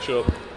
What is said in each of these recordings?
matchup.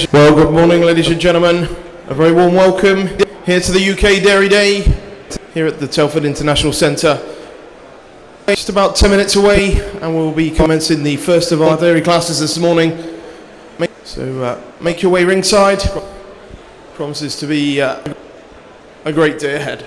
Well, good morning, ladies and gentlemen. A very warm welcome here to the UK Dairy Day, here at the Telford International Centre. Just about 10 minutes away, and we'll be commencing the first of our dairy classes this morning. So make your way ringside. Promises to be a great day ahead.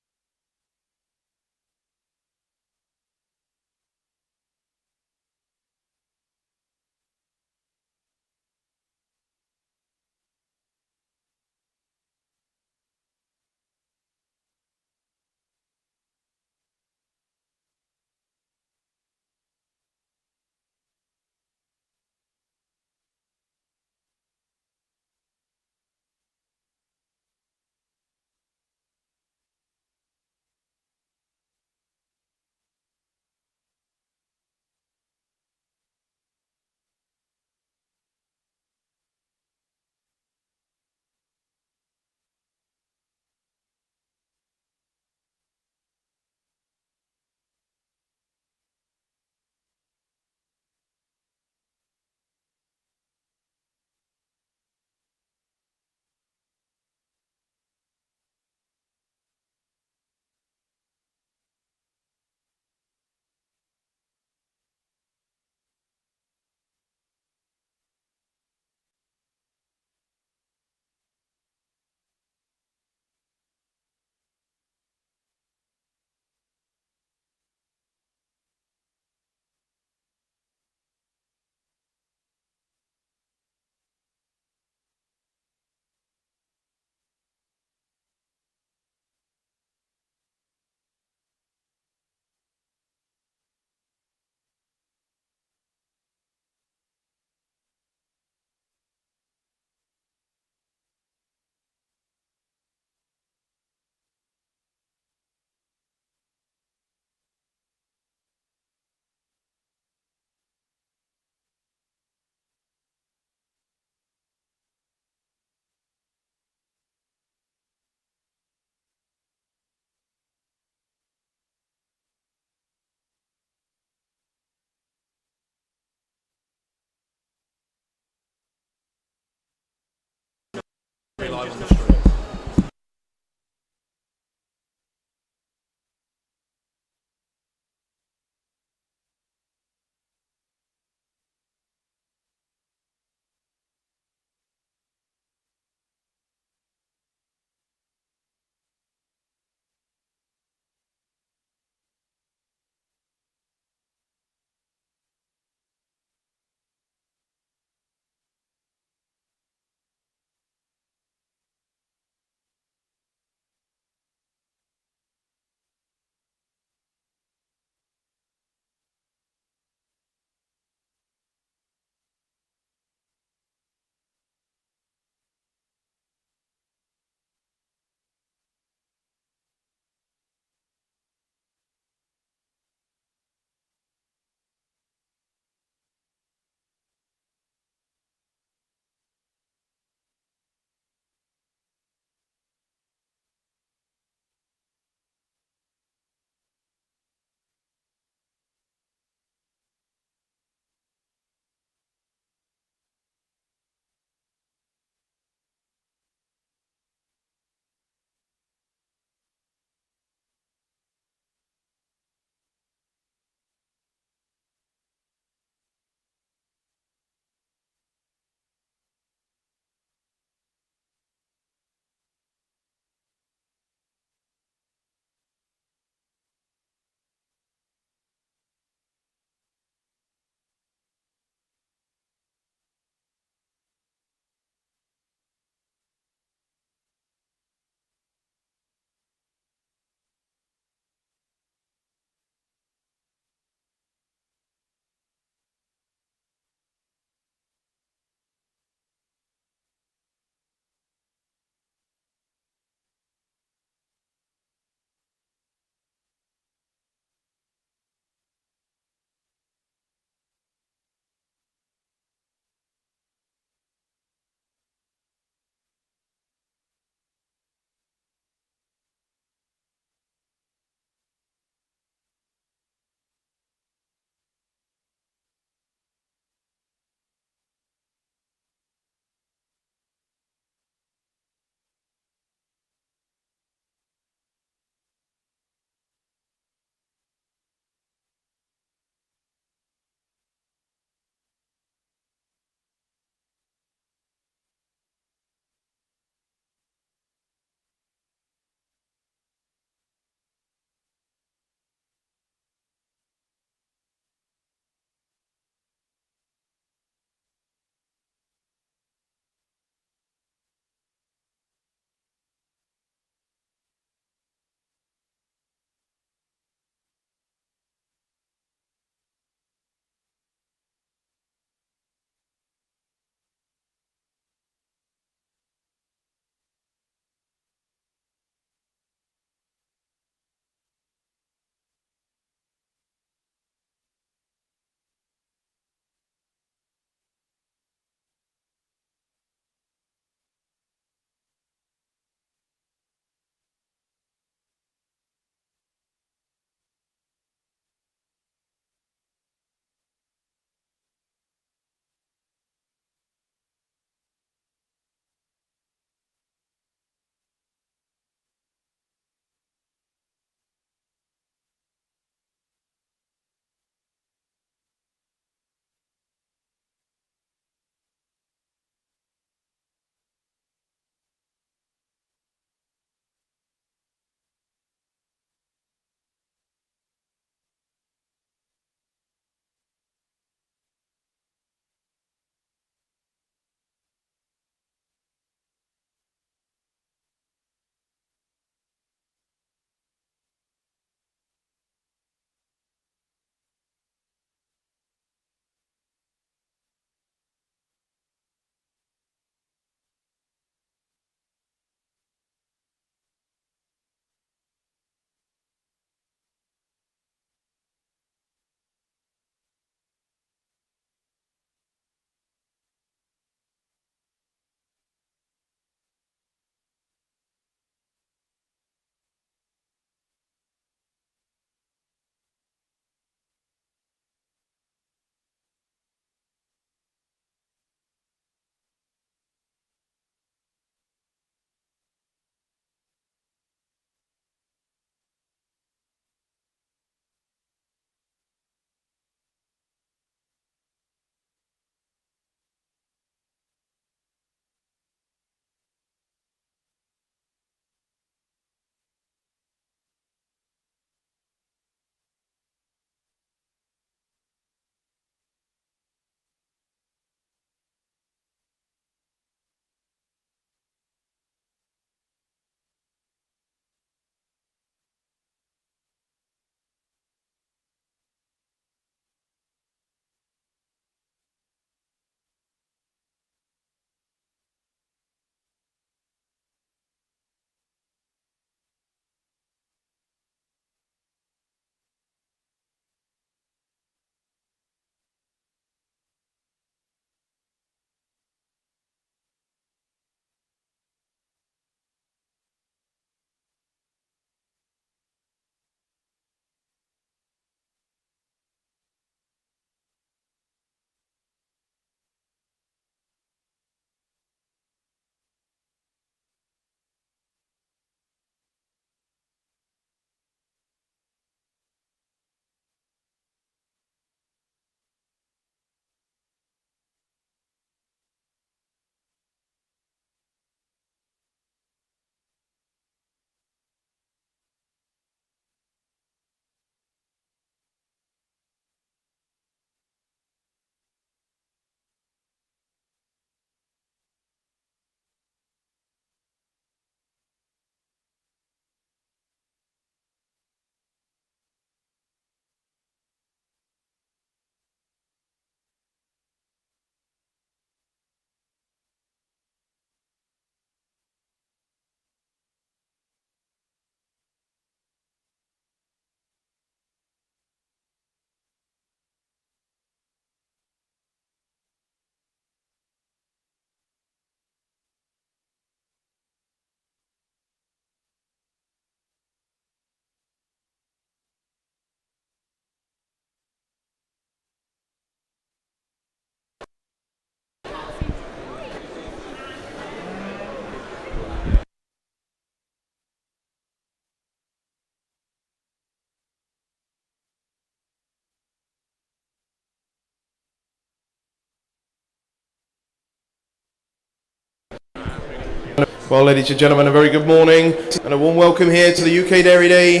Well, ladies and gentlemen, a very good morning and a warm welcome here to the UK Dairy Day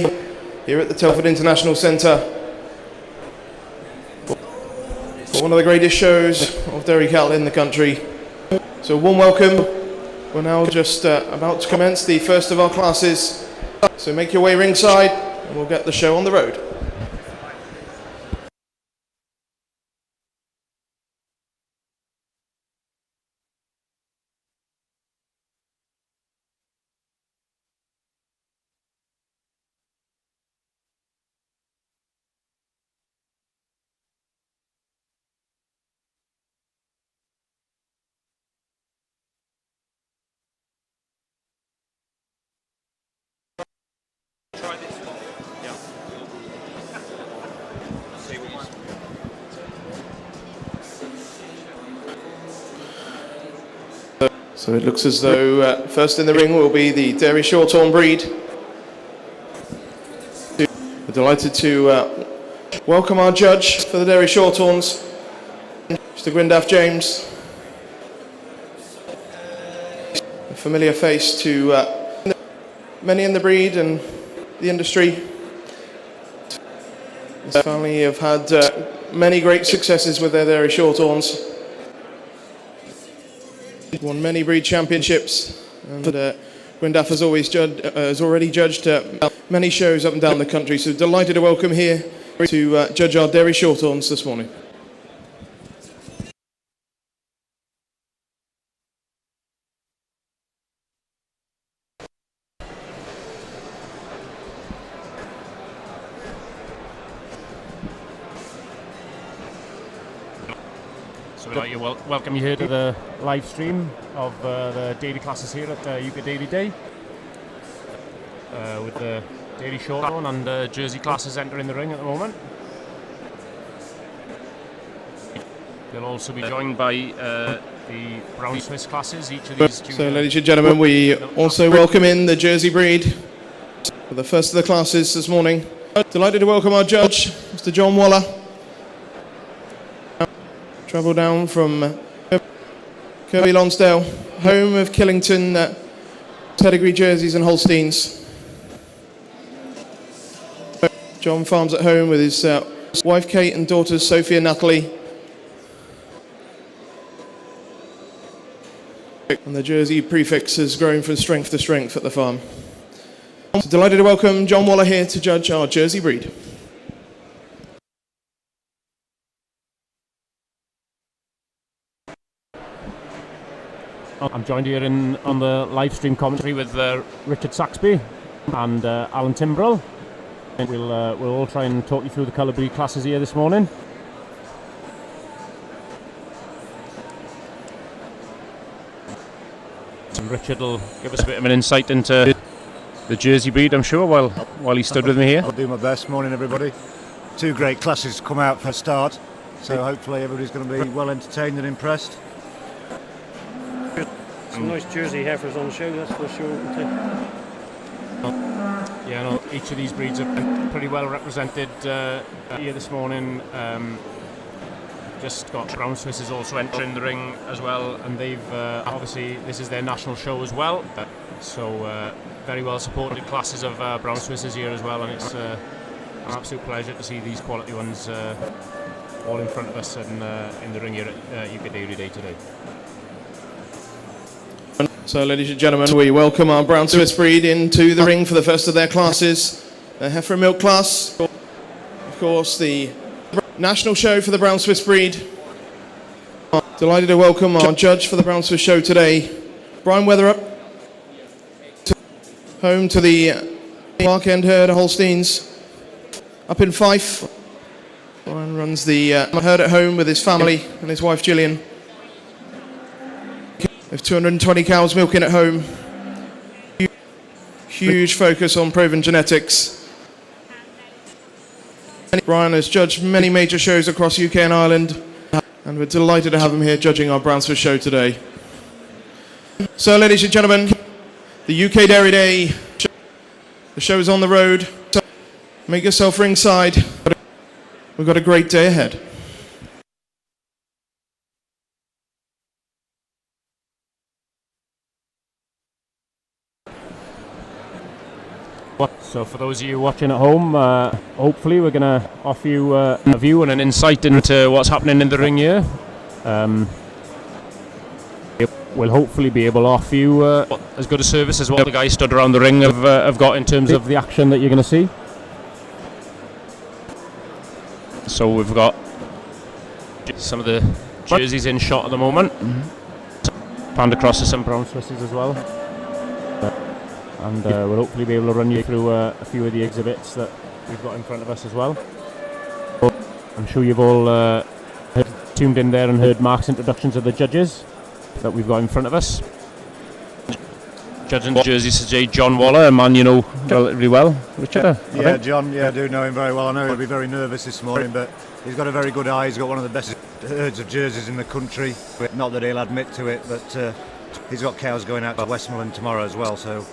here at the Telford International Centre. For one of the greatest shows of dairy cattle in the country. So a warm welcome. We're now just about to commence the first of our classes. So make your way ringside and we'll get the show on the road. So it looks as though first in the ring will be the Dairy Shorthorn breed. We're delighted to welcome our judge for the Dairy Shorthorns, Mr. Gwyndaf James. A familiar face to many in the breed and the industry. His family have had many great successes with their Dairy Shorthorns. Won many breed championships, and Gwyndaf has already judged many shows up and down the country. So delighted to welcome here to judge our Dairy Shorthorns this morning. So we'd like to welcome you here to the live stream of the daily classes here at UK Dairy Day with the Dairy Shorthorn and Jersey classes entering the ring at the moment. They'll also be joined by the Brown Swiss classes, each of these. So ladies and gentlemen, we also welcome in the Jersey breed for the first of the classes this morning. Delighted to welcome our judge, Mr. John Waller. Travel down from Kirby Lonsdale, home of Killington pedigree Jerseys and Holsteins. John farms at home with his wife Kate and daughters Sophie and Natalie. And the Jersey prefix has grown from strength to strength at the farm. So delighted to welcome John Waller here to judge our Jersey breed. I'm joined here on the live stream commentary with Richard Saxby and Alan Timbrell. And we'll all try and talk you through the colour breed classes here this morning. And Richard will give us a bit of an insight into the Jersey breed, I'm sure, while he stood with me here. I'll do my best. Morning, everybody. Two great classes come out for a start, so hopefully everybody's going to be well entertained and impressed. Some nice Jersey heifers on the show, that's for sure. Yeah, no, each of these breeds are pretty well represented here this morning. Just got Brown Swisses also entering the ring as well, and they've obviously this is their national show as well. So very well supported classes of Brown Swisses here as well, and it's an absolute pleasure to see these quality ones all in front of us and in the ring here at UK Dairy Day today. So ladies and gentlemen, we welcome our Brown Swiss breed into the ring for the first of their classes. The heifer and milk class. Of course, the national show for the Brown Swiss breed. Delighted to welcome our judge for the Brown Swiss show today, Brian Weatherup. Home to the Park End herd of Holsteins up in Fife. Brian runs the herd at home with his family and his wife Gillian. With 220 cows milking at home. Huge focus on proven genetics. Brian has judged many major shows across UK and Ireland, and we're delighted to have him here judging our Brown Swiss show today. So ladies and gentlemen, the UK Dairy Day, the show is on the road. Make yourself ringside. We've got a great day ahead. So for those of you watching at home, hopefully we're going to offer you a view and an insight into what's happening in the ring here. We'll hopefully be able to offer you as good a service as what the guys stood around the ring have got in terms of the action that you're going to see. So we've got some of the jerseys in shot at the moment. Panned across to some brown Swisses as well. And we'll hopefully be able to run you through a few of the exhibits that we've got in front of us as well. I'm sure you've all tuned in there and heard Mark's introductions of the judges that we've got in front of us. Judging the jerseys today, John Waller, a man you know relatively well, Richard. Yeah, John, I do know him very well. I know he'll be very nervous this morning, but he's got a very good eye. He's got one of the best herds of jerseys in the country. Not that he'll admit to it, but he's got cows going out to Westmoreland tomorrow as well, so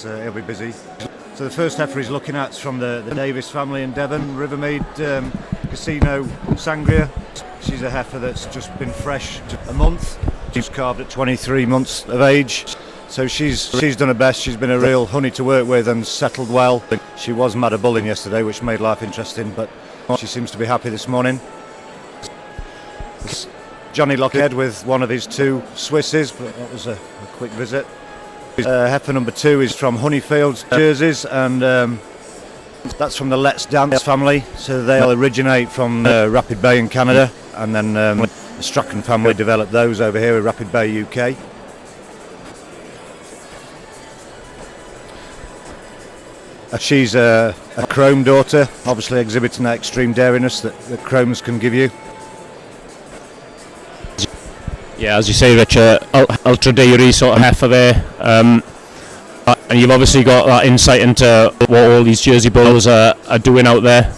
he'll be busy. So the first heifer he's looking at is from the Davis family in Devon, Rivermead Casino Sangria. She's a heifer that's just been fresh a month. She's calved at 23 months of age. So she's done her best. She's been a real honey to work with and settled well. She was mad at bulling yesterday, which made life interesting, but she seems to be happy this morning. Johnny Lockhead with one of his two Swisses, but that was a quick visit. Heifer number 2 is from Honeyfield jerseys, and that's from the Let's Dance family. So they all originate from Rapid Bay in Canada, and then the Strachan family developed those over here at Rapid Bay, UK. She's a chrome daughter, obviously exhibiting that extreme dariness that chromes can give you. Yeah, as you say, Rich, ultra dairy sort of heifer there, and you've obviously got that insight into what all these Jersey bulls are doing out there,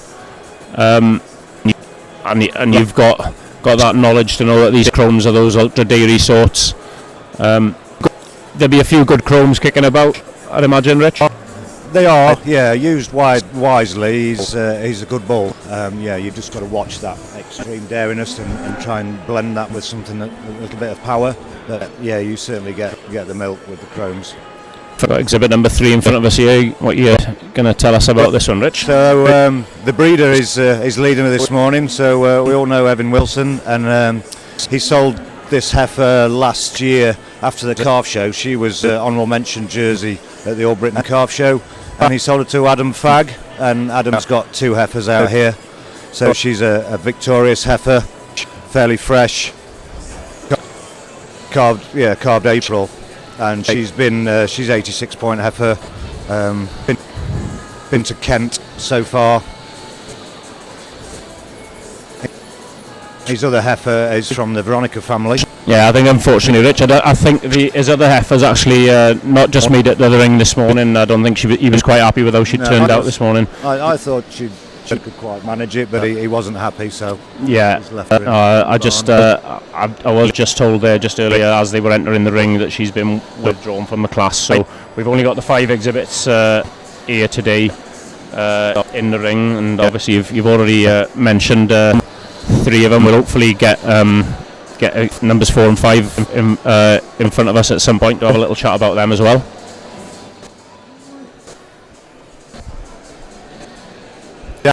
and you've got that knowledge to know that these chromes are those ultra dairy sorts. There'll be a few good chromes kicking about, I'd imagine, Rich. They are, yeah, used wisely. He's a good bull. You've just got to watch that extreme dariness and try and blend that with something, a little bit of power. But yeah, you certainly get the milk with the chromes. Got exhibit number 3 in front of us here. What you're going to tell us about this one, Rich? So the breeder is leading her this morning. So we all know Evan Wilson, and he sold this heifer last year after the calf show. She was honourable mention jersey at the All Britain Calf Show, and he sold it to Adam Fagg, and Adam's got 2 heifers out here. So she's a victorious heifer, fairly fresh, calved April, and she's 86 point heifer, been to Kent so far. His other heifer is from the Veronica family. Yeah, I think unfortunately, Richard, I think his other heifer's actually not just made it to the ring this morning. I don't think he was quite happy with how she turned out this morning. I thought she could quite manage it, but he wasn't happy, so yeah. He's left her I was just told there just earlier as they were entering the ring that she's been withdrawn from the class. So we've only got the 5 exhibits here today in the ring, and obviously you've already mentioned 3 of them. We'll hopefully get numbers 4 and 5 in front of us at some point to have a little chat about them as well.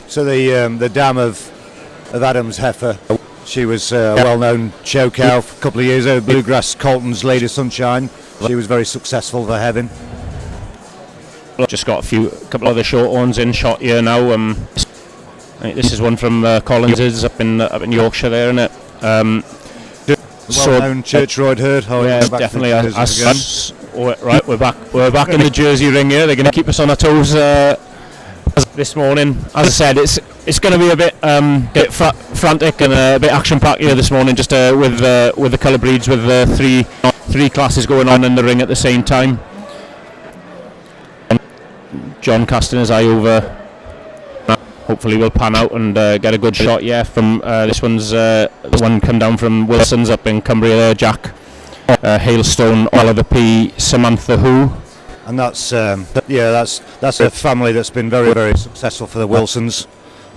So the dam of Adam's heifer, she was a well-known show cow a couple of years ago, Bluegrass Colton's Lady Sunshine. She was very successful for Heaven. Just got a couple of the short ones in shot here now. This is one from Collins's up in Yorkshire there, isn't it? Well-known Church Royd herd. Definitely. Right, we're back in the Jersey ring here. They're going to keep us on our toes this morning. As I said, it's going to be a bit frantic and a bit action-packed here this morning, just with the colour breeds, with three classes going on in the ring at the same time. John casting his eye over. Hopefully we'll pan out and get a good shot, from this one's the one come down from Wilson's up in Cumbria there, Jack Hailstone, Oliver P, Samantha Who. And that's a family that's been very, very successful for the Wilsons.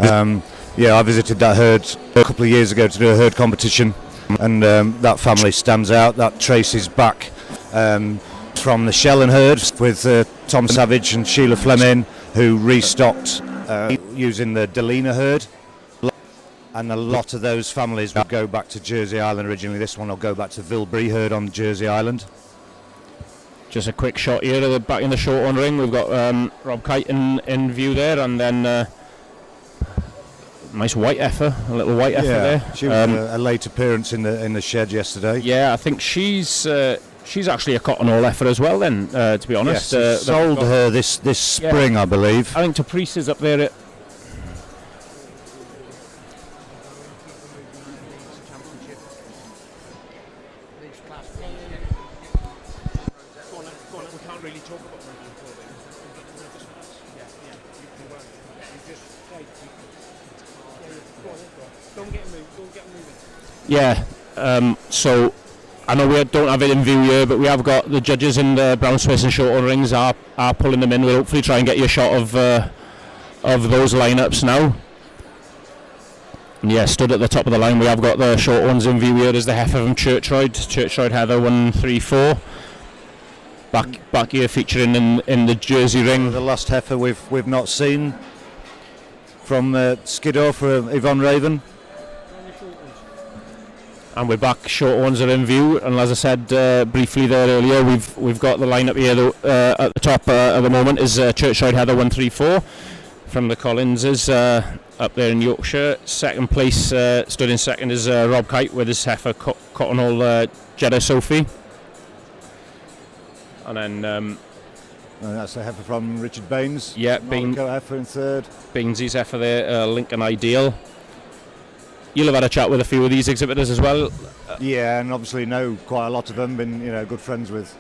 I visited that herd a couple of years ago to do a herd competition, and that family stands out. That traces back from the Shellen herd with Tom Savage and Sheila Fleming, who restocked using the Delina herd. And a lot of those families will go back to Jersey Island originally. This one will go back to Vilbury herd on Jersey Island. Just a quick shot here of the back in the short-on ring. We've got Rob Kite in view there, and then nice white heifer, a little white heifer there. She was a late appearance in the shed yesterday. Yeah, I think she's actually a cotton all heifer as well. Then, to be honest, yes, sold her this spring, I believe. I think to Priest is up there. Yeah, so I know we don't have it in view here, but we have got the judges in the brown Swiss and short rings are pulling them in. We'll hopefully try and get you a shot of those lineups now. And yeah, stood at the top of the line, we have got the short ones in view here. There's the heifer from Churchroyd Heather 134. Back here featuring in the Jersey ring. The last heifer we've not seen from Skiddaw for Yvonne Raven. And we're back, short ones are in view, and as I said briefly there earlier, we've got the lineup here at the top at the moment is Churchroyd Heather 134 from the Collinses up there in Yorkshire. Second place, stood in second, is Rob Kite with his heifer Cotton Hall Jeddah Sophie. And then and that's the heifer from Richard Baines. Yeah, heifer in third. Bainesy's heifer there, Lincoln Ideal. You'll have had a chat with a few of these exhibitors as well. Yeah, and obviously know quite a lot of them. Been good friends with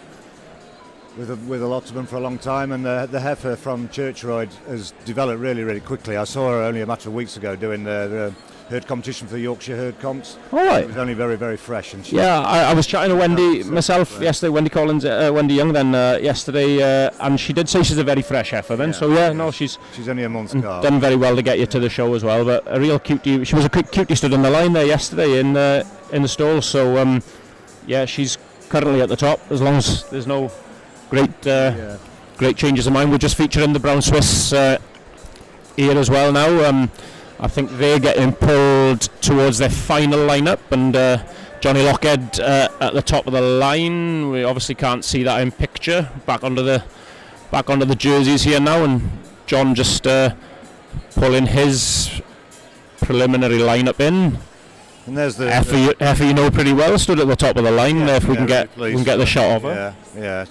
a lot of them for a long time. And the heifer from Churchroyd has developed really, really quickly. I saw her only a matter of weeks ago doing the herd competition for the Yorkshire herd comps. All right. It was only very, very fresh. And I was chatting to Wendy myself yesterday. Wendy Collins, Wendy Young, then yesterday, and she did say she's a very fresh heifer. Then, she's only a month's calf. Done very well to get you to the show as well. But a real cutie. She was a cutie, stood on the line there yesterday in the stall. So she's currently at the top. As long as there's no great changes of mind, we're just featuring the brown Swiss here as well now. I think they're getting pulled towards their final lineup, and Johnny Lockhead at the top of the line. We obviously can't see that in picture. Back onto the jerseys here now, and John just pulling his preliminary lineup in. And there's the heifer you know pretty well, stood at the top of the line. If we can get the shot of her. Yeah,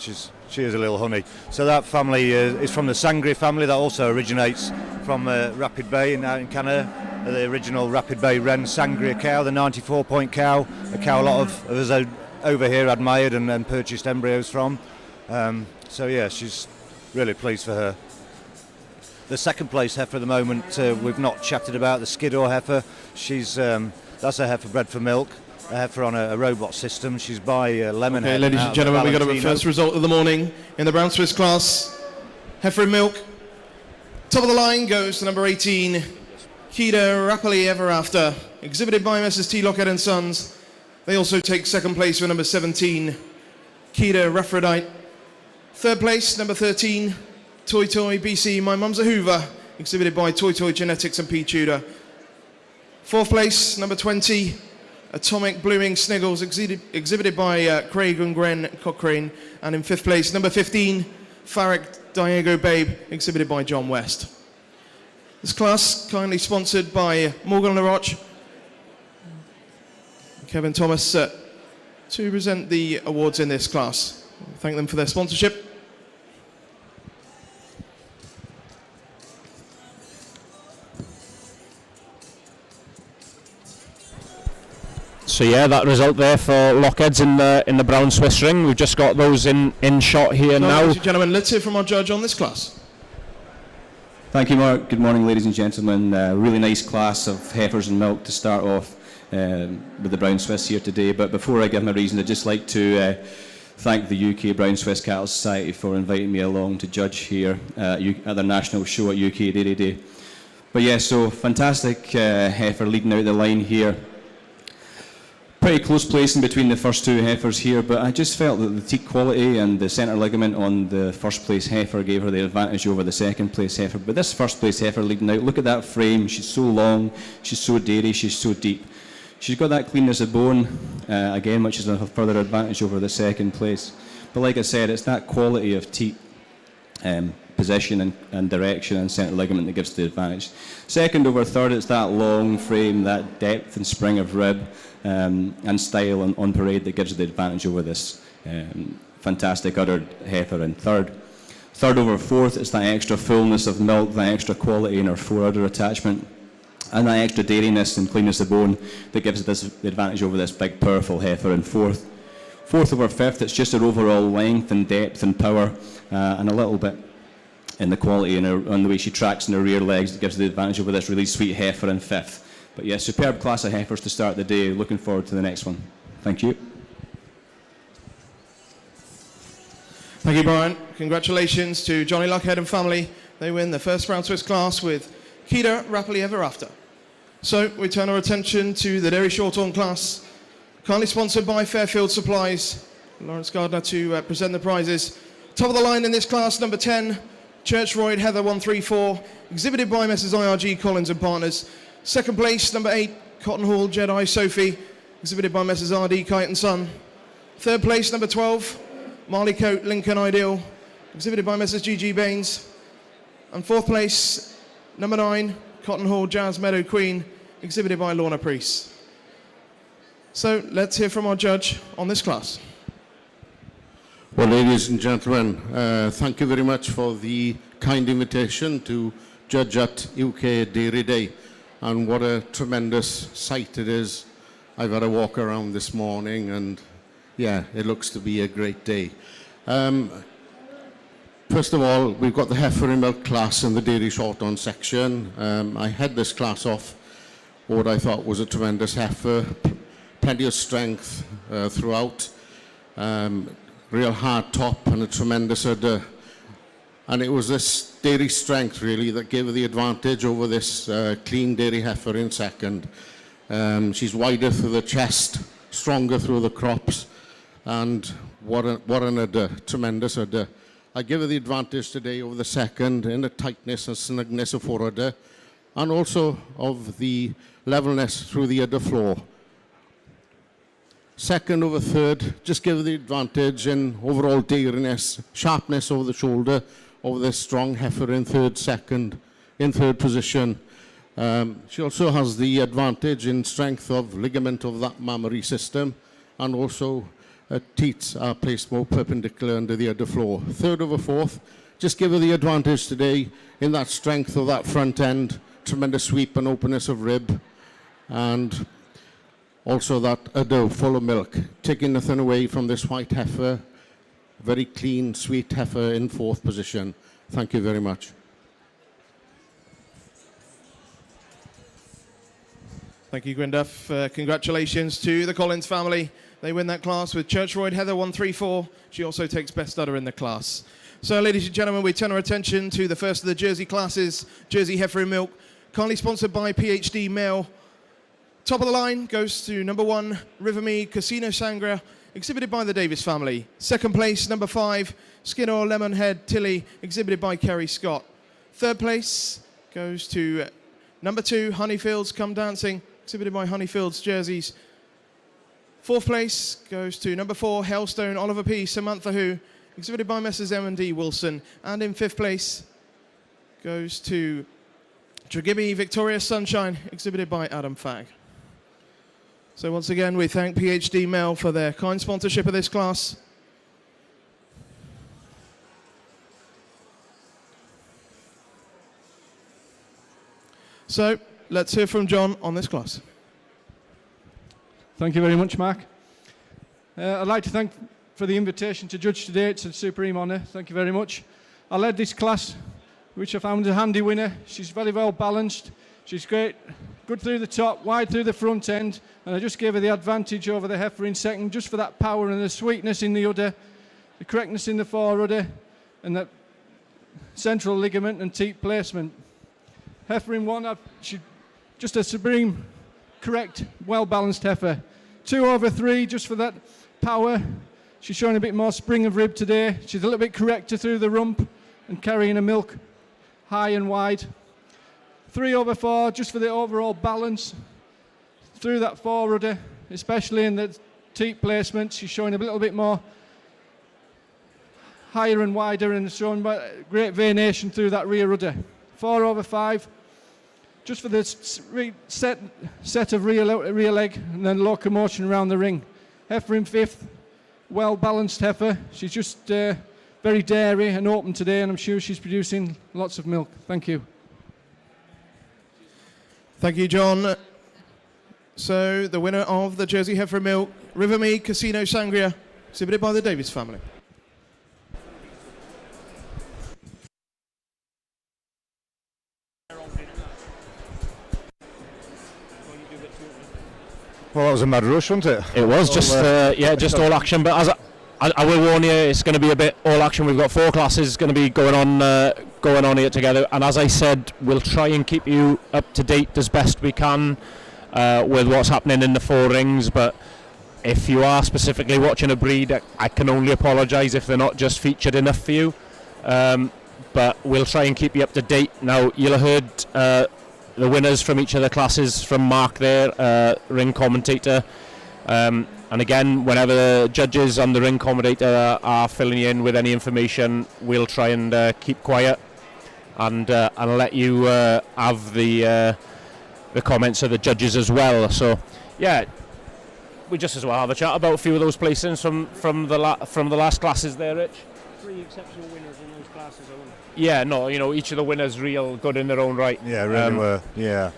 she is a little honey. So that family is from the Sangre family that also originates from Rapid Bay in Canada. The original Rapid Bay Wren Sangria cow, the 94-point cow, a cow a lot of us over here admired and purchased embryos from. She's really pleased for her. The second place heifer at the moment we've not chatted about, the Skiddaw heifer. That's a heifer bred for milk. A heifer on a robot system. She's by Lemonhead. Okay, ladies and gentlemen, we got our first result of the morning in the brown Swiss class. Heifer in milk. Top of the line goes to number 18, Kida Rapidly Ever After, exhibited by Messrs. T. Lockhead and Sons. They also take second place for number 17, Kida Raphrodite. Third place, number 13, Toy Toy BC My Mum's a Hoover, exhibited by Toy Toy Genetics and P. Tudor. Fourth place, number 20, Atomic Blooming Sniggles, exhibited by Craig and Gren Cochrane. And in fifth place, number 15, Farrick Diego Babe, exhibited by John West. This class kindly sponsored by Morgan LaRoche, Kevin Thomas, to present the awards in this class. Thank them for their sponsorship. So that result there for Lockheads in the brown Swiss ring. We've just got those in shot here now. Ladies and gentlemen, let's hear from our judge on this class. Thank you, Mark. Good morning, ladies and gentlemen. Really nice class of heifers and milk to start off with the brown Swiss here today. But before I give my reason, I'd just like to thank the UK Brown Swiss Cattle Society for inviting me along to judge here at their national show at UK Dairy Day. But so fantastic heifer leading out the line here. pretty close placing between the first two heifers here, but I just felt that the teat quality and the centre ligament on the first place heifer gave her the advantage over the second place heifer. But this first place heifer leading out, look at that frame, she's so long, she's so dairy, she's so deep. She's got that cleanness of bone, again, which is a further advantage over the second place. But like I said, it's that quality of teat, position and direction and centre ligament that gives the advantage. Second over third, it's that long frame, that depth and spring of rib and style on parade that gives the advantage over this fantastic uddered heifer in third. Third over fourth, it's that extra fullness of milk, that extra quality in her fore-udder attachment, and that extra dairiness and cleanness of bone that gives this the advantage over this big, powerful heifer in fourth. Fourth over fifth, it's just her overall length and depth and power, and a little bit in the quality and on the way she tracks in her rear legs that gives the advantage over this really sweet heifer in fifth. But yeah, superb class of heifers to start the day. Looking forward to the next one. Thank you. Thank you, Brian. Congratulations to Johnny Luckhead and family. They win the first Brown Swiss class with Keita Rapidly Ever After. So we turn our attention to the Dairy Shorthorn class, kindly sponsored by Fairfield Supplies. Lawrence Gardner to present the prizes. Top of the line in this class, number 10, Churchroyd Heather 134, exhibited by Messrs IRG Collins and Partners. Second place, number 8, Cotton Hall Jedi Sophie, exhibited by Messrs RD Kite and Son. Third place, number 12, Marley Coat Lincoln Ideal, exhibited by Messrs GG Baines. And fourth place, number 9, Cotton Hall Jazz Meadow Queen, exhibited by Lorna Priest. So let's hear from our judge on this class. Well, ladies and gentlemen, thank you very much for the kind invitation to judge at UK Dairy Day. And what a tremendous sight it is. I've had a walk around this morning and yeah, it looks to be a great day. First of all, we've got the heifer and milk class in the Dairy Shorthorn section. I head this class off what I thought was a tremendous heifer, plenty of strength throughout, real hard top and a tremendous udder. And it was this dairy strength really that gave her the advantage over this clean dairy heifer in second. She's wider through the chest, stronger through the crops, and what an udder, tremendous udder. I give her the advantage today over the second in the tightness and snugness of fore-udder, and also of the levelness through the udder floor. Second over third, just give her the advantage in overall dairiness, sharpness over the shoulder, over this strong heifer in third position. She also has the advantage in strength of ligament of that mammary system, and also teats are placed more perpendicular under the udder floor. Third over fourth, just give her the advantage today in that strength of that front end, tremendous sweep and openness of rib, and also that udder full of milk, taking nothing away from this white heifer. Very clean, sweet heifer in fourth position. Thank you very much. Thank you, Grinduff. Congratulations to the Collins family. They win that class with Churchroyd Heather 134. She also takes best udder in the class. So, ladies and gentlemen, we turn our attention to the first of the Jersey classes, Jersey Heifer in Milk, kindly sponsored by PhD Male. Top of the line goes to number 1, Rivermead Casino Sangria, exhibited by the Davis family. Second place, number 5, Skinner Lemonhead Tilly, exhibited by Kerry Scott. Third place goes to number 2, Honeyfields Come Dancing, exhibited by Honeyfields Jerseys. Fourth place goes to number 4, Hailstone Oliver P. Samantha Who, exhibited by Messrs M&D Wilson. And in fifth place goes to Tregibi Victoria Sunshine, exhibited by Adam Fagg. So once again, we thank PhD Mel for their kind sponsorship of this class. So let's hear from John on this class. Thank you very much, Mark. I'd like to thank for the invitation to judge today. It's a supreme honour. Thank you very much. I led this class, which I found a handy winner. She's very well balanced. She's great, good through the top, wide through the front end, and I just gave her the advantage over the heifer in second, just for that power and the sweetness in the udder, the correctness in the fore-udder, and that central ligament and teat placement. Heifer in one, she's just a supreme, correct, well-balanced heifer. 2 over 3, just for that power. She's showing a bit more spring of rib today. She's a little bit correcter through the rump and carrying a milk high and wide. 3 over 4, just for the overall balance through that fore rudder, especially in the teat placement. She's showing a little bit more higher and wider and showing great venation through that rear rudder. 4 over 5, just for the set of rear leg and then locomotion around the ring. Heifer in 5th, well balanced heifer. She's just very dairy and open today, and I'm sure she's producing lots of milk. Thank you. Thank you, John. So, the winner of the Jersey Heifer Milk Rivermead Casino Sangria, exhibited by the Davis family. Well, that was a mad rush, wasn't it? It was just all action. But as I will warn you, it's going to be a bit all action. We've got 4 classes going to be going on here together. And as I said, we'll try and keep you up to date as best we can with what's happening in the 4 rings. But if you are specifically watching a breed, I can only apologise if they're not just featured enough for you. But we'll try and keep you up to date. Now, you'll have heard the winners from each of the classes from Mark there, ring commentator. And again, whenever the judges and the ring commentator are filling you in with any information, we'll try and keep quiet and let you have the comments of the judges as well. So, yeah, we just as well have a chat about a few of those placings from the last classes there, Rich. 3 exceptional winners in those classes, I wonder. Yeah, no, each of the winners real good in their own right. Yeah, really were. Yeah.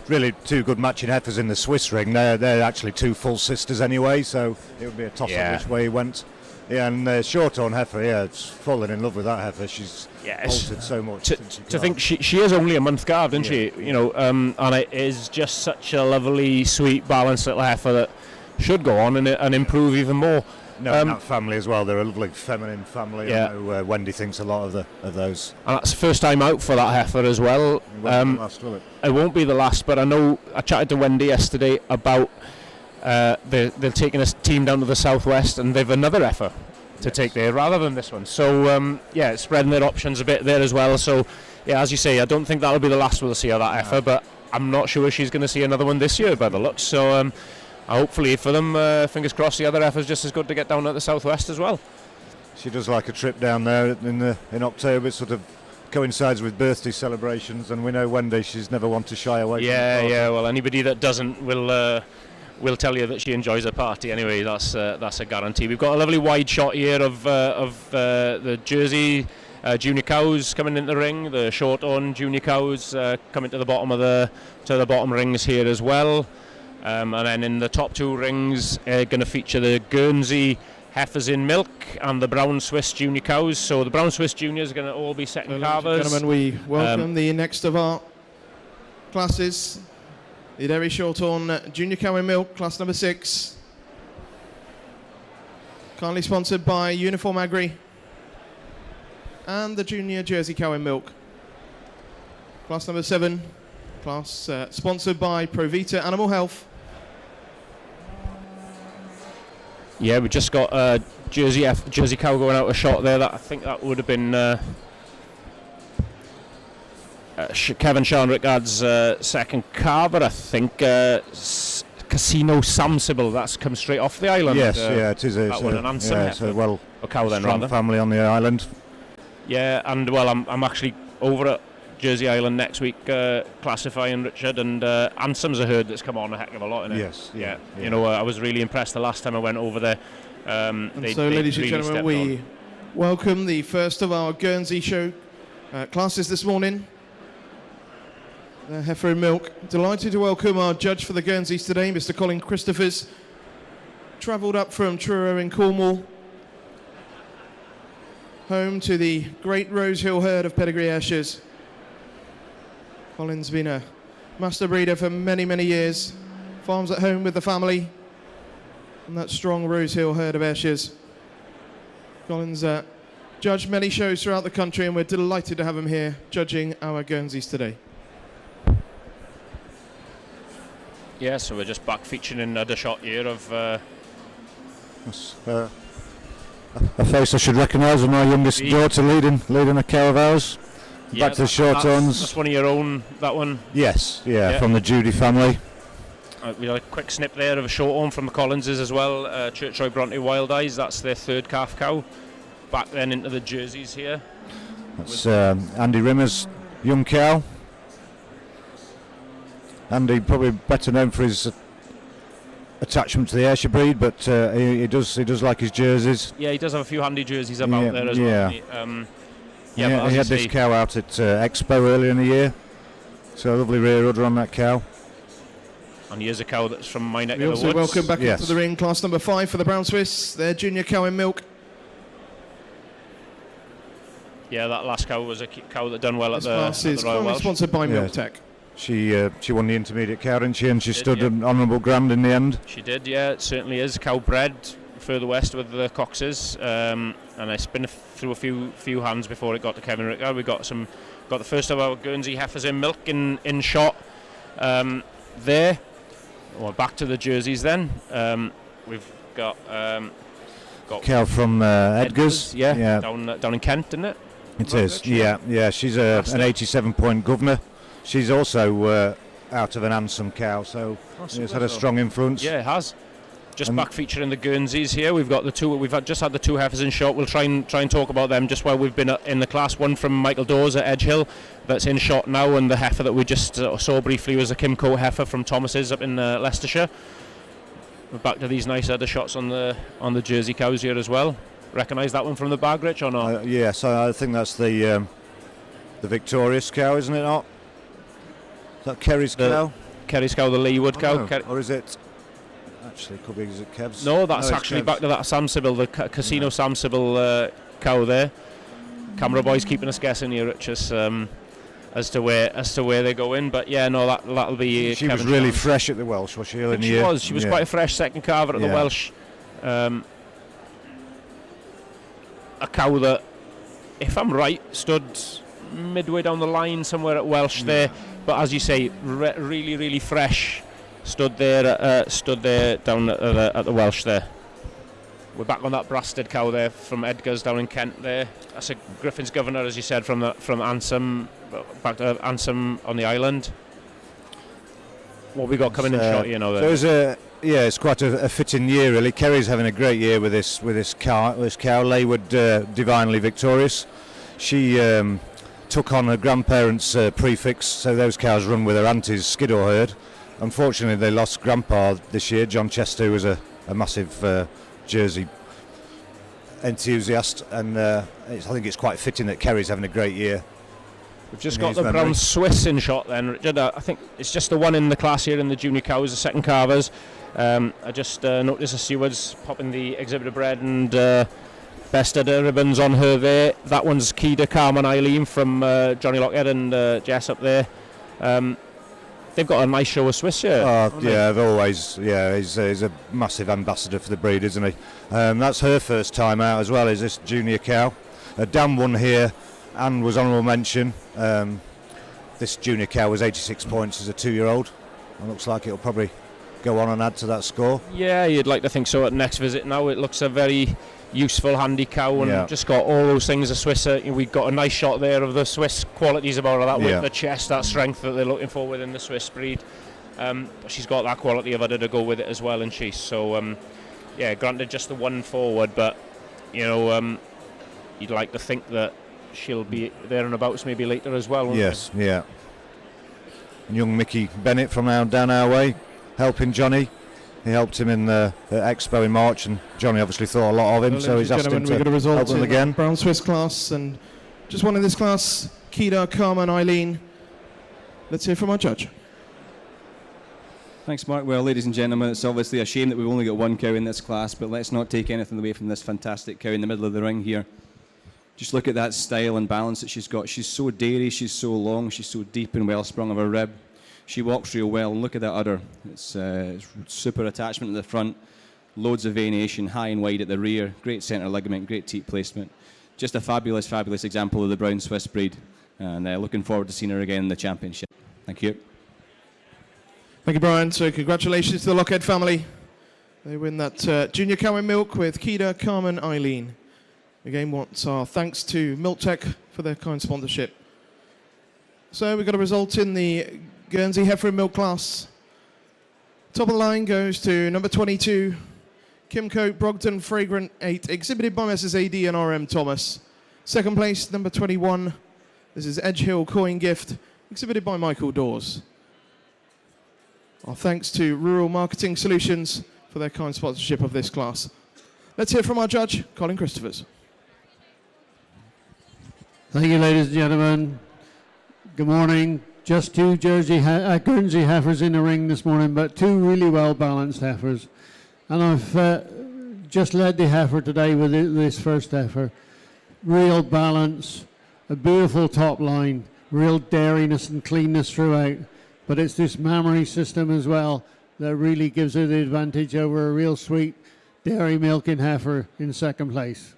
Really 2 good matching heifers in the Swiss ring. They're actually 2 full sisters anyway, so it would be a toss-up which way he went. Yeah, and Short-horn heifer, it's fallen in love with that heifer. She's altered so much. To think she is only a month calved, isn't she? And it is just such a lovely, sweet, balanced little heifer that should go on and improve even more. No, that family as well. They're a lovely feminine family. Yeah. I know Wendy thinks a lot of those. And that's the first time out for that heifer as well. It won't be the last, will it? It won't be the last, but I know I chatted to Wendy yesterday about they're taking a team down to the southwest and they've another heifer to take there rather than this one. So, spreading their options a bit there as well. So, yeah, as you say, I don't think that'll be the last we'll see of that heifer, but I'm not sure she's going to see another one this year by the looks. So, hopefully for them, fingers crossed, the other heifer's just as good to get down at the southwest as well. She does like a trip down there in October. It sort of coincides with birthday celebrations, and we know Wendy, she's never one to shy away from it. Yeah, well, anybody that doesn't will tell you that she enjoys a party anyway. That's a guarantee. We've got a lovely wide shot here of the Jersey junior cows coming into the ring, the Short-horn junior cows coming to the bottom rings here as well. And then in the top 2 rings, going to feature the Guernsey heifers in milk and the brown Swiss junior cows. So the brown Swiss juniors are going to all be second calvers. Gentlemen, we welcome the next of our classes, the Dairy Short-horn junior cow in milk, class number 6. Kindly sponsored by Uniform Agri and the junior Jersey cow in milk, class number 7. Class sponsored by Provita Animal Health. Yeah, we just got Jersey cow going out a shot there. I think that would have been Kevin Shanrickard's second carver. I think Casino Samsible. That's come straight off the island. Yes, it is. It's a cow then, strong rather. family on the island. Yeah, and well, I'm actually over at Jersey Island next week classifying, Richard, and Ansom's a herd that's come on a heck of a lot in it. Yes, yeah. I was really impressed the last time I went over there. Ladies and gentlemen, we welcome the first of our Guernsey show classes this morning. The heifer in milk. Delighted to welcome our judge for the Guernseys today, Mr. Colin Christophers. Travelled up from Truro in Cornwall, home to the great Rose Hill herd of pedigree Ayrshires. Colin's been a master breeder for many, many years. Farms at home with the family and that strong Rose Hill herd of Ayrshires. Colin's judged many shows throughout the country, and we're delighted to have him here judging our Guernseys today. Yeah, so we're just back featuring another shot here of That's, a face I should recognise with my youngest daughter leading a cow of ours. Back to the short-horns. That's one of your own, that one? Yes, yeah, from the Judy family. We had a quick snip there of a short-horn from the Collinses as well, Churchroy Bronte Wild Eyes. That's their third calf cow. Back then into the jerseys here. That's Andy Rimmer's young cow. Andy, probably better known for his attachment to the Ayrshire breed, but he does like his jerseys. Yeah, he does have a few handy jerseys about there as well. He had this cow out at Expo earlier in the year. So a lovely rear udder on that cow. And here's a cow that's from my neck We of the also woods. welcome back into the ring class number 5 for the Brown Swiss, their junior cow in milk. Yeah, that last cow was a cow that done well This at class the is Royal Welsh. sponsored by Miltech. She won the intermediate cow, didn't she? And she stood an honourable grand in the end. She did, yeah, it certainly is. Cow bred further west with the Coxes, and it's been through a few hands before it got to Kevin Rickard. We got the first of our Guernsey heifers in milk in shot there. Well, back to the jerseys then. We've got cow from Edgar's, down in Kent, isn't it? It is, yeah. She's an 87-point governor. She's also out of an handsome cow, so it's had a strong influence. Yeah, it has. Just back featuring the Guernseys here. We've got the two. Just had the two heifers in shot. We'll try and talk about them just while we've been in the class. One from Michael Dawes at Edgehill, that's in shot now, and the heifer that we just saw briefly was a Kimco heifer from Thomas's up in Leicestershire. We're back to these nice other shots on the Jersey cows here as well. Recognise that one from the bag, Rich, or not? Yes, I think that's the Victorious cow, isn't it? Not? Is that Kerry's cow? Kerry's cow, the Leewood cow. Or is it? Actually, could be. Is it Kev's? No, that's actually Kev's. back to that Sam Sybil, the Casino Sam Sybil cow there. Camera boys keeping us guessing here, Rich, as to where they go in. But yeah, no, that'll be. She was really fresh at the Welsh, was she? She was quite a fresh second calver at the Welsh. A cow that, if I'm right, stood midway down the line somewhere at Welsh there. But as you say, really, really fresh. Stood there down at the Welsh there. We're back on that brasted cow there from Edgar's down in Kent there. That's a Griffin's Governor, as you said, from Ansem, back to Ansem on the island. What we got coming in shot, you know. It's quite a fitting year really. Kerry's having a great year with this cow. Leywood Divinely Victorious. She took on her grandparents' prefix, so those cows run with her auntie's Skiddaw herd. Unfortunately, they lost Grandpa this year. John Chester, who was a massive Jersey enthusiast, and I think it's quite fitting that Kerry's having a great year. We've just got the Brown Swiss in shot then, Richard. I think it's just the one in the class here in the junior cows, the second calvers. I just noticed the stewards popping the exhibitor bred and best udder ribbons on her there. That one's Kida, Carmen, Eileen from Johnny Lockhead and Jess up there. They've got a nice show of Swiss here. They've always. Yeah, he's a massive ambassador for the breed, isn't he? That's her first time out as well, is this junior cow. Dan won here and was honourable mention. This junior cow was 86 points as a 2-year-old. It looks like it'll probably go on and add to that score. Yeah, you'd like to think so at next visit now. It looks a very useful, handy cow, and just got all those things a Swiss. We got a nice shot there of the Swiss qualities about her, that width, the chest, that strength that they're looking for within the Swiss breed. But she's got that quality of udder to go with it as well, and she's so granted just the one forward, but you know, you'd like to think that she'll be there and abouts maybe later as well. Yes, yeah. And young Mickey Bennett from down our way, helping Johnny. He helped him in the Expo in March, and Johnny obviously thought a lot of him, so he's asked him to help him again. Brown Swiss class, and just one in this class, Kida, Carmen, Eileen. Let's hear from our judge. Thanks, Mark. Well, ladies and gentlemen, it's obviously a shame that we've only got one cow in this class, but let's not take anything away from this fantastic cow in the middle of the ring here. Just look at that style and balance that she's got. She's so dairy, she's so long, she's so deep and well sprung of her rib. She walks real well, and look at that udder. It's super attachment at the front, loads of venation, high and wide at the rear, great centre ligament, great teat placement. Just a fabulous, fabulous example of the brown Swiss breed, and looking forward to seeing her again in the championship. Thank you. Thank you, Brian. So congratulations to the Lockhead family. They win that junior cow in milk with Kida, Carmen, Eileen. Again, what's our thanks to Milk Tech for their kind sponsorship. So we've got a result in the Guernsey heifer in milk class. Top of the line goes to number 22, Kimcote Brogden Fragrant 8, exhibited by Messrs AD and RM Thomas. Second place, number 21, this is Edge Hill Coin Gift, exhibited by Michael Dawes. Our thanks to Rural Marketing Solutions for their kind sponsorship of this class. Let's hear from our judge, Colin Christophers. Thank you, ladies and gentlemen. Good morning. Just two Guernsey heifers in the ring this morning, but two really well-balanced heifers. And I've just led the heifer today with this first heifer. Real balance, a beautiful top line, real dairiness and cleanness throughout. But it's this mammary system as well that really gives her the advantage over a real sweet dairy milking heifer in second place.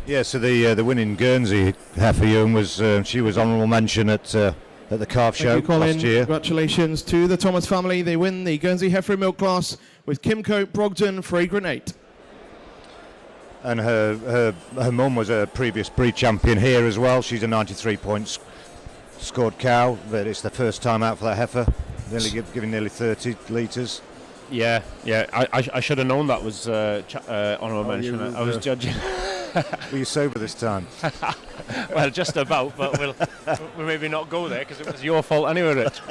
Yeah, so the winning Guernsey heifer young was she was honourable mention at the calf show Thank you, Colin. last year. Congratulations to the Thomas family. They win the Guernsey heifer in milk class with Kimcote Brogden Fragrant 8. And her mum was a previous breed champion here as well. She's a 93 points scored cow, but it's the first time out for that heifer, giving nearly 30 litres. Yeah. I should have known that was honourable mention. I was judging. Were you sober this time? Well, just about, but we'll maybe not go there because it was your fault anyway, Rich.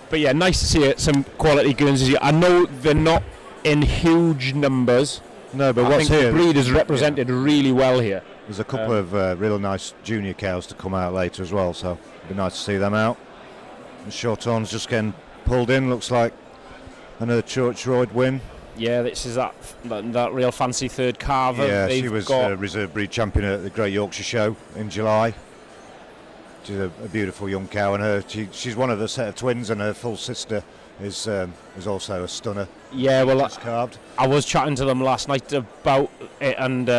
But yeah, nice to see some quality Guernseys. I know they're not in huge numbers. No, but I what's think here? the breed is represented really well here. There's a couple of real nice junior cows to come out later as well, so it'd be nice to see them out. The Shorthorn's just getting pulled in. Looks like another Church Road win. Yeah, this is that real fancy third carver. Yeah, she was reserve breed champion at the Great Yorkshire Show in July. She's a beautiful young cow, and she's one of a set of twins, and her full sister is also a stunner. Yeah, well, carved. I was chatting to them last night about it, and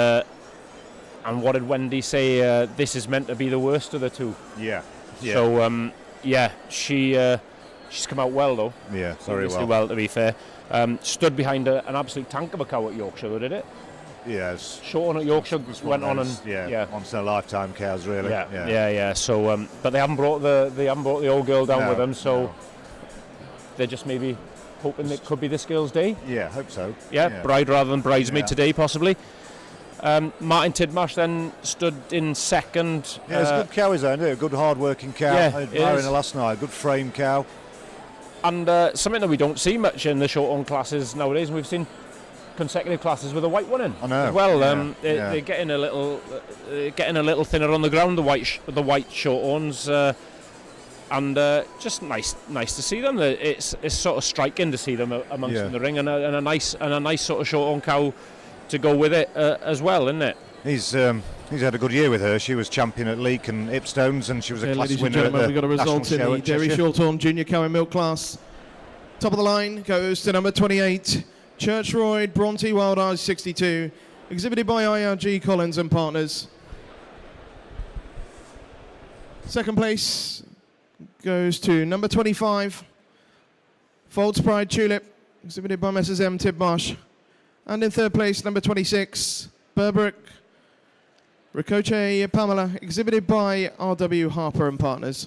what did Wendy say? This is meant to be the worst of the two. Yeah. So she's come out well though. Yeah, very well. To be fair. Stood behind an absolute tank of a cow at Yorkshire, though, did it? Yes. Short on at Yorkshire, went on and once in a lifetime cows, really. Yeah. So, but they haven't brought the old girl down with them, so they're just maybe hoping it could be this girl's day. Yeah, hope so. Yeah, bride rather than bridesmaid today, possibly. Martin Tidmarsh then stood in second. Yeah, it's a good cow, isn't it? A good hard-working cow. Yeah, I admired her last night. A good frame cow. And something that we don't see much in the short-on classes nowadays, and we've seen consecutive classes with a white one in. I know. As well, they're getting a little thinner on the ground. The white short-ons, and just nice to see them. It's sort of striking to see them amongst in the ring, and a nice sort of short-on cow to go with it as well, isn't it? He's had a good year with her. She was champion at Leek and Ipstones, and she was a class ladies winner and at the gentlemen, we got a result in National the Show Dairy at Cheshire. Shorthorn Junior Cow in Milk class. Top of the line goes to number 28, Church Royd Bronte Wild Eyes 62, exhibited by IRG Collins and Partners. Second place goes to number 25, Folds Pride Tulip, exhibited by Messrs M. Tidmarsh. And in third place, number 26, Berbrick Ricoche Pamela, exhibited by RW Harper and Partners.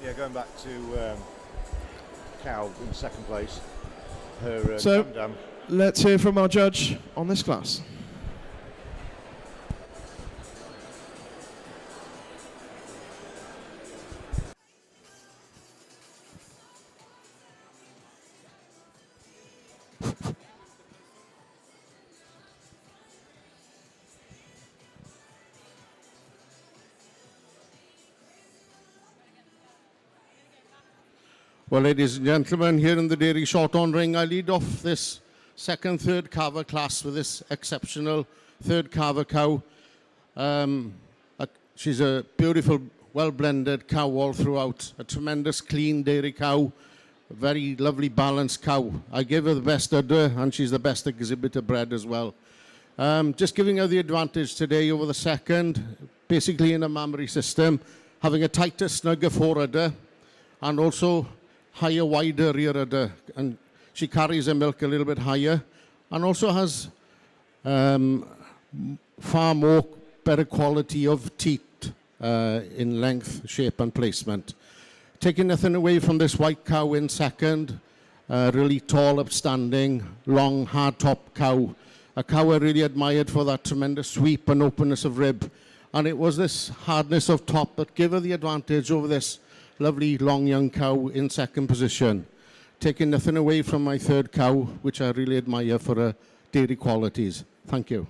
Yeah, going back to cow in second place. Her So, Dam. let's hear from our judge on this class. Well, ladies and gentlemen, here in the Dairy Shorthorn ring, I lead off this second, third carver class with this exceptional third carver cow. She's a beautiful, well-blended cow all throughout, a tremendous clean dairy cow very lovely balanced cow. I gave her the best udder, and she's the best exhibitor bred as well. Just giving her the advantage today over the second, basically in a mammary system, having a tighter, snugger fore-udder, and also higher, wider rear udder. And she carries her milk a little bit higher, and also has far more better quality of teat in length, shape, and placement. Taking nothing away from this white cow in second, really tall, upstanding, long, hard-top cow. A cow I really admired for that tremendous sweep and openness of rib. And it was this hardness of top that gave her the advantage over this lovely, long, young cow in second position. Taking nothing away from my third cow, which I really admire for her dairy qualities. Thank you.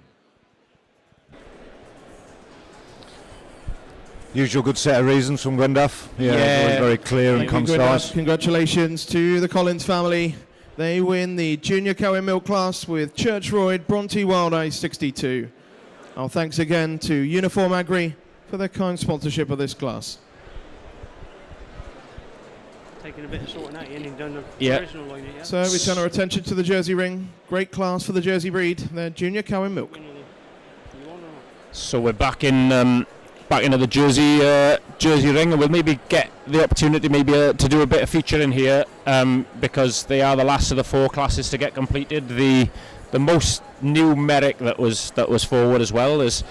Usual good set of reasons from Gwendaff. Yeah, very clear and concise. Congratulations to the Collins family. They win the Junior Cow in Milk class with Church Royd Bronte Wild Eye 62. Our thanks again to Uniform Agri for their kind sponsorship of this class. Taking a bit of sorting out, and done the Yeah. original line, yeah. So we turn our attention to the Jersey Ring. Great class for the Jersey breed. They're Junior Cow in Milk. You want or not? So we're back in back into the Jersey Ring, and we'll maybe get the opportunity to do a bit of featuring here because they are the last of the 4 classes to get completed. The most numeric that was forward as well. There's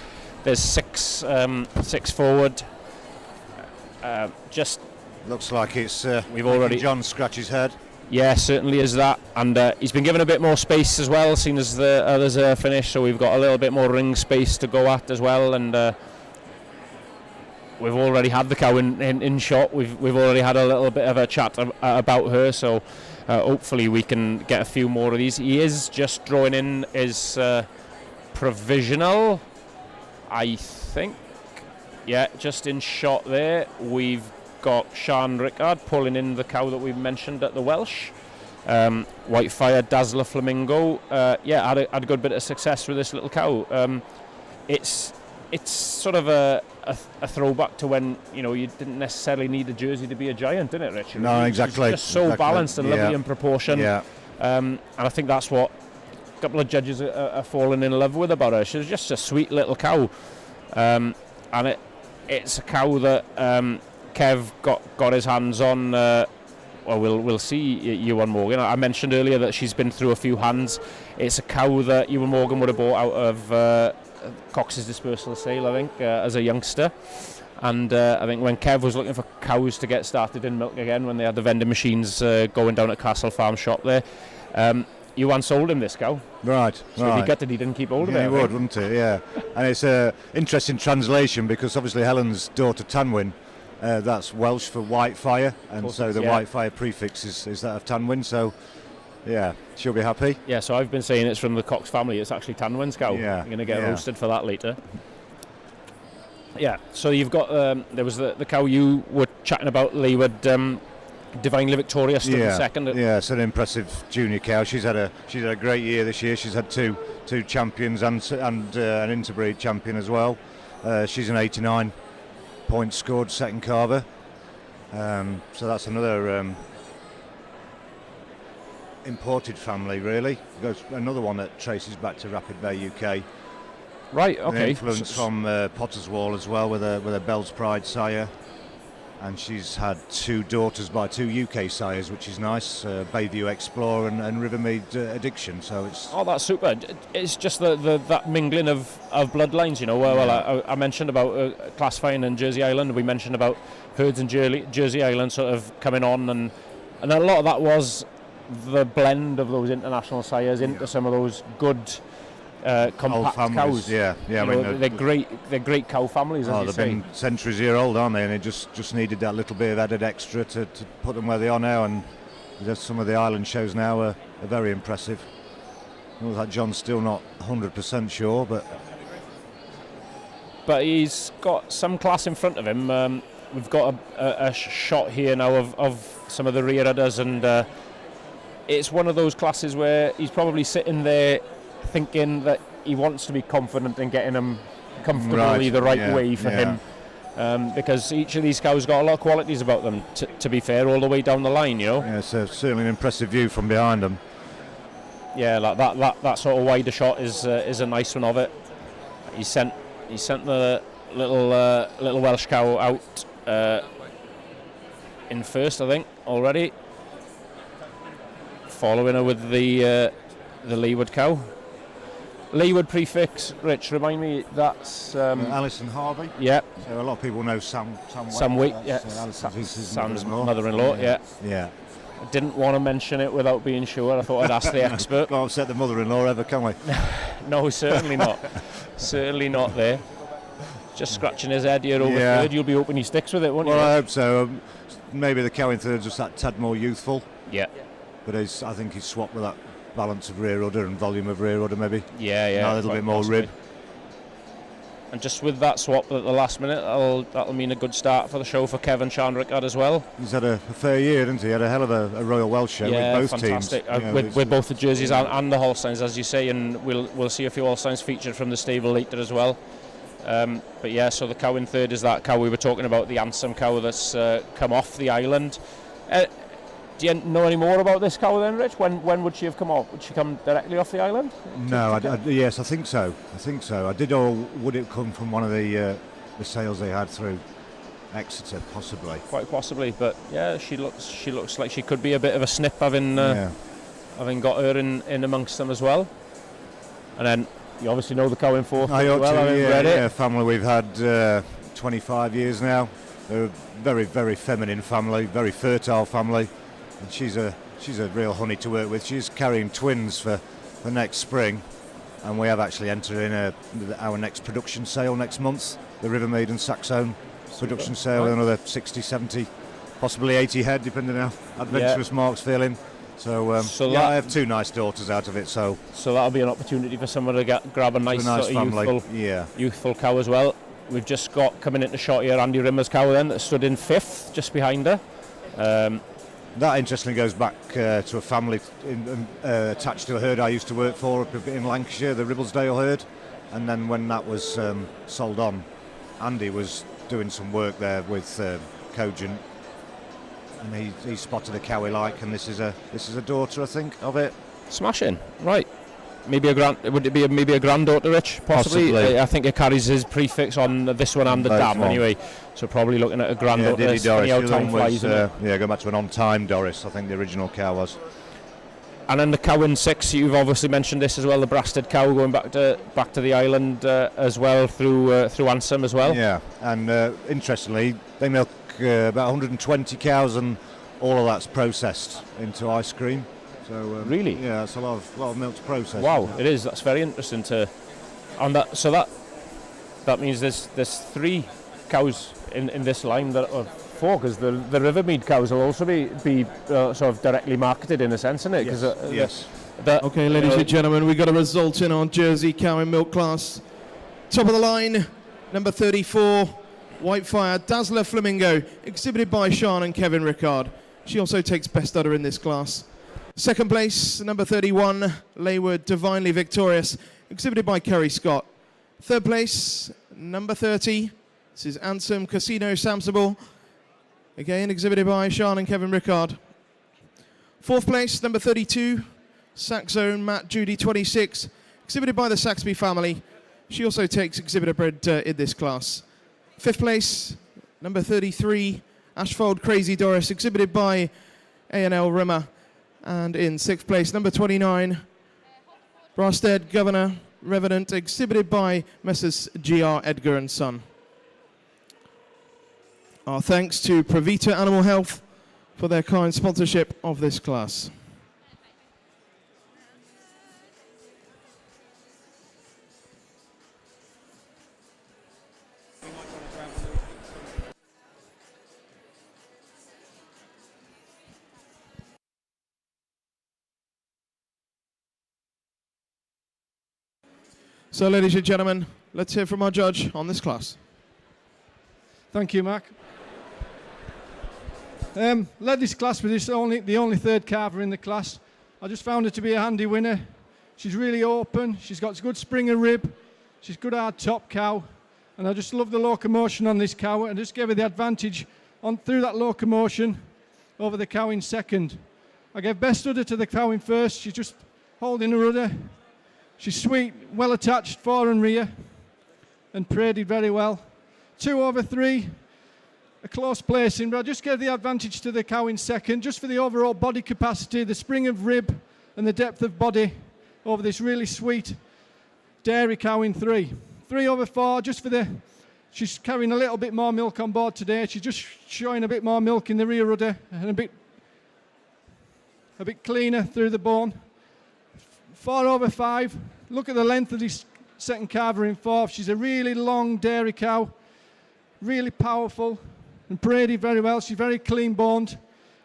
six forward. Just Looks like it's we've already John scratch his head. Yeah, certainly is that, and he's been given a bit more space as well, seeing as the others are finished. So we've got a little bit more ring space to go at as well, and we've already had the cow in shot. We've already had a little bit of a chat about her, so hopefully we can get a few more of these. He is just drawing in his provisional, I think. Yeah, just in shot there. We've got Sean Rickard pulling in the cow that we've mentioned at the Welsh. Whitefire Dazzler Flamingo. Had a good bit of success with this little cow. It's sort of a throwback to when you didn't necessarily need a Jersey to be a giant, didn't it, Richard? No, exactly. It's just so balanced and lovely in proportion. Yeah. And I think that's what a couple of judges are falling in love with about her. She's just a sweet little cow, and it's a cow that Kev got his hands on. We'll see Iwan Morgan. I mentioned earlier that she's been through a few hands. It's a cow that Iwan Morgan would have bought out of Cox's dispersal sale, I think, as a youngster. And I think when Kev was looking for cows to get started in milk again, when they had the vending machines going down at Castle Farm shop there, Iwan sold him this cow. Right. So if he gutted, he didn't keep hold of it. He would, wouldn't he? Yeah. And it's an interesting translation because obviously Helen's daughter Tanwyn, that's Welsh for Whitefire, and so the Whitefire prefix is that of Tanwyn. So yeah, she'll be happy. Yeah, so I've been saying it's from the Cox family. It's actually Tanwyn's cow. Yeah. You're going to get roasted for that later. Yeah, so you've got, there was the cow you were chatting about, Leeward, Divinely Victorious stood in second. Yeah, it's an impressive junior cow. She's had a great year this year. She's had two champions and an interbreed champion as well. She's an 89 points scored second carver. So that's another imported family, really. There's another one that traces back to Rapid Bay, UK. Right, okay. An influence from Potter's Wall as well, with a Bell's Pride sire. And she's had 2 daughters by 2 UK sires, which is nice. Bayview Explorer and Rivermead Addiction. So it's that's super. It's just that mingling of bloodlines, Well, I mentioned about classifying in Jersey Island. We mentioned about herds in Jersey Island sort of coming on, and a lot of that was the blend of those international sires into some of those good compact cows. Yeah. I mean, they're great cow families. As you say. They've been centuries year old, aren't they? And they just needed that little bit of added extra to put them where they are now. And some of the island shows now are very impressive. Looks like John's still not 100% sure, but he's got some class in front of him. We've got a shot here now of some of the rear udders, and it's one of those classes where he's probably sitting there thinking that he wants to be confident in getting them comfortably the right way for him. because each of these cows got a lot of qualities about them, to be fair, all the way down the line, you know. Yeah, it's certainly an impressive view from behind them. Yeah, like that sort of wider shot is a nice one of it. He sent the little Welsh cow out in first, I think, already. Following her with the Leeward cow. Leeward prefix, Rich, remind me, that's Alison Harvey. Yeah. So a lot of people know Sam Wheat, That's, yeah. Alison's his Sam's mother-in-law. mother-in-law, yeah. Yeah. I didn't want to mention it without being sure. I thought I'd ask the expert. Can't upset the mother-in-law ever, can we? No, certainly not. Certainly not there. Just scratching his head here over Yeah. third. You'll be hoping he sticks with it, won't Well, you? I hope so. Maybe the cow in third's just that tad more youthful, Yeah. but I think he's swapped with that balance of rear udder and volume of rear udder maybe. Yeah. Now a little quite bit more possibly. rib. And just with that swap at the last minute, that'll mean a good start for the show for Kevin Chandrikad as well. He's had a fair year, hasn't he? He had a hell of a Royal Welsh show Yeah, with both fantastic. teams. You know, With both the jerseys and the Holsteins, as you say, and we'll see a few Holsteins featured from the stable later as well. But yeah, so the cow in third is that cow we were talking about, the Ansem cow that's come off the island. Do you know any more about this cow then, Rich? When would she have come off? Would she come directly off the island? No, yes, I think so. I did, or would it come from one of the sales they had through Exeter, possibly? Quite possibly, but yeah, she looks like she could be a bit of a snip, having got her in amongst them as well. And then you obviously know the cow in fourth I as ought well. to, read it. family we've had 25 years now. They're a very, very feminine family, very fertile family. And she's a real honey to work with. She's carrying twins for next spring, and we have actually entered in our next production sale next month, the River Maiden Saxon production sale, with another 60, 70, possibly 80 head, depending on how adventurous Mark's feeling. So I have two nice daughters out of it. So that'll be an opportunity for someone to grab a nice sort of family. youthful cow as well. We've just got coming into shot here Andy Rimmer's cow then that stood in fifth just behind her. That interestingly goes back to a family attached to a herd I used to work for up in Lancashire, the Ribblesdale herd. And then when that was sold on, Andy was doing some work there with Cogent, and he spotted a cow he liked, and this is a daughter, I think, of it. Smashing, right? Maybe would it be maybe a granddaughter, Rich? Possibly. I think it carries his prefix on this one and the dam anyway. So probably looking at a granddaughter. Yeah, Doris. How time flies, go back to an on-time Doris. I think the original cow was. And then the cow in six. You've obviously mentioned this as well. The Brasted cow going back to the island as well through Ansem as well. Yeah, and interestingly, they milk about 120 cows, and all of that's processed into ice cream. So really, yeah, it's a lot of milk to process. Wow, it is. That's very interesting and that. So that means there's three cows in this line that are four, because the Rivermead cows will also be sort of directly marketed in a sense, isn't it? Yes. Okay, ladies and gentlemen, we got a result in on Jersey cow in milk class. Top of the line, number 34, Whitefire Dazzler Flamingo, exhibited by Sean and Kevin Rickard. She also takes best udder in this class. Second place, number 31, Leyward Divinely Victorious, exhibited by Kerry Scott. Third place, number 30, this is Ansem Casino Samsable, again exhibited by Sean and Kevin Rickard. Fourth place, number 32, Saxon Matt Judy 26, exhibited by the Saxby family. She also takes exhibitor bred in this class. Fifth place, number 33, Ashfold Crazy Doris, exhibited by A&L Rimmer. And in sixth place, number 29, Brasted Governor Revenant, exhibited by Messrs. G.R. Edgar and Son. Our thanks to Pravita Animal Health for their kind sponsorship of this class. So, ladies and gentlemen, let's hear from our judge on this class. Thank you, Mark. Led this class with the only third carver in the class. I just found her to be a handy winner. She's really open. She's got good spring and rib. She's good hard top cow. And I just love the locomotion on this cow. I just gave her the advantage on through that locomotion over the cow in second. I gave best udder to the cow in first. She's just holding her udder. She's sweet, well attached, fore and rear, and paraded very well. 2 over 3, a close placing, but I just gave the advantage to the cow in second, just for the overall body capacity, the spring of rib, and the depth of body over this really sweet dairy cow in 3. 3 over 4, just for the... She's carrying a little bit more milk on board today. She's just showing a bit more milk in the rear udder and a bit cleaner through the bone. 4 over 5. Look at the length of this second calver in 4th. She's a really long dairy cow, really powerful and paraded very well. She's very clean boned.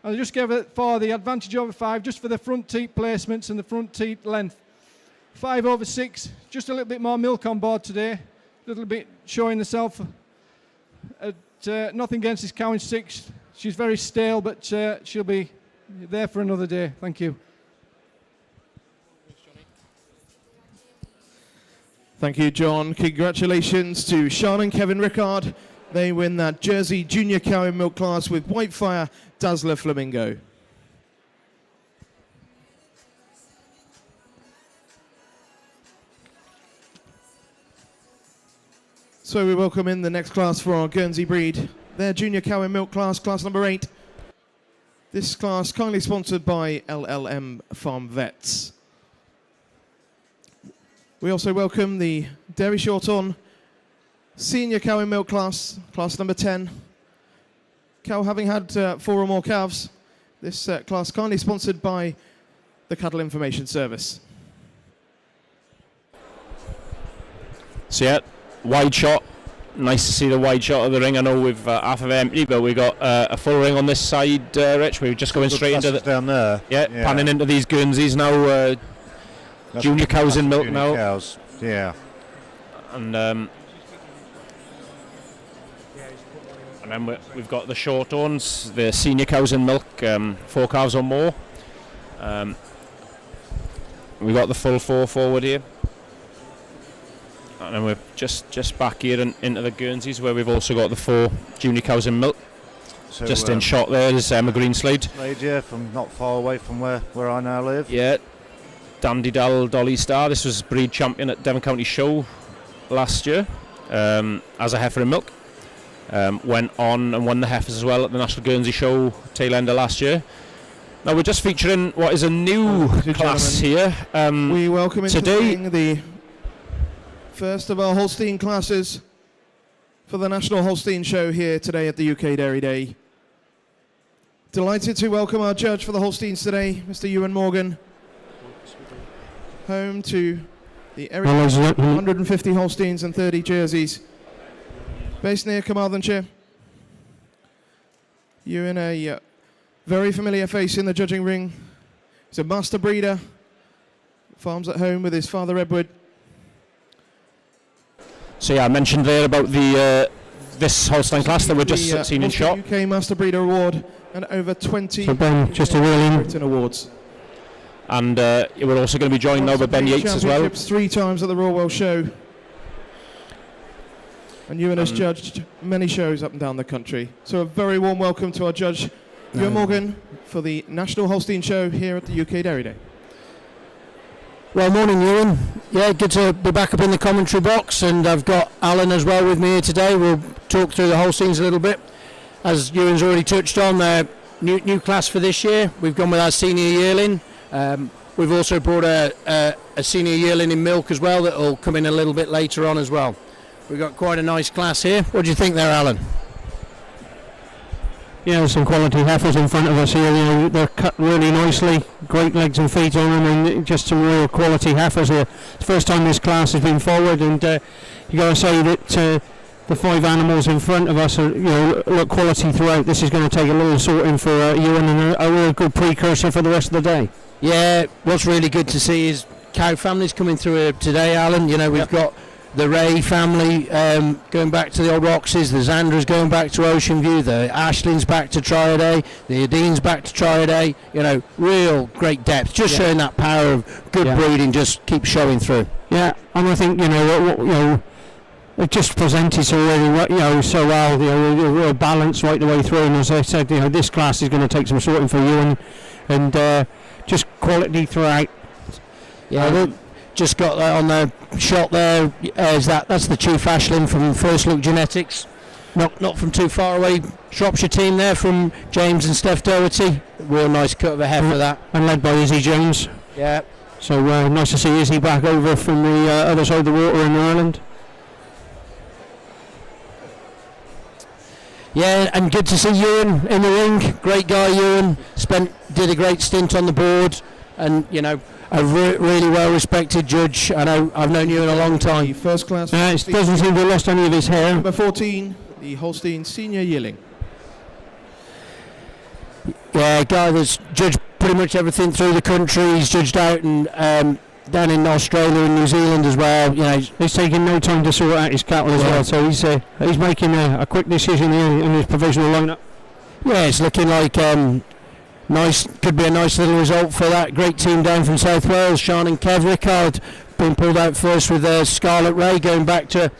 And I just gave her 4 the advantage over 5 just for the front teat placements and the front teat length. 5 over 6, just a little bit more milk on board today. A little bit showing herself. Nothing against this cow in 6th. She's very stale, but she'll be there for another day. Thank you. Thank you, John. Congratulations to Sean and Kevin Rickard. They win that Jersey Junior Cow in Milk class with Whitefire Dazzler Flamingo. So we welcome in the next class for our Guernsey breed. Their Junior Cow in Milk class, class number 8. This class kindly sponsored by LLM Farm Vets. We also welcome the Dairy Short-On Senior Cow in Milk class, class number 10. Cow having had 4 or more calves. This class kindly sponsored by the Cattle Information Service. So yeah, wide shot. Nice to see the wide shot of the ring. I know we've half of it empty, but we've got a full ring on this side, Rich. We're just going straight into the... down there. Yeah, panning into these Guernseys now. Junior cows in milk now. Cows. Yeah. And then we've got the short horns, the senior cows in milk, 4 calves or more. We've got the full 4 forward here. And then we're just back here and into the Guernseys, where we've also got the 4 junior cows in milk. So, just in shot there is Emma Greenslade. Yeah, from not far away from where I now live. Yeah. Dandy Dal Dolly Star. This was breed champion at Devon County Show last year as a heifer in milk. Went on and won the heifers as well at the National Guernsey Show tail end of last year. Now we're just featuring what is a new class here. We welcome into today the first of our Holstein classes for the National Holstein Show here today at the UK Dairy Day. Delighted to welcome our judge for the Holsteins today, Mr. Iwan Morgan. Home to the area 150 Holsteins and 30 Jerseys. Based near Carmarthenshire. Ewan, a very familiar face in the judging ring. He's a master breeder. Farms at home with his father Edward. So yeah, I mentioned there about the this Holstein class that we're just seen in shot. UK Master Breeder Award and over 20 just a written awards. And we're also going to be joined now by Ben Yates as well. 3 times at the Royal Welsh Show. And Ewan has judged many shows up and down the country. So a very warm welcome to our judge, Ewan Morgan, for the National Holstein Show here at the UK Dairy Day. Well, morning, Ewan. Yeah, good to be back up in the commentary box, and I've got Alan as well with me here today. We'll talk through the Holsteins a little bit. As Ewan's already touched on, new class for this year. We've gone with our senior yearling. We've also brought a senior yearling in milk as well that will come in a little bit later on as well. We've got quite a nice class here. What do you think there, Alan? Yeah, some quality heifers in front of us here. You know, they're cut really nicely, great legs and feet on them, and just some real quality heifers here. It's the first time this class has been forward, and you got to say that the 5 animals in front of us are, look quality throughout. This is going to take a little sorting for Ewan, and a real good precursor for the rest of the day. Yeah, what's really good to see is cow families coming through here today, Alan. You know, we've got the Ray family going back to the old Roxys, the Zandras going back to Ocean View, the Ashlyns back to Triaday, the Adeens back to Triaday. You know, real great depth, just showing that power of good breeding just keeps showing through. Yeah, and I think it just presented so really, so well. A real balance right the way through. And as I said, this class is going to take some sorting for you, and just quality throughout. Yeah, just got that on the shot there. That's the Chief Ashland from First Look Genetics. Not from too far away. Shropshire team there from James and Steph Doherty. Real nice cut of a heifer that. And led by Izzy Jones. Yeah. So nice to see Izzy back over from the other side of the water in Ireland. Yeah, and good to see Ewan in the ring. Great guy, Ewan. Did a great stint on the board, and a really well respected judge. I know I've known Ewan a long time. The first class. It doesn't seem to have lost any of his hair. Number 14, the Holstein Senior Yearling. Yeah, a guy that's judged pretty much everything through the country. He's judged out and down in Australia and New Zealand as well. He's taking no time to sort out his cattle as well. So he's making a quick decision here in his provisional lineup. Yeah, it's looking like nice. Could be a nice little result for that great team down from South Wales. Sean and Kev Rickard being pulled out first with Scarlet Ray going back to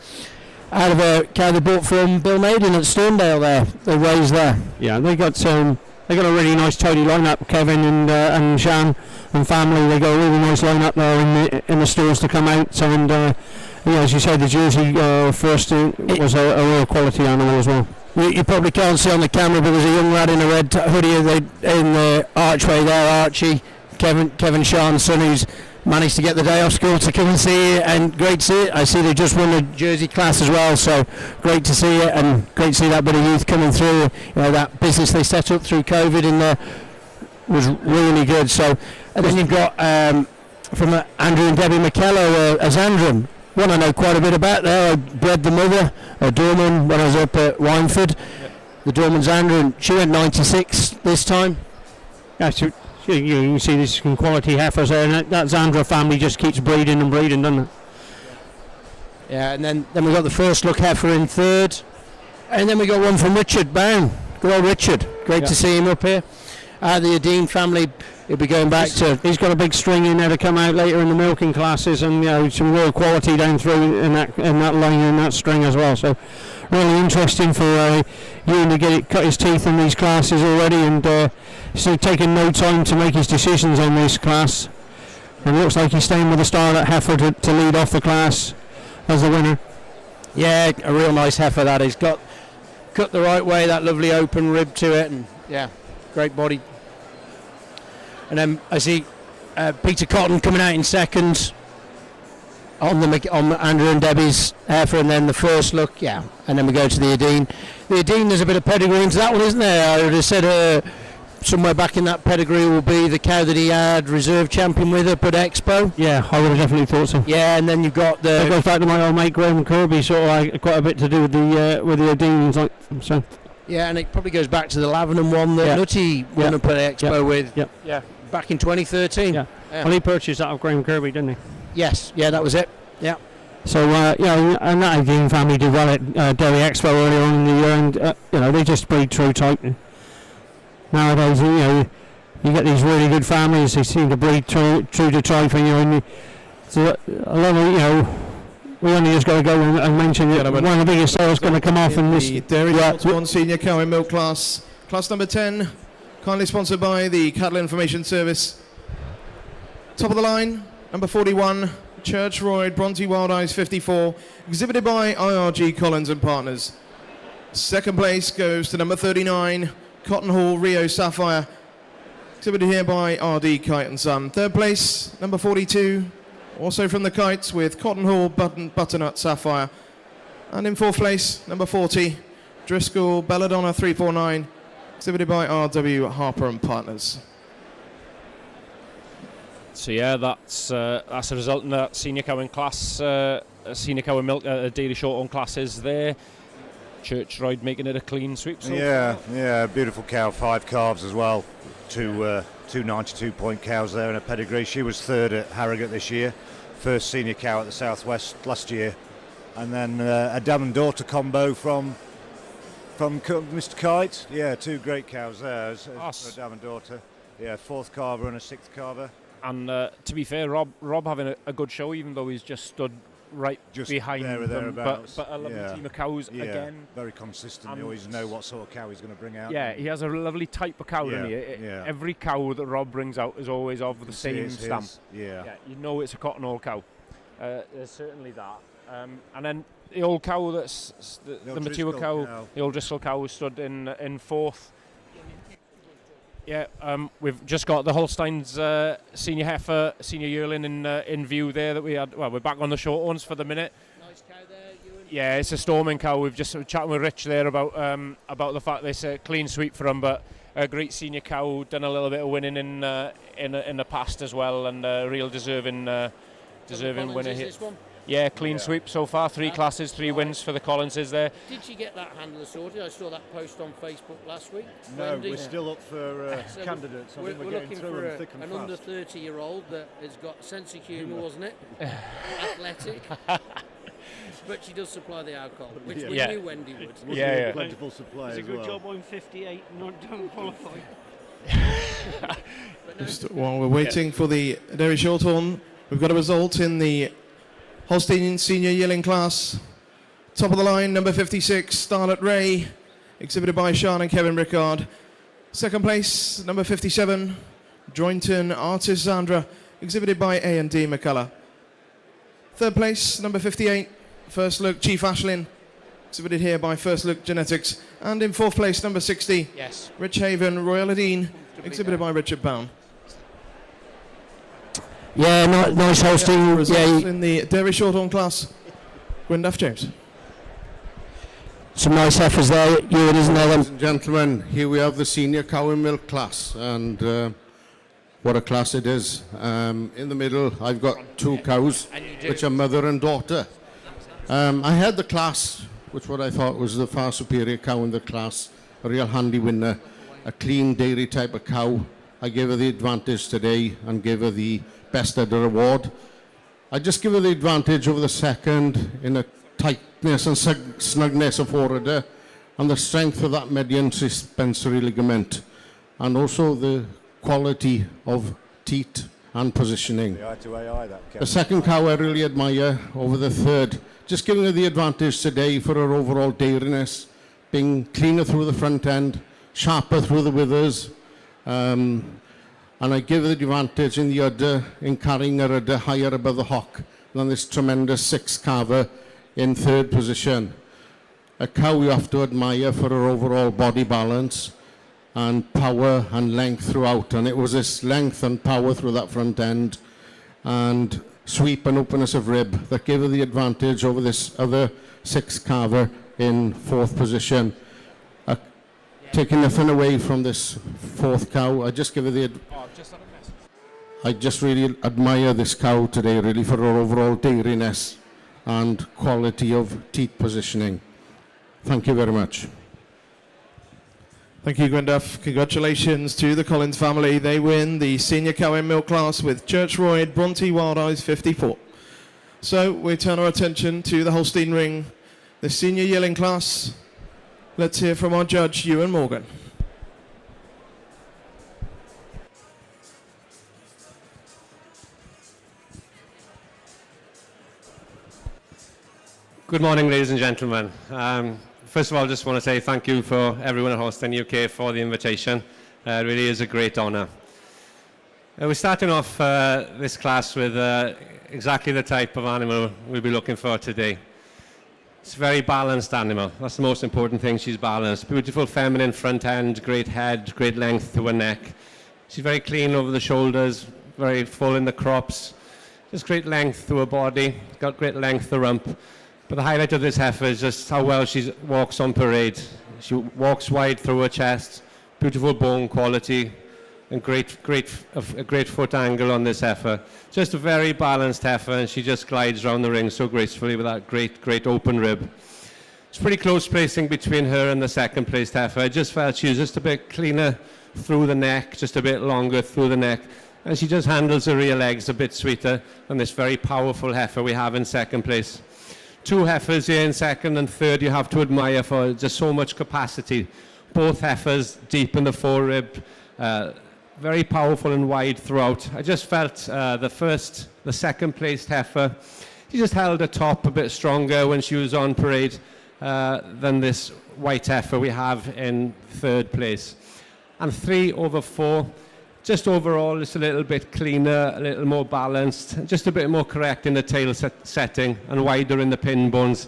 out of a cow they bought from Bill Maiden at Sterndale there. The Rays there. Yeah, they got a really nice tidy lineup. Kevin and Sean and family. They got a really nice lineup there in the stalls to come out. So, and as you said, the Jersey first was a real quality animal as well. You probably can't see on the camera, but there's a young lad in a red hoodie in the archway there, Archie, Kevin Sean's son, who's managed to get the day off school to come and see it, and great to see it. I see they just won the Jersey class as well, so great to see it, and great to see that bit of youth coming through. That business they set up through COVID in there was really good. So, and then you've got from Andrew and Debbie McKellar, a Zandram. One I know quite a bit about there. I bred the mother, a Dorman, when I was up at Wynford. Yep. The Dorman Zandram, she went 96 this time. Yeah, so you can see there's some quality heifers there, and that Zandra family just keeps breeding and breeding, doesn't it? Yeah, and then we've got the First Look heifer in third. And then we got one from Richard Bown. Good old Richard. Great to see him up here. The Adine family, he'll be going back to... He's got a big string in there to come out later in the milking classes, and some real quality down through in that line and that string as well. So really interesting for Ewan to cut his teeth in these classes already, and he's taking no time to make his decisions on this class. And it looks like he's staying with the Starlet heifer to lead off the class as the winner. Yeah, a real nice heifer that is. Cut the right way, that lovely open rib to it, and yeah, great body. And then I see Peter Cotton coming out in second on Andrew and Debbie's heifer, and then the First Look, yeah. And then we go to the Adine. The Adine, there's a bit of pedigree into that one, isn't there? I would have said somewhere back in that pedigree will be the cow that he had reserve champion with up at Expo. Yeah, I would have definitely thought so. Yeah, and then you've got the... That goes back to my old mate Graham Kirby, sort of like quite a bit to do with the Adines, like so. Yeah, and it probably goes back to the Lavenham one that Nutty won up at Expo with. Yep. Yeah, back in 2013. Yeah. Well, he purchased that of Graham Kirby, didn't he? Yes. Yeah, that was it. Yeah. So and that Adine family did well at Derry Expo earlier on in the year, and they just breed true type. Nowadays, you get these really good families. They seem to breed true to type, and so a lot of we only just got to go and mention that one of the biggest sales going to come off in this. Dairy One Senior Cow and Milk class number 10, kindly sponsored by the Cattle Information Service. Top of the line, number 41, Church Royd Bronte Wild Eyes 54, exhibited by IRG Collins and Partners. Second place goes to number 39, Cotton Hall Rio Sapphire, exhibited here by RD Kite and Son. Third place, number 42, also from the Kites with Cotton Hall Butternut Sapphire. And in fourth place, number 40, Driscoll Belladonna 349, exhibited by RW Harper and Partners. So yeah, that's a result in that senior cow and class, senior cow and milk daily short on classes there. Church Royd making it a clean sweep. So yeah, beautiful cow, 5 calves as well. Two 92-point cows there in a pedigree. She was third at Harrogate this year, first senior cow at the Southwest last year, and then a dam and daughter combo from Mr. Kite. Yeah, 2 great cows there as a dam and daughter. Yeah, 4th carver and a 6th carver. And to be fair, Rob having a good show, even though he's just stood right just behind there or them, thereabouts. but a lovely team of cows again. Very consistent. You always know what sort of cow he's going to bring out. Yeah, he has a lovely type of cow, doesn't he? Every cow that Rob brings out is always of the same stamp. Yeah, you know it's a cotton all cow. There's certainly that. And then the old cow, that's the mature cow, the old Driscoll cow, stood in fourth. Yeah, we've just got the Holstein's senior heifer, senior yearling in view there that we had. Well, we're back on the short ones for the minute. Nice cow there, Ewan. Yeah, it's a storming cow. We've just chatting with Rich there about the fact that it's a clean sweep for him, but a great senior cow, done a little bit of winning in the past as well, and a real deserving winner here. Yeah, clean sweep so far. 3 classes, 3 wins for the Collinses there. Did she get that handler sorted? I saw that post on Facebook last week. No, Wendy. we're still up for candidates. We're looking for an under 30-year-old that has got sense of humour, wasn't it? Athletic. But she does supply the alcohol, which we knew Wendy would. Yeah. Plentiful supply It's a as good well. job I'm 58 and don't qualify. Just while we're waiting for the Derry Shorthorn, we've got a result in the Holstein Senior Yearling class. Top of the line, number 56, Starlet Ray, exhibited by Sean and Kevin Rickard. Second place, number 57, Jointon Artist Zandra, exhibited by A&D McCullough. Third place, number 58, First Look Chief Ashlyn, exhibited here by First Look Genetics. And in fourth place, number 60, Rich Haven Royal Adine, exhibited by Richard Bown. Yeah, nice Holstein. Results in the Derry Shorthorn class, Gwyndaf James. Some nice heifers there, Ewan, isn't there? Ladies and gentlemen, here we have the senior cow and milk class, and what a class it is. In the middle, I've got 2 cows, which are mother and daughter. I had the class, which what I thought was the far superior cow in the class, a real handy winner, a clean dairy type of cow. I gave her the advantage today and gave her the best udder award. I just give her the advantage over the second in a tightness and snugness of forudder and the strength of that median suspensory ligament, and also the quality of teat and positioning. The second cow I really admire over the third, just giving her the advantage today for her overall dairiness, being cleaner through the front end, sharper through the withers, and I give her the advantage in the udder, in carrying her udder higher above the hock than this tremendous 6 carver in third position. A cow you have to admire for her overall body balance and power and length throughout, and it was this length and power through that front end and sweep and openness of rib that gave her the advantage over this other 6 carver in fourth position. Taking nothing away from this fourth cow, I just give her I just really admire this cow today, really, for her overall dairiness and quality of teat positioning. Thank you very much. Thank you, Gwyndaf. Congratulations to the Collins family. They win the senior cow and milk class with Church Royd, Bronte Wild Eyes 54. So we turn our attention to the Holstein Ring, the senior yearling class. Let's hear from our judge, Ewan Morgan. Good morning, ladies and gentlemen. First of all, I just want to say thank you for everyone at Holstein UK for the invitation. It really is a great honour. We're starting off this class with exactly the type of animal we'll be looking for today. It's a very balanced animal. That's the most important thing. She's balanced. Beautiful feminine front end, great head, great length to her neck. She's very clean over the shoulders, very full in the crops. Just great length to her body, got great length to the rump. But the highlight of this heifer is just how well she walks on parade. She walks wide through her chest, beautiful bone quality, and a great foot angle on this heifer. Just a very balanced heifer, and she just glides around the ring so gracefully with that great open rib. It's pretty close placing between her and the second placed heifer. I just felt she was just a bit cleaner through the neck, just a bit longer through the neck, and she just handles her rear legs a bit sweeter than this very powerful heifer we have in second place. 2 heifers here in second and third you have to admire for just so much capacity. Both heifers deep in the forerib, very powerful and wide throughout. I just felt the second placed heifer she just held her top a bit stronger when she was on parade than this white heifer we have in third place. And 3 over 4, just overall it's a little bit cleaner, a little more balanced, just a bit more correct in the tail setting and wider in the pin bones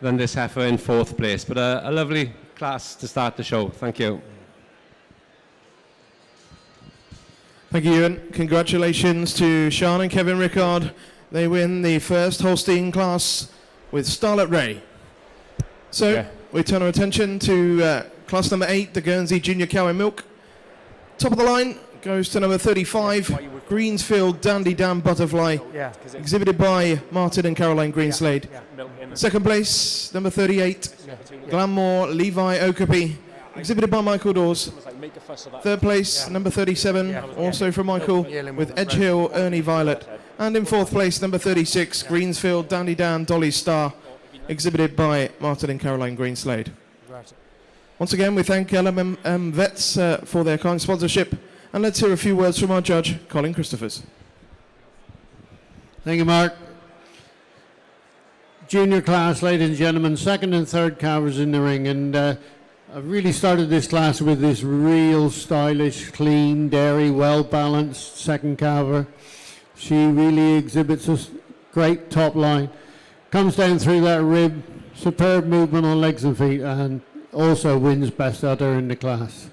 than this heifer in 4th place. But a lovely class to start the show. Thank you. Thank you, Ewan. Congratulations to Sean and Kevin Rickard. They win the first Holstein class with Starlet Ray. So we turn our attention to class number 8, the Guernsey Junior Cow and Milk. Top of the line goes to number 35, Greensfield Dandy Dam Butterfly, exhibited by Martin and Caroline Greenslade. Second place, number 38, Glanmore Levi Okapi, exhibited by Michael Dawes. Third place, number 37, also from Michael, with Edgehill Ernie Violet. And in 4th place, number 36, Greensfield Dandy Dan Dolly Star, exhibited by Martin and Caroline Greenslade. Once again, we thank LMM Vets for their kind sponsorship. And let's hear a few words from our judge, Colin Christophers. Thank you, Mark. Junior class, ladies and gentlemen, 2nd and 3rd calvers in the ring, and I've really started this class with this real stylish, clean, dairy, well-balanced 2nd calver. She really exhibits a great top line, comes down through that rib, superb movement on legs and feet, and also wins best udder in the class.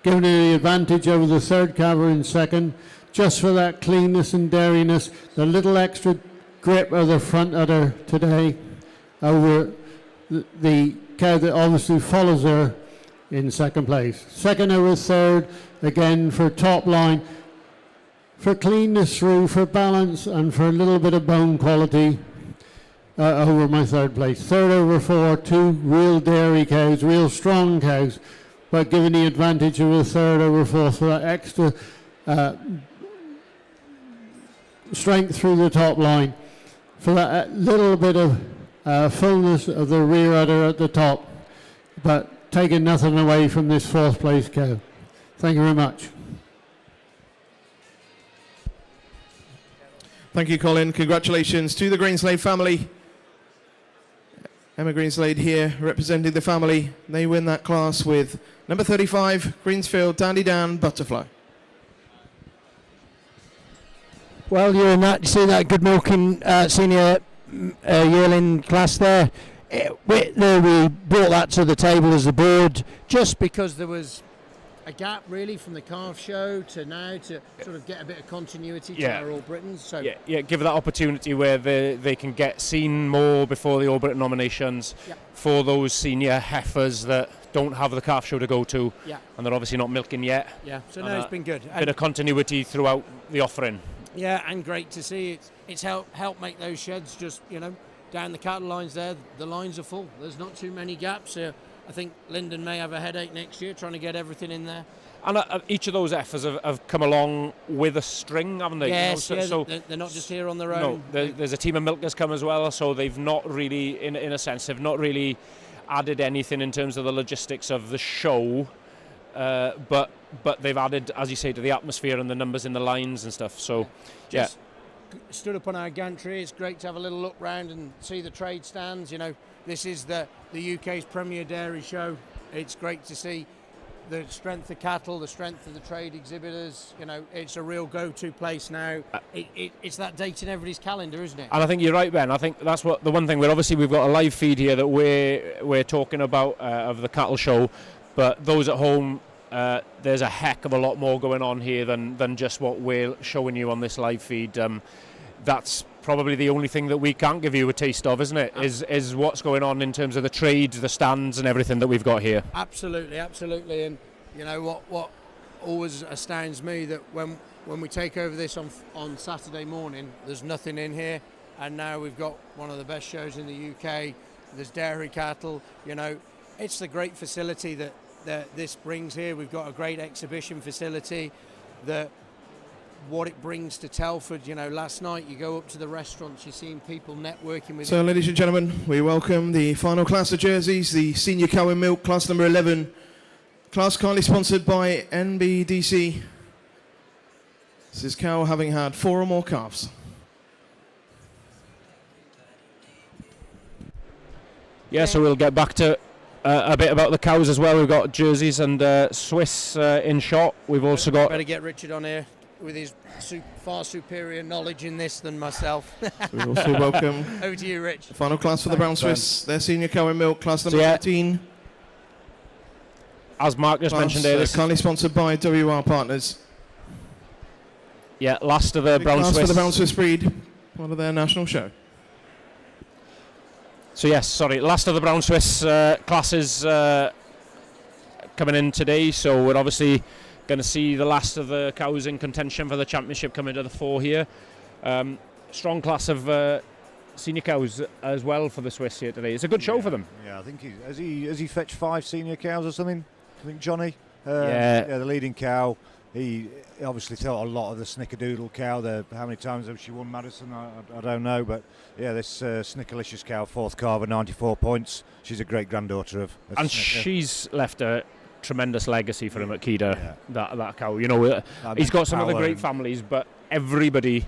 Giving her the advantage over the 3rd calver in 2nd, just for that cleanness and dairiness, the little extra grip of the front udder today over the cow that obviously follows her in 2nd place. 2nd over 3rd, again for top line, for cleanness through, for balance, and for a little bit of bone quality over my 3rd place. 3rd over 4, 2 real dairy cows, real strong cows, but given the advantage of a 3rd over 4th for that extra strength through the top line, for that little bit of fullness of the rear udder at the top, but taking nothing away from this 4th place cow. Thank you very much. Thank you, Colin. Congratulations to the Greenslade family. Emma Greenslade here representing the family. They win that class with number 35, Greensfield Dandy Dan Butterfly. Well, you're in that. You see that good milking senior yearling class there. We brought that to the table as a board just because there was a gap really from the calf show to now to sort of get a bit of continuity to our All Britons. So give that opportunity where they can get seen more before the All Britain nominations for those senior heifers that don't have the calf show to go to, and they're obviously not milking yet. So no, it's been good. A bit of continuity throughout the offering. Yeah, and great to see it's helped make those sheds just, down the cattle lines there, the lines are full. There's not too many gaps. I think Lyndon may have a headache next year trying to get everything in there. And each of those heifers have come along with a string, haven't they? Yes, so they're not just here on their own. No, there's a team of milkers come as well, so they've not really, in a sense, they've not really added anything in terms of the logistics of the show, but they've added, as you say, to the atmosphere and the numbers in the lines and stuff. So, Just stood up on our gantry. It's great to have a little look round and see the trade stands. This is the UK's premier dairy show. It's great to see the strength of cattle, the strength of the trade exhibitors. It's a real go-to place now. It's that date in everybody's calendar, isn't it? And I think you're right, Ben. I think that's what the one thing. We've got a live feed here that we're talking about of the cattle show, but those at home, there's a heck of a lot more going on here than just what we're showing you on this live feed. That's probably the only thing that we can't give you a taste of, isn't it? Is what's going on in terms of the trades, the stands, and everything that we've got here. Absolutely. And what always astounds me that when we take over this on Saturday morning, there's nothing in here, and now we've got one of the best shows in the UK. There's dairy cattle. It's the great facility that this brings here. We've got a great exhibition facility that. What it brings to Telford, last night you go up to the restaurants, you're seeing people networking with. So, ladies and gentlemen, we welcome the final class of jerseys, the Senior Cow and Milk, class number 11. Class kindly sponsored by NBDC. This is cow having had 4 or more calves. Yeah, so we'll get back to a bit about the cows as well. We've got jerseys and Swiss in shot. We've also got... Better get Richard on here with his far superior knowledge in this than myself. We also welcome Over to you, Rich. the final class for the Brown Swiss, their senior cow in milk, class number So, yeah, 13. As Mark just mentioned there, this kindly sponsored by WR Partners. yeah, last of the Big Brown class Swiss. for the Brown Swiss breed, part of their national show. So yes, sorry, last of the Brown Swiss classes coming in today. So we're obviously going to see the last of the cows in contention for the championship coming to the fore here. Strong class of senior cows as well for the Swiss here today. It's a good show for them. Yeah, I think has he fetched 5 senior cows or something? I think Johnny. Yeah, the leading cow. He obviously taught a lot of the Snickerdoodle cow. How many times have she won Madison? I don't know, but yeah, this Snickerlicious cow, 4th carver, 94 points. She's a great granddaughter of and Snicker. she's left a tremendous legacy for him at Keeda. Yeah. That cow, you know, he's got some other great families, but everybody,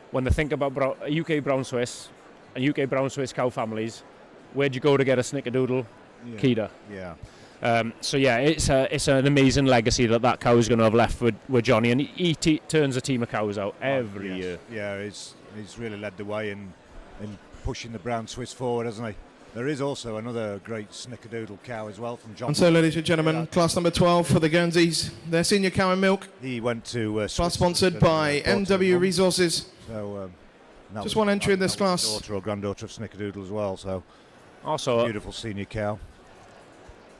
when they think about UK Brown Swiss and UK Brown Swiss cow families, where'd you go to get a Snickerdoodle? Yeah. Keeda. Yeah. So yeah, it's an amazing legacy that cow is going to have left with Johnny, and he turns a team of cows out every year. Yeah, he's really led the way in pushing the Brown Swiss forward, hasn't he? There is also another great Snickerdoodle cow as well from John. And so, ladies and gentlemen, class number 12 for the Guernseys, their senior cow in milk. He went to Class sponsored by NW Resources. So just one entry in this class. Daughter or granddaughter of Snickerdoodle as well. So Also, beautiful senior cow.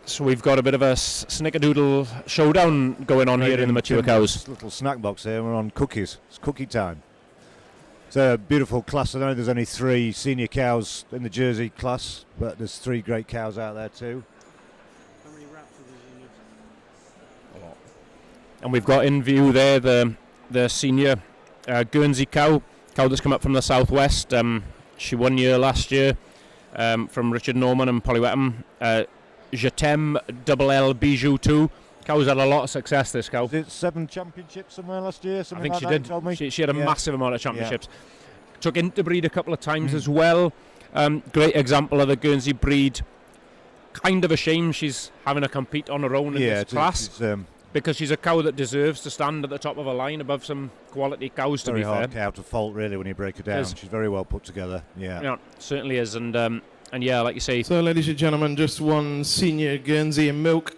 so we've got a bit of a Snickerdoodle showdown going on here in the mature cows. Little snack box here. We're on cookies. It's cookie time. It's a beautiful class. I know there's only 3 senior cows in the Jersey class, but there's 3 great cows out there too. How many wraps are there in it? And we've got in view there the senior Guernsey cow that's come up from the southwest. She won year last year from Richard Norman and Polly Wetham. Je t'aime double L Bijou 2. Cow's had a lot of success, this cow. Was it 7 championships somewhere last year? I Something think like she that, did. you told me? She had a Yeah. massive amount of championships. Took interbreed a couple of times as well. Great example of the Guernsey breed. Kind of a shame she's having to compete on her own in this class, because she's a cow that deserves to stand at the top of a line above some quality cows, to very be hard fair. cow to fault, really, when you break her down. Is. She's very well put together. Yeah. Yeah, certainly is. And yeah, like you say, So, ladies and gentlemen, just one senior Guernsey in milk.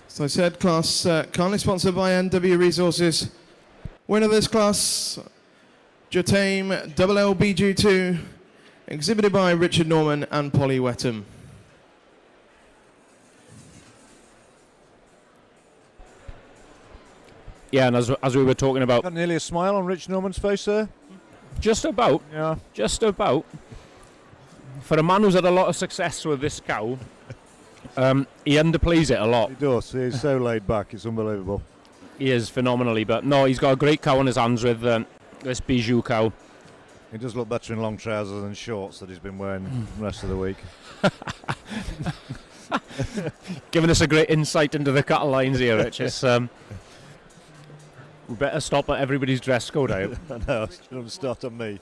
So I said, class kindly sponsored by NW Resources. Winner of this class, Jotame Double LBG2, exhibited by Richard Norman and Polly Wetham. yeah, and as we were talking about, Got nearly a smile on Rich Norman's face there. just about, for a man who's had a lot of success with this cow, he underplays it a lot. He does. He's so laid back. It's unbelievable. He is phenomenally, but no, he's got a great cow on his hands with this Bijou cow. He does look better in long trousers than shorts that he's been wearing the rest of the week. Giving us a great insight into the cattle lines here, Rich. It's, we better stop at everybody's dress code out. I know. Don't start on me.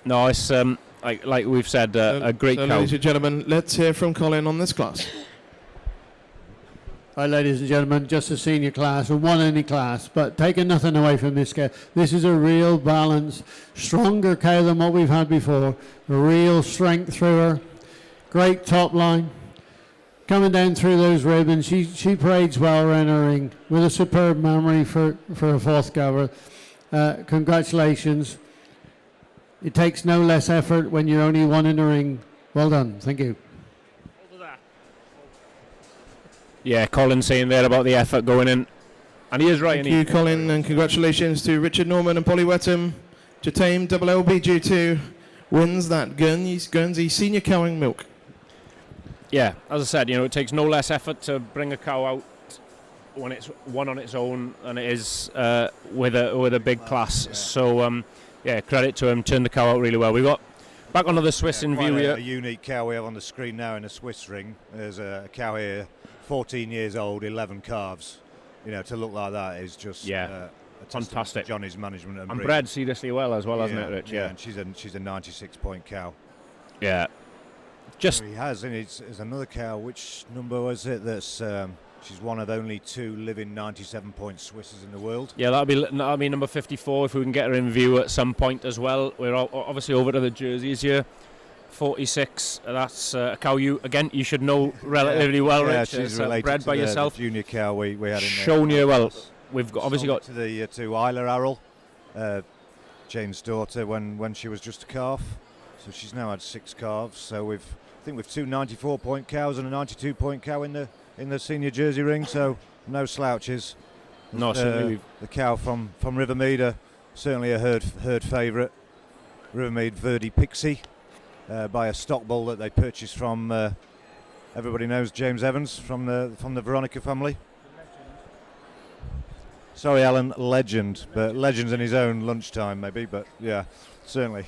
No, it's like we've said, a great so cow. ladies and gentlemen, let's hear from Colin on this class. Hi, ladies and gentlemen, just a senior class and one any class, but taking nothing away from this cow. This is a real balanced, stronger cow than what we've had before. A real strength through her. Great top line. Coming down through those ribbons, she parades well around her ring with a superb memory for a 4th cover. Congratulations. It takes no less effort when you're only one in the ring. Well done. Thank you. Yeah, Colin saying there about the effort going in, and he is right. Thank you, Colin, and congratulations to Richard Norman and Polly Wetham. Jotame Double LBG2 wins that Guernsey senior cow in milk. Yeah, as I said, it takes no less effort to bring a cow out when it's one on its own than it is with a big class. Yeah. So yeah, credit to him, turned the cow out really well. We got back onto the Swiss in view here. A unique cow we have on the screen now in a Swiss ring. There's a cow here, 14 years old, 11 calves. To look like that is just fantastic. Johnny's management And bred seriously well as well, hasn't it, Rich? Yeah, and she's a 96-point cow. Yeah. Just he has, and there's another cow. Which number was it? That's she's one of only 2 living 97-point Swisses in the world. Yeah, that'll be number 54 if we can get her in view at some point as well. We're obviously over to the jerseys here. 46. That's a cow you should know relatively well, Rich. She's related bred to by yourself. The junior cow we had in there. Shown you well. We've obviously got to the to Isla Arrell, Jane's daughter, when she was just a calf. So she's now had 6 calves. So we've 2 94-point cows and a 92-point cow in the senior jersey ring. So no slouches. No, certainly. The cow from Rivermead, certainly a herd favourite. Rivermead Verdi Pixie, by a stock bull that they purchased from. Everybody knows James Evans from the Veronica family. Sorry, Alan, legend, but legend's in his own lunchtime maybe, but yeah, certainly.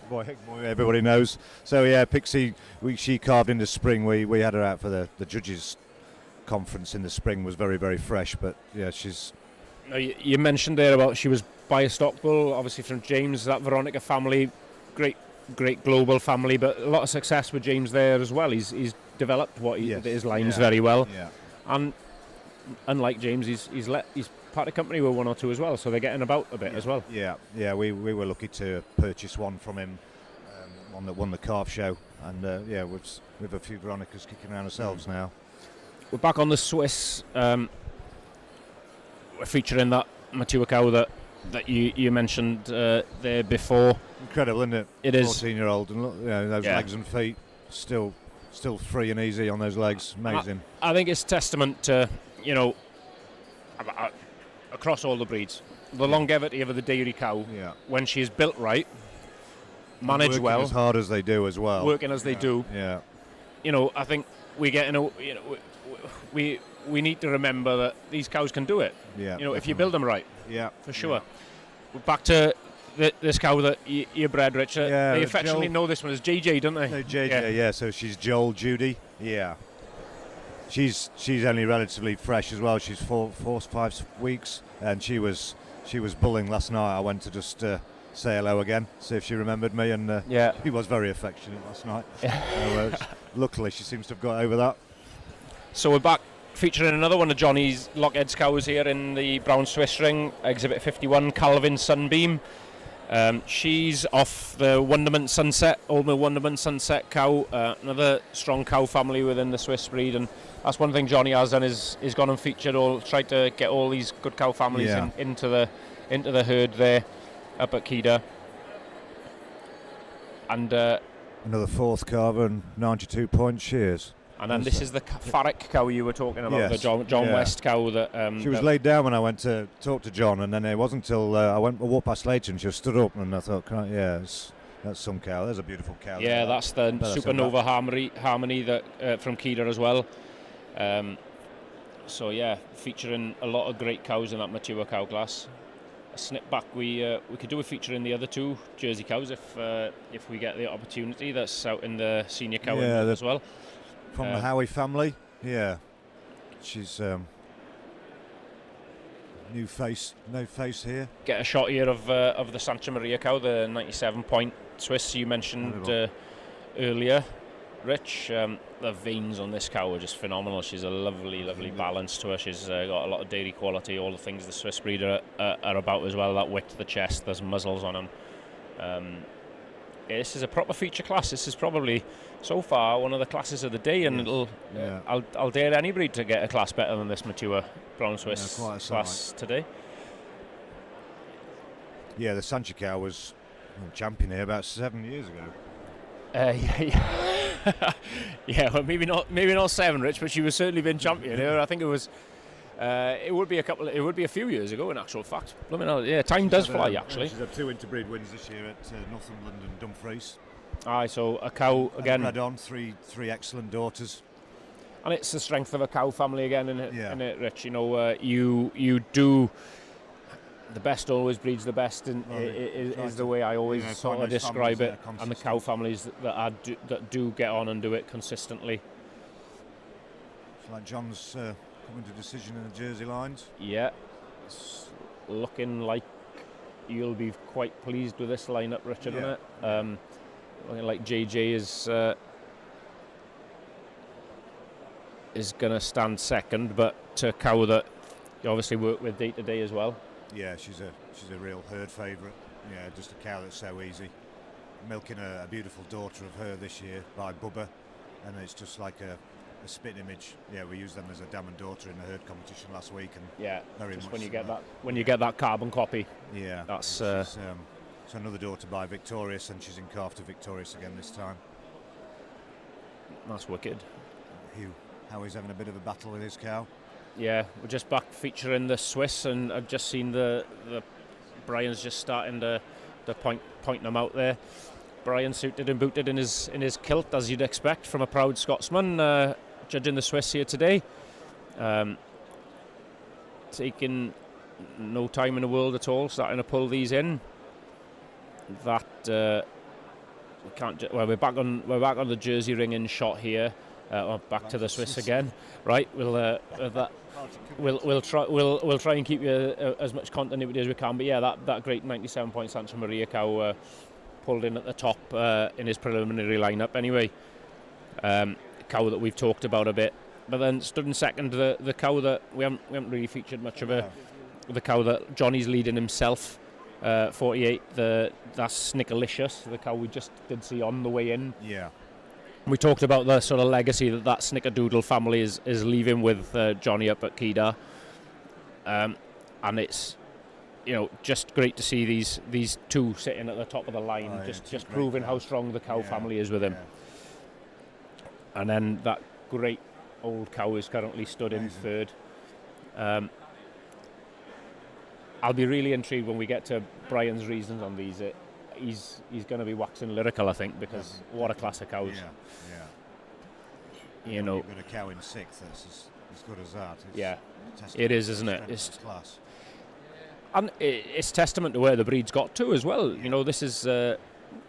Boy, everybody knows. So yeah, Pixie, she carved in the spring. We had her out for the judges' conference in the spring. Was very, very fresh, but yeah, she's. You mentioned there about she was by a stock bull, obviously from James, that Veronica family, great global family, but a lot of success with James there as well. He's developed his lines very well, and unlike James, he's part of company with 1 or 2 as well, so they're getting about a bit as well. Yeah, we were lucky to purchase one from him, one that won the calf show, and we've a few Veronicas kicking around ourselves now. We're back on the Swiss. We're featuring that mature cow that you mentioned there before. Incredible, isn't it? It is. 14-year-old, and look, those legs and feet still free and easy on those legs. Amazing. I think it's testament to across all the breeds, the longevity of the dairy cow when she's built right, managed well, as hard as they do as well, working as they do. Yeah. I think we need to remember that these cows can do it. Yeah. If you build them right. Yeah. For sure. Yeah. We're back to this cow that you bred, Richard. They affectionately know this one as JJ, don't they? No, JJ. Yeah. So she's Joel Judy. Yeah. She's only relatively fresh as well. She's 4-5 weeks, and she was bulling last night. I went to just say hello again, see if she remembered me, and she was very affectionate last night. So, luckily, she seems to have got over that. So we're back featuring another one of Johnny's Lockheed's cows here in the Brown Swiss ring, Exhibit 51, Calvin Sunbeam. She's off the Wonderment Sunset, Old Mill Wonderment Sunset cow, another strong cow family within the Swiss breed, and that's one thing Johnny has done is gone and tried to get all these good cow families into the herd there up at Kedah. And another 4th carver and 92-point shears. And then this is the Farrick cow you were talking about, the John West cow that... she was laid down when I went to talk to John, and then it wasn't until I walked past later and she stood up, and I thought, that's some cow. There's a beautiful cow. Yeah, that's the Supernova Harmony that from Kedah as well. So yeah, featuring a lot of great cows in that mature cow class. A snip back, we could do a feature in the other 2 Jersey cows if we get the opportunity. That's out in the senior cow as well. From the Howie family, she's no face here. Get a shot here of the Santa Maria cow, the 97-point Swiss you mentioned earlier, Rich. The veins on this cow are just phenomenal. She's a lovely balance to her. She's got a lot of dairy quality, all the things the Swiss breed are about as well. That width, the chest, there's muzzles on them. This is a proper feature class. This is probably so far one of the classes of the day, and I'll dare any breed to get a class better than this mature Brown Swiss class today. Yeah, the Sancho cow was champion here about 7 years ago. Well, maybe not 7, Rich, but she was certainly been champion here. I think it was. It would be a few years ago, in actual fact. Time does fly, actually. She's had 2 interbreed wins this year at Northumberland and Dumfries. Aye, so a cow again. Bred on 3 excellent daughters. And it's the strength of a cow family again, in it, Rich. You do. The best always breeds the best, is the way I always sort of describe it. And the cow families that do get on and do it consistently. It's like John's coming to decision in the Jersey lines. Yeah. looking like you'll be quite pleased with this lineup, Richard, isn't it? Looking like JJ is going to stand second, but a cow that you obviously work with day to day as well. Yeah, she's a real herd favourite. Yeah, just a cow that's so easy. Milking a beautiful daughter of her this year by Bubba, and it's just like a spit image. Yeah, we used them as a dam and daughter in the herd competition last week, and very just much when you get that carbon copy. Yeah, that's it's another daughter by Victorious, and she's in calf to Victorious again this time. That's wicked. Hugh, how he's having a bit of a battle with his cow. Yeah, we're just back featuring the Swiss, and I've just seen the Brian's just starting to point them out there. Brian suited and booted in his kilt, as you'd expect from a proud Scotsman, judging the Swiss here today. Taking no time in the world at all, starting to pull these in. That we can't. Well, we're back on the Jersey ringing shot here. Back to the Swiss again, right? We'll try and keep you as much continuity as we can. But yeah, that great 97-point Santa Maria cow pulled in at the top in his preliminary lineup. Anyway, cow that we've talked about a bit, but then stood in second. The cow that we haven't really featured much of the cow that Johnny's leading himself. 48. That's Snickerlicious, the cow we just did see on the way in. Yeah. We talked about the sort of legacy that Snickerdoodle family is leaving with Johnny up at Kedah, and it's just great to see these two sitting at the top of the line, just proving how strong the cow family is with him. And then that great old cow is currently stood in third. I'll be really intrigued when we get to Brian's reasons on these. He's going to be waxing lyrical, I think, because what a class of cows. You've got a cow in sixth that's as good as that. It is, isn't it? It's class. And it's testament to where the breed's got to as well. This is the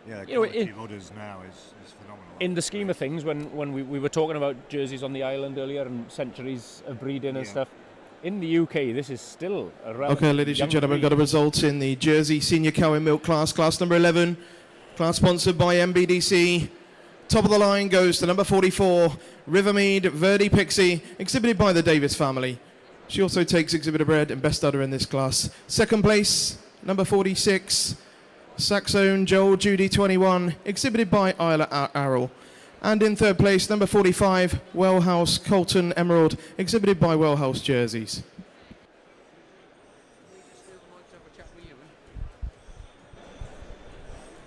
quality of udders now is phenomenal. In the scheme of things, when we were talking about jerseys on the island earlier and centuries of breeding and stuff, in the UK, this is still a relatively Okay, ladies and gentlemen, breed. got a result in the Jersey Senior Cow and Milk class number 11. Class sponsored by MBDC. Top of the line goes to number 44, Rivermead Verdi Pixie, exhibited by the Davis family. She also takes exhibitor bred and best udder in this class. Second place, number 46, Saxone Joel Judy 21, exhibited by Isla Arrell. And in third place, number 45, Wellhouse Colton Emerald, exhibited by Wellhouse Jerseys.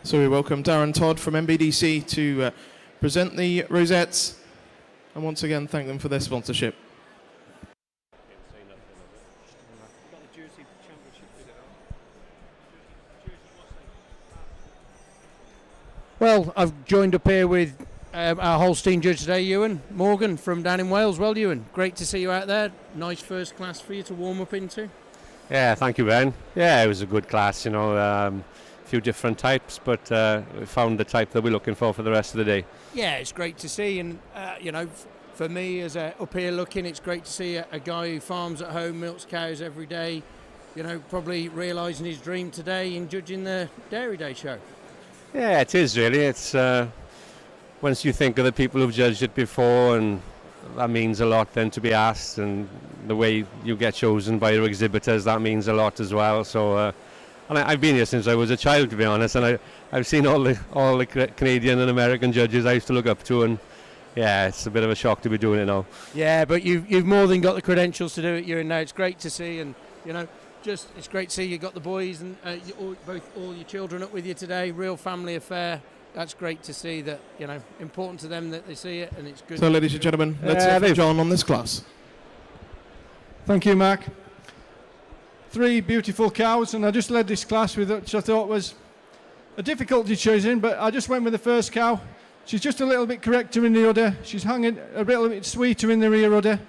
So we welcome Darren Todd from MBDC to present the rosettes, and once again thank them for their sponsorship. Well, I've joined up here with our Holstein judge today, Iwan Morgan from down in Wales. Well, Iwan, great to see you out there. Nice first class for you to warm up into. Yeah, thank you, Ben. Yeah, it was a good class, a few different types, but we found the type that we're looking for the rest of the day. Yeah, it's great to see, and for me as up here looking, it's great to see a guy who farms at home, milks cows every day, probably realising his dream today in judging the Dairy Day show. Yeah, it is really. It's once you think of the people who've judged it before, and that means a lot then to be asked, and the way you get chosen by your exhibitors, that means a lot as well. So, and I've been here since I was a child, to be honest, and I've seen all the Canadian and American judges I used to look up to, and yeah, it's a bit of a shock to be doing it now. Yeah, but you've more than got the credentials to do it, Ewan. Now it's great to see, and it's great to see you got the boys and all your children up with you today. Real family affair. That's great to see that, important to them that they see it, and it's good. So, ladies and gentlemen, let's hear from John on this class. Thank you, Mark. 3 beautiful cows, and I just led this class with which I thought was a difficulty choosing, but I just went with the first cow. She's just a little bit correcter in the udder. She's hanging a little bit sweeter in the rear udder,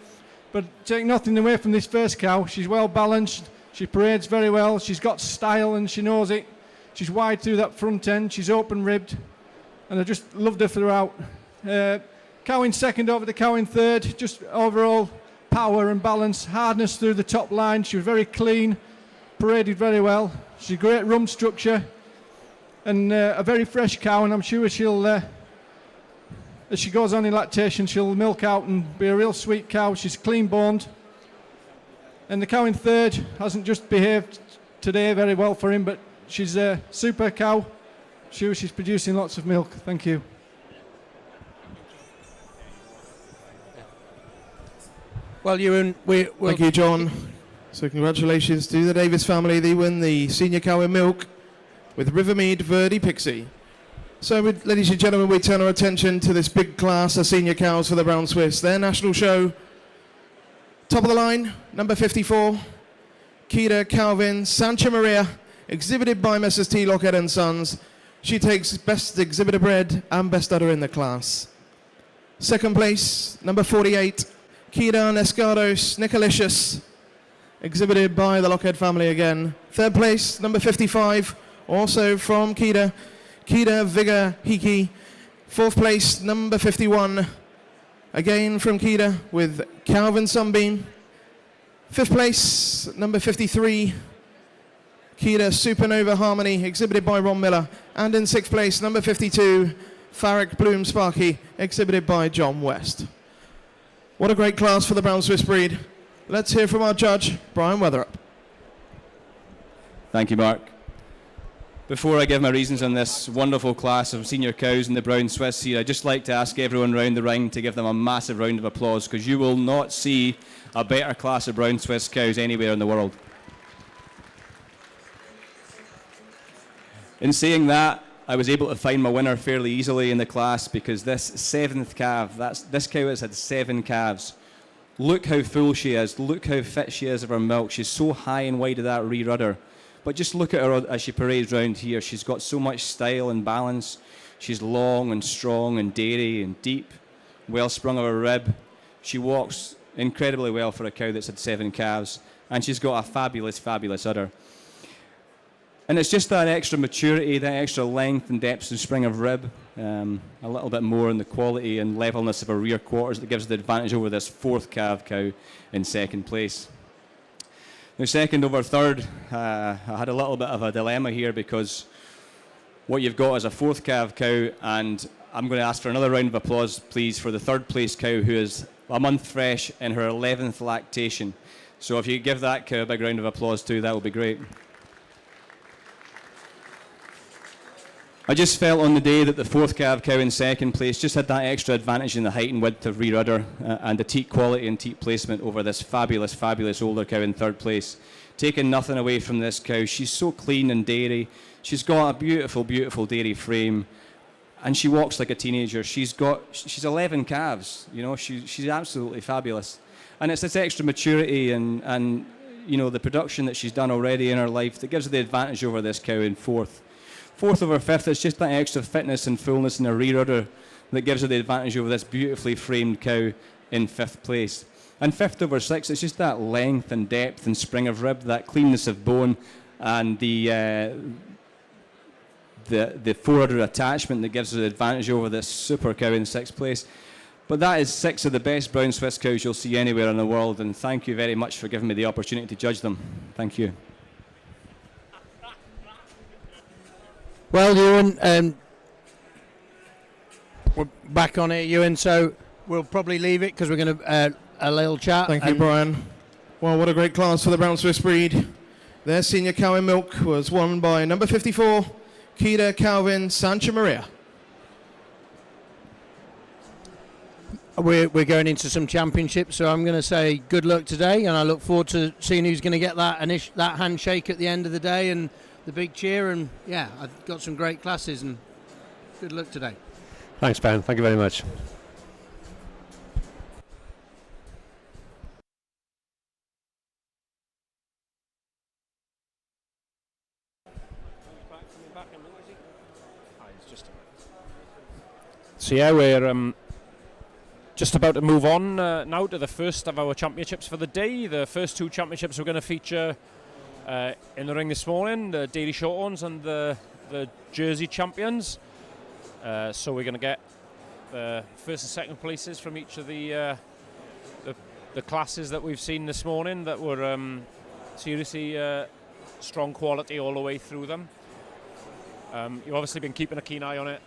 but take nothing away from this first cow. She's well balanced. She parades very well. She's got style and she knows it. She's wide through that front end. She's open ribbed, and I just loved her throughout. Cow in second over the cow in third. Just overall power and balance, hardness through the top line. She was very clean, paraded very well. She's a great rump structure and a very fresh cow, and I'm sure she'll, as she goes on in lactation, she'll milk out and be a real sweet cow. She's clean boned. And the cow in third hasn't just behaved today very well for him, but she's a super cow. Sure, she's producing lots of milk. Thank you. Well, Ewan, Thank you, John. So congratulations to the Davis family. They win the senior cow in milk with Rivermead Verdi Pixie. So, ladies and gentlemen, we turn our attention to this big class of senior cows for the Brown Swiss. Their national show. Top of the line, number 54, Kida Calvin Sancha Maria, exhibited by Messrs. T. Lockhead and Sons. She takes Best Exhibitor Bred and Best Udder in the class. Second place, number 48, Kida Nescados Nicolicious, exhibited by the Lockhead family again. Third place, number 55, also from Kida Vigor Hiki. Fourth place, number 51, again from Kida with Calvin Sunbeam. Fifth place, number 53, Kida Supernova Harmony, exhibited by Ron Miller. And in sixth place, number 52, Farrick Bloom Sparky, exhibited by John West. What a great class for the Brown Swiss breed. Let's hear from our judge, Brian Weatherup. Thank you, Mark. Before I give my reasons on this wonderful class of senior cows in the Brown Swiss here, I'd just like to ask everyone round the ring to give them a massive round of applause, because you will not see a better class of Brown Swiss cows anywhere in the world. In saying that, I was able to find my winner fairly easily in the class, because this seventh calf, this cow has had 7 calves. Look how full she is, look how fit she is of her milk. She's so high and wide of that rear udder. But just look at her as she parades round here. She's got so much style and balance. She's long and strong and dairy and deep, well sprung of her rib. She walks incredibly well for a cow that's had 7 calves, and she's got a fabulous, fabulous udder. And it's just that extra maturity, that extra length and depth and spring of rib, a little bit more in the quality and levelness of her rear quarters that gives the advantage over this 4th calf cow in second place. Now, second over third, I had a little bit of a dilemma here, because what you've got is a 4th calf cow, and I'm going to ask for another round of applause, please, for the 3rd place cow, who is a month fresh in her 11th lactation. So if you give that cow a big round of applause too, that would be great. I just felt on the day that the 4th calf cow in second place just had that extra advantage in the height and width of rear udder and the teat quality and teat placement over this fabulous, fabulous older cow in 3rd place. Taking nothing away from this cow. She's so clean and dairy. She's got a beautiful, beautiful dairy frame, and she walks like a teenager. She's 11 calves. You know, she's absolutely fabulous. And it's this extra maturity and you know, the production that she's done already in her life that gives her the advantage over this cow in 4th. 4th over 5th, it's just that extra fitness and fullness in her rear udder that gives her the advantage over this beautifully framed cow in 5th place. And 5th over 6th, it's just that length and depth and spring of rib, that cleanness of bone, and the forudder attachment that gives her the advantage over this super cow in 6th place. But that is 6 of the best brown Swiss cows you'll see anywhere in the world, and thank you very much for giving me the opportunity to judge them. Thank you. Well, Ewan, we're back on it, Ewan, so we'll probably leave it because we're going to a little chat. Thank you, Brian. Well, what a great class for the Brown Swiss breed. Their senior cow in milk was won by number 54, Kida Calvin Sancha Maria. We're going into some championships, so I'm going to say good luck today, and I look forward to seeing who's going to get that handshake at the end of the day and the big cheer. And yeah, I've got some great classes, and good luck today. Thanks, Ben. Thank you very much. So yeah, we're just about to move on now to the first of our championships for the day. The first 2 championships we're going to feature in the ring this morning, the Daily Shorthorns and the Jersey champions. So we're going to get the first and second places from each of the classes that we've seen this morning that were seriously strong quality all the way through them. You've obviously been keeping a keen eye on it,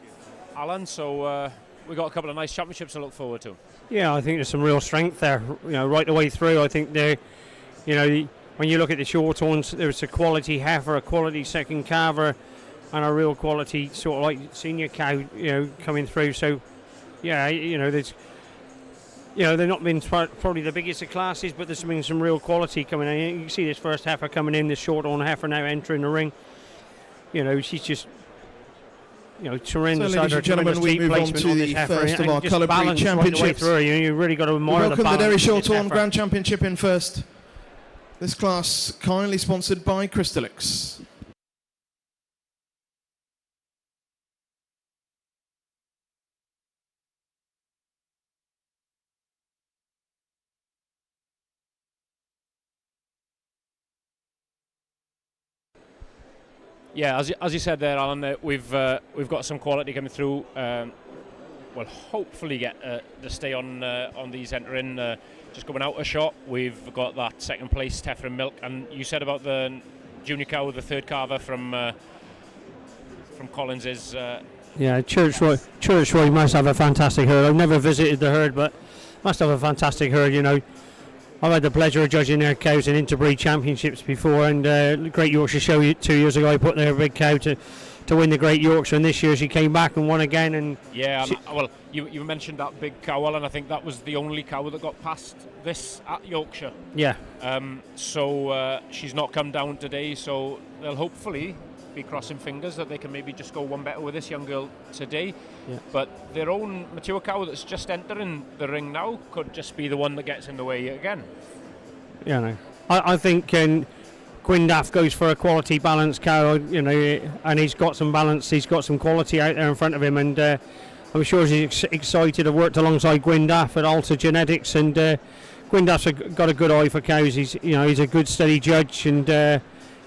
Alan, so we've got a couple of nice championships to look forward to. Yeah, I think there's some real strength there, right the way through. I think when you look at the short horns, there's a quality heifer, a quality second calver, and a real quality sort of like senior cow, coming through. So, yeah, there's, they've not been probably the biggest of classes, but there's been some real quality coming in. You can see this first heifer coming in, this short horn heifer now entering the ring. She's just, tremendous. So, ladies and gentlemen, we move on to the first of our colour breed championships. Right you really got to admire welcome the Derry Shorthorn Grand Championship in first. This class kindly sponsored by Crystalix. Yeah, as you said there, Alan, we've got some quality coming through. We'll hopefully get to stay on these entering. Just going out a shot, we've got that second place heifer in milk, and you said about the junior cow, the third calver from Collins is. Yeah, Churchroy must have a fantastic herd. I've never visited the herd, but must have a fantastic herd. I've had the pleasure of judging their cows in interbreed championships before, and the Great Yorkshire Show 2 years ago, I put their big cow to win the Great Yorkshire, and this year she came back and won again. And yeah, well, you mentioned that big cow, and I think that was the only cow that got past this at Yorkshire. Yeah. So she's not come down today, so they'll hopefully be crossing fingers that they can maybe just go one better with this young girl today. Yeah. But their own mature cow that's just entering the ring now could just be the one that gets in the way again. Yeah, no. I think Gwyndaff goes for a quality balanced cow, and he's got some balance, he's got some quality out there in front of him, and I'm sure he's excited. I've worked alongside Gwyndaff at Alta Genetics, and Gwyndaff's got a good eye for cows. He's a good steady judge, and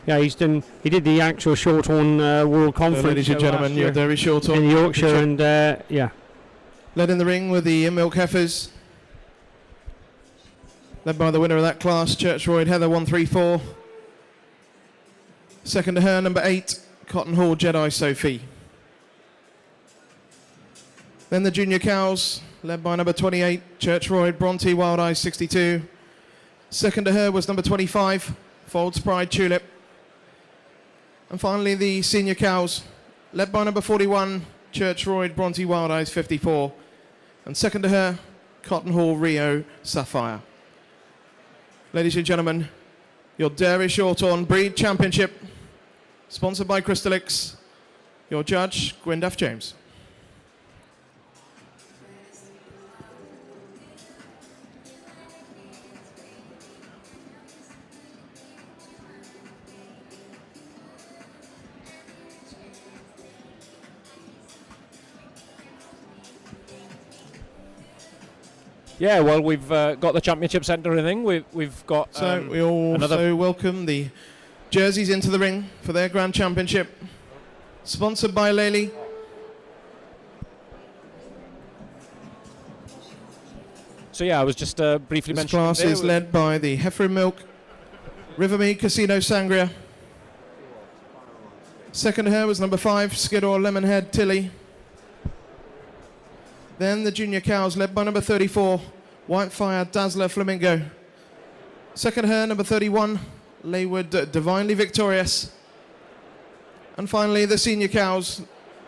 he did the actual Shorthorn World Conference. Ladies and gentlemen, you're Derry Shorthorn in Yorkshire, and led in the ring with the milk heifers, led by the winner of that class, Churchroyd Heather 134. Second to her, number 8, Cotton Hall Jedi Sophie. Then the junior cows, led by number 28, Churchroyd Bronte Wild Eyes 62. Second to her was number 25, Fold's Pride Tulip. And finally the senior cows, led by number 41, Churchroyd Bronte Wild Eyes 54. And second to her, Cotton Hall Rio Sapphire. Ladies and gentlemen, your Derry Shorthorn Breed Championship, sponsored by Crystalix. Your judge, Gwyndaff James. Yeah, well, we've got the championship centre and everything. We've got. So we also welcome the jerseys into the ring for their Grand Championship, sponsored by Lely. So yeah, I was just briefly this mentioning. This class is led by the heifer in milk, Rivermead Casino Sangria. Second to her was number 5, Skiddaw Lemonhead Tilly. Then the junior cows, led by number 34, Whitefire Dazzler Flamingo. Second to her, number 31, Leywood Divinely Victorious. And finally, the senior cows,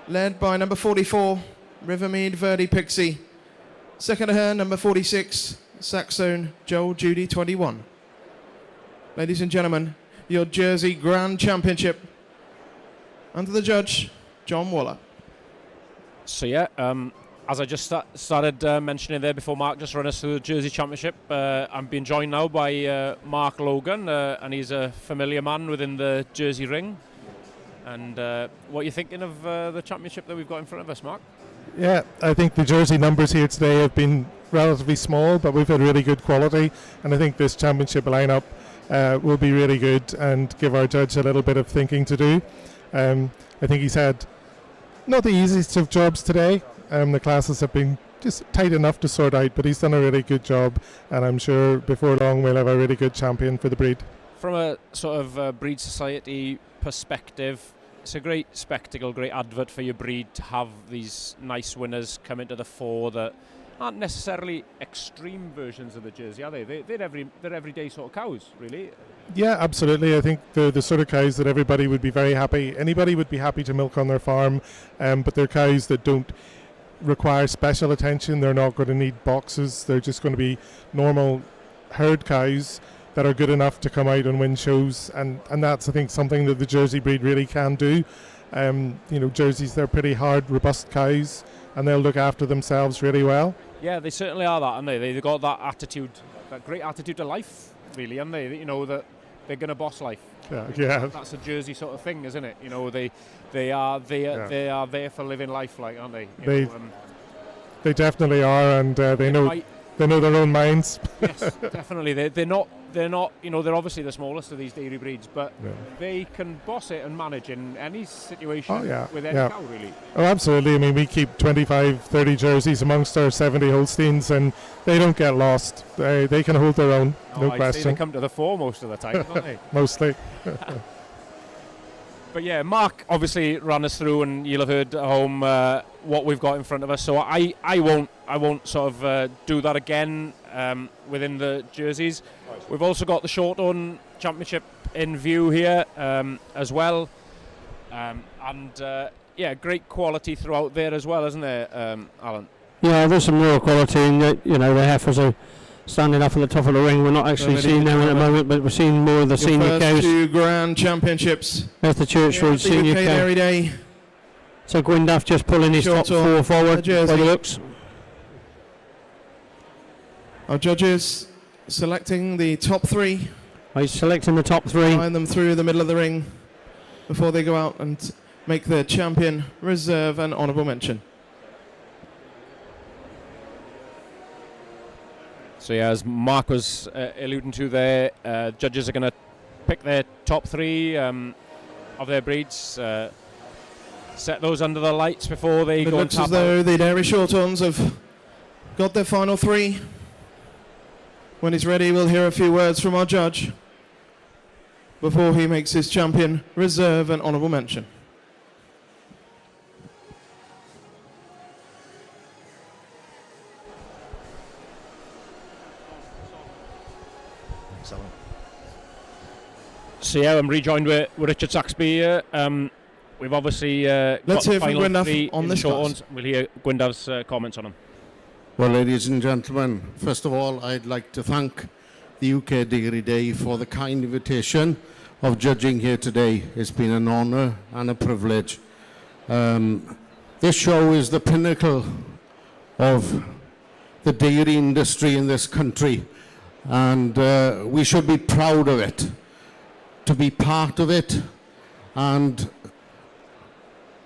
led by number 44, Rivermead Verdi Pixie. Second to her, number 46, Saxone Joel Judy 21. Ladies and gentlemen, your Jersey Grand Championship. Under the judge, John Waller. So yeah, as I just started mentioning there before Mark just ran us through the Jersey Championship, I'm being joined now by Mark Logan, and he's a familiar man within the Jersey ring. And what are you thinking of the championship that we've got in front of us, Mark? Yeah, I think the Jersey numbers here today have been relatively small, but we've had really good quality, and I think this championship lineup will be really good and give our judge a little bit of thinking to do. I think he's had not the easiest of jobs today. The classes have been just tight enough to sort out, but he's done a really good job, and I'm sure before long we'll have a really good champion for the breed. from a sort of breed society perspective, it's a great spectacle, great advert for your breed to have these nice winners come into the fore that aren't necessarily extreme versions of the Jersey, are they? They're everyday sort of cows, really. Yeah, absolutely. I think the sort of cows that everybody would be very happy, anybody would be happy to milk on their farm, but they're cows that don't require special attention. They're not going to need boxes. They're just going to be normal herd cows that are good enough to come out and win shows, and that's, I think, something that the Jersey breed really can do. Jerseys, they're pretty hard, robust cows, and they'll look after themselves really well. Yeah, they certainly are that, aren't they? They've got that attitude, that great attitude to life, really, aren't they? That they're going to boss life. Yeah. That's a Jersey sort of thing, isn't it? They are there for living life, like, aren't they? They definitely are, and they know their own minds. Yes, definitely. They're not. They're obviously the smallest of these dairy breeds, but they can boss it and manage in any situation with any cow, really. Oh, absolutely. I mean, we keep 25, 30 jerseys amongst our 70 Holsteins, and they don't get lost. They can hold their own, no I'd question. say they come to the fore most of the time, don't they? Mostly. But yeah, Mark obviously ran us through, and you'll have heard at home what we've got in front of us. So I won't sort of do that again within the jerseys. We've also got the Shorthorn Championship in view here as well, great quality throughout there as well, isn't there, Alan? Yeah, there's some real quality, and the heifers are standing up at the top of the ring. We're not actually seeing them at the moment, but we're seeing more of the senior cows. Two Grand Championships. There's the Church Road Senior UK cow. Dairy Day. So Gwyndaff just pulling his top four forward by the looks. Our judges selecting the top three. He's selecting the top three. Line them through the middle of the ring before they go out and make their champion, reserve and honourable mention. So yeah, as Mark was alluding to there, judges are going to pick their top three of their breeds, set those under the lights before they go and looks tap as though out. the Dairy Shorthorns have got their final three. When he's ready, we'll hear a few words from our judge before he makes his champion, reserve and honourable mention. So yeah, I'm rejoined with Richard Saxby here. We've obviously Let's got hear the from final Gwyndaff three on in this the short class. ones. We'll hear Gwyndaf's comments on them. Well, ladies and gentlemen, first of all, I'd like to thank the UK Dairy Day for the kind invitation of judging here today. It's been an honour and a privilege. This show is the pinnacle of the dairy industry in this country, and we should be proud of it, to be part of it, and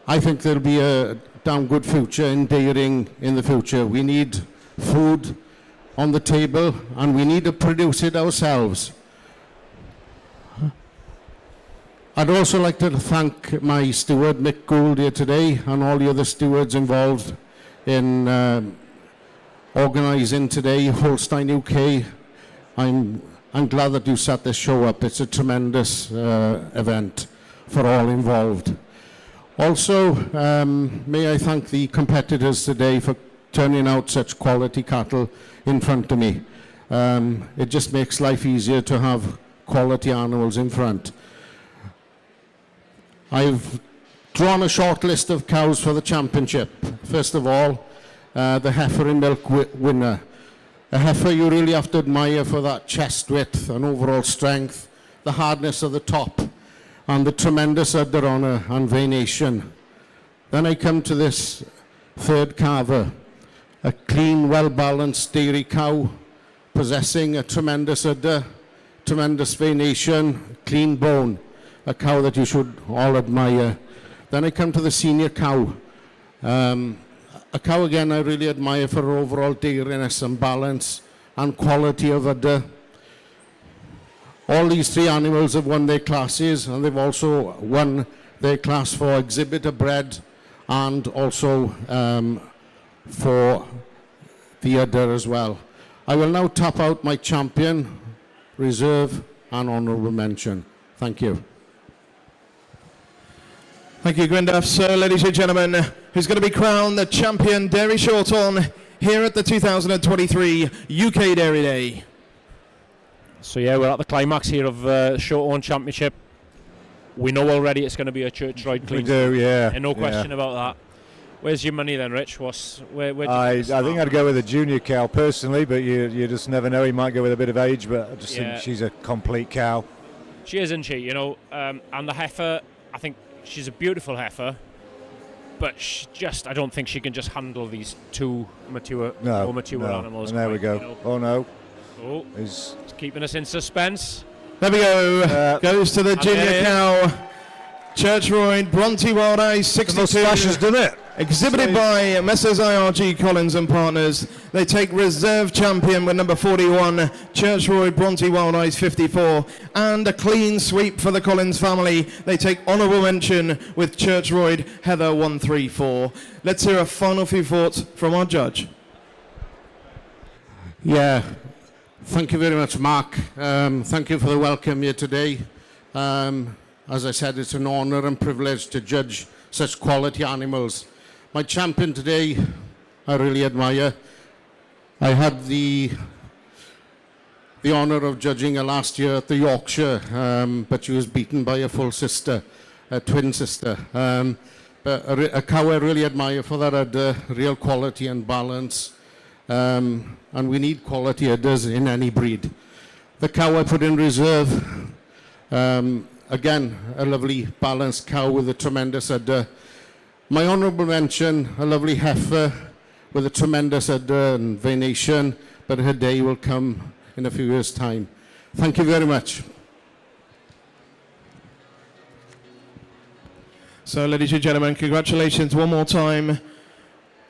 I think there'll be a damn good future in dairying in the future. We need food on the table, and we need to produce it ourselves. I'd also like to thank my steward, Mick Gould, here today, and all the other stewards involved in organising today, Holstein UK. I'm glad that you set this show up. It's a tremendous event for all involved. Also, may I thank the competitors today for turning out such quality cattle in front of me. It just makes life easier to have quality animals in front. I've drawn a short list of cows for the championship. First of all, the heifer in milk winner. A heifer you really have to admire for that chest width and overall strength, the hardness of the top, and the tremendous udder on her and venation. Then I come to this third carver, a clean, well-balanced dairy cow, possessing a tremendous udder, tremendous venation, clean bone, a cow that you should all admire. Then I come to the senior cow, a cow again I really admire for her overall dairiness and balance and quality of udder. All these three animals have won their classes, and they've also won their class for exhibitor bred and also for the udder as well. I will now tap out my champion, reserve and honourable mention. Thank you. Thank you, Gwyndaf. So, ladies and gentlemen, who's going to be crowned the champion Dairy Shorthorn here at the 2023 UK Dairy Day? So yeah, we're at the climax here of Shorthorn Championship. We know already it's going to be a church ride clean. We do, yeah. And no question yeah. about that. Where's your money then, Rich? Where do you I think think I'd go with a junior cow personally, but you just never know. He might go with a bit of age, but I just think she's a complete cow. She is, isn't she? You know, and the heifer, I think she's a beautiful heifer, but I don't think she can just handle these two mature animals. And there we go. You know. Oh no. Oh, it's keeping us in suspense. There we go. Goes to the junior cow. Church Royd, Bronte Wild Eyes, 62. The moustache has done it. Exhibited by Messrs IRG Collins and Partners. They take reserve champion with number 41, Church Royd, Bronte Wild Eyes, 54. And a clean sweep for the Collins family. They take honourable mention with Church Royd, Heather, 134. Let's hear a final few thoughts from our judge. Yeah, thank you very much, Mark. Thank you for the welcome here today. As I said, it's an honour and privilege to judge such quality animals. My champion today, I really admire. I had the honour of judging her last year at the Yorkshire, but she was beaten by a full sister, a twin sister. But a cow I really admire for that had real quality and balance. And we need quality udders in any breed. The cow I put in reserve, again, a lovely balanced cow with a tremendous udder. My honourable mention, a lovely heifer with a tremendous udder and venation, but her day will come in a few years' time. Thank you very much. So, ladies and gentlemen, congratulations one more time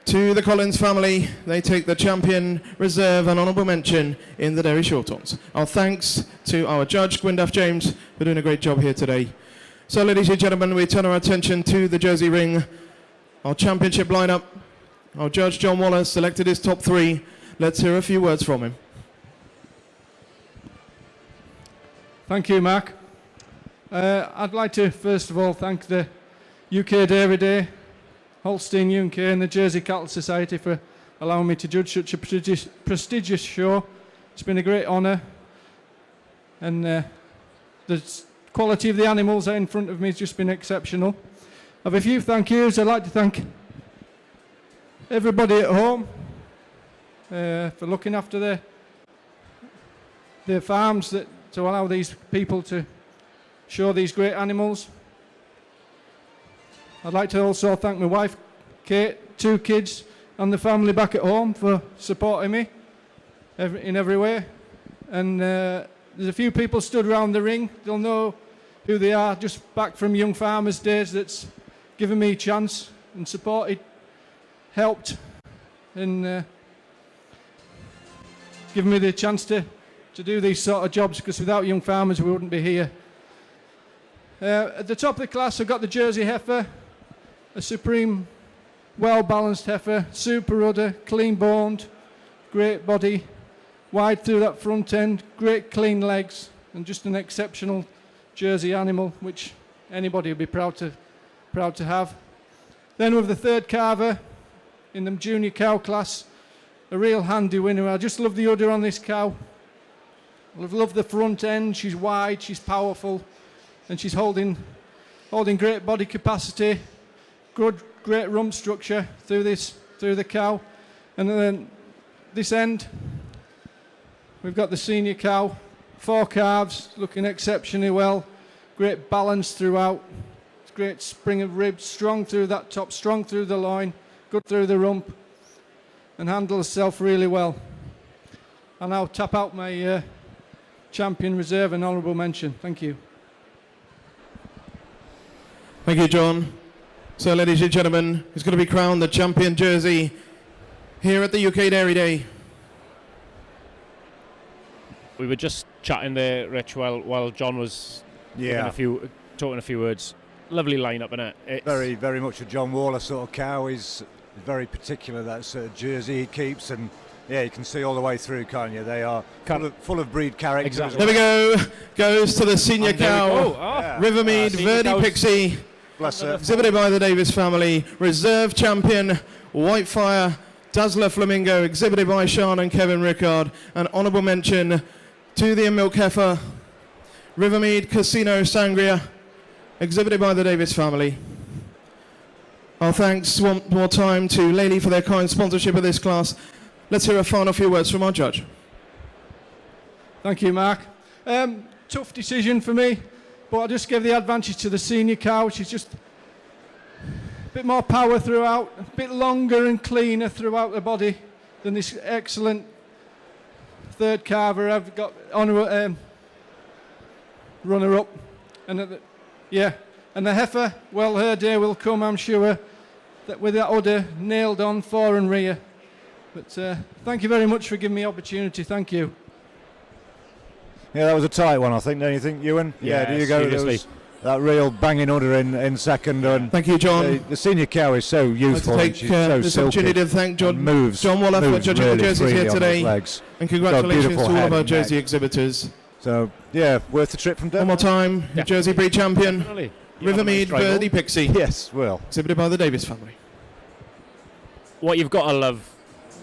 to the Collins family. They take the champion, reserve and honourable mention in the Dairy Shorthorns. Our thanks to our judge, Gwyndaf James, for doing a great job here today. So, ladies and gentlemen, we turn our attention to the Jersey Ring. Our championship lineup. Our judge, John Wallace, selected his top 3. Let's hear a few words from him. Thank you, Mark. I'd like to first of all thank the UK Dairy Day, Holstein UK and the Jersey Cattle Society for allowing me to judge such a prestigious show. It's been a great honour, and the quality of the animals in front of me has just been exceptional. I have a few thank yous. I'd like to thank everybody at home for looking after their farms to allow these people to show these great animals. I'd like to also thank my wife, Kate, 2 kids, and the family back at home for supporting me in every way. And there's a few people stood around the ring. They'll know who they are, just back from Young Farmers Days, that's given me a chance and supported, helped, and given me the chance to do these sort of jobs, because without Young Farmers we wouldn't be here. At the top of the class I've got the Jersey heifer, a supreme, well-balanced heifer, super udder, clean-boned, great body, wide through that front end, great clean legs, and just an exceptional Jersey animal, which anybody would be proud to have. Then with the third carver in the junior cow class, a real handy winner. I just love the udder on this cow. I love the front end. She's wide, she's powerful, and she's holding great body capacity, great rump structure through the cow. And then this end, we've got the senior cow, 4 calves, looking exceptionally well, great balance throughout, great spring of ribs, strong through that top, strong through the loin, good through the rump, and handles herself really well. I'll now tap out my champion reserve and honourable mention. Thank you. Thank you, John. So, ladies and gentlemen, he's going to be crowned the champion Jersey here at the UK Dairy Day. We were just chatting there, Rich, while John was talking a few words. Lovely lineup, isn't it? Very, very much a John Waller sort of cow. He's very particular that sort of jersey he keeps, and Yeah, you can see all the way through, can't you? They are full of breed character. Exactly. There we go. Goes to the senior cow. Rivermead Verdi Pixie. Bless her. Exhibited by the Davis family. Reserve champion Whitefire Dazzler Flamingo. Exhibited by Sean and Kevin Rickard. An honourable mention to the milk heifer Rivermead Casino Sangria. Exhibited by the Davis family. Our thanks one more time to Lely for their kind sponsorship of this class. Let's hear a final few words from our judge. Thank you, Mark. Tough decision for me, but I'll just give the advantage to the senior cow. She's just a bit more power throughout, a bit longer and cleaner throughout the body than this excellent third carver I've got runner-up. And and the heifer, well, her day will come, I'm sure, that with that udder nailed on fore and rear. But thank you very much for giving me the opportunity. Thank you. Yeah, that was a tight one, I think, don't you think, Ewan? Yeah, do you go? There was that real banging udder in second. And thank you, John. The senior cow is so youthful. I'd like to take and she's so this opportunity to thank John Waller for judging really the jerseys here today. And congratulations to all of our and jersey neck. exhibitors. So, yeah, worth the trip from Denver. One more time, the Jersey Breed champion, Rivermead Verdi Pixie. Yes, well. Exhibited by the Davis family. What you've got to love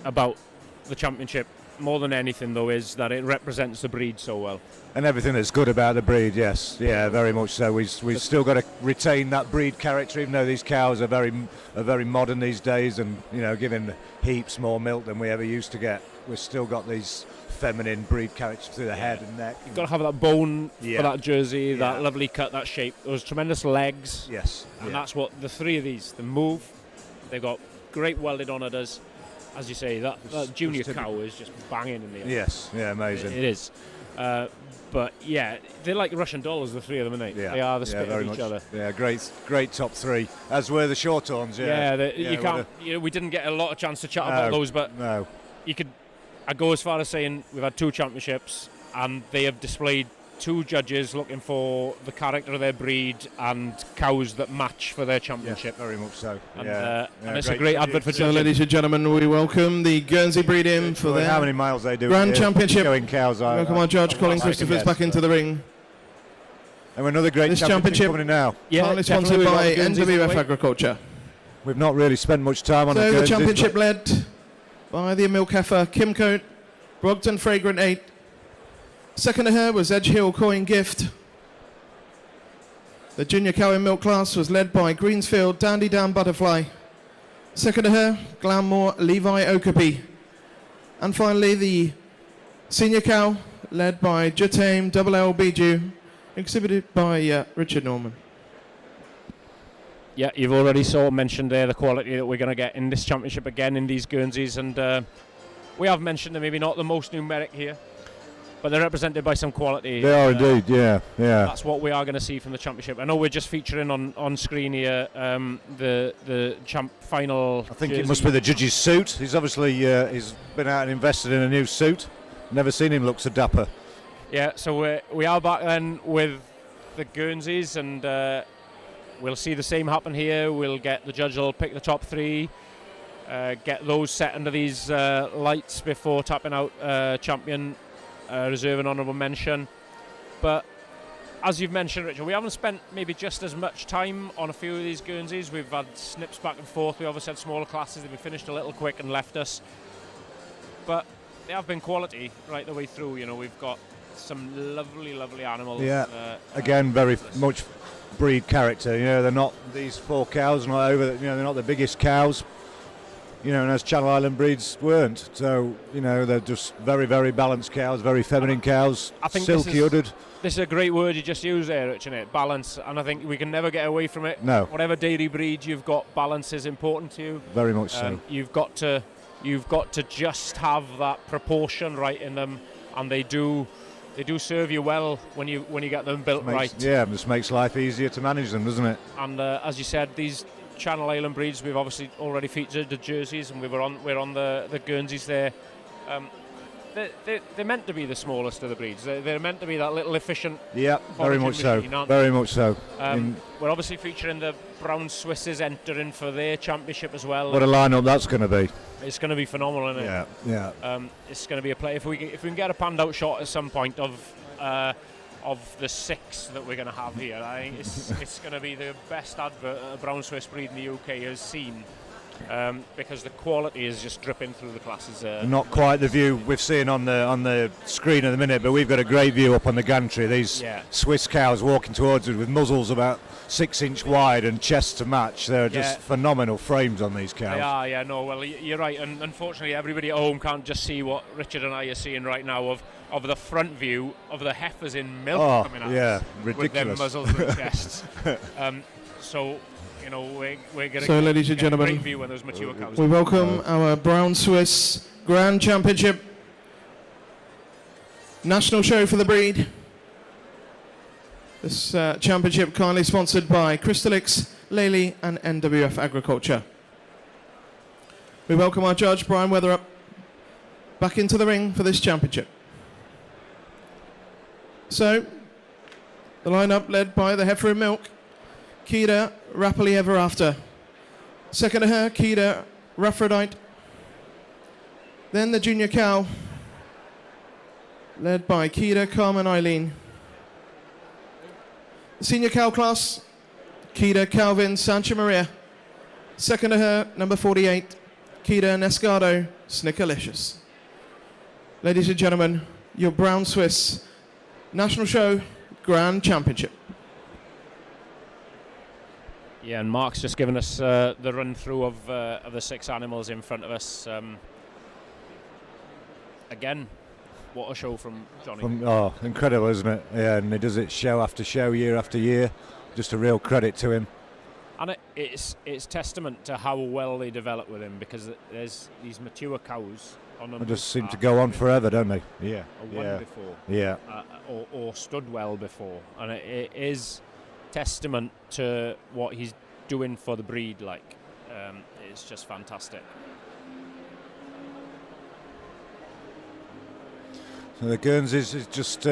about the championship more than anything, though, is that it represents the breed so well. And everything that's good about the breed, yes. Yeah, very much so. We've still got to retain that breed character, even though these cows are very modern these days and, giving heaps more milk than we ever used to get. We've still got these feminine breed characters through the head and neck. You've got to have that bone for that jersey, that lovely cut, that shape, those tremendous legs. Yes. And that's what the three of these, the move, they've got great welded on udders. As you say, that junior cow is just banging in the air. Yes, yeah, amazing. It is. But yeah, they're like Russian dolls, the three of them, aren't they? Yeah. They are the spit of each much. other. Yeah, great top three, as were the Shorthorns. You can't. We didn't get a lot of chance to chat about those, but you could. I go as far as saying we've had two championships, and they have displayed two judges looking for the character of their breed and cows that match for their championship. Very much so. And it's a great advert for So, judging. ladies and gentlemen, we welcome the Guernsey Breed in for their how many miles they do Grand Championship. Showing cows. Welcome our judge, Colin Christophers, back into the ring. And another great This championship coming in now. Partly sponsored by NWF Agriculture. We've not really spent much time on So the Guernseys, championship but led by the milk heifer Kim Coat, Brogden Fragrant 8. Second to her was Edge Hill Coin Gift. The junior cow in milk class was led by Greensfield Dandy Dan Butterfly. Second to her, Glanmore Levi Okapi. And finally the senior cow led by Jutame Double L Biju, exhibited by Richard Norman. Yeah, you've already mentioned there the quality that we're going to get in this championship again in these Guernseys, and we have mentioned they're maybe not the most numeric here, but they're represented by some quality. they are indeed, yeah. That's what we are going to see from the championship. I know we're just featuring on screen here the champ final. I think jersey. it must be the judge's suit. He's obviously he's been out and invested in a new suit. Never seen him look so dapper. Yeah, so we are back then with the Guernseys, and we'll see the same happen here. We'll get the judge will pick the top three, get those set under these lights before tapping out champion, reserve and honourable mention. But as you've mentioned, Richard, we haven't spent maybe just as much time on a few of these Guernseys. We've had snips back and forth. We obviously had smaller classes. They've been finished a little quick and left us. But they have been quality right the way through. We've got some lovely animals. Yeah, again, very much breed character. They're not these four cows, not over. They're not the biggest cows. And as Channel Island breeds weren't. So they're just very balanced cows, very feminine cows, I think silky uddered. This is a great word you just used there, Rich, isn't it? Balance, and I think we can never get away from it. No. Whatever dairy breed you've got, balance is important to you. Very much so. You've got to just have that proportion right in them, and they do serve you well when you get them built right. Yeah, it just makes life easier to manage them, doesn't it? And as you said, these Channel Island breeds, we've obviously already featured the jerseys, and we're on the Guernseys there. They're meant to be the smallest of the breeds. They're meant to be that little efficient. Yeah, very much so. Machine, very much so. We're obviously featuring the Brown Swisses entering for their championship as well. What a lineup that's going to be. It's going to be phenomenal, isn't it? Yeah. It's going to be a play. If we can get a panned out shot at some point of the 6 that we're going to have here, I think it's going to be the best advert a brown Swiss breed in the UK has seen. Because the quality is just dripping through the classes. Not quite the view we've seen on the screen at the minute, but we've got a great view up on the gantry. These Swiss cows walking towards us with muzzles about 6 inch wide and chests to match. They're just phenomenal frames on these cows. Well, you're right, and unfortunately everybody at home can't just see what Richard and I are seeing right now of the front view of the heifers in milk coming out ridiculous. with them muzzles and chests. So we're going So, ladies and gentlemen, view when those mature cows. we welcome our Brown Swiss Grand Championship national show for the breed. This championship kindly sponsored by Crystalix, Lely and NWF Agriculture. We welcome our judge, Brian Weatherup, back into the ring for this championship. So, the lineup led by the heifer in milk, Kida, Rapidly Ever After. Second to her, Kida, Raphrodite. Then the junior cow, led by Kida, Carmen Eileen. The senior cow class, Kida, Calvin, Sancha Maria. Second to her, number 48, Kida, Nescado, Snickerlicious. Ladies and gentlemen, your Brown Swiss National Show Grand Championship. Yeah, and Mark's just given us the run through of the 6 animals in front of us. Again, what a show from Johnny. Incredible, isn't it? Yeah, and he does it show after show, year after year. Just a real credit to him. And it's testament to how well they develop with him, because there's these mature cows on them. They just seem to go on forever, don't they? Yeah. Won before. Yeah. Or stood well before, and it is testament to what he's doing for the breed. It's just fantastic. So the Guernseys is just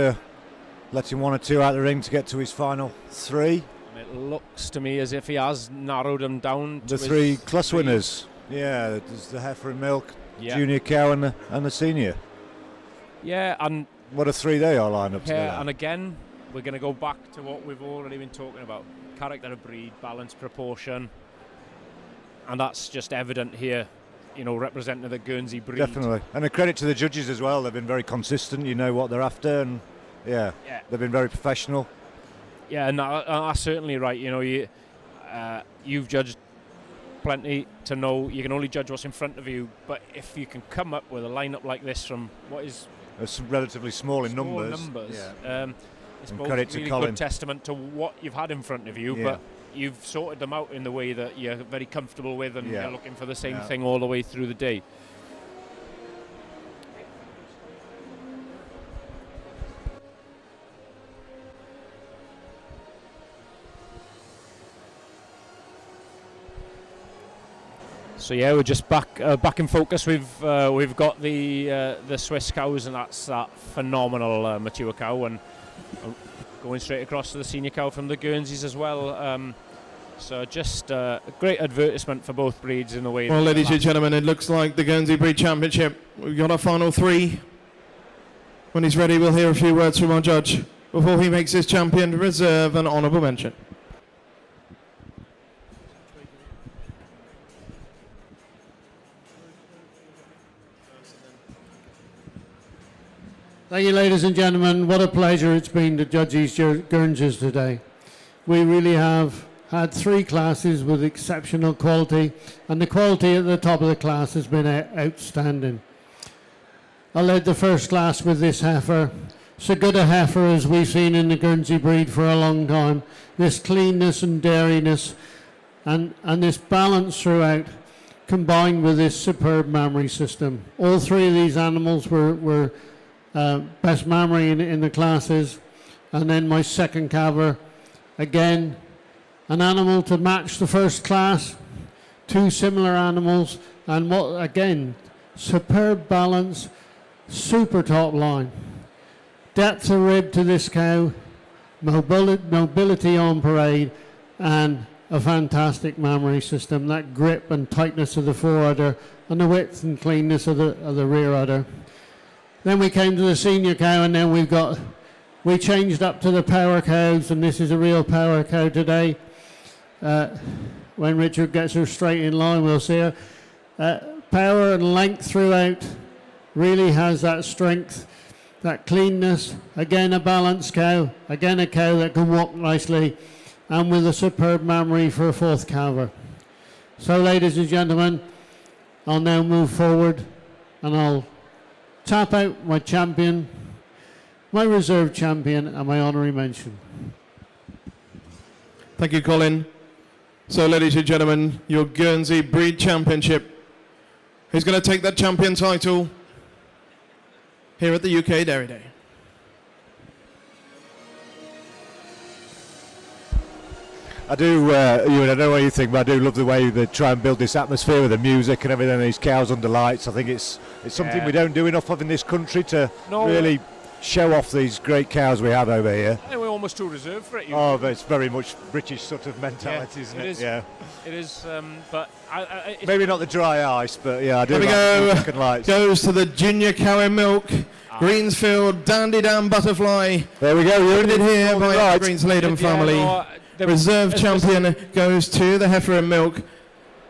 letting 1 or 2 out of the ring to get to his final 3. And it looks to me as if he has narrowed them down to the 3 class winners. Yeah, there's the heifer in milk, junior cow and the senior. Yeah, and what a 3 they are lined up together. And again, we're going to go back to what we've already been talking about. Character of breed, balance, proportion. And that's just evident here, representing the Guernsey breed. Definitely. And a credit to the judges as well. They've been very consistent. You know what they're after. And they've been very professional. Yeah, and that's certainly right. You've judged plenty to know you can only judge what's in front of you. But if you can come up with a lineup like this from what is... It's relatively small in numbers. It's both really good testament to what you've had in front of you, but you've sorted them out in the way that you're very comfortable with, and you're looking for the same thing all the way through the day. So we're just back in focus. We've got the Swiss cows, and that's that phenomenal mature cow, and going straight across to the senior cow from the Guernseys as well. So just a great advertisement for both breeds in a way. Well, ladies and gentlemen, it looks like the Guernsey Breed Championship. We've got our final 3. When he's ready, we'll hear a few words from our judge before he makes his champion reserve an honourable mention. Thank you, ladies and gentlemen. What a pleasure it's been to judge these Guernseys today. We really have had 3 classes with exceptional quality, and the quality at the top of the class has been outstanding. I led the first class with this heifer. So good a heifer as we've seen in the Guernsey breed for a long time. This cleanness and dairiness and this balance throughout, combined with this superb mammary system. All 3 of these animals were best mammary in the classes, and then my second calver, again an animal to match the first class, 2 similar animals, and what again, superb balance, super top line, depth of rib to this cow, mobility on parade, and a fantastic mammary system. That grip and tightness of the foreudder and the width and cleanness of the rear udder. Then we came to the senior cow, and then we changed up to the power cows, and this is a real power cow today. When Richard gets her straight in line, we'll see her. Power and length throughout, really has that strength, that cleanness. Again, a balanced cow, again a cow that can walk nicely, and with a superb mammary for a fourth calver. So, ladies and gentlemen, I'll now move forward and I'll tap out my champion, my reserve champion, and my honorary mention. Thank you, Colin. So, ladies and gentlemen, your Guernsey Breed Championship. Who's going to take that champion title here at the UK Dairy Day? I do, Ewan, I don't know what you think, but I do love the way they try and build this atmosphere with the music and everything, these cows under lights. I think it's something we don't do enough of in this country to really show off these great cows we have over here. I think we're almost too reserved for it. Oh, but it's very much British sort of mentality, isn't it? Yeah. It is, but maybe not the dry ice, but yeah, I do. There we like go. the lights. Goes to the junior cow in milk. Greensfield Dandy Dan Butterfly. There we go. You're Bred here by the Greensladen family. Reserve champion goes to the heifer in milk.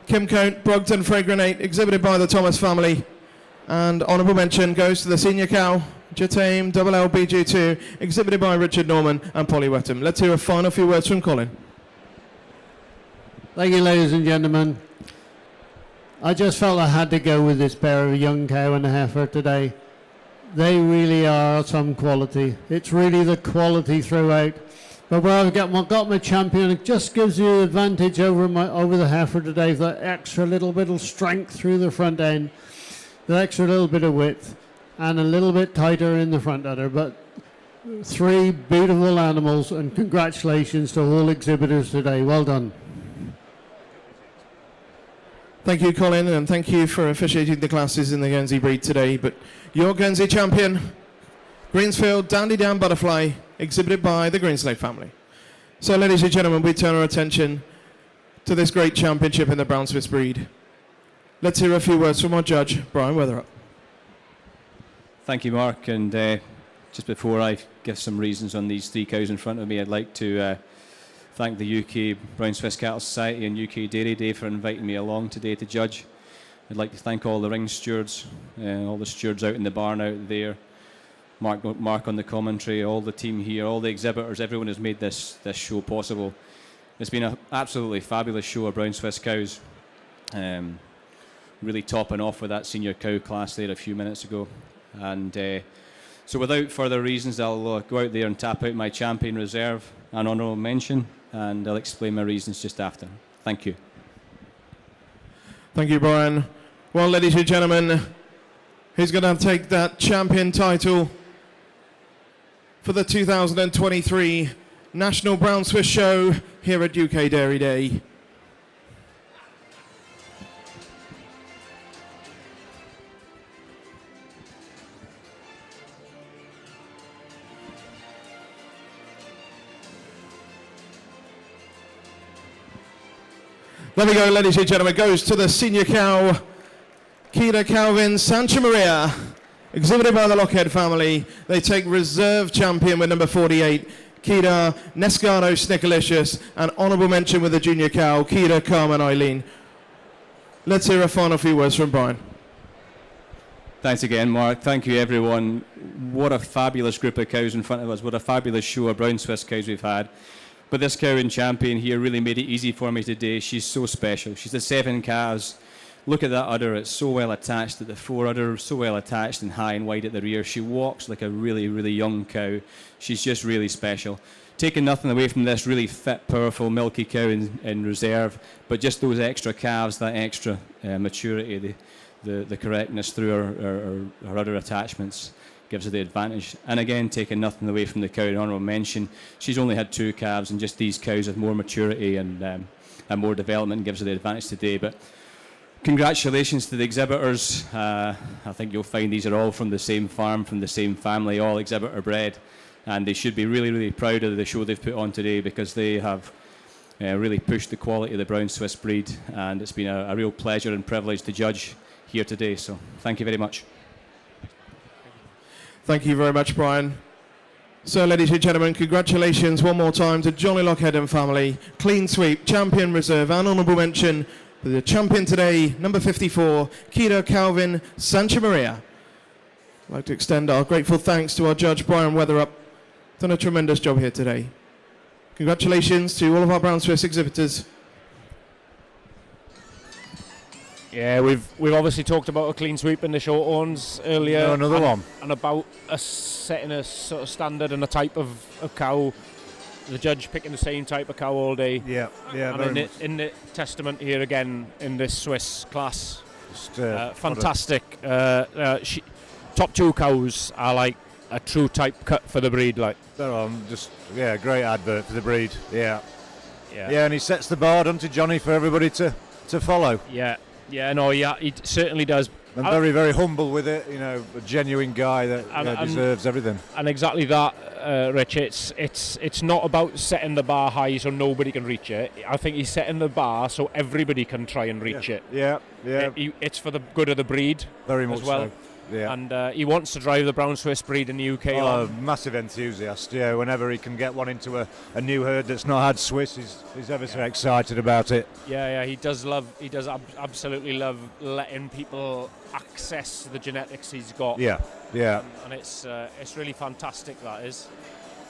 Kim Coat, Brogton Fragrant, exhibited by the Thomas family. And honourable mention goes to the senior cow, Jatame Double LBG2, exhibited by Richard Norman and Polly Wetham. Let's hear a final few words from Colin. Thank you, ladies and gentlemen. I just felt I had to go with this pair of young cow and a heifer today. They really are some quality. It's really the quality throughout. But where I've got my champion, it just gives you the advantage over the heifer today, that extra little bit of strength through the front end, the extra little bit of width, and a little bit tighter in the front udder. But three beautiful animals, and congratulations to all exhibitors today. Well done. Thank you, Colin, and thank you for officiating the classes in the Guernsey breed today. But your Guernsey champion, Greensfield Dandy Dan Butterfly, exhibited by the Greenslade family. So, ladies and gentlemen, we turn our attention to this great championship in the Brown Swiss breed. Let's hear a few words from our judge, Brian Weatherup. Thank you, Mark. And just before I give some reasons on these three cows in front of me, I'd like to thank the UK Brown Swiss Cattle Society and UK Dairy Day for inviting me along today to judge. I'd like to thank all the ring stewards, all the stewards out in the barn out there, Mark on the commentary, all the team here, all the exhibitors, everyone who's made this show possible. It's been an absolutely fabulous show of Brown Swiss cows. Really topping off with that senior cow class there a few minutes ago. And so without further reasons, I'll go out there and tap out my champion reserve and honourable mention, and I'll explain my reasons just after. Thank you. Thank you, Brian. Well, ladies and gentlemen, who's going to take that champion title for the 2023 National Brown Swiss Show here at UK Dairy Day? There we go, ladies and gentlemen. Goes to the senior cow, Kida Calvin Santa Maria, exhibited by the Lockhead family. They take reserve champion with number 48, Kida Nescano Snickerlicious, and honourable mention with the junior cow, Kida Carmen Eileen. Let's hear a final few words from Brian. Thanks again, Mark. Thank you, everyone. What a fabulous group of cows in front of us. What a fabulous show of Brown Swiss cows we've had. But this cow and champion here really made it easy for me today. She's so special. She's the 7 calves. Look at that udder. It's so well attached at the fore udder, so well attached and high and wide at the rear. She walks like a really, really young cow. She's just really special. Taking nothing away from this really fit, powerful, milky cow in reserve, but just those extra calves, that extra maturity, the correctness through her udder attachments gives her the advantage. And again, taking nothing away from the cow in honourable mention, she's only had 2 calves, and just these cows with more maturity and more development gives her the advantage today. But congratulations to the exhibitors. I think you'll find these are all from the same farm, from the same family, all exhibitor bred, and they should be really, really proud of the show they've put on today, because they have really pushed the quality of the Brown Swiss breed, and it's been a real pleasure and privilege to judge here today. So thank you very much. Thank you very much, Brian. So, ladies and gentlemen, congratulations one more time to Johnny Lockhead and family. Clean sweep, champion reserve, and honourable mention for the champion today, number 54, Kira Calvin Sanchamaria. I'd like to extend our grateful thanks to our judge, Brian Weatherup. Done a tremendous job here today. Congratulations to all of our Brown Swiss exhibitors. Yeah, we've obviously talked about a clean sweep in the short horns earlier. No, another one. And about us setting a sort of standard and a type of cow. The judge picking the same type of cow all day. Yeah, And in the testament here again in this Swiss class. Just, fantastic. Top 2 cows are like a true type cut for the breed. Like they're on great advert for the breed. Yeah, and he sets the bar, doesn't he, Johnny, for everybody to follow. He certainly does. And very, very humble with it, a genuine guy that deserves everything. And exactly that, Rich. It's not about setting the bar high so nobody can reach it. I think he's setting the bar so everybody can try and reach it. Yeah. It's for the good of the breed. Very much as well. So. Yeah. And he wants to drive the Brown Swiss breed in the UK. Massive enthusiast. Yeah, whenever he can get one into a new herd that's not had Swiss, he's ever so excited about it. Yeah, he does absolutely love letting people access the genetics he's got. Yeah. And it's really fantastic, that is.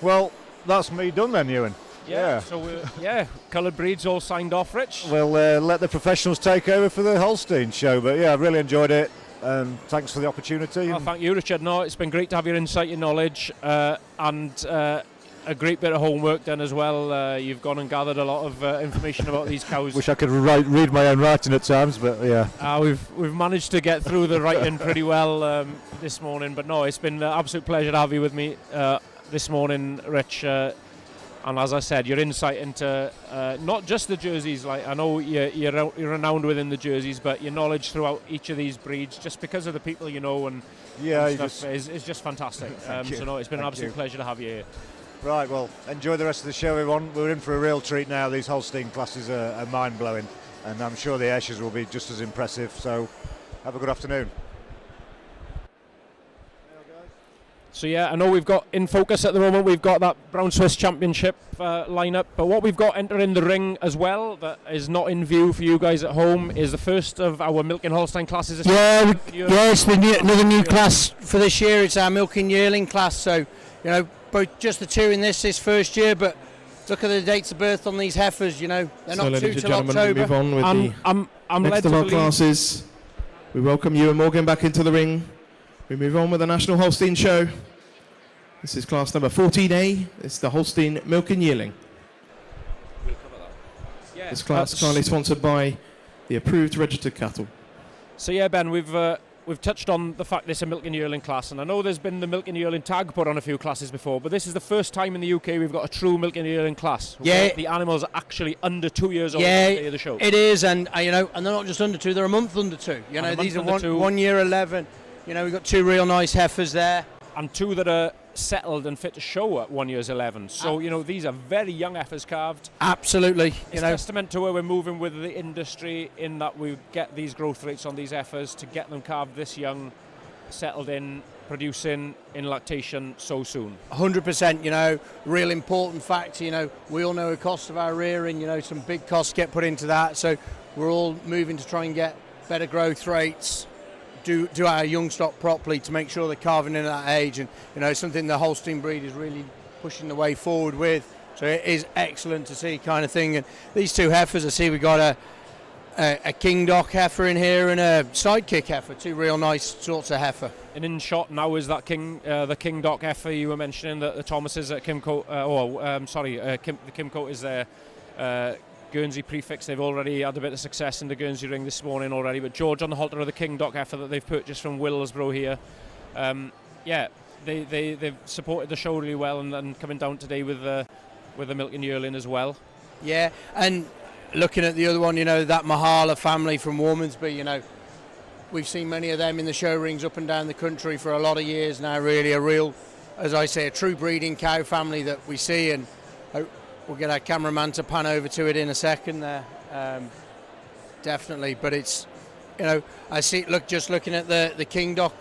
Well, that's me done then, Ewan. Yeah. So coloured breeds all signed off, Rich. We'll let the professionals take over for the Holstein show, but yeah, I've really enjoyed it. Thanks for the opportunity. Thank you, Richard. No, it's been great to have your insight and knowledge, and a great bit of homework done as well. You've gone and gathered a lot of information about these cows. Wish I could read my own writing at times, but yeah. We've managed to get through the writing pretty well this morning, but no, it's been an absolute pleasure to have you with me this morning, Rich. And as I said, your insight into not just the jerseys, like I know you're renowned within the jerseys, but your knowledge throughout each of these breeds, just because of the people you know and stuff, is just fantastic. So no, it's been an absolute pleasure to have you here. Right, well, enjoy the rest of the show, everyone. We're in for a real treat now. These Holstein classes are mind-blowing, and I'm sure the Ayrshires will be just as impressive. So have a good afternoon. So yeah, I know we've got in focus at the moment, we've got that Brown Swiss Championship lineup, but what we've got entering the ring as well that is not in view for you guys at home is the first of our Milking Holstein classes. It's another new class for this year. It's our Milking Yearling class, so both just the two in this first year, but look at the dates of birth on these heifers, they're not due till October. We move on with the next of our classes. We welcome Ewan Morgan back into the ring. We move on with the National Holstein Show. This is class number 14A. It's the Holstein Milking Yearling. This class kindly sponsored by the Approved Registered Cattle. So yeah, Ben, we've touched on the fact this is a Milking Yearling class, and I know there's been the Milking Yearling tag put on a few classes before, but this is the first time in the UK we've got a true Milking Yearling class. Yeah, the animals are actually under 2 years old on the day of the show. It is, and and they're not just under 2; they're a month under 2. These are 1 year 11. We've got 2 real nice heifers there. And 2 that are settled and fit to show at 1 year's 11. So, these are very young heifers calved. Absolutely. It's testament to where we're moving with the industry in that we get these growth rates on these heifers to get them calved this young, settled in, producing in lactation so soon. 100%, real important fact, we all know the cost of our rearing, some big costs get put into that. So we're all moving to try and get better growth rates, do our young stock properly to make sure they're calving in at that age, and it's something the Holstein breed is really pushing the way forward with. So it is excellent to see kind of thing. And these 2 heifers, I see we got a King Doc heifer in here and a Sidekick heifer, 2 real nice sorts of heifer. And in shot now is that the King Doc heifer you were mentioning, that the Thomases at Kimcote. The Kimcote is there. Guernsey prefix, they've already had a bit of success in the Guernsey ring this morning already, but George on the halter of the King Doc heifer that they've purchased from Willsborough here. They've supported the show really well, and coming down today with the Milking Yearling as well. Yeah, and looking at the other one, that Mahala family from Warmansby, we've seen many of them in the show rings up and down the country for a lot of years now, really a real, as I say, a true breeding cow family that we see, and we'll get our cameraman to pan over to it in a second there, definitely. But it's You know, I see. Just looking at the King Doc,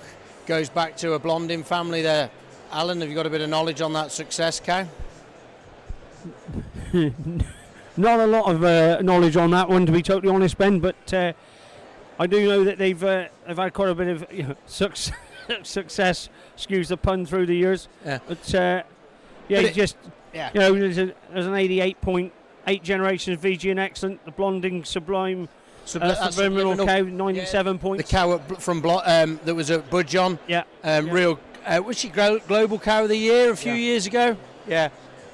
goes back to a Blondin family there. Alan, have you got a bit of knowledge on that success cow? Not a lot of knowledge on that one, to be totally honest, Ben. But I do know that they've had quite a bit of success. Excuse the pun, through the years. Yeah. But there's an 88.8 generations VG and excellent. The Blondin Sublime. Subliminal cow, 97 points. The cow from that was at Budjon. Yeah. Real. Was she Global Cow of the Year a few years ago? Yeah.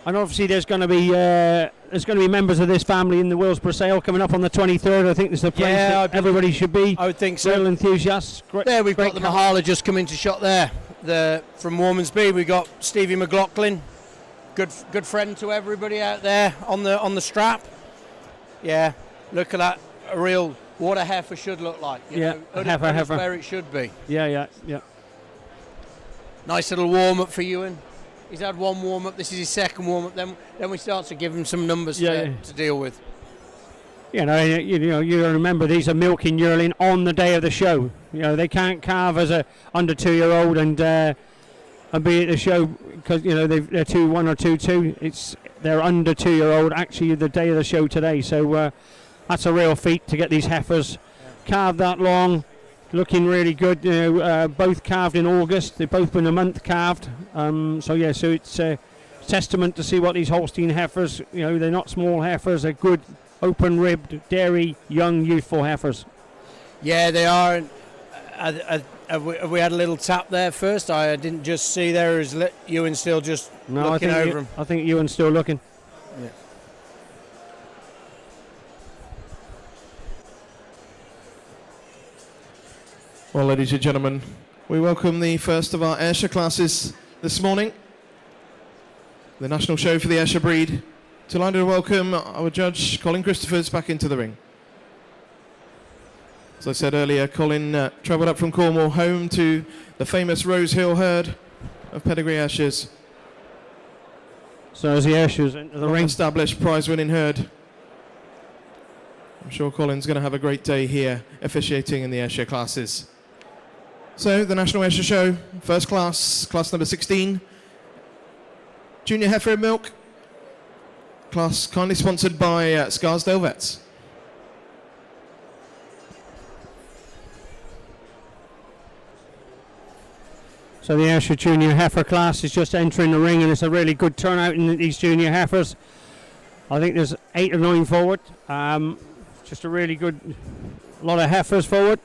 And obviously there's going to be members of this family in the Willsborough sale coming up on the 23rd. I think there's a place that everybody should be. I would think so. Real enthusiasts. There we've got the Mahala just come into shot there. From Warmansby we got Stevie McLaughlin. Good friend to everybody out there on the strap. Yeah. Look at that. A real what a heifer should look like. You know, heifer. Where it should be. Yeah. Nice little warm up for Ewan. He's had one warm up. This is his second warm up. Then we start to give him some numbers to deal with. You remember these are milking yearling on the day of the show. You know, they can't calve as a under 2-year-old and be at the show because they're 2-1 or 2-2. They're under 2-year-old actually the day of the show today. So that's a real feat to get these heifers calved that long, looking really good. Both calved in August. They've both been a month calved. So it's a testament to see what these Holstein heifers. They're not small heifers. They're good, open-ribbed, dairy, young, youthful heifers. Yeah, they are. Have we had a little tap there first? I didn't just see there. Is Ewan still just looking over them? I think Ewan's still looking. Yeah. Well, ladies and gentlemen, we welcome the first of our Ayrshire classes this morning. The national show for the Ayrshire breed. Delighted to welcome our judge, Colin Christophers, back into the ring. As I said earlier, Colin travelled up from Cornwall home to the famous Rose Hill herd of pedigree Ayrshire's. So as the Ayrshire's into the ring. Established prize-winning herd. I'm sure Colin's going to have a great day here officiating in the Ayrshire classes. So, the National Ayrshire Show, first class number 16. Junior Heifer in Milk. Class kindly sponsored by Scarsdale Vets. So the Ayrshire Junior Heifer class is just entering the ring, and it's a really good turnout in these junior heifers. I think there's 8 or 9 forward. Just a really good lot of heifers forward.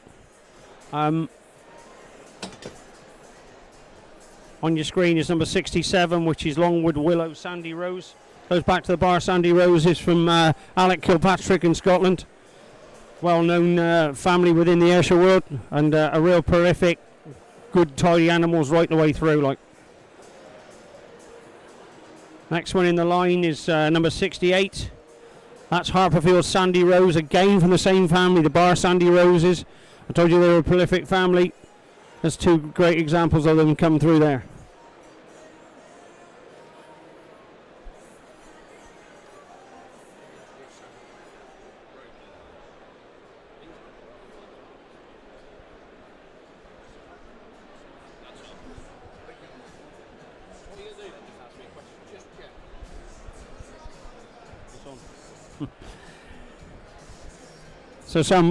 On your screen is number 67, which is Longwood Willow Sandy Rose. Goes back to the bar. Sandy Rose is from Alec Kilpatrick in Scotland. Well-known family within the Ayrshire world, and a real prolific, good tidy animals right the way through. Next one in the line is number 68. That's Harperfield Sandy Rose, again from the same family, the bar Sandy Roses. I told you they were a prolific family. There's 2 great examples of them come through there. So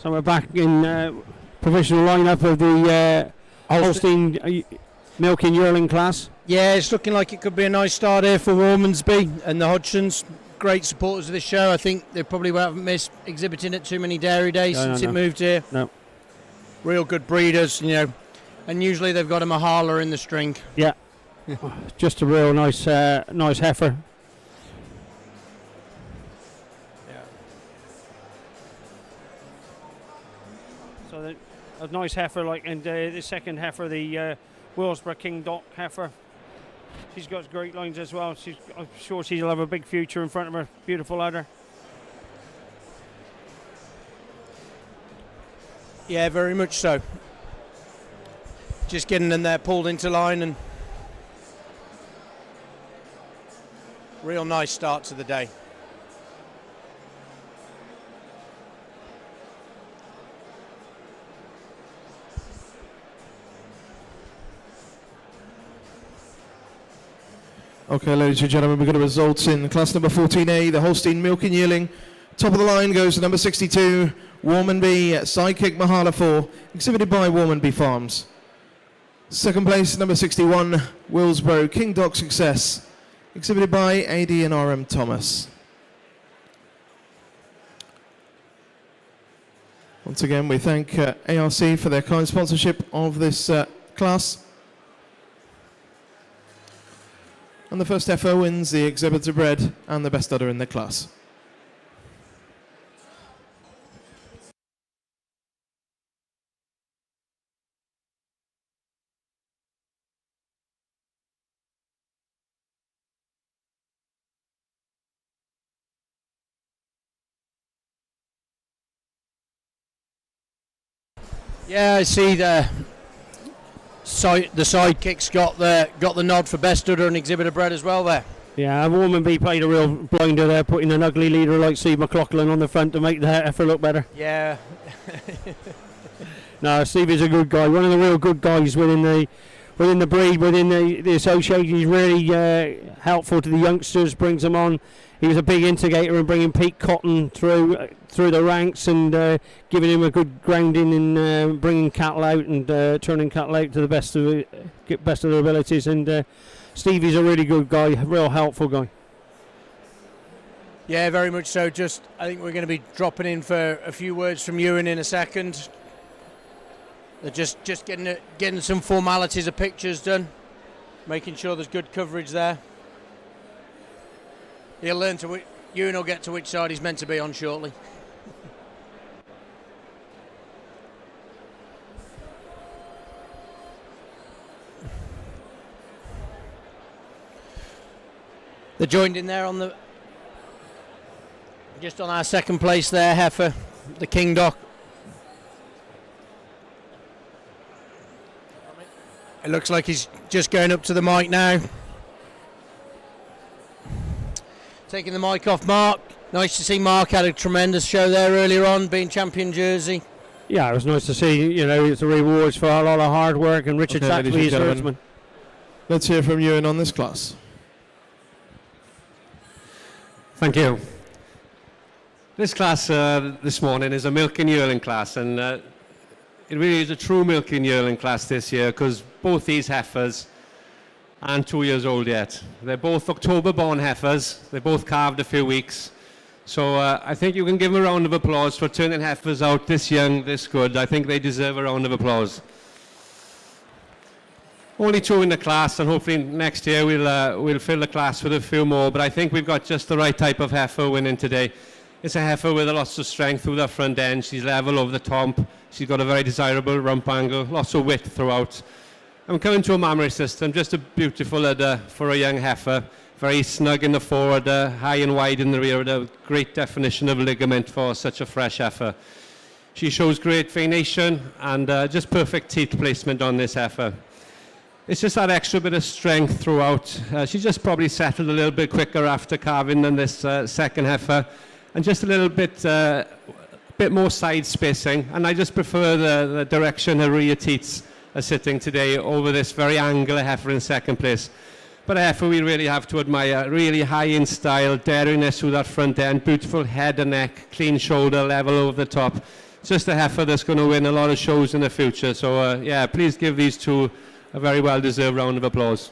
we're back in provisional lineup of the Holstein milking yearling class. Yeah, it's looking like it could be a nice start here for Warmansby and the Hodgsons. Great supporters of the show. I think they probably haven't missed exhibiting at too many dairy days since it moved here. No. Real good breeders, and usually they've got a Mahala in the string. Yeah. Just a real nice heifer. So a nice heifer, and the second heifer, the Willsborough King Doc heifer. She's got great lines as well. I'm sure she'll have a big future in front of her. Beautiful udder. Yeah, very much so. Just getting in there, pulled into line, and real nice start to the day. Okay, ladies and gentlemen, we've got the results in class number 14A, the Holstein Milking Yearling. Top of the line goes to number 62, Warmanby Sidekick Mahala 4, exhibited by Warmanby Farms. Second place, number 61, Willsborough King Doc Success, exhibited by AD and RM Thomas. Once again, we thank ARC for their kind sponsorship of this class. And the first heifer wins the exhibitor bred and the best udder in the class. Yeah, I see the sidekick's got the nod for best udder and exhibitor bred as well there. Yeah, Warmanby played a real blinder there, putting an ugly leader like Steve McLaughlin on the front to make the heifer look better. Yeah. No, Steve is a good guy, one of the real good guys within the breed, within the association. He's really helpful to the youngsters, brings them on. He was a big instigator in bringing Pete Cotton through the ranks and giving him a good grounding in bringing cattle out and turning cattle out to the best of their abilities. And Stevie's a really good guy, a real helpful guy. Yeah, very much so. I think we're going to be dropping in for a few words from Ewan in a second. They're just getting some formalities of pictures done, making sure there's good coverage there. He'll learn Ewan will get to which side he's meant to be on shortly. They're joined in there just on our second place there, heifer, the King Doc. It looks like he's just going up to the mic now. Taking the mic off Mark. Nice to see Mark had a tremendous show there earlier on, being champion Jersey. Yeah, it was nice to see, it's the rewards for a lot of hard work, and Richard Saxby is herdsman. Let's hear from Ewan on this class. Thank you. This class this morning is a milking yearling class, and it really is a true milking yearling class this year, because both these heifers aren't 2 years old yet. They're both October-born heifers. They both calved a few weeks. So I think you can give them a round of applause for turning heifers out this young, this good. I think they deserve a round of applause. Only two in the class, and hopefully next year we'll fill the class with a few more. But I think we've got just the right type of heifer winning today. It's a heifer with lots of strength through the front end. She's level over the top. She's got a very desirable rump angle, lots of width throughout. I'm coming to a mammary system, just a beautiful udder for a young heifer. Very snug in the forward, high and wide in the rear, with a great definition of ligament for such a fresh heifer. She shows great venation and just perfect teeth placement on this heifer. It's just that extra bit of strength throughout. She's just probably settled a little bit quicker after calving than this second heifer, and just a little bit more side spacing. And I just prefer the direction her rear teats are sitting today over this very angular heifer in second place. But a heifer we really have to admire, really high in style, dariness through that front end, beautiful head and neck, clean shoulder, level over the top. Just a heifer that's going to win a lot of shows in the future. So yeah, please give these two a very well-deserved round of applause.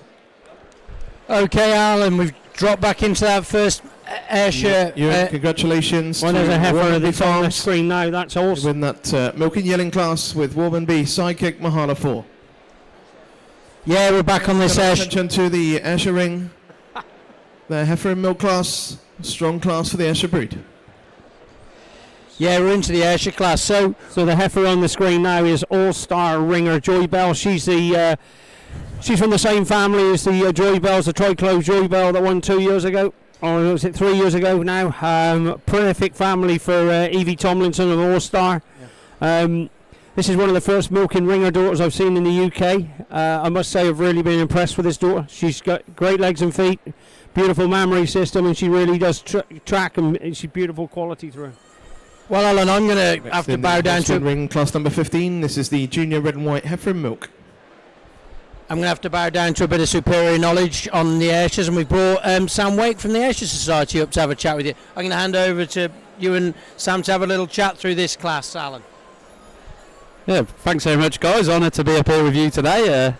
Okay, Alan, we've dropped back into that first Ayrshire. Congratulations Well, to there's a heifer Warmanby that's on the Farms. screen now. That's awesome. Win that milking yearling class with Warmanby Sidekick Mahala 4. Yeah, we're back on this Ayrshire. Attention to the Ayrshire ring. The heifer and milk class, strong class for the Ayrshire breed. Yeah, we're into the Ayrshire class. So the heifer on the screen now is All-Star Ringer Joy Bell. She's from the same family as the Joy Bells, the Triclove Joy Bell that won 2 years ago. Or was it 3 years ago now? Prolific family for Evie Tomlinson of All-Star. Yeah. This is one of the first milking ringer daughters I've seen in the UK. I must say I've really been impressed with this daughter. She's got great legs and feet, beautiful mammary system, and she really does track, and she's beautiful quality through. Well, Alan, I'm going to have to bow down to ring class number 15. This is the junior red and white heifer and milk. I'm going to have to bow down to a bit of superior knowledge on the Ayrshires, and we've brought Sam Wake from the Ayrshire Society up to have a chat with you. I'm going to hand over to you and Sam to have a little chat through this class, Alan. Yeah, thanks very much, guys. Honoured to be up here with you today.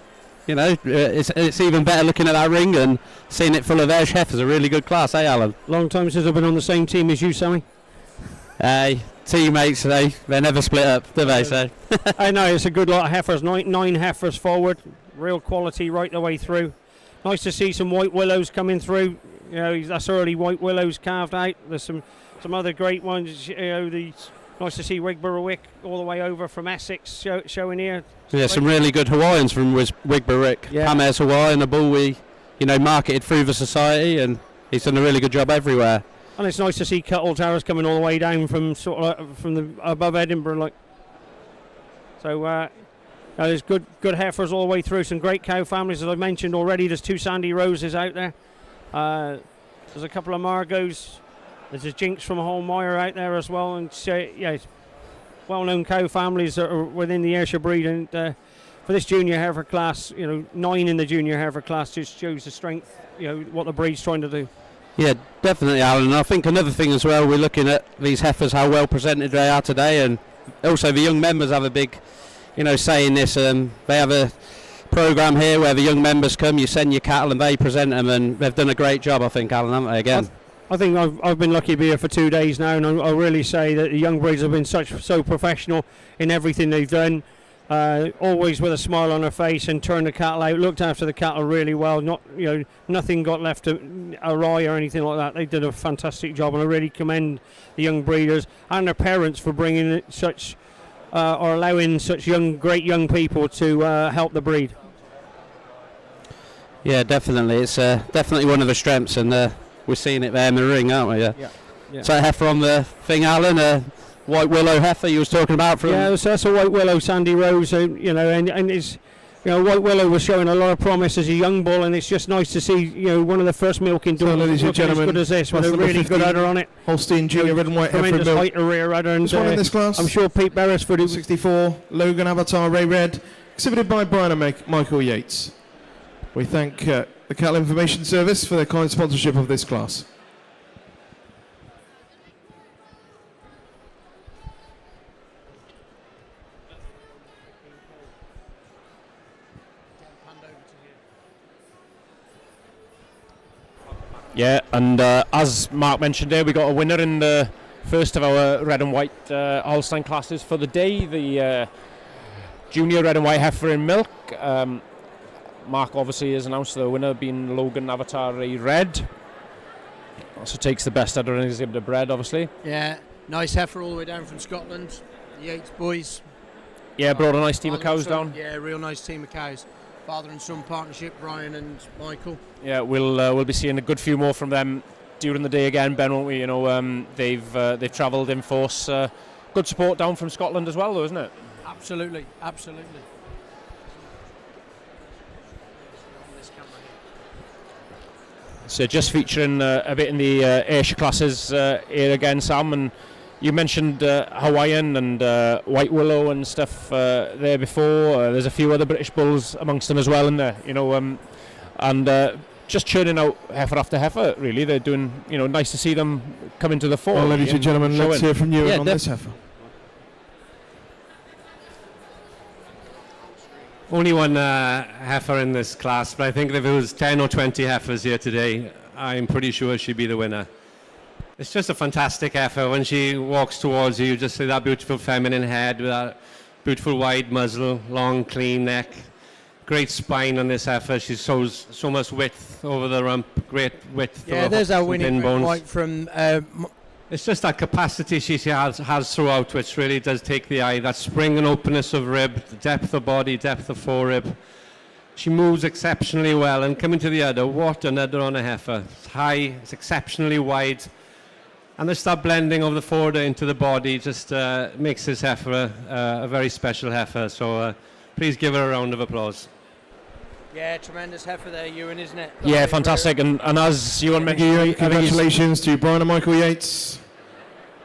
It's even better looking at that ring and seeing it full of Ayrshire heifers. A really good class, eh, Alan? Long time since I've been on the same team as you, Sammy. Teammates, they never split up, do they? So I know, it's a good lot of heifers. Nine heifers forward, real quality right the way through. Nice to see some white willows coming through. You know, that's early white willows carved out. There's some other great ones. You know, nice to see Wigborowick all the way over from Essex showing here. yeah, some really good Hawaiians from Wigborowick. Yeah. Hamer's Hawaiian, a bull we marketed through the society, and he's done a really good job everywhere. And it's nice to see Cuttle Towers coming all the way down from from the above Edinburgh, like. So there's good heifers all the way through. Some great cow families, as I mentioned already. There's 2 Sandy Roses out there. There's a couple of Margos. There's a Jinx from Holmeyer out there as well, and well-known cow families that are within the Ayrshire breed. And for this junior heifer class, 9 in the junior heifer class just shows the strength, what the breed's trying to do. Yeah, definitely, Alan. And I think another thing as well, we're looking at these heifers, how well presented they are today, and also the young members have a big, say in this. They have a programme here where the young members come, you send your cattle and they present them, and they've done a great job, I think, Alan, haven't they, again? I think I've been lucky to be here for 2 days now, and I really say that the young breeds have been so professional in everything they've done. Always with a smile on their face, and turned the cattle out, looked after the cattle really well. Nothing got left awry or anything like that. They did a fantastic job, and I really commend the young breeders and their parents for bringing such or allowing such great young people to help the breed. Yeah, definitely. It's definitely one of the strengths, and we're seeing it there in the ring, aren't we? Yeah. So heifer on the thing, Alan. White willow heifer you was talking about from. Yeah, so that's a white willow Sandy Rose, and it's white willow was showing a lot of promise as a young bull, and it's just nice to see one of the first milking dogs ladies and gentlemen, as good as this with a really good udder on it. Holstein Junior Red and White heifer tremendous milk. height of rear udder, and This one in this class. I'm sure Pete Beresford, who 64 Logan Avatar Ray Red, exhibited by Brian and Michael Yates. We thank the Cattle Information Service for their kind sponsorship of this class. Yeah, and as Mark mentioned there, we got a winner in the first of our red and white Holstein classes for the day, the junior red and white heifer in milk. Mark obviously has announced the winner being Logan Avatar Red. Also takes the best udder and exhibitor bred, obviously. Yeah, nice heifer all the way down from Scotland. The Yates boys. Yeah, brought a nice team of cows down. Yeah, real nice team of cows. Father and son partnership, Brian and Michael. Yeah, we'll be seeing a good few more from them during the day again, Ben, won't we? They've travelled in force. Good support down from Scotland as well, though, isn't it? Absolutely. So just featuring a bit in the Ayrshire classes here again, Sam, and you mentioned Hawaiian and White Willow and stuff there before. There's a few other British bulls amongst them as well in there, and just churning out heifer after heifer. Really, they're doing, nice to see them come into the fore. Well, ladies and gentlemen, let's hear from you on this heifer. Only one heifer in this class, but I think if it was 10 or 20 heifers here today, I'm pretty sure she'd be the winner. It's just a fantastic heifer. When she walks towards you, you just see that beautiful feminine head with that beautiful wide muzzle, long, clean neck. Great spine on this heifer. She shows so much width over the rump, great width. Yeah, there's our winning white from... it's just that capacity she has throughout, which really does take the eye. That spring and openness of rib, the depth of body, depth of forerib. She moves exceptionally well. And coming to the udder, what an udder on a heifer. It's high, it's exceptionally wide. And just that blending of the forudder into the body just makes this heifer a very special heifer. So please give her a round of applause. Yeah, tremendous heifer there, Ewan, isn't it? Yeah, fantastic. And as Ewan mentioned, congratulations to Brian and Michael Yates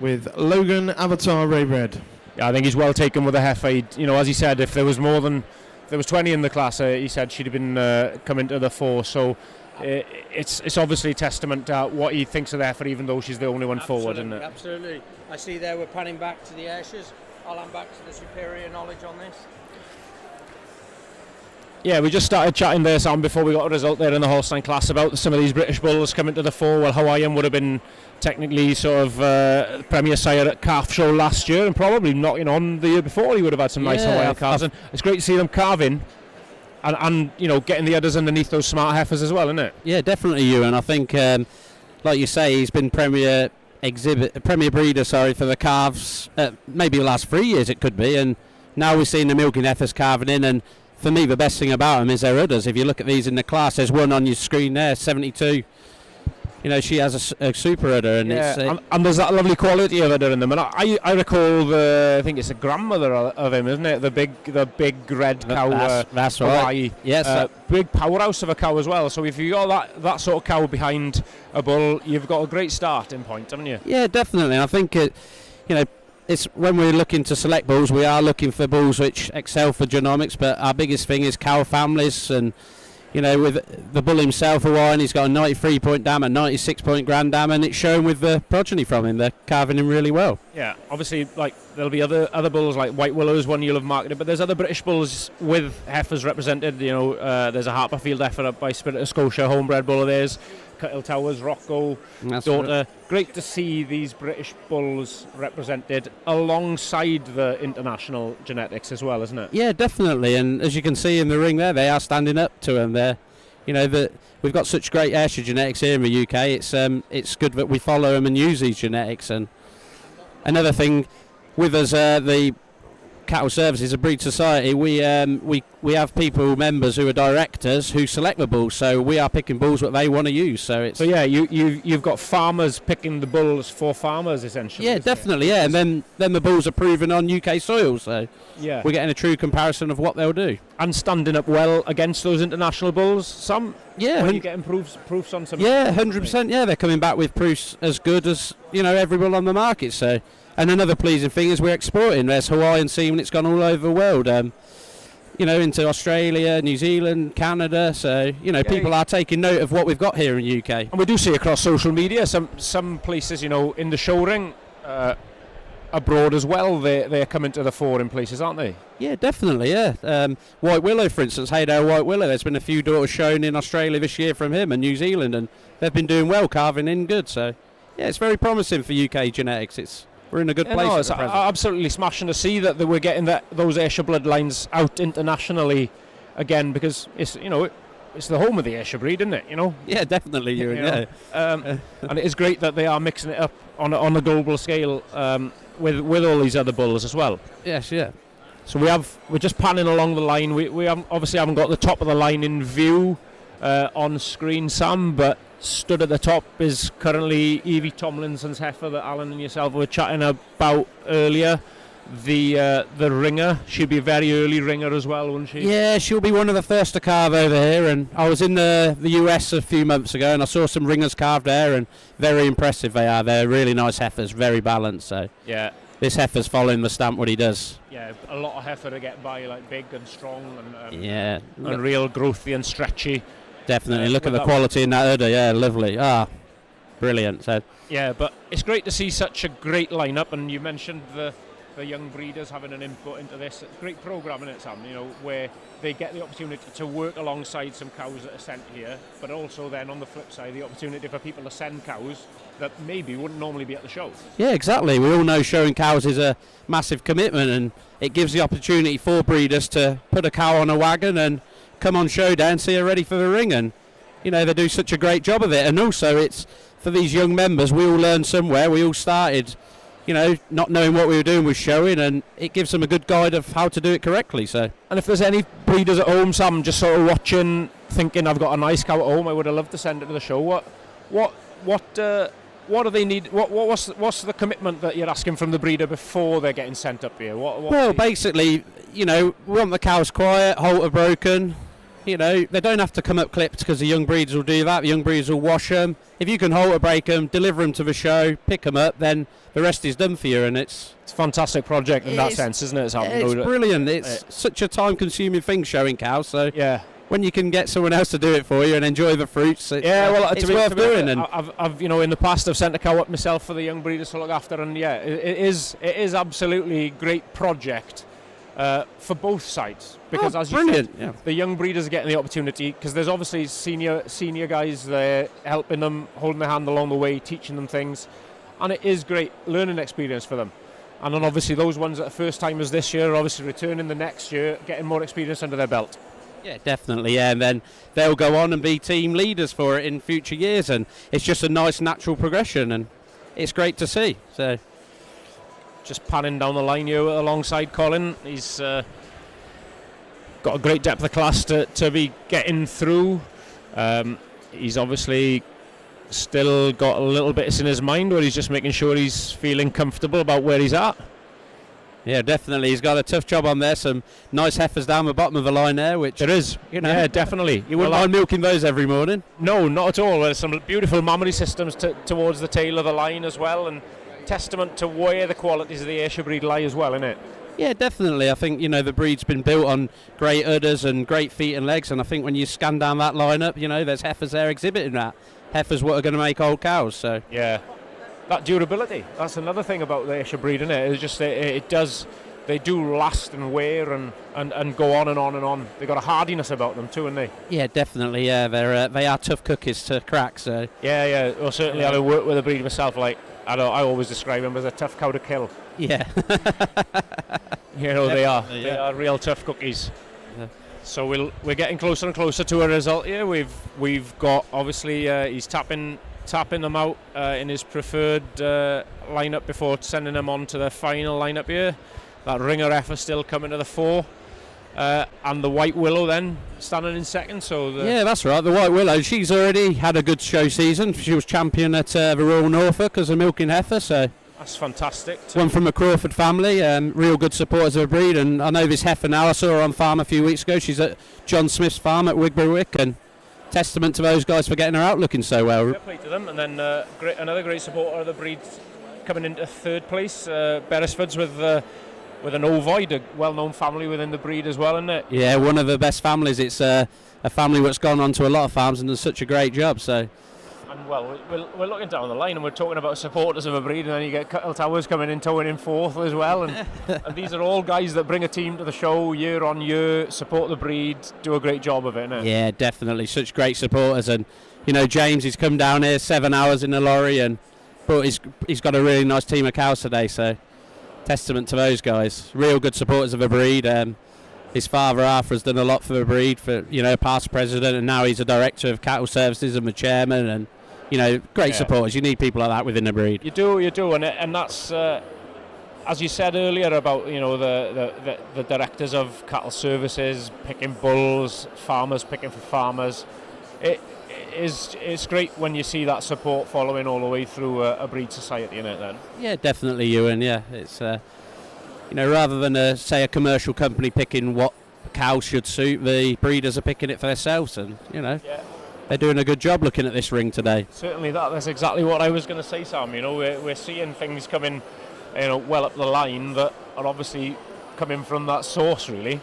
with Logan Avatar Ray Red. Yeah, I think he's well taken with the heifer. As he said, if there was more than there was 20 in the class, he said she'd have been coming to the 4. So it's obviously testament to what he thinks of the effort, even though she's the only one forward, isn't it? Absolutely. I see there we're panning back to the Ayrshires. I'll hand back to the superior knowledge on this. Yeah, we just started chatting there, Sam, before we got a result there in the Holstein class about some of these British bulls coming to the 4. Well, Hawaiian would have been technically sort of Premier Sire at Calf Show last year, and probably knocking on the year before. He would have had some nice Hawaiian calves, and it's great to see them carving and you know, getting the udders underneath those smart heifers as well, isn't it? Yeah, definitely, Ewan. I think, like you say, he's been Premier breeder, for the calves. Maybe the last 3 years it could be, and now we're seeing the milking heifers carving in. And for me, the best thing about them is their udders. If you look at these in the class, there's one on your screen there, 72. You know, she has a super udder, and and there's that lovely quality of udder in them. And I recall I think it's a grandmother of him, isn't it? The big red cow. That's Hawaii. right. Yes, big powerhouse of a cow as well. So if you got that sort of cow behind a bull, you've got a great starting point, haven't you? Yeah, definitely. I think it's when we're looking to select bulls, we are looking for bulls which excel for genomics. But our biggest thing is cow families, and you know, with the bull himself, Hawaiian, he's got a 93-point dam, a 96-point grand dam, and it's shown with the progeny from him. They're carving him really well. Yeah, obviously, like there'll be other bulls like White Willow is one you'll have marketed, but there's other British bulls with heifers represented. You know, there's a Harperfield heifer up by Spirit of Scotia, homebred bull of theirs. Cuttle Towers, Rocco, daughter. Great to see these British bulls represented alongside the international genetics as well, isn't it? Yeah, definitely. And as you can see in the ring there, they are standing up to them. We've got such great Ayrshire genetics here in the UK. It's good that we follow them and use these genetics. And another thing with us, the Cattle Services, a breed society, we have members who are directors who select the bulls, so we are picking bulls that they want to use. So you've got farmers picking the bulls for farmers essentially. Yeah, definitely. Yeah, and then the bulls are proven on UK soil, so yeah, we're getting a true comparison of what they'll do. And standing up well against those international bulls. Some when you're getting proofs on some. Yeah, 100%. Yeah, they're coming back with proofs as good as every bull on the market. So. And another pleasing thing is we're exporting. There's Hawaiian semen, it's gone all over the world, into Australia, New Zealand, Canada. So, people are taking note of what we've got here in the UK. And we do see across social media, some places, in the show ring, abroad as well, they're coming to the fore in places, aren't they? Yeah, definitely, yeah. White Willow, for instance, Haydale White Willow, there's been a few daughters shown in Australia this year from him and New Zealand, and they've been doing well, carving in good. So, yeah, it's very promising for UK genetics. We're in a good place. No, it's absolutely smashing to see that we're getting those Ayrshire bloodlines out internationally again, because it's it's the home of the Ayrshire breed, isn't it? Yeah, definitely. And it is great that they are mixing it up on a global scale with all these other bulls as well. Yes, yeah. So we're just panning along the line. We obviously haven't got the top of the line in view on screen, Sam, but stood at the top is currently Evie Tomlinson's heifer that Alan and yourself were chatting about earlier. The ringer, she'd be a very early ringer as well, wouldn't she? Yeah, she'll be one of the first to carve over here. And I was in the US a few months ago, and I saw some ringers carved there, and very impressive they are. They're really nice heifers, very balanced. So yeah, this heifer's following the stamp what he does. Yeah, a lot of heifer to get by, like big and strong and and real growthy and stretchy. Definitely. Look at the quality in that udder. Yeah, lovely. Brilliant. So yeah, but it's great to see such a great lineup. And you mentioned the young breeders having an input into this. It's a great programme, isn't it, Sam? Where they get the opportunity to work alongside some cows that are sent here, but also then on the flip side, the opportunity for people to send cows that maybe wouldn't normally be at the show. Yeah, exactly. We all know showing cows is a massive commitment, and it gives the opportunity for breeders to put a cow on a wagon and come on show day and see her ready for the ring, and they do such a great job of it. And also it's for these young members, we all learned somewhere, we all started not knowing what we were doing with showing, and it gives them a good guide of how to do it correctly. So, and if there's any breeders at home, Sam, just sort of watching, thinking I've got a nice cow at home, I would have loved to send it to the show, what do they need? What's the commitment that you're asking from the breeder before they're getting sent up here? Well, basically, we want the cows quiet, halter broken, you know, they don't have to come up clipped because the young breeders will do that. The young breeders will wash them. If you can halter break them, deliver them to the show, pick them up, then the rest is done for you. And it's a fantastic project in that sense, isn't it? It's brilliant. It's such a time-consuming thing showing cows. So yeah, when you can get someone else to do it for you and enjoy the fruits, it's worth doing. And I've you know, in the past I've sent a cow up myself for the young breeders to look after, and yeah, it is absolutely great project for both sides, because as you said, the young breeders are getting the opportunity, because there's obviously senior guys there helping them, holding their hand along the way, teaching them things, and it is great learning experience for them. And then obviously those ones that are first timers this year are obviously returning the next year, getting more experience under their belt. Yeah, definitely, yeah, and then they'll go on and be team leaders for it in future years, and it's just a nice natural progression, and it's great to see. So, just panning down the line here alongside Colin, he's got a great depth of class to be getting through. He's obviously still got a little bit in his mind where he's just making sure he's feeling comfortable about where he's at. Yeah, definitely. He's got a tough job on there. Some nice heifers down the bottom of the line there, which there is. You know, yeah, definitely. You wouldn't mind milking those every morning? No, not at all. There's some beautiful mammary systems towards the tail of the line as well, and testament to where the qualities of the Ayrshire breed lie as well, isn't it? Yeah, definitely. I think, you know, the breed's been built on great udders and great feet and legs, and I think when you scan down that lineup, you know, there's heifers there exhibiting that. Heifers what are going to make old cows. So yeah, that durability. That's another thing about the Ayrshire breed, isn't it? It's just it does. They do last and wear and go on and on and on. They've got a hardiness about them too, haven't they? Yeah, definitely. Yeah, they are tough cookies to crack. So yeah. Well, certainly, having worked with a breed myself, like I always describe them as a tough cow to kill. Yeah. You know, they are. Yeah. They are real tough cookies. Yeah. So we're getting closer and closer to a result here. We've got obviously he's tapping them out in his preferred lineup before sending them on to the final lineup here. That ringer heifer still coming to the fore, and the White Willow then standing in second. So yeah, that's right. The White Willow, she's already had a good show season. She was champion at the Royal Norfolk as a milking heifer. So that's fantastic. One from a Crawford family, real good supporters of the breed. And I know this heifer now. I saw her on farm a few weeks ago. She's at John Smith's farm at Wigberwick, and testament to those guys for getting her out looking so well. Fair play to them. And then another great supporter of the breed coming into third place, Beresfords with an ovoid, a well-known family within the breed as well, isn't it? Yeah, one of the best families. It's a family that's gone on to a lot of farms and does such a great job. So, and well, we're looking down the line and we're talking about supporters of a breed, and then you get Cuttle Towers coming in, towing in fourth as well, and these are all guys that bring a team to the show year on year, support the breed, do a great job of it, isn't it? Yeah, definitely, such great supporters. And you know, James, he's come down here 7 hours in a lorry, but he's got a really nice team of cows today. So, testament to those guys, real good supporters of the breed. His father Arthur has done a lot for the breed, for, you know, past president, and now he's a director of cattle services and the chairman, and you know, great supporters. You need people like that within the breed. You do, and that's as you said earlier about, you know, the directors of cattle services picking bulls, farmers picking for farmers. It's great when you see that support following all the way through a breed society, isn't it? Then. Yeah, definitely, Ewan. Yeah, it's you know, rather than say a commercial company picking what cow should suit, the breeders are picking it for themselves, and you know. Yeah. They're doing a good job looking at this ring today. Certainly, that's exactly what I was going to say, Sam. You know, we're seeing things coming, you know, well up the line that are obviously coming from that source, really.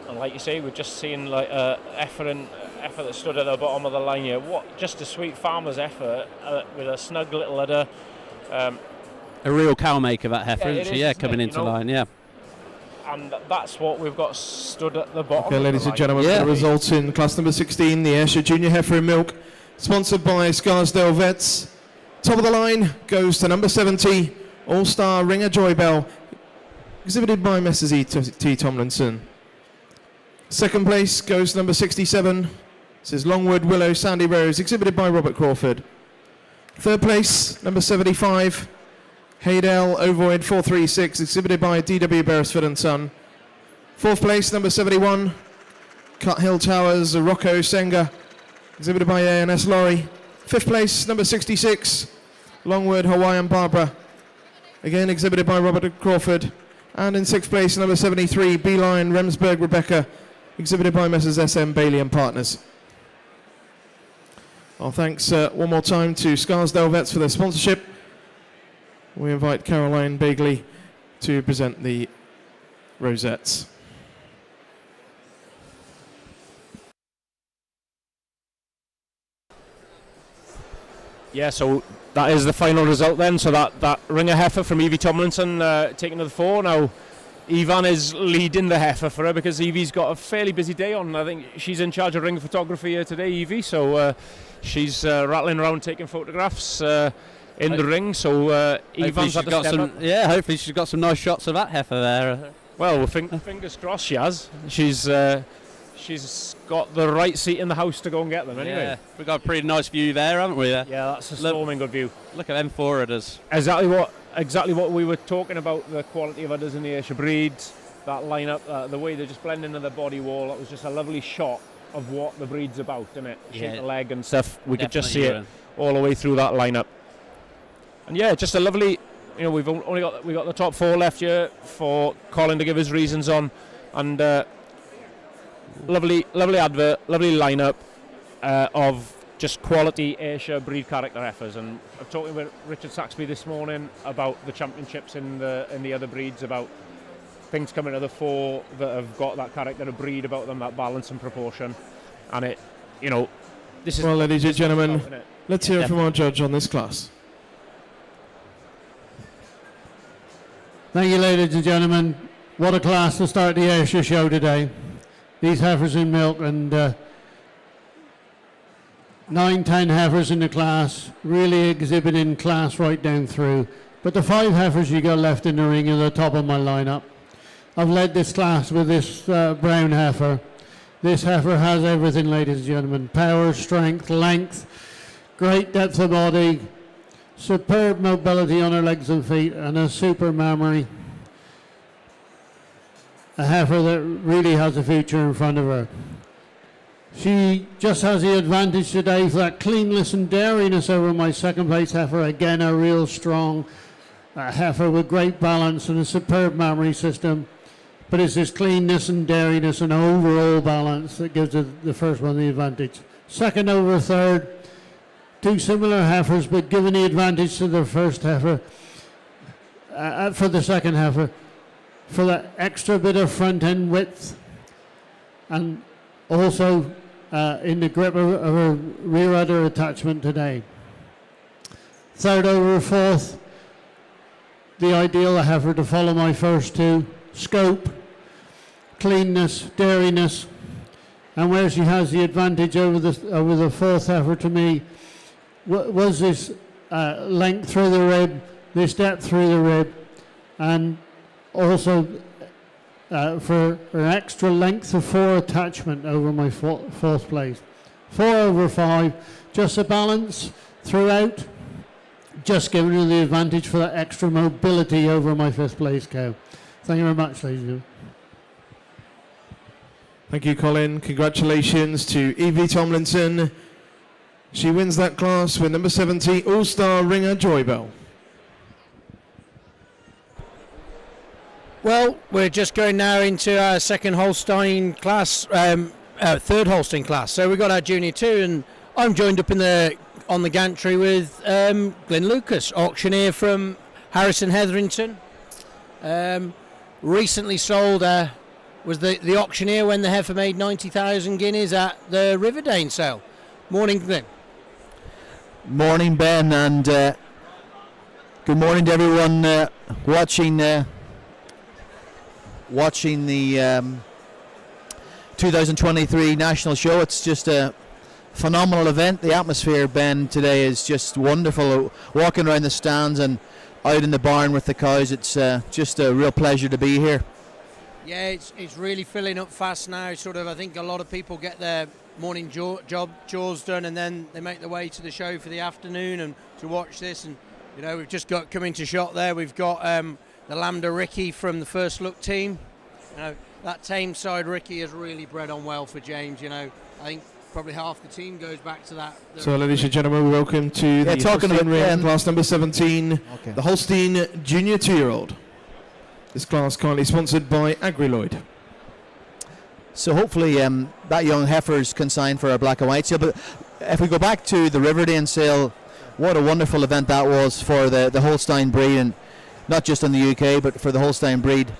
And like you say, we're just seeing like effort that stood at the bottom of the line here. Just a sweet farmer's effort with a snug little udder. A real cow maker, that heifer, isn't she? Yeah, coming into line, yeah. And that's what we've got stood at the bottom. Okay, ladies and gentlemen, the results in class number 16, the Ayrshire Junior Heifer in Milk, sponsored by Scarsdale Vets. Top of the line goes to number 70, All-Star Ringer Joy Bell, exhibited by Messrs. T. Tomlinson. Second place goes to number 67, this is Longwood Willow Sandy Rose, exhibited by Robert Crawford. Third place, number 75, Haydale Ovoid 436, exhibited by D.W. Beresford and Son. Fourth place, number 71, Cut Hill Towers, Rocco Senga, exhibited by A&S Lorry. Fifth place, number 66, Longwood Hawaiian Barbara, again exhibited by Robert Crawford. And in 6th place, number 73, Beeline Remsburg Rebecca, exhibited by Messrs SM Bailey and Partners. Our thanks one more time to Scarsdale Vets for their sponsorship. We invite Caroline Bagley to present the rosettes. Yeah, so that is the final result then. So that ringer heifer from Evie Tomlinson taken to the fore. Now, Ivan is leading the heifer for her because Evie's got a fairly busy day on. I think she's in charge of ring photography here today, Evie. So she's rattling around taking photographs in the ring. So Ivan's had to step up. Yeah, hopefully she's got some nice shots of that heifer there. Well, fingers crossed she has. She's got the right seat in the house to go and get them anyway. Yeah, we've got a pretty nice view there, haven't we? Yeah, that's a storming good view. Look at them four udders. Exactly what we were talking about, the quality of udders in the Ayrshire breeds, that lineup, the way they just blend into the body wall. That was just a lovely shot of what the breed's about, isn't it? Shape the leg and stuff. We could just see it all the way through that lineup. And yeah, just a lovely. You know, we've got the top 4 left here for Colin to give his reasons on, and lovely advert, lovely lineup of just quality Ayrshire breed character heifers. And I'm talking with Richard Saxby this morning about the championships in the other breeds, about things coming to the fore that have got that character of breed about them, that balance and proportion. And it, you know, this is. Well, ladies and gentlemen, let's hear from our judge on this class. Thank you, ladies and gentlemen. What a class to start the Ayrshire show today. These heifers in milk, and 9-10 heifers in the class, really exhibiting class right down through. But the 5 heifers you got left in the ring are the top of my lineup. I've led this class with this brown heifer. This heifer has everything, ladies and gentlemen. Power, strength, length, great depth of body, superb mobility on her legs and feet, and a super memory. A heifer that really has a future in front of her. She just has the advantage today for that cleanness and dairiness over my 2nd place heifer. Again, a real strong heifer with great balance and a superb memory system. But it's this cleanness and dairiness and overall balance that gives the first one the advantage. 2nd over 3rd, 2 similar heifers, but given the advantage to the first heifer, for the 2nd heifer, for that extra bit of front end width, and also in the grip of a rear udder attachment today. 3rd over 4th, the ideal heifer to follow my first 2, scope, cleanness, dairiness, and where she has the advantage over the 4th heifer to me was this length through the rib, this depth through the rib, and also for an extra length of 4 attachment over my 4th place. 4 over 5, just a balance throughout, just giving her the advantage for that extra mobility over my 5th place cow. Thank you very much, ladies and gentlemen. Thank you, Colin. Congratulations to Evie Tomlinson. She wins that class with number 70, All-Star Ringer Joybell. Well, we're just going now into our 2nd Holstein class, 3rd Holstein class. So we've got our Junior 2, and I'm joined up on the gantry with Glyn Lucas, auctioneer from Harrison Hetherington. Recently sold, was the auctioneer when the heifer made 90,000 guineas at the Riverdane sale. Morning, Glyn. Morning, Ben, and good morning to everyone watching the 2023 National Show. It's just a phenomenal event. The atmosphere, Ben, today is just wonderful. Walking around the stands and out in the barn with the cows, it's just a real pleasure to be here. Yeah, it's really filling up fast now. Sort of, I think a lot of people get their morning chores done, and then they make their way to the show for the afternoon and to watch this. And you know, we've just got coming to shot there. We've got the Lambda Ricky from the First Look team. You know, that tame side Ricky has really bred on well for James. You know, I think probably half the team goes back to that. So, ladies and gentlemen, welcome to the Holstein Ring, class number 17, the Holstein Junior 2-year-old. This class currently sponsored by Agriloid. So hopefully that young heifer is consigned for our black and white sale. But if we go back to the Riverdale sale, what a wonderful event that was for the Holstein breed, and not just in the UK, but for the Holstein breed,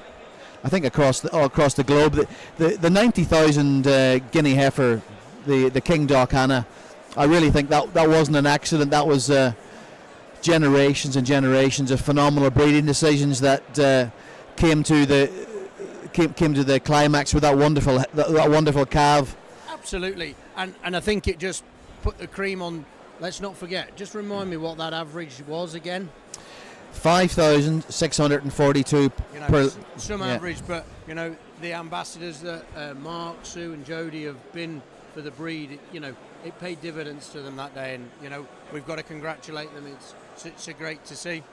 I think across the globe. The 90,000 guinea heifer, the King Doc Hannah, I really think that wasn't an accident. That was generations and generations of phenomenal breeding decisions that came to the climax with that wonderful calf. Absolutely, and I think it just put the cream on. Let's not forget. Just remind me what that average was again. 5,642 per some average, but the ambassadors that Mark, Sue, and Jody have been for the breed. It paid dividends to them that day, and we've got to congratulate them. It's great to see.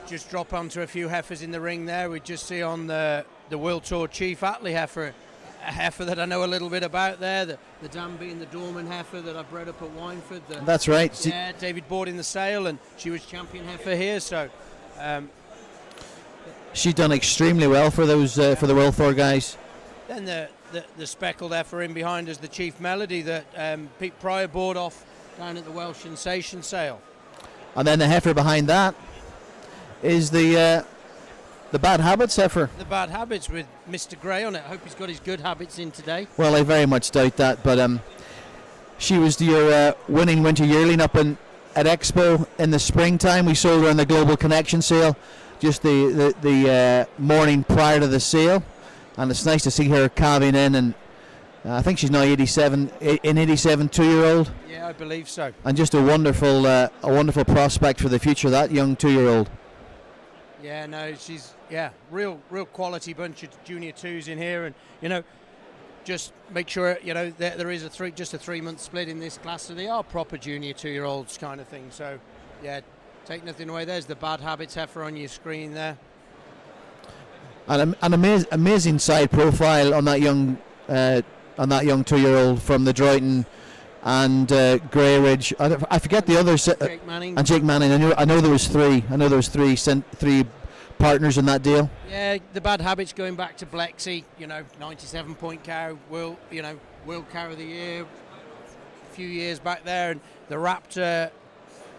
Just drop onto a few heifers in the ring there. We just see on the World Tour Chief Attlee heifer, a heifer that I know a little bit about there. The Danby and the Dorman heifer that I bred up at Wynford. That's right. Yeah, David bought in the sale, and she was champion heifer here. So she's done extremely well for those for the World Tour guys. Then the speckled heifer in behind us, the Chief Melody that Pete Pryor bought off down at the Welsh Sensation sale. And then the heifer behind that is the Bad Habits heifer. The Bad Habits with Mr. Gray on it. I hope he's got his good habits in today. Well, I very much doubt that, but she was your winning winter yearling up at Expo in the springtime. We sold her in the Global Connection sale just the morning prior to the sale, and it's nice to see her calving in, and I think she's now 87 2-year-old. Yeah, I believe so. And just a wonderful prospect for the future, that young 2-year-old. Yeah, no, she's real quality bunch of junior twos in here, and just make sure there is just a 3-month split in this class, so they are proper junior 2-year-olds kind of thing. So yeah, take nothing away. There's the Bad Habits heifer on your screen there, and an amazing side profile on that young 2-year-old from the Droyton and Grey Ridge. I forget the others. Jake Manning. And Jake Manning. I know there was three. I know there was three partners in that deal. Yeah, the Bad Habits going back to Blexy. 97-point cow. World Cow of the Year. A few years back there, and the Raptor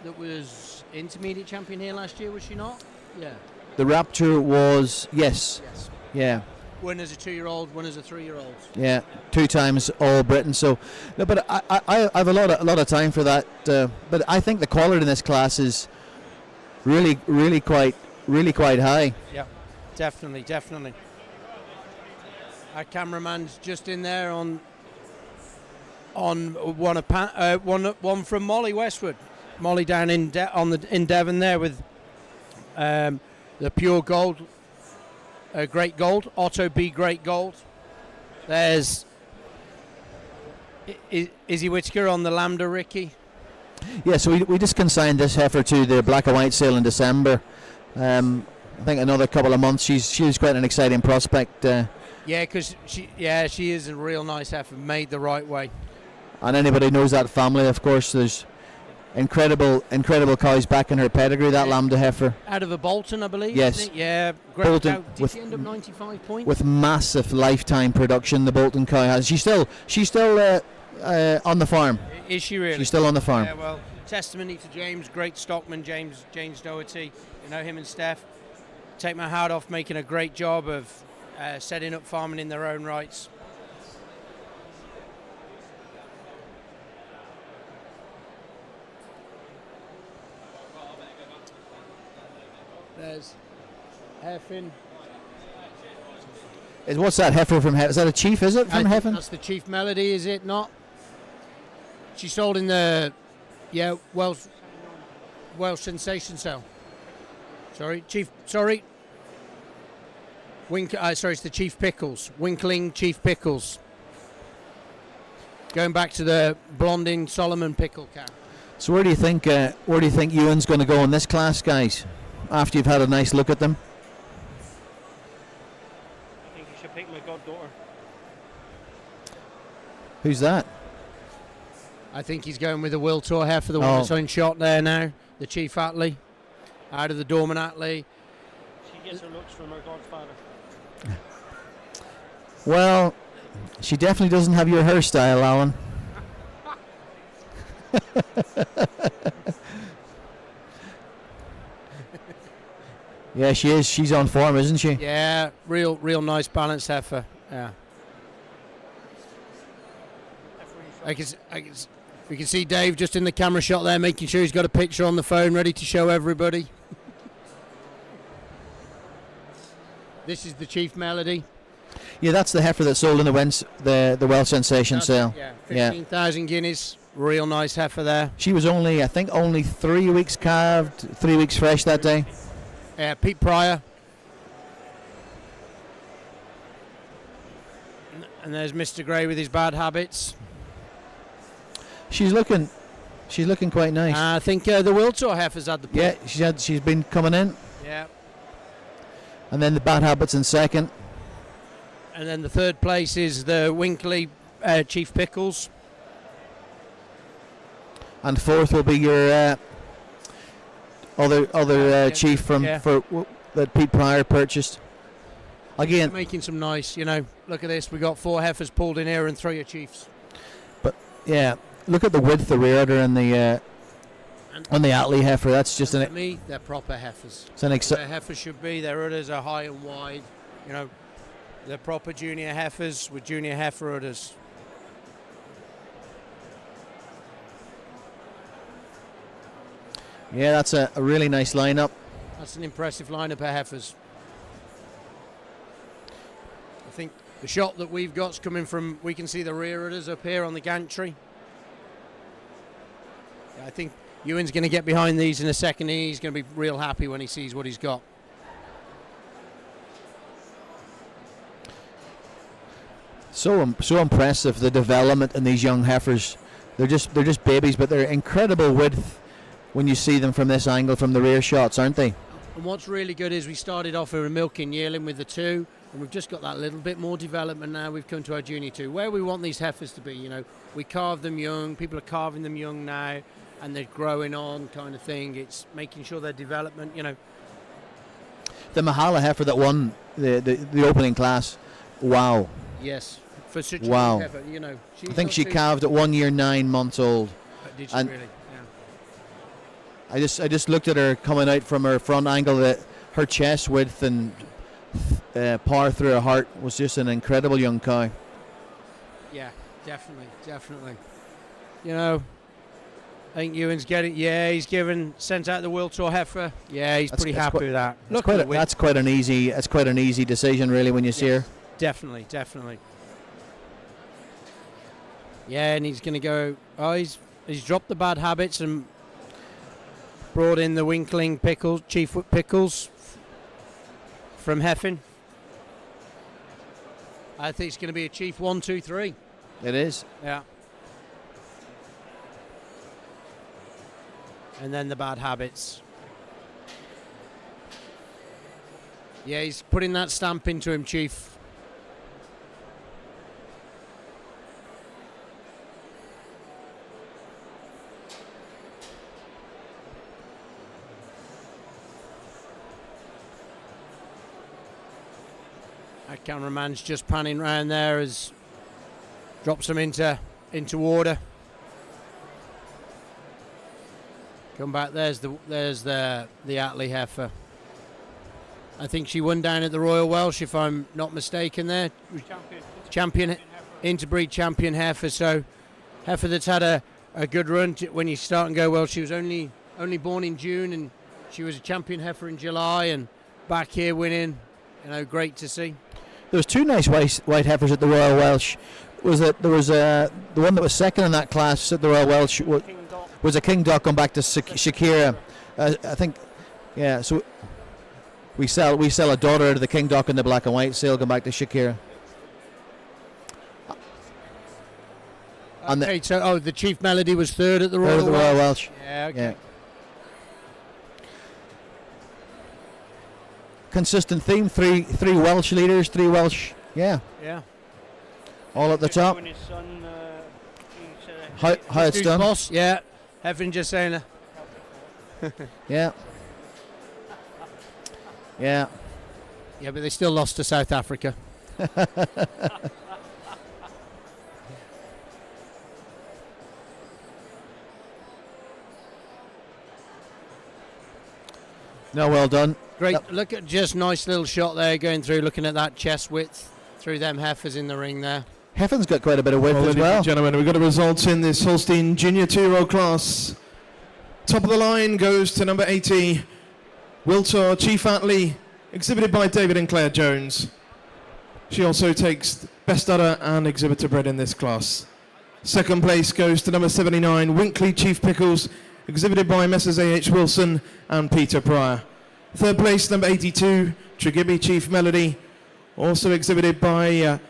that was intermediate champion here last year, was she not? Yeah. The Raptor was yes. Yeah. One as a 2-year-old, one as a 3-year-old. Yeah, 2 times All Britain. So, no, but I have a lot of time for that. But I think the quality in this class is really quite high. Yeah, definitely. Our cameraman's just in there on one from Molly Westwood. Molly down in Devon there with the pure gold. Great Gold, Otto B. Great Gold. There's Izzy Whitaker on the Lambda Ricky. Yeah, so we just consigned this heifer to the black and white sale in December. I think another couple of months. She's quite an exciting prospect. Yeah, because she is a real nice heifer, made the right way. And anybody knows that family, of course. There's incredible cows back in her pedigree. That Lambda heifer. Out of a Bolton, I believe. Yes. Isn't it? Yeah. Great Bolton cow. Did she end up 95 points? With massive lifetime production, the Bolton cow has. She's still on the farm. Is she really? She's still on the farm. Yeah. Well, testimony to James, great stockman, James Doherty. Him and Steph. Take my hat off, making a great job of setting up farming in their own rights. There's Heifer. What's that heifer from Heaven? Is that a chief, is it, from Heaven? That's the Chief Melody, is it not? She sold in the Welsh Sensation sale. It's the Chief Pickles. Winkling Chief Pickles. Going back to the Blondin Solomon pickle cow. So where do you think Ewan's going to go in this class, guys? After you've had a nice look at them. I think you should pick my goddaughter. Who's that? I think he's going with the Will Tour heifer, the one that's on shot there now. The Chief Attlee, out of the Dorman Attlee. She gets her looks from her godfather. Well, she definitely doesn't have your hairstyle, Alan. Yeah, she is. She's on form, isn't she? Yeah, real nice balanced heifer. Yeah. We can see Dave just in the camera shot there, making sure he's got a picture on the phone ready to show everybody. This is the Chief Melody. Yeah, that's the heifer that sold in the Welsh Sensation sale. Yeah, 15,000 guineas. Real nice heifer there. She was only 3 weeks calved, 3 weeks fresh that day. Pete Pryor. And there's Mr. Gray with his bad habits. She's looking quite nice. I think the Wiltshire heifer's had the pull. Yeah, she's been coming in. Yeah. And then the bad habits in second. And then the third place is the Winkley Chief Pickles. And fourth will be your other chief that Pete Pryor purchased. Again, making some nice, look at this. We got 4 heifers pulled in here and 3 are chiefs. But yeah, look at the width of the rear udder and the Atlee heifer. That's just to me, they're proper heifers. Their heifers should be. Their udders are high and wide. They're proper junior heifers with junior heifer udders. Yeah, that's a really nice lineup. That's an impressive lineup of heifers. I think the shot that we've got's coming from, we can see the rear udders up here on the gantry. I think Ewan's going to get behind these in a second. He's going to be real happy when he sees what he's got. So impressive, the development in these young heifers. They're just babies, but they're incredible width when you see them from this angle, from the rear shots, aren't they? And what's really good is we started off with a milking yearling with the 2, and we've just got that little bit more development now. We've come to our junior 2, where we want these heifers to be. We carve them young. People are carving them young now, and they're growing on, kind of thing. It's making sure their development. The Mahala heifer that won the opening class. Wow. Yes. For such wow. a heifer, I think she calved at 1 year 9 months old. Did she really? I just looked at her coming out from her front angle. That her chest width and power through her heart was just an incredible young cow. Yeah, definitely. I think Ewan's getting. Yeah, he's sent out the Wiltshire heifer. Yeah, he's pretty happy with that. That's quite an easy decision, really, when you see her. Definitely. Yeah, and he's going to go. Oh, he's dropped the bad habits and brought in the Winkling Pickles, Chief Pickles from Heffin. I think it's going to be a Chief 1, 2, 3. It is. Yeah. And then the bad habits. Yeah, he's putting that stamp into him, Chief. Our cameraman's just panning round there as drops them into order. Come back. There's the Atlee heifer. I think she won down at the Royal Welsh, if I'm not mistaken. There, champion interbreed champion heifer. So heifer that's had a good run. When you start and go well, she was only born in June and she was a champion heifer in July and back here winning. Great to see. There was 2 nice white heifers at the Royal Welsh. There was the one that was second in that class at the Royal Welsh was a King Doc going back to Shakira. I think, yeah. So we sell a daughter out of the King Doc in the black and white sale going back to Shakira. Okay, so the Chief Melody was third at the Royal Welsh. Yeah. Okay. Yeah. Consistent theme, three Welsh leaders, 3 Welsh, yeah. All at the top. How it's done? Boss, yeah. Heffin just saying. Yeah. Yeah, but they still lost to South Africa. No, well done. Great. Look at just nice little shot there going through, looking at that chest width through them heifers in the ring there. Heifer's got quite a bit of width as Ladies well. and gentlemen, we've got the results in this Holstein Junior 2-year-old class. Top of the line goes to number 80, Wiltor Chief Atley, exhibited by David and Claire Jones. She also takes Best Udder and Exhibitor Bred in this class. Second place goes to number 79, Winkley Chief Pickles, exhibited by Messrs A.H. Wilson and Peter Pryor. Third place, number 82, Tregibi Chief Melody, also exhibited by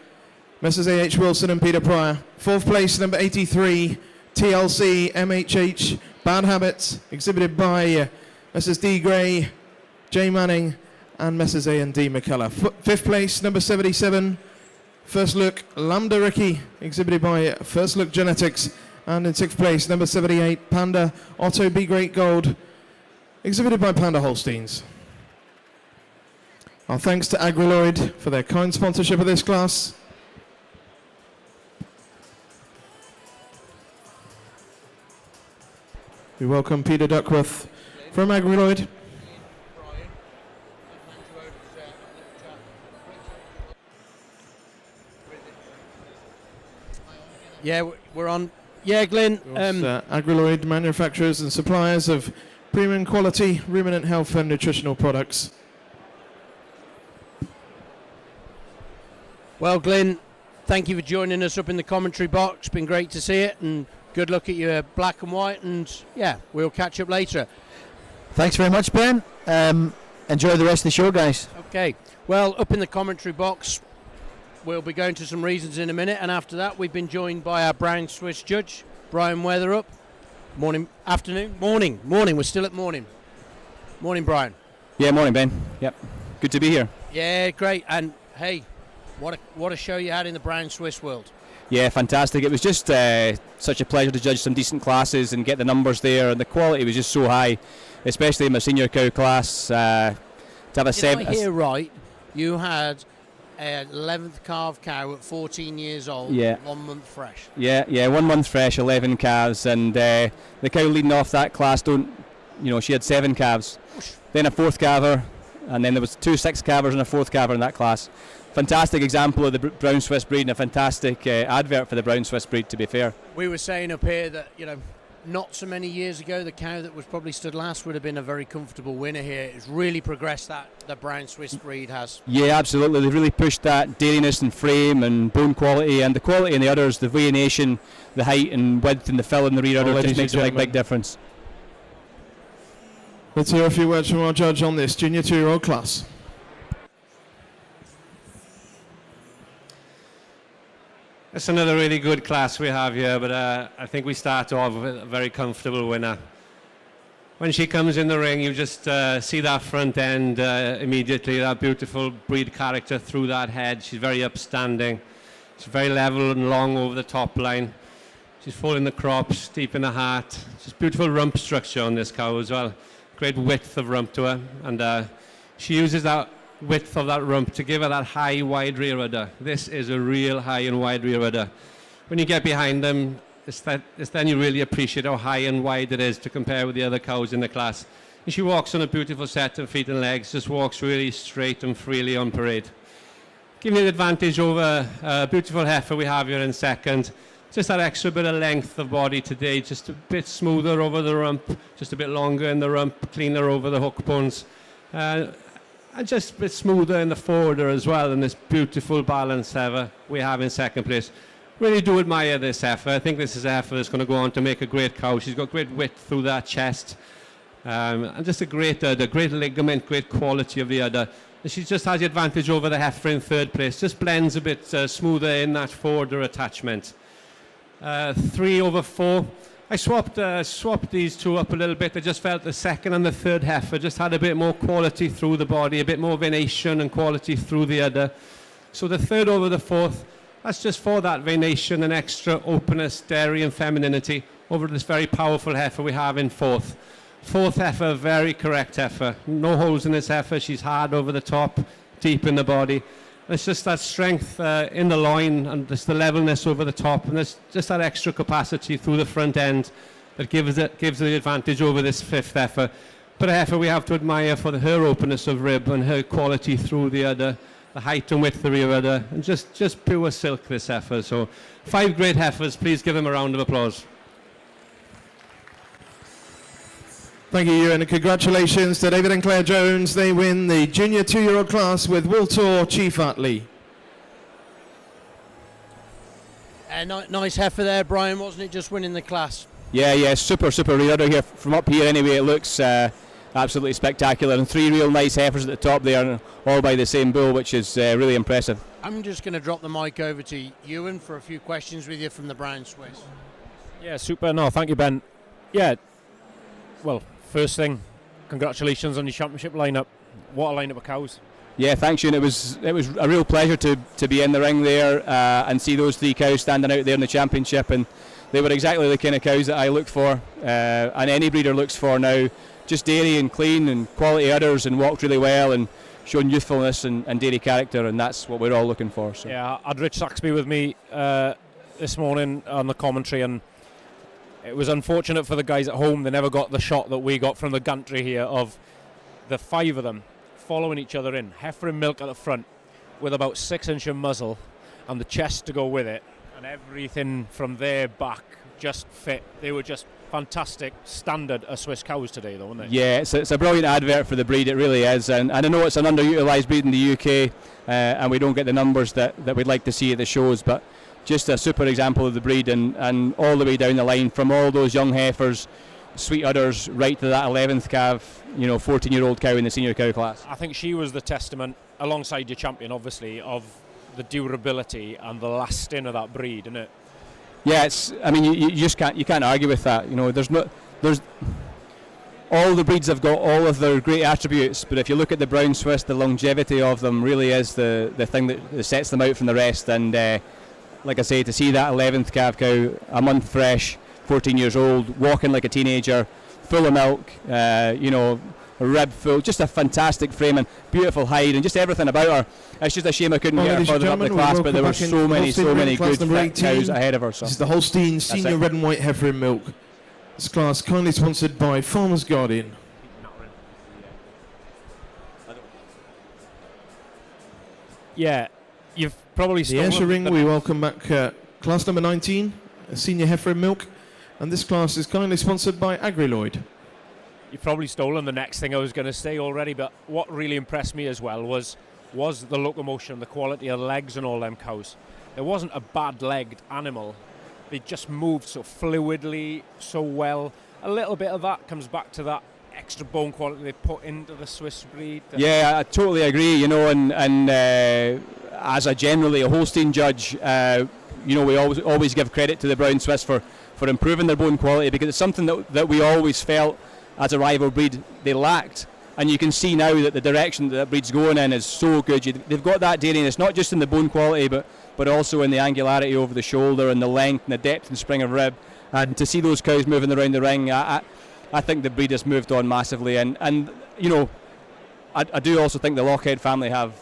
Messrs A.H. Wilson and Peter Pryor. Fourth place, number 83, TLC MHH Bad Habits, exhibited by Messrs D. Gray, J. Manning, and Messrs A and D. McCullough. Fifth place, number 77, First Look Lambda Ricky, exhibited by First Look Genetics. And in sixth place, number 78, Panda Otto B. Great Gold, exhibited by Panda Holsteins. Our thanks to Agriloid for their kind sponsorship of this class. We welcome Peter Duckworth from Agriloid. Yeah, we're on. Yeah, Glenn. Agriloid, manufacturers and suppliers of premium quality ruminant health and nutritional products. Well, Glenn, thank you for joining us up in the commentary box. Been great to see it, and good luck at your black and white. And yeah, we'll catch up later. Thanks very much, Ben. Enjoy the rest of the show, guys. Okay. Well, up in the commentary box, we'll be going to some reasons in a minute, and after that, we've been joined by our Brown Swiss judge, Brian Weatherup. Morning, afternoon, morning. We're still at morning. Morning, Brian. Yeah, morning, Ben. Yep, good to be here. Yeah, great. And hey, what a show you had in the Brown Swiss world. Yeah, fantastic. It was just such a pleasure to judge some decent classes and get the numbers there, and the quality was just so high, especially in my senior cow class. To have a Did I hear right? You had an 11th calf cow at 14 years old, Yeah. 1 month fresh. Yeah, 1 month fresh, 11 calves, and the cow leading off that class, she had 7 calves, then a 4th calver, and then there was 2 6 calvers and a 4th calver in that class. Fantastic example of the Brown Swiss breed and a fantastic advert for the Brown Swiss breed, to be fair. We were saying up here that, not so many years ago, the cow that was probably stood last would have been a very comfortable winner here. It's really progressed that the Brown Swiss breed has. Yeah, absolutely. They've really pushed that dairiness and frame and bone quality, and the quality in the udders, the veination, the height and width and the fill in the rear udder just makes a big difference. Let's hear a few words from our judge on this Junior 2-year-old class. It's another really good class we have here, but I think we start off with a very comfortable winner. When she comes in the ring, you just see that front end immediately, that beautiful breed character through that head. She's very upstanding. She's very level and long over the top line. She's full in the crops, deep in the heart. She's beautiful rump structure on this cow as well. Great width of rump to her, and she uses that width of that rump to give her that high, wide rear udder. This is a real high and wide rear udder. When you get behind them, it's then you really appreciate how high and wide it is to compare with the other cows in the class. And she walks on a beautiful set of feet and legs, just walks really straight and freely on parade. Giving you the advantage over a beautiful heifer we have here in second. Just that extra bit of length of body today, just a bit smoother over the rump, just a bit longer in the rump, cleaner over the hook bones. And just a bit smoother in the forwarder as well, and this beautiful balanced heifer we have in second place. Really do admire this heifer. I think this is a heifer that's going to go on to make a great cow. She's got great width through that chest, and just a great udder, great ligament, great quality of the udder. And she just has the advantage over the heifer in third place. Just blends a bit smoother in that forwarder attachment. 3 over 4. I swapped these two up a little bit. I just felt the second and the third heifer just had a bit more quality through the body, a bit more venation and quality through the udder. So the third over the fourth, that's just for that venation and extra openness, dairy and femininity over this very powerful heifer we have in fourth. Fourth heifer, very correct heifer. No holes in this heifer. She's hard over the top, deep in the body. It's just that strength in the loin and just the levelness over the top, and there's just that extra capacity through the front end that gives the advantage over this fifth heifer. But a heifer we have to admire for her openness of rib and her quality through the udder, the height and width of the rear udder, and just pure silk, this heifer. So 5 great heifers. Please give them a round of applause. Thank you, Ewan, and congratulations to David and Claire Jones. They win the junior 2-year-old class with Wiltor Chief Utley. Nice heifer there, Brian, wasn't it, just winning the class? Yeah, super rear udder here. From up here anyway, it looks absolutely spectacular, and 3 real nice heifers at the top there, all by the same bull, which is really impressive. I'm just going to drop the mic over to Ewan for a few questions with you from the Brown Swiss. Yeah, super. No, thank you, Ben. Yeah, well, first thing, congratulations on your championship lineup. What a lineup of cows. Yeah, thanks, Ewan. It was a real pleasure to be in the ring there and see those 3 cows standing out there in the championship, and they were exactly the kind of cows that I look for, and any breeder looks for now. Just dairy and clean and quality udders, and walked really well and shown youthfulness and dairy character, and that's what we're all looking for. So. Yeah, I had Rich Saxby with me this morning on the commentary, and it was unfortunate for the guys at home. They never got the shot that we got from the gantry here of the 5 of them following each other in. Heifer and milk at the front with about 6-inch of muzzle and the chest to go with it, and everything from their back just fit. They were just fantastic standard of Swiss cows today, though, weren't they? Yeah, it's a brilliant advert for the breed, it really is, and I know it's an underutilised breed in the UK, and we don't get the numbers that we'd like to see at the shows, but just a super example of the breed, and all the way down the line, from all those young heifers, sweet udders, right to that 11th calf, 14-year-old cow in the senior cow class. I think she was the testament, alongside your champion, obviously, of the durability and the lasting of that breed, isn't it? Yeah, you just can't argue with that. There's all the breeds have got all of their great attributes, but if you look at the Brown Swiss, the longevity of them really is the thing that sets them out from the rest. And like I say, to see that 11th calf cow, a month fresh, 14 years old, walking like a teenager, full of milk, a rib full, just a fantastic frame and beautiful hide and just everything about her. It's just a shame I couldn't get her further up the class, but there were so many good fit cows ahead of her. So. This is the Holstein Senior Red and White Heifer in Milk. This class kindly sponsored by Farmers Guardian. Yeah, you've probably the Escher Ring, we welcome back class number 19, a Senior Heifer in Milk, and this class is kindly sponsored by Agriloid. You've probably stolen the next thing I was going to say already, but what really impressed me as well was the locomotion, the quality of the legs and all them cows. There wasn't a bad-legged animal. They just moved so fluidly, so well. A little bit of that comes back to that extra bone quality they put into the Swiss breed. Yeah, I totally agree, and as a Holstein judge, we always give credit to the Brown Swiss for improving their bone quality, because it's something that we always felt as a rival breed they lacked, and you can see now that the direction that breed's going in is so good. They've got that dairiness, not just in the bone quality, but also in the angularity over the shoulder and the length and the depth and spring of rib. And to see those cows moving around the ring, I think the breed has moved on massively. And I do also think the Lockhead family have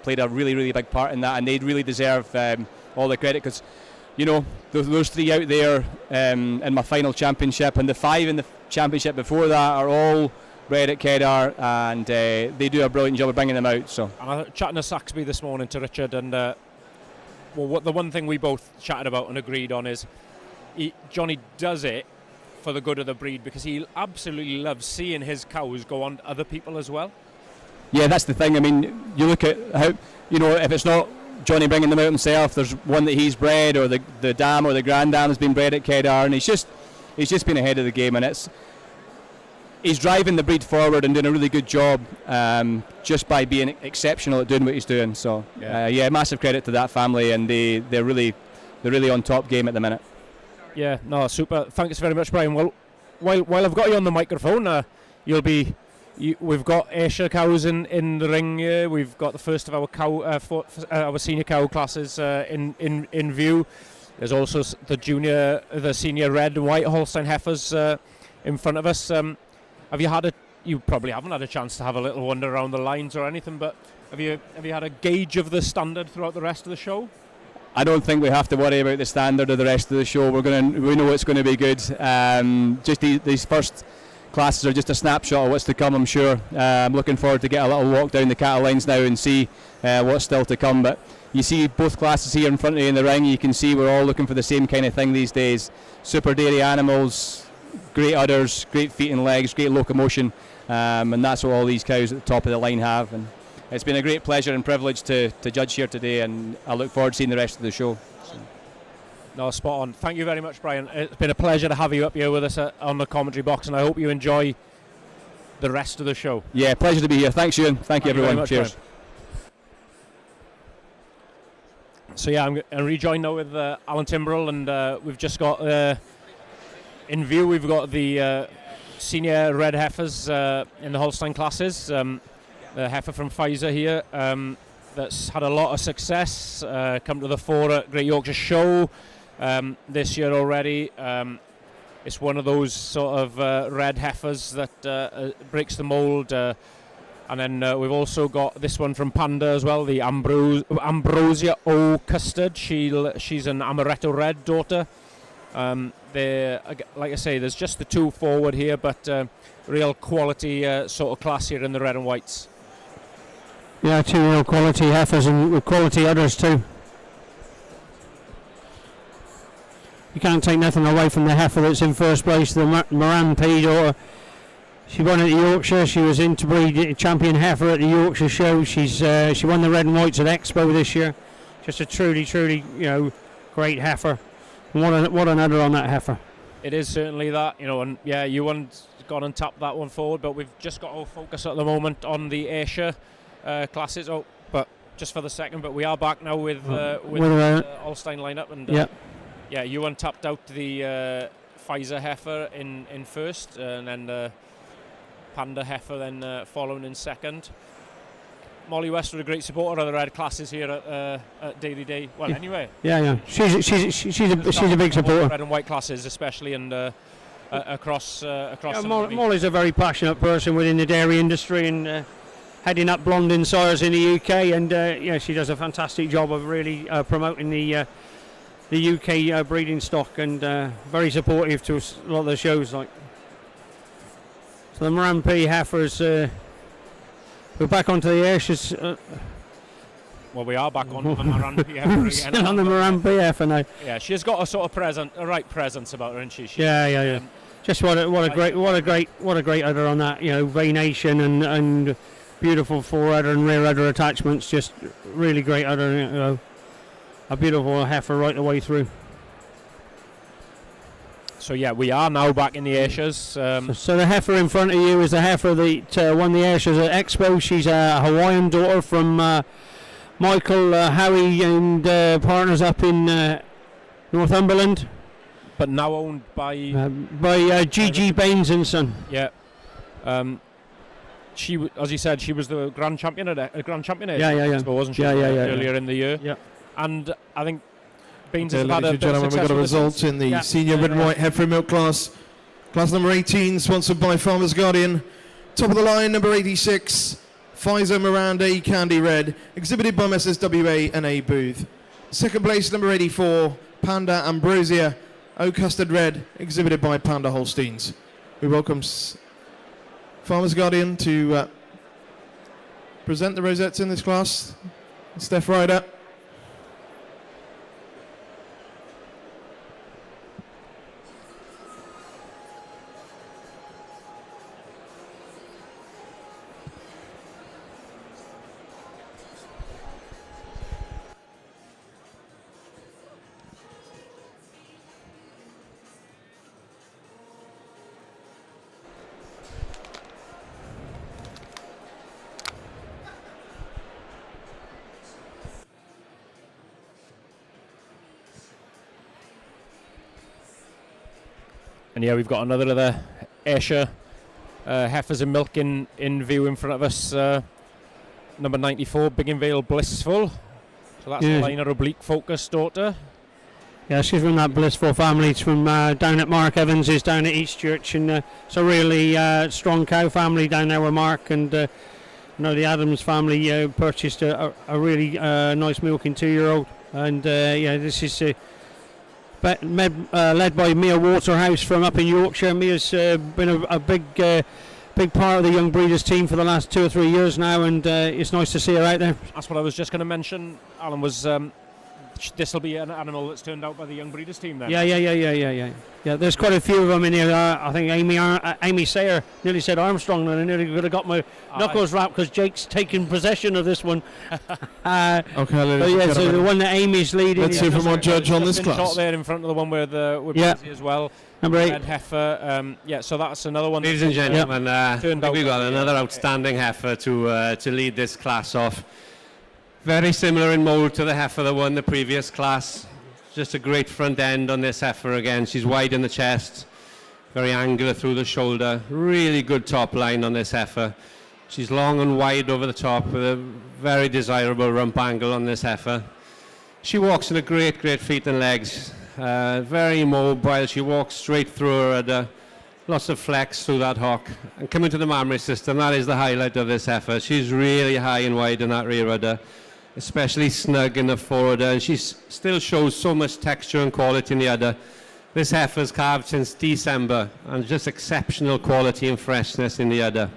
played a really, really big part in that, and they'd really deserve all the credit, because those 3 out there in my final championship, and the 5 in the championship before that are all bred at Kedar, and they do a brilliant job of bringing them out. So, and I was chatting to Saxby this morning, to Richard, and the one thing we both chatted about and agreed on is Johnny does it for the good of the breed, because he absolutely loves seeing his cows go on to other people as well. Yeah, that's the thing. I mean, you look at how, if it's not Johnny bringing them out himself, there's one that he's bred, or the dam or the grand dam has been bred at Kedar, and he's just been ahead of the game, and he's driving the breed forward and doing a really good job, just by being exceptional at doing what he's doing. So massive credit to that family, and they're really on top game at the minute. Yeah, no, super. Thanks very much, Brian. Well, while I've got you on the microphone, we've got Ayrshire cows in the ring here. We've got the first of our senior cow classes in view. There's also the senior red and white Holstein heifers in front of us. You probably haven't had a chance to have a little wander around the lines or anything, but Have you had a gauge of the standard throughout the rest of the show? I don't think we have to worry about the standard of the rest of the show. We know it's going to be good. Just these first classes are just a snapshot of what's to come, I'm sure. I'm looking forward to get a little walk down the cattle lines now and see what's still to come. But you see both classes here in front of you in the ring. You can see we're all looking for the same kind of thing these days. Super dairy animals, great udders, great feet and legs, great locomotion, and that's what all these cows at the top of the line have. And it's been a great pleasure and privilege to judge here today, and I look forward to seeing the rest of the show. No, spot on. Thank you very much, Brian. It's been a pleasure to have you up here with us on the commentary box, and I hope you enjoy the rest of the show. Yeah, pleasure to be here. Thanks, Ewan. Thank you, everyone. Much, cheers. Brian. So yeah, I'm going to rejoin now with Alan Timbrell, and we've just got in view, we've got the senior red heifers in the Holstein classes. The heifer from Pfizer here that's had a lot of success, come to the fore at Great Yorkshire Show this year already. It's one of those sort of red heifers that breaks the mould. And then we've also got this one from Panda as well, the Ambrosia O Custard. She's an Amaretto Red daughter. Like I say, there's just the two forward here, but real quality sort of class here in the red and whites. Yeah, two real quality heifers and with quality udders too. You can't take nothing away from the heifer that's in first place, the Moran P daughter. She won at the Yorkshire. She was interbreed champion heifer at the Yorkshire Show. She won the red and whites at Expo this year. Just a truly, great heifer. And what an udder on that heifer. It is certainly that, and yeah, Ewan gone and tapped that one forward, but we've just got our focus at the moment on the Ayrshire classes. But just for the second, but we are back now with the Holstein lineup, and yeah, Ewan tapped out the Pfizer heifer in first, and then the Panda heifer then following in second. Molly Westwood, a great supporter of the red classes here at Daily Day. Well, anyway. Yeah. She's a big supporter. Red and white classes, especially, and across. Molly's a very passionate person within the dairy industry, and heading up Blondin Sires in the UK, and she does a fantastic job of really promoting the UK breeding stock, and very supportive to a lot of the shows. So the Moran P heifers. We're back onto the Ayrshires. Well, we are back on the Moran P heifer again. On the Moran P heifer now. Yeah, she's got a sort of a right presence about her, isn't she? Yeah. Just what a great udder on that. Veination and beautiful fore udder and rear udder attachments. Just really great udder. A beautiful heifer right the way through. So yeah, we are now back in the Ayrshires. So the heifer in front of you is the heifer that won the Ayrshires at Expo. She's a Hawaiian daughter from Michael Howie and partners up in Northumberland. But now owned by G.G. Baines and Son. Yeah. She, as you said, she was the grand champion at Yeah. Expo, wasn't she? Earlier in the year. Yeah. And I think Baines Okay, has had ladies a and bit of gentlemen, we've got a result in the senior red and white heifer milk class. Class number 18, sponsored by Farmers Guardian. Top of the line, number 86, Pfizer Miranda Candy Red, exhibited by Messrs. WA and A Booth. Second place, number 84, Panda Ambrosia O Custard Red, exhibited by Panda Holsteins. We welcome Farmers Guardian to present the rosettes in this class. Steph Ryder. And yeah, we've got another of the Ayrshire heifers and milk in view in front of us. Number 94, Biggin Vale Blissful. So that's the Liner Oblique Focus daughter. Yeah, she's from that Blissful family. It's from down at Mark Evans's down at Eastchurch, and it's a really strong cow family down there with Mark, and know the Adams family purchased a really nice milking 2-year-old, and this is led by Mia Waterhouse from up in Yorkshire. Mia's been a big part of the young breeders team for the last 2 or 3 years now, and it's nice to see her out there. That's what I was just going to mention, Alan, was this will be an animal that's turned out by the young breeders team then. Yeah, there's quite a few of them in here. I think Amy Sayer nearly said Armstrong, and I nearly could have got my knuckles wrapped because Jake's taken possession of this one. Okay, so the one that Amy's leading. Let's hear from our judge on this class. Shot there in front of the one with Brizzy as well. Number 8. Red heifer. So that's another one. Ladies and gentlemen, I think we've got another outstanding heifer to lead this class off. Very similar in mould to the heifer that won the previous class. Just a great front end on this heifer again. She's wide in the chest, very angular through the shoulder. Really good top line on this heifer. She's long and wide over the top with a very desirable rump angle on this heifer. She walks in a great feet and legs. Very mobile. She walks straight through her udder. Lots of flex through that hock. And coming to the mammary system, that is the highlight of this heifer. She's really high and wide in that rear udder, especially snug in the forudder, and she still shows so much texture and quality in the udder. This heifer's calved since December, and just exceptional quality and freshness in the udder.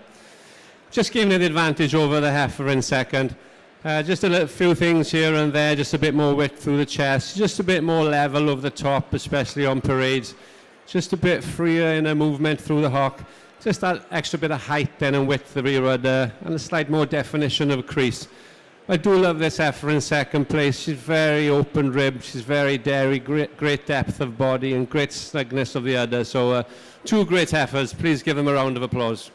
Just giving it advantage over the heifer in second. Just a few things here and there, just a bit more width through the chest, just a bit more level over the top, especially on parades. Just a bit freer in her movement through the hock. Just that extra bit of height then and width the rear udder, and a slight more definition of crease. I do love this heifer in second place. She's very open ribbed, she's very dairy, great depth of body and great snugness of the udder. So 2 great heifers. Please give them a round of applause.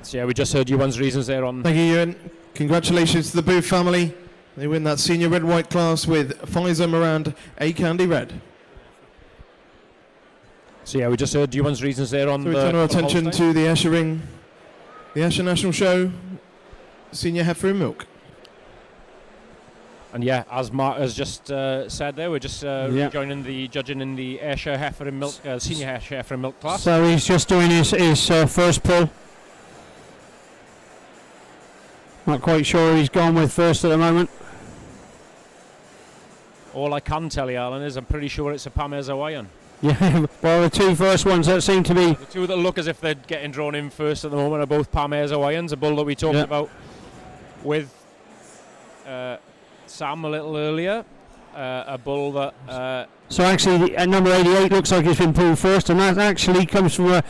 So we just heard Iwan's reasons there on. Thank you, Ewan. Congratulations to the Booth family. They win that senior red-white class with Pfizer Morand A Candy Red. So we just heard Iwan's reasons there on. So we turn our attention to the Esher Ring, the Esher National Show, senior heifer in milk. And as Mark has just said there, we're just joining the judging in the Esher heifer in milk, senior Esher heifer in milk class. So he's just doing his first pull. Not quite sure who he's gone with first at the moment. All I can tell you, Alan, is I'm pretty sure it's a Pamez Hawaiian. Yeah, well, the 2 first ones that seem to be... The 2 that look as if they're getting drawn in first at the moment are both Pamez Hawaiians, a bull that we talked about with Sam a little earlier, a bull that... So actually, at number 88 looks like it's been pulled first, and that actually comes from a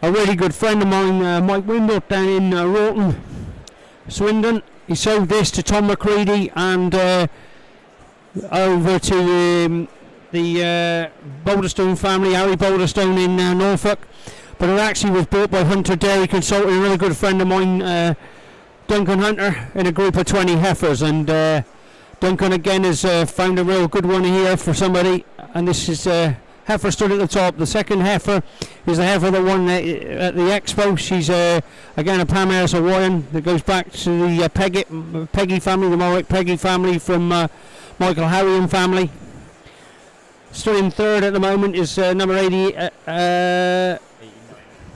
really good friend of mine, Mike Windle, down in Rawton, Swindon. He sold this to Tom McCready and over to the Boulderstone family, Harry Boulderstone in Norfolk, but it actually was bought by Hunter Dairy Consulting, a really good friend of mine, Duncan Hunter, in a group of 20 heifers, and Duncan again has found a real good one here for somebody, and this is heifer stood at the top. The second heifer is the heifer that won at the Expo. She's again a Pamez Hawaiian that goes back to the Peggy family, the Morrick Peggy family from Michael Harrion family. Still in third at the moment is number 80,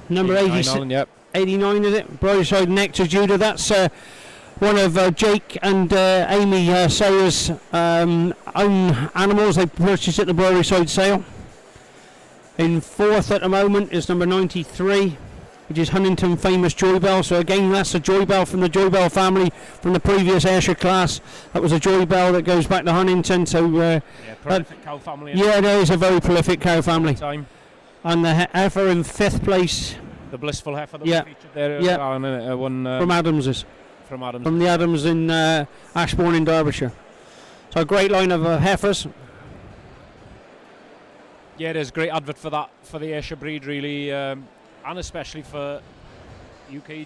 number 89, is it? Brightside Nectar Judah. That's one of Jake and Amy Sayer's own animals they purchased at the Brightside sale. In fourth at the moment is number 93, which is Huntington Famous Joybell. So again, that's a Joybell from the Joybell family from the previous Ayrshire class. That was a Joybell that goes back to Huntington. So prolific cow family. Yeah, there is a very prolific cow family. Time. And the heifer in fifth place. The blissful heifer that we featured there. From Adams's. From the Adams in Ashbourne in Derbyshire. So a great line of heifers. Yeah, there's a great advert for that, for the Ayrshire breed, really, and especially for UK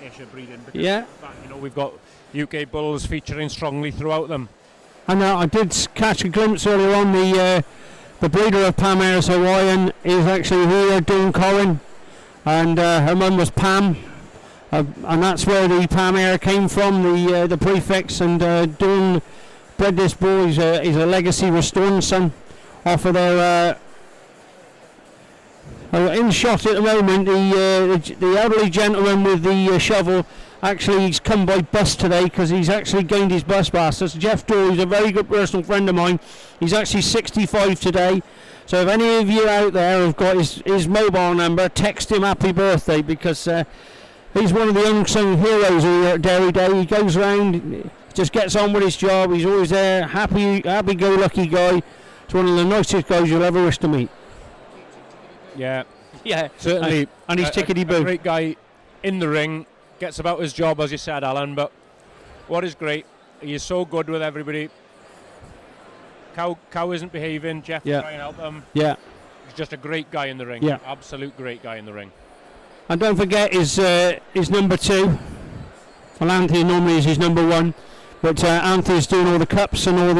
Ayrshire breeding. Because in fact, we've got UK bulls featuring strongly throughout them. And I did catch a glimpse earlier on. The breeder of Pamez Hawaiian is actually here, Dawn Corrin, and her mum was Pam, and that's where the Pam Air came from, the prefix. And Dawn bred this bull. He's a legacy restoring son off of their In shot at the moment, the elderly gentleman with the shovel, actually he's come by bus today because he's actually gained his bus pass. That's Jeff Doyle, who's a very good personal friend of mine. He's actually 65 today. So if any of you out there have got his mobile number, text him happy birthday, because he's one of the unsung heroes here at Dairy Day. He goes around, just gets on with his job. He's always there, happy-go-lucky guy. It's one of the nicest guys you'll ever wish to meet. Yeah, certainly. And he's tickety-boo. A great guy in the ring, gets about his job, as you said, Alan. But what is great, he is so good with everybody. Cow isn't behaving. Jeff is trying to help him. Yeah. He's just a great guy in the ring. Yeah. Absolute great guy in the ring. And don't forget his number 2. Well, Anthony normally is his number 1. But Anthony's doing all the cups and all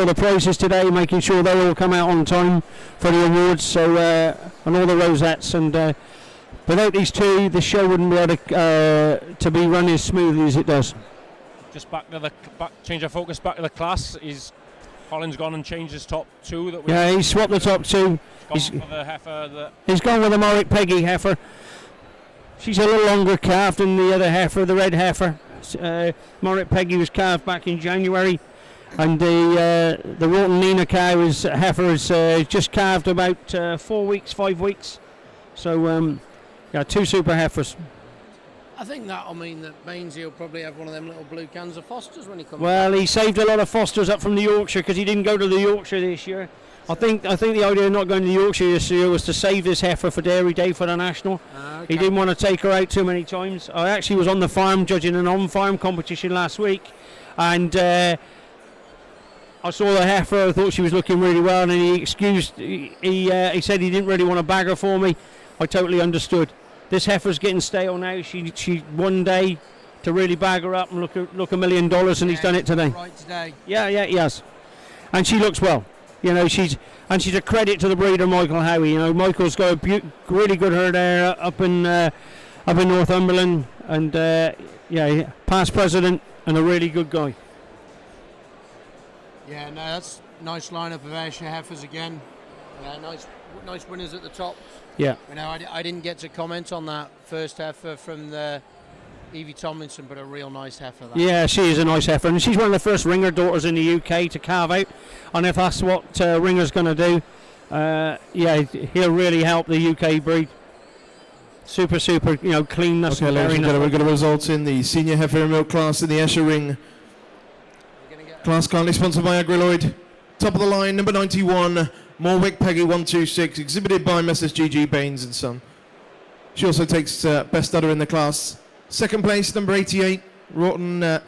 the prizes today, making sure they all come out on time for the awards. So and all the rosettes. And without these two, the show wouldn't be able to be run as smoothly as it does. Just change our focus back to the class. Colin's gone and changed his top 2. He's swapped the top 2. He's gone for the heifer. He's gone with the Morrick Peggy heifer. She's a little longer calved than the other heifer, the red heifer. Morrick Peggy was calved back in January, and the Rawton Nina cow heifer is just calved about 5 weeks. So 2 super heifers. I think that'll mean that Bainesy will probably have one of them little blue cans of Fosters when he comes Well, back. he saved a lot of Fosters up from the Yorkshire because he didn't go to the Yorkshire this year. I think the idea of not going to the Yorkshire this year was to save this heifer for Dairy Day for the National. Okay. He didn't want to take her out too many times. I actually was on the farm judging an on-farm competition last week, and I saw the heifer. I thought she was looking really well, and he said he didn't really want to bag her for me. I totally understood. This heifer's getting stale now. She one day to really bag her up and look $1 million, and he's done it today. Right today. Yeah, he has, and she looks well. She's a credit to the breeder, Michael Howie. Michael's got a really good herd there up in Northumberland, and past president and a really good guy. Yeah, no, that's nice lineup of Ayrshire heifers again. Nice winners at the top. Yeah. I didn't get to comment on that first heifer from the Evie Tomlinson, but a real nice heifer. Yeah, she is a nice heifer, and she's one of the first ringer daughters in the UK to carve out. And if that's what Ringer's going to do, he'll really help the UK breed. Super, cleanness. Okay, ladies and gentlemen, we've got the results in the senior heifer and milk class in the Esher Ring. Class currently sponsored by Agriloid. Top of the line, number 91, Morwick Peggy 126, exhibited by Messrs. G.G. Baines and Son. She also takes best udder in the class. Second place, number 88, Rawton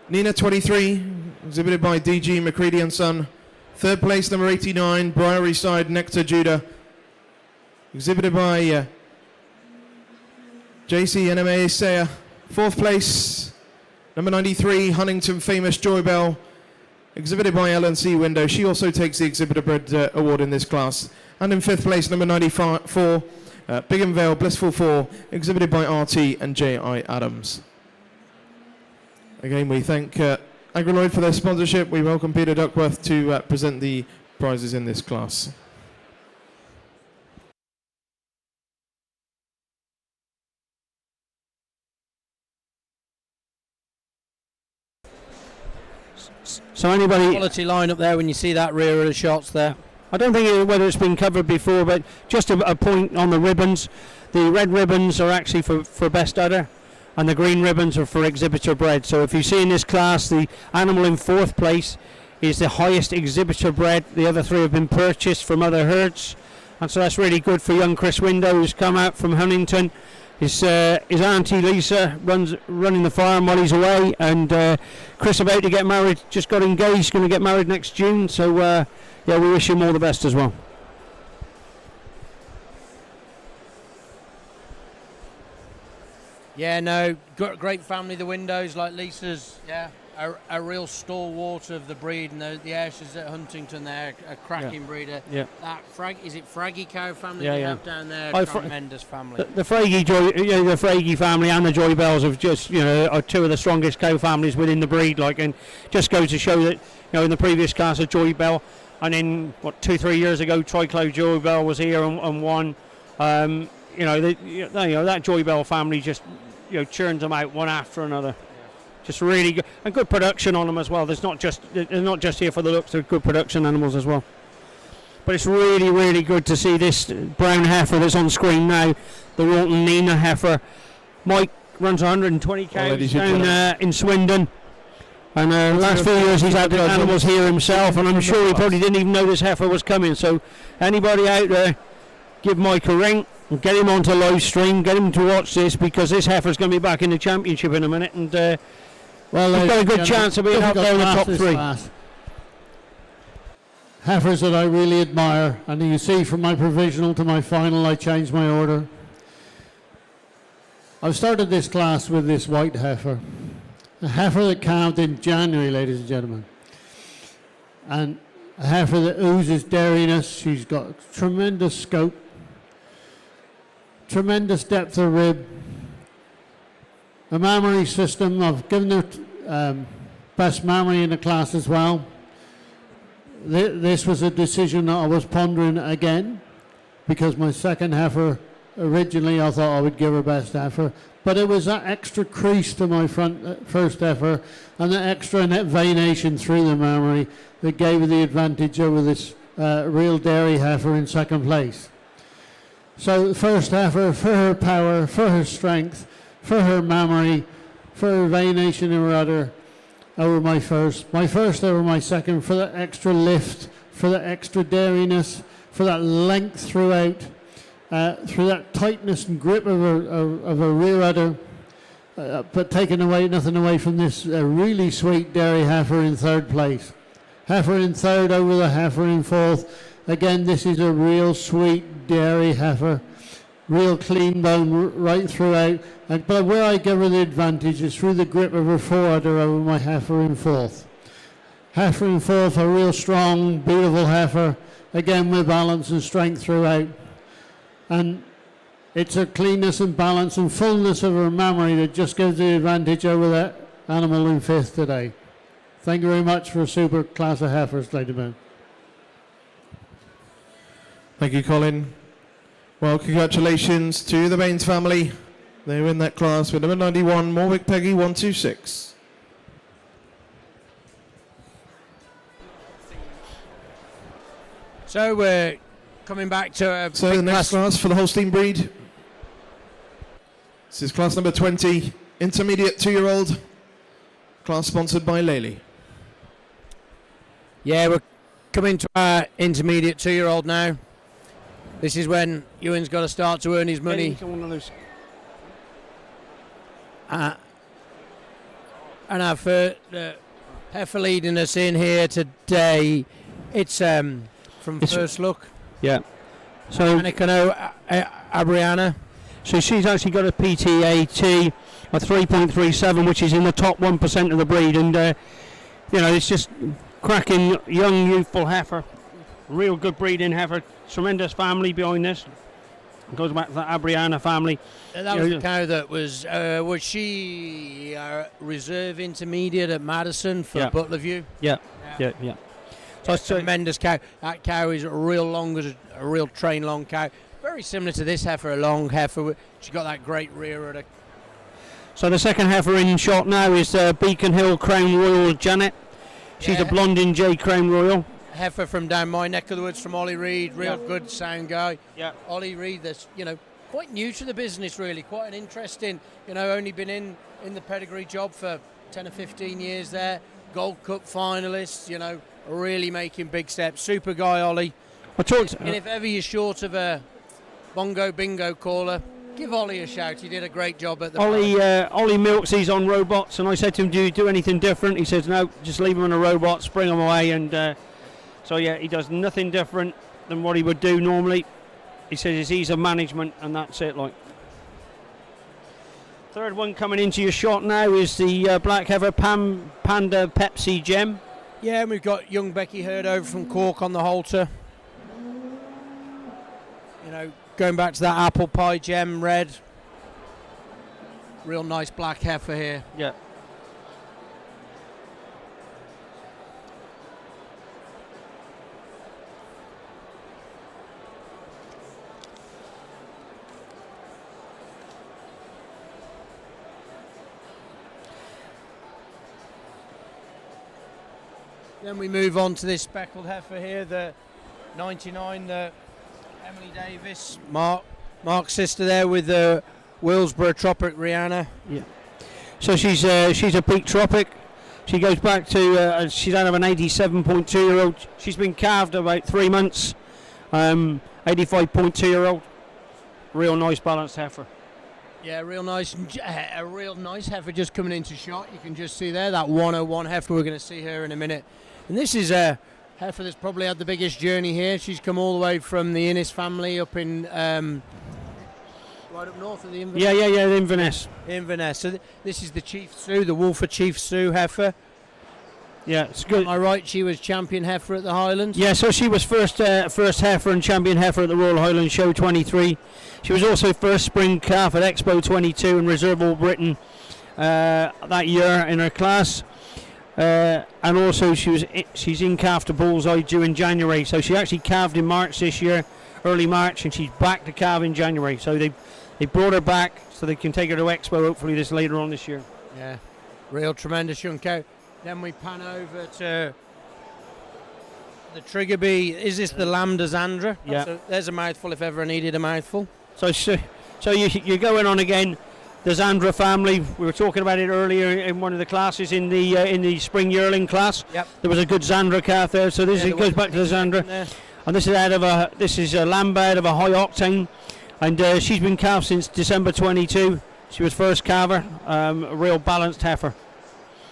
Nina 23, exhibited by D.G. McCready and Son. Third place, number 89, Briery Side Nectar Judah, exhibited by J.C. NMA Sayer. Fourth place, number 93, Huntington Famous Joy Bell, exhibited by L&C Window. She also takes the Exhibitor Bred Award in this class. And in fifth place, number 94, Bigham Vale Blissful 4, exhibited by RT and J.I. Adams. Again, we thank Agriloid for their sponsorship. We welcome Peter Duckworth to present the prizes in this class. So anybody... Quality line up there when you see that rear of the shots there. I don't think whether it's been covered before, but just a point on the ribbons. The red ribbons are actually for best udder, and the green ribbons are for exhibitor bred. So if you see in this class, the animal in fourth place is the highest exhibitor bred. The other three have been purchased from other herds, and so that's really good for young Chris Window, who's come out from Huntington. His auntie Lisa running the farm while he's away, and Chris about to get married, just got engaged, going to get married next June. So we wish him all the best as well. Yeah, no, great family, the Windows, like Lisa's. Yeah, a real stalwart of the breed, and the Ayrshire's at Huntington there, a cracking breeder. Yeah. Is it Fraggy cow family Yeah, you yeah. have down there? Tremendous family. The Fraggy family and the Joy Bells have just, are two of the strongest cow families within the breed. And just goes to show that, in the previous class of Joy Bell, and then 2-3 years ago, Triclo Joy Bell was here and won. That Joy Bell family just churns them out one after another. Just really good, and good production on them as well. They're not just here for the looks; they're good production animals as well. But it's really, really good to see this brown heifer that's on screen now, the Rawton Nina heifer. Mike runs 120 cows down in Swindon. And last few years he's had animals here himself, and I'm sure he probably didn't even know this heifer was coming. So anybody out there, give Mike a ring and get him onto live stream, get him to watch this, because this heifer's going to be back in the championship in a minute, and he's got a good chance of being up there in the top three. Heifers that I really admire, and you see from my provisional to my final I changed my order. I've started this class with this white heifer. A heifer that calved in January, ladies and gentlemen. And a heifer that oozes dairiness. She's got tremendous scope, tremendous depth of rib. A mammary system, I've given her best mammary in the class as well. This was a decision that I was pondering again, because my second heifer, originally I thought I would give her best heifer, but it was that extra crease to my first heifer and the extra venation through the mammary that gave her the advantage over this real dairy heifer in second place. So the first heifer, for her power, for her strength, for her mammary, for her venation in her udder, over my first over my second, for that extra lift, for that extra dairiness, for that length throughout, through that tightness and grip of a rear udder, but taking nothing away from this really sweet dairy heifer in third place. Heifer in third over the heifer in fourth. Again, this is a real sweet dairy heifer, real clean bone right throughout. But where I give her the advantage is through the grip of her forudder over my heifer in fourth. Heifer in fourth, a real strong, beautiful heifer, again with balance and strength throughout. And it's a cleanness and balance and fullness of her mammary that just gives the advantage over that animal in fifth today. Thank you very much for a super class of heifers, ladies and gentlemen. Thank you, Colin. Well, congratulations to the Baines family. They win that class with number 91, Morwick Peggy 126. So we're coming back to so the next class for the Holstein breed. This is class number 20, intermediate 2-year-old. Class sponsored by Lely. Yeah, we're coming to our intermediate 2-year-old now. This is when Iwan's got to start to earn his money. And our first heifer leading us in here today, it's from first look. Yeah. So Abriana. So she's actually got a PTAT of 3.37, which is in the top 1% of the breed, and it's just cracking young youthful heifer, real good breeding heifer, tremendous family behind this. It goes back to the Abriana family. That was the cow that was she reserve intermediate at Madison for Butlerview? Yeah. So it's a tremendous cow. That cow is a real train long cow. Very similar to this heifer, a long heifer. She's got that great rear udder. So the second heifer in shot now is Beacon Hill Crown Royal Janet. She's a Blondin J Crown Royal. Heifer from down my neck of the woods from Ollie Reid, real good sound guy. Yeah. Ollie Reid, that's quite new to the business really, quite an interesting, only been in the pedigree job for 10 or 15 years there. Gold Cup finalist, really making big steps. Super guy, Ollie. And if ever you're short of a bongo bingo caller, give Ollie a shout. He did a great job at the Ollie milks these on robots, and I said to him, do you do anything different? He says, no, just leave them on a robot, spring them away, and so yeah, he does nothing different than what he would do normally. He says it's ease of management, and that's it. Third one coming into your shot now is the black heifer Panda Pepsi Gem. Yeah, and we've got young Becky Hurd over from Cork on the halter. Going back to that apple pie gem red. Real nice black heifer here. Yeah. Then we move on to this speckled heifer here, the 99, the Emily Davis, Mark's sister there with the Willsborough Tropic Rihanna. Yeah. So she's a peak tropic. She goes back to she's out of an 87.2-year-old. She's been calved about 3 months. 85.2-year-old. Real nice balanced heifer. Yeah, real nice. A real nice heifer just coming into shot. You can just see there that 101 heifer. We're going to see her in a minute. And this is a heifer that's probably had the biggest journey here. She's come all the way from the Innes family up in right up north of the Inverness. Yeah, the Inverness. Inverness. So this is the Chief Sue, the Wolfer Chief Sue heifer. Yeah, it's good. Am I right? She was champion heifer at the Highlands. Yeah, so she was first heifer and champion heifer at the Royal Highland Show 23. She was also first spring calf at Expo 22 in Reserve All Britain that year in her class. And also she's in calf to bullseye due in January. So she actually calved in March this year, early March, and she's back to calve in January. So they brought her back so they can take her to Expo hopefully later on this year. Yeah, real tremendous young cow. Then we pan over to the Triggerbee. Is this the Lambda Zandra? Yeah. There's a mouthful if ever I needed a mouthful. So you're going on again. The Zandra family. We were talking about it earlier in one of the classes in the spring yearling class. Yep. There was a good Zandra calf there. So this goes back to the Zandra. And this is a lamb out of a high octane, and she's been calved since December 22. She was first calver. A real balanced heifer.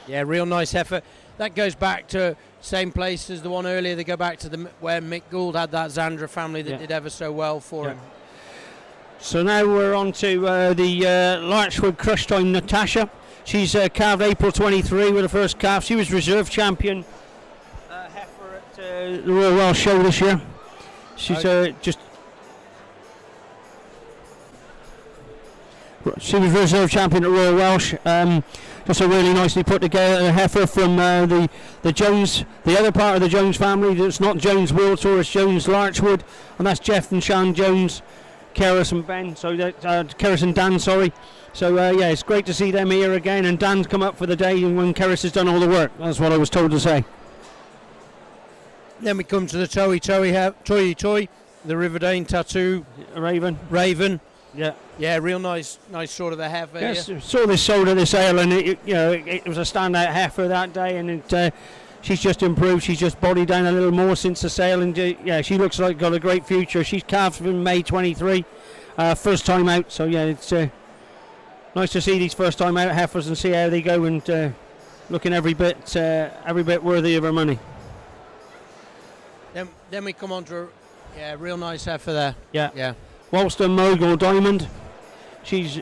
Yeah, real nice heifer. That goes back to same place as the one earlier. They go back to where Mick Gould had that Zandra family that did ever so well for him. So now we're on to the Larchwood Crush Time Natasha. She's calved April 23 with her first calf. She was reserve champion heifer at the Royal Welsh Show this year. She's She was reserve champion at Royal Welsh. Just a really nicely put together heifer from the Jones, the other part of the Jones family. It's not Jones Wiltor, it's Jones Larchwood, and that's Jeff and Sean Jones, Keris and Ben. So Keris and Dan, sorry. So it's great to see them here again. And Dan's come up for the day, and when Keris has done all the work, that's what I was told to say. Then we come to the Toy, the Riverdane Tattoo Raven. Yeah, real nice sort of a heifer. Yes, saw this sold at the sale, and it was a standout heifer that day, and she's just improved. She's just bodied down a little more since the sale, and she looks like got a great future. She's calved from May 23, first time out. So it's nice to see these first time out heifers and see how they go, and looking every bit worthy of her money. Then we come on to a real nice heifer there. Yeah. Walston Mogul Diamond. She's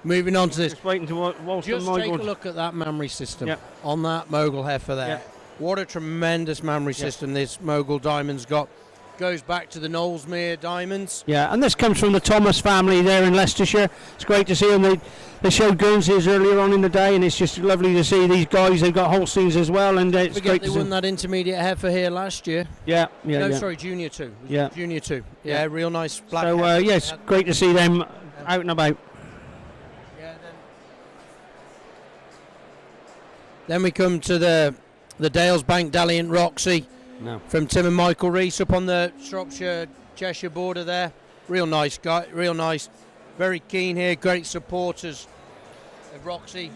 moving on to this. Just waiting to Walston Just Mogul. take a look at that mammary system on that Mogul heifer there. What a tremendous mammary system this Mogul Diamond's got. Goes back to the Knowlesmere Diamonds. Yeah, and this comes from the Thomas family there in Leicestershire. It's great to see them. They showed Guernseys earlier on in the day, and it's just lovely to see these guys. They've got Holsteins as well, and it's great They to see. won that intermediate heifer here last year. Sorry, Junior 2. Yeah. Junior 2. Yeah, real nice black So, heifer. it's great to see them out and about. Then we come to the Dalesbank Dalliant Roxy from Tim and Michael Rees up on the Shropshire-Cheshire border there. Real nice guy, real nice. Very keen here, great supporters of Roxy.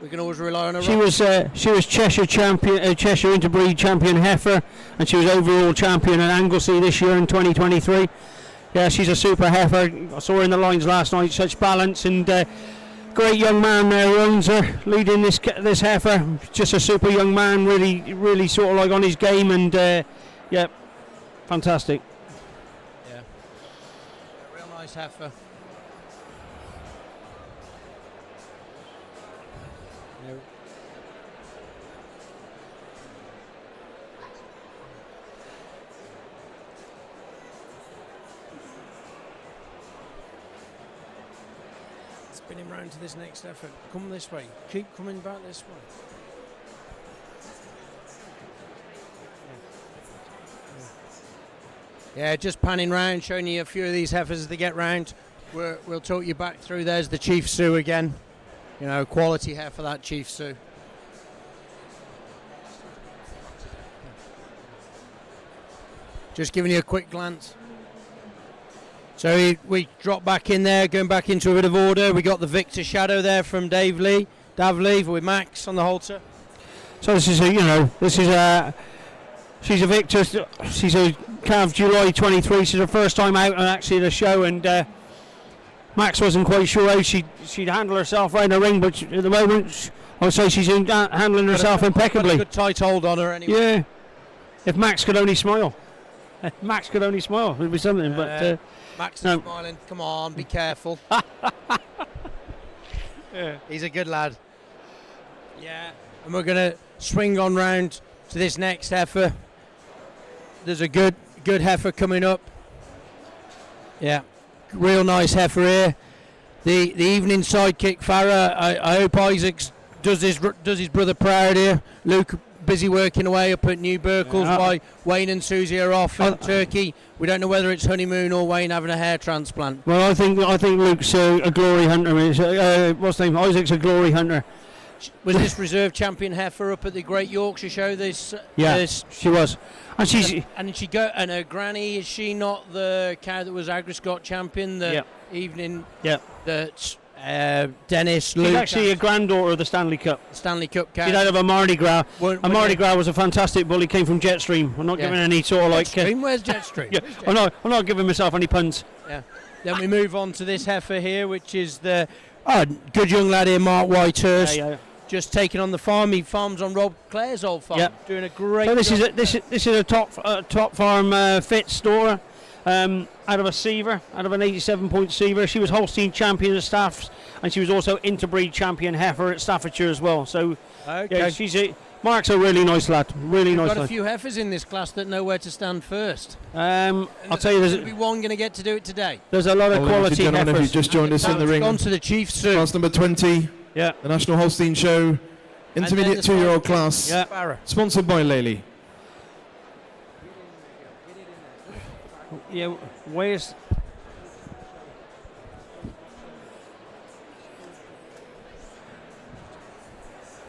We can always rely on her. She was Cheshire champion, Cheshire Interbreed champion heifer, and she was overall champion at Anglesey this year in 2023. Yeah, she's a super heifer. I saw her in the lines last night. Such balance, and great young man there who owns her, leading this heifer. Just a super young man, really sort of like on his game, and fantastic. Yeah, real nice heifer. Spin him round to this next effort. Come this way. Keep coming back this way. Yeah, just panning round, showing you a few of these heifers as they get round. We'll talk you back through. There's the Chief Sue again. Quality heifer, that Chief Sue. just giving you a quick glance. So we drop back in there, going back into a bit of order. We got the Victor Shadow there from Dav Lee with Max on the halter. So this is she's a Victor. She's a calf July 23. She's her first time out and actually the show, and Max wasn't quite sure how she'd handle herself right in the ring, but at the moment I would say she's handling herself impeccably. Got a good tight hold on her anyway. Yeah. If Max could only smile. Max could only smile. It would be something, but Max no. is smiling. Come on, be careful. Yeah. He's a good lad. Yeah. And we're going to swing on round to this next heifer. There's a good heifer coming up. Yeah. Real nice heifer here. The evening sidekick Farah. I hope Isaacs does his brother proud here. Luke busy working away up at New Berkles while Wayne and Susie are off in Turkey. We don't know whether it's honeymoon or Wayne having a hair transplant. Well, I think Luke's a glory hunter. What's the name? Isaac's a glory hunter. Was this reserve champion heifer up at the Great Yorkshire Show? She was, and her granny, is she not the cow that was Agriscott champion the evening? Yeah. That Dennis Luke. She's actually a granddaughter of the Stanley Cup. Stanley Cup cow. She's out of a Mardi Gras. Mardi Gras was a fantastic bully. Came from Jetstream. I'm not giving any sort of like. Jetstream? Where's Jetstream? Yeah, I'm not giving myself any puns. Yeah. Then we move on to this heifer here, which is the good young lad here, Mark Whitehurst. Yeah. Just taking on the farm. He farms on Rob Clare's old farm. Yep. Doing a great So job. this is a top farm fit store out of a Seaver, out of an 87-point Seaver. She was Holstein champion of staffs, and she was also interbreed champion heifer at Staffordshire as well. So Mark's a really nice lad. Really nice lad. We've got a few heifers in this class that know where to stand first. I'll tell you, there's one going to get to do it today. There's a lot of quality heifers. If you just joined us in the ring, on to the Chief Sue. Class number 20. Yeah. The National Holstein Show, intermediate 2-year-old class. Yeah. Sponsored by Lely. Yeah. Where's?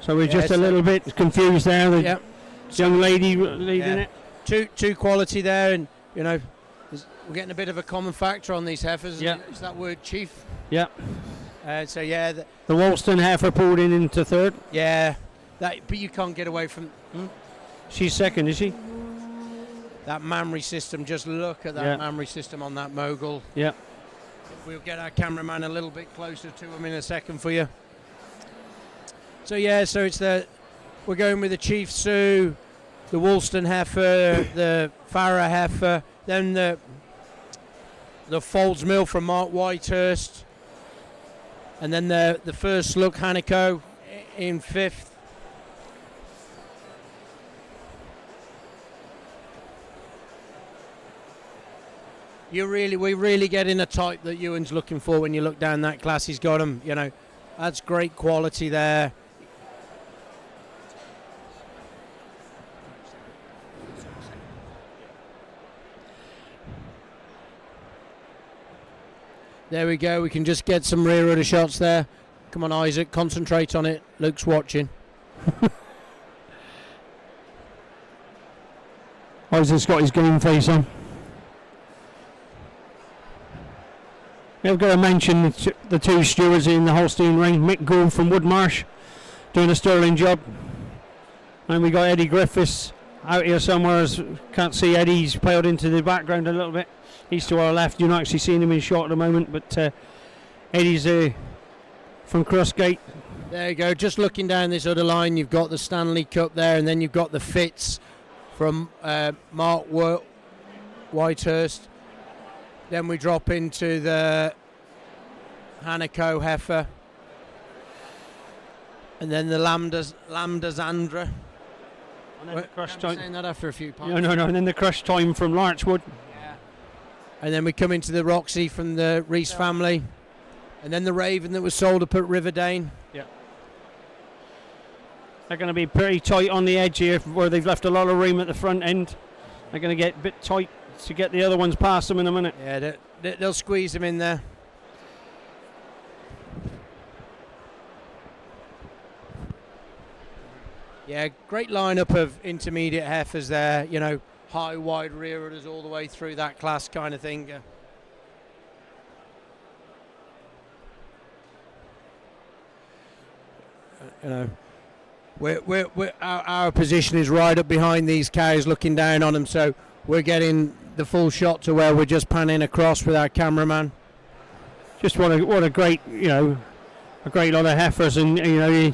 So we're just a little bit confused there. The young lady leading it. Two quality there, and we're getting a bit of a common factor on these heifers. Yeah. It's that word chief. Yeah. The Woolston heifer pulled into third. Yeah. But you can't get away from. She's second, is she? That mammary system. Just look at that mammary system on that mogul. Yeah. We'll get our cameraman a little bit closer to him in a second for you. So it's we're going with the Chief Sue, the Woolston heifer, the Farah heifer, then the Folds Mill from Mark Whitehurst, and then the first look Hanako in fifth. We're really getting a type that Ewan's looking for when you look down that class. He's got them, that's great quality there. There we go. We can just get some rear udder shots there. Come on, Isaac. Concentrate on it. Luke's watching. Isaac's got his game face on. We've got to mention the two stewards in the Holstein ring. Mick Gould from Woodmarsh doing a sterling job. And we got Eddie Griffiths out here somewhere. Can't see Eddie. He's paled into the background a little bit. He's to our left. You're not actually seeing him in shot at the moment, but Eddie's from Crossgate. There you go. Just looking down this other line, you've got the Stanley Cup there, and then you've got the Fitz from Mark Whitehurst. Then we drop into the Hanako heifer, and then the Lambda Zandra. And then the crush time. Saying that after a few pints. No. And then the crush time from Larchwood. And then we come into the Roxy from the Reese family. And then the Raven that was sold up at Riverdane. Yeah. They're going to be pretty tight on the edge here, where they've left a lot of room at the front end. They're going to get a bit tight to get the other ones past them in a minute. Yeah, they'll squeeze them in there. Yeah, great lineup of intermediate heifers there. high, wide rear udders all the way through that class kind of thing. You know, our position is right up behind these cows, looking down on them, so we're getting the full shot to where we're just panning across with our cameraman. Just what a great, you know, a great lot of heifers, and you know,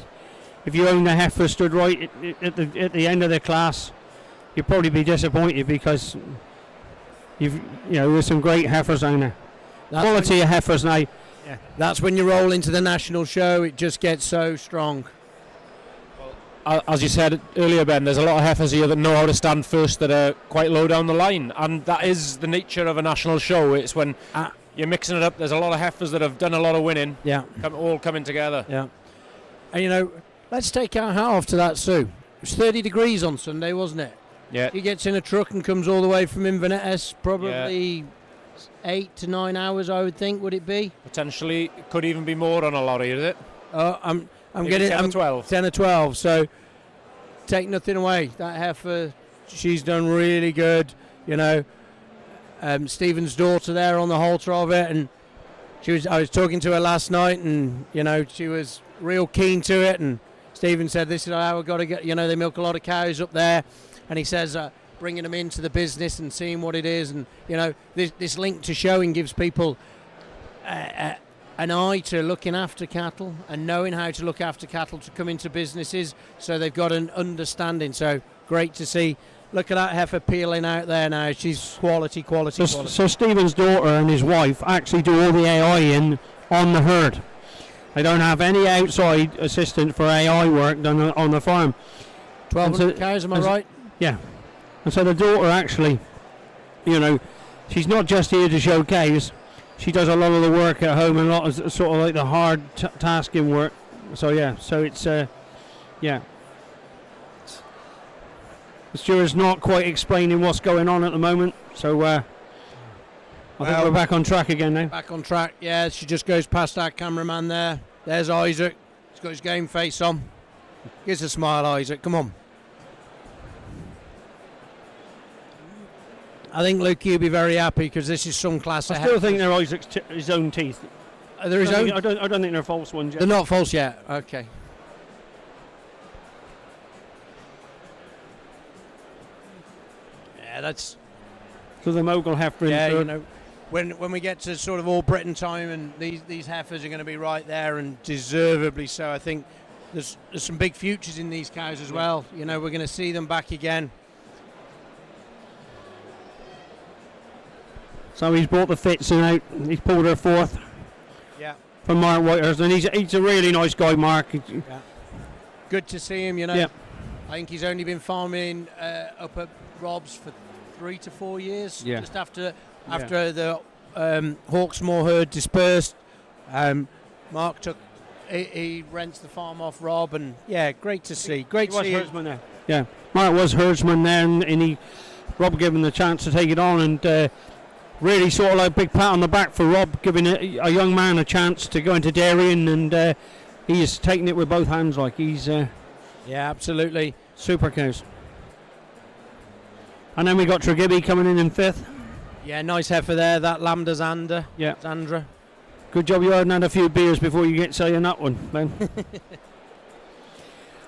if you own the heifer stood right at the end of the class, you'd probably be disappointed because there's some great heifers down there. Quality of heifers now. Yeah, that's when you roll into the national show, it just gets so strong. As you said earlier, Ben, there's a lot of heifers here that know how to stand first, that are quite low down the line, and that is the nature of a national show. It's when you're mixing it up. There's a lot of heifers that have done a lot of winning. Yeah, all coming together. Yeah, and you know, let's take our hat off to that Sue. It was 30 degrees on Sunday, wasn't it? Yeah. He gets in a truck and comes all the way from Inverness, probably 8 to 9 hours, I would think. Would it be? Potentially, could even be more on a lorry, is it? I'm Maybe getting 10 or 12. 10 or 12. So take nothing away. That heifer, she's done really good. You know, Stephen's daughter there on the halter of it, and I was talking to her last night, and you know, she was real keen to it. And Stephen said, "This is how we've got to get." You know, they milk a lot of cows up there, and he says, bringing them into the business and seeing what it is, and you know, this link to showing gives people an eye to looking after cattle and knowing how to look after cattle to come into businesses, so they've got an understanding. So great to see. Look at that heifer peeling out there now. She's quality. So Stephen's daughter and his wife actually do all the AI on the herd. They don't have any outside assistant for AI work done on the farm. 1,200 cows, am I right? Yeah. And so the daughter actually, you know, she's not just here to show cows. She does a lot of the work at home and a lot of sort of like the hard tasking work. So yeah, so it's yeah. The steward's not quite explaining what's going on at the moment, so I think we're back on track again now. Back on track, yeah. She just goes past our cameraman there. There's Isaac. He's got his game face on. Gives a smile, Isaac. Come on. I think Luke, you'll be very happy because this is some class. I still think they're Isaac's his own teeth. They're his own? I don't think they're false ones yet. They're not false yet. Okay. Yeah, that's. So the mogul heifer. Yeah, you know, when we get to sort of all Britain time, and these heifers are going to be right there, and deservedly so. I think there's some big futures in these cows as well. You know, we're going to see them back again. So he's brought the Fitzen out. He's pulled her fourth. Yeah. From Mark Whitehurst, and he's a really nice guy, Mark. Yeah. Good to see him. You know. Yeah. I think he's only been farming up at Rob's for 3 to 4 years. Yeah. Just after the Hawksmoor herd dispersed, Mark he rents the farm off Rob, and yeah, great to see. Great to see. Herdsman there. Yeah, Mark was herdsman there, and Rob gave him the chance to take it on, and really sort of like a big pat on the back for Rob, giving a young man a chance to go into dairying, and he's taking it with both hands. Like he's yeah, absolutely super cows. And then we got Tregebby coming in fifth. Yeah, nice heifer there. That Lambda Xander. Yeah, Xandra. Good job you hadn't had a few beers before you get saying that one, Ben.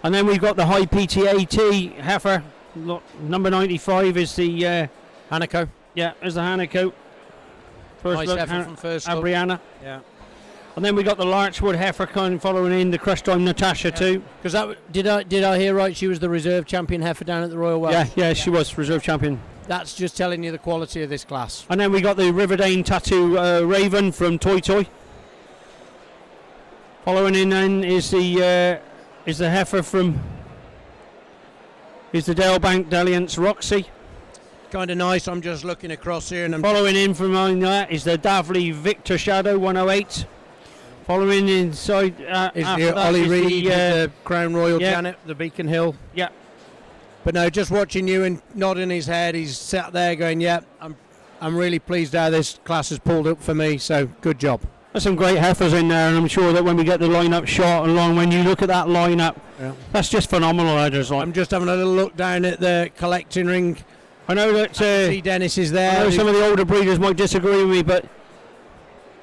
And then we've got the high PTAT heifer. Number 95 is the Hanaco. Yeah, there's the Hanaco. First nice look, heifer from first look. Brianna. Yeah. And then we got the Larchwood heifer following in, the Crest Time Natasha too. Because did I hear right? She was the reserve champion heifer down at the Royal Welsh. Yeah, she was reserve champion. That's just telling you the quality of this class. And then we got the Riverdane Tattoo Raven from Toy Toy. Following in then is the heifer from the Dalebank Dalliance Roxy. Kind of nice. I'm just looking across here, and I'm following in from that is the Davley Victor Shadow 108. Following inside is the Ollie Reed, the Crown Royal Janet, the Beacon Hill. Yeah. But no, just watching you and nodding his head, he's sat there going, "Yeah, I'm really pleased how this class has pulled up for me. So good job." There's some great heifers in there, and I'm sure that when we get the lineup shot along, when you look at that lineup, that's just phenomenal. I'm just having a little look down at the collecting ring. I know that see Dennis is there. I know some of the older breeders might disagree with me, but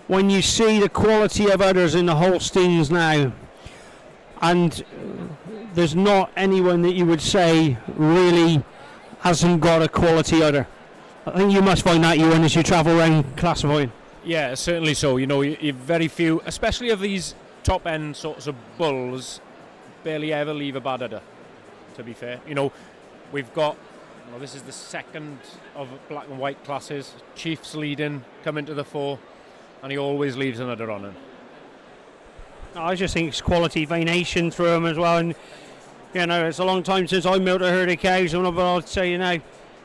when you see the quality of udders in the Holsteins now, and there's not anyone that you would say really hasn't got a quality udder. I think you must find that, Ewan, as you travel around classifying. Yeah, certainly so. You know, you very few, especially of these top end sorts of bulls, barely ever leave a bad udder, to be fair. You know, we've got, well, this is the second of black and white classes. Chief's leading, come into the fore, and he always leaves an udder on him. I just think it's quality venation through them as well. And, you know, it's a long time since I milked a herd of cows, but I'd say, you know,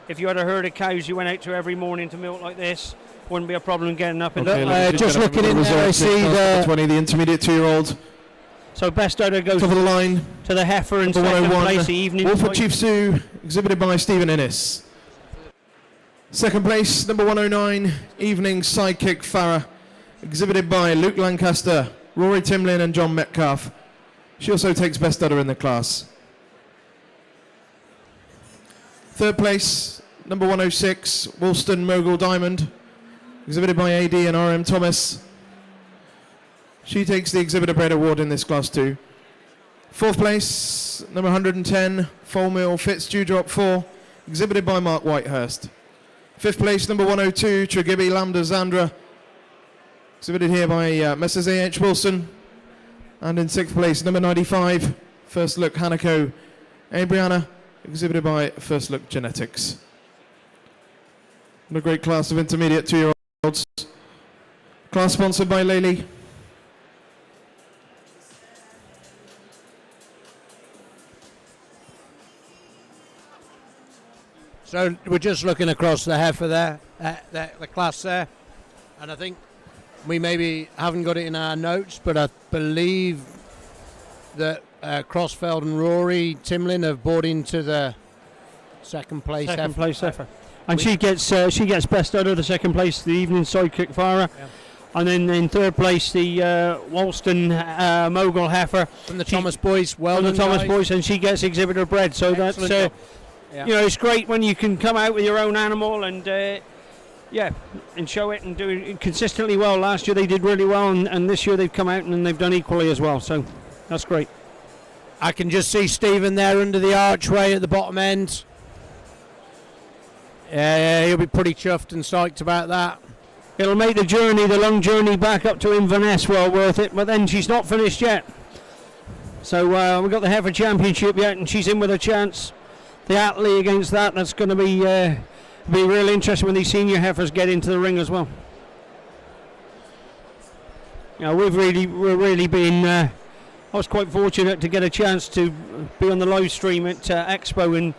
if you had a herd of cows you went out to every morning to milk like this, wouldn't be a problem getting up. Okay, just looking in there, I see the 20, the intermediate 2-year-old. So best udder goes top of the line to the heifer in second place, the evening. Wolford Chief Sue, exhibited by Stephen Innes. Second place, number 109, Evening Sidekick Farah, exhibited by Luke Lancaster, Rory Timlin and John Metcalf. She also takes best udder in the class. Third place, number 106, Woolston Mogul Diamond, exhibited by AD and RM Thomas. She takes the Exhibitor Bred Award in this class too. Fourth place, number 110, Folmill Fitz Dewdrop 4, exhibited by Mark Whitehurst. Fifth place, number 102, Tregibi Lambda Zandra, exhibited here by Messrs A.H. Wilson. And in sixth place, number 95, First Look Hanako Abriana, exhibited by First Look Genetics. What a great class of intermediate 2-year-olds. Class sponsored by Lely. So we're just looking across the heifer there, the class there, and I think we maybe haven't got it in our notes, but I believe that Crossfeld and Rory Timlin have bought into the second place heifer. And she gets best udder, the second place, the Evening Sidekick Farah. Yeah. And then in third place, the Woolston Mogul heifer. From the Thomas boys, well done, the Thomas guys. boys, and she gets exhibitor bred. So excellent that's, yeah. you know, it's great when you can come out with your own animal and, and show it and do it consistently well. Last year they did really well, and this year they've come out and they've done equally as well. So that's great. I can just see Stephen there under the archway at the bottom end. Yeah, he'll be pretty chuffed and psyched about that. It'll make the long journey back up to Inverness well worth it, but then she's not finished yet. So we've got the Heifer Championship yet, and she's in with a chance. The Atlee against that's going to be real interesting when these senior heifers get into the ring as well. You know, we're really been. I was quite fortunate to get a chance to be on the live stream at Expo, and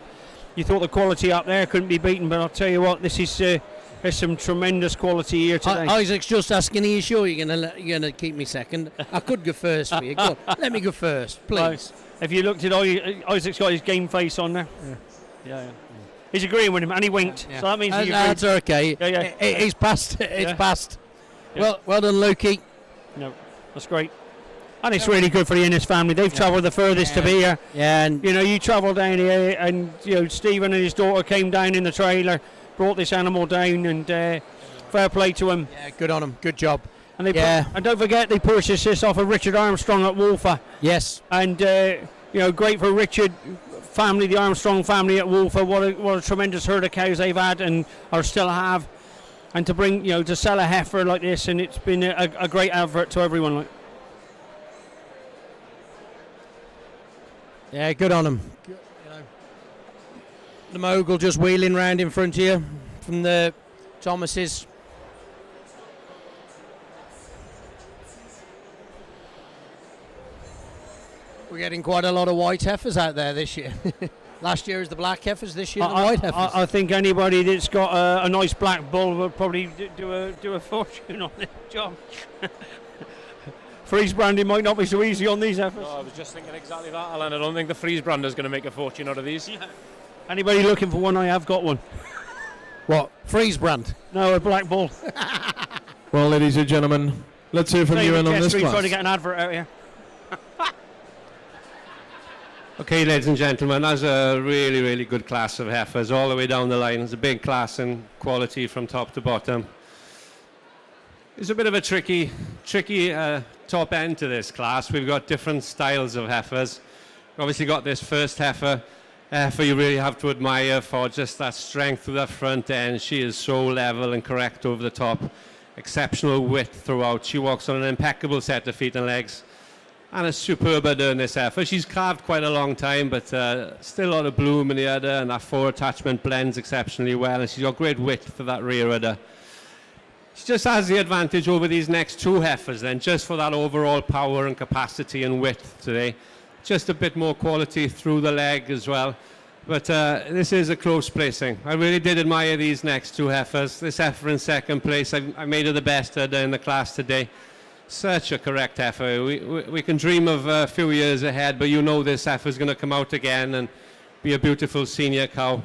you thought the quality up there couldn't be beaten, but I'll tell you what, this is there's some tremendous quality here today. Isaac's just asking, are you sure you're going to keep me second? I could go first for you. Go on, let me go first, please. If you looked at Isaac's got his game face on there. Yeah. He's agreeing with him, and he winked. Yeah. So that means he agreed. That's okay. Yeah. It's passed. It's passed. Yeah. Well done, Lukey. No, that's great. And it's really good for the Innes family. They've travelled the furthest to be here. Yeah, and you know, you travel down here, and you know, Stephen and his daughter came down in the trailer, brought this animal down, and fair play to him. Yeah, good on them. Good job. And and don't forget, they purchased this off of Richard Armstrong at Wolfer. Yes. And you know, great for Richard family, the Armstrong family at Wolfer. What a tremendous herd of cows they've had and or still have, and to bring, you know, to sell a heifer like this, and it's been a great advert to everyone. Like. Yeah, good on them. You know, the Mogul just wheeling round in front of you from the Thomases. We're getting quite a lot of white heifers out there this year. Last year is the black heifers, this year the white heifers. I think anybody that's got a nice black bull will probably do a fortune on this job. Freeze branding might not be so easy on these heifers. I was just thinking exactly that, Alan. I don't think the freeze brander's going to make a fortune out of these. Yeah. Anybody looking for one? I have got one. What? Freeze brand? No, a black bull. Well, ladies and gentlemen, let's hear from you on this class. Trying to get an advert out here. Okay, ladies and gentlemen, that's a really, really good class of heifers all the way down the line. It's a big class in quality from top to bottom. It's a bit of a tricky top end to this class. We've got different styles of heifers. We've obviously got this first heifer you really have to admire for just that strength of the front end. She is so level and correct over the top. Exceptional width throughout. She walks on an impeccable set of feet and legs. And a superb udder in this heifer. She's calved quite a long time, but still a lot of bloom in the udder, and that fore attachment blends exceptionally well, and she's got great width for that rear udder. She just has the advantage over these next two heifers then, just for that overall power and capacity and width today. Just a bit more quality through the leg as well. But this is a close placing. I really did admire these next two heifers. This heifer in second place, I made her the best udder in the class today. Such a correct heifer. We can dream of a few years ahead, but you know this heifer is going to come out again and be a beautiful senior cow.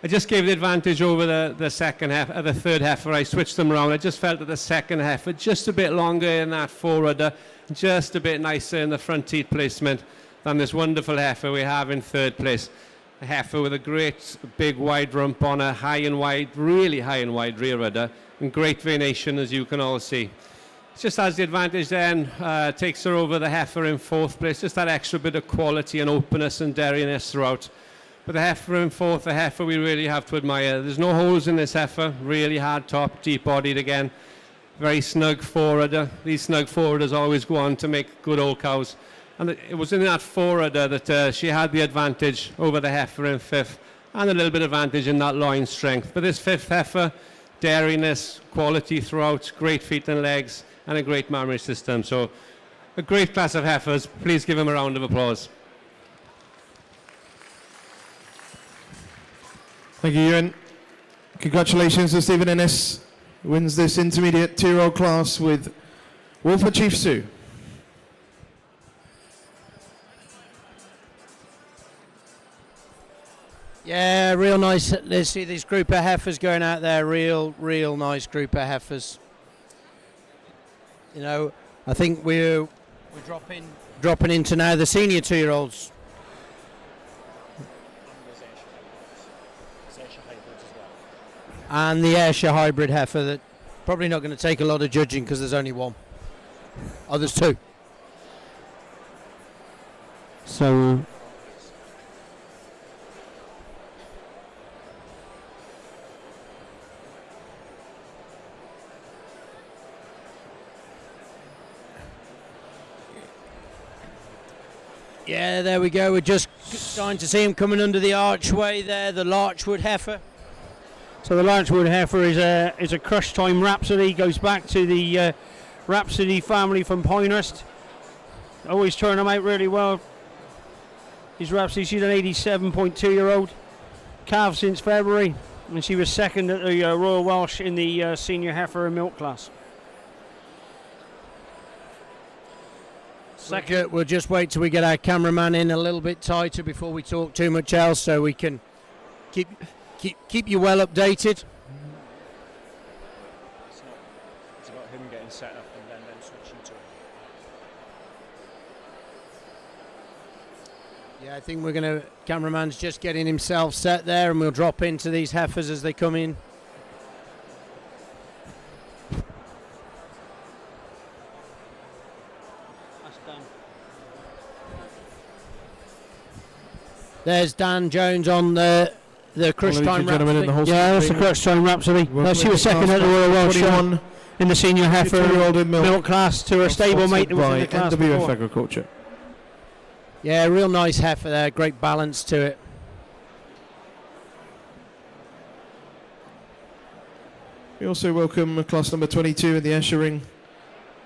I just gave the advantage over the third heifer. I switched them around. I just felt that the second heifer just a bit longer in that fore udder, just a bit nicer in the front teeth placement than this wonderful heifer we have in third place. A heifer with a great big wide rump on a high and wide, really high and wide rear udder, and great venation, as you can all see. Just has the advantage then, takes her over the heifer in fourth place, just that extra bit of quality and openness and dairyness throughout. But the heifer in fourth, the heifer we really have to admire. There's no holes in this heifer, really hard top, deep bodied again, very snug forudder. These snug forudders always go on to make good old cows. And it was in that forudder that she had the advantage over the heifer in fifth, and a little bit of advantage in that loin strength. But this fifth heifer, dairyness, quality throughout, great feet and legs, and a great mammary system. So a great class of heifers. Please give him a round of applause. Thank you, Ewan. Congratulations to Stephen Ennis, who wins this intermediate 2-year-old class with Wolfer Chief Sue. Yeah, real nice. Let's see this group of heifers going out there. Real nice group of heifers. You know, I think we're dropping into now the senior 2-year-olds. And the Ayrshire hybrid heifer that probably not going to take a lot of judging because there's only one. Oh, there's two. So yeah, there we go. We're just starting to see him coming under the archway there, the Larchwood heifer. So the Larchwood heifer is a Crush Time Rhapsody. Goes back to the Rhapsody family from Pinehurst. Always turn them out really well. His Rhapsody, she's an 87.2-year-old. Calved since February, and she was second at the Royal Welsh in the senior heifer and milk class. Second, we'll just wait till we get our cameraman in a little bit tighter before we talk too much else, so we can keep you well updated. It's about him getting set up and then switching to it. Yeah, I think we're going to. Cameraman's just getting himself set there, and we'll drop into these heifers as they come in. There's Dan Jones on the Crush Time Rhapsody. Yeah, that's the Crush Time Rhapsody. She was second at the Royal Welsh Show in the senior heifer milk class to her stablemate who was in the class before. Agriculture. Yeah, real nice heifer there, great balance to it. We also welcome class number 22 in the Ayrshire Ring,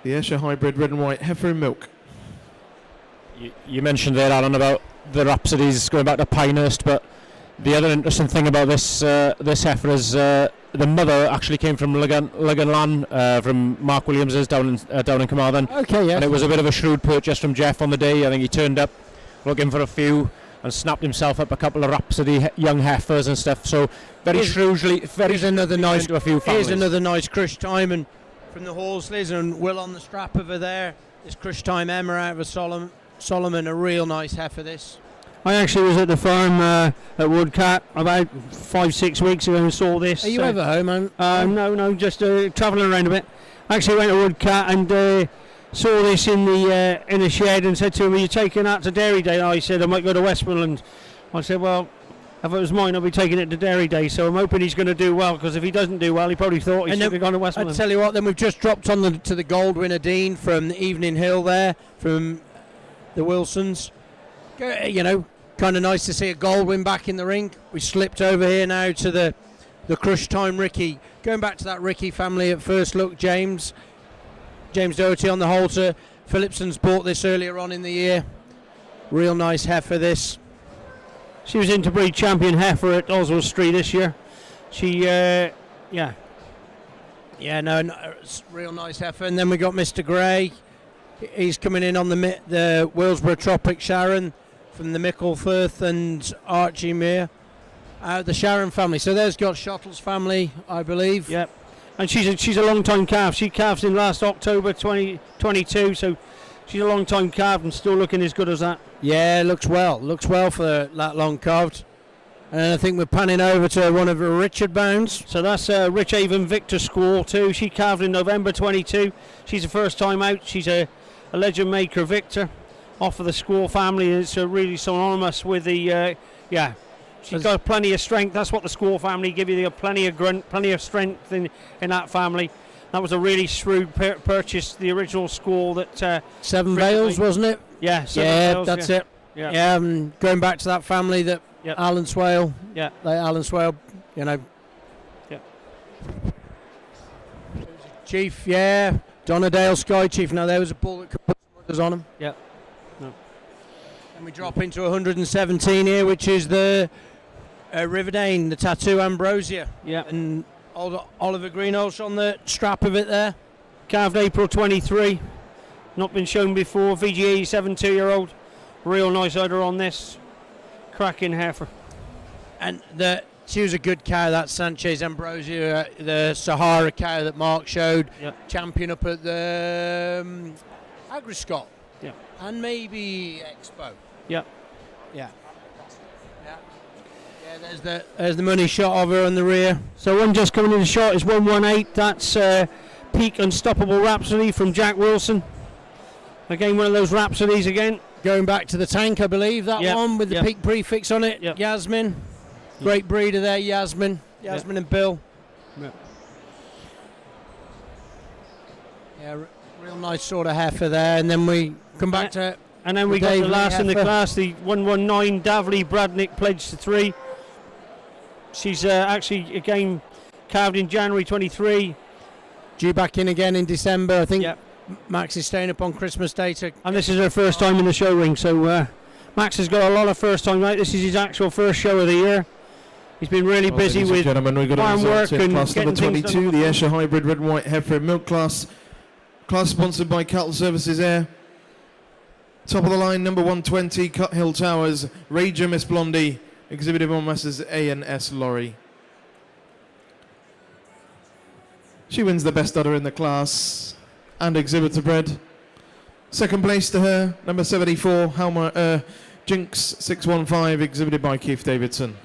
the Ayrshire Hybrid Red and White Heifer and Milk. You mentioned there, Alan, about the Rhapsodies going back to Pinehurst, but the other interesting thing about this heifer is the mother actually came from Luganlan, from Mark Williams's down in Carmarthen. Okay, yes. And it was a bit of a shrewd purchase from Jeff on the day. I think he turned up looking for a few and snapped himself up a couple of Rhapsody young heifers and stuff. So very shrewdly, Here's another nice to a few families. Here's another nice Crush Time, and from the Horsleys, and Will on the strap over there. This Crush Time Emma out of Solomon, a real nice heifer this. I actually was at the farm at Woodcat about 5-6 weeks ago and saw this. Are you ever home, man? No, just travelling around a bit. Actually went to Woodcat and saw this in the shed and said to him, "Are you taking that to Dairy Day?" I said, "I might go to Westmoreland." I said, "Well, if it was mine, I'll be taking it to Dairy Day." So I'm hoping he's going to do well, because if he doesn't do well, he probably thought he should have gone to Westmoreland. I tell you what, then we've just dropped on to the gold winner Dean from Evening Hill there, from the Wilsons. You know, kind of nice to see a gold win back in the ring. We slipped over here now to the Crush Time Ricky. Going back to that Ricky family at first look, James Doherty on the halter. Phillipson's bought this earlier on in the year. Real nice heifer this. She was interbreed champion heifer at Oswald Street this year. She, no, it's real nice heifer. And then we got Mr. Gray. He's coming in on the Willsborough Tropic Sharon from the Micklefirth and Archie Mere. The Sharon family. So there's got Shottle's family, I believe. Yep. And she's a long time calf. She calved in last October 2022, so she's a long time calf and still looking as good as that. Yeah, looks well for that long calved. And I think we're panning over to one of her Richard Bounds. So that's Rich Avon Victor Squall too. She calved in November 22. She's the first time out. She's a legend maker Victor off of the Squall family. It's really synonymous with the She's got plenty of strength. That's what the Squall family give you. They have plenty of grunt, plenty of strength in that family. That was a really shrewd purchase, the original Squall that... Seven Vales, wasn't it? Yeah, Vales, that's it. Yeah. Going back to that family that Alan Swale, like Alan Swale, you know. Yeah. Chief, Donnerdale Sky Chief. Now there was a bull that could put some others on him. Yeah. No. And we drop into 117 here, which is the Riverdane, the Tattoo Ambrosia. Yeah. And Oliver Greenhalgh on the strap of it there. Calved April 23. Not been shown before. VG87 2-year-old. Real nice udder on this. Cracking heifer. And she was a good cow, that Sanchez Ambrosia, the Sahara cow that Mark showed. Yep. Champion up at the Agriscott. Yeah. And maybe Expo. Yeah. Yeah. There's the money shot of her on the rear. So one just coming in the shot is 118. That's Peak Unstoppable Rhapsody from Jack Wilson. Again, one of those Rhapsodies again. Going back to the tank, I believe, that one with the Peak prefix on it. Yep. Yasmin. Great breeder there, Yasmin. Yasmin and Bill. Yep. Yeah, real nice sort of heifer there. And then we come back to... And then we got the last in the class, the 119 Davley Bradnick pledged to 3. She's actually, again, calved in January 23. Due back in again in December, I think. Yep. Max is staying up on Christmas Day. And this is her first time in the show ring, so Max has got a lot of first time out. This is his actual first show of the year. He's been really busy with gentlemen, we've got farm work and class number 22, the Ayrshire Hybrid Red and White Heifer and Milk class. Class sponsored by Cattle Services Air. Top of the line, number 120, Cut Hill Towers, Rager Miss Blondie, exhibited on Messrs A&S Lorry. She wins the best udder in the class and exhibitor bred. Second place to her, number 74, Jinx 615, exhibited by Keith Davidson.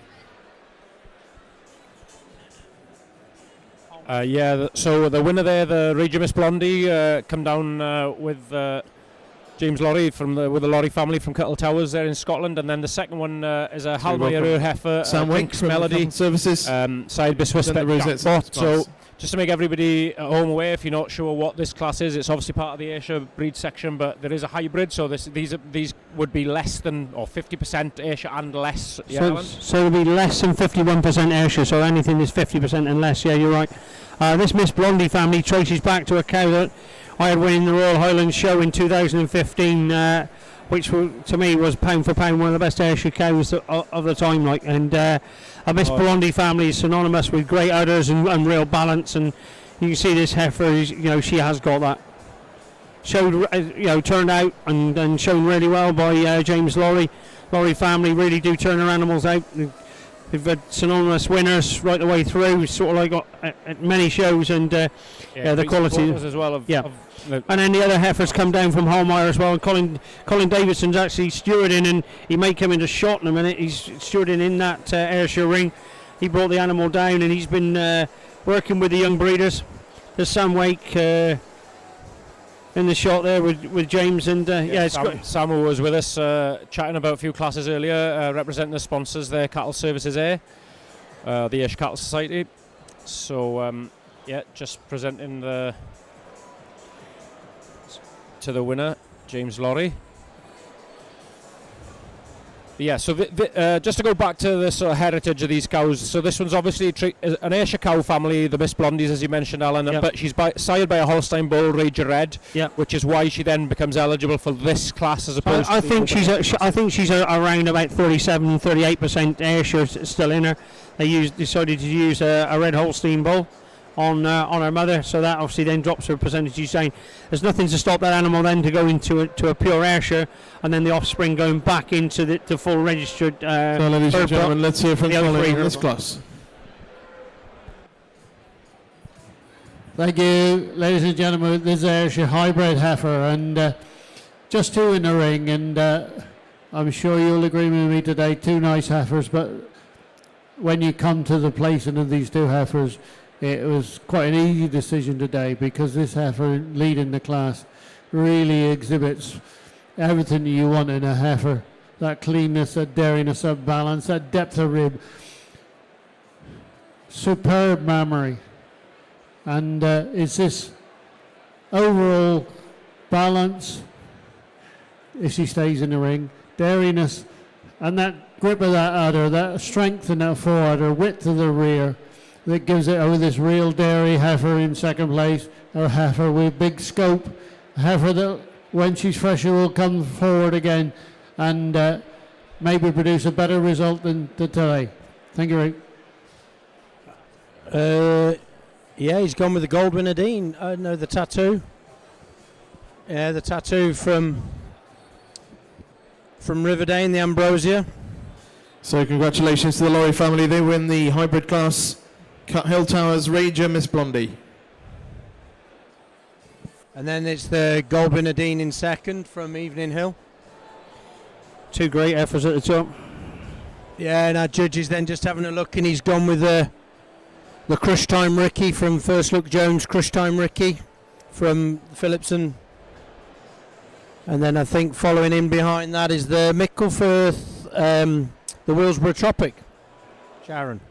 So the winner there, the Rager Miss Blondie, come down with James Lorry with the Lorry family from Cuttle Towers there in Scotland, and then the second one is a Halmeyer heifer, Sam Wake from Melody Services, side Biswis Bot. So just to make everybody at home aware, if you're not sure what this class is, it's obviously part of the Ayrshire breed section, but there is a hybrid, so these would be less than or 50% Ayrshire and less. So it'll be less than 51% Ayrshire, so anything is 50% and less. Yeah, you're right. This Miss Blondie family traces back to a cow that I had winning the Royal Highlands show in 2015, which to me was pound for pound one of the best Ayrshire cows of the time. A Miss Blondie family is synonymous with great udders and real balance, and you can see this heifer. She has got that. Showed, turned out and shown really well by James Lorry. Lorry family really do turn their animals out. we've had synonymous winners right the way through, sort of like got at many shows, and the quality as well. And then the other heifers come down from Holmeyer as well. And Colin Davidson's actually stewarding, and he may come into shot in a minute. He's stewarding in that Ayrshire ring. He brought the animal down, and he's been working with the young breeders. There's Sam Wake in the shot there with James, and it's good. Samu was with us chatting about a few classes earlier, representing the sponsors there, Cattle Services Air, the Ayrshire Cattle Society. So just presenting to the winner, James Lorry. Yeah, so just to go back to the sort of heritage of these cows, so this one's obviously an Ayrshire cow family, the Miss Blondies, as you mentioned, Alan, but she's sired by a Holstein bull, Ranger Red, which is why she then becomes eligible for this class as opposed to... I think she's around about 37-38% Ayrshire still in her. They decided to use a red Holstein bull on her mother, so that obviously then drops her percentage. You're saying there's nothing to stop that animal then to go into a pure Ayrshire, and then the offspring going back into the full registered. So, ladies and gentlemen, let's hear from Colin in this class. Thank you, ladies and gentlemen. This is Ayrshire hybrid heifer, and just two in the ring, and I'm sure you'll agree with me today. Two nice heifers, but when you come to the placing of these two heifers, it was quite an easy decision today, because this heifer leading the class really exhibits everything you want in a heifer. That cleanness, that dairiness, that balance, that depth of rib. Superb mammary. And it's this overall balance, if she stays in the ring, dairiness, and that grip of that udder, that strength in that forudder, width of the rear, that gives it over this real dairy heifer in second place, a heifer with big scope, a heifer that when she's fresher will come forward again and maybe produce a better result than today. Thank you, Rick. He's gone with the Goldwyn Dean. No, the tattoo. Yeah, the tattoo from Riverdane, the Ambrosia. So congratulations to the Lorry family. They win the hybrid class. Cut Hill Towers, Ranger, Miss Blondie. And then it's the Goldwyn Dean in second from Evening Hill. Two great efforts at the top. Yeah, and our judges then just having a look, and he's gone with the Crush Time Ricky from First Look Jones, Crush Time Ricky from Phillipson. And then I think following in behind that is the Micklefirth, the Willsborough Tropic, Sharon.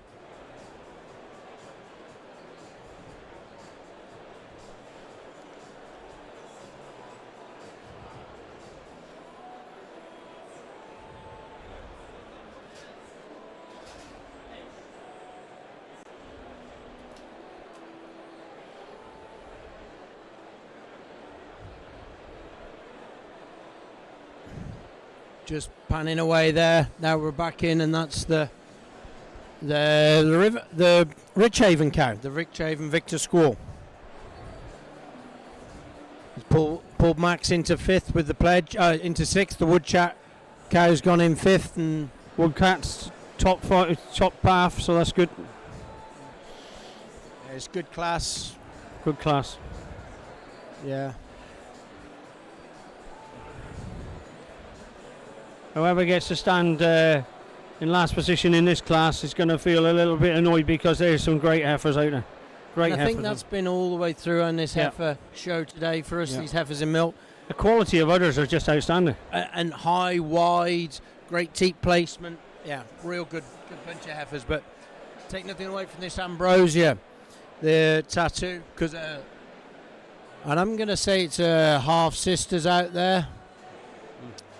Just panning away there. Now we're back in, and that's the Richhaven cow, the Richhaven Victor Squall. He's pulled Max into fifth with the pledge, into sixth. The Woodchat cow's gone in fifth, and Woodcat's top path, so that's good. Yeah, it's good class. Good class. Yeah. Whoever gets to stand in last position in this class is going to feel a little bit annoyed, because there's some great heifers out there. Great heifers. I think that's been all the way through on this heifer show today for us, these heifers in milk. The quality of udders are just outstanding. And high, wide, great teat placement. Yeah, real good bunch of heifers. But take nothing away from this Ambrosia, the tattoo, because and I'm going to say it's half sisters out there.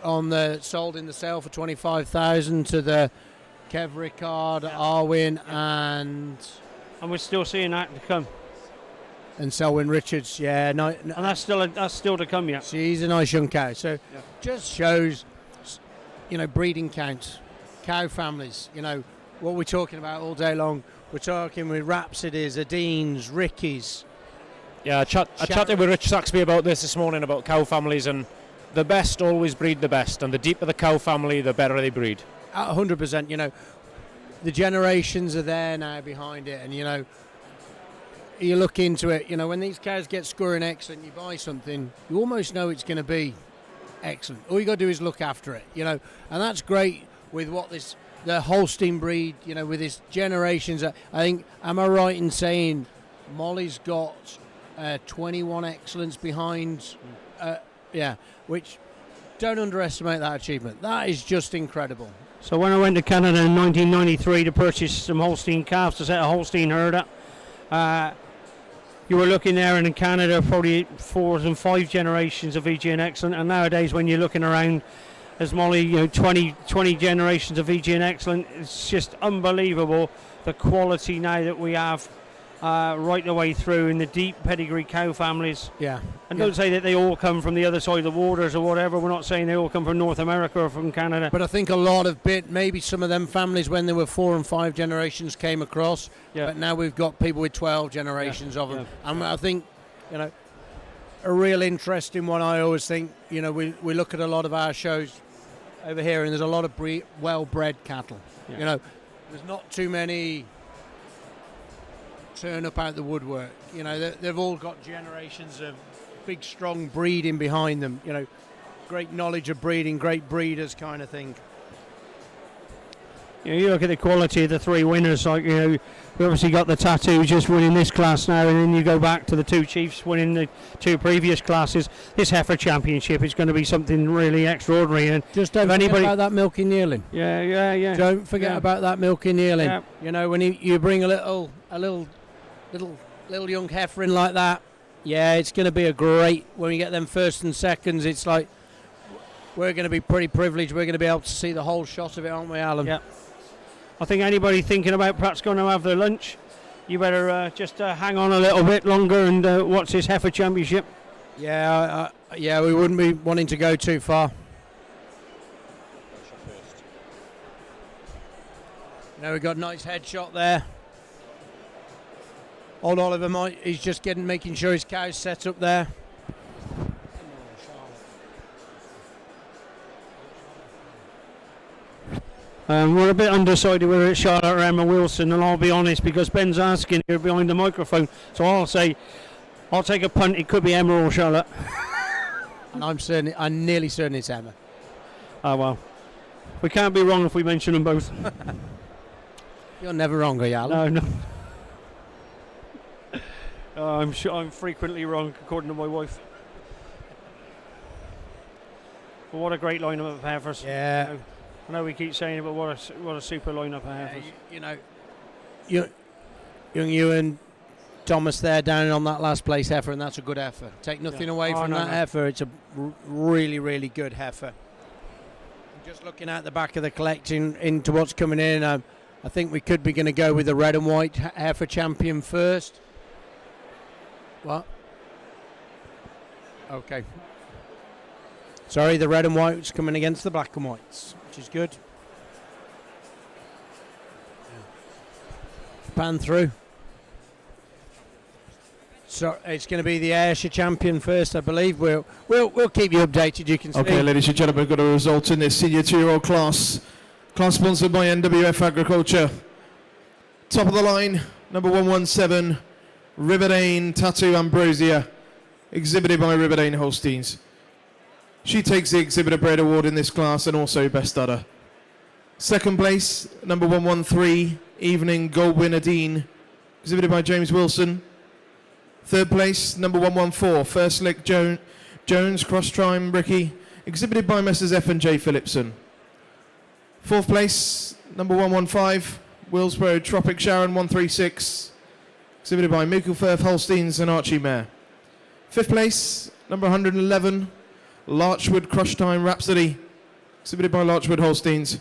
On the sold in the sale for 25,000 to the Kev Rickard, Arwin, and we're still seeing that to come. And Selwyn Richards, yeah, no, and that's still to come yet. She's a nice young cow, so just shows, breeding counts, cow families. What we're talking about all day long. We're talking with Rhapsodies, Adines, Rickies. Yeah, I chatted with Rich Saxby about this morning, about cow families, and the best always breed the best, and the deeper the cow family, the better they breed. 100%, the generations are there now behind it, and you look into it. When these cows get scoring excellent, you buy something, you almost know it's going to be excellent. All you got to do is look after it, and that's great with the Holstein breed, with its generations. I think, am I right in saying Molly's got 21 excellence behind? Which, don't underestimate that achievement. That is just incredible. So when I went to Canada in 1993 to purchase some Holstein calves to set a Holstein herd up, you were looking there, and in Canada probably 4 and 5 generations of VGN Excellent, and nowadays when you're looking around, as Molly, 20 generations of VGN Excellent. It's just unbelievable the quality now that we have right the way through in the deep pedigree cow families. Yeah. And don't say that they all come from the other side of the waters or whatever. We're not saying they all come from North America or from Canada. But I think a lot of maybe some of them families when there were 4 and 5 generations came across. Yeah. But now we've got people with 12 generations of them. Yeah. And I think, a real interesting one. I always think, we look at a lot of our shows over here, and there's a lot of well-bred cattle. Yeah. There's not too many turn up out the woodwork. They've all got generations of big, strong breeding behind them. Great knowledge of breeding, great breeders, kind of thing. You look at the quality of the 3 winners. Like we obviously got the Tattoo just winning this class now, and then you go back to the 2 Chiefs winning the 2 previous classes. This heifer championship is going to be something really extraordinary. And just don't forget about that milking yearling. Yeah. Don't forget about that milking yearling. Yeah. When you bring a little young heifer in like that, it's going to be a great. When we get them first and seconds, it's like we're going to be pretty privileged. We're going to be able to see the whole shot of it, aren't we, Alan? Yeah. I think anybody thinking about perhaps going to have their lunch, you better just hang on a little bit longer and watch this heifer championship. Yeah, we wouldn't be wanting to go too far. We've got a nice headshot there. Old Oliver he's just making sure his cow's set up there. We're a bit undecided whether it's Charlotte or Emma Wilson, and I'll be honest because Ben's asking here behind the microphone, so I'll take a punt. It could be Emma or Charlotte. And I'm nearly certain it's Emma. Oh well, we can't be wrong if we mention them both. You're never wrong, are you, Alan? No. I'm sure I'm frequently wrong, according to my wife. But what a great lineup of heifers! Yeah. I know we keep saying it, but what a super lineup of heifers. Young Iwan Thomas there down on that last place heifer, and that's a good heifer. Take nothing away from that heifer. It's a really, really good heifer. Just looking at the back of the collection into what's coming in, I think we could be going to go with the red and white heifer champion first. What? Okay. Sorry, the red and white's coming against the black and whites, which is good. Pan through. So it's going to be the Ayrshire champion first, I believe. We'll keep you updated. You can see. Okay, ladies and gentlemen, we've got a result in this senior 2-year-old class. Class sponsored by NWF Agriculture. Top of the line, number 117, Riverdane Tattoo Ambrosia, exhibited by Riverdane Holsteins. She takes the Exhibitor Bred Award in this class and also Best Udder. Second place, number 113, Evening Gold Winner Dean, exhibited by James Wilson. Third place, number 114, First Lick Jones Cross Trime Ricky, exhibited by Messrs F and J Phillipson. Fourth place, number 115, Willsborough Tropic Sharon 136, exhibited by Michael Firth Holsteins and Archie Mayer. Fifth place, number 111, Larchwood Crush Time Rhapsody, exhibited by Larchwood Holsteins.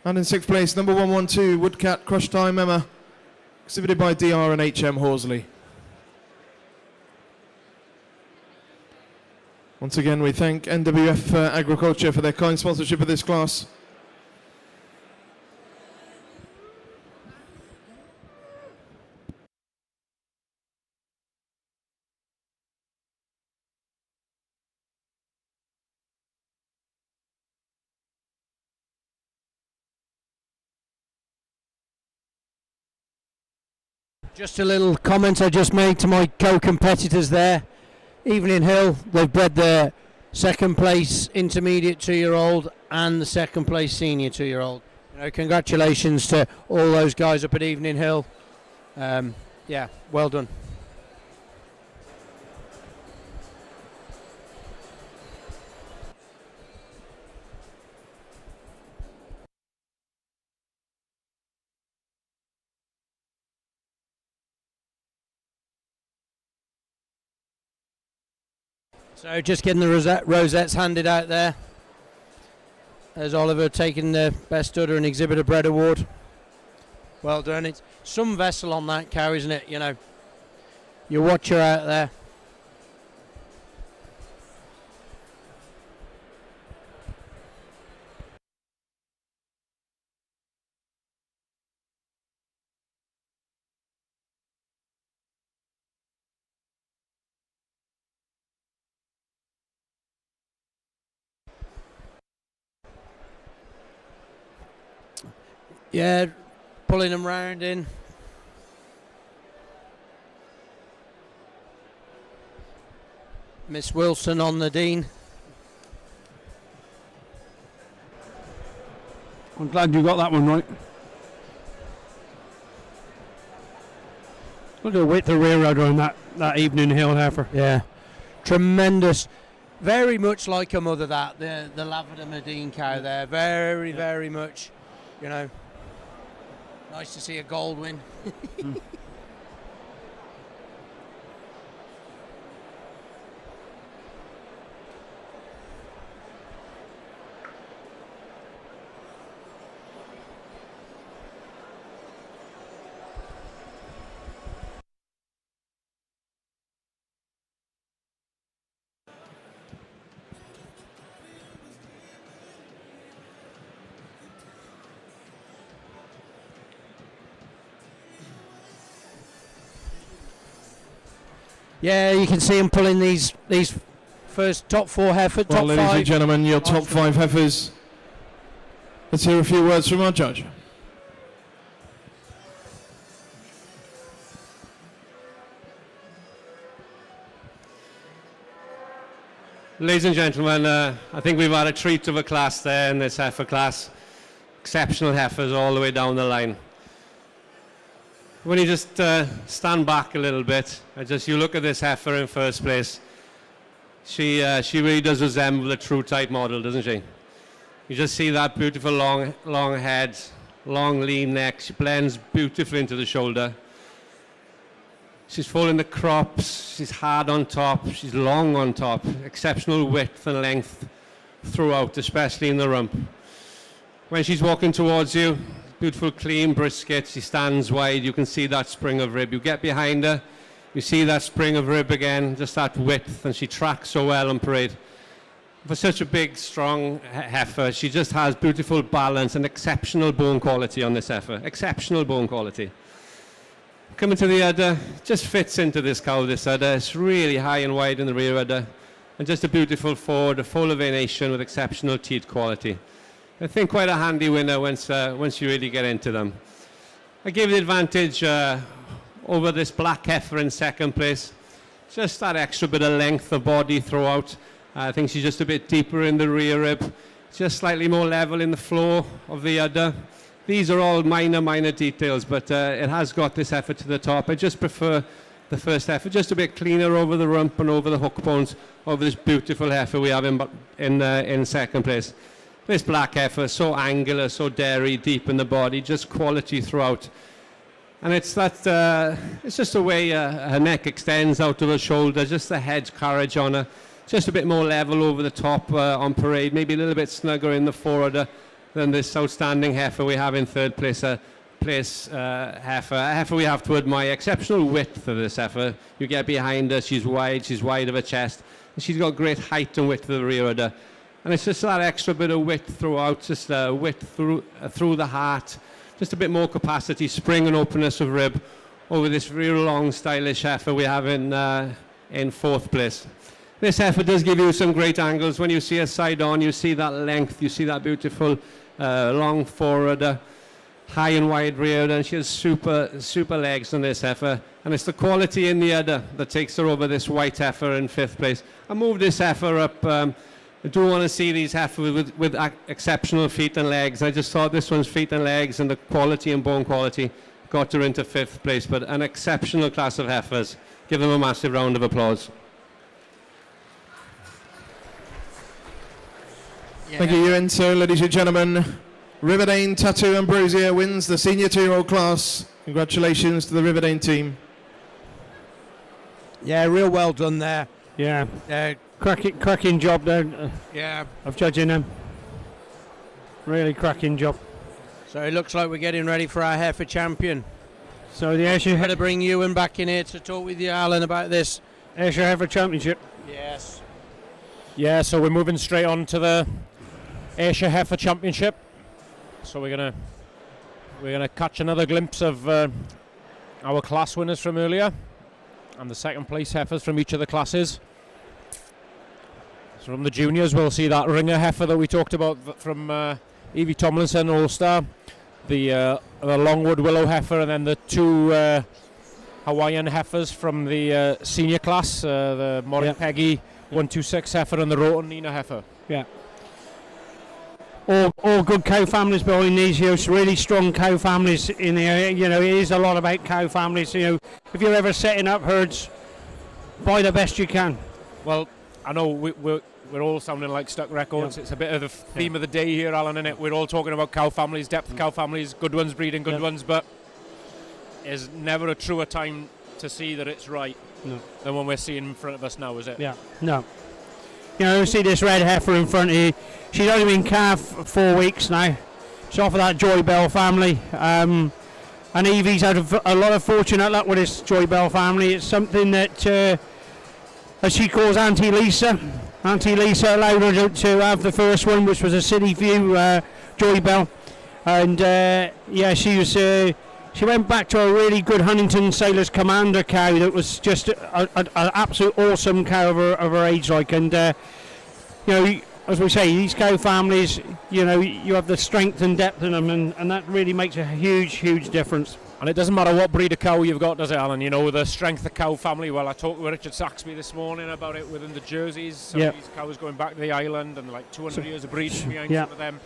And in sixth place, number 112, Woodcat Crush Time Emma, exhibited by DR and HM Horsley. Once again, we thank NWF Agriculture for their kind sponsorship of this class. Just a little comment I just made to my co-competitors there. Evening Hill, they've bred their second place intermediate 2-year-old and the second place senior 2-year-old. Congratulations to all those guys up at Evening Hill. Yeah, well done. So just getting the rosettes handed out there. There's Oliver taking the Best Udder and Exhibitor Bred Award. Well done. It's some vessel on that cow, isn't it? Your watcher out there. Yeah, pulling them round in. Miss Wilson on the Dean. I'm glad you got that one right. Look at the width of rear udder on that Evening Hill heifer. Yeah, tremendous. Very much like a mother, that the Lavender Medine cow there. Very, very much, Nice to see a gold win. Yeah, you can see him pulling these first top 4 heifers, Well, top ladies 5. and gentlemen, your top 5 heifers. Let's hear a few words from our judge. Ladies and gentlemen, I think we've had a treat of a class there in this heifer class. Exceptional heifers all the way down the line. When you just stand back a little bit, you look at this heifer in first place, she really does resemble a true type model, doesn't she? You just see that beautiful long head, long lean neck. She blends beautifully into the shoulder. She's full in the crops, she's hard on top, she's long on top, exceptional width and length throughout, especially in the rump. When she's walking towards you, beautiful clean brisket, she stands wide, you can see that spring of rib. You get behind her, you see that spring of rib again, just that width, and she tracks so well on parade. For such a big, strong heifer, she just has beautiful balance and exceptional bone quality on this heifer, exceptional bone quality. Coming to the udder, just fits into this cow, this udder. It's really high and wide in the rear udder, and just a beautiful forward, a full of venation with exceptional teeth quality. I think quite a handy winner once you really get into them. I gave the advantage over this black heifer in second place. Just that extra bit of length of body throughout. I think she's just a bit deeper in the rear rib, just slightly more level in the floor of the udder. These are all minor details, but it has got this heifer to the top. I just prefer the first heifer, just a bit cleaner over the rump and over the hook bones, over this beautiful heifer we have in second place. This black heifer, so angular, so dairy, deep in the body, just quality throughout. And it's just the way her neck extends out of her shoulder, just the head carriage on her, just a bit more level over the top on parade, maybe a little bit snugger in the forudder than this outstanding heifer we have in third place. Heifer, a heifer we have to admire. Exceptional width of this heifer. You get behind her, she's wide of her chest, and she's got great height and width of the rear udder. And it's just that extra bit of width throughout, just width through the heart, just a bit more capacity, spring and openness of rib over this real long, stylish heifer we have in fourth place. This heifer does give you some great angles. When you see her side on, you see that length, you see that beautiful long forudder, high and wide reared, and she has super legs on this heifer. And it's the quality in the udder that takes her over this white heifer in 5th place. I moved this heifer up. I do want to see these heifers with exceptional feet and legs. I just thought this one's feet and legs and the quality and bone quality got her into 5th place, but an exceptional class of heifers. Give them a massive round of applause. Thank you, Ewan. So, ladies and gentlemen, Riverdane Tattoo Ambrosia wins the senior 2-year-old class. Congratulations to the Riverdane team. Yeah, real well done there. Yeah, cracking job there. Yeah. Of judging them. Really cracking job. So it looks like we're getting ready for our heifer champion. So the Ayrshire Better bring Ewan back in here to talk with you, Alan, about this. Ayrshire Heifer Championship. Yes. Yeah, so we're moving straight on to the Ayrshire Heifer Championship. So we're gonna catch another glimpse of our class winners from earlier and the 2nd place heifers from each of the classes. So from the juniors, we'll see that ringer heifer that we talked about from Evie Tomlinson All-Star, the Longwood Willow heifer, and then the 2 Hawaiian heifers from the senior class, the Morit Peggy 126 heifer and the Roton Nina heifer. Yeah. All good cow families behind these, really strong cow families in here. It is a lot about cow families. If you're ever setting up herds, buy the best you can. Well, I know we're all sounding like stuck records. Yeah. It's a bit of the theme of the day here, Alan, isn't it? We're all talking about cow families, depth cow families, good ones breeding good ones, but there's never a truer time to see that it's right than when we're seeing in front of us now, is it? Yeah, no. See this red heifer in front of you. She's only been calved for 4 weeks now. She's off of that Joy Bell family. And Evie's had a lot of fortunate luck with this Joy Bell family. It's something that, as she calls Auntie Lisa. Auntie Lisa allowed her to have the first one, which was a City View Joy Bell. And she went back to a really good Huntington Sailors Commander cow that was just an absolute awesome cow of her age, and as we say, these cow families, you have the strength and depth in them, and that really makes a huge difference. And it doesn't matter what breed of cow you've got, does it, Alan? The strength of cow family. Well, I talked with Richard Saxby this morning about it within the Jerseys. Some of these cows going back to the island and 200 years of breeding behind some of them.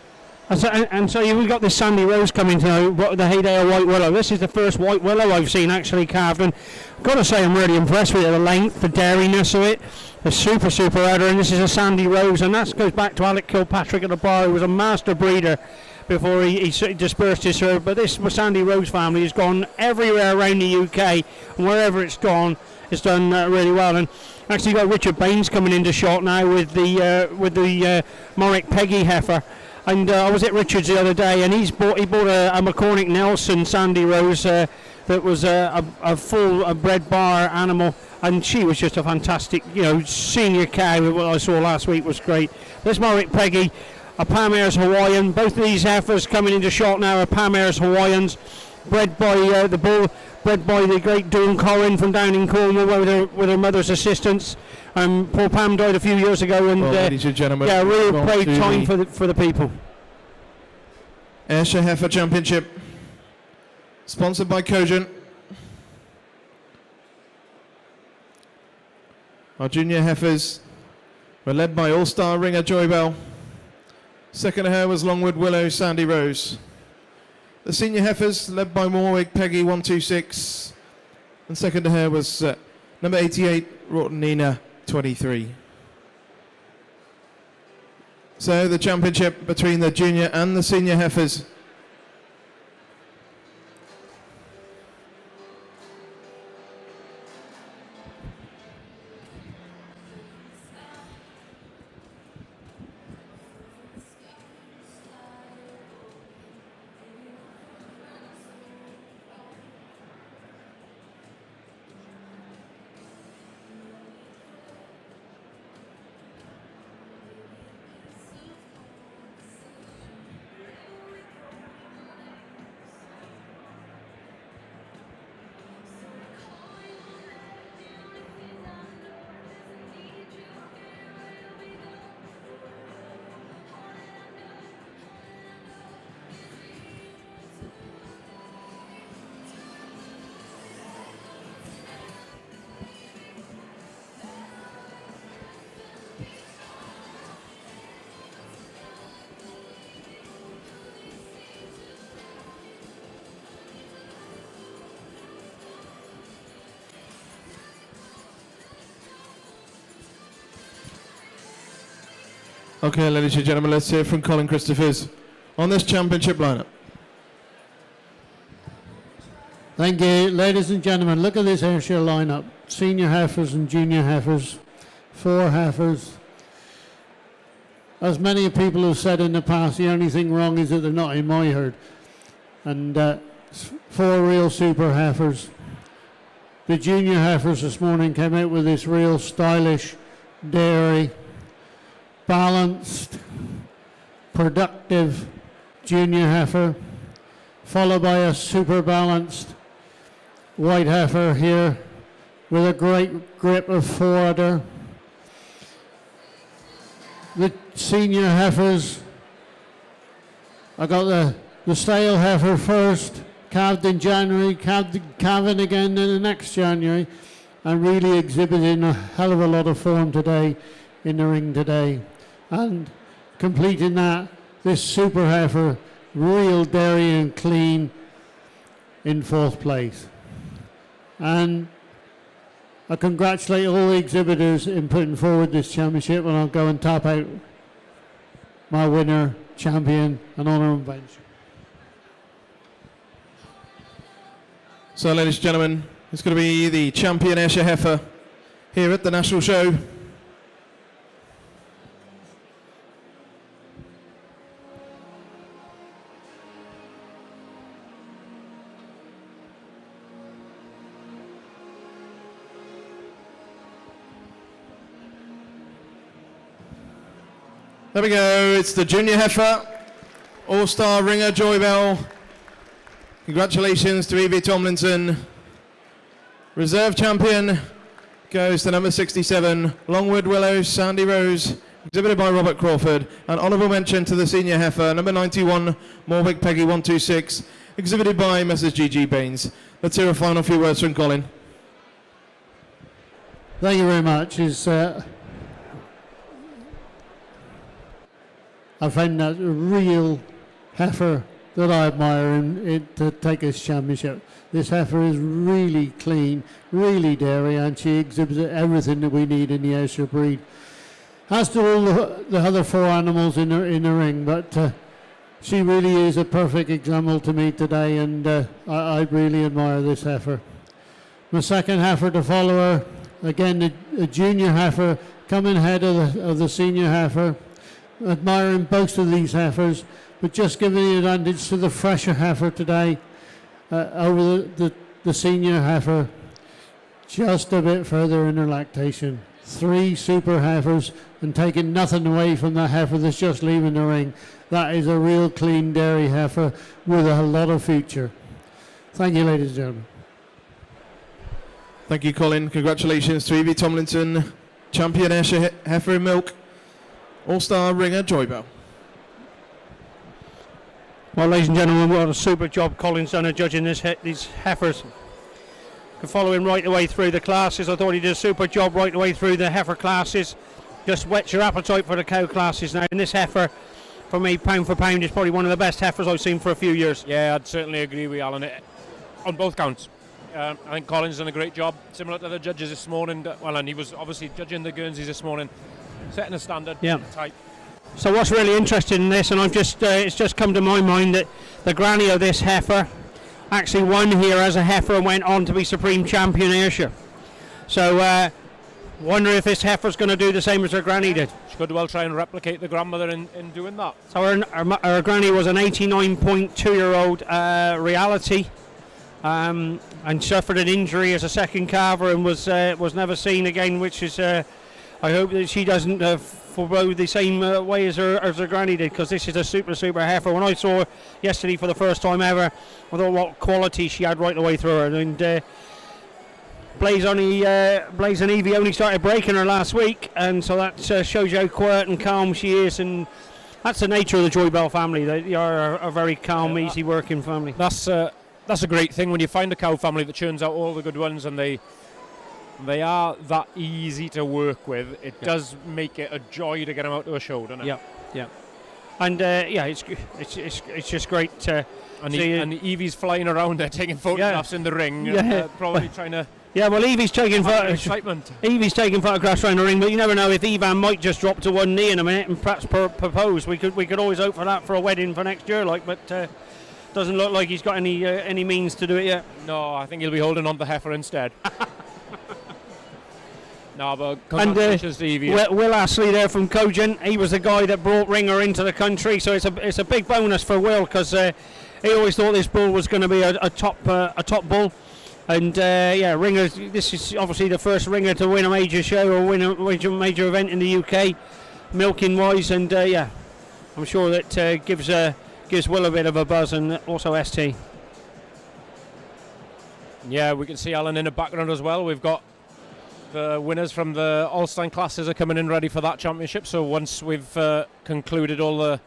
And so we've got this Sandy Rose coming to the heyday of White Willow. This is the first White Willow I've seen actually calved, and I've got to say I'm really impressed with it. The length, the dairiness of it, the super udder, and this is a Sandy Rose, and that goes back to Alec Kilpatrick at the bar, who was a master breeder before he dispersed his herd. But this Sandy Rose family has gone everywhere around the UK, and wherever it's gone, it's done really well. And actually got Richard Baines coming into shot now with the Morit Peggy heifer. And I was at Richards the other day, and he bought a McCormick Nelson Sandy Rose that was a full bred bar animal, and she was just a fantastic, senior cow. What I saw last week was great. This Morit Peggy, a Pam Ayres Hawaiian. Both of these heifers coming into shot now are Pam Ayres Hawaiians, bred by the bull, bred by the great Dawn Corrin from down in Cornwall with her mother's assistance. Poor Pam died a few years ago, and ladies and gentlemen, a real proud time for the people. Ayrshire Heifer Championship, sponsored by Cogent. Our junior heifers were led by All-Star ringer Joy Bell. Second her was Longwood Willow Sandy Rose. The senior heifers led by Morit Peggy 126, and second to her was number 88 Roton Nina 23. So the championship between the junior and the senior heifers. Okay, ladies and gentlemen, let's hear from Colin Christophers on this championship lineup. Thank you, ladies and gentlemen. Look at this Ayrshire lineup: senior heifers and junior heifers, 4 heifers. As many people have said in the past, the only thing wrong is that they're not in my herd. And 4 real super heifers. The junior heifers this morning came out with this real stylish dairy, balanced, productive junior heifer, followed by a super balanced white heifer here with a great grip of forwarder. The senior heifers, I got the stale heifer first, calved in January, calving again in the next January, and really exhibiting a hell of a lot of form today in the ring today. And completing that, this super heifer, real dairy and clean, in 4th place. And I congratulate all the exhibitors in putting forward this championship, and I'll go and tap out my winner, champion, and honourable bench. So, ladies and gentlemen, it's going to be the champion Ayrshire heifer here at the National Show. There we go, it's the junior heifer, all-star ringer Joy Bell. Congratulations to Evie Tomlinson. Reserve champion goes to number 67, Longwood Willow Sandy Rose, exhibited by Robert Crawford. An honourable mention to the senior heifer, number 91, Morwick Peggy 126, exhibited by Messrs. G.G. Baines. Let's hear a final few words from Colin. Thank you very much. I find that a real heifer that I admire to take this championship. This heifer is really clean, really dairy, and she exhibits everything that we need in the Ayrshire breed. As to all the other 4 animals in the ring, but she really is a perfect example to me today, and I really admire this heifer. My second heifer to follow her, again a junior heifer coming ahead of the senior heifer. Admiring both of these heifers, but just giving the advantage to the fresher heifer today over the senior heifer, just a bit further in her lactation. 3 super heifers and taking nothing away from the heifer that's just leaving the ring. That is a real clean dairy heifer with a lot of future. Thank you, ladies and gentlemen. Thank you, Colin. Congratulations to Evie Tomlinson, champion Ayrshire heifer in milk, all-star ringer Joy Bell. Well, ladies and gentlemen, what a super job Colin's done of judging these heifers. Could follow him right the way through the classes. I thought he did a super job right the way through the heifer classes. Just whets your appetite for the cow classes now. And this heifer, for me, pound for pound, is probably one of the best heifers I've seen for a few years. Yeah, I'd certainly agree with Alan on both counts. I think Colin's done a great job, similar to the judges this morning. Well, and he was obviously judging the Guernseys this morning, setting a standard. Yeah. Type. So what's really interesting in this, and it's just come to my mind that the granny of this heifer actually won here as a heifer and went on to be Supreme Champion Ayrshire. So wonder if this heifer's going to do the same as her granny did. She could well try and replicate the grandmother in doing that. So her granny was an 89.2-year-old reality, and suffered an injury as a second calver and was never seen again, which is I hope that she doesn't forego the same way as her granny did, because this is a super heifer. When I saw her yesterday for the first time ever, I thought what quality she had right the way through her. And Blaze and Evie only started breaking her last week, and so that shows you how quiet and calm she is, and that's the nature of the Joy Bell family. They are a very calm, easy working family. That's a great thing when you find a cow family that churns out all the good ones, and they are that easy to work with. It does make it a joy to get them out to a show, doesn't it? Yeah. And it's just great to and Evie's flying around there taking photographs in the ring, probably trying to Yeah, well, Evie's taking excitement. Evie's taking photographs around the ring, but you never know if Ivan might just drop to one knee in a minute and perhaps propose. We could always hope for that for a wedding for next year, but doesn't look like he's got any means to do it yet. No, I think he'll be holding on to the heifer instead. No, but congratulations to Evie. Will Ashley there from Cogent, he was the guy that brought Ringer into the country, so it's a big bonus for Will, because he always thought this bull was going to be a top bull. And Ringer, this is obviously the first Ringer to win a major show or win a major event in the UK, milking wise, and I'm sure that gives Will a bit of a buzz, and also ST. Yeah, we can see Alan in the background as well. We've got the winners from the Holstein classes are coming in ready for that championship. So once we've concluded all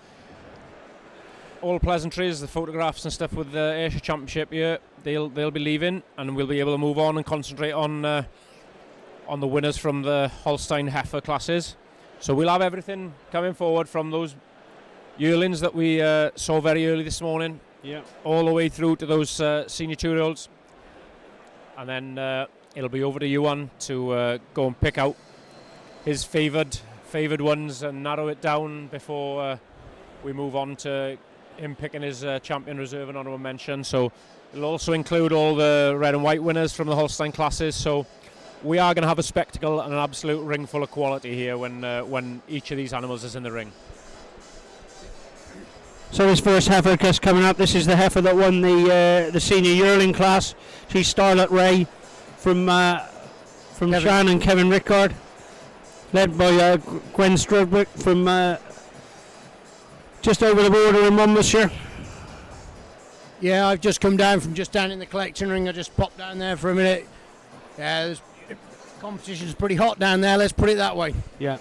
pleasantries, the photographs and stuff with the Ayrshire Championship here, they'll be leaving, and we'll be able to move on and concentrate on the winners from the Holstein heifer classes. So we'll have everything coming forward from those yearlings that we saw very early this morning, all the way through to those senior 2-year-olds, and then it'll be over to Iwan to go and pick out his favoured ones and narrow it down before we move on to him picking his champion reserve and honourable mention. So it'll also include all the red and white winners from the Holstein classes. So we are going to have a spectacle and an absolute ring full of quality here when each of these animals is in the ring. So this first heifer just coming up, this is the heifer that won the senior yearling class. She's Starlet Ray from Shan and Kevin Rickard, led by Gwen Strudwick from just over the border in Monmouthshire. Yeah, I've just come down from just down in the collection ring. I just popped down there for a minute. Yeah, the competition's pretty hot down there, let's put it that way. Yeah.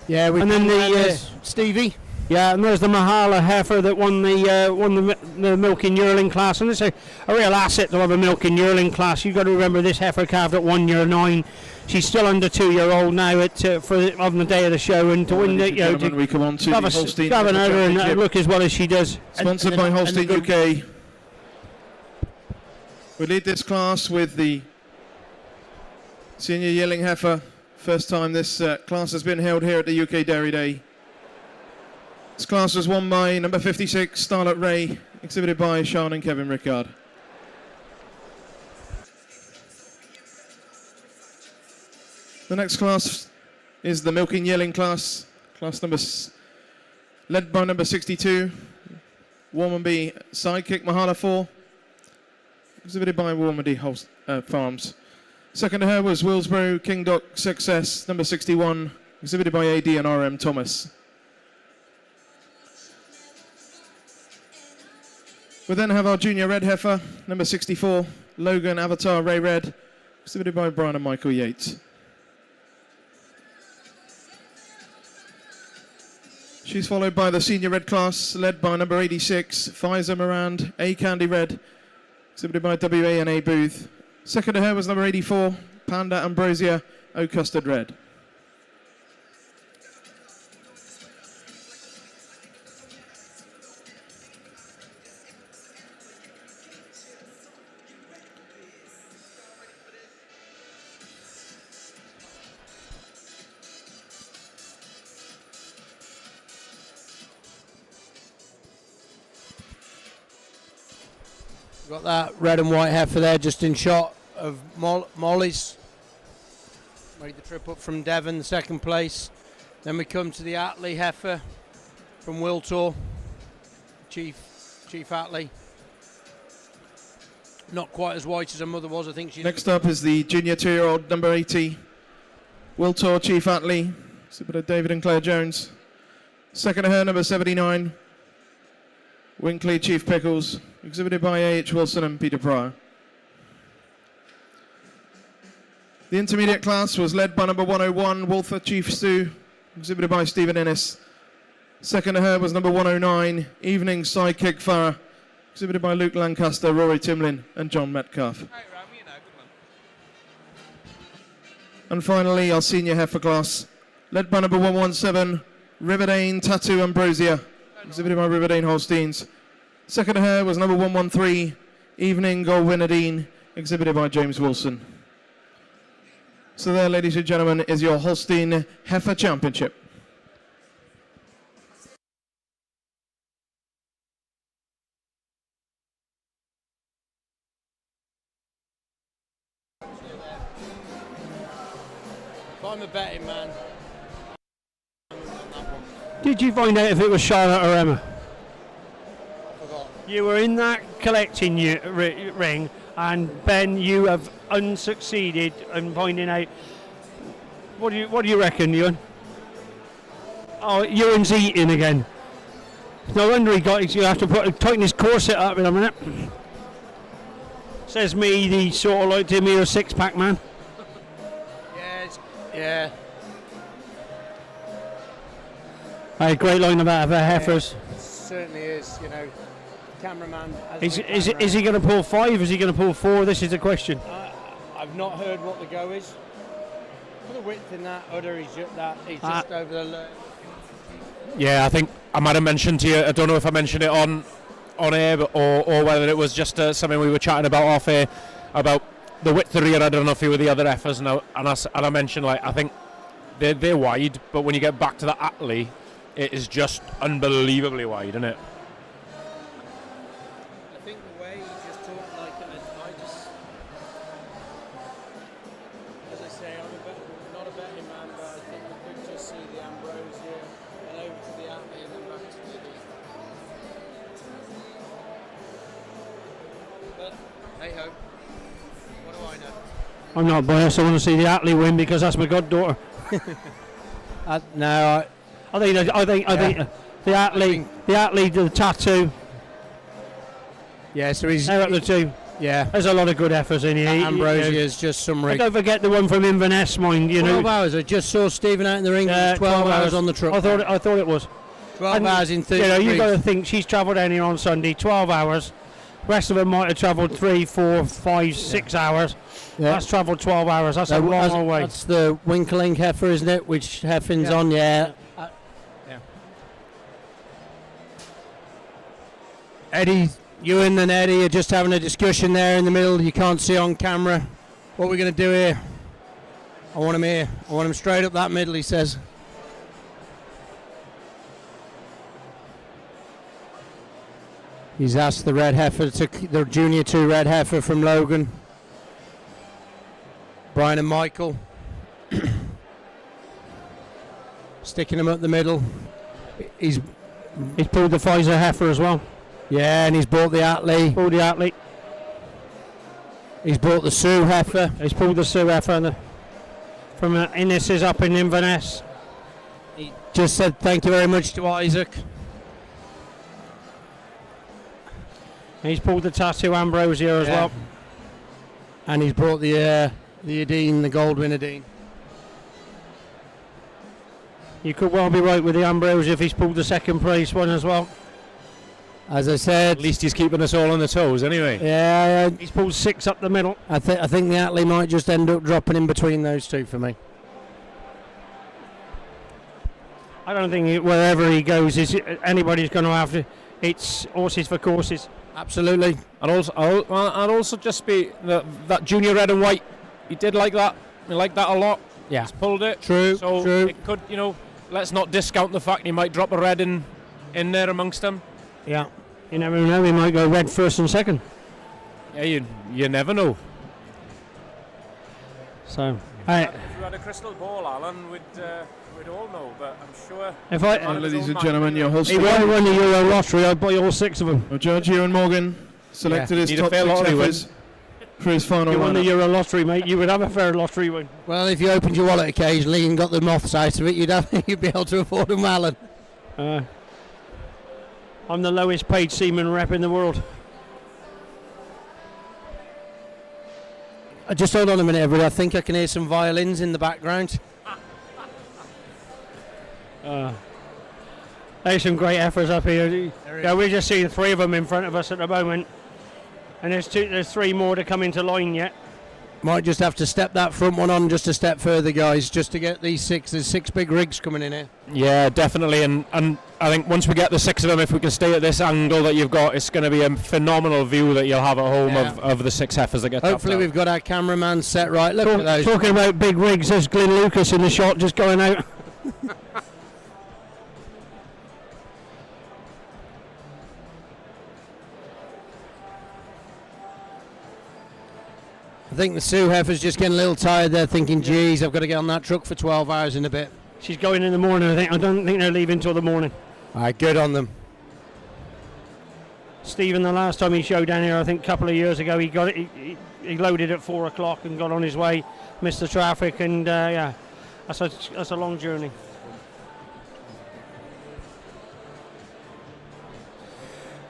Yeah, and then Stevie. Yeah, and there's the Mahala heifer that won the milking yearling class, and it's a real asset to have a milking yearling class. You've got to remember this heifer calved at 1 year 9. She's still under 2-year-old now on the day of the show, and to win it, we come on to the Holstein have an over and look as well as she does. Sponsored by Holstein UK. We lead this class with the senior yearling heifer. First time this class has been held here at the UK Dairy Day. This class was won by number 56, Starlet Ray, exhibited by Sean and Kevin Rickard. The next class is the milking yearling class, led by number 62, Warmanby Sidekick Mahala 4, exhibited by Warmanby Farms. Second to her was Willsborough King Doc Success, number 61, exhibited by AD and RM Thomas. We then have our junior red heifer, number 64, Logan Avatar Ray Red, exhibited by Brian and Michael Yates. She's followed by the senior red class, led by number 86, Pfizer Morand A Candy Red, exhibited by WA and A Booth. Second to her was number 84, Panda Ambrosia O Custard Red. Got that red and white heifer there just in shot of Molly's. Made the trip up from Devon, second place. Then we come to the Attlee heifer from Wiltor, Chief Attlee. Not quite as white as her mother was, I think. Next up is the junior 2-year-old, number 80, Wiltor Chief Attlee, exhibited David and Claire Jones. Second to her, number 79, Winkley Chief Pickles, exhibited by A.H. Wilson and Peter Pryor. The intermediate class was led by number 101, Walther Chief Stu, exhibited by Stephen Innes. Second to her was number 109, Evening Sidekick Farah, exhibited by Luke Lancaster, Rory Timlin and John Metcalf. And finally, our senior heifer class, led by number 117, Riverdane Tattoo Ambrosia, exhibited by Riverdane Holsteins. Second to her was number 113, Evening Golwynadine, exhibited by James Wilson. So there, ladies and gentlemen, is your Holstein Heifer Championship. If I'm a betting man. Did you find out if it was Charlotte or Emma? You were in that collecting ring, and Ben, you have unsucceeded in finding out. What do you reckon, Ewan? Oh, Ewan's eating again. No wonder you have to tighten his corset up in a minute. Says me, the sort of like Demir six-pack man. Yeah. A great line about heifers. It certainly is, you know. Cameraman. Is he going to pull 5? Is he going to pull 4? This is the question. I've not heard what the go is. For the width in that udder, he's just over the lurch. Yeah, I think I might have mentioned to you, I don't know if I mentioned it on air or whether it was just something we were chatting about off air, about the width of the rear. I don't know if you were the other effers, and I mentioned, like, I think they're wide, but when you get back to the Atlee, it is just unbelievably wide, isn't it? I think the way he just talked, like, as I say, I'm not a betting man, but I think we could just see the Ambrosia and over to the Atlee and then back to the But hey ho, what do I know? I'm not biased. I want to see the Atlee win because that's my goddaughter. I think the Atlee, the tattoo. Yeah, so he's they're up the two. Yeah, there's a lot of good efforts in here. Ambrosia is just some rig. Don't forget the one from Inverness, mind you. 12 hours. I just saw Stephen out in the ring. 12 hours on the truck. I thought it was 12 hours in 30. You know, you've got to think she's travelled down here on Sunday. 12 hours. The rest of them might have travelled 3, 4, 5, 6 hours. Yeah. That's travelled 12 hours. That's a long way. That's the Winkelink heifer, isn't it? Which Heffin's on, yeah. Eddie, Ewan and Eddie are just having a discussion there in the middle. You can't see on camera. What we're going to do here? I want him here. I want him straight up that middle, he says. He's asked the red heifer, the junior 2 red heifer from Logan. Brian and Michael. Sticking him up the middle. He's pulled the Pfizer heifer as well. Yeah, and he's bought the Atlee. Pulled the Atlee. He's bought the Sioux heifer. He's pulled the Sioux heifer from Innes's up in Inverness. He just said thank you very much to Isaac. He's pulled the tattoo Ambrosia as well. And he's brought the Adine, the Goldwyn Adine. You could well be right with the Ambrosia if he's pulled the second place one as well. As I said, at least he's keeping us all on the toes anyway. Yeah, he's pulled 6 up the middle. I think the Atlee might just end up dropping in between those two for me. I don't think wherever he goes anybody's going to have to. It's horses for courses. Absolutely. And also just be that junior red and white. He did like that. He liked that a lot. Yeah. He's pulled it. True. So it could, let's not discount the fact he might drop a red in there amongst them. Yeah. You never know. He might go red first and second. Yeah, you never know. So. If you had a crystal ball, Alan, we'd all know, but I'm sure. Ladies and gentlemen, your host. He won the Euro lottery. I'd buy all 6 of them. Well, Judge Ewan Morgan selected his top 6 heifers for his final. You won the lineup. Euro lottery, mate. You would have a fair lottery win. Well, if you opened your wallet occasionally and got the moths out of it, you'd be able to afford them, Alan. I'm the lowest paid seaman rep in the world. Just hold on a minute, everybody. I think I can hear some violins in the background. There's some great efforts up here. Yeah, we're just seeing 3 of them in front of us at the moment, and there's 3 more to come into line yet. Might just have to step that front one on just a step further, guys, just to get these 6. There's 6 big rigs coming in here. Yeah, definitely, and I think once we get the 6 of them, if we can stay at this angle that you've got, it's going to be a phenomenal view that you'll have at home of the 6 heifers that get Hopefully we've got our cameraman set right. Look at those. Talking about big rigs, there's Glyn Lucas in the shot just going out. I think the Sioux heifer's just getting a little tired there, thinking, geez, I've got to get on that truck for 12 hours in a bit. She's going in the morning, I think. I don't think they're leaving till the morning. All right, good on them. Stephen, the last time he showed down here, I think a couple of years ago, he loaded at 4 o'clock and got on his way, missed the traffic, and yeah, that's a long journey.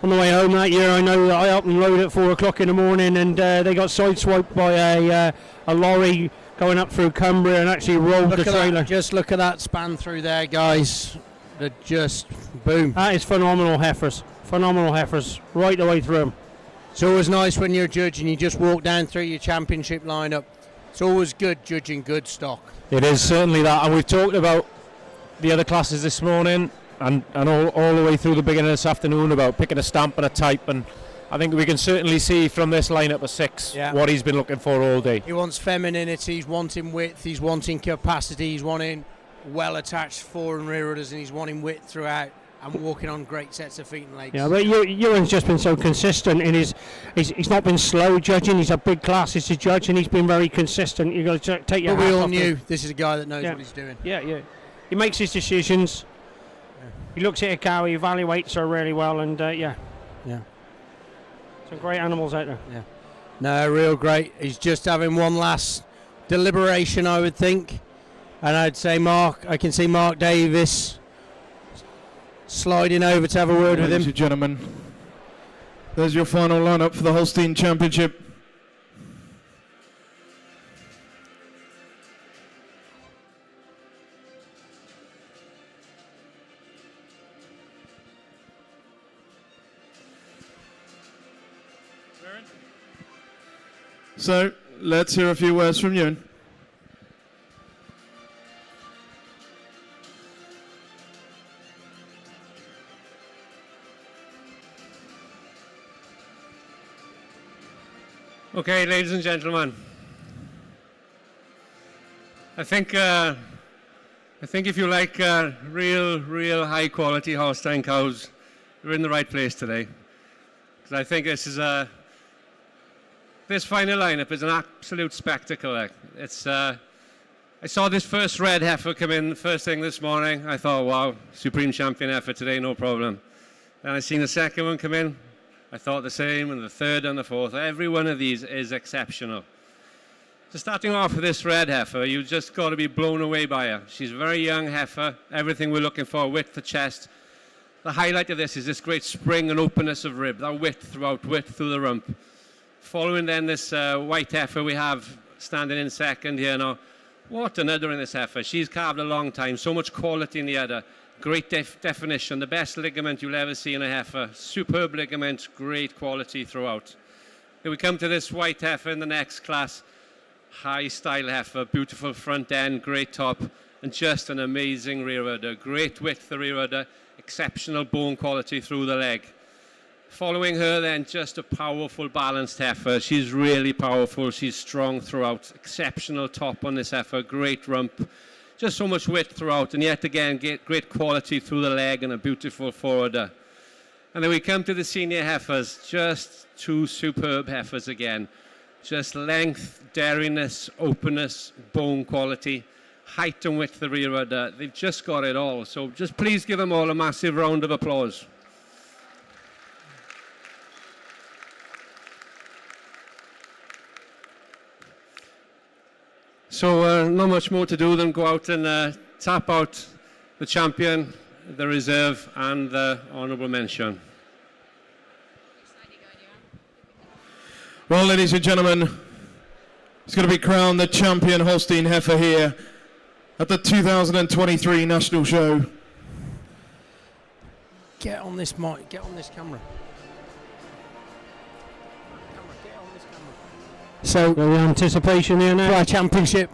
On the way home that year, I know that I helped them load at 4 o'clock in the morning, and they got sideswiped by a lorry going up through Cumbria and actually rolled the trailer. Just look at that span through there, guys. They're just boom. That is phenomenal heifers. Phenomenal heifers right the way through them. It's always nice when you're judging, you just walk down through your championship lineup. It's always good judging good stock. It is certainly that, and we've talked about the other classes this morning and all the way through the beginning of this afternoon about picking a stamp and a type, and I think we can certainly see from this lineup of 6 what he's been looking for all day. He wants femininity, he's wanting width, he's wanting capacity, he's wanting well-attached fore and rear udders, and he's wanting width throughout and walking on great sets of feet and legs. Yeah, but Ewan's just been so consistent in he's not been slow judging, he's had big classes to judge, and he's been very consistent. You've got to take your But we hat all off knew him. this is a guy that knows what he's doing. Yeah. He makes his decisions. He looks at a cow, he evaluates her really well, and yeah. Some great animals out there. Yeah. No, real great. He's just having one last deliberation, I would think. And I'd say I can see Mark Davis sliding over to have a word with him. Ladies and gentlemen, there's your final lineup for the Holstein Championship. So, let's hear a few words from you. Okay, ladies and gentlemen, I think if you like real high quality Holstein cows, you're in the right place today. Because I think this final lineup is an absolute spectacle. It's I saw this first red heifer come in first thing this morning. I thought, wow, Supreme Champion heifer today, no problem. Then I seen the second one come in. I thought the same, and the third and the fourth. Every one of these is exceptional. So starting off with this red heifer, you just got to be blown away by her. She's a very young heifer, everything we're looking for, width of chest. The highlight of this is this great spring and openness of rib, that width throughout, width through the rump. Following then this white heifer we have standing in second here now. What an udder in this heifer. She's carved a long time, so much quality in the udder. Great definition, the best ligament you'll ever see in a heifer. Superb ligament, great quality throughout. Here we come to this white heifer in the next class. High style heifer, beautiful front end, great top, and just an amazing rear udder. Great width the rear udder, exceptional bone quality through the leg. Following her then, just a powerful balanced heifer. She's really powerful, she's strong throughout. Exceptional top on this heifer, great rump. Just so much width throughout, and yet again, great quality through the leg and a beautiful forwarder. And then we come to the senior heifers, just 2 superb heifers again. Just length, dairiness, openness, bone quality, height and width the rear udder. They've just got it all. So just please give them all a massive round of applause. So not much more to do than go out and tap out the champion, the reserve, and the honourable mention. Well, ladies and gentlemen, it's going to be crowned the champion Holstein heifer here at the 2023 National Show. Get on this mic, get on this camera. So, the anticipation here now. For our championship.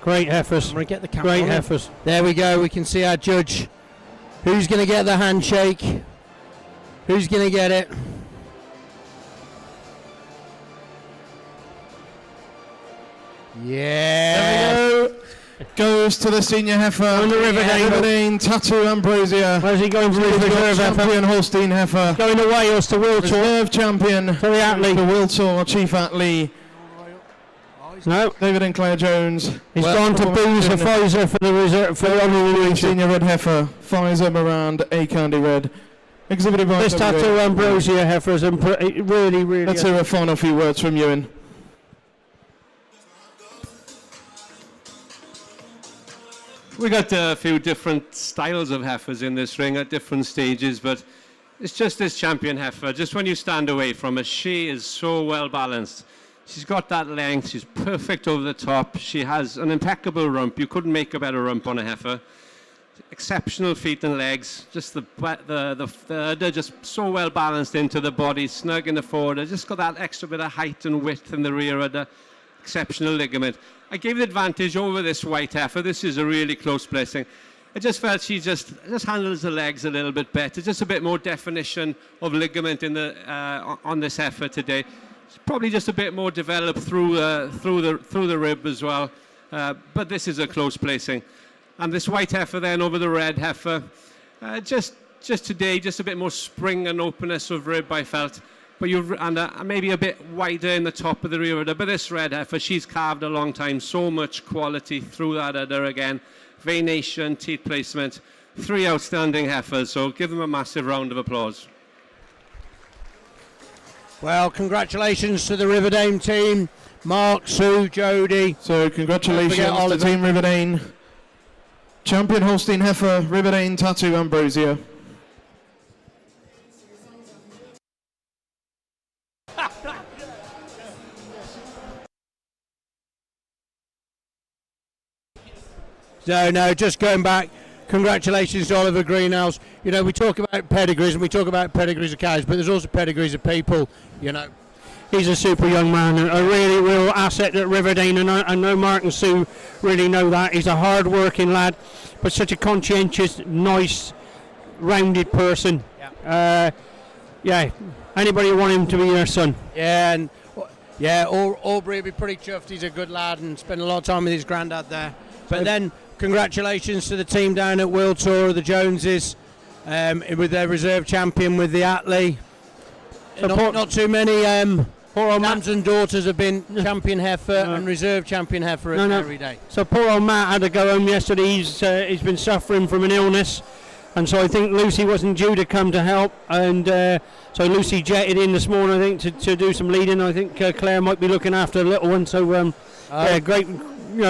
Great heifers. I'm going to get the camera Great on it. heifers. There we go. We can see our judge. Who's going to get the handshake? Who's going to get it? Yeah. There we go. Goes to the senior heifer. On the Riverdale. Tattoo Ambrosia. Where's he going for his reserve heifer? Champion Holstein heifer. Going to Wales to Wiltor. Reserve champion. To the Attlee. To Wiltor, Chief Attlee. No. David and Claire Jones. He's gone to Boones for Pfizer for the reserve for the honorary senior red heifer. Pfizer Morand, A Candy Red. Exhibited by this Tattoo Ambrosia heifers and really. Let's hear a final few words from Ewan. We got a few different styles of heifers in this ring at different stages, but it's just this champion heifer. Just when you stand away from her, she is so well balanced. She's got that length. She's perfect over the top. She has an impeccable rump. You couldn't make a better rump on a heifer. Exceptional feet and legs. Just the udder just so well balanced into the body, snug in the forward. Just got that extra bit of height and width in the rear udder. Exceptional ligament. I gave the advantage over this white heifer. This is a really close placing. I just felt she just handles the legs a little bit better. Just a bit more definition of ligament in the on this heifer today. It's probably just a bit more developed through the rib as well. But this is a close placing. And this white heifer then over the red heifer. Just today, just a bit more spring and openness of rib I felt. But maybe a bit wider in the top of the rear udder. But this red heifer, she's carved a long time. So much quality through that udder again. Venation, teeth placement. 3 outstanding heifers. So give them a massive round of applause. Well, congratulations to the Riverdale team. Mark, Sue, Jody. So congratulations to Team Riverdale. Champion Holstein heifer, Riverdale Tattoo Ambrosia. No, just going back. Congratulations to Oliver Greenhouse. You know, we talk about pedigrees and we talk about pedigrees of cows, but there's also pedigrees of people, you know. He's a super young man, a really real asset at Riverdale, and I know Mark and Sue really know that. He's a hard-working lad, but such a conscientious, nice, rounded person. Yeah, anybody want him to be their son? Yeah, and Aubrey will be pretty chuffed. He's a good lad and spent a lot of time with his granddad there. But then, congratulations to the team down at World Tour, the Joneses, with their reserve champion with the Attlee. Not too many sons and daughters have been champion heifer and reserve champion heifer every day. So poor old Matt had to go home yesterday. He's been suffering from an illness, and so I think Lucy wasn't due to come to help, and so Lucy jetted in this morning, I think, to do some leading. I think Claire might be looking after the little one. So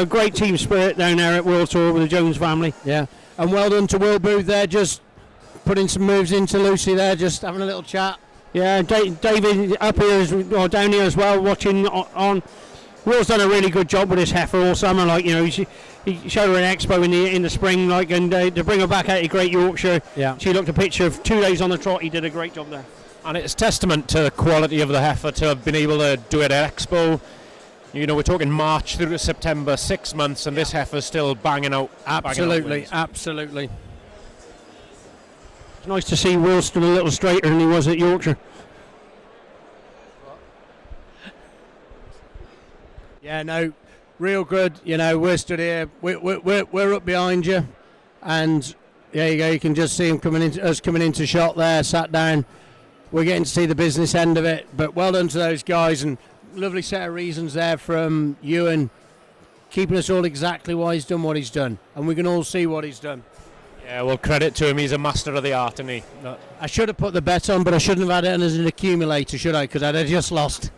great team spirit down there at World Tour with the Jones family. Yeah, and well done to Will Booth there, just putting some moves into Lucy there, just having a little chat. Yeah, David up here or down here as well, watching on. Will's done a really good job with this heifer all summer. Like, you know, he showed her an expo in the spring, like, and to bring her back out of Great Yorkshire. Yeah. She looked a picture of 2 days on the trot. He did a great job there. And it's testament to the quality of the heifer to have been able to do it at expo. You know, we're talking March through to September, 6 months, and this heifer's still banging out. Absolutely. It's nice to see Will still a little straighter than he was at Yorkshire. Yeah, no, real good. You know, we're stood here. We're up behind you, and there you go. You can just see him coming into shot there. Sat down. We're getting to see the business end of it. But well done to those guys, and lovely set of reasons there from Ewan, keeping us all exactly why he's done what he's done, and we can all see what he's done. Yeah, well, credit to him. He's a master of the art, isn't he? I should have put the bet on, but I shouldn't have had it as an accumulator, should I? Because I'd have just lost.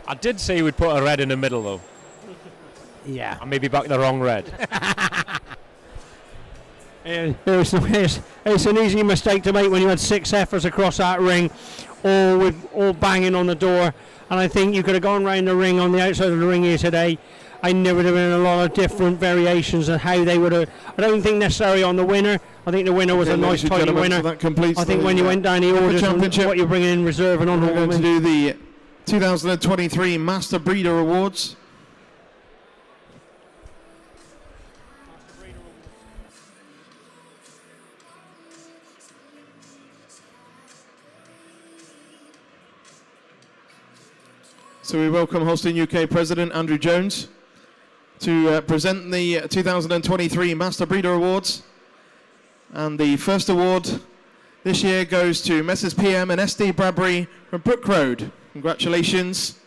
I did say we'd put a red in the middle, though. Yeah. I maybe back the wrong red. It's an easy mistake to make when you had 6 heifers across that ring, all banging on the door. And I think you could have gone round the ring on the outside of the ring here today. I knew there would have been a lot of different variations of how they would have. I don't think necessarily on the winner. I think the winner was a nice tidy winner. That completes I think when you went down the orders and what you're bringing in reserve and on we're going to do the 2023 Master Breeder Awards. So we welcome Holstein UK President Andrew Jones to present the 2023 Master Breeder Awards. And the first award this year goes to Messrs PM and SD Bradbury from Brook Road. Congratulations.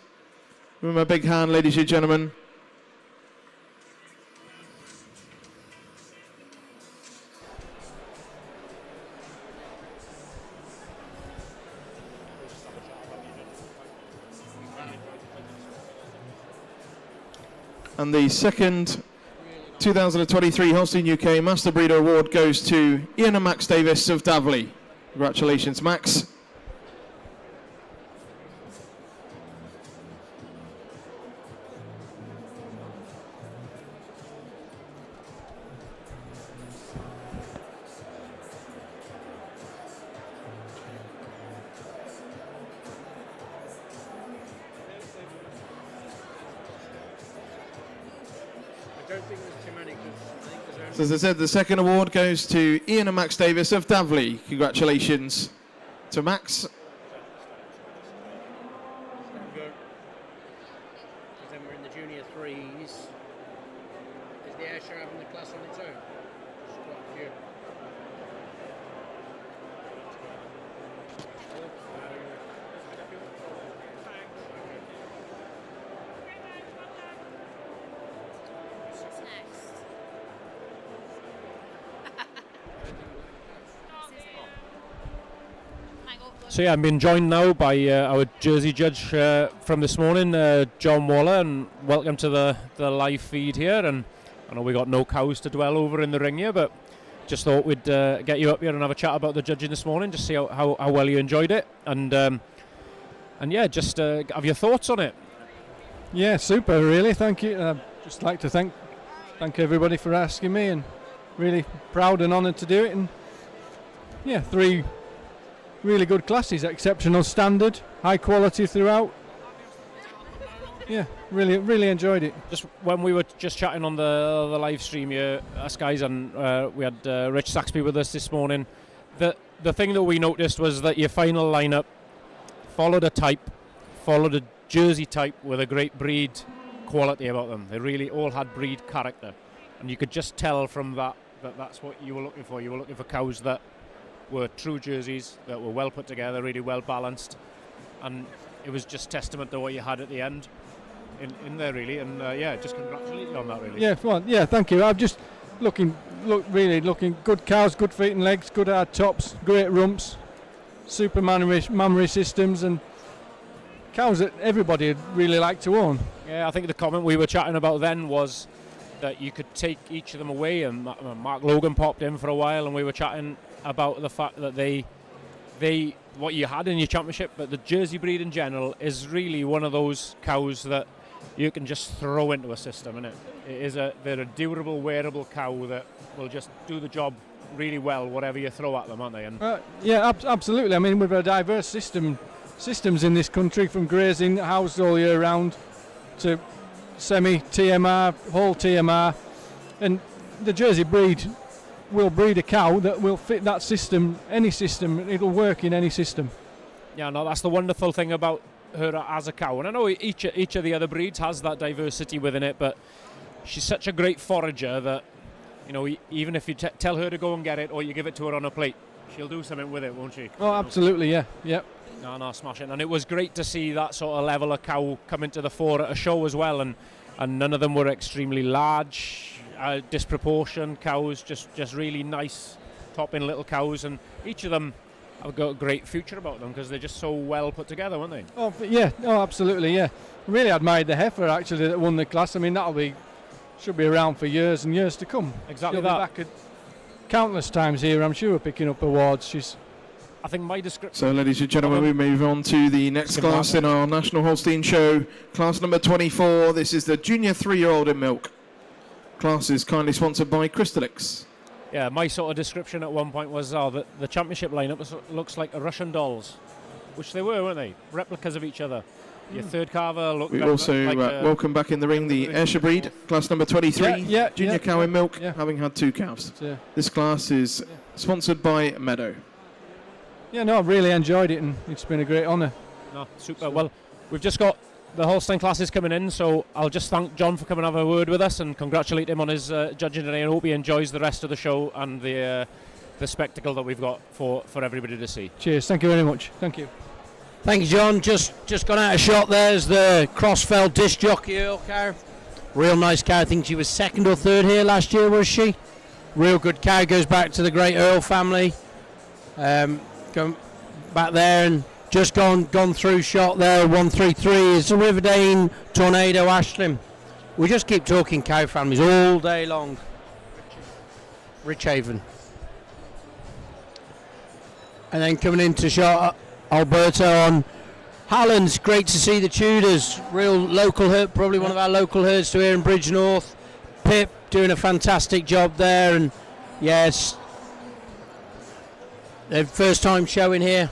Give them a big hand, ladies and gentlemen. And the second 2023 Holstein UK Master Breeder Award goes to Ian and Max Davis of Davley. Congratulations, Max. So as I said, the second award goes to Ian and Max Davis of Davley. Congratulations to Max. Then we're in the junior threes. Is the Ayrshire having the class on its own? There's quite a few. So yeah, I'm being joined now by our Jersey judge from this morning, John Waller, and welcome to the live feed here. And I know we got no cows to dwell over in the ring here, but just thought we'd get you up here and have a chat about the judging this morning, just see how well you enjoyed it, and yeah, just have your thoughts on it. Yeah, super, really. Thank you. Just like to thank everybody for asking me, and really proud and honoured to do it. And yeah, 3 really good classes, exceptional standard, high quality throughout. Yeah, really enjoyed it. Just when we were just chatting on the live stream here, us guys, and we had Rich Saxby with us this morning. The thing that we noticed was that your final lineup followed a Jersey type with a great breed quality about them. They really all had breed character, and you could just tell from that's what you were looking for. You were looking for cows that were true Jerseys, that were well put together, really well balanced, and it was just testament to what you had at the end in there, really. And yeah, just congratulate you on that, really. Yeah, fine. Yeah, thank you. I'm just looking good cows, good feet and legs, good hard tops, great rumps, super mammary systems, and cows that everybody would really like to own. Yeah, I think the comment we were chatting about then was that you could take each of them away, and Mark Logan popped in for a while, and we were chatting about the fact that they what you had in your championship, but the Jersey breed in general is really one of those cows that you can just throw into a system, innit? They're a durable, wearable cow that will just do the job really well, whatever you throw at them, aren't they? And yeah, absolutely. I mean, we've a diverse systems in this country, from grazing housed all year round to semi-TMR, whole TMR, and the Jersey breed will breed a cow that will fit that system, any system. It'll work in any system. Yeah, no, that's the wonderful thing about her as a cow. And I know each of the other breeds has that diversity within it, but she's such a great forager that, you know, even if you tell her to go and get it, or you give it to her on a plate, she'll do something with it, won't she? Oh, absolutely, yeah, yep. No, smashing. And it was great to see that sort of level of cow come into the fore at a show as well, and none of them were extremely large, disproportioned cows, just really nice top-in little cows, and each of them have got a great future about them because they're just so well put together, weren't they? Oh yeah, oh absolutely, yeah. I really admired the heifer actually that won the class. I mean, should be around for years and years to come. Exactly. She'll be back at countless times here, I'm sure, picking up awards. I think my description. So, ladies and gentlemen, we move on to the next class in our National Holstein Show. Class number 24. This is the junior 3-year-old in milk. Class is kindly sponsored by Crystalix. Yeah, my sort of description at one point was that the championship lineup looks like Russian dolls, which they were, weren't they? Replicas of each other. Your third carver looked. We also welcome back in the ring the Ayrshire breed, class number 23, junior cow in milk, having had 2 calves. This class is sponsored by Meadow. Yeah, no, I've really enjoyed it, and it's been a great honour. No, super. Well, we've just got the Holstein class is coming in, so I'll just thank John for coming and have a word with us and congratulate him on his judging today, and hope he enjoys the rest of the show and the spectacle that we've got for everybody to see. Cheers, thank you very much. Thank you. Thank you, John. Just gone out of shot. There's the Crossfell disc jockey Earl cow. Real nice cow. I think she was second or third here last year, was she? Real good cow. Goes back to the great Earl family. Going back there and just gone through shot there. 133 is the Riverdane Tornado Ashlim. We just keep talking cow families all day long. Richhaven. And then coming into shot, Alberto on Halland's. Great to see the Tudors. Real local herd, probably one of our local herds to here in Bridge North. Pip doing a fantastic job there, and yes, their first time showing here.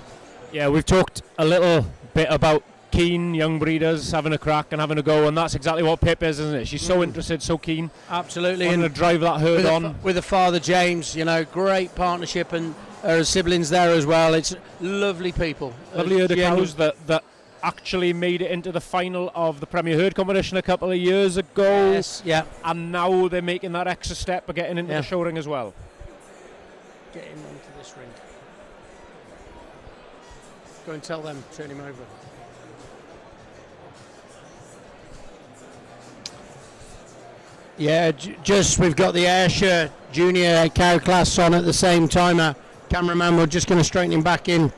Yeah, we've talked a little bit about keen young breeders having a crack and having a go, and that's exactly what Pip is, isn't it? She's so interested, so keen. Absolutely. And to drive that herd on. With the father James, great partnership, and her siblings there as well. It's lovely people. Lovely herd of cows that actually made it into the final of the Premier Herd competition a couple of years ago. Yes, yeah. And now they're making that extra step of getting into the show ring as well. Get him onto this ring. Go and tell them, turn him over. Yeah, just we've got the Ayrshire Junior cow class on at the same time. Our cameraman, we're just going to straighten him back in.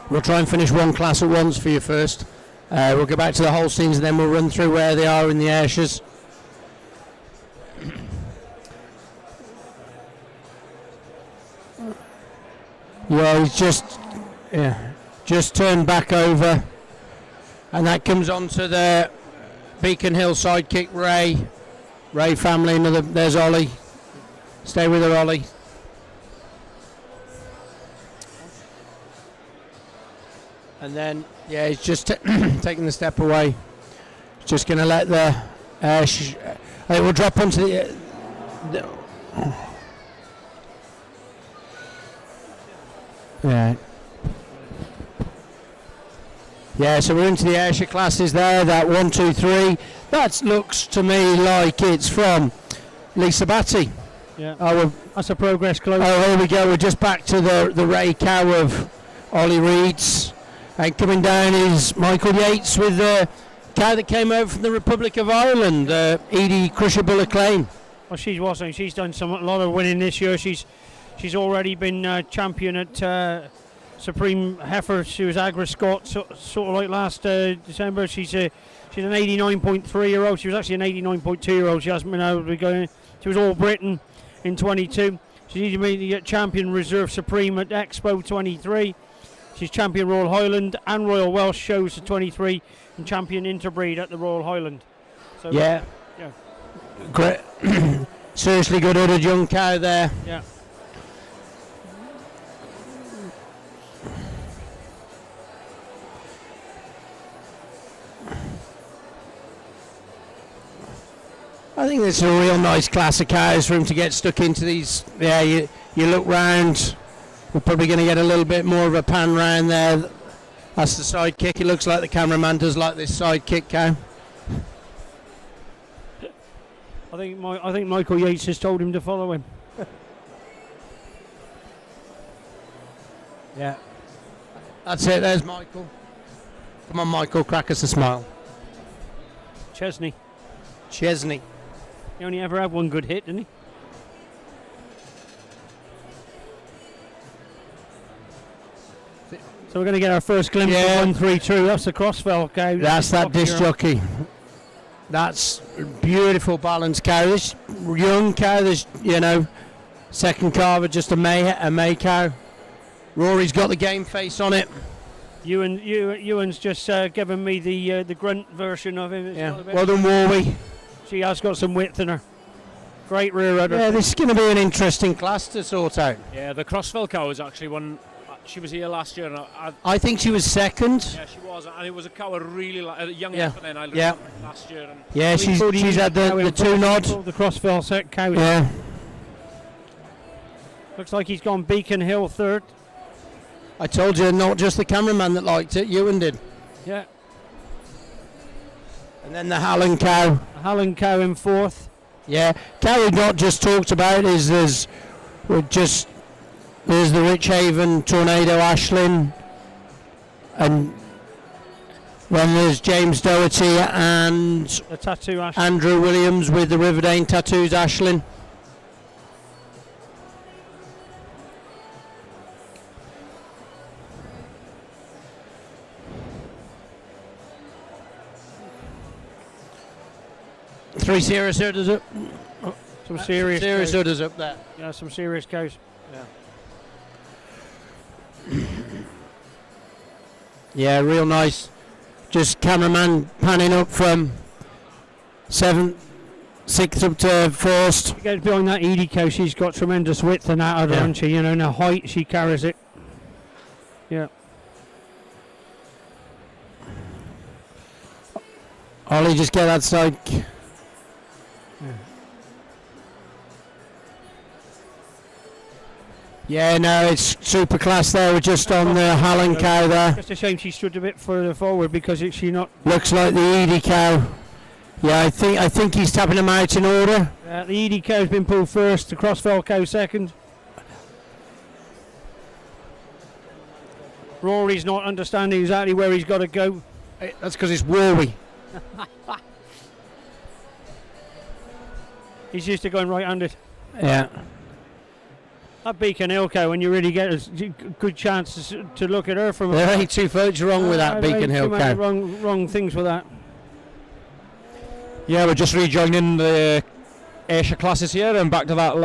We'll try and finish one class at once for you first. We'll go back to the Holsteins and then we'll run through where they are in the Ayrshires. Yeah, he's just turned back over, and that comes on to the Beacon Hill sidekick Ray family. There's Ollie. Stay with her, Ollie. And then, he's just taking the step away. Just going to let it will drop onto the Yeah, so we're into the Ayrshire classes there. That 1, 2, 3. That looks to me like it's from Lisa Batty. Yeah. That's a progress close. Oh, here we go. We're just back to the Ray cow of Ollie Reed's. And coming down is Michael Yates with the cow that came over from the Republic of Ireland, Edie Crusherbull Acclaim. Well, she's done a lot of winning this year. She's already been champion at Supreme Heifer. She was Agra Scott sort of like last December. She's an 89.3-year-old. She was actually an 89.2-year-old. She hasn't been able to go. She was All Britain in 22. She's even made the champion Reserve Supreme at Expo 23. She's champion Royal Highland and Royal Welsh shows at 23, and champion Interbreed at the Royal Highland. So yeah. Great. Seriously good hooded young cow there. Yeah. I think it's a real nice class of cows for him to get stuck into these. Yeah, you look round. We're probably going to get a little bit more of a pan round there. That's the side kick. It looks like the cameraman does like this side kick cow. I think Michael Yates has told him to follow him. Yeah. That's it. There's Michael. Come on, Michael. Crack us a smile. Chesney. He only ever had one good hit, didn't he? So we're going to get our first glimpse of 132. That's the Crossfell cow. That's that disc jockey. That's beautiful balanced cow. This young cow, this second carver, just a May cow. Rory's got the game face on it. Ewan's just given me the grunt version of him. Well done, Warby. She has got some width in her. Great rear udder. Yeah, this is going to be an interesting class to sort out. Yeah, the Crossfell cow is actually one. She was here last year, and I think she was second. Yeah, she was, and it was a cow I really like, a young Yeah. then I remember last year. And Yeah, she's had the two nod. The Crossfell set cow. Yeah. Looks like he's gone Beacon Hill third. I told you, not just the cameraman that liked it, Ewan did. Yeah. And then the Hallen cow. Hallen cow in fourth. Yeah, cow we've not just talked about is there's the Rich Haven Tornado Ashlyn, and then there's James Doherty and The tattoo Ashlyn. Andrew Williams with the Riverdane Tattoos Ashlyn. Three serious herders up. Some serious herders up there. Yeah, some serious cows. Yeah, real nice. Just cameraman panning up from 7th, 6th up to first. She goes behind that Edie cow. She's got tremendous width and that, hasn't she? You know, and the height she carries it. Yeah. Ollie, just get that side. Yeah, no, it's super class there. We're just on the Hallen cow there. Just a shame she stood a bit further forward because she not. Looks like the Edie cow. Yeah, I think he's tapping them out in order. The Edie cow's been pulled first. The Crossfell cow second. Rory's not understanding exactly where he's got to go. That's because it's Rory. He's used to going right-handed. Yeah. That Beacon Hill cow, when you really get a good chance to look at her from. There ain't too much wrong with that Beacon Hill cow. Wrong things with that. Yeah, we're just rejoining the Ayrshire classes here and back to that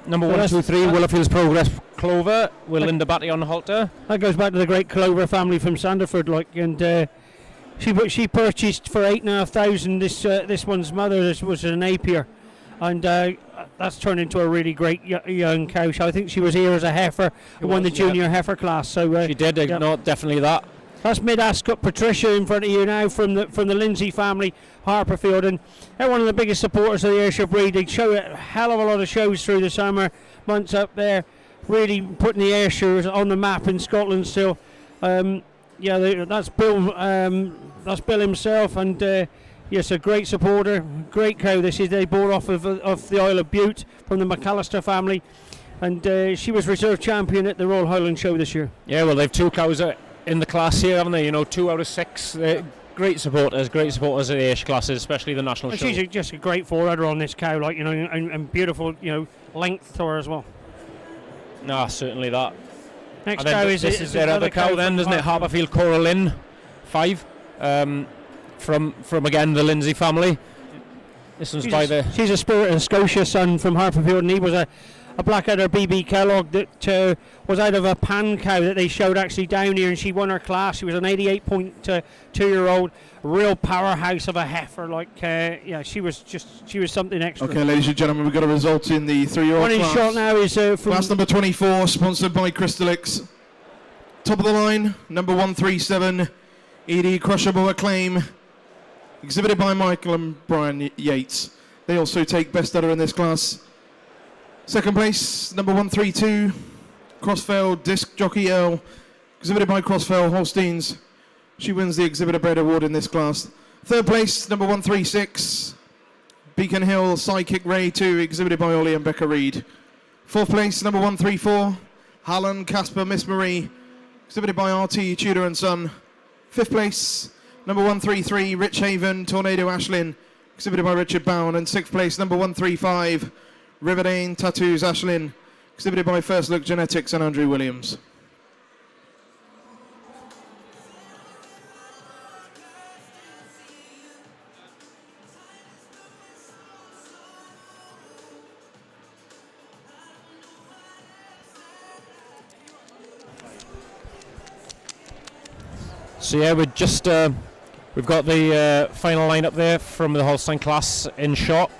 number 1, 2, 3 Willowfields Progress Clover with Linda Batty on the halter. That goes back to the great Clover family from Sanderford, and she purchased for 8,500 this one's mother. This was a Napier, and that's turned into a really great young cow. I think she was here as a heifer, won the junior heifer class. So she did, not definitely that. That's Mid-Ascot Patricia in front of you now from the Lindsay family, Harperfield, and they're one of the biggest supporters of the Ayrshire breed. They show a hell of a lot of shows through the summer months up there, really putting the Ayrshire on the map in Scotland still. That's Bill. That's Bill himself, and yes, a great supporter, great cow. This is they bought off the Isle of Bute from the McAllister family, and she was reserve champion at the Royal Highland Show this year. Yeah, well, they've 2 cows in the class here, haven't they? 2 out of 6. Great supporters of the Ayrshire classes, especially the national show. She's just a great forerunner on this cow, and beautiful, length to her as well. No, certainly that. Next cow is their other cow then, isn't it? Harperfield Coraline 5, from again the Lindsay family. This one's she's a Spirit of Scotia son from Harperfield, and he was a Blackadder BB Kellogg that was out of a pan cow that they showed actually down here, and she won her class. She was an 88.2-year-old, real powerhouse of a heifer. She was something extra. Okay, ladies and gentlemen, we've got a result in the 3-year-old One in class. shot now is from class number 24, sponsored by Crystalix. Top of the line, number 137, Edie Crushable Acclaim, exhibited by Michael and Brian Yates. They also take best udder in this class. Second place, number 132, Crossfell Disc Jockey Earl, exhibited by Crossfell Holsteins. She wins the Exhibitor Bred Award in this class. Third place, number 136, Beacon Hill Sidekick Ray 2, exhibited by Ollie and Becca Reed. Fourth place, number 134, Hallen Casper Miss Marie, exhibited by RT Tudor and Son. Fifth place, number 133, Rich Haven Tornado Ashlyn, exhibited by Richard Bowen. And sixth place, number 135, Riverdane Tattoos Ashlyn, exhibited by First Look Genetics and Andrew Williams. So yeah, we've got the final lineup there from the Holstein class in shot.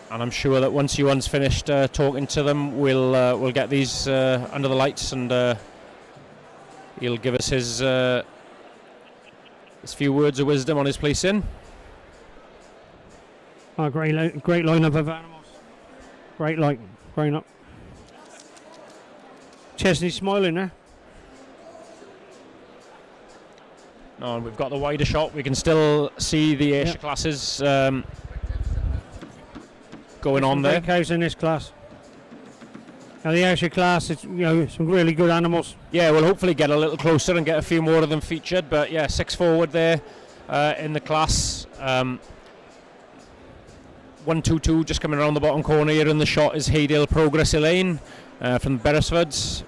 And I'm sure that once Iwan's finished talking to them, we'll get these under the lights, and he'll give us his few words of wisdom on his place in. Oh, great lineup of animals. Great up. Chesney smiling there. No, and we've got the wider shot. We can still see the Ayrshire classes going on there. Great cows in this class. Now the Ayrshire class, it's some really good animals. Yeah, we'll hopefully get a little closer and get a few more of them featured. But yeah, 6 forward there in the class. 122 just coming around the bottom corner here in the shot is Haydale Progress Elaine from Beresfords.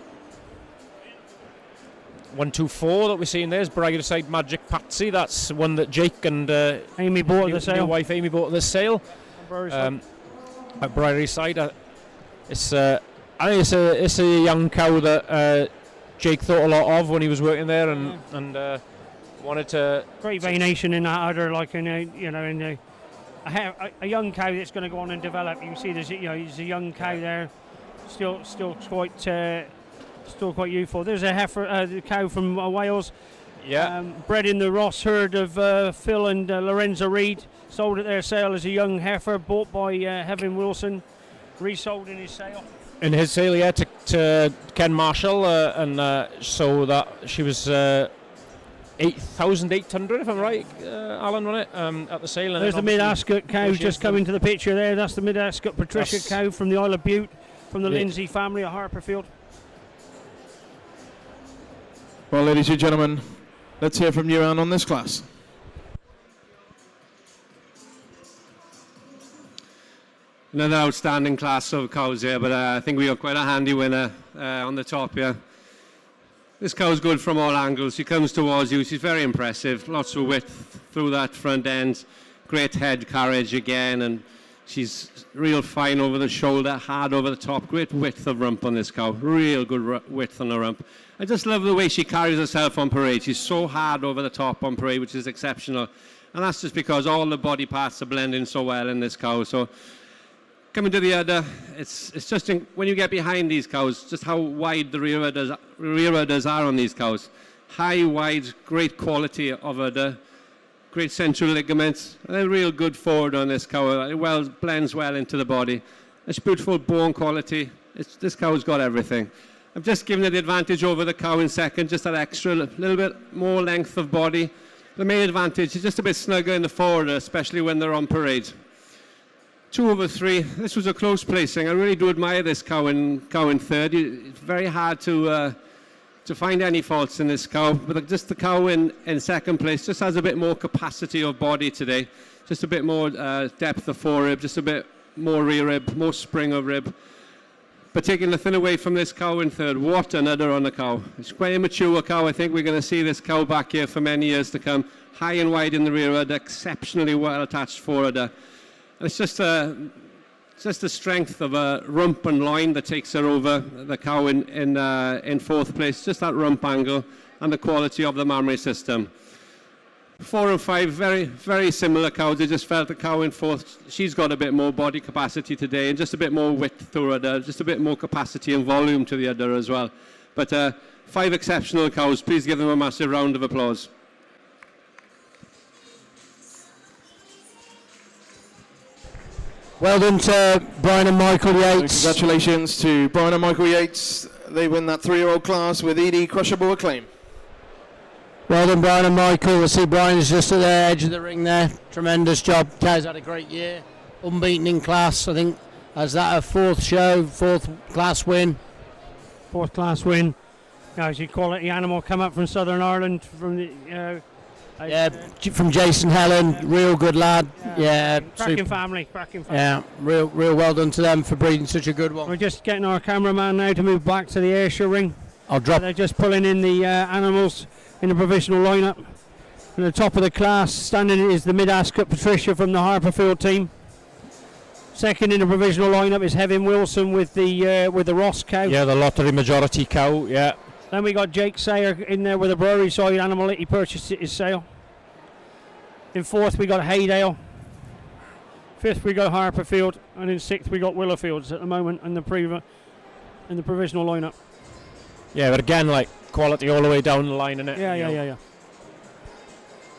124 that we're seeing there is Ringside Magic Patsy. That's one that Jake and Amy bought at the sale. New wife Amy bought at the sale. At Ringside. I think it's a young cow that Jake thought a lot of when he was working there, and wanted to. Great venation in that udder, like in a young cow that's going to go on and develop. You can see there's a young cow there, still quite youthful. There's a heifer, the cow from Wales. Yeah. Bred in the Ross herd of Phil and Lorenzo Reed. Sold at their sale as a young heifer, bought by Heaven Wilson, resold in his sale. In his sale, yeah, to Ken Marshall, and so that she was 8,800, if I'm right, Alan, on it, at the sale. There's the Mid-Ascot cow just coming to the picture there. That's the Mid-Ascot Patricia cow from the Isle of Bute, from the Lindsay family at Harperfield. Well, ladies and gentlemen, let's hear from Iwan on this class. Another outstanding class of cows here, but I think we got quite a handy winner on the top here. This cow's good from all angles. She comes towards you. She's very impressive. Lots of width through that front end. Great head carriage again, and she's real fine over the shoulder, hard over the top. Great width of rump on this cow. Real good width on the rump. I just love the way she carries herself on parade. She's so hard over the top on parade, which is exceptional. And that's just because all the body parts are blending so well in this cow. So coming to the udder, it's just when you get behind these cows, just how wide the rear udders are on these cows. High, wide, great quality of udder, great central ligaments, and a real good forward on this cow. It blends well into the body. It's beautiful bone quality. This cow's got everything. I've just given it the advantage over the cow in second, just that extra little bit more length of body. The main advantage is just a bit snugger in the forward, especially when they're on parade. 2 over 3. This was a close placing. I really do admire this cow in third. It's very hard to find any faults in this cow, but just the cow in second place just has a bit more capacity of body today. Just a bit more depth of forerib, just a bit more rear rib, more spring of rib. But taking nothing away from this cow in third, what an udder on the cow. It's quite a mature cow. I think we're going to see this cow back here for many years to come. High and wide in the rear udder, exceptionally well attached forward udder. It's just the strength of a rump and loin that takes her over the cow in fourth place. Just that rump angle and the quality of the mammary system. 4 and 5, very, very similar cows. I just felt the cow in fourth, she's got a bit more body capacity today and just a bit more width to her udder, just a bit more capacity and volume to the udder as well. But 5 exceptional cows. Please give them a massive round of applause. Well done to Brian and Michael Yates. Congratulations to Brian and Michael Yates. They win that 3-year-old class with ED crushable acclaim. Well done, Brian and Michael. I see Brian is just at the edge of the ring there. Tremendous job. Cow's had a great year. Unbeaten in class. I think, is that a fourth class win? Fourth class win. As you call it, the animal come up from Southern Ireland, from the from Jason Helen, real good lad. Cracking family. Yeah, real well done to them for breeding such a good one. We're just getting our cameraman now to move back to the Ayrshire ring. I'll drop. They're just pulling in the animals in the provisional lineup. At the top of the class, standing is the Mid-Ascot Patricia from the Harperfield team. Second in the provisional lineup is Heaven Wilson with the Ross cow. Yeah, the lottery majority cow. Yeah. Then we got Jake Sayer in there with a brewery side animal that he purchased at his sale. In fourth we got Haydale. Fifth we got Harperfield, and in sixth we got Willowfields at the moment in the provisional lineup. Yeah, but again, like quality all the way down the line, innit? Yeah.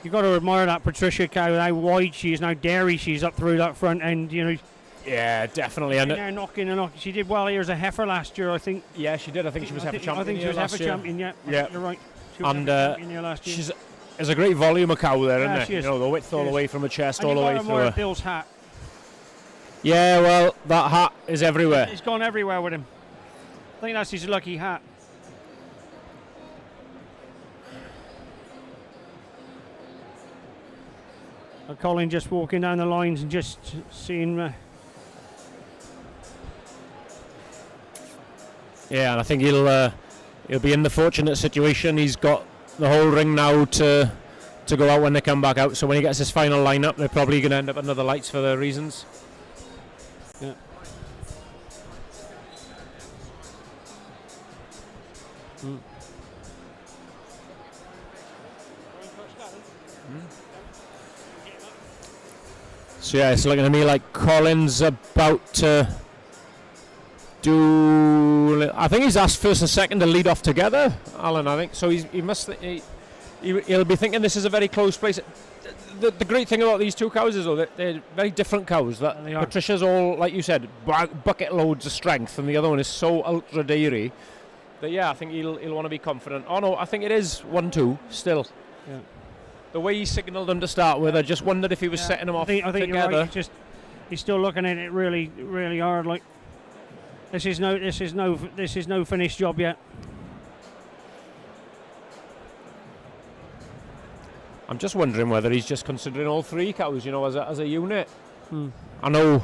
You've got to admire that Patricia cow, how wide she is, and how dairy she's up through that front end, you know. Yeah, definitely. And they're knocking. She did well here as a heifer last year, I think. Yeah, she did. I think she was heifer champion. I think she was heifer champion. Yeah, you're right. She was heifer champion here last year. There's a great volume of cow there, Yeah, isn't she there? is. You know, the width all the way from her chest And all the you've way got him through wearing her. Bill's hat. Yeah, well, that hat is everywhere. It's gone everywhere with him. I think that's his lucky hat. And Colin just walking down the lines and just seeing. Yeah, and I think he'll be in the fortunate situation. He's got the whole ring now to go out when they come back out. So when he gets his final lineup, they're probably going to end up under the lights for their reasons. Yeah. So yeah, it's looking to me like Colin's about to do. I think he's asked first and second to lead off together, Alan. I think so. He'll be thinking this is a very close place. The great thing about these two cows is though that they're very different cows. That Patricia's all, like you said, bucket loads of strength, and the other one is so ultra dairy. That yeah, I think he'll want to be confident. Oh no, I think it is 1-2 still. Yeah. The way he signalled them to start with, I just wondered if he was setting them off I think together. you're right. He's still looking at it really, really hard. Like this is no finished job yet. I'm just wondering whether he's just considering all three cows, you know, as a unit. I know,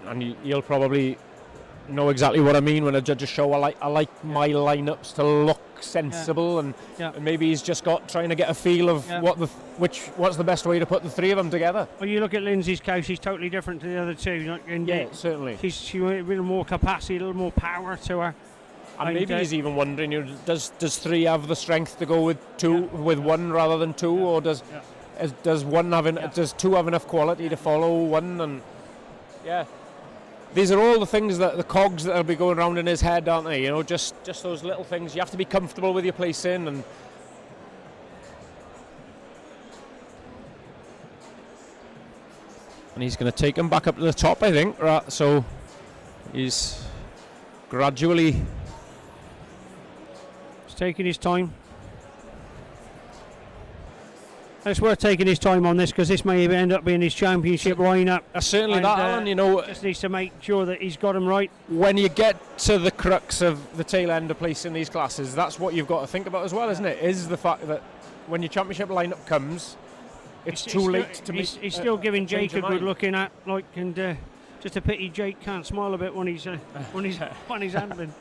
and you'll probably know exactly what I mean when I judge a show. I like my lineups to look sensible, and maybe he's just trying to get a feel of what's the best way to put the three of them together. Well, you look at Lindsay's cow; she's totally different to the other two. Certainly. She's a little more capacity, a little more power to her. And maybe he's even wondering, you know, does three have the strength to go with one rather than two, or does two have enough quality to follow one? And these are all the things that the cogs that'll be going around in his head, aren't they? You know, just those little things. You have to be comfortable with your place in, and he's going to take him back up to the top, I think. Right, so he's gradually. Taking his time. It's worth taking his time on this because this may end up being his championship lineup. Certainly that, Alan. You know, just needs to make sure that he's got him right. When you get to the crux of the tail end of place in these classes, that's what you've got to think about as well, isn't it? Is the fact that when your championship lineup comes, it's too late to make. He's still giving Jake a good mind. looking at, and just a pity Jake can't smile a bit when he's handling.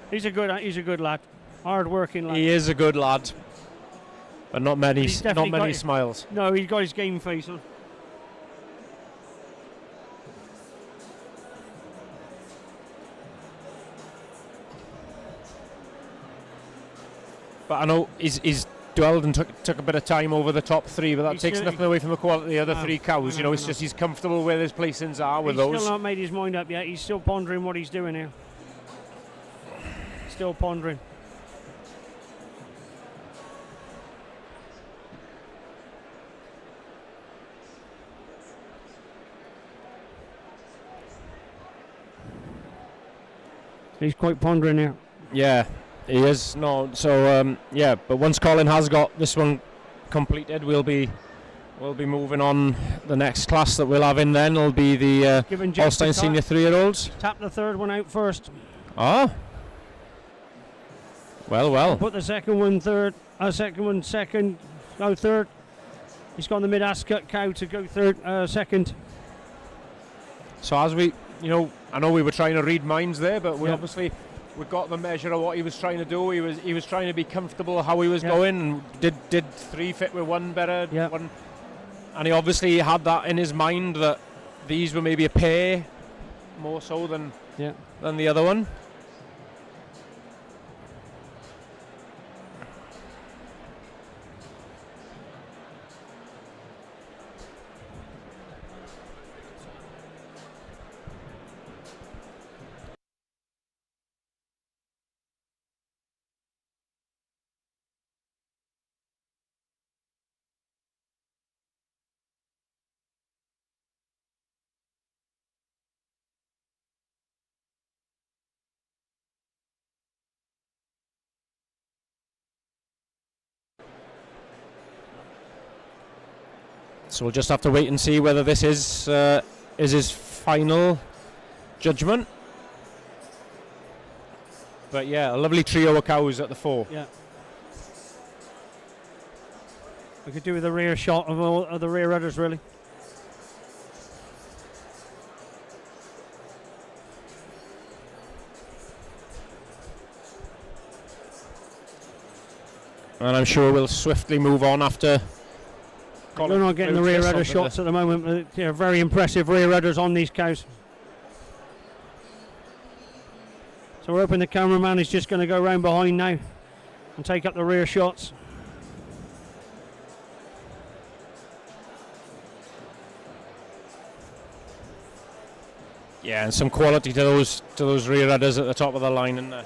He's a good lad, hard working lad. He is a good lad, but not many smiles. No, he's got his game face on. But I know he's dwelled and took a bit of time over the top three, but that takes nothing away from the quality of the other three cows. You know, it's just he's comfortable where his placings are with those. He's still not made his mind up yet. He's still pondering what he's doing here. Still pondering. He's quite pondering here. Yeah, he is. No, so but once Colin has got this one completed, we'll be moving on. The next class that we'll have in then will be the Holstein Senior 3-year-olds. Tap the third one out first. Ah. Well. Put the second one third. Second. No, third. He's got the mid-ascot cow to go second. So as we, you know, I know we were trying to read minds there, but we got the measure of what he was trying to do. He was trying to be comfortable how he was going. And did three fit with one better? Yeah. One, and he obviously had that in his mind that these were maybe a pair more so than the other one. So we'll just have to wait and see whether this is his final judgment. But yeah, a lovely trio of cows at the 4. Yeah. We could do with a rear shot of all of the rear udders, really. And I'm sure we'll swiftly move on after. We're not getting the rear udder shots at the moment, but they're very impressive rear udders on these cows. So we're hoping the cameraman is just going to go round behind now and take up the rear shots. Yeah, and some quality to those rear udders at the top of the line in there.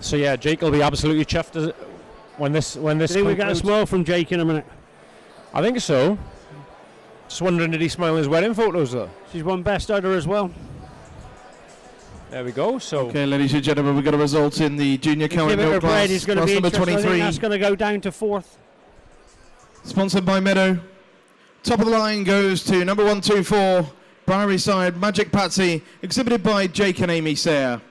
So yeah, Jake will be absolutely chuffed when this. I think we get a smile from Jake in a minute. I think so. Just wondering, did he smile in his wedding photos though? She's won best udder as well. There we go. So okay, ladies and gentlemen, we've got a result in the junior cow and milk class. Is going to Class be number interesting. 23. I think that's going to go down to 4th. Sponsored by Meadow. Top of the line goes to number 124, Ringside Magic Patsy, exhibited by Jake and Amy Sayre.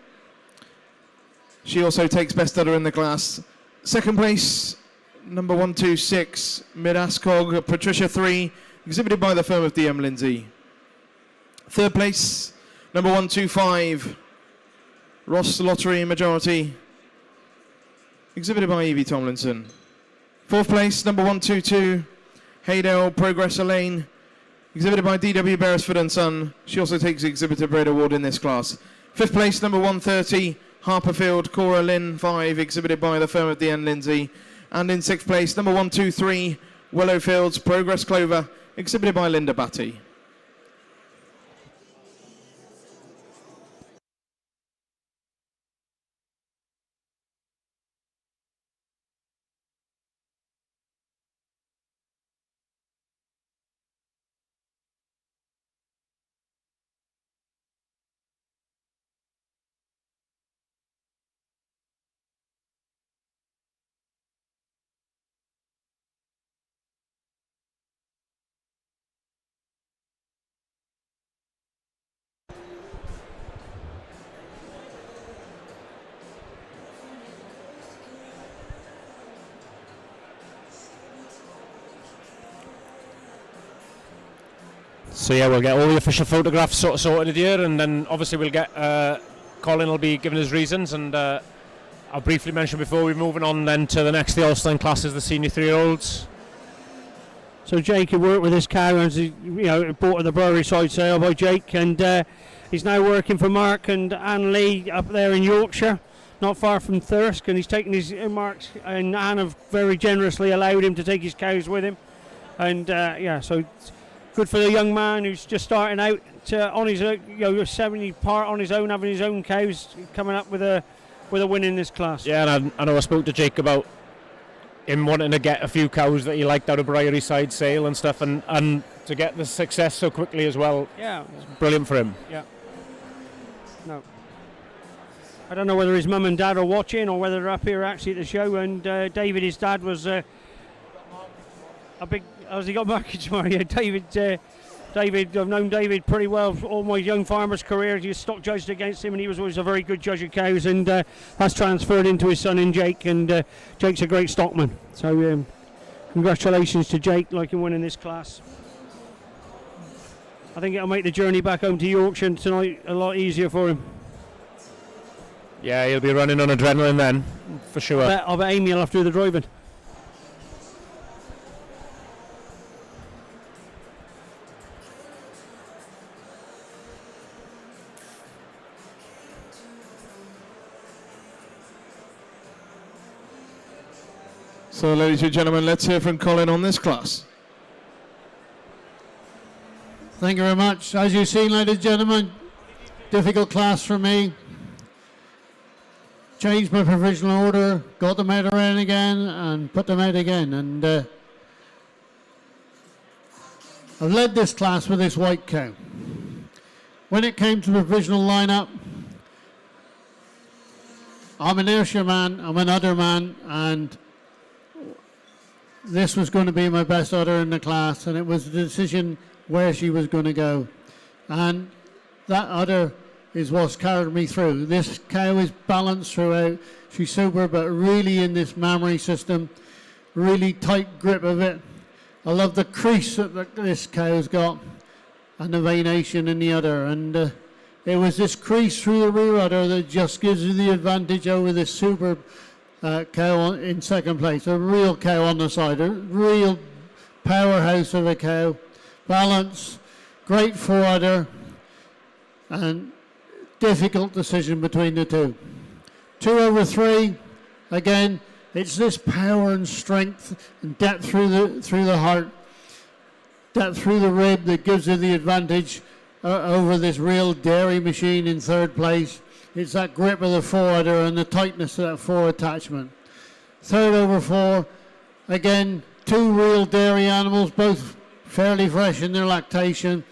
She also takes best udder in the class. Second place, number 126, Mid Ascog, Patricia 3, exhibited by the firm of DM Lindsay. Third place, number 125, Ross Lottery Majority, exhibited by Evie Tomlinson. Fourth place, number 122, Haydale Progress Lane, exhibited by DW Beresford and Son. She also takes the Exhibitor Bread Award in this class. Fifth place, number 130, Harperfield Cora Lynn 5, exhibited by the firm of DN Lindsay. And in sixth place, number 123, Willowfields Progress Clover, exhibited by Linda Batty. So yeah, we'll get all the official photographs sorted here, and then obviously we'll get Colin will be giving his reasons, and I'll briefly mention before we're moving on then to the next, the Ulstein classes, the senior 3-year-olds. So Jake had worked with this cow, and bought at the brewery side sale by Jake, and he's now working for Mark and Anne Lee up there in Yorkshire, not far from Thirsk, and he's taken his Mark's, and Anne have very generously allowed him to take his cows with him, and so good for the young man who's just starting out on his 70 part on his own, having his own cows, coming up with a win in this class. Yeah, and I know I spoke to Jake about him wanting to get a few cows that he liked out of Briery Side sale and stuff, and to get the success so quickly as well. Yeah, it's brilliant for him. Yeah. No, I don't know whether his mum and dad are watching or whether they're up here actually at the show. And David, his dad, was a big. Has he got market tomorrow? Yeah, David. I've known David pretty well all my young farmer's career. He was stock judged against him, and he was always a very good judge of cows, and that's transferred into his son in Jake, and Jake's a great stockman. So congratulations to Jake, like him winning this class. I think it'll make the journey back home to Yorkshire tonight a lot easier for him. Yeah, he'll be running on adrenaline then, for sure. I bet Amy will have to do the driving. So, ladies and gentlemen, let's hear from Colin on this class. Thank you very much. As you've seen, ladies and gentlemen, difficult class for me. Changed my provisional order, got them out of rain again, and put them out again. And I've led this class with this white cow. When it came to provisional lineup, I'm an Ayrshire man, I'm an udder man, and this was going to be my best udder in the class, and it was the decision where she was going to go. And that udder is what's carried me through. This cow is balanced throughout. She's super, but really in this mammary system, really tight grip of it. I love the crease that this cow's got and the venation in the udder. And it was this crease through the rear udder that just gives you the advantage over this super cow in second place. A real cow on the side, a real powerhouse of a cow. Balance, great forudder, and difficult decision between the two. 2 over 3, again, it's this power and strength and depth through the heart, depth through the rib that gives you the advantage over this real dairy machine in third place. It's that grip of the forudder and the tightness of that fore attachment. 3rd over 4, again, 2 real dairy animals, both fairly fresh in their lactation,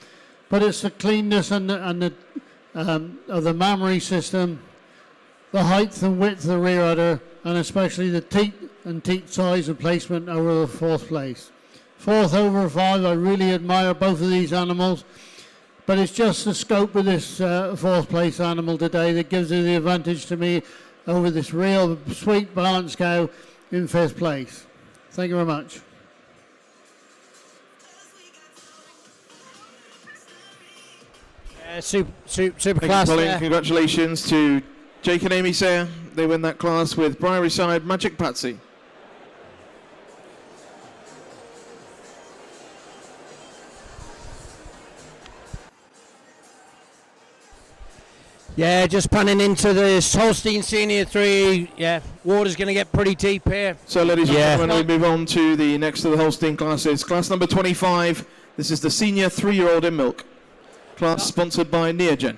but it's the cleanness and the of the mammary system, the height and width of the rear udder, and especially the teat and teat size and placement over the 4th place. 4th over 5, I really admire both of these animals, but it's just the scope of this 4th place animal today that gives you the advantage to me over this real sweet balanced cow in 5th place. Thank you very much. Super Thank class you, there. Colin. Congratulations to Jake and Amy Sayer. They win that class with Briery Side Magic Patsy. Yeah, just panning into this Holstein Senior 3. Yeah, water's going to get pretty deep here. So, ladies and gentlemen, we move on to the next of the Holstein classes. Class number 25. This is the senior 3-year-old in milk. Class sponsored by Neogen.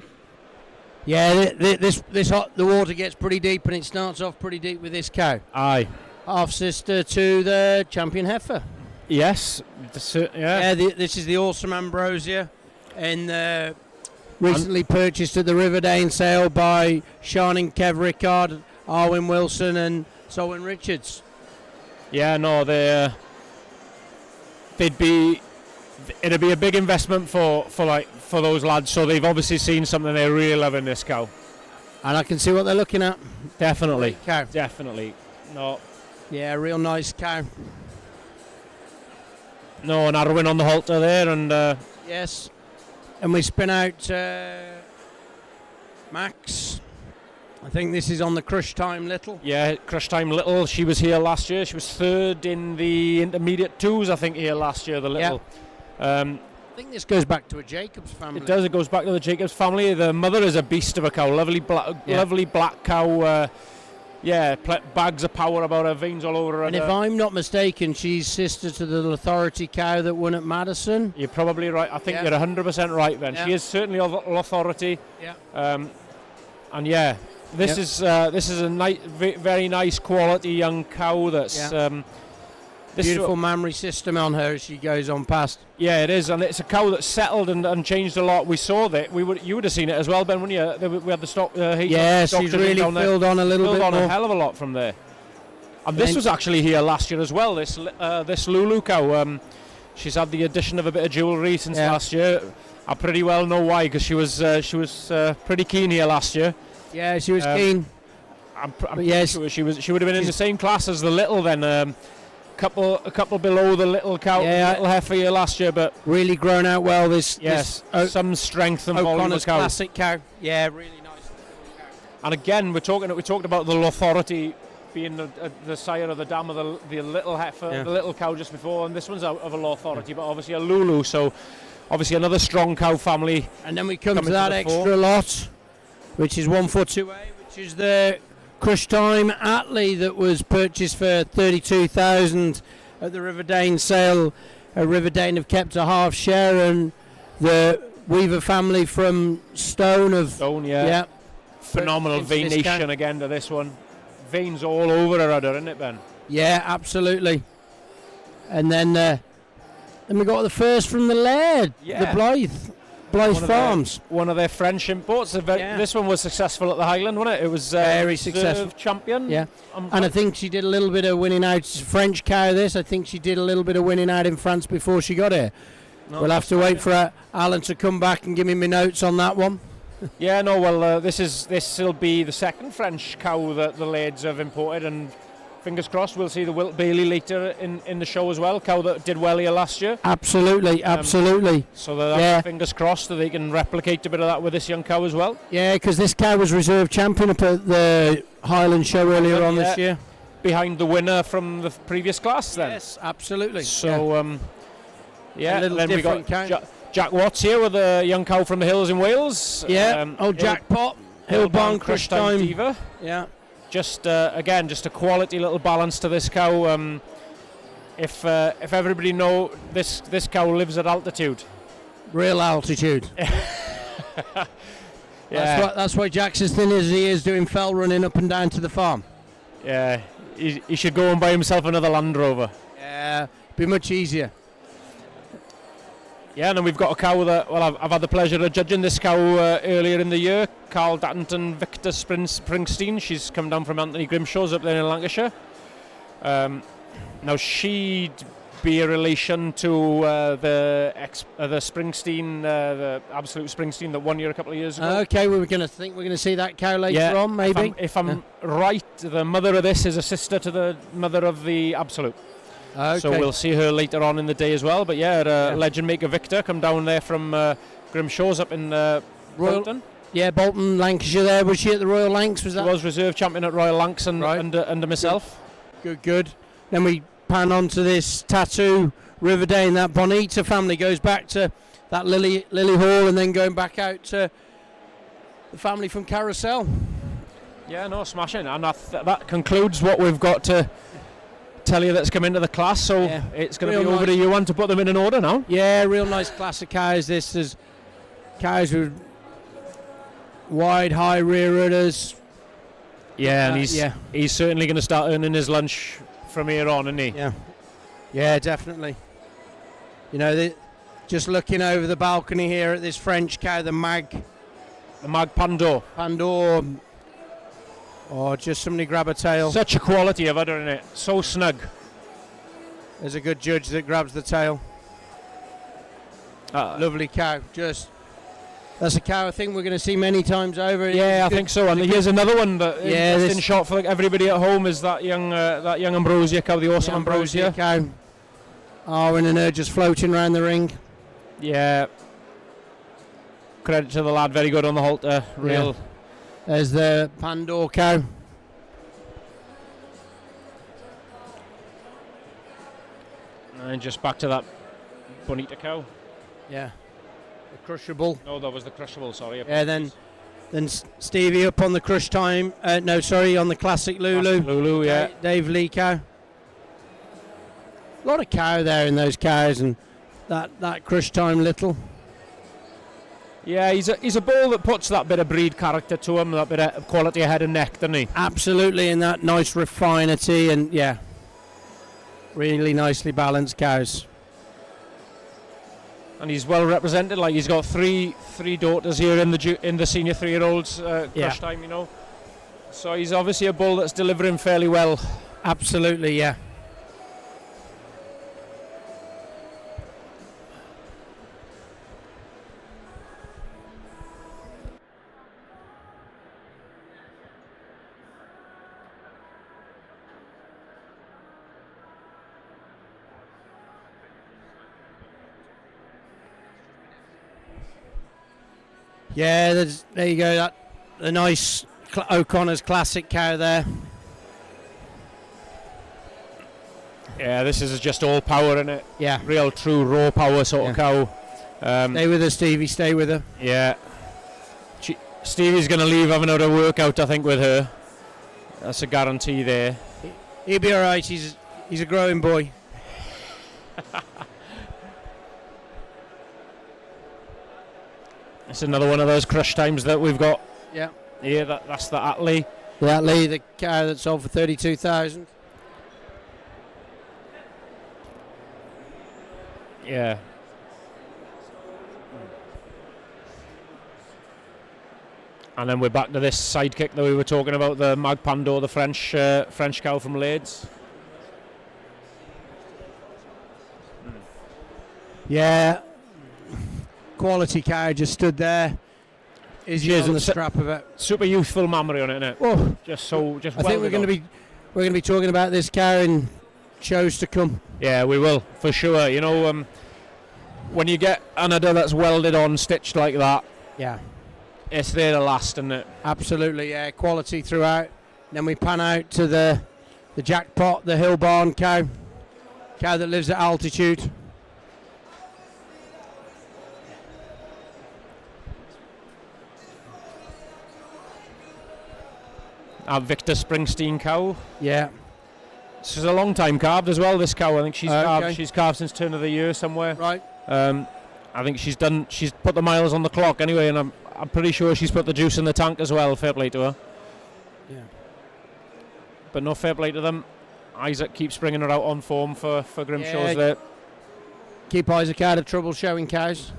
Yeah, the water gets pretty deep, and it starts off pretty deep with this cow. Aye. Half sister to the champion heifer. Yes. Yeah. This is the Awesome Ambrosia, and recently purchased at the Riverdane sale by Shannon Kev Rickard, Arwin Wilson, and Solwyn Richards. Yeah, no, it'd be a big investment for those lads. So they've obviously seen something they really love in this cow, and I can see what they're looking at. Definitely, cow. Definitely, no. Yeah, real nice cow. No, an Arwin on the halter there, and yes, and we spin out Max. I think this is on the Crush Time Little. Yeah, Crush Time Little. She was here last year. She was 3rd in the intermediate 2s, I think, here last year, the Little. I think this goes back to a Jacobs family. It does. It goes back to the Jacobs family. The mother is a beast of a cow. Lovely black cow. Bags of power about her, veins all over her. And if I'm not mistaken, she's sister to the Authority cow that won at Madison. You're probably right. I think you're 100% right then. Yeah. She is certainly of Authority. Yeah. And yeah, this is a very nice quality young cow. That's beautiful mammary system on her as she goes on past. Yeah, it is, and it's a cow that's settled and changed a lot. We saw that. You would have seen it as well, Ben, wouldn't you? We had the stock. Yeah, she's really filled on a little bit more. A hell of a lot from there. And this was actually here last year as well. This Lulu cow. She's had the addition of a bit of jewellery since last year. I pretty well know why, because she was pretty keen here last year. Yeah, she was keen. I'm sure she would have been in the same class as the Little then. A couple below the Little cow, Little heifer here last year, but really grown out well. This some strength and volume of cow. Classic cow. Yeah, really nice. And again, we talked about the Authority being the sire of the dam of the Little heifer, the Little cow just before, and this one's of a Authority, but obviously a Lulu. So obviously another strong cow family. And then we come to that extra lot, which is 142A, which is the Crush Time Atlee that was purchased for $32,000 at the Riverdane sale. Riverdane have kept a half share, and the Weaver family from Stone, phenomenal venation again to this one. Veins all over her udder, isn't it, Ben? Yeah, absolutely. And then Then we got the first from the Laird, Yeah. the Blythe Farms. One of their French imports. This one was successful at the Highland, wasn't it? It was Very successful. champion. Yeah, and I think she did a little bit of winning out. French cow. This, I think she did a little bit of winning out in France before she got here. No, we'll have to wait for Alan to come back and give me my notes on that one. Yeah, no. Well, this will be the second French cow that the Lairds have imported, and fingers crossed we'll see the Wilt Bailey later in the show as well. Cow that did well here last year. Absolutely. So fingers crossed that they can replicate a bit of that with this young cow as well. Yeah, because this cow was reserve champion up at the Highland show earlier on this year. Behind the winner from the previous class then. Yes, absolutely. So, A little then we different got cow. Jack Watts here with a young cow from the hills in Wales. Yeah, Jackpot, Hillbarn Crush Time Diva. Yeah. Just again, just a quality little balance to this cow. If everybody know this cow lives at altitude. Real altitude. Yeah. That's why Jack's as thin as he is doing fell running up and down to the farm. Yeah, he should go and buy himself another Land Rover. Yeah, be much easier. Yeah, and then we've got a cow that, well, I've had the pleasure of judging this cow earlier in the year, Carl Dattenton Victor Springsteen. She's come down from Anthony Grimshaw's up there in Lancashire. Now, she'd be a relation to the Springsteen, the absolute Springsteen that won here a couple of years ago. Okay, we're going to see that cow later on, maybe. If I'm right, the mother of this is a sister to the mother of the absolute. Okay. So we'll see her later on in the day as well. But Legend Maker Victor come down there from Grimshaw's up in Bolton. Yeah, Bolton, Lancashire there. Was she at the Royal Lancs? Was that? She was reserve champion at Royal Lancs under myself. Good. Then we pan on to this Tattoo Riverdale. That Bonita family goes back to that Lily Hall and then going back out to the family from Carousel. Yeah, no, smashing. And that concludes what we've got to tell you that's come into the class, so it's going to be over to you one to put them in an order now. Yeah, real nice class of cows. This is cows with wide, high rear udders. Yeah, and he's certainly going to start earning his lunch from here on, isn't he? Yeah, definitely. You know, just looking over the balcony here at this French cow, the Mag Pandor. Oh, just somebody grab a tail. Such a quality of udder in it. So snug. There's a good judge that grabs the tail. Lovely cow. That's a cow I think we're going to see many times over. Yeah, I think so. And here's another one that in shot for everybody at home is that young Ambrosia cow, the awesome Ambrosia cow. And her just floating around the ring. Yeah. Credit to the lad, very good on the halter. Real. Yeah. There's the Pandor cow. And just back to that Bonita cow. Yeah. The Crushable. No, that was the Crushable, sorry. Yeah, then Stevie up on the Crush Time. On the Classic Lulu. Classic Lulu, yeah. Dave Lee cow. A lot of cow there in those cows, and that Crush Time little. Yeah, he's a bull that puts that bit of breed character to him, that bit of quality of head and neck, doesn't he? Absolutely, and that nice refinery, and really nicely balanced cows. And he's well represented. Like he's got three daughters here in the senior 3-year-olds Crush Time, you know. So he's obviously a bull that's delivering fairly well. Absolutely, yeah. Yeah, there you go. The nice O'Connor's Classic cow there. Yeah, this is just all power in it. Yeah, real true raw power sort of cow. Stay with her, Stevie. Stay with her. Yeah, Stevie's going to leave having had a workout, I think, with her. That's a guarantee there. He'll be all right. He's a growing boy. It's another one of those Crush Times that we've got. Yeah. Yeah, that's the Atlee. The Atlee, the cow that sold for 32,000. Yeah. And then we're back to this sidekick that we were talking about, the Mag Pandore, the French cow from Leeds. Yeah, quality cow just stood there. Is on the strap of it. Super youthful memory on it, isn't it? Oh, just. I think we're going to be talking about this cow in shows to come. Yeah, we will for sure. You know, when you get an udder that's welded on, stitched like that, yeah, it's there to last, isn't it? Absolutely, yeah, quality throughout. Then we pan out to the jackpot, the hill barn cow that lives at altitude. Our Victor Springsteen cow. Yeah. She's a long time calved as well, this cow. I think she's calved since turn of the year somewhere. Right. I think she's put the miles on the clock anyway, and I'm pretty sure she's put the juice in the tank as well. Fair play to her. Yeah. But no fair play to them. Isaac keeps bringing her out on form for Grimshaw's there. Keep Isaac out of trouble showing cows.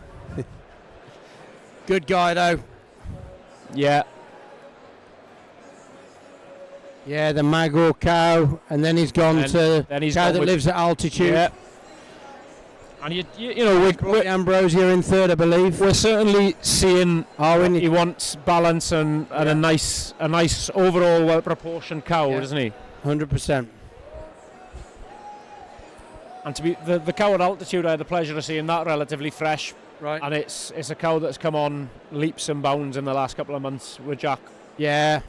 Good guy though. Yeah. Yeah, the Magor cow, and then he's gone to cow that lives at altitude. Yeah. And you know, we're Ambrosia in third, I believe. We're certainly seeing he wants balance and a nice overall well proportioned cow, doesn't he? 100%. And to be the cow at altitude, I had the pleasure of seeing that relatively fresh. Right. And it's a cow that's come on leaps and bounds in the last couple of months with Jack. Yeah.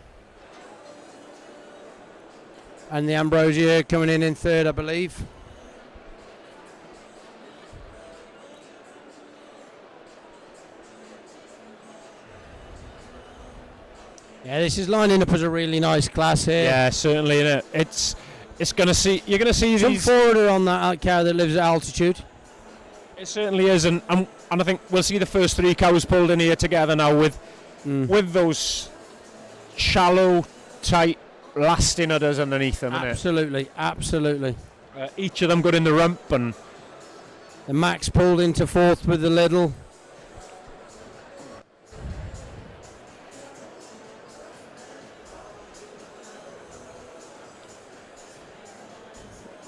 And the Ambrosia coming in third, I believe. Yeah, this is lining up as a really nice class here. Yeah, certainly. It's going to see. You're going to see some these forwarder on that cow that lives at altitude. It certainly is, and I think we'll see the first three cows pulled in here together now with those shallow, tight, lasting udders underneath them. Absolutely, absolutely. Each of them good in the rump, and the Max pulled into fourth with the Lidl.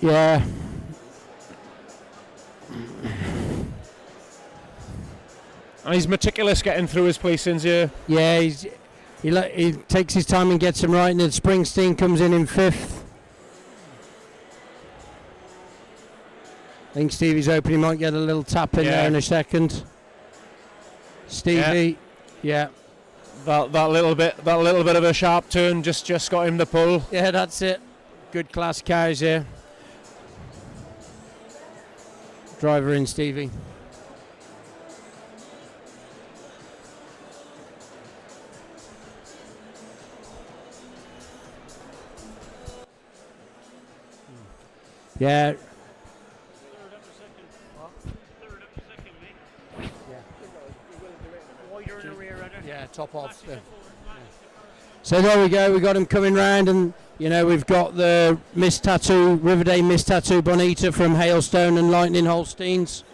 Yeah. And he's meticulous getting through his placings here. Yeah, he takes his time and gets them right, and then Springsteen comes in fifth. I think Stevie's hoping he might get a little tap in there in a second. Stevie, yeah. That little bit of a sharp turn just got him the pull. Yeah, that's it. Good class cows here. Driver in, Stevie. Yeah. Yeah, top off. Yeah. So there we go. We got him coming round, and you know we've got the Miss Tattoo, Riverdale Miss Tattoo Bonita from Hailstone and Lightning Holsteins.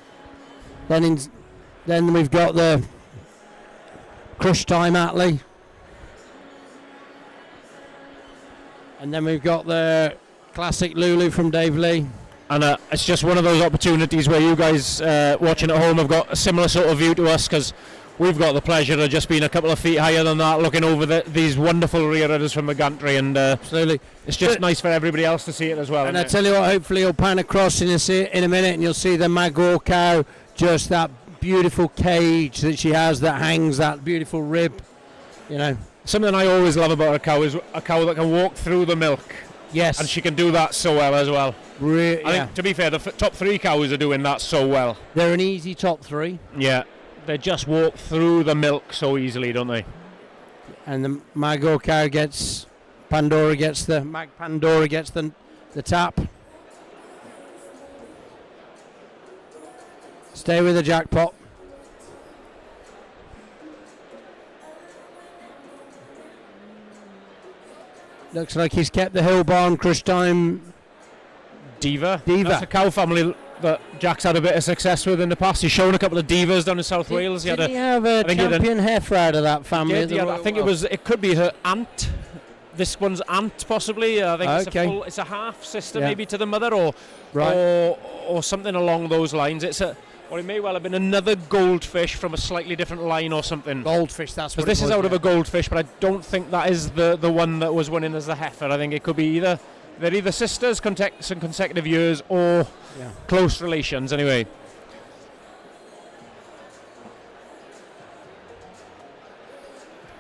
Then we've got the Crush Time Atlee, and then we've got the Classic Lulu from Dave Lee. And it's just one of those opportunities where you guys watching at home have got a similar sort of view to us, because we've got the pleasure of just being a couple of feet higher than that, looking over these wonderful rear udders from the gantry, and absolutely, it's just nice for everybody else to see it as well. And I tell you what, hopefully you'll pan across in a minute, and you'll see the Magor cow, just that beautiful cage that she has that hangs, that beautiful rib. You know, something I always love about a cow is a cow that can walk through the milk. Yes, and she can do that so well as well. I think, to be fair, the top three cows are doing that so well. They're an easy top three. Yeah, they just walk through the milk so easily, don't they? And the Magor cow gets Pandora gets the tap. Stay with the jackpot. Looks like he's kept the Hill Barn Crush Time Diva. That's a cow family that Jack's had a bit of success with in the past. He's shown a couple of divas down in South Wales. Did he have a champion heifer out of that family? I think it could be her aunt. This one's aunt, possibly. I think it's a half sister, maybe to the mother, or something along those lines. Or it may well have been another goldfish from a slightly different line or something. Goldfish, that's what. This is out of a goldfish, but I don't think that is the one that was winning as the heifer. I think it could be they're either sisters, some consecutive years, or close relations. Anyway.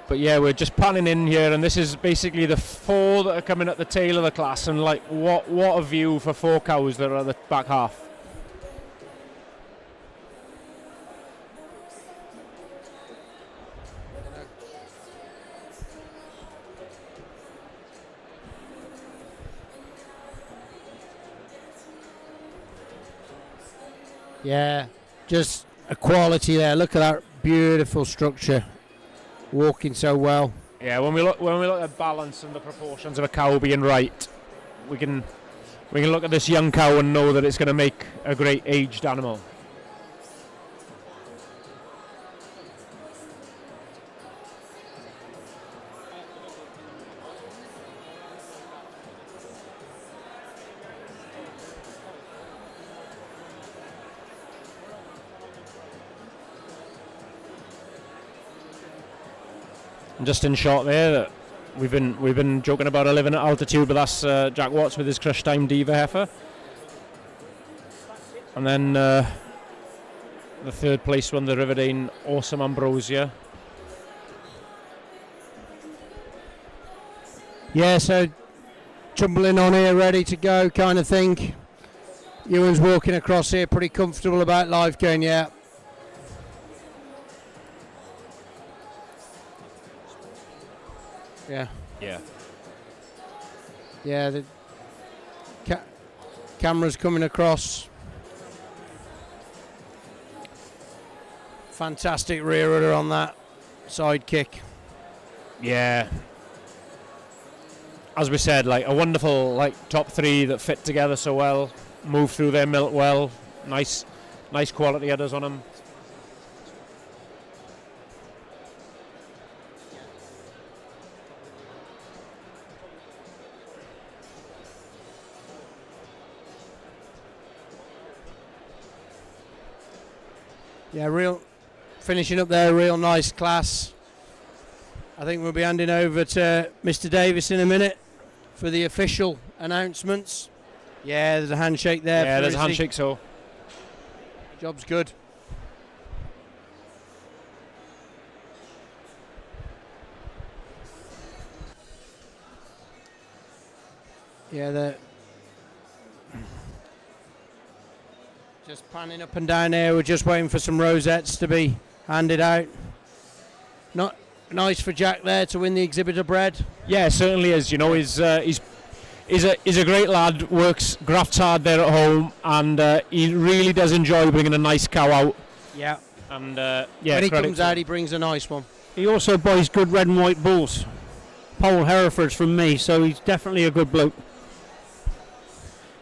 But yeah, we're just panning in here, and this is basically the 4 that are coming at the tail of the class, and like what a view for 4 cows that are at the back half. Yeah, just a quality there. Look at that beautiful structure. Walking so well. Yeah, when we look at balance and the proportions of a cow being right, we can look at this young cow and know that it's going to make a great aged animal. Just in short there, that we've been joking about her living at altitude, but that's Jack Watts with his Crush Time Diva heifer. And then the 3rd place one, the Riverdane Awesome Ambrosia. Yeah, so tumbling on here, ready to go kind of thing. Iwan's walking across here pretty comfortable about life, going, yeah. Yeah. Yeah. Yeah, the camera's coming across. Fantastic rear rudder on that side kick. Yeah. As we said, like a wonderful top 3 that fit together so well, move through their milk well, nice quality udders on them. Yeah, finishing up there, real nice class. I think we'll be handing over to Mr. Davis in a minute for the official announcements. Yeah, there's a handshake there. Yeah, there's a handshake, so. Job's good. Yeah, just panning up and down there. We're just waiting for some rosettes to be handed out. Not nice for Jack there to win the exhibitor bred. Yeah, certainly is. You know, he's a great lad. Grafts hard there at home, and he really does enjoy bringing a nice cow out. Yeah. And when he comes out, he brings a nice one. He also buys good red and white bulls. Paul Herefords from me, so he's definitely a good bloke.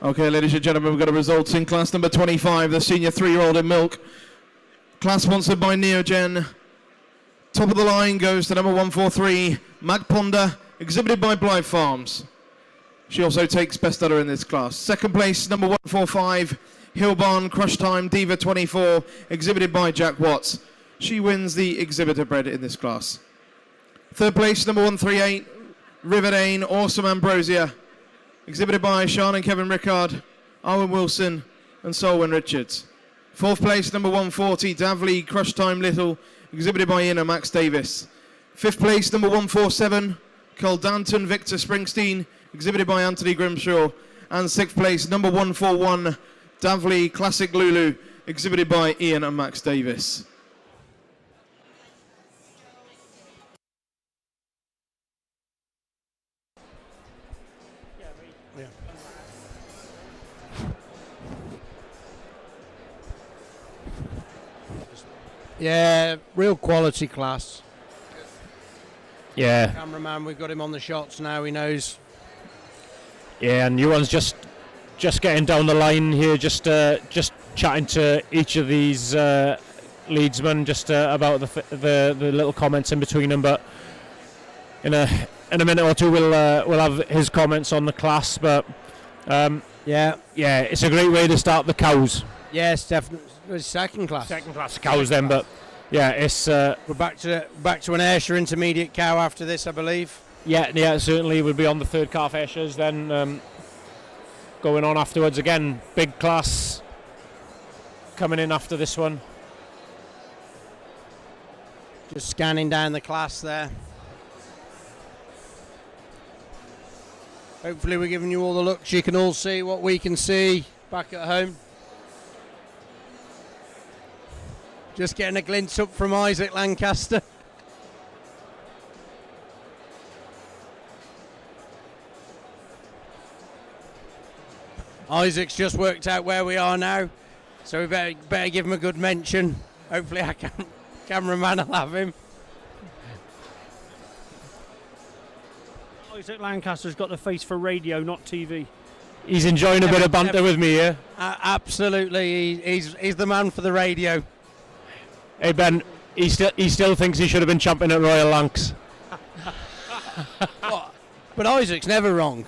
Okay, ladies and gentlemen, we've got the results in class number 25, the senior 3-year-old in milk. Class sponsored by Neogen. Top of the line goes to number 143, Mag Ponda, exhibited by Blythe Farms. She also takes best udder in this class. Second place, number 145, Hillbarn Crush Time Diva 24, exhibited by Jack Watts. She wins the exhibitor bred in this class. Third place, number 138, Riverdane Awesome Ambrosia, exhibited by Sean and Kevin Rickard, Owen Wilson and Solwyn Richards. Fourth place, number 140, Davley Crush Time Little, exhibited by Ian and Max Davis. Fifth place, number 147, Carl Danton Victor Springsteen, exhibited by Anthony Grimshaw. And sixth place, number 141, Davley Classic Lulu, exhibited by Ian and Max Davis. Yeah, real quality class. Yeah. Cameraman, we've got him on the shots now, he knows. Yeah, and Ewan's just just getting down the line here, just chatting to each of these leadsmen, just about the little comments in between them. But in a minute or two, we'll have his comments on the class. But yeah, it's a great way to start the cows. Yes, definitely. Second class Cows then, but yeah, it's we're back to an Ayrshire intermediate cow after this, I believe. Yeah, certainly we'll be on the third calf Ayrshire's then, going on afterwards again. Big class coming in after this one. Just scanning down the class there. Hopefully we're giving you all the looks you can all see what we can see back at home. Just getting a glimpse up from Isaac Lancaster. Isaac's just worked out where we are now, so we better give him a good mention. Hopefully our cameraman will have him. Isaac Lancaster's got the face for radio, not TV. He's enjoying a bit of banter with me here. Absolutely, he's the man for the radio. Hey Ben, he still thinks he should have been champion at Royal Lancs. But Isaac's never wrong.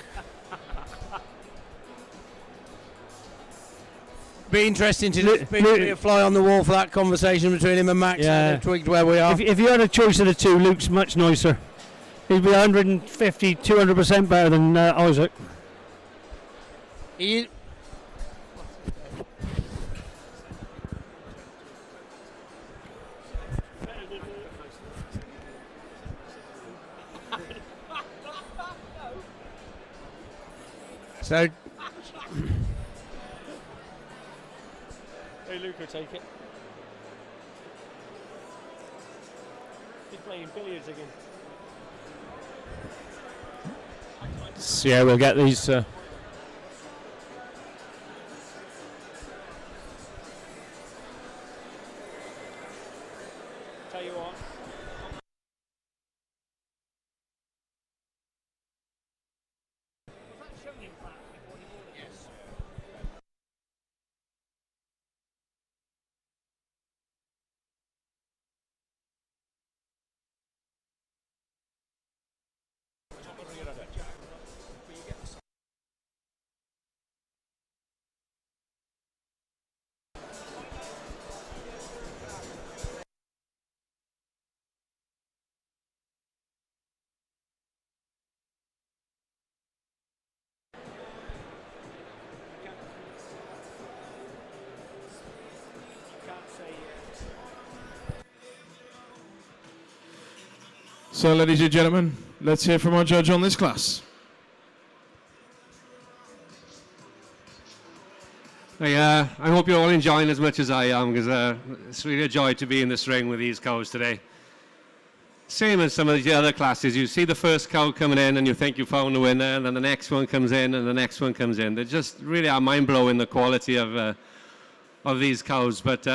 Be interesting to be a fly on the wall for that conversation between him and Max. Yeah. They've twigged where we are. If you had a choice of the two, Luke's much nicer. He'd be 150, 200% better than Isaac. So, hey, Luke will take it. He's playing billiards again. So yeah, we'll get these. Tell you what. So, ladies and gentlemen, let's hear from our judge on this class. I hope you're all enjoying as much as I am, because it's really a joy to be in this ring with these cows today. Same as some of the other classes, you see the first cow coming in and you think you found the winner, and then the next one comes in and the next one comes in. They just really are mind-blowing, the quality of these cows. But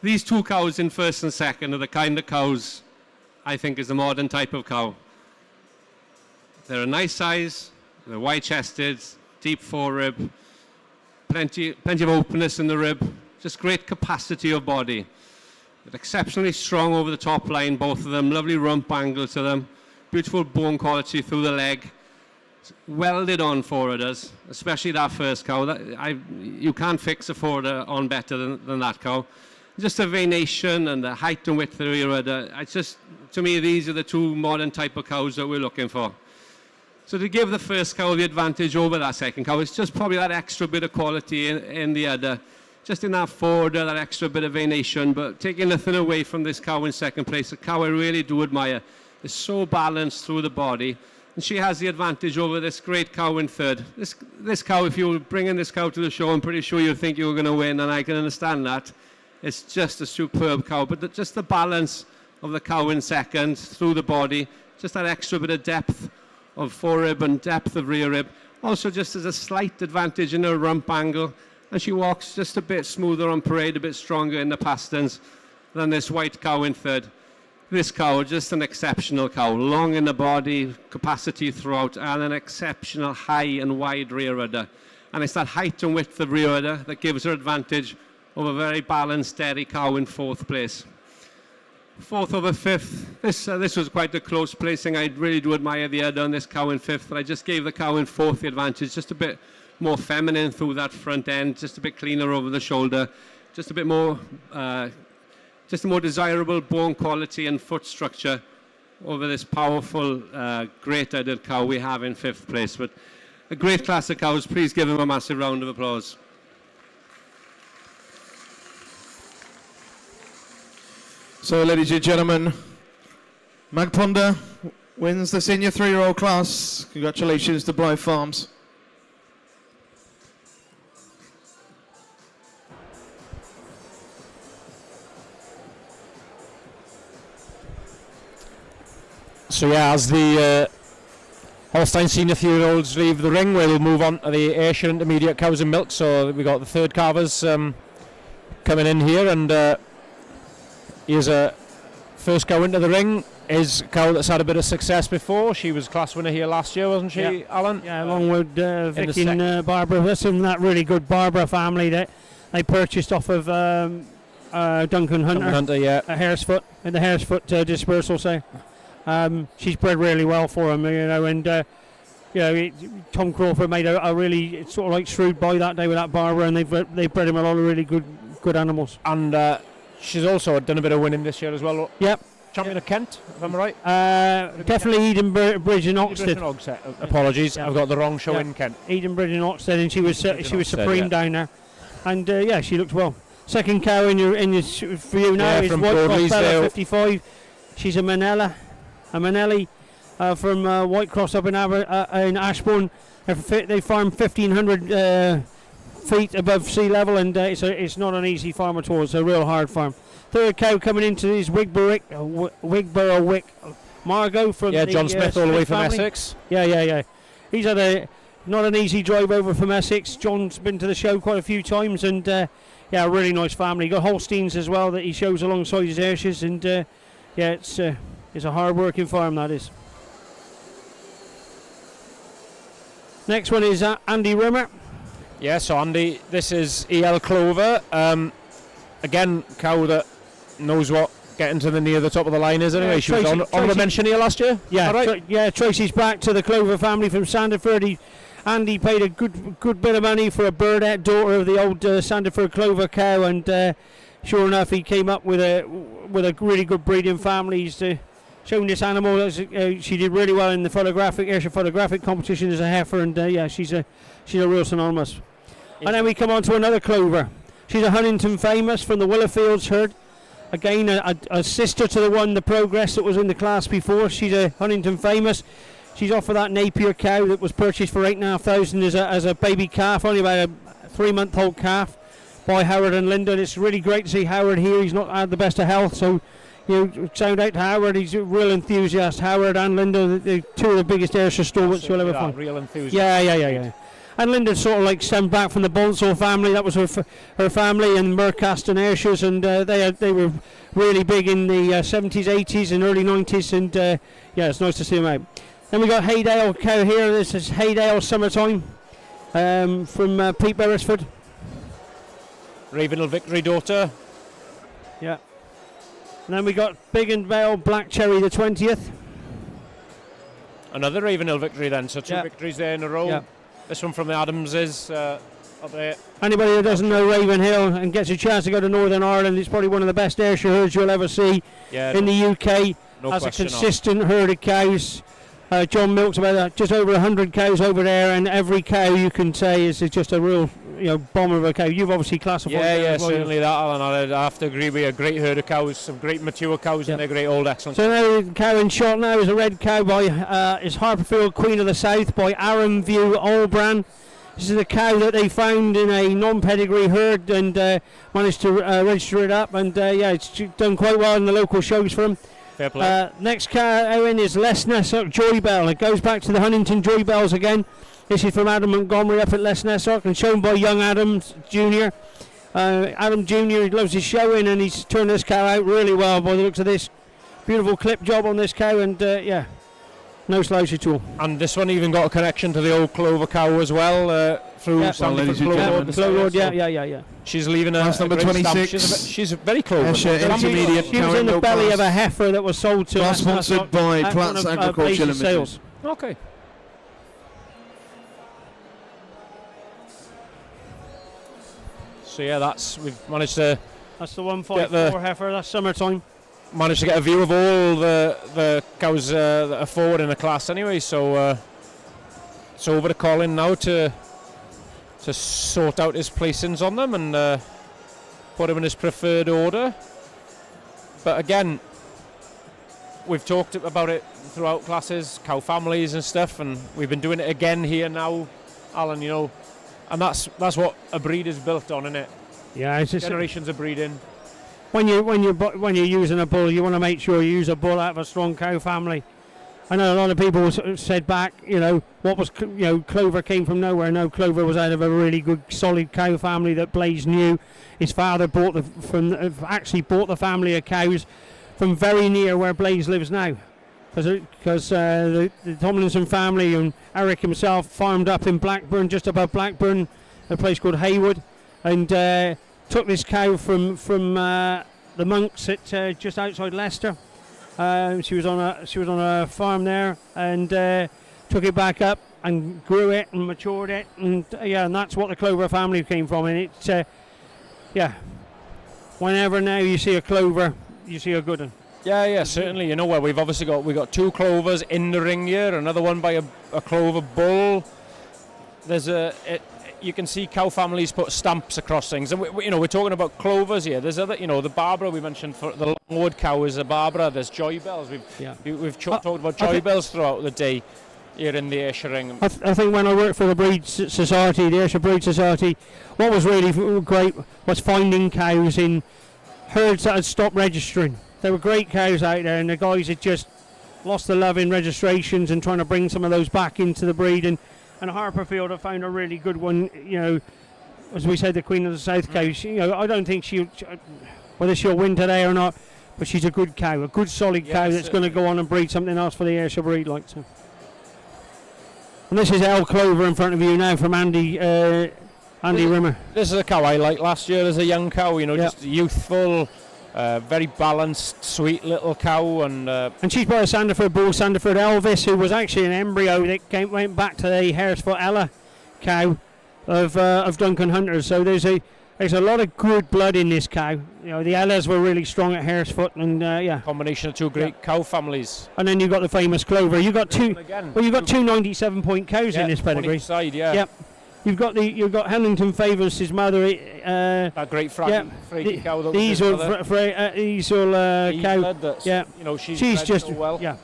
these two cows in first and second are the kind of cows I think is the modern type of cow. They're a nice size, they're wide-chested, deep forerib, plenty of openness in the rib, just great capacity of body. They're exceptionally strong over the top line, both of them, lovely rump angle to them, beautiful bone quality through the leg, welded on forerudders, especially that first cow. You can't fix a forerudder on better than that cow. Just the venation and the height and width of the rear udder. To me, these are the two modern type of cows that we're looking for. So to give the first cow the advantage over that second cow, it's just probably that extra bit of quality in the udder. Just in that forward, that extra bit of venation, but taking nothing away from this cow in second place. A cow I really do admire. It's so balanced through the body, and she has the advantage over this great cow in third. This cow, if you were bringing this cow to the show, I'm pretty sure you'd think you were going to win, and I can understand that. It's just a superb cow, but just the balance of the cow in second through the body, just that extra bit of depth of forerib and depth of rear rib. Also, just as a slight advantage in her rump angle, and she walks just a bit smoother on parade, a bit stronger in the pasterns than this white cow in third. This cow, just an exceptional cow, long in the body, capacity throughout, and an exceptional high and wide rear udder. and it's that height and width of rear udder that gives her advantage over a very balanced, steady cow in 4th place. 4th over 5th, this was quite a close placing. I really do admire the udder on this cow in 5th, but I just gave the cow in 4th the advantage, just a bit more feminine through that front end, just a bit cleaner over the shoulder, just a bit more, just a more desirable bone quality and foot structure over this powerful, great uddered cow we have in 5th place. But a great class of cows. Please give them a massive round of applause. So, ladies and gentlemen, Magponda wins the senior 3-year-old class. Congratulations to Blythe Farms. So yeah, as the Holstein senior 3-year-olds leave the ring, we'll move on to the Ayrshire Intermediate Cows and Milk. So we got the 3rd calvers coming in here, and here's a first cow into the ring. Is a cow that's had a bit of success before. She was class winner here last year, wasn't she, Alan? Yeah, along with Vicky and Barbara. That's from that really good Barbara family that they purchased off of Duncan Hunter, yeah, at Haresfoot, in the Haresfoot dispersal. So she's bred really well for him, you know, and Tom Crawford made a really sort of like shrewd buy that day with that Barbara, and they've bred him a lot of really good animals. And she's also done a bit of winning this year as well. Yep. Champion of Kent, if I'm right. Definitely Edenbridge and Oxted. Apologies, I've got the wrong show in Kent. Edenbridge and Oxted, and she was supreme down there, and she looked well. Second cow in your for you now is White Cross Bella 55. She's a Manelli from White Cross up in Ashbourne. They farm 1,500 feet above sea level, and it's not an easy farm at all. It's a real hard farm. 3rd cow coming into is Wigborough Wick Margot from John Smith all the way from family. Essex. Yeah. He's had not an easy drive over from Essex. John's been to the show quite a few times, and a really nice family. Got Holsteins as well that he shows alongside his Ayrshire's, and it's a hard-working farm, that is. Next one is Andy Rimmer. Yeah, so Andy, this is EL Clover. Again, cow that knows what getting to the near the top of the line is anyway. She was on the mention here last year. Yeah, right? Tracy's back to the Clover family from Sandeford. Andy paid a good bit of money for a Burdette daughter of the old Sandeford Clover cow, and sure enough, he came up with a really good breeding family. He's shown this animal. She did really well in the Ayrshire photographic competition as a heifer, and she's a real synonymous. And then we come on to another Clover. She's a Huntington Famous from the Willowfields herd. Again, a sister to the Progress that was in the class before. She's a Huntington Famous. She's off of that Napier cow that was purchased for $8,500 as a baby calf, only about a 3-month-old calf, by Howard and Linda. And it's really great to see Howard here. He's not had the best of health, so shout out to Howard. He's a real enthusiast. Howard and Linda, the 2 of the biggest Ayrshire stalwarts you'll ever find. Real enthusiast. Yeah. And Linda sort of like stemmed back from the Bonsall family. That was her family, and Mercast and Ayrshire's, and they were really big in the 70s, 80s, and early 90s. And it's nice to see them out. Then we got Haydale cow here. This is Haydale Summertime from Pete Beresford. Ravenhill Victory daughter. Yeah. And then we got Big and Vale Black Cherry the 20th. Another Ravenhill Victory then. So 2 victories there in a row. Yeah. This one from the Adamses up there. Anybody who doesn't know Ravenhill and gets a chance to go to Northern Ireland, it's probably one of the best Ayrshire herds you'll ever see in the UK. Has a consistent herd of cows. John milks about just over 100 cows over there, and every cow you can say is just a real bomb of a cow. You've obviously classified. Yeah, certainly that, Alan. I have to agree with you. A great herd of cows, some great mature cows, and they're great old excellent. So now the cow in shot now is a red cow by is Harperfield Queen of the South by Aaron View Allbran. This is a cow that they found in a non-pedigree herd and managed to register it up, and it's done quite well in the local shows for him. Fair play. Next cow in is Lesnessock Joy Bell. It goes back to the Huntington Joy Bells again. This is from Adam Montgomery up at Lesnessock and shown by young Adams Jr. Adam Jr. loves his showing, and he's turned this cow out really well by the looks of this. Beautiful clip job on this cow, and No slouch at all. And this one even got a connection to the old Clover cow as well, through Sandyford Clover. Yeah. She's leaving a That's number great stamp. 26. She's very Clover. Intermediate. She was in the belly of a heifer that was sold to us. Sponsored by Platts Agriculture Limited. Sales. Okay. So yeah, we've managed to. That's the 154 heifer. That's summertime. Managed to get a view of all the cows that are forward in the class anyway. So it's over to Colin now to sort out his placings on them and put him in his preferred order. But again, we've talked about it throughout classes, cow families and stuff, and we've been doing it again here now, Alan. You know, and that's what a breed is built on, isn't it? Yeah, it's just generations of breeding. When you're using a bull, you want to make sure you use a bull out of a strong cow family. I know a lot of people said back, Clover came from nowhere. No, Clover was out of a really good, solid cow family that Blaze knew. His father bought the family of cows from very near where Blaze lives now, because the Tomlinson family and Eric himself farmed up in Blackburn, just above Blackburn, a place called Haywood, and took this cow from the monks at just outside Leicester. She was on a farm there, and took it back up and grew it and matured it, and and that's what the Clover family came from. And it's whenever now you see a Clover, you see a good one. Yeah, certainly. You know where we've obviously got two Clovers in the ring here, another one by a Clover bull. There's you can see cow families put stamps across things, and we're talking about Clovers here. There's other, the Barbara we mentioned, for the Longwood cow is a Barbara. There's Joy Bells. We've talked about Joy Bells throughout the day here in the Ayrshire Ring. I think when I worked for the Breed Society, the Ayrshire Breed Society, what was really great was finding cows in herds that had stopped registering. There were great cows out there, and the guys had just lost the love in registrations and trying to bring some of those back into the breed. And Harperfield have found a really good one, as we said, the Queen of the South cow. I don't think whether she'll win today or not, but she's a good cow, a good solid cow that's going to go on and breed something else for the Ayrshire breed, like so. And this is El Clover in front of you now from Andy Rimmer. This is a cow I liked last year as a young cow, just youthful, very balanced, sweet little cow. And she's by a Sandiford bull, Sandiford Elvis, who was actually an embryo that went back to the Haresfoot Ella cow of Duncan Hunter's. So there's a lot of good blood in this cow. The Ellas were really strong at Haresfoot, and combination of two great cow families. And then you've got the famous Clover. You've got two 97-point cows in this pedigree. Side, Yep. You've got Hellington Favours, his mother. That great freaky cow. That these all cow. Yeah. She's just so well. Yeah.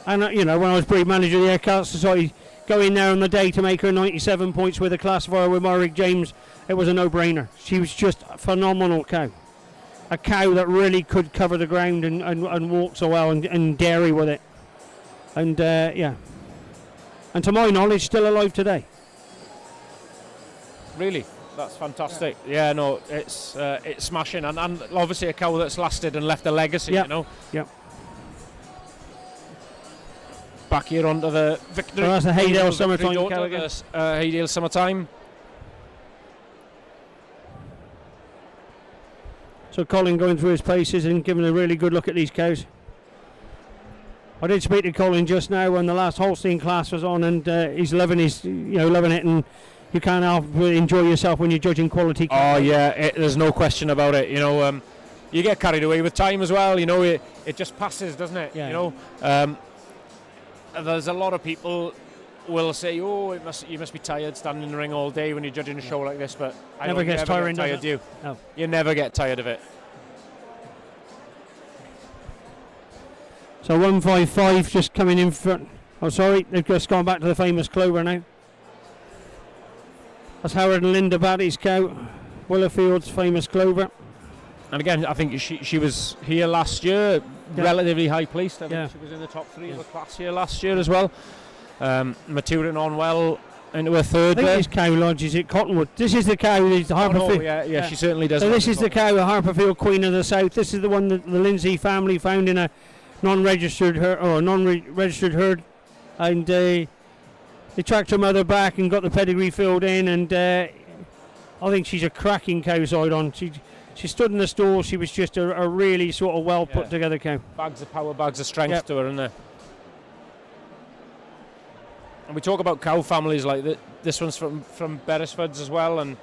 And when I was breed manager of the Ayrshire Society, going there on the day to make her 97 points with a classifier with Morrig James, it was a no-brainer. She was just a phenomenal cow. A cow that really could cover the ground and walk so well and dairy with it. And and to my knowledge, still alive today. Really, that's fantastic. Yeah, no, it's smashing, and obviously a cow that's lasted and left a legacy. Yeah. Back here onto the victory. So that's the Haydale Summertime cow again. Haydale Summertime. So Colin going through his paces and giving a really good look at these cows. I did speak to Colin just now when the last Holstein class was on, and he's loving it, and you can't help but enjoy yourself when you're judging quality cows. Oh yeah, there's no question about it. You get carried away with time as well. It just passes, doesn't it? Yeah. There's a lot of people will say, "Oh, you must be tired standing in the ring all day when you're judging a show like this." But I never gets tiring, get tired, do you? No. You never get tired of it. So 155 just coming in front. Oh, sorry, they've just gone back to the famous Clover now. That's Howard and Linda Batty's cow, Willowfield's famous Clover. And again, I think she was here last year, relatively high placed. I think she was in the top 3 of the class here last year as well. Maturing on well into her third. I think this cow lodges at Cottonwood. This is the cow, the Harperfield. She certainly does. So this is the cow, the Harperfield Queen of the South. This is the one that the Lindsay family found in a non-registered herd, and they tracked her mother back and got the pedigree filled in, and I think she's a cracking cow side on. She stood in the stall. She was just a really sort of well put together cow. Bags of power, bags of strength to her, isn't there? And we talk about cow families like that. This one's from Beresfords as well, and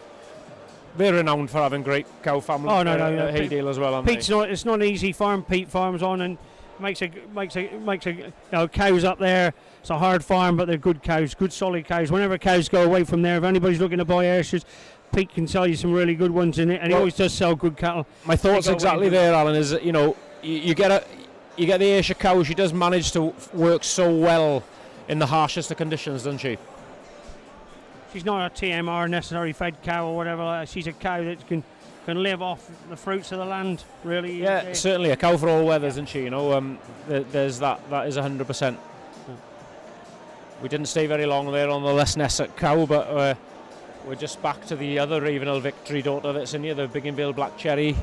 they're renowned for having great cow families. Oh no, at Haydale as well, aren't they? Pete's not. It's not an easy farm. Pete farms on and makes a cows up there. It's a hard farm, but they're good cows, good solid cows. Whenever cows go away from there, if anybody's looking to buy Ayrshire's, Pete can sell you some really good ones in it, and he always does sell good cattle. My thoughts exactly there, Alan, is that, you know, you get the Ayrshire cow. She does manage to work so well in the harshest of conditions, doesn't she? She's not a TMR, necessary fed cow or whatever like that. She's a cow that can live off the fruits of the land, really. Yeah, certainly a cow for all weathers, isn't she? You know, there's that. That is 100%. We didn't stay very long there on the Les Nessett cow, but we're just back to the other Ravenhill Victory daughter that's in here, the Biggin Black Cherry.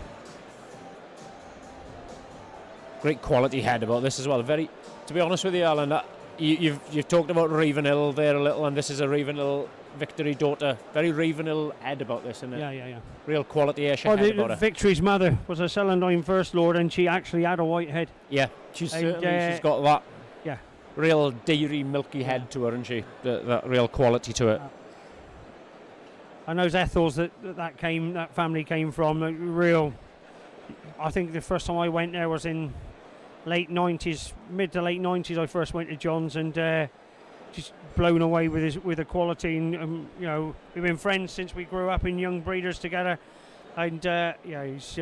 Great quality head about this as well. Very, to be honest with you, Alan, you've talked about Ravenhill there a little, and this is a Ravenhill Victory daughter. Very Ravenhill head about this, isn't it? Yeah. Real quality Ayrshire head about her. Victory's mother was a Celandine First Lord, and she actually had a white head. Yeah, she's got that. Yeah. Real dairy, milky head to her, isn't she? That real quality to it. And those Ethels that family came from, real. I think the first time I went there was in late 90s, mid to late 90s. I first went to John's, and just blown away with the quality. And you know, we've been friends since we grew up in young breeders together. And he's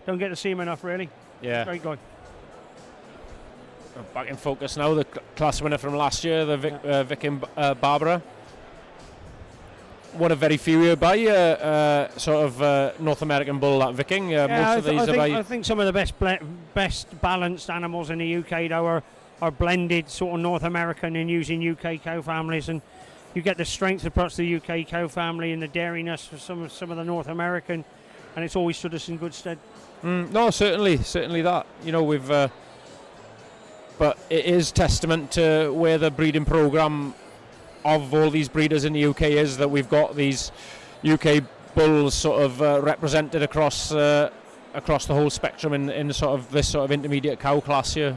don't get to see him enough, really. Yeah, great guy. Back in focus now. The class winner from last year, the Vic and Barbara. One of very few here by sort of North American bull, that Viking. Most of these I think some of the best balanced animals in the UK though are blended sort of North American and using UK cow families, and you get the strength of perhaps the UK cow family and the dairiness of some of the North American, and it's always stood us in good stead. No, certainly that. You know, we've but it is testament to where the breeding programme of all these breeders in the UK is, that we've got these UK bulls sort of represented across the whole spectrum in sort of this sort of intermediate cow class here.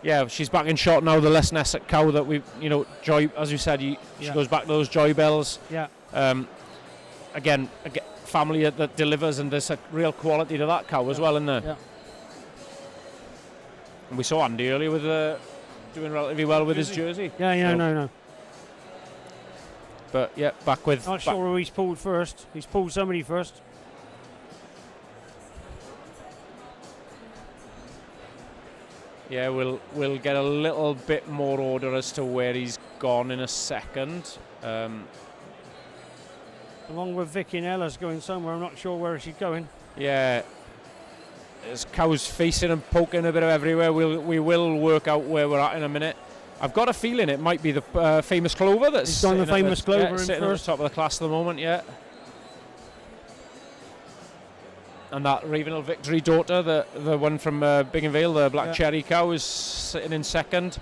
Yeah, she's back in shot now. The Les Nessett cow that we, you know, Joy, as you said, she goes back to those Joy bells. Yeah. Again, family that delivers, and there's a real quality to that cow as well, isn't there? Yeah. And we saw Andy earlier with doing relatively well with his jersey. Yeah, no. But yeah, back with. Not sure who he's pulled first. He's pulled somebody first. Yeah, we'll get a little bit more order as to where he's gone in a second. Along with Vicky and Ella's going somewhere. I'm not sure where she's going. Yeah. There's cows facing and poking a bit of everywhere. We will work out where we're at in a minute. I've got a feeling it might be the famous Clover that's he's done the famous Clover sitting at the top of the class at the moment. Yeah. And that Ravenhill Victory daughter, the one from Biggin Vale, the Black Cherry cow, is sitting in second.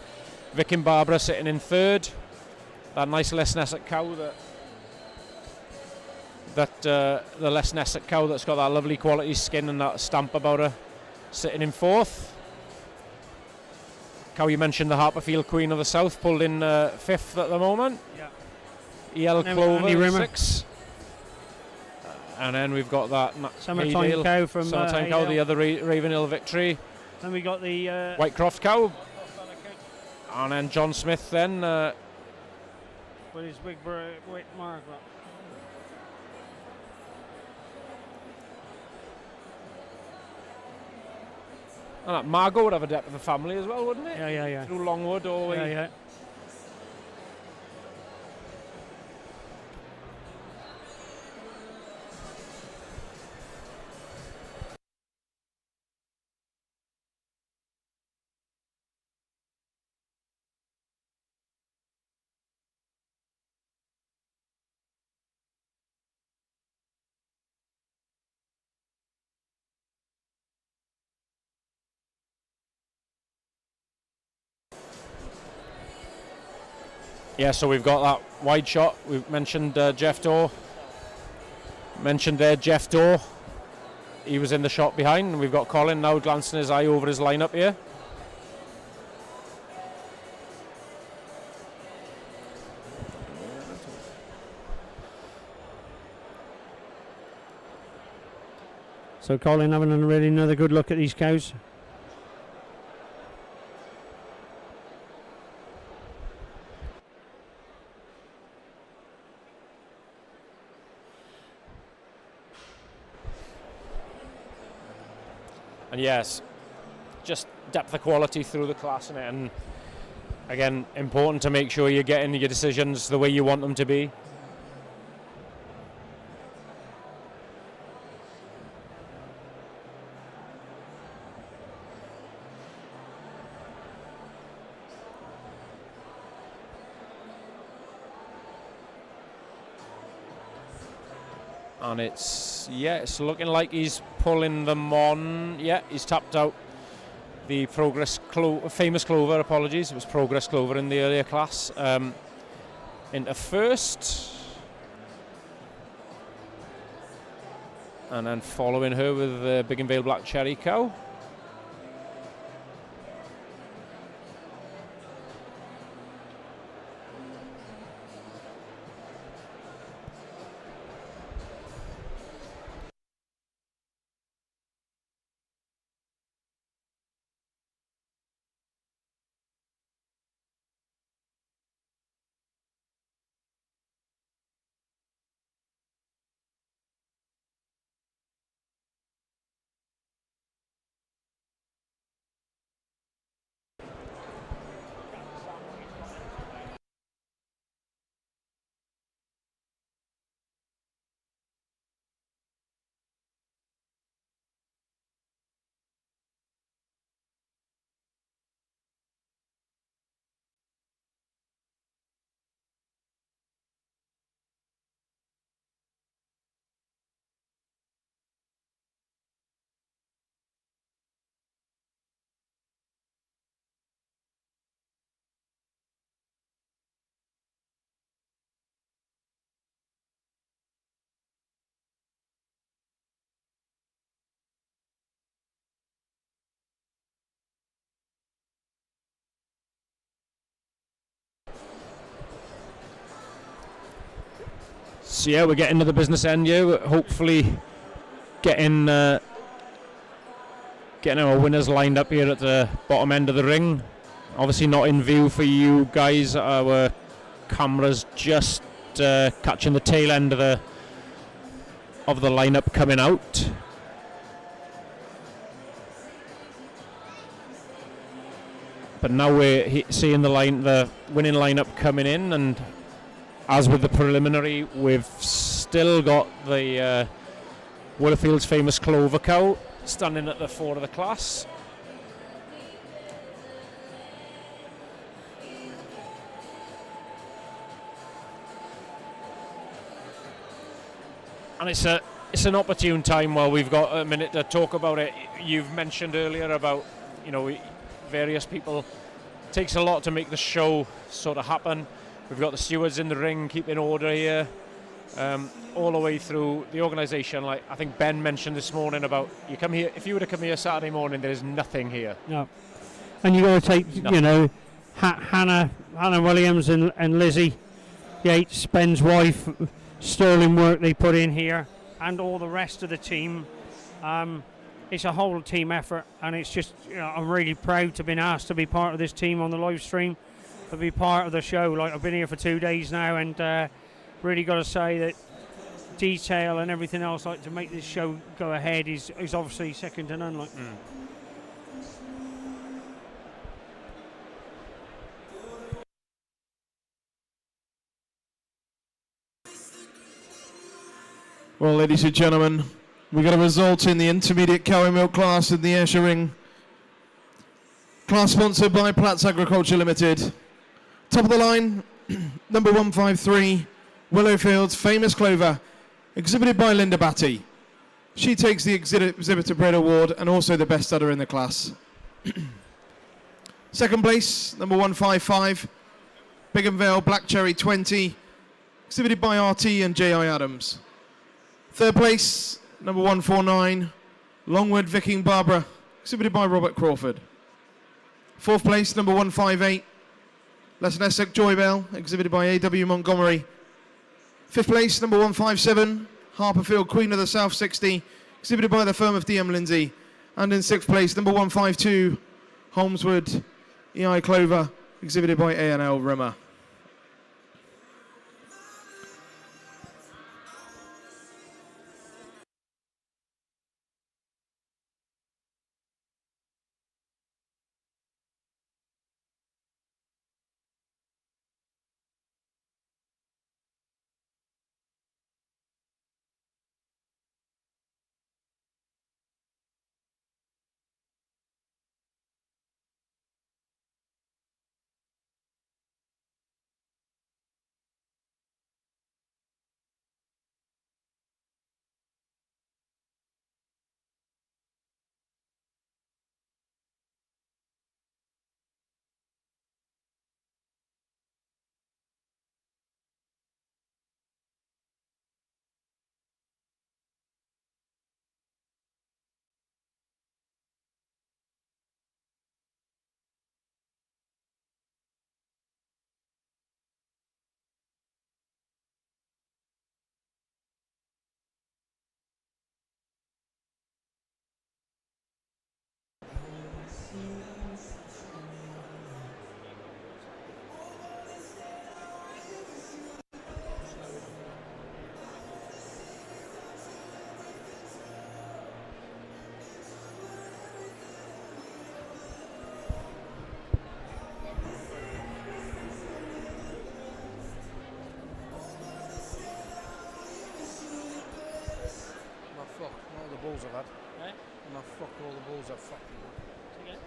Vic and Barbara sitting in third. That nice Les Nessett cow the Les Nessett cow that's got that lovely quality skin and that stamp about her, sitting in fourth. Cow you mentioned, the Harperfield Queen of the South, pulled in fifth at the moment. Yeah. EL Clover sixth. And then we've got that Summertime cow from Summertime cow, the other Ravenhill Victory. Then we got the Whitecroft cow. And then John Smith then. With his big white mark. And that Margot would have a depth of the family as well, wouldn't it? Yeah. Through Longwood all the way. Yeah. Yeah, so we've got that wide shot. We've mentioned Jeff Dorr. Mentioned there Jeff Dorr. He was in the shot behind. And we've got Colin now glancing his eye over his lineup here. So Colin having really another good look at these cows. And yes, just depth of quality through the class in it, and again, important to make sure you're getting your decisions the way you want them to be. And it's looking like he's pulling them on. Yeah, he's tapped out the famous clover, apologies, it was Progress Clover in the earlier class, into first. And then following her with the Big and Vale Black Cherry cow. So yeah, we're getting to the business end here. We're hopefully getting our winners lined up here at the bottom end of the ring. Obviously not in view for you guys. Our cameras just catching the tail end of the lineup coming out. But now we're seeing the winning lineup coming in, and as with the preliminary, we've still got the Willowfield's famous Clover cow standing at the fore of the class. And it's an opportune time while we've got a minute to talk about it. You've mentioned earlier about, various people. It takes a lot to make the show sort of happen. We've got the stewards in the ring keeping order here, all the way through the organisation. Like I think Ben mentioned this morning about, you come here, if you were to come here Saturday morning, there's nothing here. No. And you got to take, Hannah Williams and Lizzie Yates, Ben's wife, sterling work they put in here, and all the rest of the team. It's a whole team effort, and it's just, I'm really proud to have been asked to be part of this team on the live stream, to be part of the show. Like, I've been here for 2 days now, and really got to say that detail and everything else, like, to make this show go ahead is obviously second to none. Like. Well, ladies and gentlemen, we got a result in the intermediate cow and milk class in the Ayrshire Ring. Class sponsored by Platts Agriculture Limited. Top of the line, number 153, Willowfield's Famous Clover, exhibited by Linda Batty. She takes the Exhibitor Bred Award and also the best udder in the class. Second place, number 155, Bigham Vale Black Cherry 20, exhibited by RT and J.I. Adams. Third place, number 149, Longwood Viking Barbara, exhibited by Robert Crawford. Fourth place, number 158, Lesson Essex Joy Bell, exhibited by A.W. Montgomery. Fifth place, number 157, Harperfield Queen of the South 60, exhibited by the firm of D.M. Lindsay. And in sixth place, number 152, Holmeswood E.I. Clover, exhibited by A&L Rimmer. All the balls I've had. Eh? And fuck all the balls I've fucking had. Again?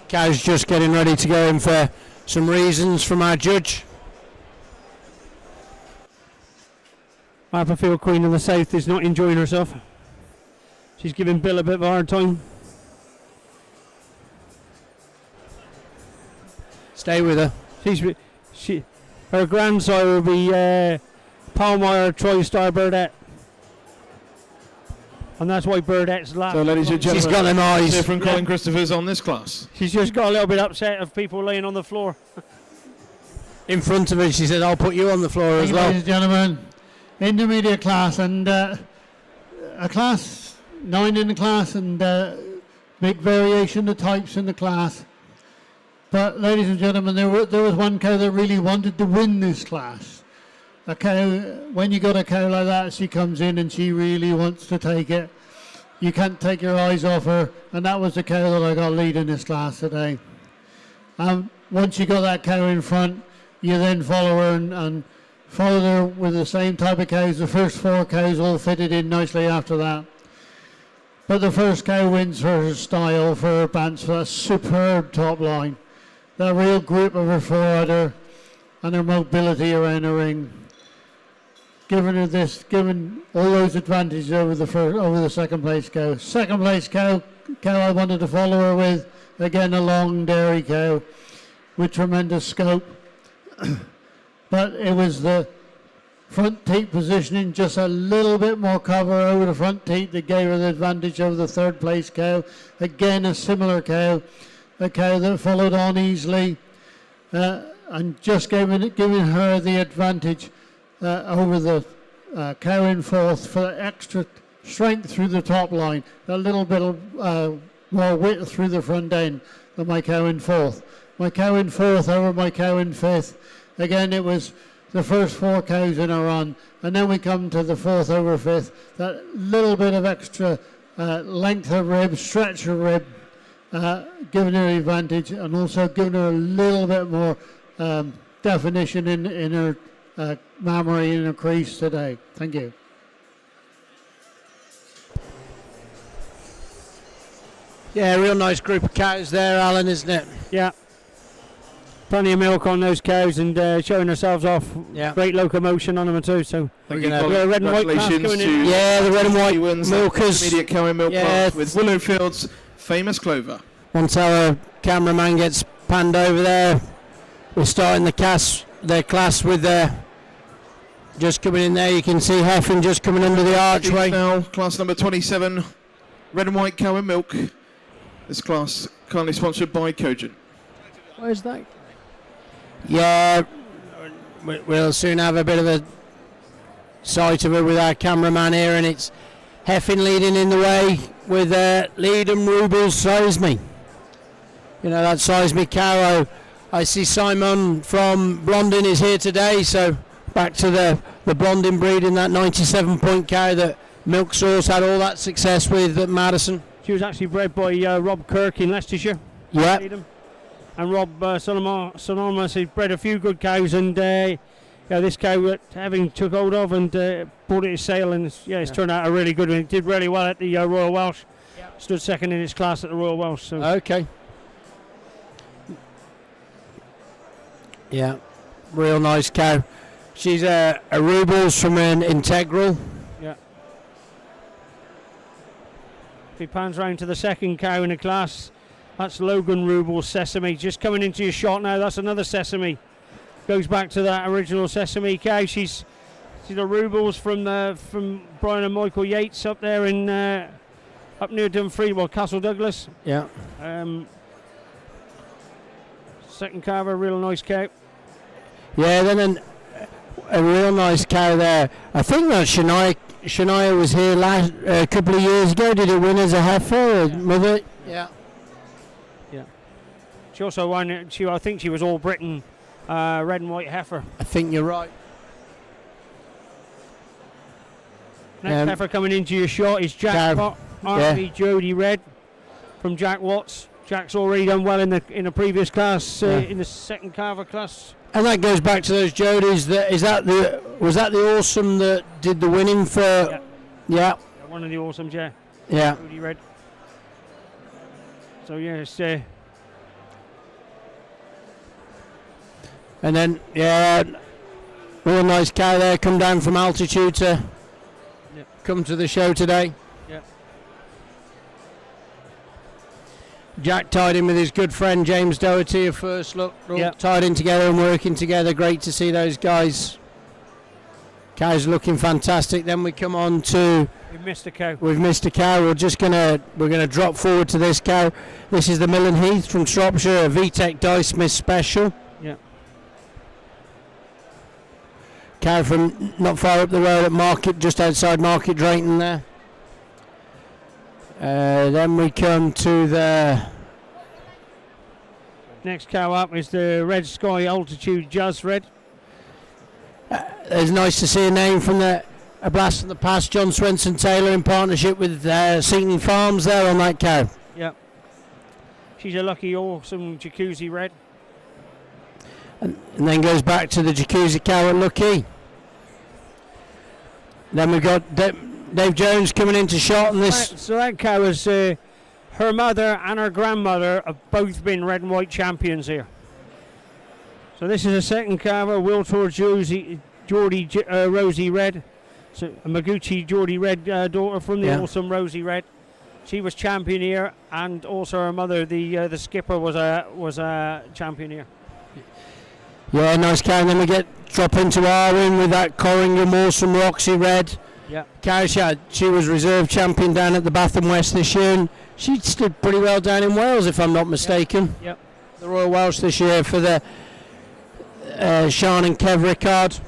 Cow's just getting ready to go in for some reasons from our judge. Harperfield Queen of the South is not enjoying herself. She's giving Bill a bit of a hard time. Stay with her. Her grandsire will be Palmyra Troy-Star Burdette. And that's why Burdette's laughing. So, ladies and gentlemen, she's got them eyes. Here from Colin Christopher's on this class. She's just got a little bit upset of people laying on the floor. In front of her, she said, I'll put you on the floor as well. Ladies and gentlemen, intermediate class, and a class 9 in the class, and big variation of types in the class. But ladies and gentlemen, there was one cow that really wanted to win this class. A cow, when you got a cow like that, she comes in and she really wants to take it. You can't take your eyes off her, and that was the cow that I got leading this class today. Once you got that cow in front, you then follow her and follow her with the same type of cows. The first 4 cows all fitted in nicely after that. But the first cow wins for her style, for her pants, for that superb top line. That real grip of her forudder and her mobility around the ring. Giving all those advantages over the second place cow. Second place cow I wanted to follow her with, again a long dairy cow with tremendous scope. But it was the front teat positioning, just a little bit more cover over the front teat that gave her the advantage over the third place cow. Again a similar cow, a cow that followed on easily and just giving her the advantage over the cow in fourth for the extra strength through the top line, a little bit of more width through the front end than my cow in fourth. My cow in fourth over my cow in fifth. Again, it was the first 4 cows in a run, and then we come to the fourth over fifth. That little bit of extra length of rib, stretch of rib, giving her the advantage, and also giving her a little bit more definition in her mammary in her crease today. Thank you. Yeah, real nice group of cows there, Alan, isn't it? Yeah. Plenty of milk on those cows and showing ourselves off. Yeah. Great locomotion on them too. So Thank you, we've Colin. got a red and white class Congratulations coming in. to Yeah, the red and white Ewans, milkers. Intermediate cow and milk Yeah. class with Willowfield's famous clover. Once our cameraman gets panned over there, we're starting the class with just coming in there. You can see Heffin just coming under the archway. Now, class number 27, red and white cow and milk. This class kindly sponsored by Cogent. Where's that? Yeah, we'll soon have a bit of a sight of it with our cameraman here, and it's Heffin leading in the way with Leadham Rubles Saxby. You know, that Saxby cow. I see Simon from Blondin is here today, so back to the Blondin breed in that 97-point cow that Milk Source had all that success with at Madison. She was actually bred by Rob Kirk in Leicestershire. Yeah. And Rob Sonoma has bred a few good cows, and this cow that having took hold of and brought it to sale, and it's turned out a really good one. It did really well at the Royal Welsh. Stood second in its class at the Royal Welsh. So. Okay. Yeah, real nice cow. She's a Rubles from an Integral. Yeah. If he pans round to the second cow in the class, that's Logan Rubles Sesame. Just coming into your shot now, that's another Sesame. Goes back to that original Sesame cow. She's a Rubles from Brian and Michael Yates up there in up near Dumfries, Castle Douglas. Yeah. Second carver, real nice cow. Yeah, then a real nice cow there. I think that Shania was here a couple of years ago. Did it win as a heifer or mother? Yeah. Yeah. She also won. I think she was All Britain red and white heifer. I think you're right. Next heifer coming into your shot is Jack Jody Red from Jack Watts. Jack's already done well in the previous class, in the second carver class. And that goes back to those Jodies. Was that the Awesome that did the winning for? Yeah. One of the Awesomes, yeah. Yeah. Jody Red. So yes. And then real nice cow there. Come down from altitude to come to the show today. Yeah. Jack tied in with his good friend James Doherty. A first look, all tied in together and working together. Great to see those guys. Cow's looking fantastic. Then we come on to. We've missed a cow. We've missed a cow. We're gonna drop forward to this cow. This is the Millen Heath from Shropshire, a VTEC Dye Smith special. Yeah. Cow from not far up the road at Market, just outside Market Drayton there. Then we come to the next cow up is the Red Sky Altitude Jazz Red. It's nice to see a name from a blast from the past. John Swenson Taylor in partnership with Seaton Farms there on that cow. Yeah. She's a lucky awesome Jacuzzi Red. And then goes back to the Jacuzzi cow at Lucky. Then we've got Dave Jones coming into shot on this. So that cow is her mother and her grandmother have both been red and white champions here. So this is a second carver, Wiltor Rosie Red. So a Maguchi Geordie Red daughter from the awesome Rosie Red. She was champion here, and also her mother, the skipper, was a champion here. Yeah, nice cow. And then we drop into Arwen with that Corringham awesome Roxy Red. Yeah. Cow, she was reserve champion down at the Batham West this year, and she stood pretty well down in Wales, if I'm not mistaken. Yep. The Royal Welsh this year for the Sean and Kev Rickard.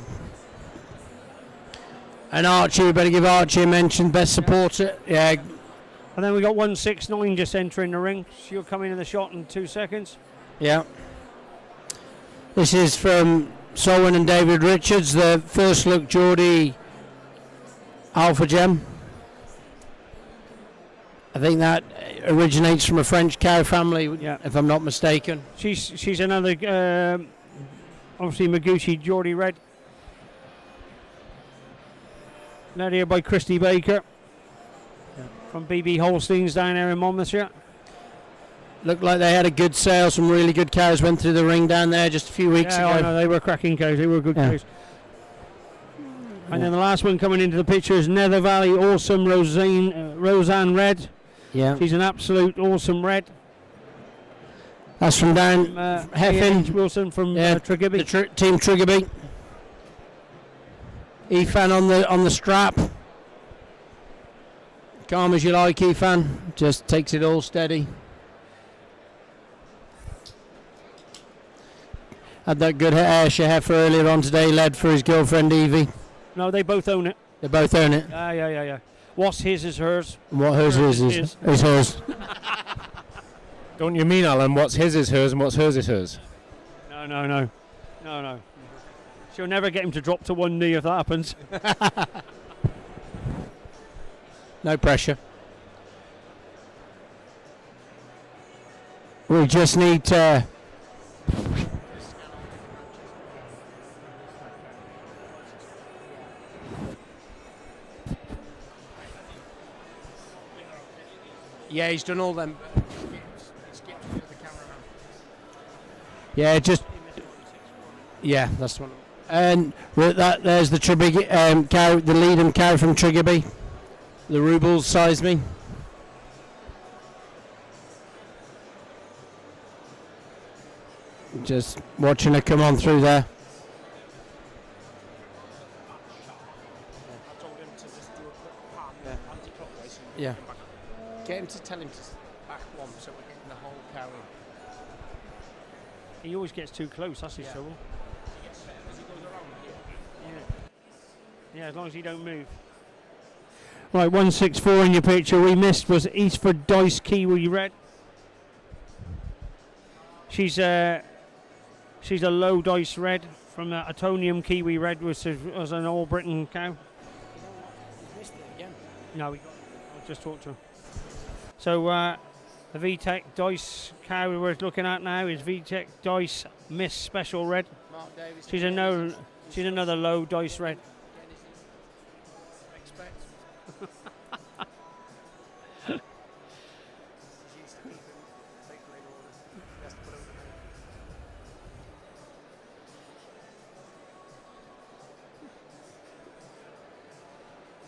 And Archie, we better give Archie a mention, best supporter. Yeah. And then we got 169 just entering the ring. She'll come in the shot in 2 seconds. Yeah. This is from Solwyn and David Richards, the first look Geordie Alpha Gem. I think that originates from a French cow family, if I'm not mistaken. She's another, obviously Maguchi Geordie Red. Led here by Christy Baker from BB Holsteins down there in Monmouthshire. Looked like they had a good sale. Some really good cows went through the ring down there just a few weeks ago. I know, they were cracking cows. They were good Yeah. cows. And then the last one coming into the picture is Nether Valley Awesome Roseanne Red. Yeah. She's an absolute awesome red. That's from down Heffin Heffin. Wilson from Trigibby. Team Trigibby. Ifan on the strap. Calm as you like, Ifan. Just takes it all steady. Had that good Ayrshire heifer earlier on today, led for his girlfriend Evie. No, they both own it. They both own it. Yeah. What's his is hers. And what hers is hers. Don't you mean, Alan, what's his is hers and what's hers is hers? No. She'll never get him to drop to one knee if that happens. No pressure. We just need to... Yeah, he's done all them. Yeah, just... Yeah, that's the one. And there's the Trigibby cow, the lead-in cow from Trigibby. The Rubles size me. Just watching her come on through there. Yeah. Get him to tell him to back one so we're getting the whole cow in. He always gets too close, that's his trouble. Yeah, as long as he don't move. Right, 164 in your picture. We missed was Eastford Dice Kiwi Red. She's a low dice red from the Atonium Kiwi Red, which was an All Britain cow. Missed it again. No, I'll just talk to him. So the VTech Dice cow we're looking at now is VTech Dice Miss Special Red. Mark Davis. She's another low dice red.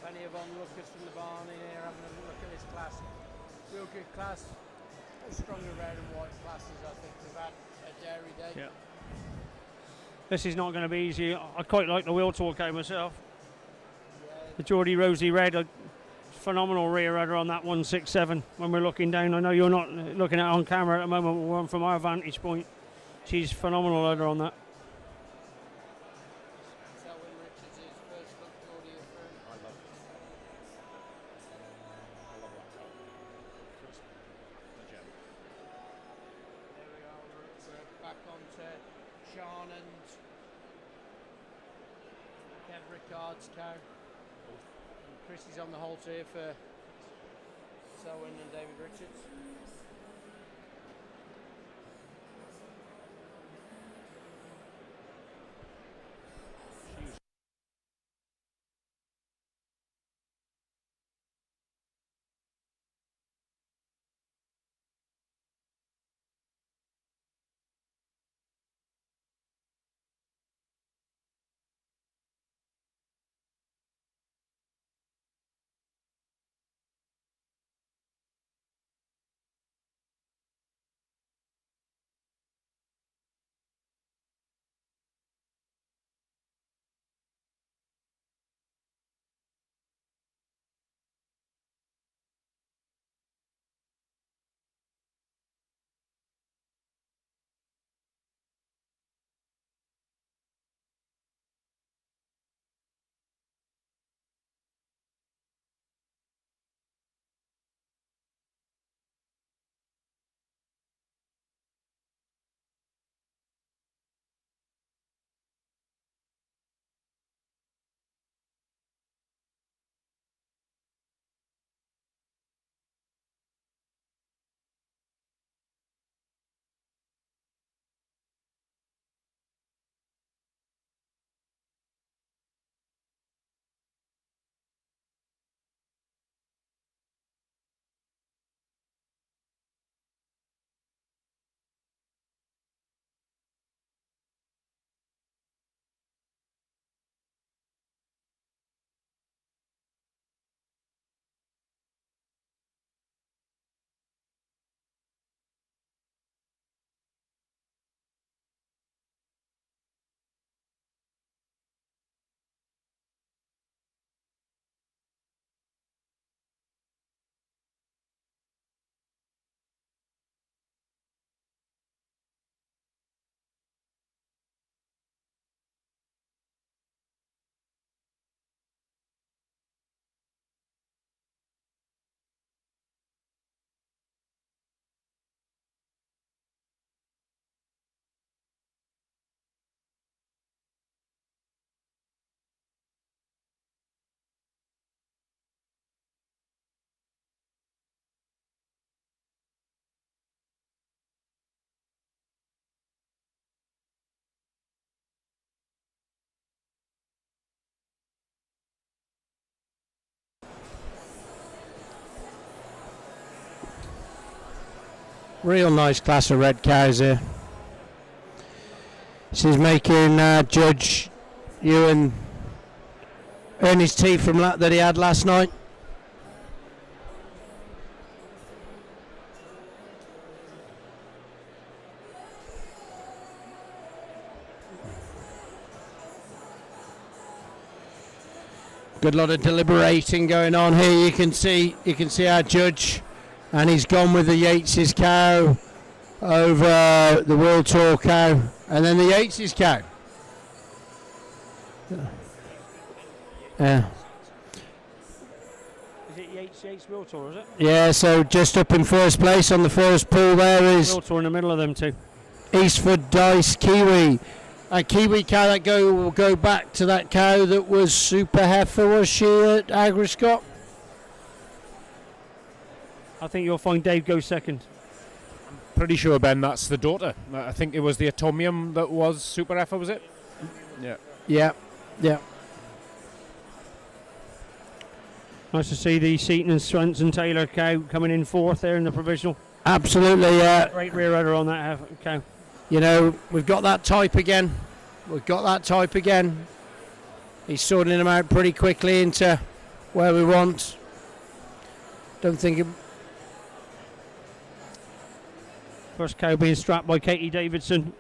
Plenty of onlookers from the barn in here having a look at this class. Real good class. Stronger red and white classes I think we've had at Dairy Day. Yeah. This is not going to be easy. I quite like the wheel talk cow myself. The Geordie Rosie Red, a phenomenal rear udder on that 167 when we're looking down. I know you're not looking at it on camera at the moment, but one from our vantage point. She's phenomenal udder on that. Back onto Sean and Kev Rickard's cow. And Christy's on the halter here for Selwyn and David Richards. Real nice class of red cows here. She's making Judge Iwan earn his teeth from that he had last night. Good lot of deliberating going on here. You can see our judge, and he's gone with the Yates' cow over the World Tour cow, and then the Yates' cow. Yeah. Is it Yates World Tour, is it? Yeah, so just up in first place on the first pool there is World Tour in the middle of them two. Eastford Dice Kiwi. A Kiwi cow that will go back to that cow that was Super Heifer, was she at Agriscott? I think you'll find Dave goes second. Pretty sure, Ben, that's the daughter. I think it was the Atomium that was Super Heifer, was it? Yeah. Yeah. Nice to see the Seaton and Swenson Taylor cow coming in fourth there in the provisional. Absolutely, yeah. Great rear udder on that cow. You know, we've got that type again. He's sorting them out pretty quickly into where we want. Don't think it... First cow being strapped by Katie Davidson.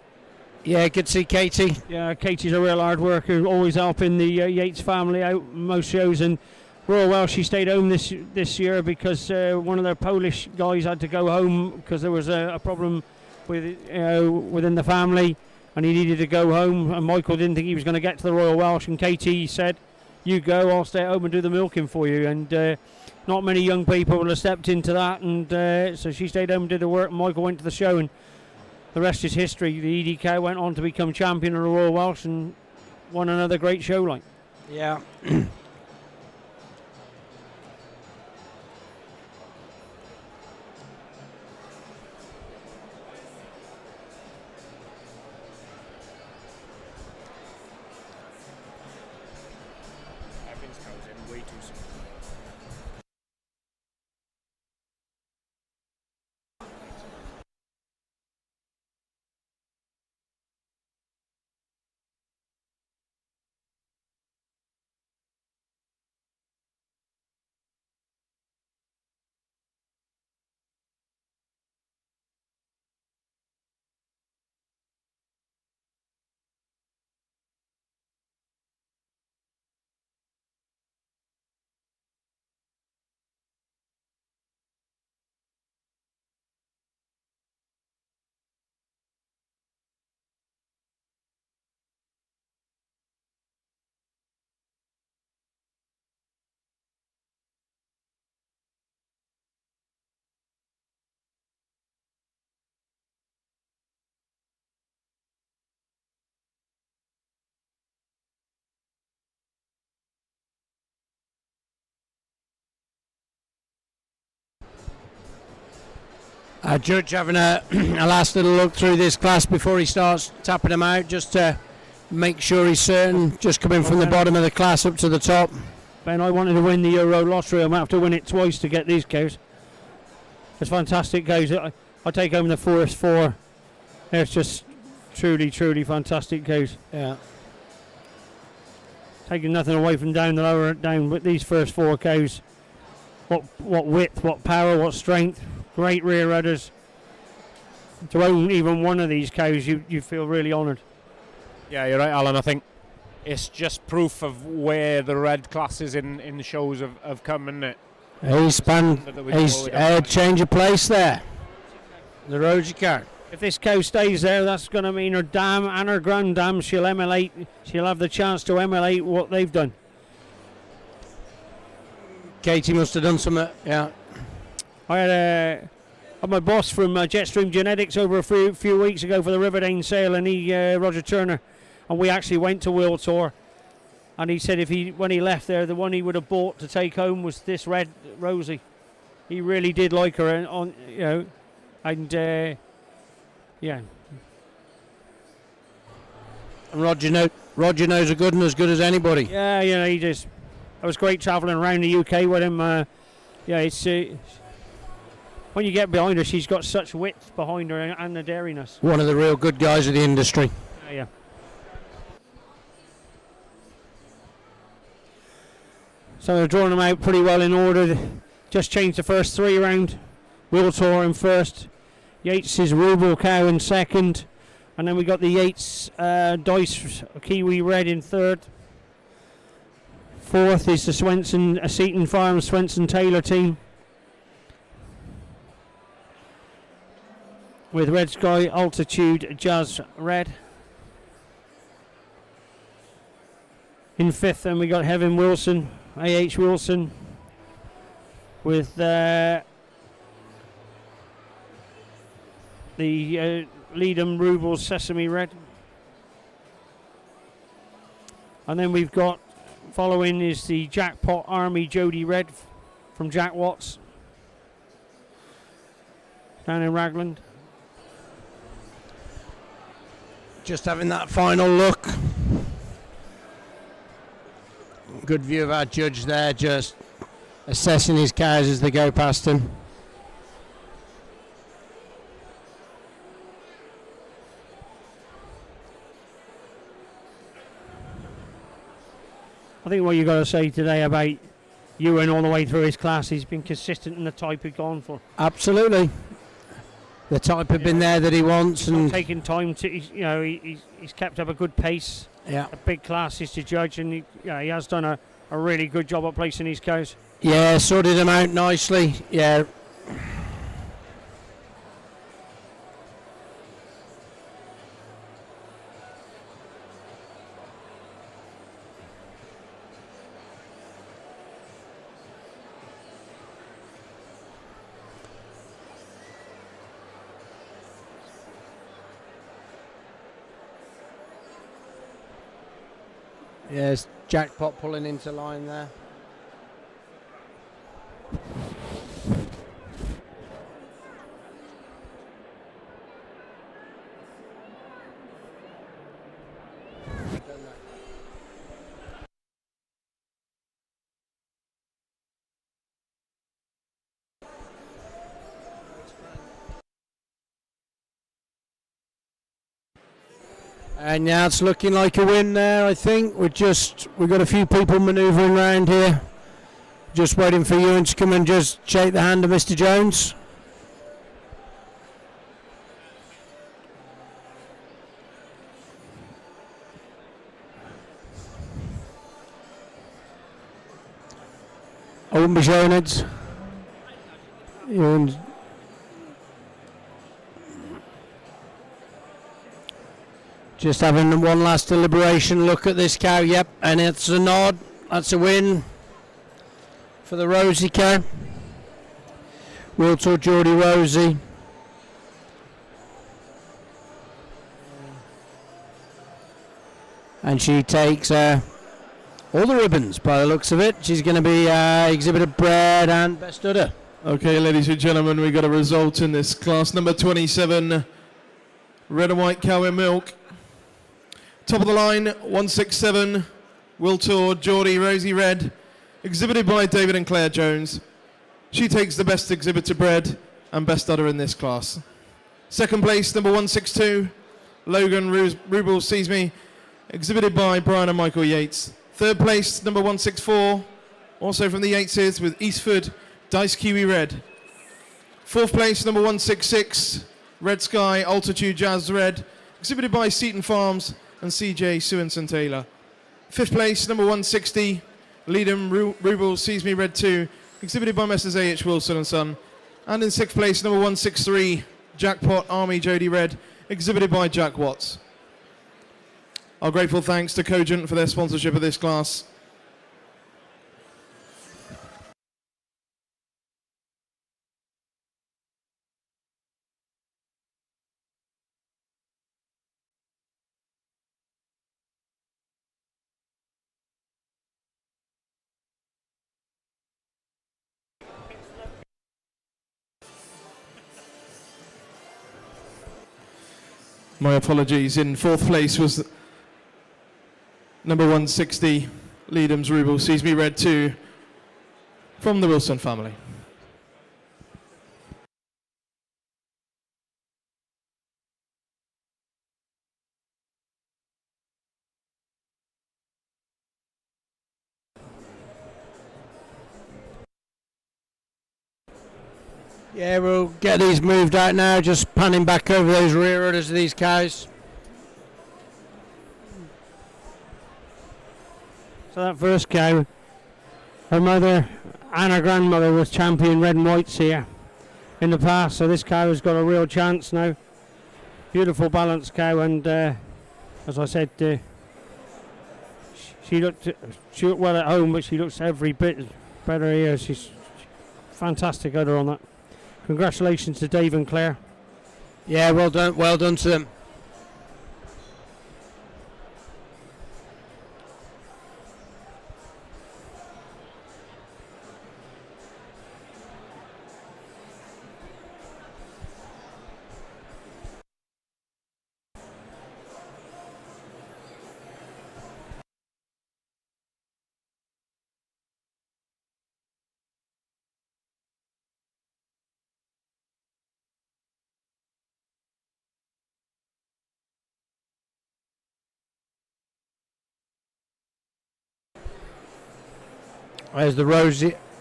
Yeah, good to see Katie. Yeah, Katie's a real hard worker, always helping the Yates family out most shows. And Royal Welsh, she stayed home this year because one of their Polish guys had to go home because there was a problem within the family, and he needed to go home. And Michael didn't think he was going to get to the Royal Welsh, and Katie said, "You go, I'll stay at home and do the milking for you." And not many young people would have stepped into that, and so she stayed home and did the work. And Michael went to the show, and the rest is history. The ED cow went on to become champion of the Royal Welsh and won another great show. Like, yeah. Our judge having a last little look through this class before he starts tapping them out, just to make sure he's certain. Just coming from the bottom of the class up to the top. Ben, I wanted to win the Euro lottery. I'm going to have to win it twice to get these cows. It's fantastic cows. I take home the first four. It's just truly fantastic cows. Yeah. Taking nothing away from down the lower down, but these first four cows, what width, what power, what strength. Great rear udders. To own even one of these cows, you feel really honoured. Yeah, you're right, Alan. I think it's just proof of where the red classes in the shows have come, isn't it? He's change of place there. The Rosie cow. If this cow stays there, that's going to mean her dam and her grand dam, she'll have the chance to emulate what they've done. Katie must have done some, yeah. I had my boss from Jetstream Genetics over a few weeks ago for the Riverdane sale, and Roger Turner, and we actually went to World Tour, and he said when he left there, the one he would have bought to take home was this red Rosie. He really did like her, and yeah. And Roger knows a good one as good as anybody. Yeah, he just. It was great travelling around the UK with him. when you get behind her, she's got such width behind her and the dariness. One of the real good guys of the industry. Yeah. So they're drawing them out pretty well in order. Just changed the first 3 round. Wiltor in first. Yates' Ruble Cow in second. And then we got the Yates Dice Kiwi Red in third. Fourth is the Seaton Farms Swenson Taylor team. With Red Sky Altitude Jazz Red. In fifth then we got Heaven Wilson, AH Wilson. With the Leadham Rubles Sesame Red. And then we've got, following is the Jackpot Army Jody Red from Jack Watts down in Ragland. Just having that final look. Good view of our judge there, just assessing his cows as they go past him. I think what you've got to say today about Iwan all the way through his class, he's been consistent in the type he's gone for. Absolutely. The type have been there that he wants, and taking time to, he's kept up a good pace. Yeah. A big classes to judge, and he has done a really good job at placing his cows. yeah, sorted him out nicely. Yeah. Yes, Jackpot pulling into line there. And now it's looking like a win there, I think. We've got a few people manoeuvring around here. Just waiting for Iwan to come and just shake the hand of Mr. Jones. I wouldn't be showing it. Iwan's just having one last deliberation look at this cow. Yep, and it's a nod. That's a win for the Rosie cow. Wiltor Geordie Rosie. And she takes all the ribbons by the looks of it. She's going to be exhibitor bred and best udder. Okay, ladies and gentlemen, we got a result in this class number 27. Red and white cow in milk. Top of the line, 167, Wiltor Geordie Rosie Red, exhibited by David and Claire Jones. She takes the best exhibitor bred and best udder in this class. Second place, number 162, Logan Ruble Sees Me, exhibited by Brian and Michael Yates. Third place, number 164, also from the Yateses, with Eastford Dice Kiwi Red. Fourth place, number 166, Red Sky Altitude Jazz Red, exhibited by Seaton Farms and CJ Swenson Taylor. Fifth place, number 160, Leadham Ruble Sees Me Red 2, exhibited by Messrs A.H. Wilson and Son. And in sixth place, number 163, Jackpot Army Jody Red, exhibited by Jack Watts. Our grateful thanks to Cogent for their sponsorship of this class. My apologies. In fourth place was number 160, Leadham's Ruble Sees Me Red 2 from the Wilson family. Yeah, we'll get these moved out now, just panning back over those rear udders of these cows. So that first cow, her mother and her grandmother was champion red and whites here in the past, so this cow has got a real chance now. Beautiful balanced cow, and as I said, she looked well at home, but she looks every bit better here. She's fantastic udder on that. Congratulations to Dave and Claire. Yeah, well done to them. There's the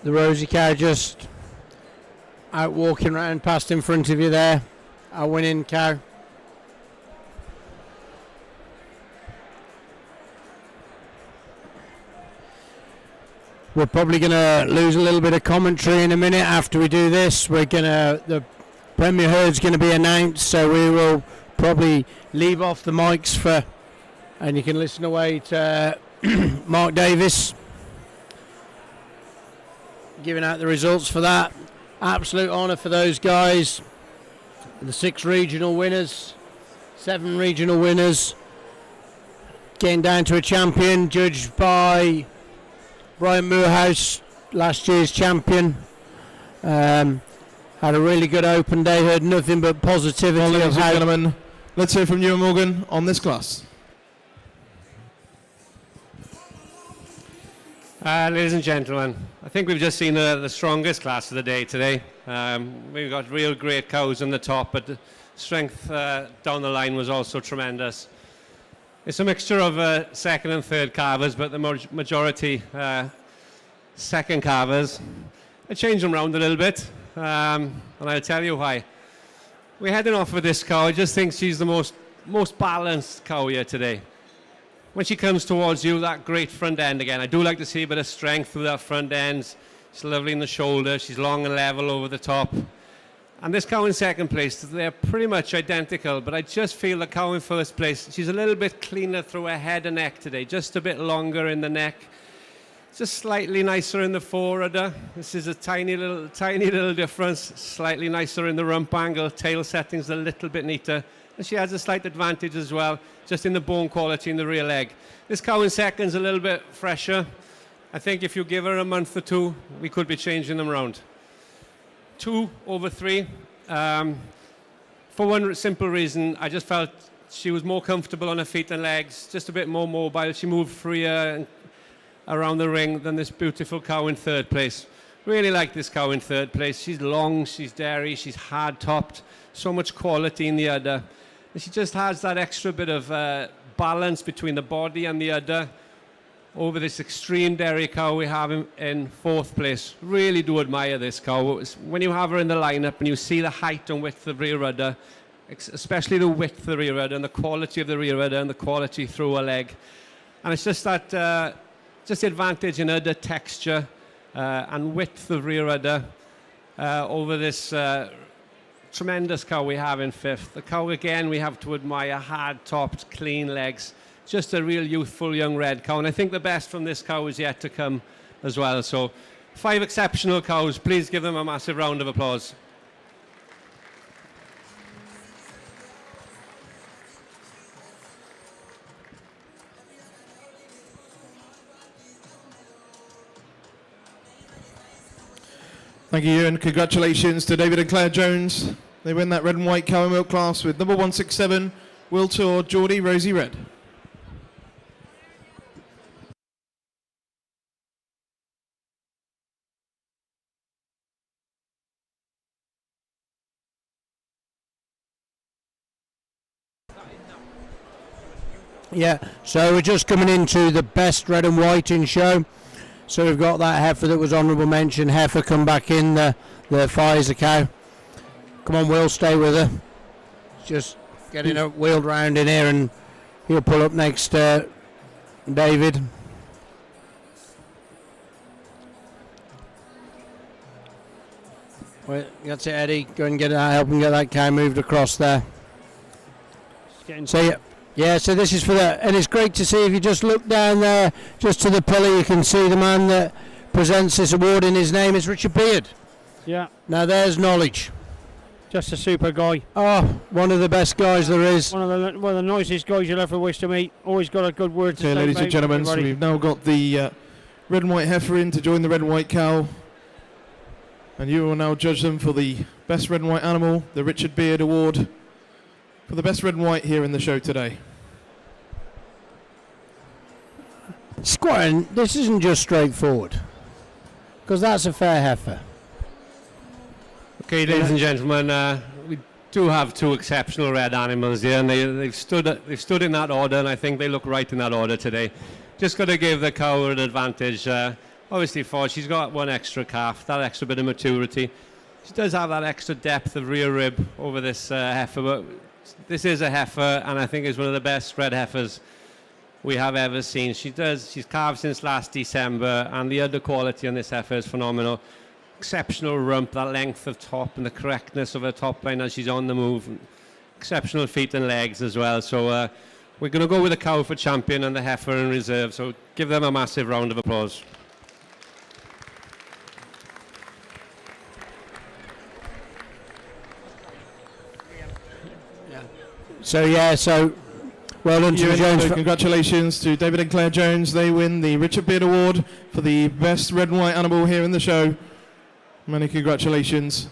rosy cow just out walking around past in front of you there. Our winning cow. We're probably going to lose a little bit of commentary in a minute after we do this. The Premier Herd's going to be announced, so we will probably leave off the mics and you can listen away to Mark Davis giving out the results for that. Absolute honour for those guys. The 6 regional winners, 7 regional winners, getting down to a champion, judged by Brian Moorhouse, last year's champion. Had a really good open day, heard nothing but positivity. Well, ladies and gentlemen, let's hear from Ewan Morgan on this class. Ladies and gentlemen, I think we've just seen the strongest class of the day today. We've got real great cows on the top, but the strength down the line was also tremendous. It's a mixture of second and third calvers, but the majority second calvers. I changed them around a little bit, and I'll tell you why. We're heading off with this cow. I just think she's the most balanced cow here today. When she comes towards you, that great front end again. I do like to see a bit of strength through that front end. She's lovely in the shoulder. She's long and level over the top. And this cow in second place, they're pretty much identical, but I just feel the cow in first place, she's a little bit cleaner through her head and neck today, just a bit longer in the neck. Just slightly nicer in the fore udder. This is a tiny little difference. Slightly nicer in the rump angle. Tail setting's a little bit neater. And she has a slight advantage as well, just in the bone quality in the rear leg. This cow in second's a little bit fresher. I think if you give her a month or two, we could be changing them around. 2 over 3. For one simple reason, I just felt she was more comfortable on her feet and legs, just a bit more mobile. She moved freer around the ring than this beautiful cow in third place. Really like this cow in third place. She's long, she's dairy, she's hard-topped, so much quality in the udder. And she just has that extra bit of balance between the body and the udder over this extreme dairy cow we have in fourth place. Really do admire this cow. When you have her in the lineup and you see the height and width of the rear udder, especially the width of the rear udder and the quality of the rear udder and the quality through her leg. And it's just that, just the advantage in udder texture and width of rear udder over this tremendous cow we have in fifth. The cow, again, we have to admire, hard-topped, clean legs. Just a real youthful young red cow. And I think the best from this cow is yet to come as well. So 5 exceptional cows. Please give them a massive round of applause. Thank you, Ewan. Congratulations to David and Claire Jones. They win that red and white cow and milk class with number 167, Will Tour, Geordie, Rosie Red. Yeah, so we're just coming into the best red and white in show. So we've got that heifer that was honourable mention. Heifer come back in, the Pfizer cow. Come on, Will, stay with her. Just getting her wheeled round in here, and he'll pull up next, David. Well, that's it, Eddie. Go and help him get that cow moved across there. So so this is for that, and it's great to see. If you just look down there, just to the pillar, you can see the man that presents this award, and his name is Richard Beard. Yeah. Now there's knowledge. Just a super guy. Oh, one of the best guys there is. One of the nicest guys you'll ever wish to meet. Always got a good word to say. Ladies and gentlemen, so we've now got the red and white heifer in to join the red and white cow. And you will now judge them for the best red and white animal, the Richard Beard Award, for the best red and white here in the show today. Squire, this isn't just straightforward, because that's a fair heifer. Okay, ladies and gentlemen, we do have two exceptional red animals here, and they've stood in that order, and I think they look right in that order today. Just got to give the cow an advantage. Obviously, she's got one extra calf, that extra bit of maturity. She does have that extra depth of rear rib over this heifer, but this is a heifer, and I think is one of the best red heifers we have ever seen. She's calved since last December, and the udder quality on this heifer is phenomenal. Exceptional rump, that length of top, and the correctness of her top line as she's on the move. Exceptional feet and legs as well. So we're going to go with the cow for champion and the heifer in reserve. So give them a massive round of applause. So well done to Jones. Congratulations to David and Claire Jones. They win the Richard Beard Award for the best red and white animal here in the show. Many congratulations.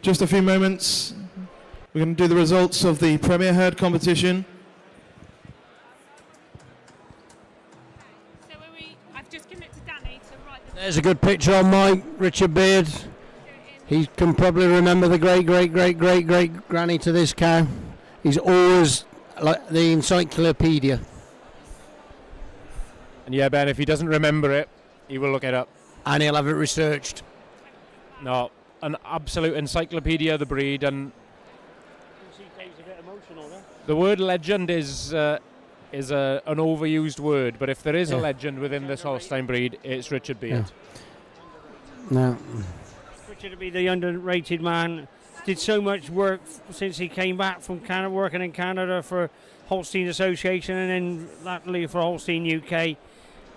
Just a few moments. We're going to do the results of the Premier Herd competition. I've just given it to Danny to write the... There's a good picture on Mike, Richard Beard. He can probably remember the great granny to this cow. He's always like the encyclopedia. And yeah, Ben, if he doesn't remember it, he will look it up. And he'll have it researched. No, an absolute encyclopedia of the breed, and the word legend is an overused word, but if there is a legend within this Holstein breed, it's Richard Beard. No. Richard to be the underrated man. Did so much work since he came back from Canada, working in Canada for Holstein Association, and then latterly for Holstein UK.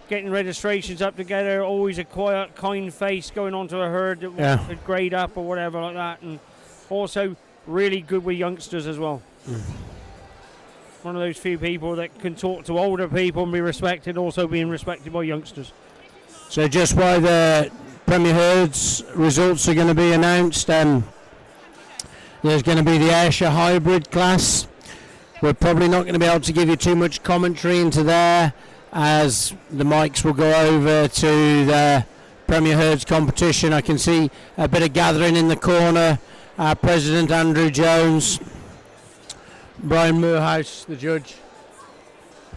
Getting registrations up together, always a quiet, kind face, going on to a herd that wants to grade up or whatever like that, and also really good with youngsters as well. One of those few people that can talk to older people and be respected, also being respected by youngsters. So just while the Premier Herds results are going to be announced, there's going to be the Ayrshire Hybrid class. We're probably not going to be able to give you too much commentary into there, as the mics will go over to the Premier Herds competition. I can see a bit of gathering in the corner. Our President Andrew Jones, Brian Moorhouse, the judge.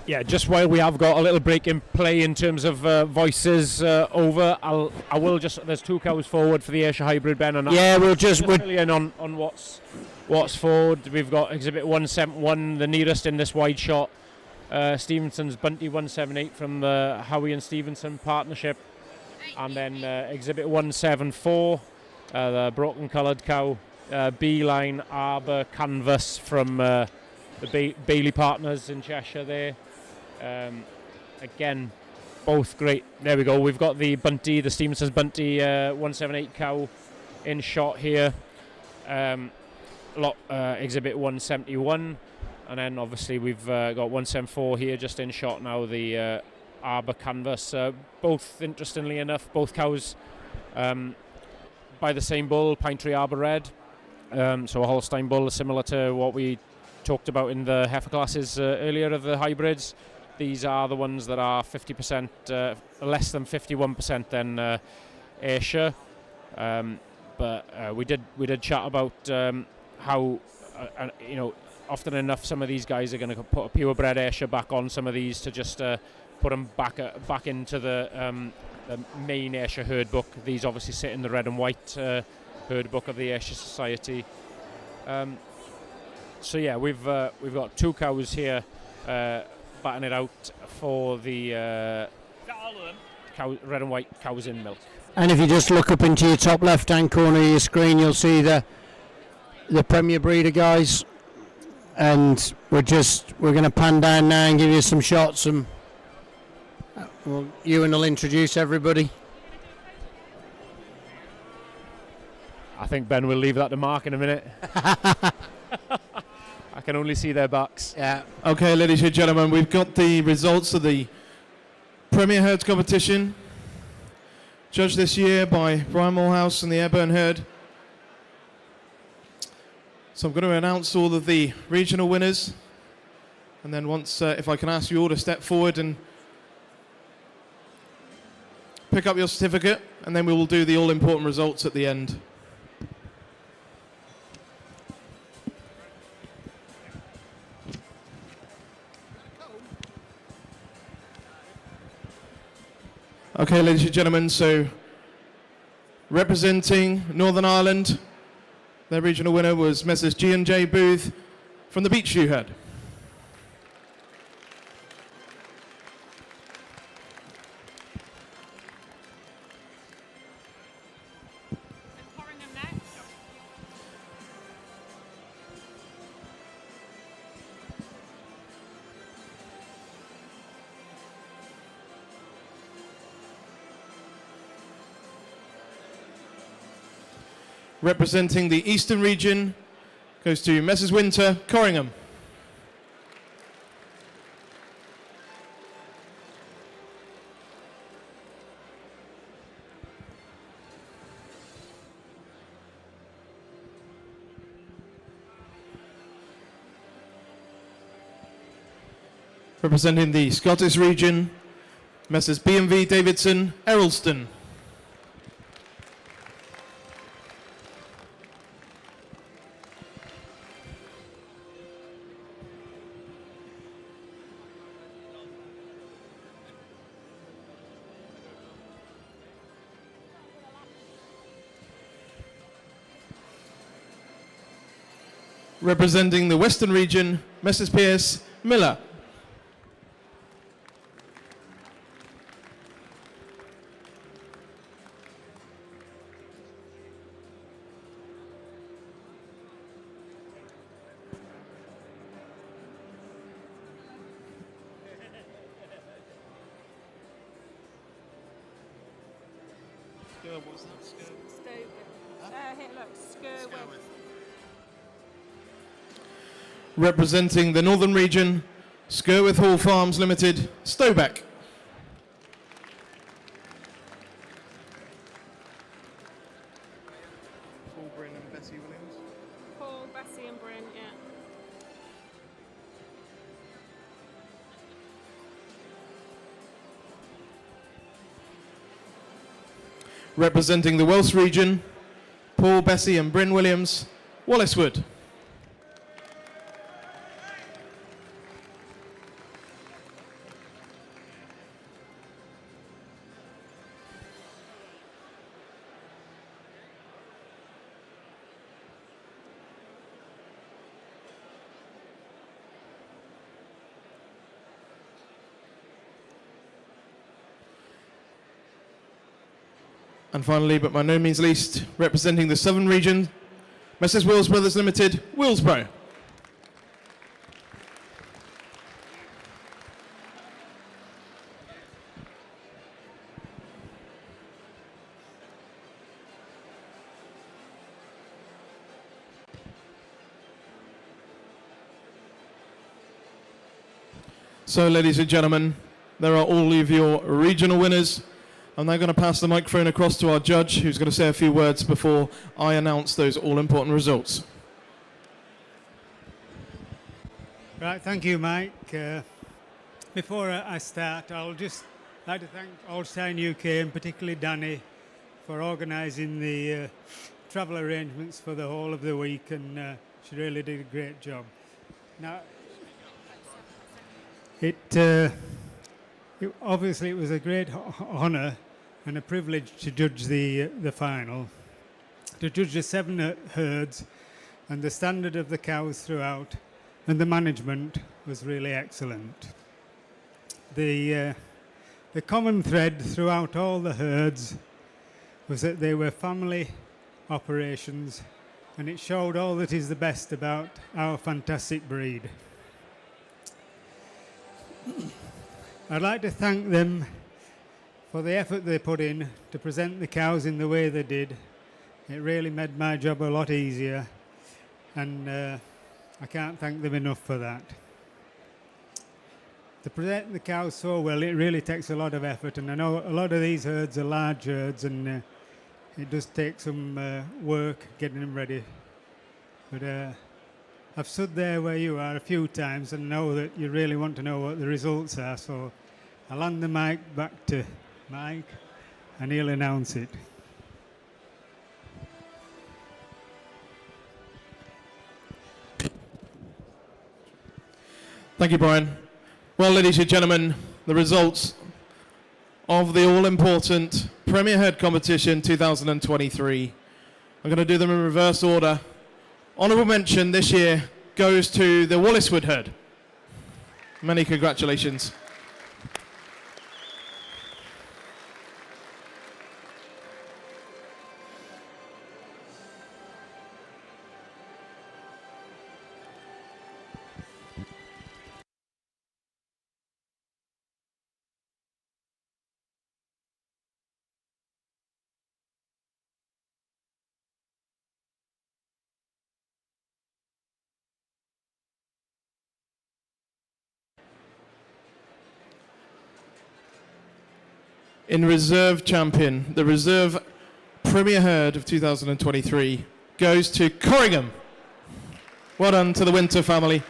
Yeah, just while we have got a little break in play in terms of voices over, I will just, there's two cows forward for the Ayrshire Hybrid, Ben, and we'll fill you in on what's forward. We've got Exhibit 171, the nearest in this wide shot. Stevenson's Bunty 178 from the Howie and Stevenson partnership, and then Exhibit 174, the broken coloured cow, B-line Arbor Canvas from the Bailey partners in Cheshire there. Again, both great. There we go. We've got the Bunty, the Stevenson's Bunty 178 cow in shot here. Exhibit 171. And then obviously we've got 174 here just in shot now, the Arbor Canvas. Both, interestingly enough, both cows by the same bull, Pine Tree Arbor Red. So a Holstein bull, similar to what we talked about in the heifer classes earlier of the hybrids. These are the ones that are 50%, less than 51% than Ayrshire. But we did chat about how, often enough, some of these guys are going to put a purebred Ayrshire back on some of these to just put them back into the main Ayrshire herd book. These obviously sit in the red and white Herd Book of the Ayrshire Society. So yeah, we've got 2 cows here batting it out for the red and white cows in milk. And if you just look up into your top left-hand corner of your screen, you'll see the Premier Breeder guys, and we're going to pan down now and give you some shots. And Ewan will introduce everybody. I think Ben will leave that to Mark in a minute. I can only see their backs. Yeah. Okay, ladies and gentlemen, we've got the results of the Premier Herds competition, judged this year by Brian Morehouse and the Ayrburn Herd. So I'm going to announce all of the regional winners, and then once, if I can ask you all to step forward and pick up your certificate, and then we will do the all-important results at the end. Okay, ladies and gentlemen, so representing Northern Ireland, their regional winner was Messrs. G&J Booth from the Beach Shoe Herd. Representing the Eastern region goes to Messrs. Winter, Corringham. Representing the Scottish region, Messrs. B&V Davidson, Errolston. Representing the Western region, Messrs. Pierce, Miller. Representing the Northern region, Skerwith Hall Farms Limited, Stobeck. Paul, Bessie and Bryn, yeah. Representing the Welsh region, Paul, Bessie and Bryn Williams, Walleswood. And finally, but by no means least, representing the Southern region, Messrs. Wills Brothers Limited, Willsborough. So, ladies and gentlemen, there are all of your regional winners. I'm now going to pass the microphone across to our judge, who's going to say a few words before I announce those all-important results. Right, thank you, Mike. Before I start, I'll just like to thank Allstein UK and particularly Danny for organising the travel arrangements for the whole of the week, and she really did a great job. Now, obviously it was a great honour and a privilege to judge the final. to judge the 7 herds, and the standard of the cows throughout and the management was really excellent. The common thread throughout all the herds was that they were family operations, and it showed all that is the best about our fantastic breed. I'd like to thank them for the effort they put in to present the cows in the way they did. It really made my job a lot easier, and I can't thank them enough for that. To present the cows so well, it really takes a lot of effort, and I know a lot of these herds are large herds, and it does take some work getting them ready. But I've stood there where you are a few times and know that you really want to know what the results are, so I'll hand the mic back to Mike and he'll announce it. Thank you, Brian. Well, ladies and gentlemen, the results of the all-important Premier Herd Competition 2023. I'm going to do them in reverse order. Honourable mention this year goes to the Walliswood herd. Many congratulations. In reserve champion, the reserve Premier Herd of 2023 goes to Corringham. Well done to the Winter family.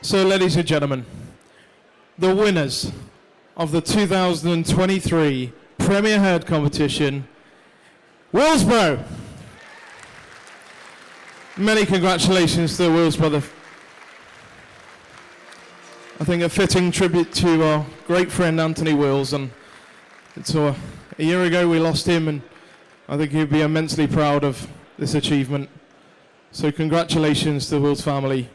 So, ladies and gentlemen, the winners of the 2023 Premier Herd Competition, Willsborough. Many congratulations to the Willsborough. I think a fitting tribute to our great friend Anthony Wills, and it's a year ago we lost him, and I think he'd be immensely proud of this achievement. So congratulations to the Wills family.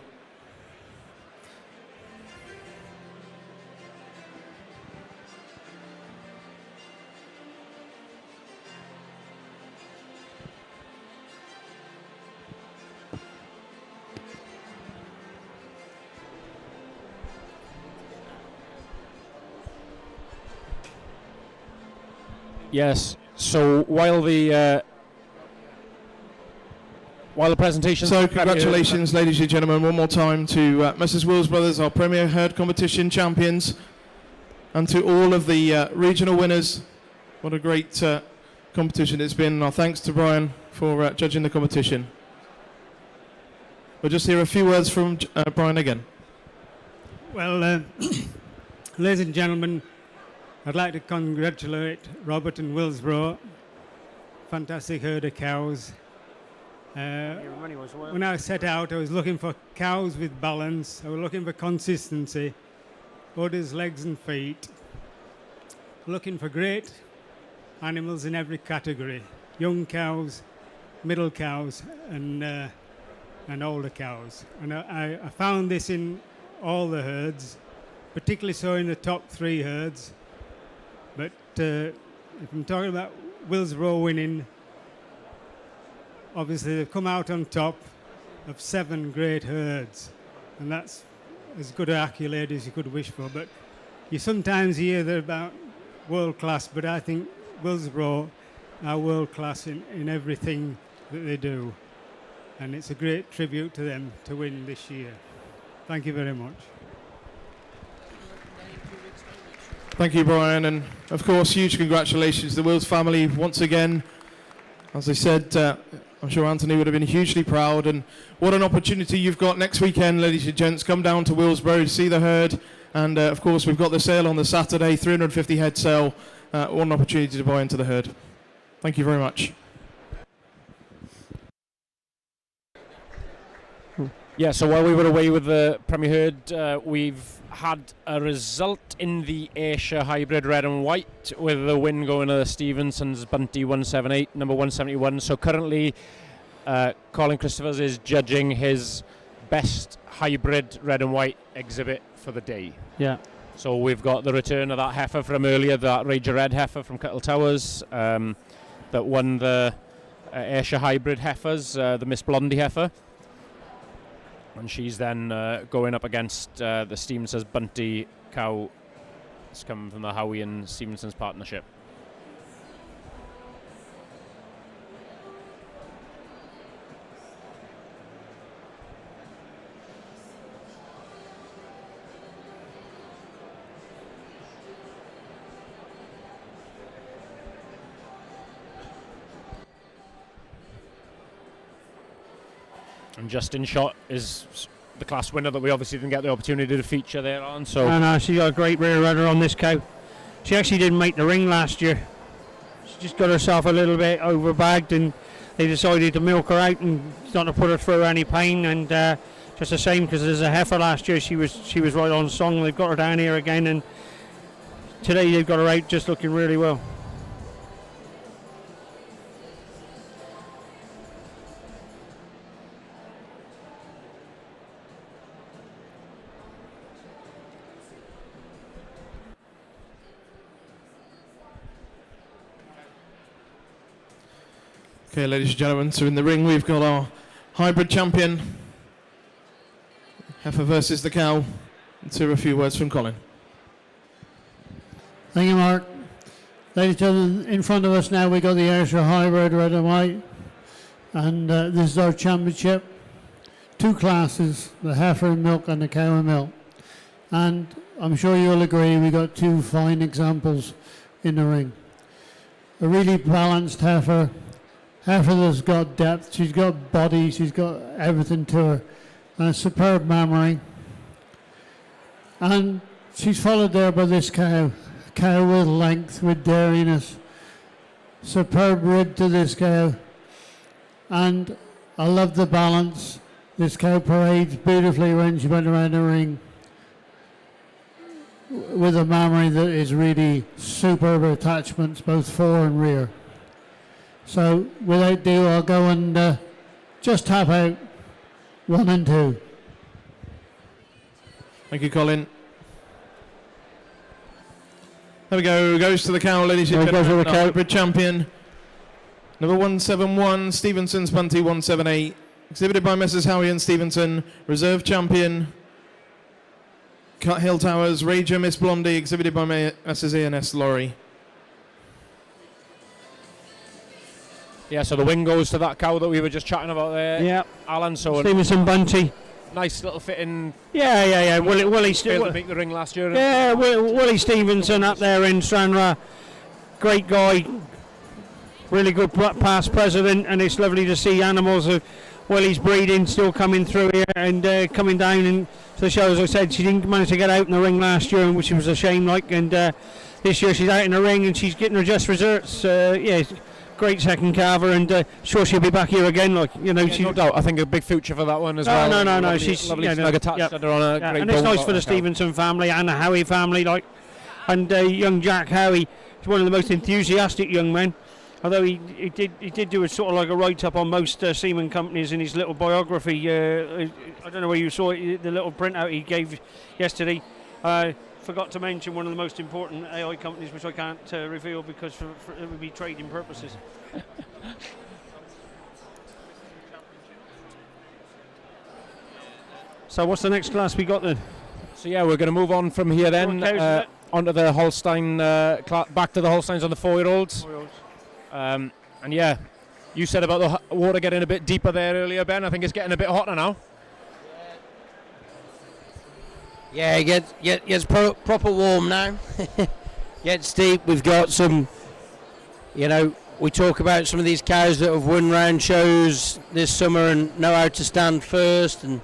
Yes. So while the presentation. So congratulations, ladies and gentlemen, one more time to Messrs. Wills Brothers, our Premier Herd Competition champions, and to all of the regional winners. What a great competition it's been. Our thanks to Brian for judging the competition. We'll just hear a few words from Brian again. Well, ladies and gentlemen, I'd like to congratulate Robert and Willsborough. Fantastic herd of cows. When I set out, I was looking for cows with balance. I was looking for consistency, udders, legs and feet. Looking for great animals in every category. Young cows, middle cows and older cows. And I found this in all the herds, particularly so in the top 3 herds. But if I'm talking about Willsborough winning, obviously they've come out on top of 7 great herds, and that's as good an accolade as you could wish for. But you sometimes hear they're about world class, but I think Willsborough are world class in everything that they do, and it's a great tribute to them to win this year. Thank you very much. Thank you, Brian, and of course, huge congratulations to the Wills family once again. As I said, I'm sure Anthony would have been hugely proud, and what an opportunity you've got next weekend, ladies and gents. Come down to Willsborough to see the herd, and of course, we've got the sale on the Saturday, 350 head sale. What an opportunity to buy into the herd. Thank you very much. Yeah, so while we were away with the Premier Herd, we've had a result in the Ayrshire Hybrid Red and White, with the win going to the Stevenson's Bunty 178, number 171. So currently, Colin Christophers is judging his best hybrid red and white exhibit for the day. Yeah. So we've got the return of that heifer from earlier, that Ranger Red heifer from Cuttle Towers, that won the Ayrshire Hybrid heifers, the Miss Blondie heifer. And she's then going up against the Stevenson's Bunty cow. It's coming from the Howie and Stevenson's partnership. And just in shot is the class winner that we obviously didn't get the opportunity to feature there on. So And she got a great rear rudder on this cow. She actually didn't make the ring last year. She just got herself a little bit overbagged, and they decided to milk her out and not to put her through any pain. And just a shame, because there's a heifer last year. She was right on song. They've got her down here again, and today they've got her out just looking really well. Okay, ladies and gentlemen, so in the ring we've got our hybrid champion, heifer versus the cow. Let's hear a few words from Colin. Thank you, Mark. Ladies and gentlemen, in front of us now we got the Ayrshire Hybrid Red and White, and this is our championship. Two classes, the heifer and milk and the cow and milk. And I'm sure you'll agree we got two fine examples in the ring. A really balanced heifer that's got depth, she's got body, she's got everything to her, and a superb mammary. And she's followed there by this cow with length, with dairiness. Superb rib to this cow. And I love the balance. This cow parades beautifully when she went around the ring, with a mammary that is really superb attachments, both fore and rear. So without ado, I'll go and just tap out 1 and 2. Thank you, Colin. There we go. Goes to the cow, ladies and gentlemen. The hybrid champion, number 171, Stevenson's Bunty 178. Exhibited by Messrs. Howie and Stevenson. Reserve champion, Cut Hill Towers, Ranger Miss Blondie. Exhibited by Messrs. A&S Lorry. yeah, so the win goes to that cow that we were just chatting about there. Yeah, Alan. So Stevenson Bunty. Nice little fitting. Yeah. Willie failed to make the ring last year. Yeah, Willie Stevenson up there in Stranraer. Great guy. Really good past president, and it's lovely to see animals of Willie's breeding still coming through here and coming down and to the show. As I said, she didn't manage to get out in the ring last year, which was a shame. And this year she's out in the ring and she's getting her just results. Great second calver, and sure she'll be back here again. She's no doubt. I think a big future for that one as well. No. Lovely, She's lovely snug attached under on a great and it's nice dome for the Stevenson family and the Howie family. And young Jack Howie is one of the most enthusiastic young men. Although he did do a sort of like a write-up on most semen companies in his little biography. I don't know where you saw it, the little printout he gave yesterday. Forgot to mention one of the most important AI companies, which I can't reveal because it would be trading purposes. So what's the next class we got then? So yeah, we're going to move on from here then onto the Holstein, back to the Holsteins on the 4-year-olds. And yeah, you said about the water getting a bit deeper there earlier, Ben. I think it's getting a bit hotter now. Yeah, it gets proper warm now. gets deep. We've got some, we talk about some of these cows that have won round shows this summer and know how to stand first, and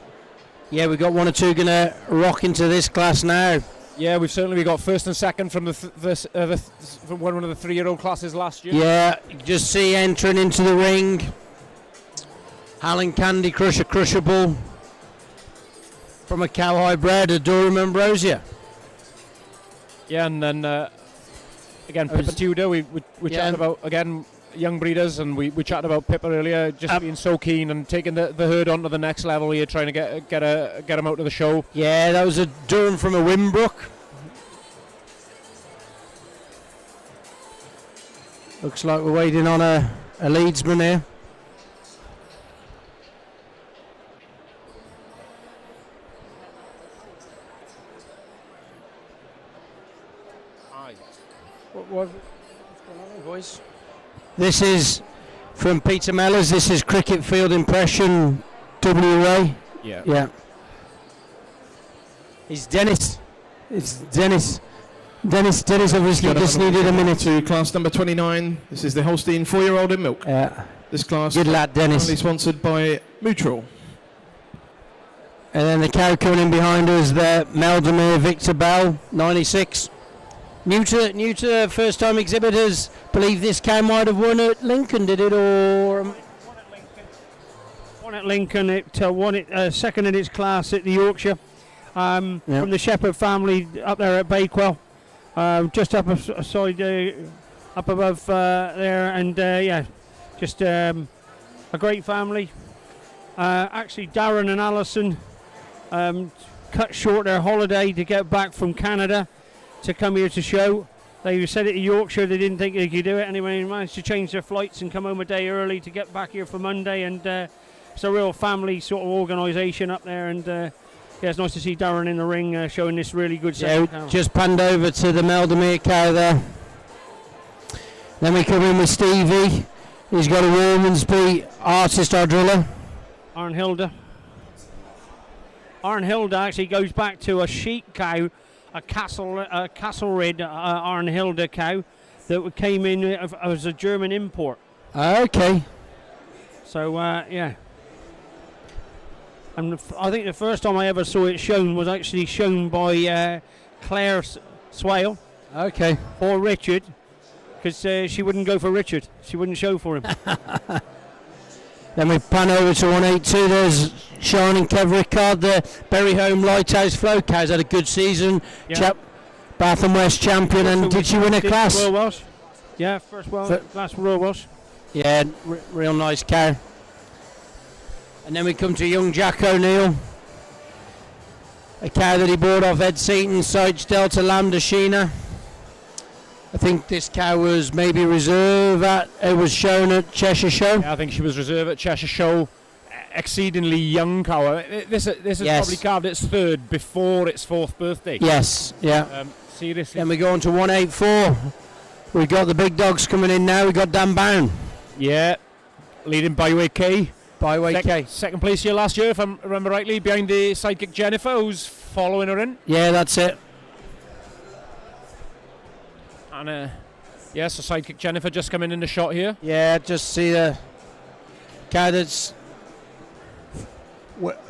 we've got one or two going to rock into this class now. Yeah, we got first and second from from one of the 3-year-old classes last year. Yeah, you can just see entering into the ring, Alan Candy Crusher Crushable from a cow hybrid, a Durham Ambrosia. Yeah, and then again, Pippa Tudor, we chatted about, again, young breeders, and we chatted about Pippa earlier, just being so keen and taking the herd onto the next level here, trying to get them out of the show. Yeah, that was a Durham from a Wimbrook. Looks like we're waiting on a leadsman here. What's going on, boys? This is from Peter Mellors. This is Cricket Field Impression WA. Yeah. Yeah. It's Dennis. It's Dennis. Dennis obviously just needed a minute. To class number 29. This is the Holstein 4-year-old in milk. Yeah. This class. Good lad, Dennis. Currently sponsored by Mutual. And then the cow coming in behind us there, Meldemere Victor Bell, 96. New to first time exhibitors, believe this cow might have won at Lincoln, did it, or? Won at Lincoln, it won it second in its class at the Yorkshire, from the Shepherd family up there at Bakewell, just up above there, and just a great family. Actually, Darren and Alison cut short their holiday to get back from Canada to come here to show. They said it to Yorkshire, they didn't think they could do it anyway, and managed to change their flights and come home a day early to get back here for Monday, and it's a real family sort of organisation up there, and it's nice to see Darren in the ring showing this really good set. Just panned over to the Meldemere cow there. Then we come in with Stevie. He's got a Warmansby artist or driller. Arnhilda actually goes back to a sheep cow, a Castlereagh Arnhilda cow that came in as a German import. Okay. So, And I think the first time I ever saw it shown was actually shown by Claire Swale. Okay. For Richard, because she wouldn't go for Richard. She wouldn't show for him. Then we pan over to 182. There's Shining Kev Rickard, the Berry Home Lighthouse Flow cows. Had a good season. Yeah. Bath and West champion. And did she win a class? Royal Welsh. Yeah, first class Royal Welsh. Yeah, real nice cow. And then we come to young Jack O'Neill. A cow that he bought off Ed Seaton, Sides Delta Lambda Sheena. I think this cow was maybe reserve it was shown at Cheshire Show. Yeah, I think she was reserve at Cheshire Show. Exceedingly young cow. This has probably calved its third before its 4th birthday. Yes, yeah. Seriously. Then we go on to 184. We've got the big dogs coming in now. We've got Dan Bown. Yeah, leading Byway K. Byway K. Second place here last year, if I remember rightly, behind the sidekick Jennifer, who's following her in. Yeah, that's it. And so sidekick Jennifer just coming in the shot here. Yeah, just see the cow that's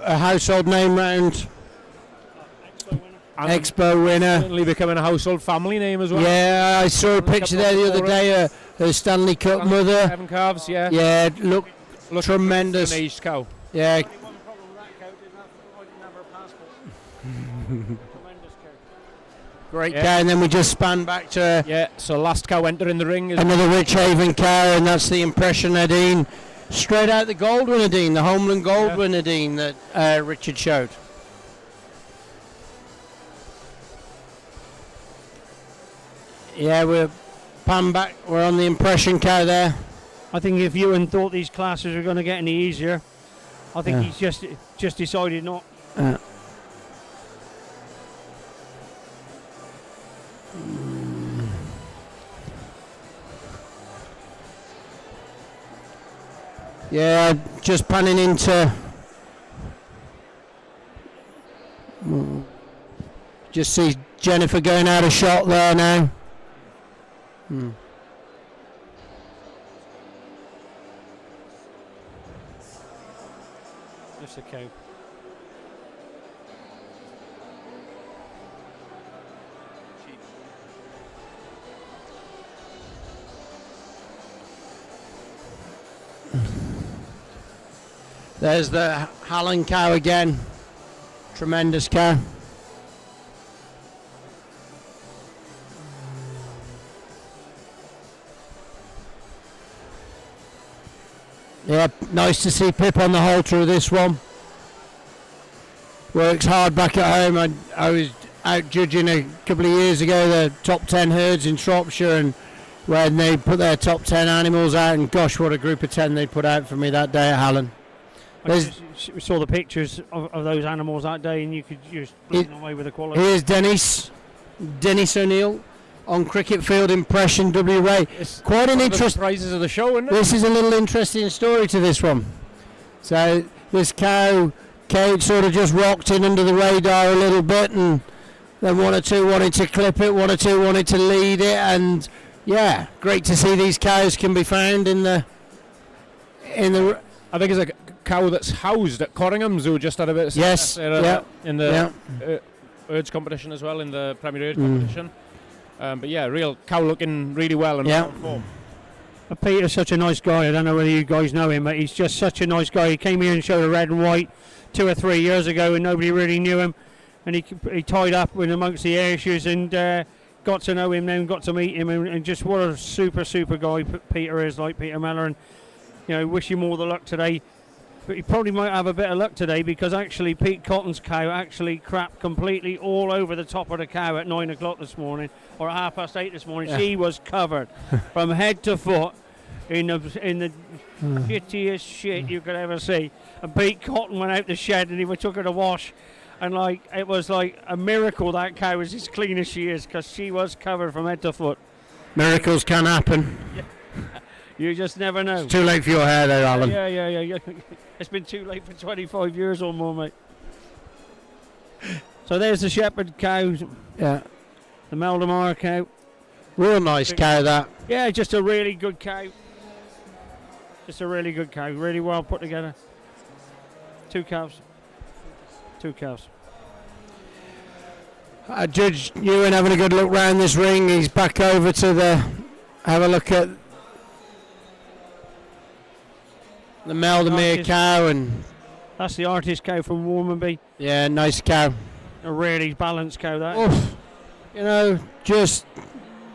a household name round. Expo winner. Certainly becoming a household family name as well. Yeah, I saw a picture there the other day. Her Stanley Cup mother. 7 calves, yeah. Yeah, look tremendous. An aged cow. Yeah. Great cow, and then we just span back to so last cow entering the ring is another Rich Haven cow, and that's the Impression Nadine, straight out the Goldwyn Nadine, the Homeland Goldwyn Nadine that Richard showed. Yeah, we're pan back. We're on the Impression cow there. I think if Ewan thought these classes were going to get any easier, I think he's just decided not. Yeah, just panning into. Just see Jennifer going out of shot there now. Just a cow. There's the Hallen cow again. Tremendous cow. Yeah, nice to see Pip on the whole through this one. Works hard back at home. I was out judging a couple of years ago the top 10 herds in Shropshire, and when they put their top 10 animals out, and gosh, what a group of 10 they put out for me that day at Hallen. We saw the pictures of those animals that day, and you could just blown away with the quality. Here's Dennis O'Neill on Cricket Field Impression WA. Quite an interesting prizes of the show, isn't it? This is a little interesting story to this one. So this cow, Kate, sort of just rocked in under the radar a little bit, and then one or two wanted to clip it, one or two wanted to lead it, and yeah, great to see these cows can be found in the. I think it's a cow that's housed at Corringham Zoo, just had a bit of success in the herds competition as well, in the Premier Herd competition. But yeah, real cow looking really well and on form. Peter's such a nice guy. I don't know whether you guys know him, but he's just such a nice guy. He came here and showed a red and white 2 or 3 years ago, and nobody really knew him. And he tied up with amongst the Ayrshires and got to know him then, got to meet him, and just what a super guy Peter is, like Peter Mellor. And you know, wish him all the luck today. But he probably might have a bit of luck today, because actually Pete Cotton's cow actually crapped completely all over the top of the cow at 9 o'clock this morning, or at 8:30 this morning. Yeah. She was covered from head to foot in the shittiest shit you could ever see. And Pete Cotton went out the shed and he took her to wash, and like it was like a miracle that cow is as clean as she is, because she was covered from head to foot. Miracles can happen. You just never know. It's too late for your hair there, Alan. Yeah. It's been too late for 25 years or more, mate. So there's the Shepherd cow. Yeah. The Meldemar cow. Real nice cow, that. Yeah, just a really good cow. Just a really good cow. Really well put together. 2 calves. Judge Ewan having a good look round this ring. He's back over to have a look at the Meldemere cow, and that's the artist cow from Warmanby. Yeah, nice cow. A really balanced cow, that. Oof. You know, just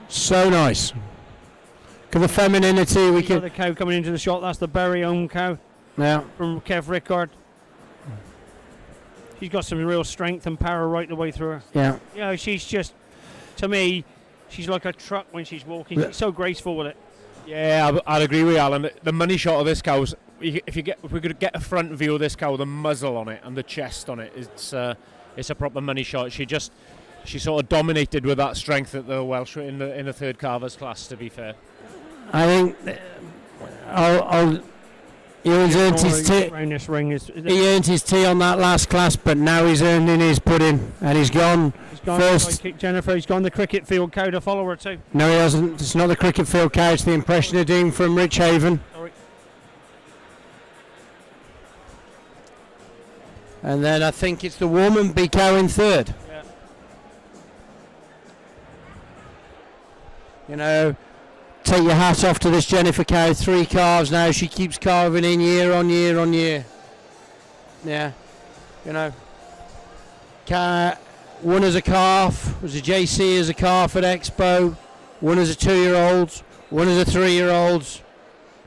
so nice. Look at the femininity we can. The cow coming into the shot. That's the Berry Home cow. Yeah. From Kev Rickard. She's got some real strength and power right the way through her. Yeah. You know, she's just, to me, she's like a truck when she's walking. She's so graceful with it. Yeah, I'd agree with you, Alan. The money shot of this cow's, if we could get a front view of this cow, the muzzle on it and the chest on it, it's a proper money shot. She sort of dominated with that strength at the Welsh in the third calvers class, to be fair. I think Ewan's earned his tea. He earned his tea on that last class, but now he's earning his pudding, and he's gone first. Jennifer, he's gone the Cricket Field cow to follow her too. No, he hasn't. It's not the Cricket Field cow. It's the Impression of Dean from Rich Haven. Sorry. And then I think it's the Warmanby cow in third. Yeah. You know, take your hat off to this Jennifer cow. 3 calves now. She keeps carving in year on year on year. Yeah. You know, won as a calf, was a JC as a calf at Expo, won as a 2-year-old, won as a 3-year-old.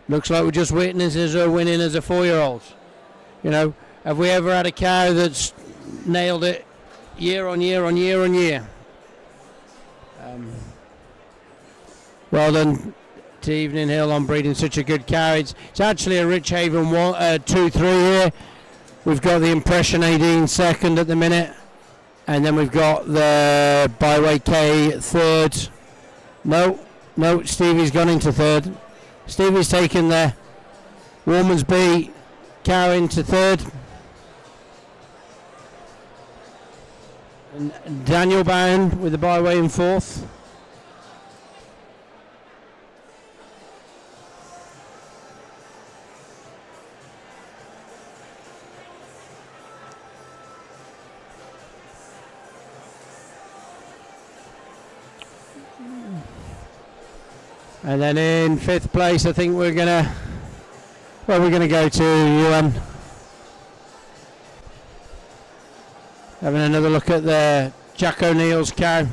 Looks like we're just witnesses her winning as a 4-year-old. You know, have we ever had a cow that's nailed it year on year on year on year? Well done to Evening Hill on breeding such a good cow. It's actually a Rich Haven 2-3 here. We've got the Impression AD in second at the minute. And then we've got the Byway K third. No, Stevie's gone into third. Stevie's taken the Warmansby cow into third. And Daniel Bound with the Byway in fourth. And then in 5th place, I think we're gonna go to Iwan. Having another look at the Jack O'Neill's cow.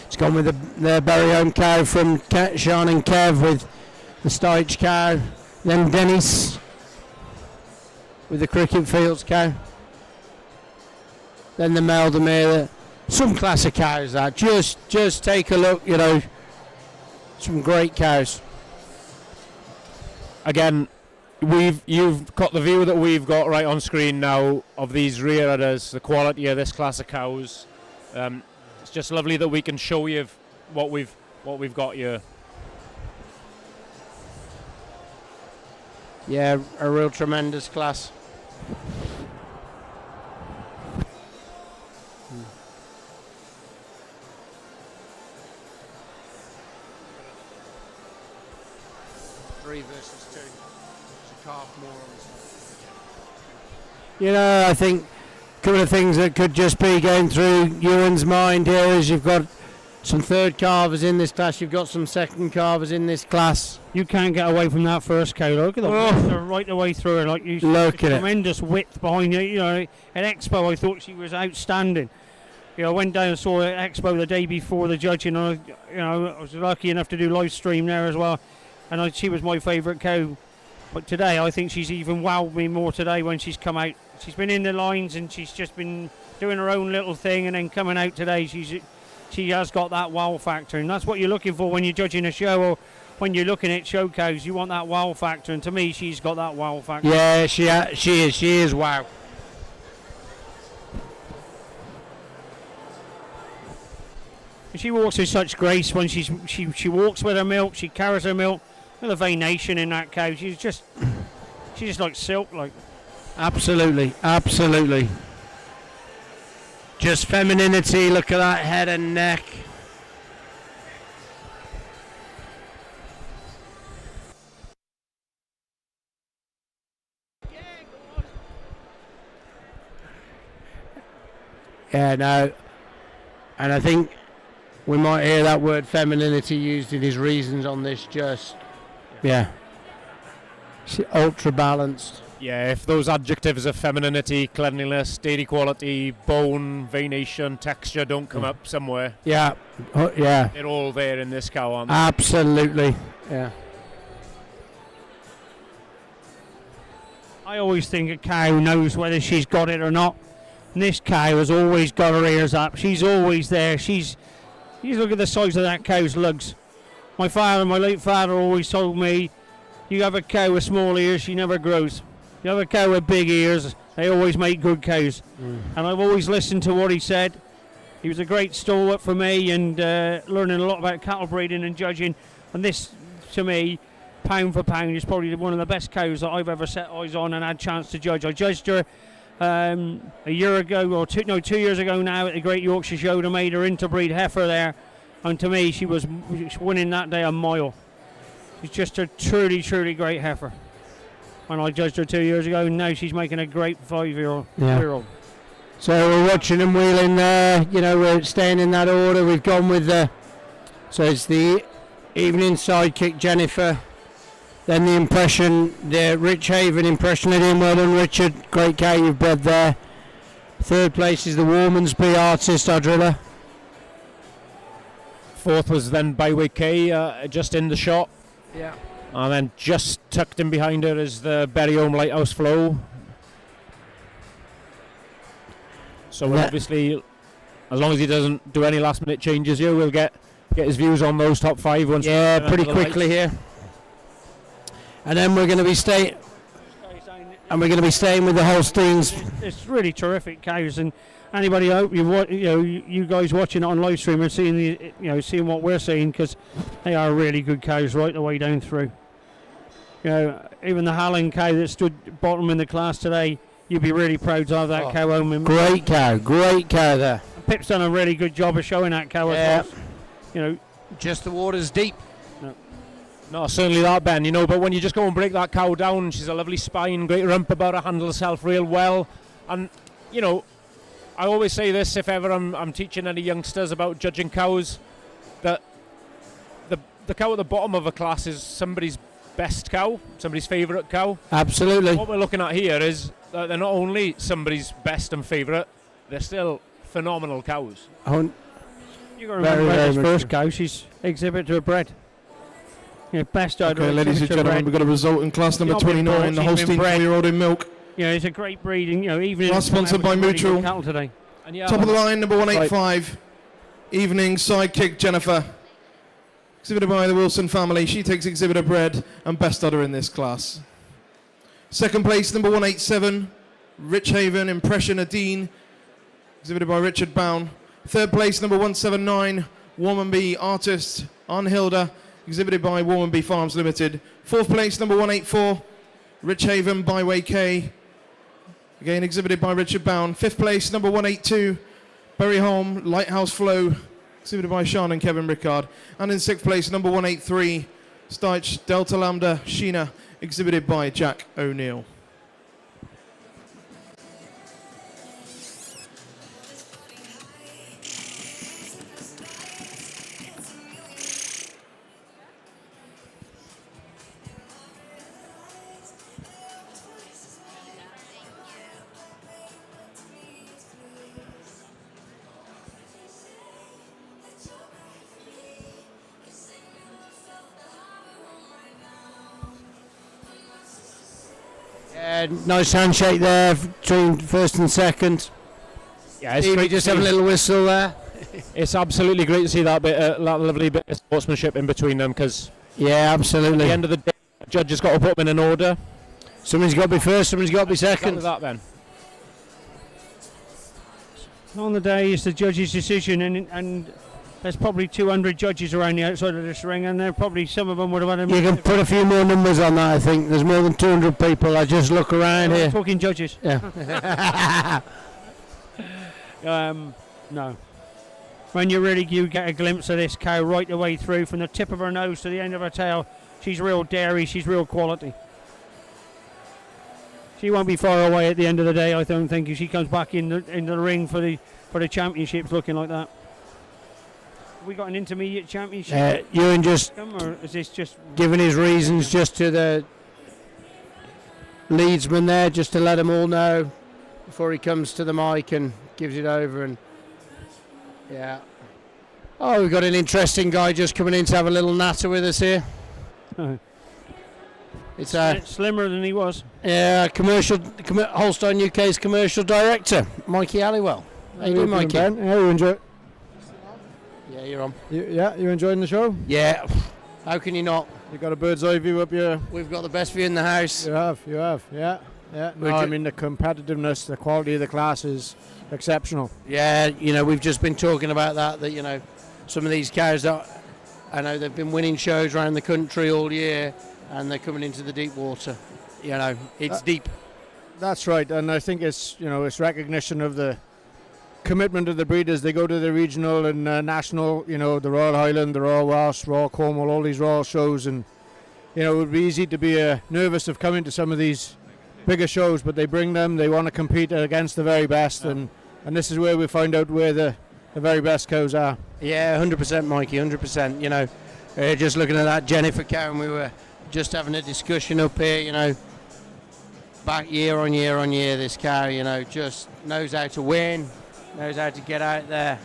It's gone with the Bury Home cow from Sean and Kev, with the Stitch cow. Then Dennis with the Cricket Fields cow. Then the Meldemere. Some classic cows that. Just take a look, you know. Some great cows. Again, you've got the view that we've got right on screen now of these rear udders, the quality of this class of cows. It's just lovely that we can show you what we've got here. Yeah, a real tremendous class. Three versus two. It's a calf more on this. You know, I think a couple of things that could just be going through Ewan's mind here is you've got some third calvers in this class, you've got some second calvers in this class. You can't get away from that first cow. Look at the width right the way through her. Like you, look at it. Tremendous width behind you. You know, at Expo I thought she was outstanding. You know, I went down and saw her at Expo the day before the judging. And I was lucky enough to do live stream there as well. And she was my favourite cow. But today, I think she's even wowed me more today when she's come out. She's been in the lines and she's just been doing her own little thing, and then coming out today, she has got that wow factor, and that's what you're looking for when you're judging a show or when you're looking at show cows. You want that wow factor, and to me, she's got that wow factor. Yeah, she is wow. She walks with such grace when she walks with her milk. She carries her milk. With the venation in that cow, she's just like silk, like. Absolutely. Just femininity. Look at that head and neck. Yeah, no, and I think we might hear that word femininity used in his reasons on this. Just, yeah, she's ultra balanced. Yeah, if those adjectives of femininity, cleanliness, dairy quality, bone, venation, texture don't come up somewhere. Yeah, yeah. They're all there in this cow, aren't they? Absolutely, yeah. I always think a cow knows whether she's got it or not. And this cow has always got her ears up. She's always there. You look at the size of that cow's lugs. My late father always told me, you have a cow with small ears, she never grows. You have a cow with big ears, they always make good cows. And I've always listened to what he said. He was a great stalwart for me, and learning a lot about cattle breeding and judging. And this, to me, pound for pound, is probably one of the best cows that I've ever set eyes on and had a chance to judge. I judged her a year ago, or 2 years ago now, at the Great Yorkshire Show. They made her interbreed heifer there, and to me, she was winning that day a mile. She's just a truly, truly great heifer. When I judged her 2 years ago, and now she's making a great 5-year-old. Yeah. So we're watching them wheeling there. You know, we're staying in that order. We've gone with so it's the evening sidekick Jennifer, then the impression, the Rich Haven impression at him. Well done, Richard. Great cow you've bred there. Third place is the Warmansby artist, our driller. Fourth was then Byway K, just in the shot. Yeah. And then just tucked in behind her is the Bury Home Lighthouse Flow. So obviously, as long as he doesn't do any last minute changes here, we'll get his views on those top five once. Yeah, pretty quickly here. And then we're going to be staying with the Holsteins. It's really terrific cows, and anybody out, you guys watching it on live stream and seeing what we're seeing, because they are really good cows right the way down through. You know, even the Hallen cow that stood bottom in the class today, you'd be really proud to have that cow home. Great cow there. Pip's done a really good job of showing that cow as well. You know, just the water's deep. No, certainly that, Ben, but when you just go and break that cow down, she's a lovely spine, great rump about her, handles herself real well. And, you know, I always say this if ever I'm teaching any youngsters about judging cows, that the cow at the bottom of a class is somebody's best cow, somebody's favourite cow. Absolutely. What we're looking at here is that they're not only somebody's best and favourite, they're still phenomenal cows. You got to remember this first cow, she's exhibitor bred. Yeah, best out Okay, ladies and gentlemen, we've got a result in class number 29, the Holstein 4-year-old in milk. Yeah, it's a great breeding, you know, even Class sponsored by Mutual. cattle today. And yeah, Top of the line, number 185, Evening Sidekick Jennifer. Exhibited by the Wilson family. She takes exhibitor bred and best udder in this class. Second place, number 187, Rich Haven Impression Adine. Exhibited by Richard Bown. Third place, number 179, Warmanby Artist Arnhilda. Exhibited by Warmanby Farms Limited. Fourth place, number 184, Rich Haven Byway K. Again exhibited by Richard Bown. Fifth place, number 182, Berryholm Lighthouse Flow. Exhibited by Sean and Kevin Rickard. And in sixth place, number 183, Steitch Delta Lambda Sheena. Exhibited by Jack O'Neill. Nice handshake there between first and second. Yeah, it's Stevie great just to have a see. little whistle there. It's absolutely great to see that that lovely bit of sportsmanship in between them, because Yeah, absolutely. at the end of the day, the judge has got to put them in an order. Somebody's got to be first, somebody's got to be second. Exactly that, Ben. On the day, it's the judge's decision, and there's probably 200 judges around the outside of this ring, and there probably some of them would have had You can put a few more numbers on that, I think. There's more than 200 people. I just look around here. Talking judges. Yeah. No. When you get a glimpse of this cow right the way through, from the tip of her nose to the end of her tail, she's real dairy, she's real quality. She won't be far away at the end of the day, I don't think, if she comes back in the ring for the championships looking like that. Have we got an intermediate championship? Ewan just Or is this just giving his reasons just to the leadsman there, just to let them all know before he comes to the mic and gives it over. And yeah. Oh, we've got an interesting guy just coming in to have a little natter with us here. It's slimmer than he was. Yeah, Holstein UK's commercial director, Mikey Halliwell. How you doing, Mikey? Ben? How you enjoy? Yeah, you're on. You enjoying the show? Yeah. How can you not? You got a bird's eye view up here. We've got the best view in the house. You have. Yeah. No, I mean the competitiveness, the quality of the class is exceptional. Yeah, we've just been talking about that some of these cows that I know they've been winning shows around the country all year, and they're coming into the deep water. It's deep. That's right, and I think it's it's recognition of the commitment of the breeders. They go to the regional and national, the Royal Highland, the Royal Welsh, Royal Cornwall, all these Royal shows, and it would be easy to be nervous of coming to some of these bigger shows, but they bring them. They want to compete against the very best, and this is where we find out where the very best cows are. Yeah, 100%, Mikey, 100%. Just looking at that Jennifer cow, and we were just having a discussion up here. Back year on year, this cow, just knows how to win, knows how to get out there.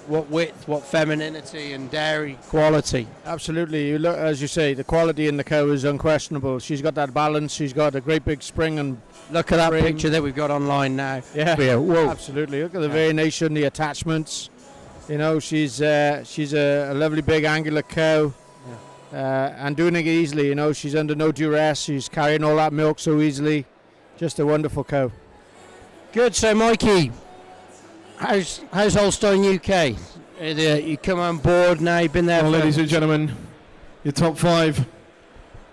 What width, what femininity and dairy quality. Absolutely. You look, as you say, the quality in the cow is unquestionable. She's got that balance. She's got a great big spring and look at that frame. picture that we've got online now. Yeah. Whoa. Absolutely. Look at the variation, the attachments. She's a lovely big angular cow. And doing it easily. She's under no duress. She's carrying all that milk so easily. Just a wonderful cow. Good. So, Mikey, how's Holstein UK? You come on board now. You've been there. Well, ladies and gentlemen, your top 5.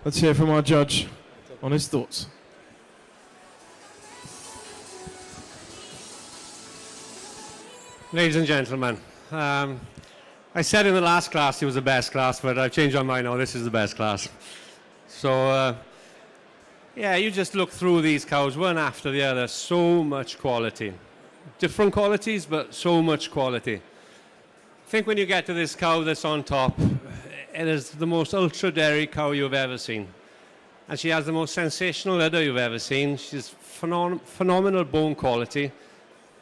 Let's hear from our judge on his thoughts. Ladies and gentlemen, I said in the last class it was the best class, but I've changed my mind now. This is the best class. So Yeah, you just look through these cows one after the other, so much quality. Different qualities, but so much quality. I think when you get to this cow that's on top, it is the most ultra dairy cow you've ever seen. And she has the most sensational udder you've ever seen. She's phenomenal bone quality,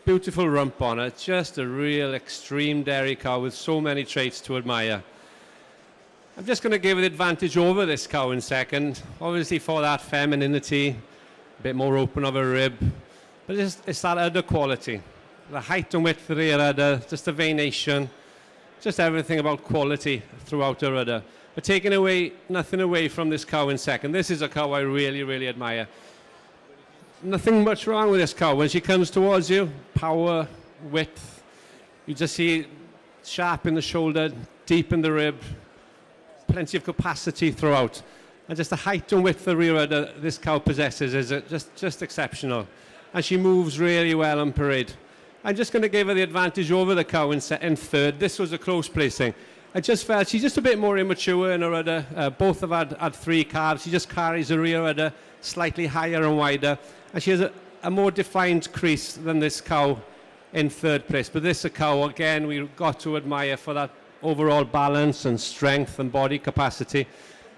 beautiful rump on her, just a real extreme dairy cow with so many traits to admire. I'm just going to give the advantage over this cow in a second, obviously for that femininity, a bit more open of a rib, but it's that udder quality, the height and width of the rear udder, just the venation, just everything about quality throughout her udder. But taking nothing away from this cow in second, this is a cow I really, really admire. Nothing much wrong with this cow. When she comes towards you, power, width, you just see sharp in the shoulder, deep in the rib, plenty of capacity throughout. And just the height and width of the rear udder this cow possesses is just exceptional. And she moves really well on parade. I'm just going to give her the advantage over the cow in third. This was a close placing. I just felt she's just a bit more immature in her udder. Both have had 3 calves. She just carries her rear udder slightly higher and wider. And she has a more defined crease than this cow in third place. But this a cow, again, we've got to admire for that overall balance and strength and body capacity.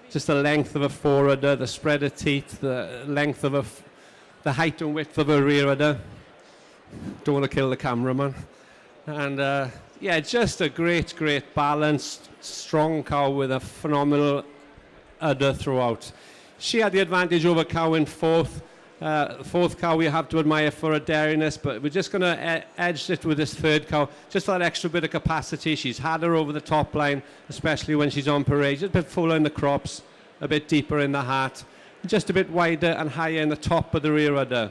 Just the length of a fore udder, the spread of teeth, the length of the height and width of her rear udder. Don't want to kill the cameraman. And yeah, just a great, great balanced, strong cow with a phenomenal udder throughout. She had the advantage over cow in fourth. Fourth cow we have to admire for her dairiness, but we're just going to edge it with this third cow, just for that extra bit of capacity. She's had her over the top line, especially when she's on parade, just a bit fuller in the crops, a bit deeper in the heart, just a bit wider and higher in the top of the rear udder.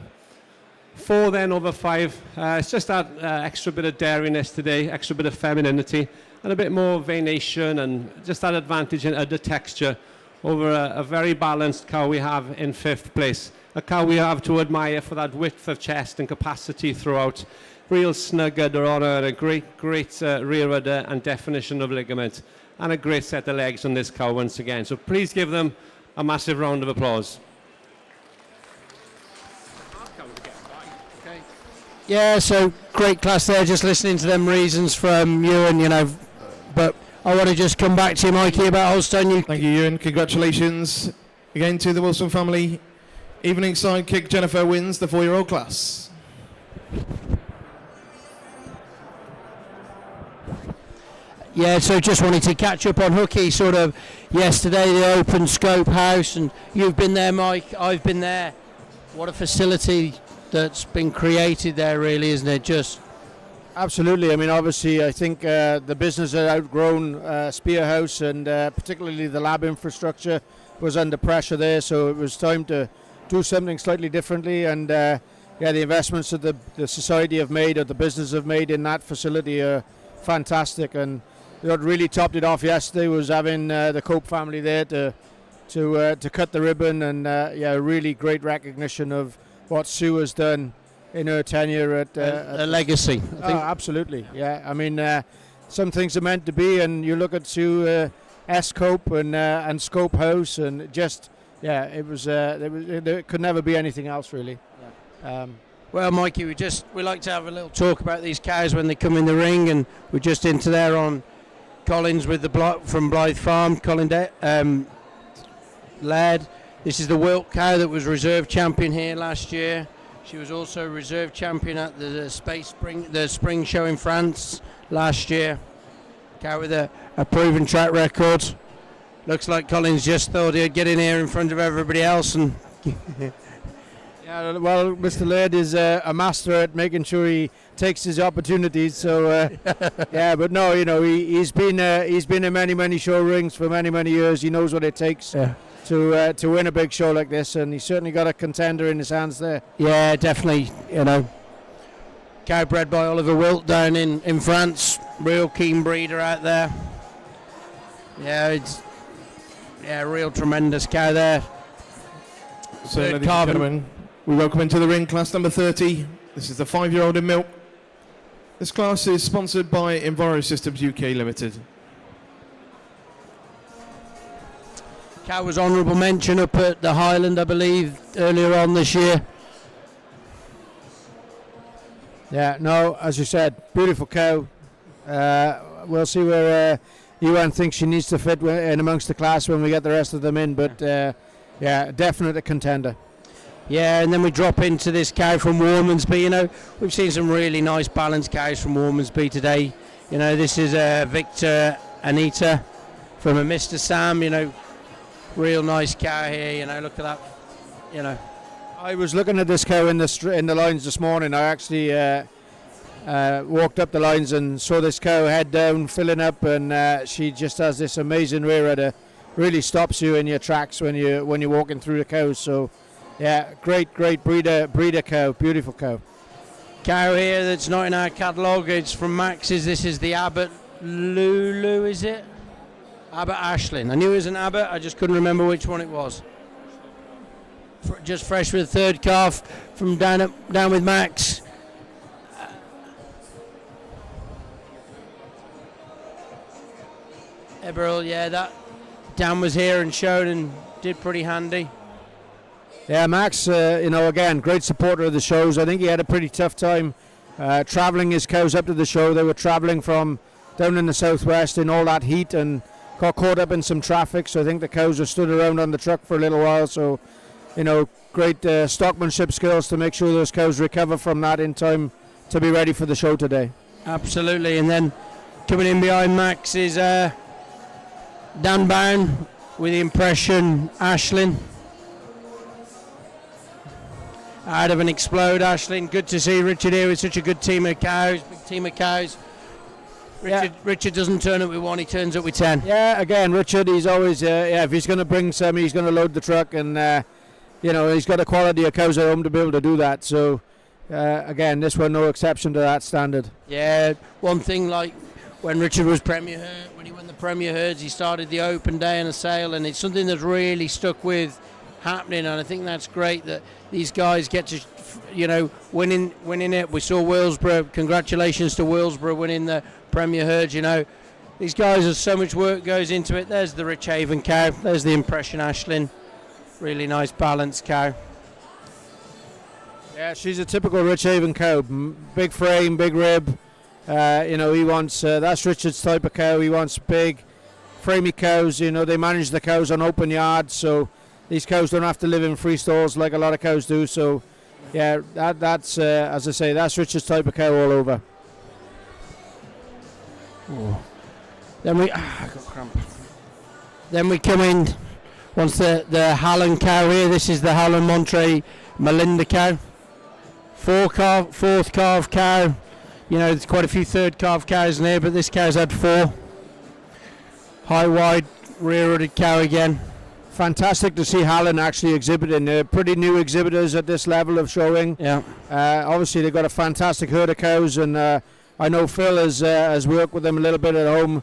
4 then over 5, it's just that extra bit of dairiness today, extra bit of femininity, and a bit more venation, and just that advantage in udder texture over a very balanced cow we have in 5th place. A cow we have to admire for that width of chest and capacity throughout. Real snug udder on her, a great rear udder and definition of ligament, and a great set of legs on this cow once again. So please give them a massive round of applause. Yeah, so great class there, just listening to them reasons from Ewan, you know, but I want to just come back to you, Mikey, about Holstein. Thank you, Ewan. Congratulations again to the Wilson family. Evening sidekick Jennifer wins the 4-year-old class. Yeah, so just wanted to catch up on Hooky sort of yesterday, the open scope house, and you've been there, Mike, I've been there. What a facility that's been created there, really, isn't it? Just absolutely. I mean, obviously, I think the business had outgrown Spear House, and particularly the lab infrastructure was under pressure there, so it was time to do something slightly differently. And yeah, the investments that the society have made, or the business have made in that facility, are fantastic. And what really topped it off yesterday was having the Cope family there to cut the ribbon, and yeah, really great recognition of what Sue has done in her tenure at a legacy. I think. Absolutely, yeah. I mean, some things are meant to be, and you look at Sue S. Cope and Scope House, and just yeah, it was there could never be anything else really. Yeah. Well, Mikey, we like to have a little talk about these cows when they come in the ring, and we're just into there on Collins with from Blythe Farm, Colin Laird. This is the Wilt cow that was reserve champion here last year. She was also reserve champion at the spring show in France last year. Cow with a proven track record. Looks like Collins just thought he'd get in here in front of everybody else. And yeah, well, Mr. Laird is a master at making sure he takes his opportunities. So yeah, but no, you know, he's been in many show rings for many years. He knows what it takes. Yeah. To win a big show like this, and he's certainly got a contender in his hands there. Yeah, definitely. You know, cow bred by Oliver Wilt down in France. Real keen breeder out there. Yeah, it's real tremendous cow there. So, ladies and gentlemen, we welcome into the ring class number 30. This is the 5-year-old in milk. This class is sponsored by Enviro Systems UK Limited. Cow was honourable mention up at the Highland, I believe, earlier on this year. Yeah, no, as you said, beautiful cow. We'll see where Iwan thinks she needs to fit in amongst the class when we get the rest of them in, but yeah, definite a contender. Yeah, and then we drop into this cow from Warmansby. You know, we've seen some really nice balanced cows from Warmansby today. You know, this is Victor Anita from a Mr. Sam. You know, real nice cow here. You know, look at that. You know, I was looking at this cow in the lines this morning. I actually walked up the lines and saw this cow head down, filling up, and she just has this amazing rear udder. Really stops you in your tracks when you're walking through the cows. So. Yeah, great breeder cow, beautiful cow. Cow here that's not in our catalogue, it's from Max's. This is the Abbott Lulu, is it? Abbott Ashlyn. I knew it was an Abbott, I just couldn't remember which one it was. Just fresh with third calf from down with Max. Timbrell, yeah, that Dan was here and showed and did pretty handy. Yeah, Max, you know, again, great supporter of the shows. I think he had a pretty tough time travelling his cows up to the show. They were travelling from down in the southwest in all that heat and got caught up in some traffic. So I think the cows were stood around on the truck for a little while. So, you know, great stockmanship skills to make sure those cows recover from that in time to be ready for the show today. Absolutely. And then coming in behind Max is Dan Bowen with the Impression Ashlyn. Out of an Explode Ashlyn. Good to see Richard here with such a good team of cows, big team of cows. Richard doesn't turn up with one, he turns up with 10. Yeah, again, Richard, he's always, if he's going to bring some, he's going to load the truck, and, you know, he's got a quality of cows at home to be able to do that. So, again, this one no exception to that standard. Yeah, one thing like when Richard was Premier Herd, when he won the Premier Herds, he started the open day and a sale, and it's something that's really stuck with happening, and I think that's great that these guys get to, you know, winning it. We saw Willsborough. Congratulations to Willsborough winning the Premier Herd. You know, these guys, there's so much work goes into it. There's the Rich Haven cow. There's the Impression Ashlyn. Really nice balanced cow. Yeah, she's a typical Rich Haven cow. Big frame, big rib. You know, he wants that's Richard's type of cow. He wants big, framey cows. You know, they manage the cows on open yards, so these cows don't have to live in free stalls like a lot of cows do. So, yeah, that's as I say, that's Richard's type of cow all over. Oh. Then I got cramp. Then we come in once the Hallen cow here. This is the Hallen Montre Melinda cow. Fourth calf cow. You know, there's quite a few third calf cows in here, but this cow's had 4. High, wide, rear-hooded cow again. Fantastic to see Hallen actually exhibiting. They're pretty new exhibitors at this level of showing. Yeah. Obviously, they've got a fantastic herd of cows, and I know Phil has worked with them a little bit at home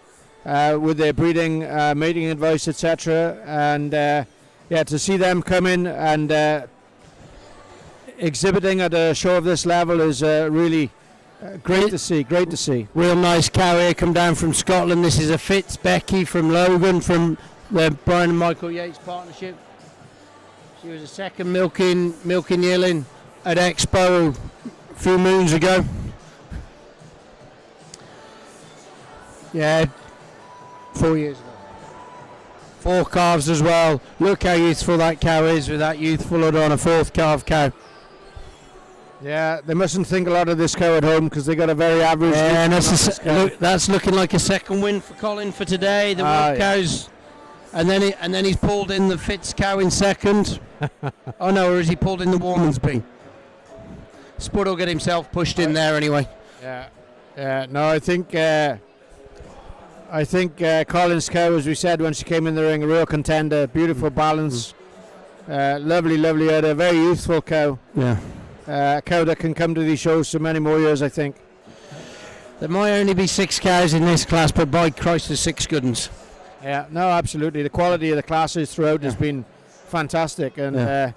with their breeding, mating advice, etc. And yeah, to see them come in and exhibiting at a show of this level is really great to see. Great to see. Real nice cow here, come down from Scotland. This is a Fitz Becky from Logan from the Brian and Michael Yates partnership. She was a second milking yearling at Expo a few moons ago. Yeah, 4 years ago. 4 calves as well. Look how youthful that cow is with that youthful udder on a 4th calf cow. Yeah, they mustn't think a lot of this cow at home because they got a very average. Yeah, and that's looking like a second win for Colin for today. The cows. And then he's pulled in the Fitz cow in second. Oh no, or is he pulled in the Warmansby? Spud will get himself pushed in there anyway. Yeah. No, I think Colin's cow, as we said when she came in the ring, a real contender. Beautiful balance, lovely udder, very youthful cow. Yeah. A cow that can come to these shows for many more years, I think. There might only be 6 cows in this class, but by Christ, there's 6 good ones. Yeah, no, absolutely. The quality of the classes throughout has been fantastic, and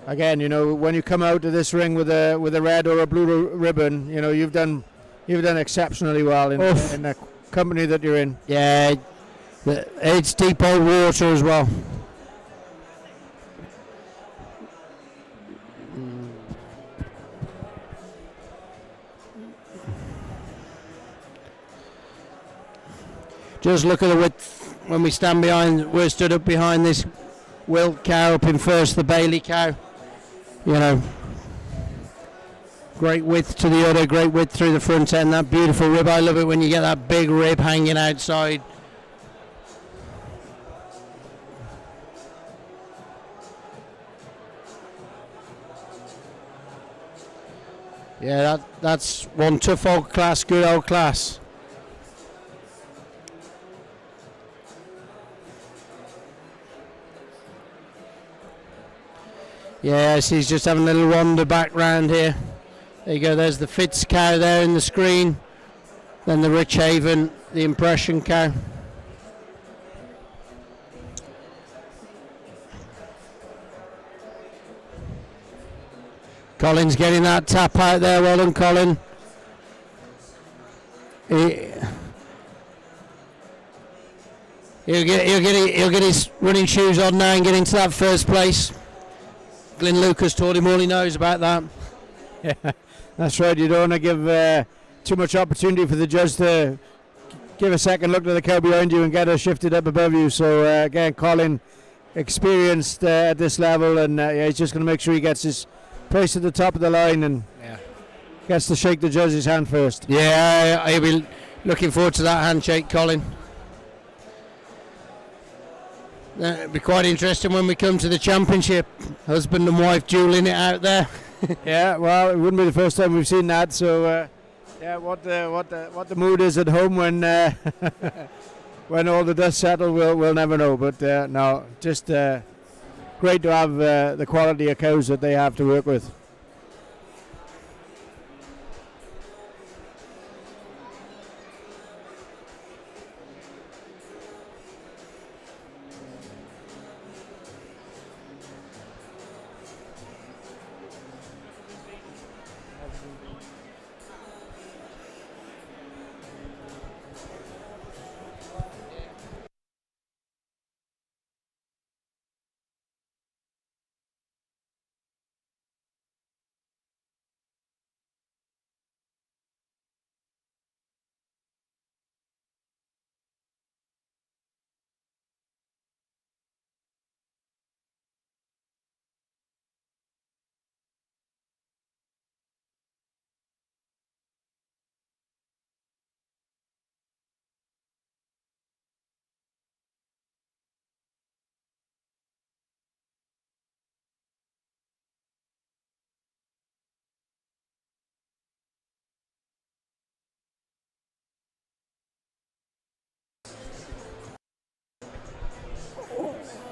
again, you know, when you come out of this ring with a red or a blue ribbon, you know, you've done exceptionally well in the company that you're in. Yeah, It's deep old water as well. Just look at the width when we stand behind. We're stood up behind this Wilt cow up in first, the Bailey cow. You know, great width to the udder, great width through the front end. That beautiful rib. I love it when you get that big rib hanging outside. Yeah, that's one tough old class, good old class. Yeah, she's just having a little wander back round here. There you go, there's the Fitz cow there in the screen. Then the Rich Haven, the Impression cow. Colin's getting that tap out there, well done Colin. He'll get his running shoes on now and get into that first place. Glyn Lucas told him all he knows about that. Yeah, that's right. You don't want to give too much opportunity for the judge to give a second look to the cow behind you and get her shifted up above you. So again, Colin, experienced at this level, and yeah, he's just going to make sure he gets his place at the top of the line and gets to shake the judge's hand first. Yeah, I'll be looking forward to that handshake, Colin. It'll be quite interesting when we come to the championship. Husband and wife dueling it out there. Yeah, well, it wouldn't be the first time we've seen that. So, yeah, what the mood is at home when when all the dust settles, we'll never know. But no, just great to have the quality of cows that they have to work with.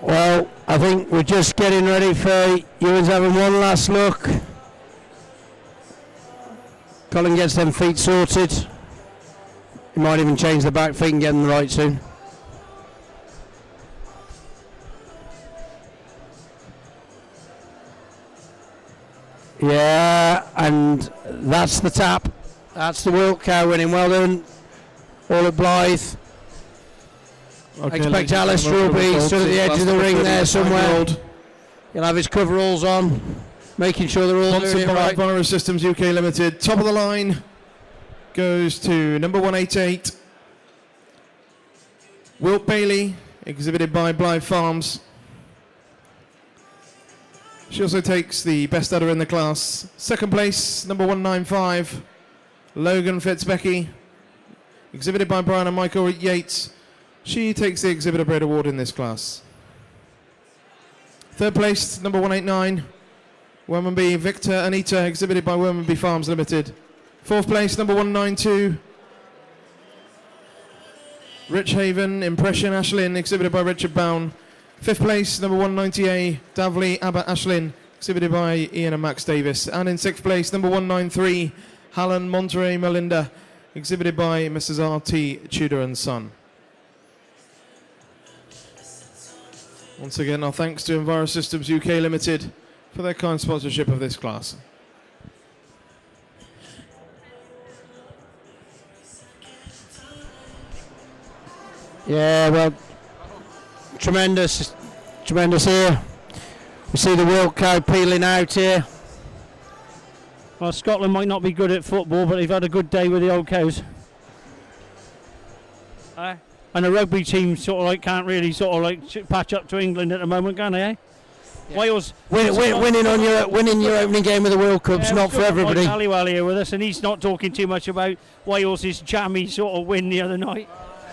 Well, I think we're just getting ready for Ewan's having one last look. Colin gets them feet sorted. He might even change the back feet and get them right soon. Yeah, and that's the tap. That's the Wilt cow winning. Well done, all at Blythe. Okay, Expect Alistair will be stood at the edge of the ring there somewhere. He'll have his coveralls on, making sure they're all doing it right. Virus Systems UK Limited, top of the line goes to number 188, Wilt Bailey, exhibited by Blythe Farms. She also takes the best udder in the class. Second place, number 195, Logan Fitzbecky, exhibited by Brian and Michael Yates. She takes the Exhibitor Bred Award in this class. Third place, number 189, Wormanby Victor Anita, exhibited by Wormanby Farms Limited. Fourth place, number 192, Rich Haven Impression Ashlyn, exhibited by Richard Bown. Fifth place, number 190A, Davley Abbott Ashlyn, exhibited by Ian and Max Davis. And in sixth place, number 193, Hallen Monterey Melinda, exhibited by Mrs. R.T. Tudor and Son. Once again, our thanks to Enviro Systems UK Limited for their kind sponsorship of this class. Yeah, well, tremendous here. We see the World Cup peeling out here. Well, Scotland might not be good at football, but they've had a good day with the old cows. And the rugby team sort of like can't really sort of like patch up to England at the moment, can they? Yeah. Wales winning your opening game of the World Cup's not for everybody. Halliwell here with us, and he's not talking too much about Wales's jammy sort of win the other night.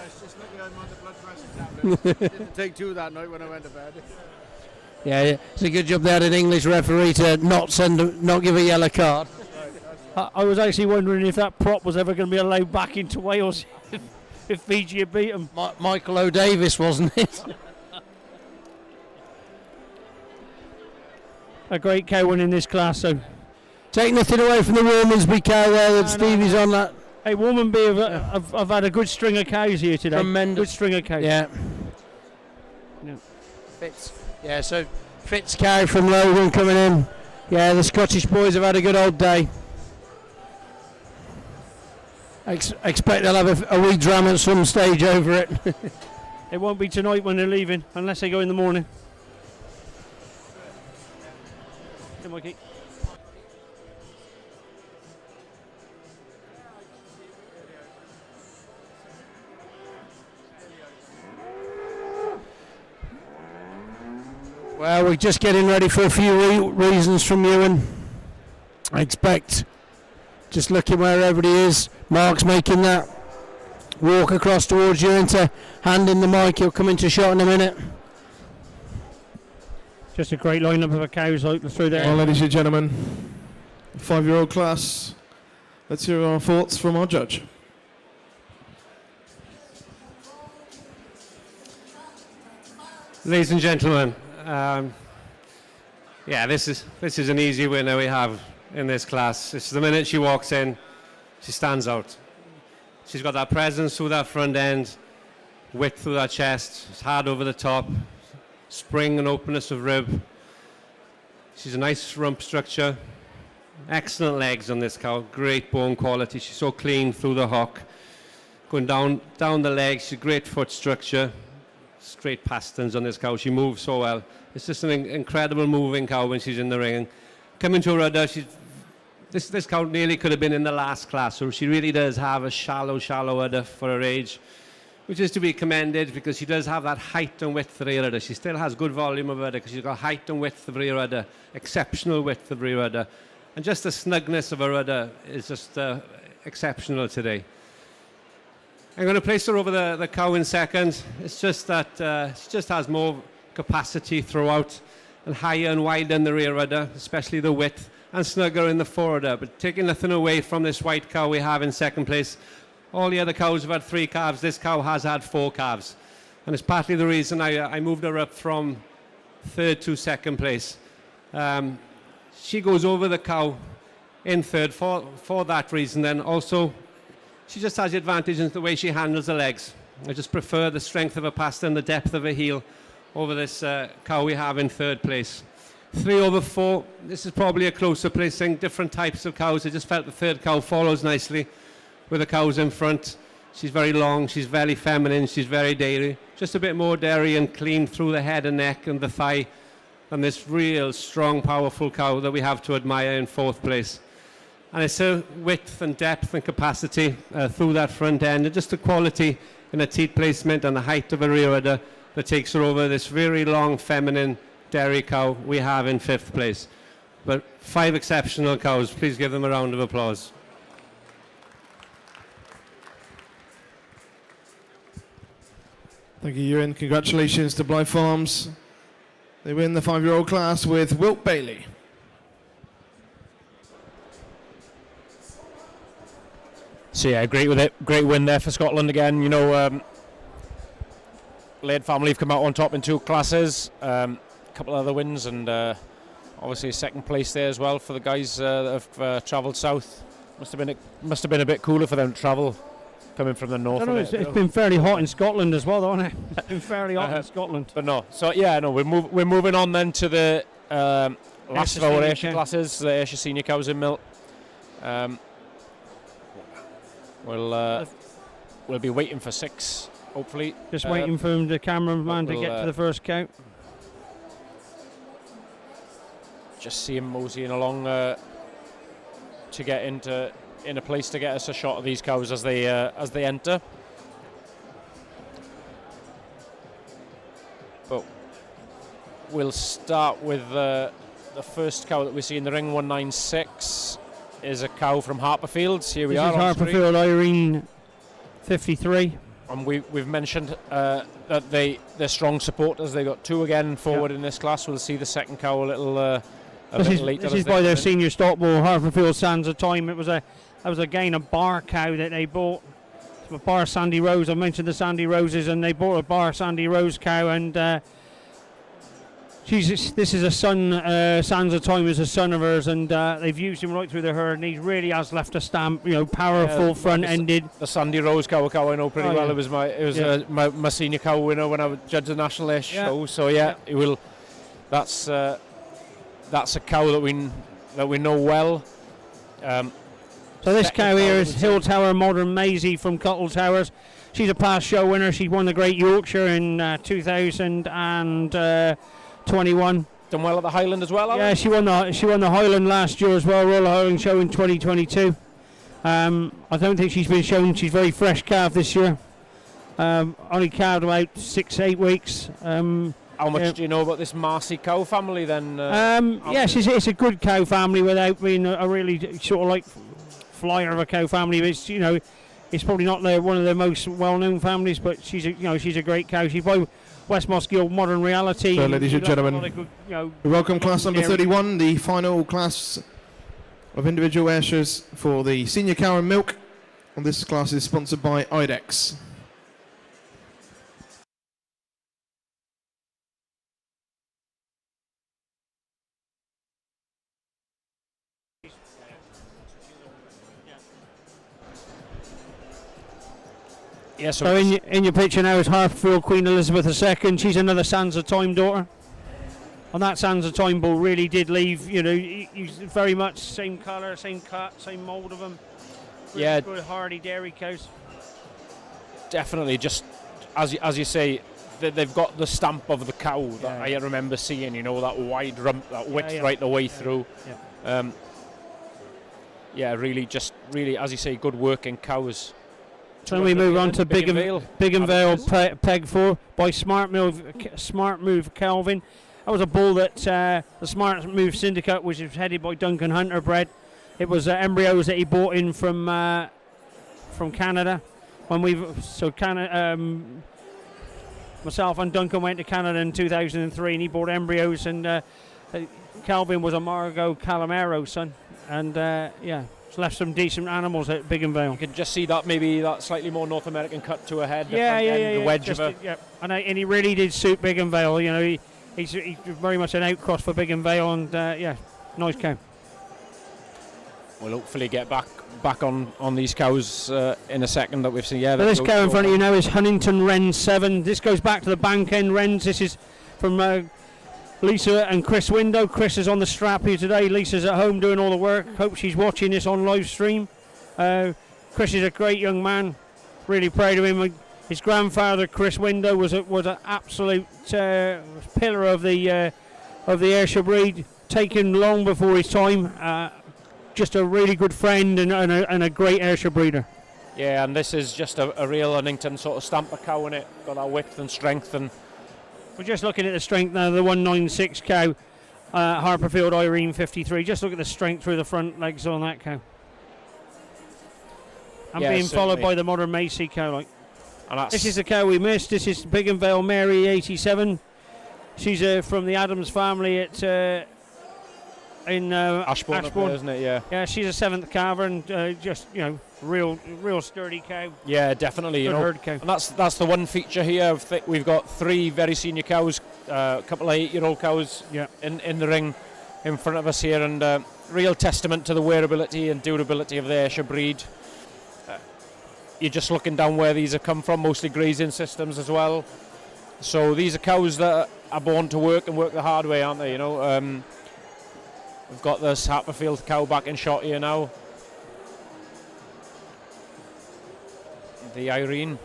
It's just lucky I'm on the blood pressure tablet. Didn't take two that night when I went to bed. Yeah, it's a good job they had an English referee to not give a yellow card. I was actually wondering if that prop was ever going to be allowed back into Wales if Fiji had beat them. Michael O'Davis, wasn't it? A great cow win in this class. So take nothing away from the Woolmansby cow there that Stevie's on that. Hey, Woolmanby have had a good string of cows here today. Tremendous. Good string of cows. Yeah. Fitz. Yeah, so Fitz cow from Logan coming in. Yeah, the Scottish boys have had a good old day. Expect they'll have a wee dram at some stage over it. It won't be tonight when they're leaving, unless they go in the morning. Hey, Mikey. Well, we're just getting ready for a few reasons from Ewan. I expect, just looking where everybody is, Mark's making that walk across towards Ewan to hand in the mic. He'll come into shot in a minute. Just a great lineup of cows through there. Well, ladies and gentlemen, 5-year-old class, let's hear our thoughts from our judge. Ladies and gentlemen, this is an easy winner we have in this class. It's the minute she walks in, she stands out. She's got that presence through that front end, width through that chest, it's hard over the top, spring and openness of rib. She's a nice rump structure, excellent legs on this cow, great bone quality. She's so clean through the hock, going down the legs. She's great foot structure, straight pasterns on this cow. She moves so well. It's just an incredible moving cow when she's in the ring. Coming to her udder, this cow nearly could have been in the last class, so she really does have a shallow udder for her age, which is to be commended because she does have that height and width of rear udder. She still has good volume of udder because she's got height and width of rear udder, exceptional width of rear udder, and just the snugness of her udder is just exceptional today. I'm going to place her over the cow in second. It's just that she just has more capacity throughout and higher and wider in the rear udder, especially the width, and snugger in the fore udder. But taking nothing away from this white cow we have in second place, all the other cows have had 3 calves. This cow has had 4 calves. And it's partly the reason I moved her up from third to second place. She goes over the cow in third for that reason. Then also, she just has the advantage in the way she handles the legs. I just prefer the strength of her pastern and the depth of her heel over this cow we have in third place. 3 over 4, this is probably a closer placing, different types of cows. I just felt the third cow follows nicely with the cows in front. She's very long, she's very feminine, she's very dairy. Just a bit more dairy and clean through the head and neck and the thigh than this real strong, powerful cow that we have to admire in fourth place. And it's her width and depth and capacity through that front end, and just the quality in her teat placement and the height of her rear udder that takes her over this very long, feminine dairy cow we have in 5th place. But 5 exceptional cows. Please give them a round of applause. Thank you, Ewan. Congratulations to Blythe Farms. They win the 5-year-old class with Wilt Bailey. So yeah, great win there for Scotland again. You know, Laird family have come out on top in 2 classes. A couple of other wins, and obviously a second place there as well for the guys that have travelled south. Must have been a bit cooler for them to travel coming from the north. It's been fairly hot in Scotland as well, hasn't it? It's been fairly hot in Scotland. But no, so yeah, no, we're moving on then to the last of our Ayrshire classes, the Ayrshire senior cows in milk. We'll be waiting for 6 hopefully. Just waiting for the cameraman to get to the first count. Just see him moseying along to get in a place to get us a shot of these cows as they enter. But we'll start with the first cow that we see in the ring. 196 is a cow from Harperfields. Here we are. This is Harperfield Irene 53. And we've mentioned that they're strong supporters. They got 2 again forward in this class. We'll see the second cow a little later. This is by their senior stock bull, Harperfield Sands of Time. That was again a bar cow that they bought. A bar Sandy Rose. I mentioned the Sandy Roses, and they bought a bar Sandy Rose cow, and this is a son. Sands of Time is a son of hers, and they've used him right through the herd, and he really has left a stamp. Powerful, front-ended. The Sandy Rose cow I know pretty well. Yeah. It was my senior cow winner when I was judged the national air show. So it will. That's a cow that we know well. So this cow here is Hill Tower Modern Maisie from Cuttle Towers. She's a past show winner. She won the Great Yorkshire in 2021. Done well at the Highland as well. Yeah, she won the Highland last year as well. Royal Highland Show in 2022. I don't think she's been shown. She's very fresh calf this year. Only calved about 6-8 weeks. How much do you know about this Marcy cow family then? Yes, it's a good cow family without being a really sort of like flyer of a cow family. It's it's probably not one of the most well-known families, but she's a great cow. She's by West Moss Guild Modern Reality. So, ladies and gentlemen, we welcome class number 31, the final class of individual airshows for the senior cow and milk. And this class is sponsored by IDEX. Yeah, so in your picture now is Harperfield Queen Elizabeth II. She's another Sands of Time daughter. And that Sands of Time bull really did leave, he's very much same colour, same cut, same mould of them. Really good hardy dairy cows. Definitely, just as you say, they've got the stamp of the cow that I remember seeing, that wide rump, that width right the way through. Really, as you say, good working cows. So we move on to Big and Vale Peg 4 by Smart Move Calvin. That was a bull that the Smart Move Syndicate, which is headed by Duncan Hunter, bred. It was embryos that he bought in from Canada. Myself and Duncan went to Canada in 2003, and he bought embryos. And Calvin was a Margot Calamero son, and left some decent animals at Big and Vale. You can just see that slightly more North American cut to her head. The wedge of her. And he really did suit Big and Vale. He's very much an outcross for Big and Vale, and nice cow. We'll hopefully get back on these cows in a second that we've seen. So this cow in front of you now is Huntington Wren 7. This goes back to the bank end wrens. This is from Lisa and Chris Window. Chris is on the strap here today. Lisa's at home doing all the work. Hope she's watching this on live stream. Chris is a great young man. Really proud of him. His grandfather, Chris Window, was an absolute pillar of the Ayrshire breed. Taken long before his time. Just a really good friend and a great Ayrshire breeder. Yeah, and this is just a real Huntington sort of stamp of cow in it. Got that width and strength. And we're just looking at the strength now. The 196 cow, Harperfield Irene 53. Just look at the strength through the front legs on that cow. And being followed by the Modern Macy cow. This is the cow we missed. This is Big and Vale Mary 87. She's from the Adams family at in Ashbourne. Up there, isn't it? Yeah, she's a 7th calver and just real sturdy cow. Yeah, definitely. Good herd cow. And that's the one feature here. We've got 3 very senior cows, a couple of 8-year-old cows in the ring in front of us here, and real testament to the wearability and durability of the Ayrshire breed. You're just looking down where these have come from, mostly grazing systems as well. So these are cows that are born to work and work the hard way, aren't they? We've got this Harperfield cow back in shot here now. The Irene.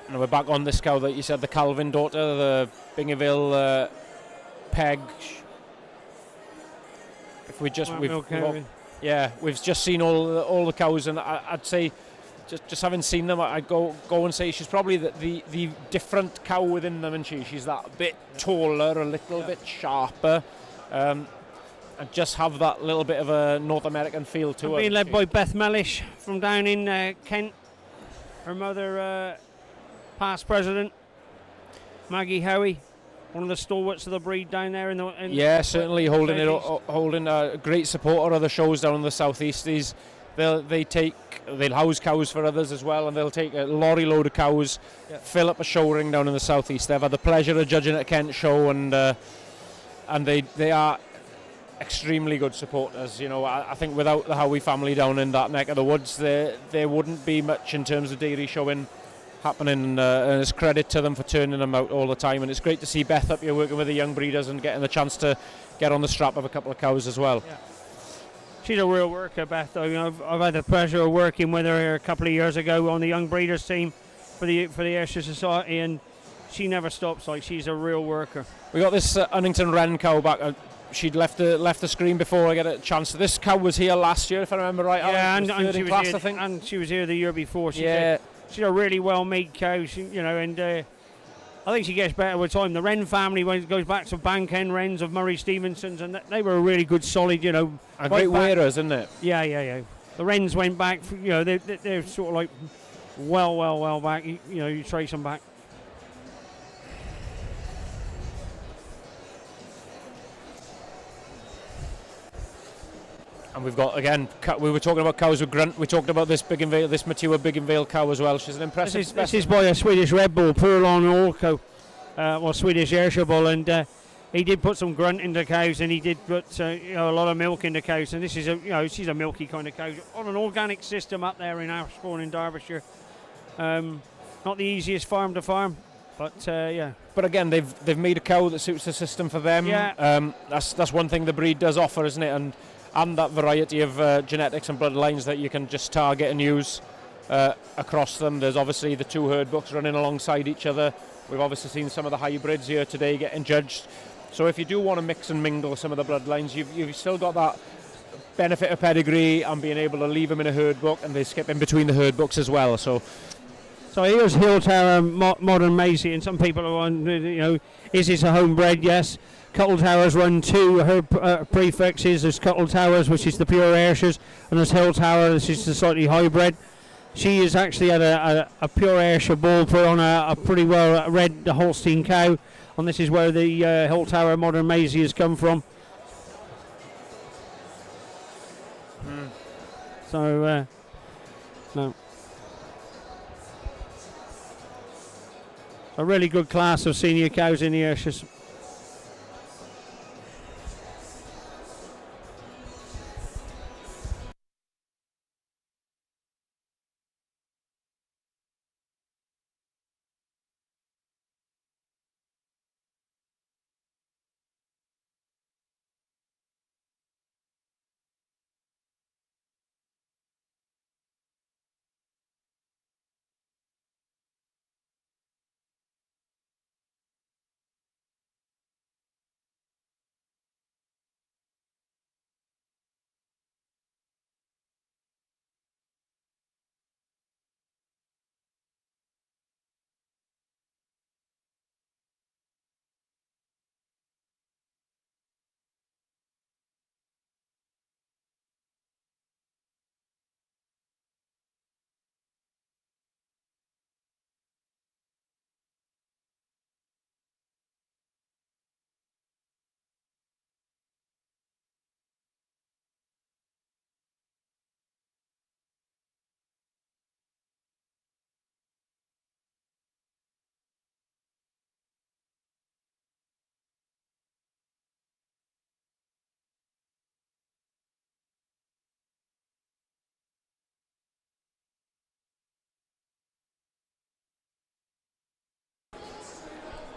And we're back on this cow that you said, the Calvin daughter, the Binghaville Peg. If we just we've just seen all the cows, and I'd say just having seen them, I'd go and say she's probably the different cow within them, and she's that bit taller, a little bit sharper, and just have that little bit of a North American feel to her. Being led by Beth Mellish from down in Kent. Her mother, past president, Maggie Howie, one of the stalwarts of the breed down there in yeah, certainly holding a great supporter of the shows down in the southeast. They'll house cows for others as well, and they'll take a lorry load of cows, fill up a show ring down in the southeast. They've had the pleasure of judging at Kent show, and they are extremely good supporters. You know, I think without the Howie family down in that neck of the woods, there wouldn't be much in terms of dairy showing happening, and it's credit to them for turning them out all the time. And it's great to see Beth up here working with the young breeders and getting the chance to get on the strap of a couple of cows as well. Yeah. She's a real worker, Beth. Though, you know, I've had the pleasure of working with her a couple of years ago on the young breeders team for the Ayrshire Society, and she never stops. Like, she's a real worker. We got this Unnington Wren cow back. She'd left the screen before I get a chance. This cow was here last year, if I remember right. Yeah, and she was class, here, I think. and she was here the year before. She's a really well-made cow. And I think she gets better with time. The Wren family goes back to Bank End Wrens of Murray Stevenson's, and they were a really good, solid, and great wearers, isn't it? Yeah. The Wrens went back. They're sort of like well back. You trace them back. And we've got, again, we were talking about cows with grunt. We talked about this mature Biggin cow as well. She's an impressive This is by a Swedish Red Bull, Purlon Orco, Swedish Ayrshire Bull, and he did put some grunt into cows, and he did put a lot of milk into cows. And this is she's a milky kind of cow on an organic system up there in Ashbourne in Derbyshire. Not the easiest farm to farm, but yeah. But again, they've made a cow that suits the system for them. Yeah. That's one thing the breed does offer, isn't it? And that variety of genetics and bloodlines that you can just target and use across them. There's obviously the two herd books running alongside each other. We've obviously seen some of the hybrids here today getting judged. So if you do want to mix and mingle some of the bloodlines, you've still got that benefit of pedigree and being able to leave them in a herd book, and they skip in between the herd books as well. So here's Hill Tower Modern Maisie, and some people are on, is this a homebred? Yes. Cuttle Towers run two. Her prefixes. There's Cuttle Towers, which is the pure Ayrshire's, and there's Hill Tower, which is the slightly hybrid. She has actually had a pure Ayrshire bull put on a pretty well red Holstein cow, and this is where the Hill Tower Modern Maisie has come from. So, no. A really good class of senior cows in the Ayrshires.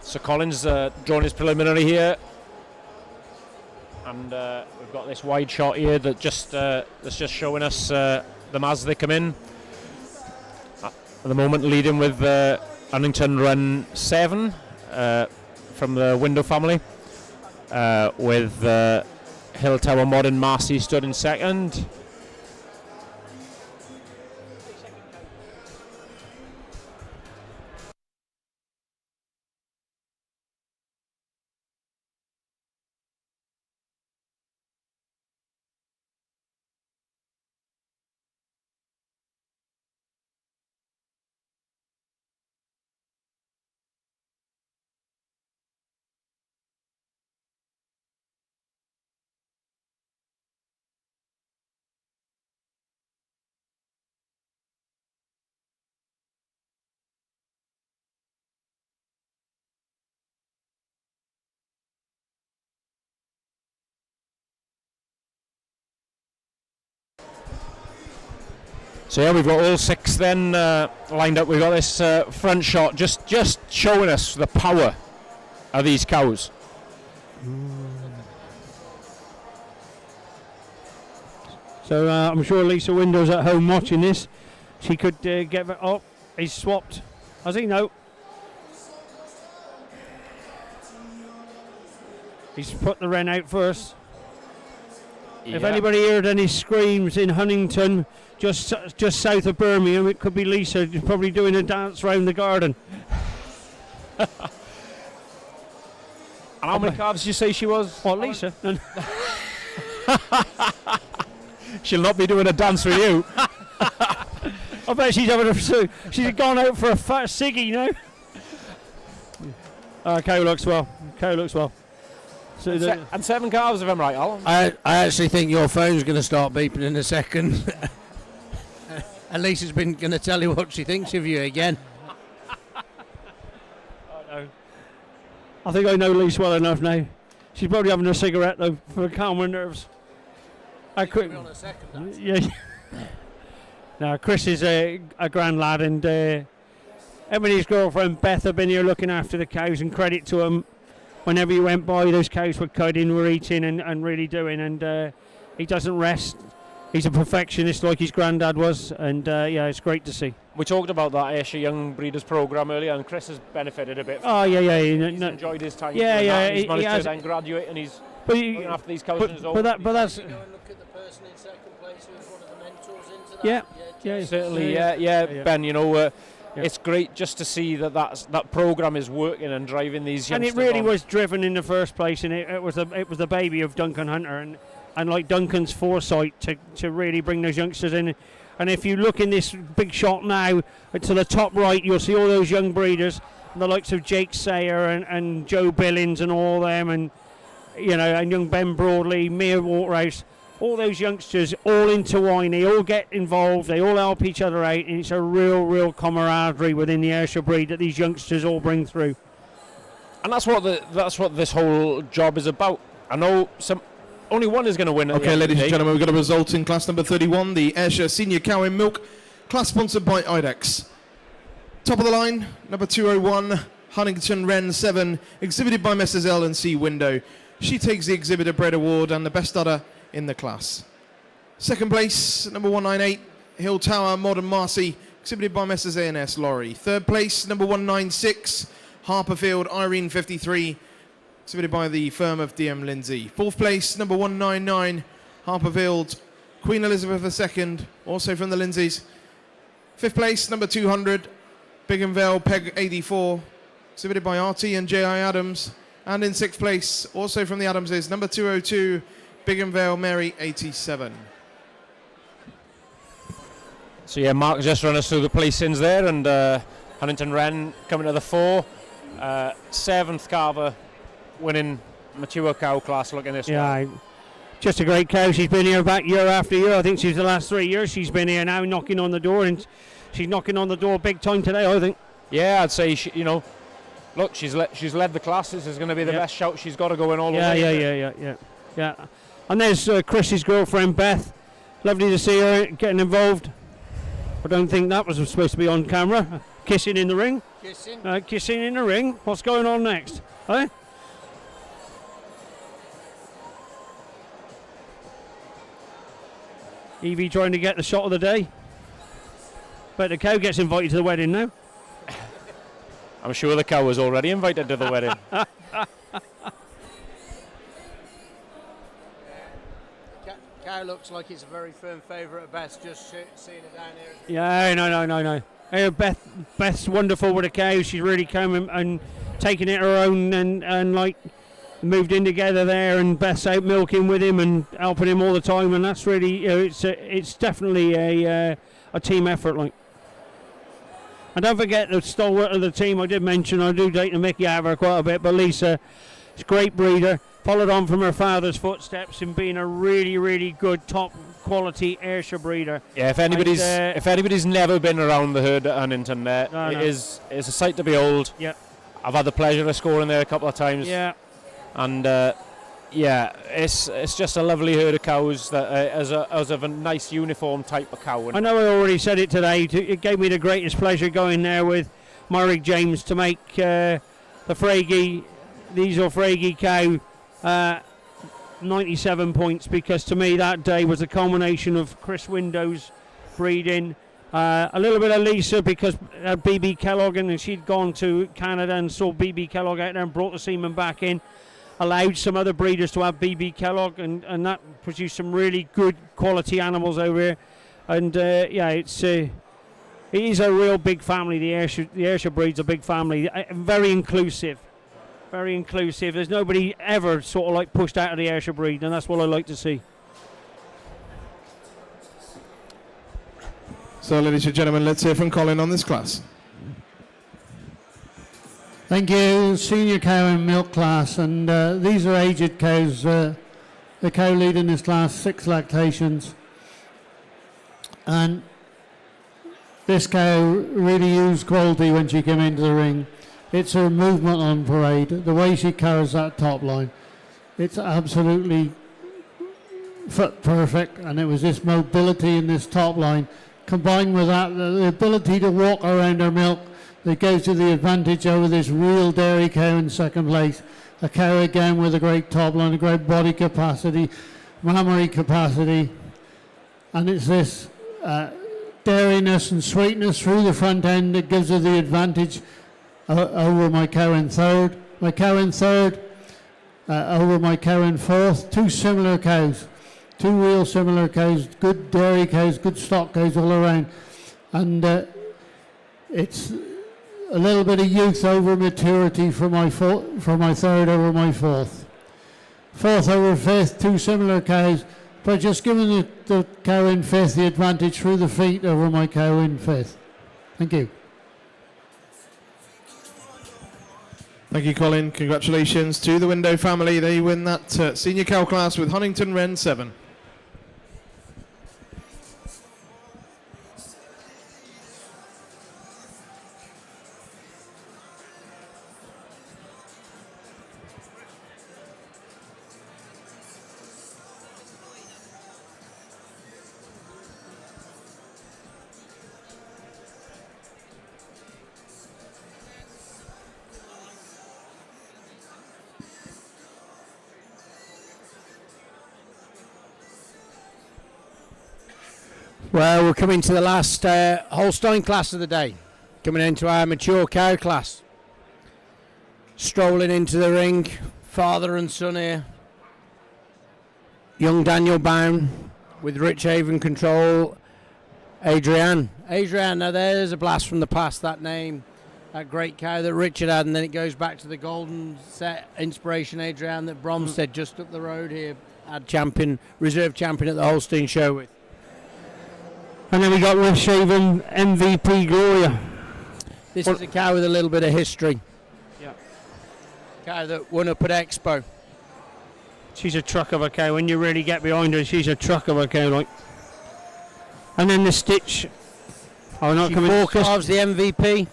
So Collins drawn his preliminary here, and we've got this wide shot here that that's just showing us them as they come in. At the moment, leading with Huntington Run 7 from the Window family, with Hill Tower Modern Marcy stood in second. So yeah, we've got all 6 then lined up. We've got this front shot just showing us the power of these cows. So I'm sure Lisa Windows at home watching this. She could get it. Oh, he's swapped. Has he? No. He's put the wren out first. If anybody heard any screams in Huntington, just south of Birmingham, it could be Lisa probably doing a dance round the garden. And how many calves did you say she was? What, Lisa? She'll not be doing a dance with you. I bet she's having she's gone out for a fat ciggy now. Cow looks well. Cow looks well. So and 7 calves, if I'm right, Alan. I actually think your phone's going to start beeping in a second. And Lisa's been going to tell you what she thinks of you again. I think I know Lisa well enough now. She's probably having a cigarette though for calm her nerves. Yeah. Now Chris is a grand lad, and him and his girlfriend Beth have been here looking after the cows, and credit to him. Whenever you went by, those cows were cudding, were eating, and really doing. And he doesn't rest. He's a perfectionist like his granddad was, and yeah, it's great to see. We talked about that Ayrshire Young Breeders programme earlier, and Chris has benefited a bit. Oh yeah. He's enjoyed his time. Yeah. He's managed to then graduate, and he's looking after these cows on his own. But that's. Look at the person in second place who was one of the mentors into that. Yeah. Certainly, yeah. Ben, you know. It's great just to see that programme is working and driving these youngsters. And it really was driven in the first place, and it was the baby of Duncan Hunter, and like Duncan's foresight to really bring those youngsters in. And if you look in this big shot now to the top right, you'll see all those young breeders, the likes of Jake Sayer and Joe Billings and all them, and and young Ben Broadley, Mia Waterhouse. All those youngsters all intertwine, they all get involved, they all help each other out, and it's a real camaraderie within the Ayrshire breed that these youngsters all bring through. And that's what this whole job is about. I know only one is going to win. Okay, ladies and gentlemen, we've got a result in class number 31, the Ayrshire Senior Cow in Milk, class sponsored by IDEX. Top of the line, number 201, Huntington Wren 7, exhibited by Messrs L and C Window. She takes the Exhibitor Bred Award and the best udder in the class. Second place, number 198, Hill Tower Modern Marcy, exhibited by Messrs A&S Lorry. Third place, number 196, Harperfield Irene 53, exhibited by the firm of DM Lindsay. Fourth place, number 199, Harperfield Queen Elizabeth II, also from the Lindsays. Fifth place, number 200, Bigham Vale Peg 84, exhibited by RT and J.I. Adams. And in sixth place, also from the Adamses, number 202, Bigham Vale Mary 87. So yeah, Mark just run us through the placings there, and Huntington Wren coming to the 4. 7th Carver winning mature cow class, looking this way. Just a great cow. She's been here back year after year. I think she's the last 3 years she's been here now, knocking on the door, and she's knocking on the door big time today, I think. Yeah, I'd say look, she's led the class. This is going to be the best shout she's got to go in all the way. Yeah. And there's Chris's girlfriend Beth. Lovely to see her getting involved. I don't think that was supposed to be on camera. Kissing in the ring. Kissing in the ring. What's going on next? Eh? Evie trying to get the shot of the day. But the cow gets invited to the wedding now. I'm sure the cow was already invited to the wedding. Cow looks like it's a very firm favourite at best, just seeing it down here. Yeah, no. Beth's wonderful with the cow. She's really come and taken it her own and like moved in together there, and Beth's out milking with him and helping him all the time, and that's really it's definitely a team effort. Like, and don't forget the stalwart of the team. I did mention I do take the mickey out of her quite a bit, but Lisa is a great breeder. Followed on from her father's footsteps in being a really, really good top quality Ayrshire breeder. Yeah, if anybody's never been around the herd at Huntington, it's a sight to behold. Yeah, I've had the pleasure of scoring there a couple of times. Yeah, and it's just a lovely herd of cows that as of a nice uniform type of cow. I know I already said it today. It gave me the greatest pleasure going there with Myrick James to make the Diesel Fraggy cow 97 points, because to me that day was a culmination of Chris Window's breeding, a little bit of Lisa because BB Kellogg, and she'd gone to Canada and saw BB Kellogg out there and brought the semen back in, allowed some other breeders to have BB Kellogg, and that produced some really good quality animals over here. And it is a real big family. The Ayrshire breed's a big family, very inclusive. Very inclusive. There's nobody ever sort of like pushed out of the Ayrshire breed, and that's what I like to see. So, ladies and gentlemen, let's hear from Colin on this class. Thank you. Senior cow and milk class, and these are aged cows. The cow lead in this class 6 lactations, and this cow really used quality when she came into the ring. It's her movement on parade, the way she carries that top line. It's absolutely foot perfect, and it was this mobility in this top line, combined with that, the ability to walk around her milk, that goes to the advantage over this real dairy cow in second place. A cow again with a great top line, a great body capacity, mammary capacity, and it's this dairiness and sweetness through the front end that gives her the advantage over my cow in third. My cow in third over my cow in fourth. Two similar cows, two real similar cows, good dairy cows, good stock cows all around. And it's a little bit of youth over maturity for my third over my fourth. Fourth over fifth, two similar cows, but just giving the cow in fifth the advantage through the feet over my cow in fifth. Thank you. Thank you, Colin. Congratulations to the Window family. They win that senior cow class with Huntington Wren 7. Well, we're coming to the last Holstein class of the day. Coming into our mature cow class. Strolling into the ring, father and son here. Young Daniel Bown with Rich Haven control. Adrian, now there's a blast from the past, that name. That great cow that Richard had, and then it goes back to the golden set inspiration Adrian that Bromstead just up the road here had reserve champion at the Holstein show with. And then we got Rich Haven MVP Gloria. This is a cow with a little bit of history. Yeah. Cow that won up at Expo. She's a truck of a cow. When you really get behind her, she's a truck of a cow, like. And then the Stitch. Oh, not coming. Four calves, the MVP.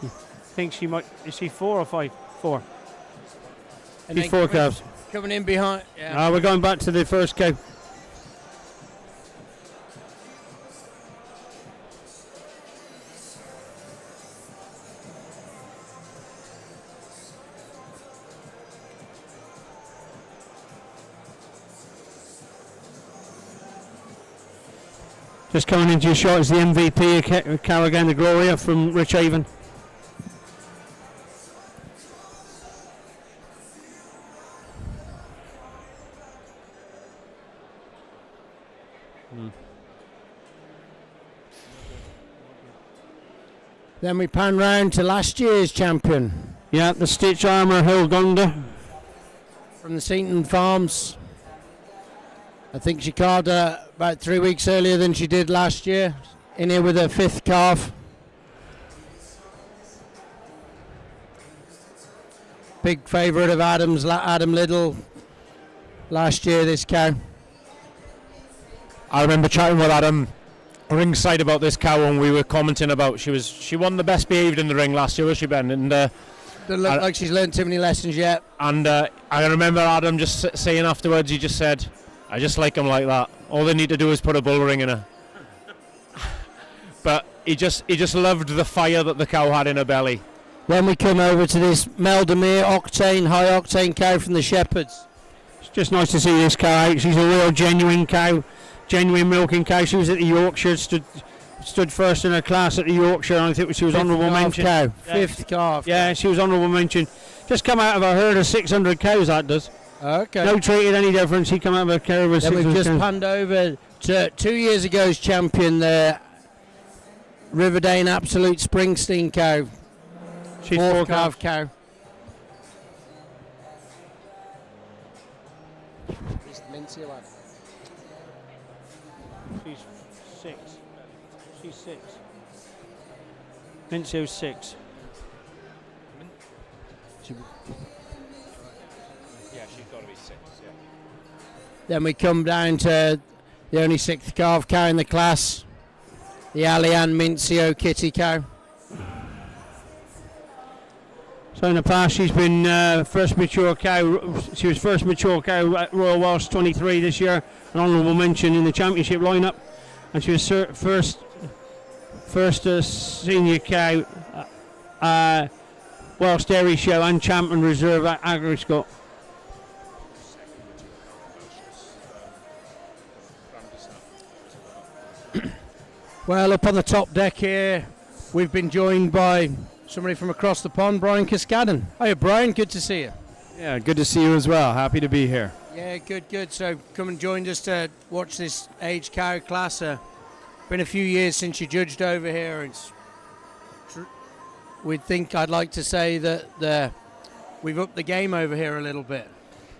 I think she might. Is she 4 or 5? 4. And She's 4 calves. Coming in behind. Yeah. We're going back to the first cow. Just coming into your shot is the MVP, cow again, the Gloria from Rich Haven. Then we pan round to last year's champion. Yeah, the Stitch Armour Hillgonder. From the Seaton Farms. I think she calved about 3 weeks earlier than she did last year. In here with her 5th calf. Big favourite of Adam Liddell last year, this cow. I remember chatting with Adam ringside about this cow when we were commenting about she won the best behaved in the ring last year, was she, Ben? And doesn't look like she's learned too many lessons yet. And I remember Adam just saying afterwards, he just said, I just like them like that. All they need to do is put a bull ring in her. But he just loved the fire that the cow had in her belly. Then we come over to this Meldemere octane, high octane cow from the Shepherds. It's just nice to see this cow out. She's a real genuine cow, genuine milking cow. She was at the Yorkshire, stood first in her class at the Yorkshire, and I think she was honourable mention. Cow. 5th calf. Yeah, she was honourable mention. Just come out of a herd of 600 cows, that does. Okay. No treated any difference. He come out of a herd of 600 Then we've just cows. panned over to 2 years ago's champion, the Riverdane Absolute Springsteen cow. She's 4th 4th calf cow. She's 6. She's 6. Mincio's 6. Yeah, she's got to be 6, yeah. Then we come down to the only 6th calf cow in the class, the Alian Mincio kitty cow. So in the past, she's been first mature cow. She was first mature cow at Royal Welsh 23 this year, an honourable mention in the championship lineup, and she was first senior cow Welsh Dairy Show and champion reserve at Agriscott. Well, up on the top deck here, we've been joined by somebody from across the pond, Brian Cascadden. Hiya, Brian. Good to see you. Yeah, good to see you as well. Happy to be here. Yeah, good. So come and join us to watch this age cow class. Been a few years since you judged over here. I'd like to say that we've upped the game over here a little bit.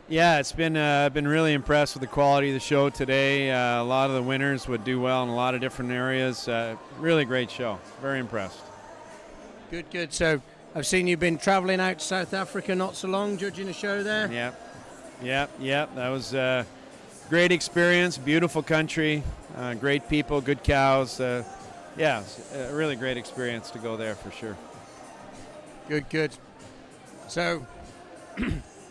Yeah, it's been really impressed with the quality of the show today. A lot of the winners would do well in a lot of different areas. Really great show. Very impressed. Good. So I've seen you've been travelling out to South Africa not so long, judging a show there. Yeah. That was a great experience. Beautiful country, great people, good cows. It's a really great experience to go there for sure. Good. So,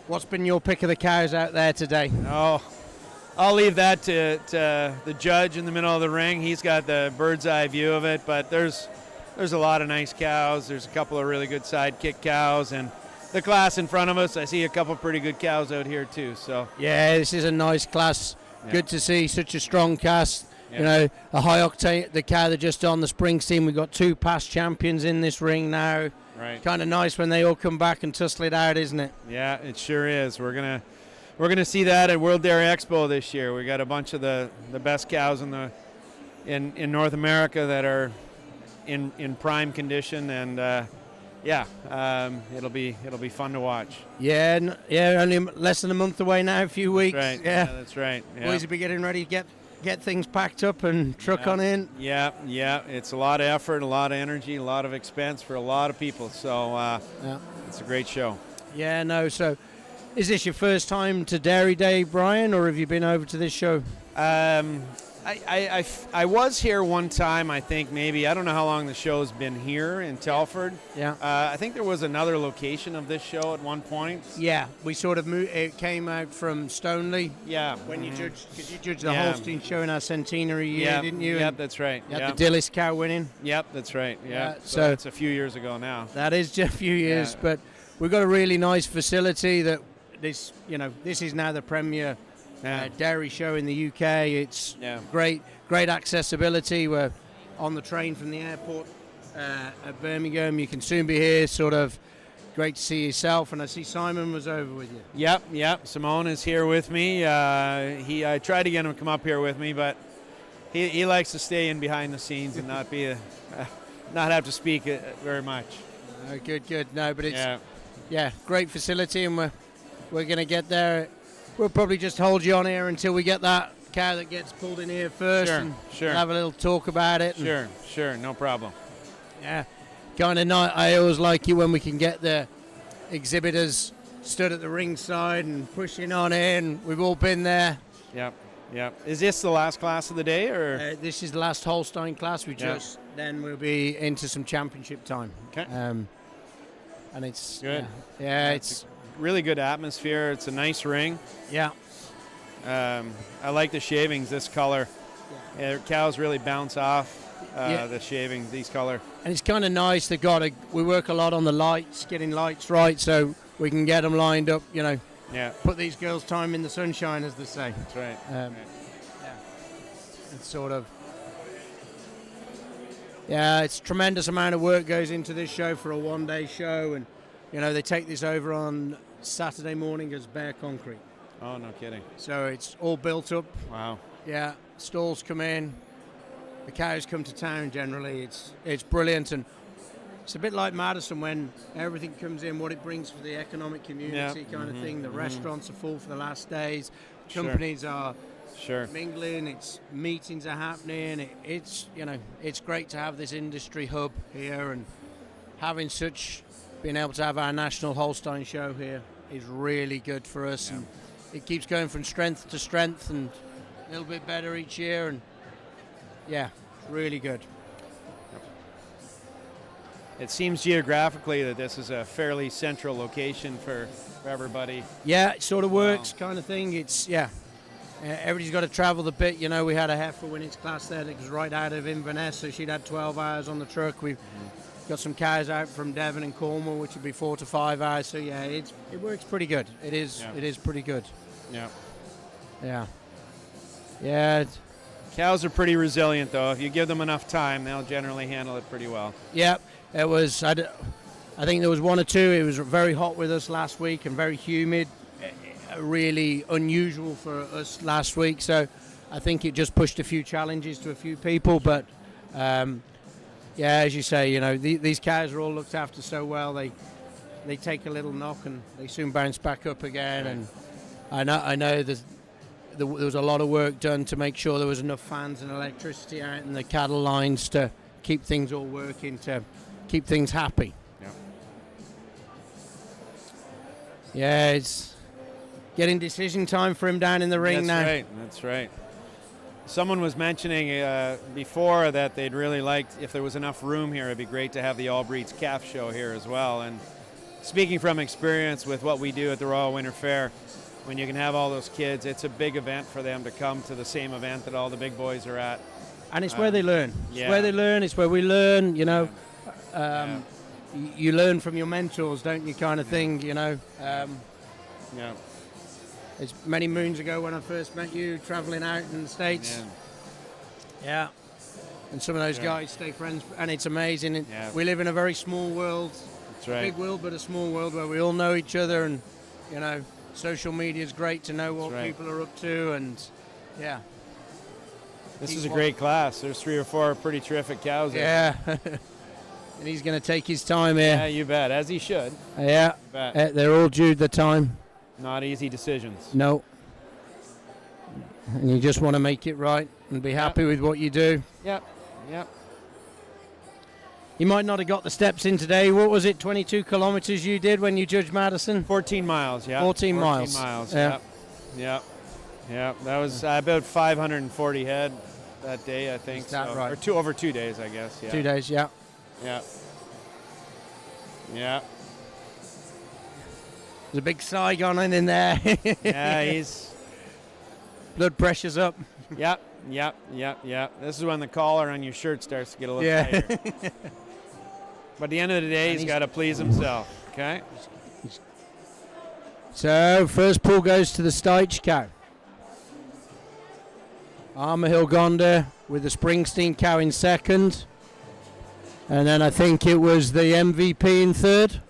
what's been your pick of the cows out there today? Oh, I'll leave that to the judge in the middle of the ring. He's got the bird's eye view of it, but there's a lot of nice cows. There's a couple of really good sidekick cows, and the class in front of us, I see a couple pretty good cows out here too. So yeah, this is a nice class. Yeah. Good to see such a strong cast. Yeah. You know, a high octane, the cow that just on the Springsteen. We've got 2 past champions in this ring now. Right. Kind of nice when they all come back and tussle it out, isn't it? Yeah, it sure is. We're gonna see that at World Dairy Expo this year. We got a bunch of the best cows in North America that are in prime condition, and it'll be fun to watch. Yeah, only less than a month away now, a few weeks. Right. Yeah, that's right. Yeah. Boys will be getting ready to get things packed up and truck on in. Yeah, it's a lot of effort, a lot of energy, a lot of expense for a lot of people. So it's a great show. Yeah, no. So, is this your first time to Dairy Day, Brian, or have you been over to this show? I was here one time, I think maybe. I don't know how long the show's been here in Telford. Yeah. I think there was another location of this show at one point. Yeah, we sort of moved. It came out from Stoneleigh. Yeah. When you judged, because you judged the Holstein show in our centenary year, didn't you? Yep, that's right. You had the Dillis cow winning. Yep, that's right. Yeah. So it's a few years ago now. That is just a few years, but we've got a really nice facility that this is now the premier dairy show in the UK. It's great accessibility. We're on the train from the airport at Birmingham. You can soon be here. Sort of great to see yourself, and I see Simon was over with you. Yep. Simone is here with me. I tried to get him to come up here with me, but he likes to stay in behind the scenes and not be not have to speak very much. Good. No, but it's great facility, and we're going to get there. We'll probably just hold you on here until we get that cow that gets pulled in here first. Sure. Have a little talk about it. Sure, no problem. Yeah, kind of nice. I always like it when we can get the exhibitors stood at the ringside and pushing on in. We've all been there. Yep. Is this the last class of the day, or this is the last Holstein class? Then we'll be into some championship time. Okay. And it's good. It's a really good atmosphere. It's a nice ring. Yeah. I like the shavings this color. Cows really bounce off the shaving, these color. And it's kind of nice. We work a lot on the lights, getting lights right, so we can get them lined up. Put these girls' time in the sunshine, as they say. That's right. It's sort of. Yeah, it's tremendous amount of work goes into this show for a one-day show, and they take this over on Saturday morning as bare concrete. Oh, no kidding. So it's all built up. Wow. Yeah, stalls come in, the cows come to town generally. It's brilliant, and it's a bit like Madison when everything comes in, what it brings for the economic community kind of thing. The restaurants are full for the last days. Companies are mingling. It's meetings are happening. It's great to have this industry hub here, and being able to have our national Holstein show here is really good for us. And it keeps going from strength to strength and a little bit better each year, and really good. It seems geographically that this is a fairly central location for everybody. Yeah, it sort of works kind of thing. It's, everybody's got to travel the bit. We had a heifer win its class there that was right out of Inverness, so she'd had 12 hours on the truck. We've got some cows out from Devon and Cornwall, which would be 4 to 5 hours. So, it works pretty good. It is pretty good. Yeah. Cows are pretty resilient, though. If you give them enough time, they'll generally handle it pretty well. Yeah. It was. I think there was one or two. It was very hot with us last week and very humid. Really unusual for us last week. So I think it just pushed a few challenges to a few people. But as you say, these cows are all looked after so well. They take a little knock and they soon bounce back up again. Right. And I know there was a lot of work done to make sure there was enough fans and electricity out in the cattle lines to keep things all working, to keep things happy. Yeah, it's getting decision time for him down in the ring now. That's right. Someone was mentioning before that they'd really liked, if there was enough room here, it'd be great to have the All Breeds Calf Show here as well. And speaking from experience with what we do at the Royal Winter Fair, when you can have all those kids, it's a big event for them to come to the same event that all the big boys are at. And it's where they learn. It's where they learn. It's where we learn, You learn from your mentors, don't you, kind of thing, It's many moons ago when I first met you, travelling out in the States. Yeah. And some of those guys stay friends, and it's amazing. We live in a very small world. That's right. A big world, but a small world where we all know each other, and, social media is great to know what people are up to, and, This is a great class. There's 3 or 4 pretty terrific cows there. Yeah. And he's going to take his time here. Yeah, you bet, as he should. Yeah. You bet. They're all due the time. Not easy decisions. No. And you just want to make it right and be happy with what you do. Yep. You might not have got the steps in today. What was it, 22 kilometres you did when you judged Madison? 14 miles, 14 miles. 14 miles, yeah. Yep. That was about 540 head that day, I think. Is that right? Or over 2 days, I guess. Yeah. 2 days, yeah. Yeah. There's a big sigh going on in there. Yeah, he's... Blood pressure's up. Yep. This is when the collar on your shirt starts to get a little tighter. But at the end of the day, he's got to please himself, okay? So, first pull goes to the Styche cow. Armour Gonda with the Springsteen cow in second. And then I think it was the MVP in third.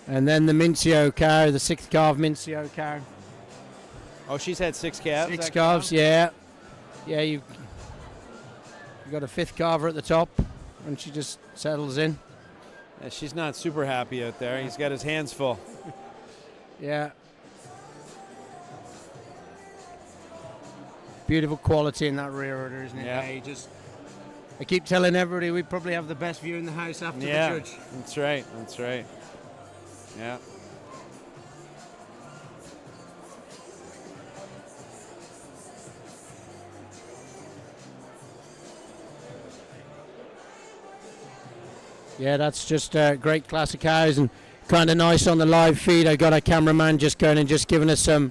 And then the Mincio cow, the 6th calf Mincio cow. Oh, she's had 6 calves. 6 that calves, cow? yeah. Yeah, you've got a 5th calver at the top, and she just settles in. Yeah, she's not super happy out there. He's got his hands full. Yeah. Beautiful quality in that rear order, isn't it? Yeah. I keep telling everybody we probably have the best view in the house after the judge. That's right. That's right. Yeah. Yeah, that's just a great class of cows, and kind of nice on the live feed. I got a cameraman just going and just giving us some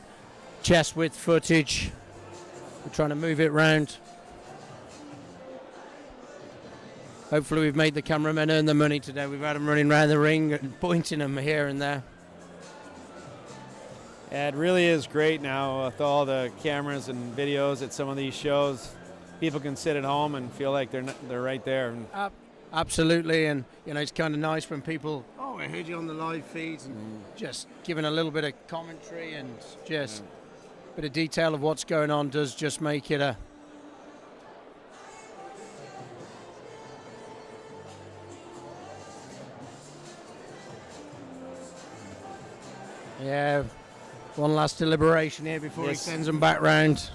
chest width footage. We're trying to move it round. Hopefully we've made the cameramen earn the money today. We've had them running around the ring and pointing them here and there. Yeah, it really is great now with all the cameras and videos at some of these shows. People can sit at home and feel like they're right there. Absolutely, and it's kind of nice when people, I heard you on the live feeds, and just giving a little bit of commentary and just a bit of detail of what's going on does just make it a one last deliberation here before he sends them back round.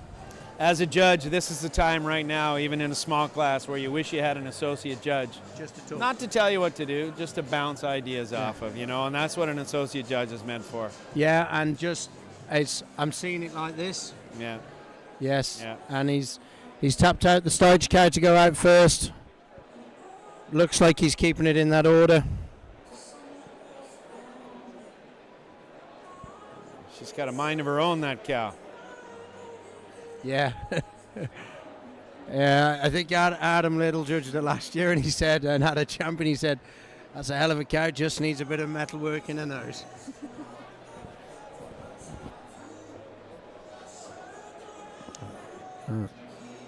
As a judge, this is the time right now, even in a small class, where you wish you had an associate judge. Just to talk. Not to tell you what to do, just to bounce ideas off of, and that's what an associate judge is meant for. Yeah, and just I'm seeing it like this. Yeah. Yes. Yeah. And he's tapped out the stage cow to go out first. Looks like he's keeping it in that order. She's got a mind of her own, that cow. Yeah. Yeah, I think Adam Little judged it last year, and he said, and had a champion, he said, that's a hell of a cow, just needs a bit of metal work in her nose.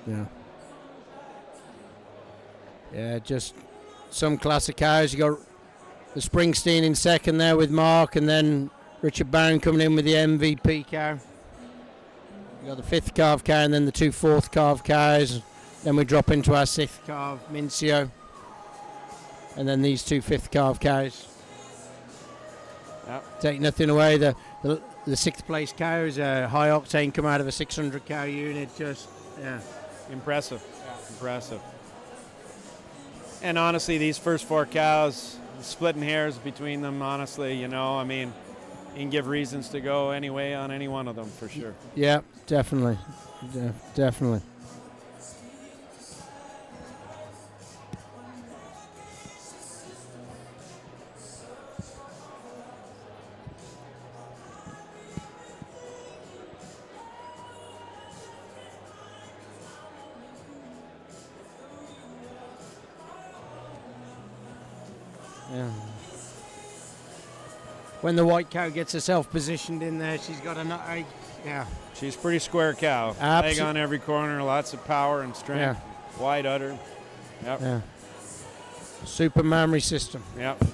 Yeah. Yeah, just some classic cows. You got the Springsteen in second there with Mark, and then Richard Barron coming in with the MVP cow. You got the 5th calf cow, and then the 2 4th calf cows. Then we drop into our 6th calf, Mincio, and then these 2 5th calf cows. Yep. Take nothing away. The 6th place cow is a high octane, come out of a 600 cow unit. Just impressive. Impressive. And honestly, these first 4 cows, splitting hairs between them, honestly, you can give reasons to go anyway on any one of them for sure. Yeah, definitely. Definitely. Yeah. When the white cow gets herself positioned in there, she's got a nut egg. Yeah. She's a pretty square cow. Leg on every corner, lots of power and strength. Yeah. Wide udder. Yep. Yeah. Super mammary system. Yep.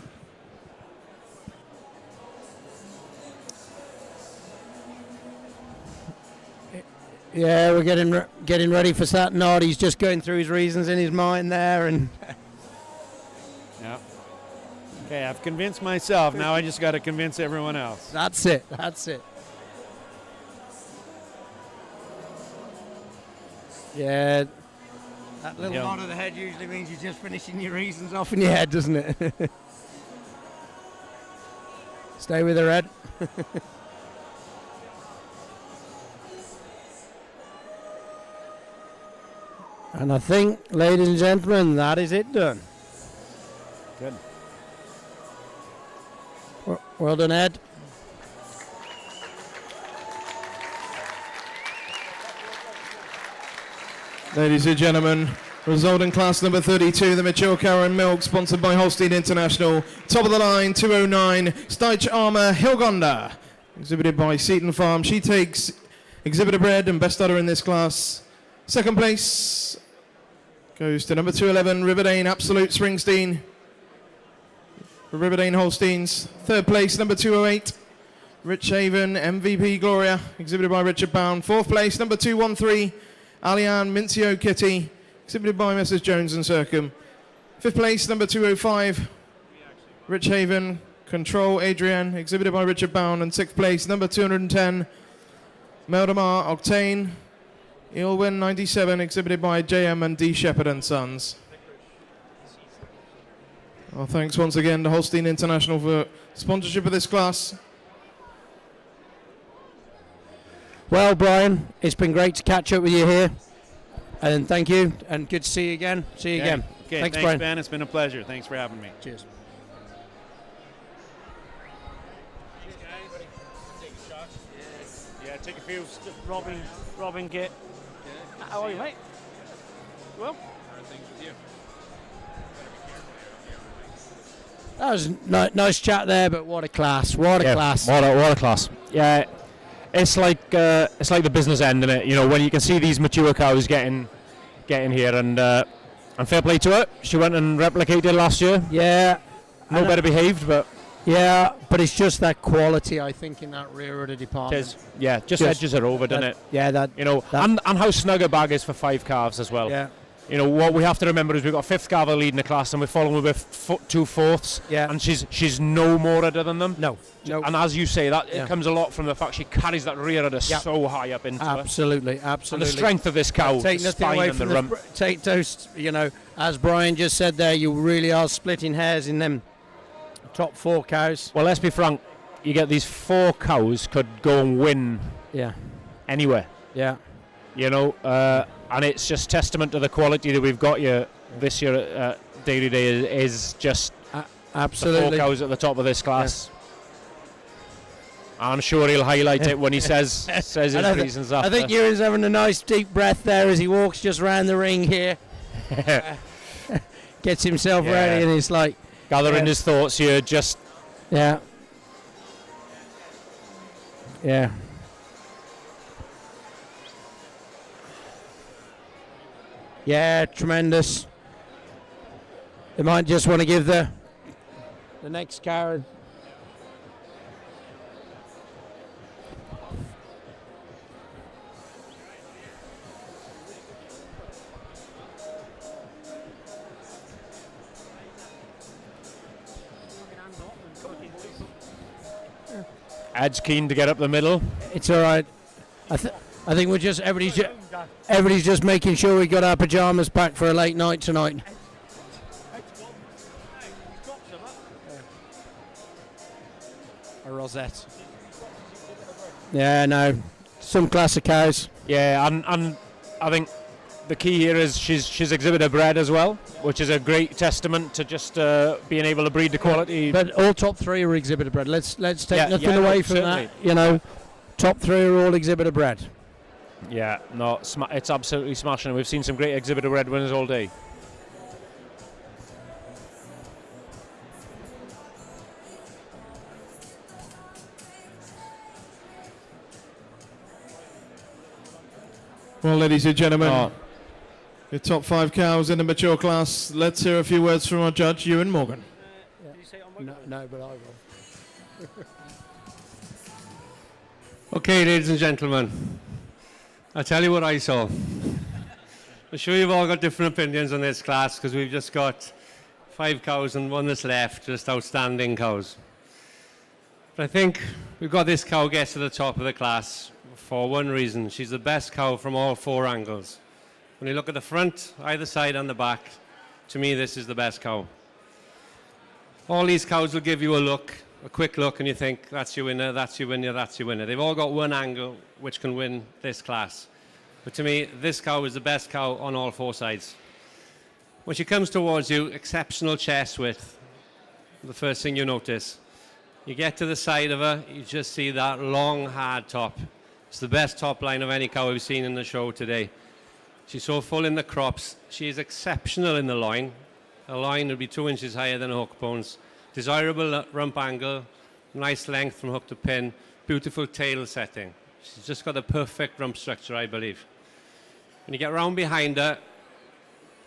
Yeah, we're getting ready for that nod. He's just going through his reasons in his mind there, and Yep. Okay, I've convinced myself. Now I just got to convince everyone else. That's it. That's it. Yeah. That little nod of the head usually means you're just finishing your reasons off in your head, doesn't it? Stay with her, Ed. And I think, ladies and gentlemen, that is it done. Good. Well done, Ed. Ladies and gentlemen, result in class number 32, the mature cow and milk, sponsored by Holstein International. Top of the line, 209, Stitch Armour Hilgonda, exhibited by Seaton Farm. She takes exhibitor bred and best udder in this class. Second place goes to number 211, Riverdane Absolute Springsteen. Riverdane Holsteins. Third place, number 208, Rich Haven, MVP Gloria, exhibited by Richard Bound. 4th place, number 213, Alian Mincio Kitty, exhibited by Mrs. Jones and Circum. 5th place, number 205, Rich Haven, Control Adrian, exhibited by Richard Bound. And 6th place, number 210, Meldamar Octane, Ilwin 97, exhibited by JM and D. Shepherd and Sons. Well, thanks once again to Holstein International for sponsorship of this class. Well, Brian, it's been great to catch up with you here. And thank you, and good to see you again. See you again. Okay, thanks, thanks Brian. Ben. It's been a pleasure. Thanks for having me. Cheers. Yeah, take a few. Robin, Git. How are you, mate? Well, how are things with you? That was nice chat there, but what a class! What a class! What a class! Yeah, it's like the business end, isn't it? You know, when you can see these mature cows getting here, and fair play to her. She went and replicated last year. Yeah, no better behaved, but yeah, but it's just that quality, I think, in that rear of the department. it is. Yeah, just edges her over, doesn't it? Yeah, that. You know, and how snug a bag is for 5 calves as well. Yeah. You know, what we have to remember is we've got a 5th calf leading the class, and we're following with 2 fourths. Yeah. And she's no more udder than them. No. And as you say, that Yeah. it comes a lot from the fact she carries that rear udder so high up into her. Absolutely. And the strength of this cow, Take the nothing spine away and from the rump. take those, you know, as Brian just said there, you really are splitting hairs in them top 4 cows. Well, let's be frank. You get these 4 cows could go and win. Yeah. Anywhere. Yeah. You know, and it's just testament to the quality that we've got here this year at Dairy Day is just absolutely the 4 cows at the top of this class. I'm sure he'll highlight it when he says his reasons after. I think Ewan's having a nice deep breath there as he walks just round the ring here. Gets himself ready, and he's like gathering his thoughts here. Just yeah. Yeah, tremendous. They might just want to give the next cow. Ed's keen to get up the middle. It's all right. I think we're just everybody's just making sure we got our pajamas packed for a late night tonight. A rosette. Yeah, no. Some classic cows. Yeah, and I think the key here is she's exhibited bred as well, which is a great testament to just being able to breed the quality. But all top 3 are exhibitor bred. Let's take nothing away from certainly. that. You know, top 3 are all exhibitor bred. Yeah, no, it's absolutely smashing. We've seen some great exhibitor bred winners all day. Well, ladies and gentlemen, the top 5 cows in the mature class. Let's hear a few words from our judge, Iwan Morgan. No, but I will. Okay, ladies and gentlemen, I'll tell you what I saw. I'm sure you've all got different opinions on this class because we've just got 5 cows and 1 that's left, just outstanding cows. But I think we've got this cow get to the top of the class for one reason. She's the best cow from all 4 angles. When you look at the front, either side and the back, to me this is the best cow. All these cows will give you a quick look, and you think, that's your winner, that's your winner, that's your winner. They've all got one angle which can win this class. But to me, this cow is the best cow on all 4 sides. When she comes towards you, exceptional chest width, the first thing you notice. You get to the side of her, you just see that long, hard top. It's the best top line of any cow we've seen in the show today. She's so full in the crops. She is exceptional in the loin. Her loin will be 2 inches higher than her hook bones. Desirable rump angle, nice length from hook to pin, beautiful tail setting. She's just got the perfect rump structure, I believe. When you get round behind her,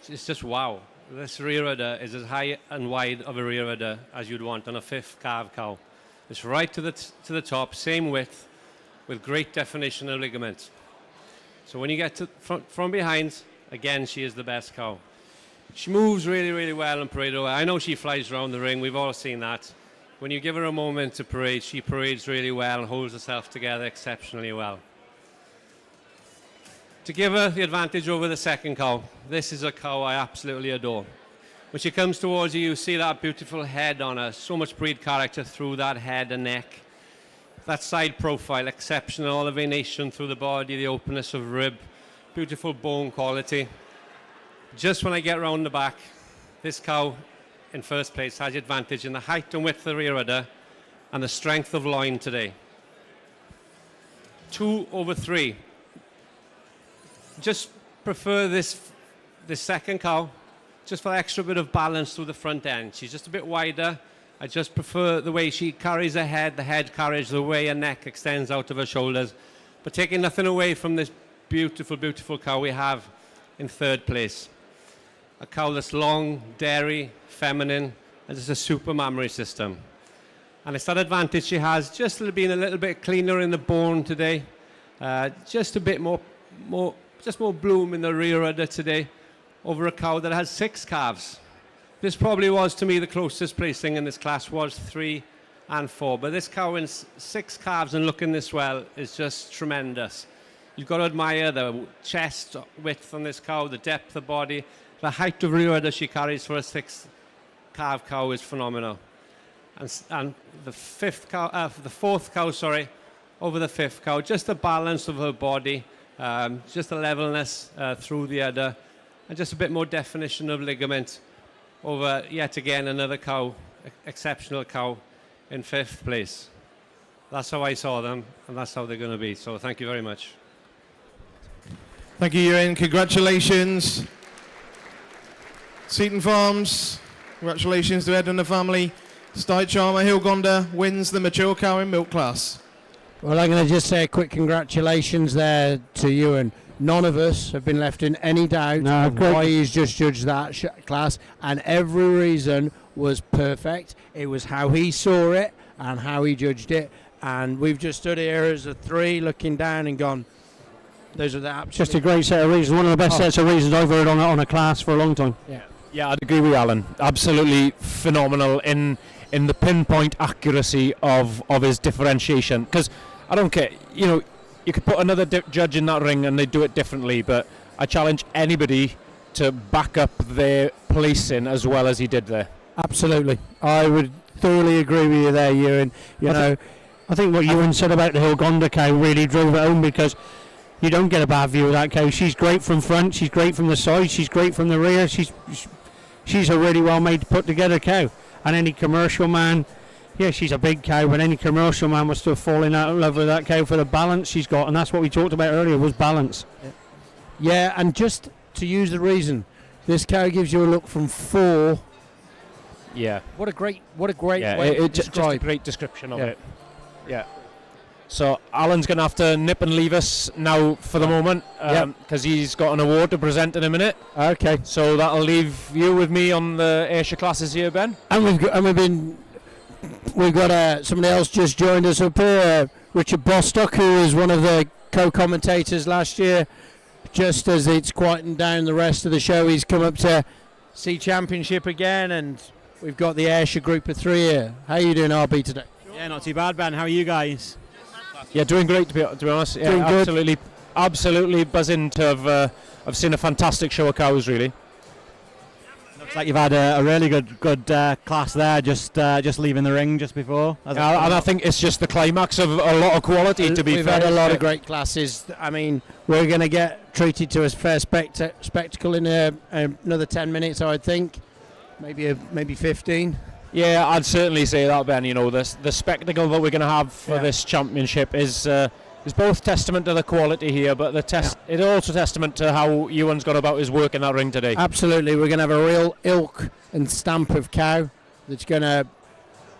it's just wow. This rear udder is as high and wide of a rear udder as you'd want on a 5th calf cow. It's right to the top, same width, with great definition of ligament. So when you get to from behind, again, she is the best cow. She moves really, really well in parade. I know she flies around the ring. We've all seen that. When you give her a moment to parade, she parades really well and holds herself together exceptionally well. To give her the advantage over the second cow, this is a cow I absolutely adore. When she comes towards you, you see that beautiful head on her, so much breed character through that head and neck. That side profile, exceptional, all the venation through the body, the openness of rib, beautiful bone quality. Just when I get round the back, this cow in first place has the advantage in the height and width of the rear udder and the strength of loin today. 2 over 3. Just prefer this second cow, just for extra bit of balance through the front end. She's just a bit wider. I just prefer the way she carries her head, the head carriage, the way her neck extends out of her shoulders. But taking nothing away from this beautiful, beautiful cow we have in third place. A cow that's long, dairy, feminine, and just a super mammary system. And it's that advantage she has, just being a little bit cleaner in the bone today. Just a bit more bloom in the rear udder today over a cow that has 6 calves. This probably was, to me, the closest placing in this class was 3 and 4. But this cow in 6 calves and looking this well is just tremendous. You've got to admire the chest width on this cow, the depth of body, the height of rear udder she carries for a 6 calf cow is phenomenal. And the fourth cow, over the 5th cow, just the balance of her body, just the levelness through the udder, and just a bit more definition of ligament over, yet again, another cow, exceptional cow in 5th place. That's how I saw them, and that's how they're going to be. So thank you very much. Thank you, Ewan. Congratulations. Seaton Farms, congratulations to Ed and the family. Stide Charmer Hillgonda wins the mature cow in milk class. Well, I'm going to just say a quick congratulations there to you, and none of us have been left in any doubt of why he's just judged that class, and every reason was perfect. It was how he saw it and how he judged it, and we've just stood here as a 3 looking down and gone, those are the absolute... Just a great set of reasons, one of the best sets of reasons I've heard on a class for a long time. Yeah, I'd agree with Alan. Absolutely phenomenal in the pinpoint accuracy of his differentiation. Because I don't care, you could put another judge in that ring and they'd do it differently, but I challenge anybody to back up their placing as well as he did there. Absolutely. I would thoroughly agree with you there, Ewan. I think what Ewan said about the Hillgonda cow really drove it home, because you don't get a bad view of that cow. She's great from front, she's great from the side, she's great from the rear. She's a really well made, put together cow. And any commercial man, yeah, she's a big cow, but any commercial man was still falling out of love with that cow for the balance she's got, and that's what we talked about earlier, was balance. Yeah, and just to use the reason, this cow gives you a look from 4. Yeah. What a great way to describe. Just a great description of Yeah. it. Yeah. So Alan's going to have to nip and leave us now for the moment, because he's got an award to present in a minute. Okay. So that'll leave you with me on the Ayrshire classes here, Ben. And we've got somebody else just joined us up here, Richard Bostock, who was one of the co-commentators last year. Just as it's quietened down the rest of the show, he's come up to see Championship again, and we've got the Ayrshire group of 3 here. How are you doing, RB, today? Yeah, not too bad, Ben. How are you guys? Yeah, doing great, to be honest. Yeah, Doing good. absolutely buzzing to have seen a fantastic show of cows, really. Looks like you've had a really good class there, just leaving the ring just before. And I think it's just the climax of a lot of quality, to be We've fair. had a lot of great classes. I mean, we're going to get treated to a fair spectacle in another 10 minutes, I would think. Maybe 15. Yeah, I'd certainly say that, Ben. The spectacle that we're going to have for this championship is both testament to the quality here, but it's also testament to how Ewan's gone about his work in that ring today. Absolutely. We're going to have a real ilk and stamp of cow that's going to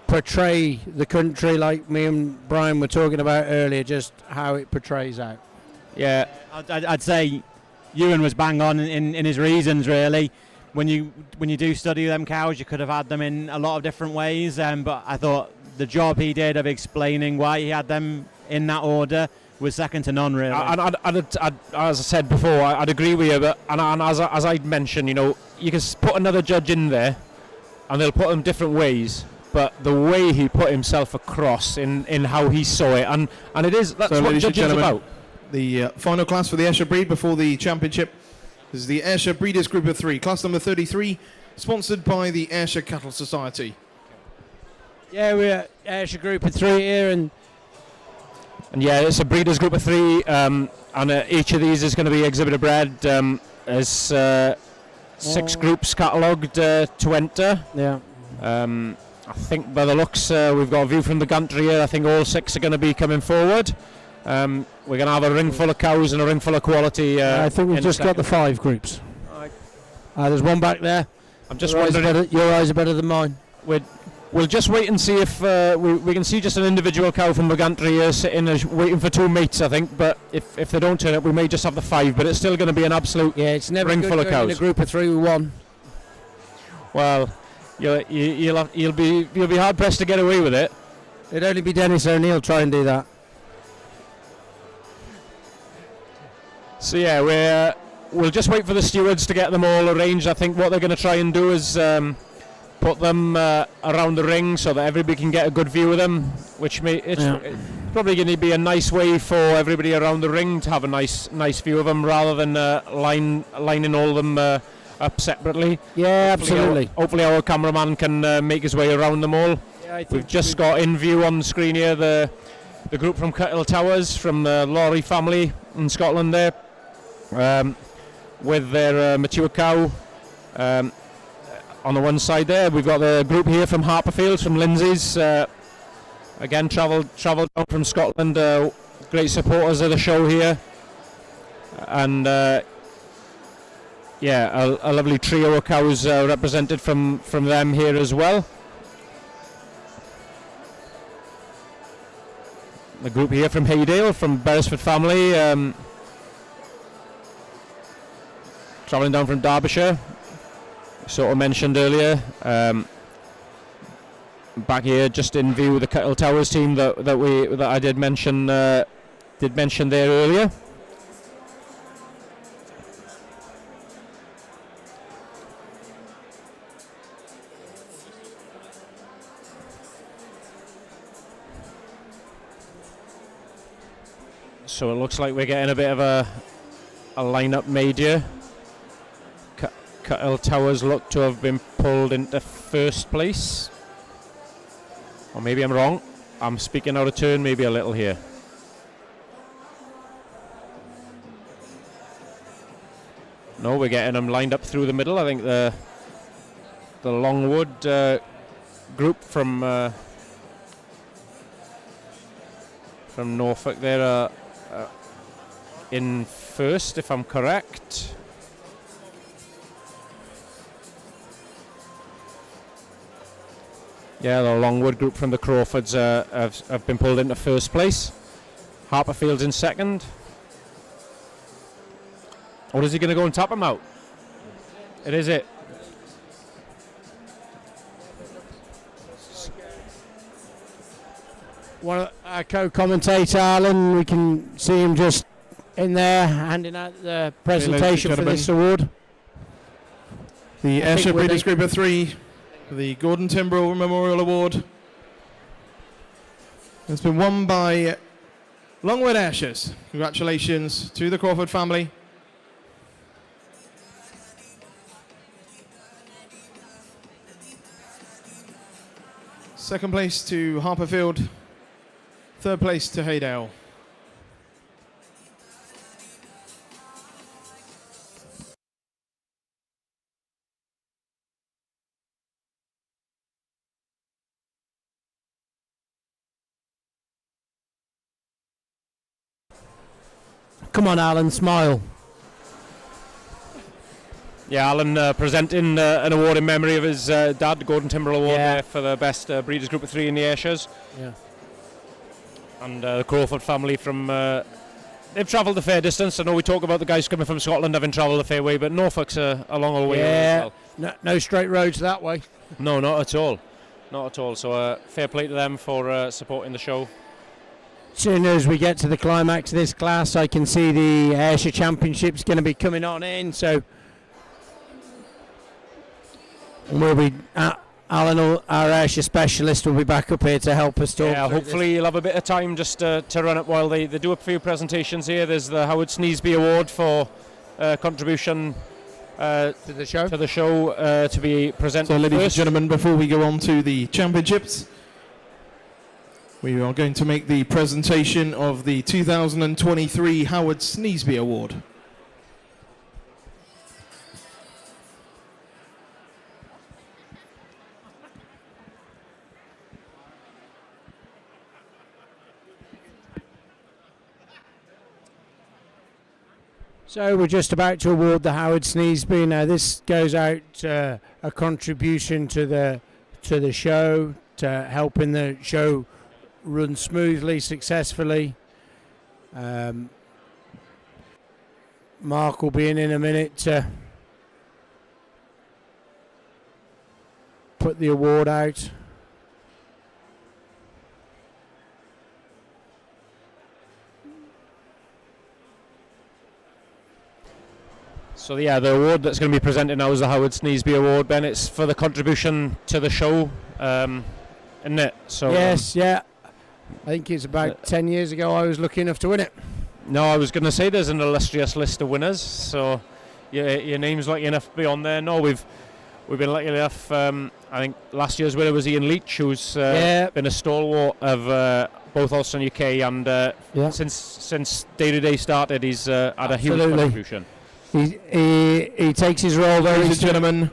portray the country, like me and Brian were talking about earlier, just how it portrays out. Yeah, I'd say Ewan was bang on in his reasons, really. When you do study them cows, you could have had them in a lot of different ways, but I thought the job he did of explaining why he had them in that order was second to none, really. As I said before, I'd agree with you, but as I mentioned, you know, you can put another judge in there, and they'll put them different ways. But the way he put himself across in how he saw it, and that's So, what ladies and judging's gentlemen, about. the final class for the Ayrshire breed before the championship is the Ayrshire Breeders Group of 3, class number 33, sponsored by the Ayrshire Cattle Society. Yeah, we're Ayrshire Group of 3 here, and yeah, it's a breeders group of 3, and each of these is going to be exhibitor bred. There's 6 groups catalogued to enter. Yeah. I think by the looks, we've got a view from the gantry here. I think all 6 are going to be coming forward. We're going to have a ring full of cows and a ring full of quality. I think we've just got the 5 groups. There's one back there. I'm just wondering. Your eyes are better than mine. We'll just wait and see if we can see just an individual cow from the gantry here sitting waiting for 2 mates, I think. But if they don't turn up, we may just have the 5. But it's still going to be an absolute it's never ring good full of going in cows. a group of 3 with 1. Well, you'll be hard pressed to get away with it. It'd only be Dennis O'Neill try and do that. So yeah, we'll just wait for the stewards to get them all arranged. I think what they're going to try and do is put them around the ring so that everybody can get a good view of them, which it's probably going to be a nice way for everybody around the ring to have a nice view of them, rather than lining all of them up separately. Yeah, absolutely. Hopefully our cameraman can make his way around them all. Yeah, We've just got in view on the screen here the group from Cuttle Towers, from the Laurie family in Scotland there, with their mature cow. On the one side there, we've got the group here from Harperfield, from Lindsay's. Again, travelled down from Scotland. Great supporters of the show here, and a lovely trio of cows represented from them here as well. The group here from Haydale, from Beresford family, travelling down from Derbyshire. Sort of mentioned earlier, back here just in view of the Cuttle Towers team that I did mention there earlier. So it looks like we're getting a bit of a lineup made here. Cuttle Towers look to have been pulled into first place. Or maybe I'm wrong. I'm speaking out of turn maybe a little here. No, we're getting them lined up through the middle. I think the Longwood group from Norfolk there are in first, if I'm correct. Yeah, the Longwood group from the Crawfords have been pulled into first place. Harperfield's in second. Or is he going to go and tap him out? It is it. One our co-commentator Alan, we can see him just in there handing out the presentation for this award. The Ayrshire Breeders Group of 3, the Gordon Timbrell Memorial Award, has been won by Longwood Ayrshires. Congratulations to the Crawford family. Second place to Harperfield. Third place to Haydale. Come on, Alan, smile. Yeah, Alan presenting an award in memory of his dad, Gordon Timbrell Award, for the best Breeders Group of 3 in the Ayrshires. Yeah. And the Crawford family from... they've travelled a fair distance. I know we talk about the guys coming from Scotland having travelled a fair way, but Norfolk's a long old way as well. No straight roads that way. No, not at all. not at all. So fair play to them for supporting the show. Soon as we get to the climax of this class, I can see the Ayrshire Championship's going to be coming on in, so we'll be Alan, our Ayrshire specialist, will be back up here to help us talk. Yeah, hopefully you'll have a bit of time just to run it while they do a few presentations here. There's the Howard Sneesby Award for contribution to the show to be presented. So, ladies and first. gentlemen, before we go on to the championships, we are going to make the presentation of the 2023 Howard Sneesby Award. So we're just about to award the Howard Sneesby. Now this goes out a contribution to the show, to helping the show run smoothly, successfully. Mark will be in a minute to put the award out. So yeah, the award that's going to be presented now is the Howard Sneesby Award, Ben. It's for the contribution to the show, isn't it? So yes, yeah. I think it's about 10 years ago I was lucky enough to win it. No, I was going to say there's an illustrious list of winners, so your name's lucky enough to be on there. No, we've been lucky enough. I think last year's winner was Ian Leach, who's been a stalwart of both Ulster UK, and since Day to Day started, he's had a huge contribution. He takes his role very Ladies and gentlemen,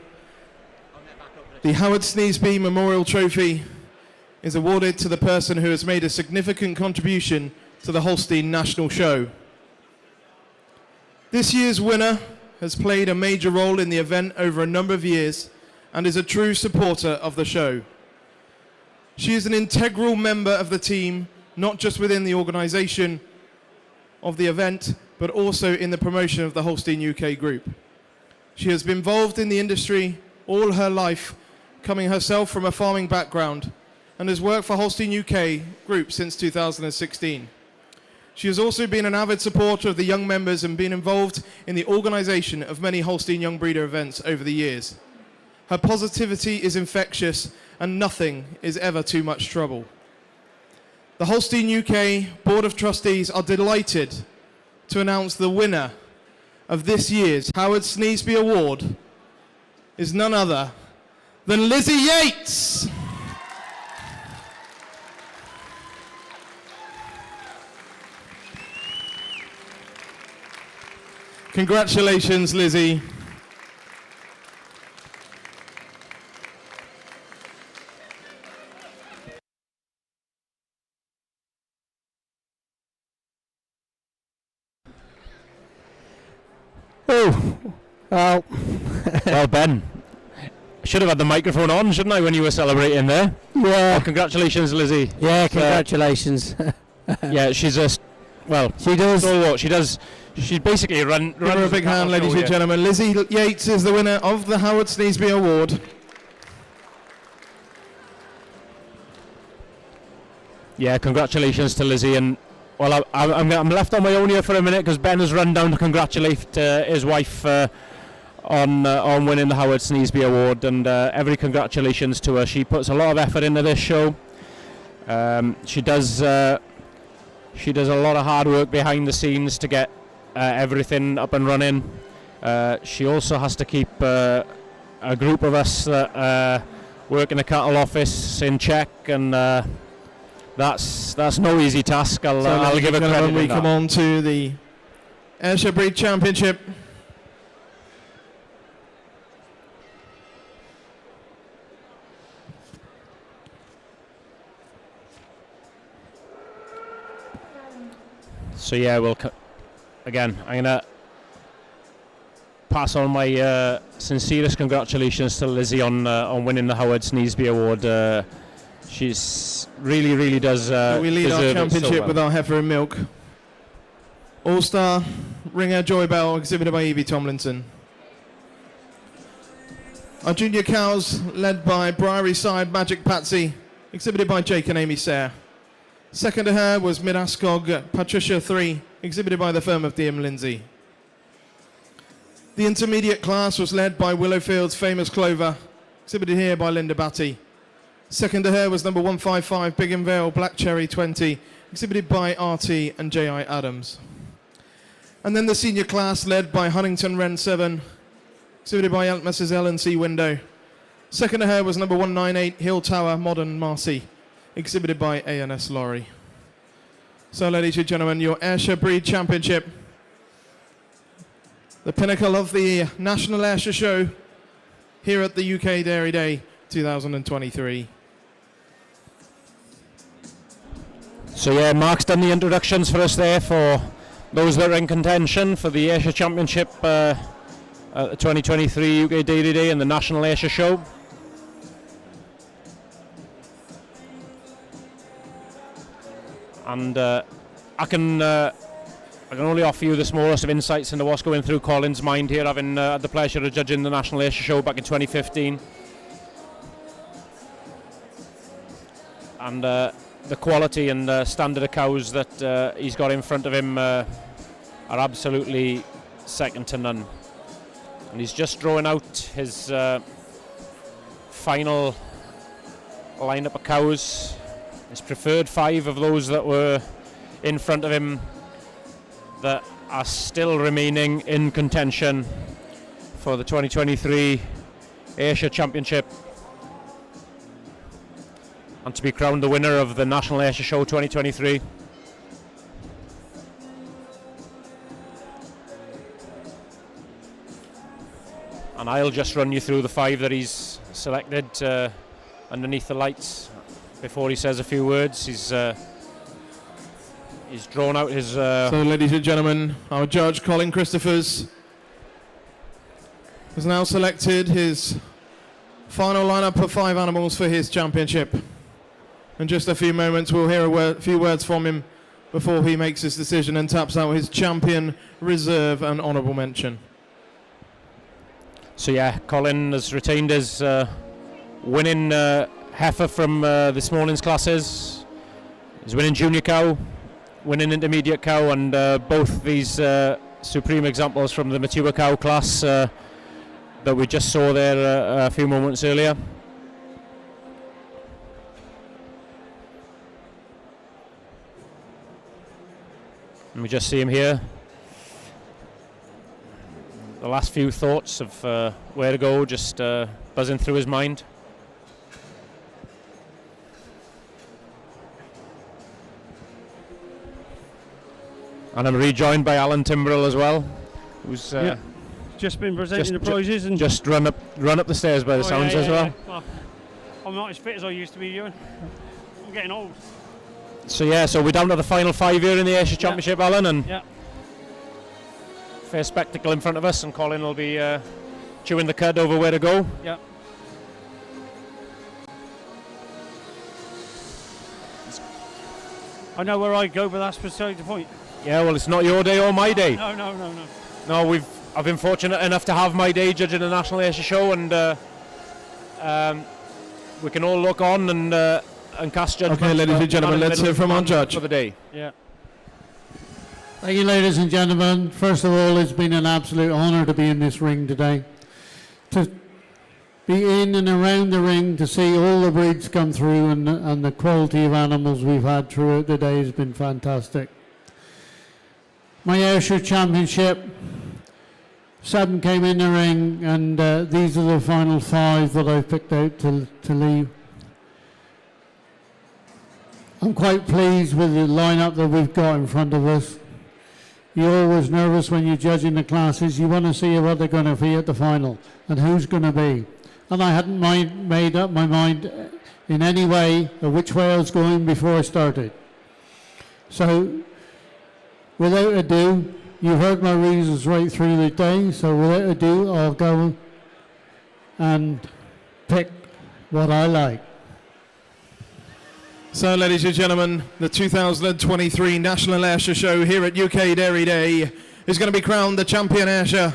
the Howard Sneesby Memorial Trophy is awarded to the person who has made a significant contribution to the Holstein National Show. This year's winner has played a major role in the event over a number of years and is a true supporter of the show. She is an integral member of the team, not just within the organisation of the event, but also in the promotion of the Holstein UK group. She has been involved in the industry all her life, coming herself from a farming background, and has worked for Holstein UK group since 2016. She has also been an avid supporter of the young members and been involved in the organisation of many Holstein Young Breeder events over the years. Her positivity is infectious and nothing is ever too much trouble. The Holstein UK Board of Trustees are delighted to announce the winner of this year's Howard Sneesby Award is none other than Lizzie Yates. Congratulations, Lizzie. Oh, well. Well, Ben, I should have had the microphone on, shouldn't I, when you were celebrating there? Yeah. Well, congratulations, Lizzie. Yeah, congratulations. Yeah, she's a she does. Stalwart. She basically runs. Give her a big hand, ladies and gentlemen. Lizzie Yates is the winner of the Howard Sneesby Award. Yeah, congratulations to Lizzie. And well, I'm left on my own here for a minute because Ben has run down to congratulate his wife on winning the Howard Sneesby Award, and every congratulations to her. She puts a lot of effort into this show. She does a lot of hard work behind the scenes to get everything up and running. She also has to keep a group of us that work in the cattle office in check, and that's no easy task. I'll give her credit. We come on to the Ayrshire Breed Championship. So yeah, again, I'm gonna pass on my sincerest congratulations to Lizzie on winning the Howard Sneesby Award. She's really does. We lead our championship so well. with our heifer and milk. All-star ringer Joy Bell, exhibited by Evie Tomlinson. Our junior cows led by Briary Side Magic Patsy, exhibited by Jake and Amy Sayre. Second to her was Mid Ascog Patricia 3, exhibited by the firm of DM Lindsay. The intermediate class was led by Willowfield's Famous Clover, exhibited here by Linda Batty. Second to her was number 155 Bigham Vale Black Cherry 20, exhibited by RT and J.I. Adams. And then the senior class led by Huntington Wren 7, exhibited by Mrs. Ellen C. Window. Second to her was number 198 Hill Tower Modern Marcy, exhibited by A&S Lorry. So ladies and gentlemen, your Ayrshire Breed Championship, the pinnacle of the National Ayrshire Show here at the UK Dairy Day 2023. So yeah, Mark's done the introductions for us there for those that are in contention for the Ayrshire Championship at the 2023 UK Dairy Day and the National Ayrshire Show. And I can only offer you the smallest of insights into what's going through Colin's mind here, having had the pleasure of judging the National Ayrshire Show back in 2015. And the quality and standard of cows that he's got in front of him are absolutely second to none. And he's just drawing out his final lineup of cows. His preferred 5 of those that were in front of him that are still remaining in contention for the 2023 Ayrshire Championship, and to be crowned the winner of the National Ayrshire Show 2023. And I'll just run you through the 5 that he's selected underneath the lights before he says a few words. He's drawn out his... So ladies and gentlemen, our judge Colin Christophers has now selected his final lineup of 5 animals for his championship. In just a few moments we'll hear a few words from him before he makes his decision and taps out his champion, reserve and honourable mention. So yeah, Colin has retained his winning heifer from this morning's classes. He's winning junior cow, winning intermediate cow, and both these supreme examples from the mature cow class that we just saw there a few moments earlier. And we just see him here. The last few thoughts of where to go just buzzing through his mind. And I'm rejoined by Alan Timbrell as well, who's just been presenting the prizes and just run up the stairs by the sounds as well. Well, I'm not as fit as I used to be doing. I'm getting old. So yeah, so we're down to the final 5 here in the Ayrshire Championship, Alan, and fair spectacle in front of us, and Colin will be chewing the cud over where to go. Yeah. I know where I go, but that's beside the point. Yeah, well, it's not your day or my day. No. No, I've been fortunate enough to have my day judging the National Ayrshire Show, and we can all look on and cast judgment. Okay, ladies and gentlemen, let's hear from our judge for the day. Yeah. Thank you, ladies and gentlemen. First of all, it's been an absolute honour to be in this ring today. To be in and around the ring, to see all the breeds come through and the quality of animals we've had throughout the day has been fantastic. My Ayrshire Championship, 7 came in the ring, and these are the final 5 that I've picked out to leave. I'm quite pleased with the lineup that we've got in front of us. You're always nervous when you're judging the classes. You want to see what they're going to be at the final and who's going to be. And I hadn't made up my mind in any way of which way I was going before I started. So, without ado, you've heard my reasons right through the day, so without ado, I'll go and pick what I like. So, ladies and gentlemen, the 2023 National Ayrshire Show here at UK Dairy Day is going to be crowned the champion Ayrshire.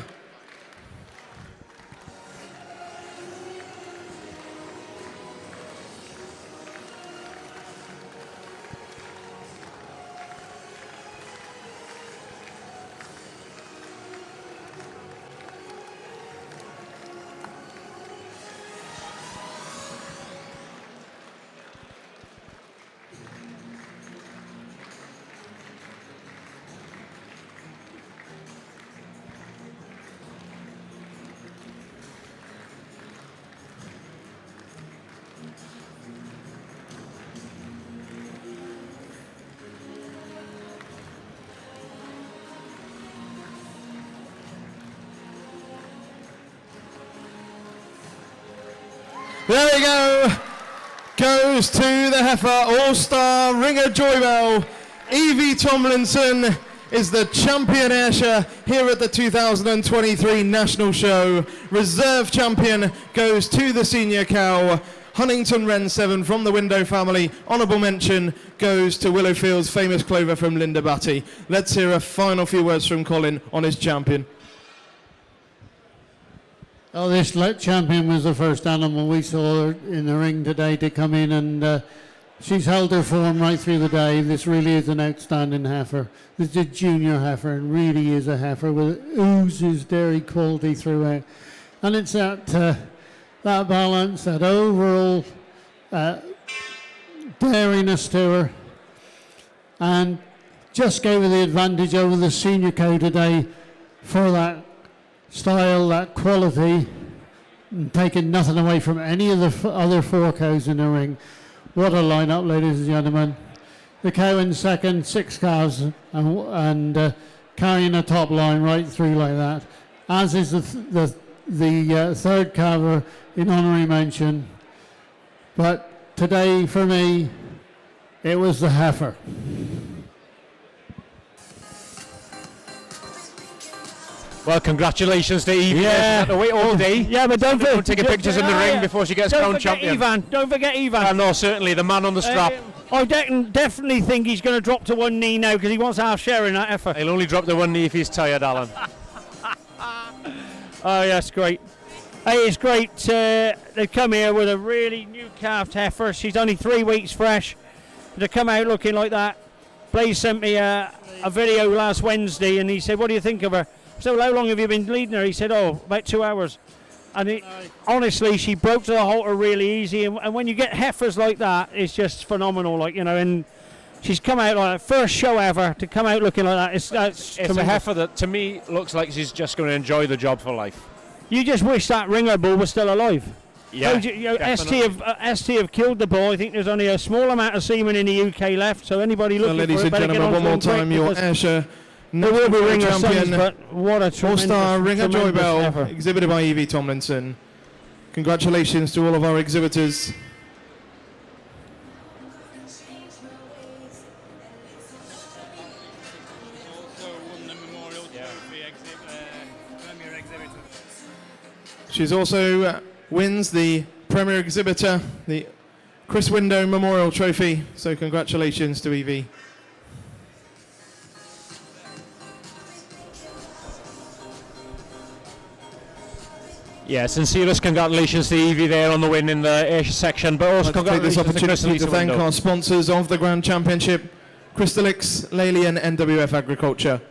There we go. Goes to the heifer, all-star ringer Joy Bell. Evie Tomlinson is the champion Ayrshire here at the 2023 National Show. Reserve champion goes to the senior cow, Huntington Wren 7 from the Window family. Honourable mention goes to Willowfield's famous clover from Linda Batty. Let's hear a final few words from Colin on his champion. Oh, this champion was the first animal we saw in the ring today to come in, and she's held her form right through the day. This really is an outstanding heifer. This is a junior heifer and really is a heifer with oozes dairy quality throughout. And it's that balance, that overall dairiness to her, and just gave her the advantage over the senior cow today for that style, that quality, and taking nothing away from any of the other 4 cows in the ring. What a lineup, ladies and gentlemen. The cow in second, 6 cows, and carrying a top line right through like that, as is the third cover in honorary mention. But today, for me, it was the heifer. Well, congratulations to Evie. Yeah. To wait all day. Yeah, but don't take pictures in the ring before she gets crowned champion. Don't forget Ivan. No, certainly the man on the strap. I definitely think he's going to drop to one knee now because he wants half share in that effort. He'll only drop to one knee if he's tired, Alan. Oh, yeah, that's great. Hey, it's great. They've come here with a really new calved heifer. She's only 3 weeks fresh. To come out looking like that. Blaze sent me a video last Wednesday and he said, what do you think of her? So how long have you been leading her? He said, about 2 hours. And honestly, she broke to the halter really easy. And when you get heifers like that, it's just phenomenal, and she's come out like that. First show ever to come out looking like that. It's a heifer that, to me, looks like she's just going to enjoy the job for life. You just wish that ringer bull was still alive. Yeah, ST have killed the bull. I think there's only a small amount of semen in the UK left. So anybody looking ladies for it, and gentlemen, one more time, your Ayrshire there will be ringer champion, sons, but what a tremendous, all-star ringer Joy Bell, heifer. exhibited by Evie Tomlinson. Congratulations to all of our exhibitors. She's also wins the Premier Exhibitor, the Chris Window Memorial Trophy. So congratulations to Evie. Yeah, sincerest congratulations to Evie there on the win in the Ayrshire section, but also congratulations take this opportunity to thank Window. our sponsors of the Grand Championship, Crystalix, Lely and NWF Agriculture.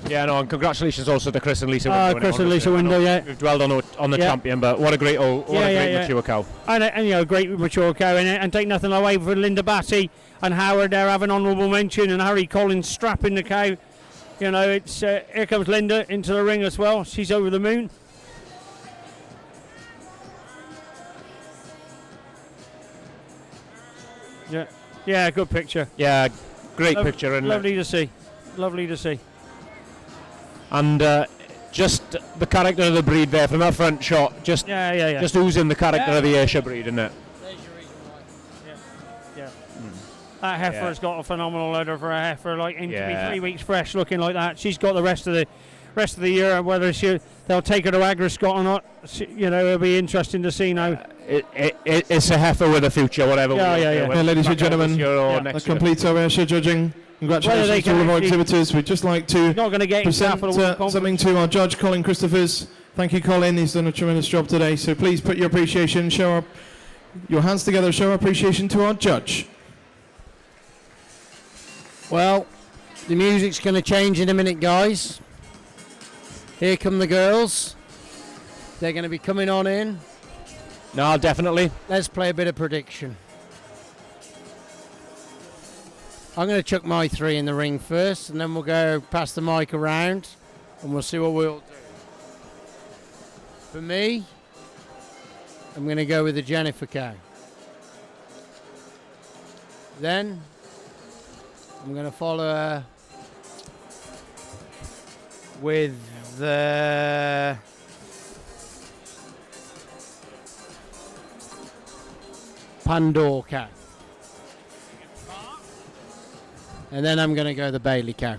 Yeah, no, and congratulations also to Chris and Lisa Window. Chris and Lisa Window, yeah. We've dwelled on the champion, but what a great mature cow. And great mature cow, and take nothing away from Linda Batty and Howard there having honourable mention, and Harry Collins strapping the cow. It's here comes Linda into the ring as well. She's over the moon. Yeah, good picture. Yeah, great picture. And lovely to see. Lovely to see. And just the character of the breed there from that front shot, just oozing the character of the Ayrshire breed, isn't it? That heifer's got a phenomenal udder for a heifer, to be 3 weeks fresh, looking like that. She's got the rest of the year. Whether they'll take her to Agriscott or not, it'll be interesting to see now. It's a heifer with a future, whatever. Ladies and gentlemen, that completes our Ayrshire judging. Congratulations to all of our exhibitors. We'd just like to present something to our judge, Colin Christophers. Thank you, Colin. He's done a tremendous job today. So please put your appreciation, your hands together, show our appreciation to our judge. Well, the music's going to change in a minute, guys. Here come the girls. They're going to be coming on in. No, definitely. Let's play a bit of prediction. I'm going to chuck my 3 in the ring first, and then we'll go pass the mic around, and we'll see what we'll do. For me, I'm going to go with the Jennifer cow. Then I'm going to follow her with Pandora cow. And then I'm going to go the Bailey cow.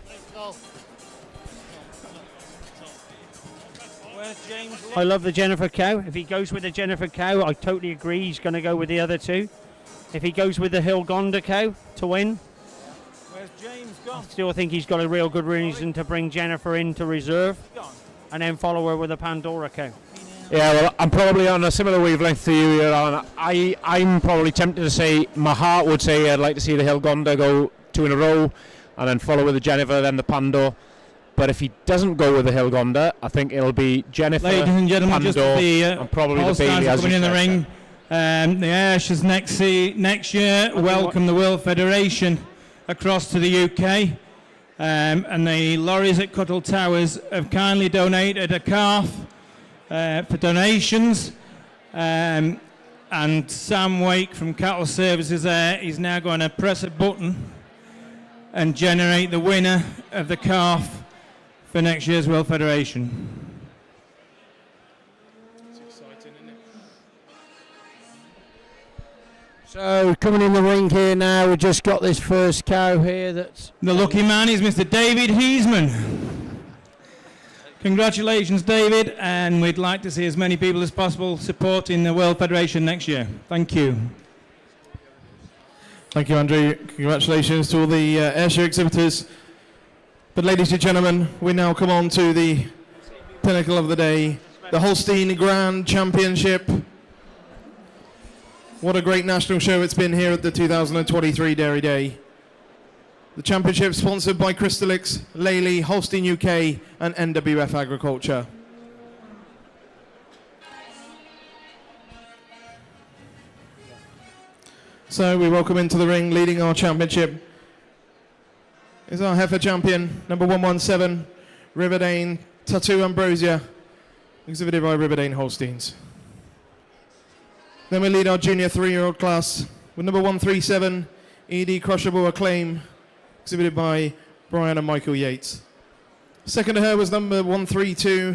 I love the Jennifer cow. If he goes with the Jennifer cow, I totally agree. He's going to go with the other two. If he goes with the Hilgonda cow to win, Where's James gone? I still think he's got a real good reason to bring Jennifer into reserve and then follow her with a Pandora cow. Yeah, well, I'm probably on a similar wavelength to you here, Alan. I'm probably tempted to say, my heart would say I'd like to see the Hilgonda go 2 in a row and then follow with the Jennifer, then the Pando. But if he doesn't go with the Hilgonda, I think it'll be Jennifer, Ladies and gentlemen, Pando, just the and probably the All-Stars Bailey as coming you in the said. ring. The Ayrshire's next year welcome the World Federation across to the UK. And the lorries at Cuttle Towers have kindly donated a calf for donations. And Sam Wake from Cattle Services there is now going to press a button and generate the winner of the calf for next year's World Federation. So coming in the ring here now, we've just got this first cow here that's... The lucky man is Mr. David Heisman. Congratulations, David, and we'd like to see as many people as possible supporting the World Federation next year. Thank you. Thank you, Andrew. Congratulations to all the Ayrshire exhibitors. But ladies and gentlemen, we now come on to the pinnacle of the day, the Holstein Grand Championship. What a great national show it's been here at the 2023 Dairy Day. The championship sponsored by Crystalix, Lely, Holstein UK and NWF Agriculture. So we welcome into the ring, leading our championship, is our heifer champion, number 117, Riverdane Tattoo Ambrosia, exhibited by Riverdane Holsteins. Then we lead our junior 3-year-old class with number 137, ED Crushable Acclaim, exhibited by Brian and Michael Yates. Second to her was number 132,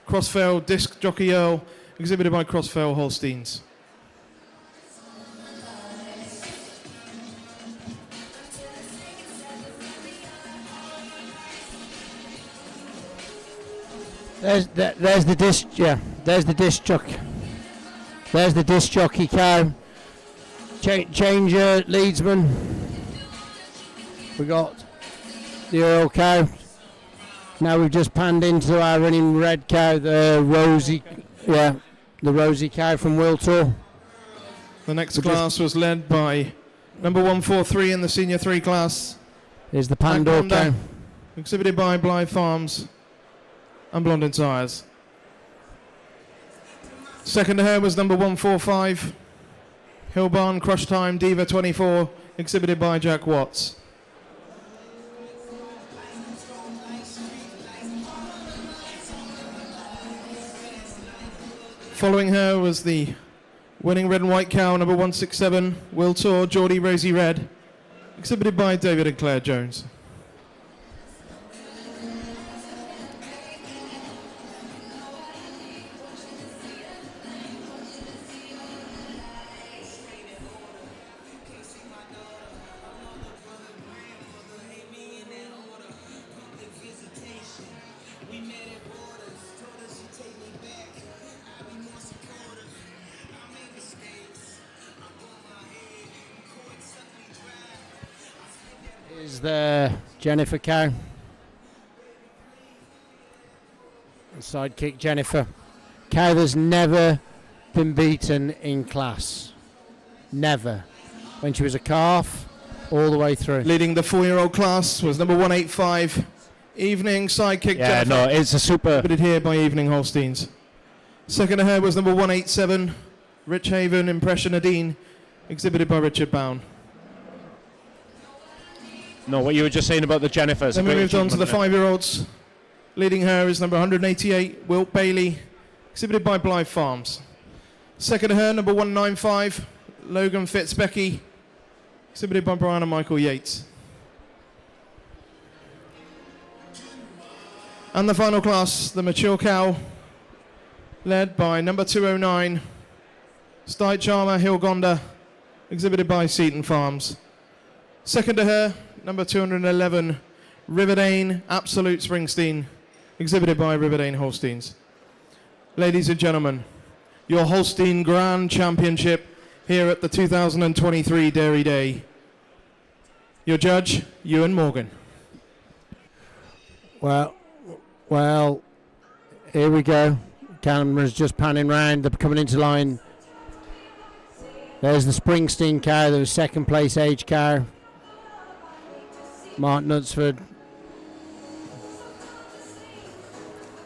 Crossfell Disc Jockey Earl, exhibited by Crossfell Holsteins. There's the disc, yeah. There's the disc jockey. There's the disc jockey cow. Changer, leadsman. We got the Earl cow. Now we've just panned into our running red cow, the Rosie, the Rosie cow from Wiltor. The next class was led by number 143 in the senior 3 class. Is the Pandora cow. Exhibited by Blythe Farms and Blondin Sires. Second to her was number 145, Hillbarn Crush Time Diva 24, exhibited by Jack Watts. Following her was the winning red and white cow, number 167, Wiltor Geordie Rosie Red, exhibited by David and Claire Jones. Is the Jennifer cow. Sidekick Jennifer. Cow that's never been beaten in class. Never. When she was a calf, all the way through. Leading the 4-year-old class was number 185, Evening Sidekick Yeah, Jennifer. no, it's a super... Exhibited here by Evening Holsteins. Second to her was number 187, Rich Haven Impression Nadine, exhibited by Richard Bown. No, what you were just saying about the Jennifers. Then we moved on to the 5-year-olds. Leading her is number 188, Wilt Bailey, exhibited by Blythe Farms. Second to her, number 195, Logan Fitzbecky, exhibited by Brian and Michael Yates. And the final class, the mature cow, led by number 209, Stite Charmer Hilgonda, exhibited by Seaton Farms. Second to her, number 211, Riverdane Absolute Springsteen, exhibited by Riverdane Holsteins. Ladies and gentlemen, your Holstein Grand Championship here at the 2023 Dairy Day. Your judge, Iwan Morgan. Well, here we go. Camera's just panning round. They're coming into line. There's the Springsteen car, the second place age car. Mark Knutsford.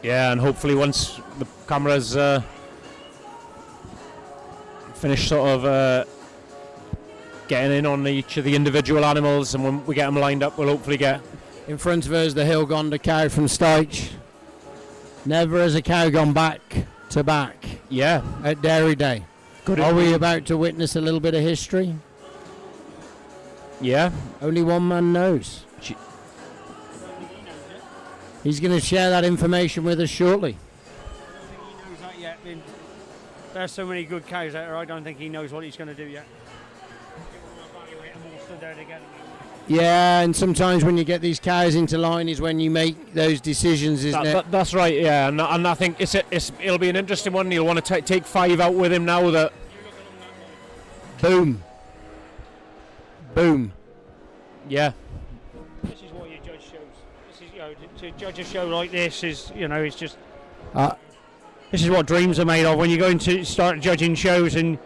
Yeah, and hopefully once the cameras finish sort of getting in on each of the individual animals, and when we get them lined up, we'll hopefully get... In front of us, the Hillgonda cow from Stoich. Never has a cow gone back to back. Yeah. At Dairy Day. Good. Are we about to witness a little bit of history? Yeah. Only one man knows. He's going to share that information with us shortly. He knows that yet. There's so many good cows out there, I don't think he knows what he's going to do yet. Yeah, and sometimes when you get these cows into line is when you make those decisions, isn't it? That's right, yeah, and I think it'll be an interesting one. He'll want to take 5 out with him now that... Boom. Boom. Yeah. This is what your judge shows. This is, to judge a show like this is, it's just... this is what dreams are made of. When you go into start judging shows and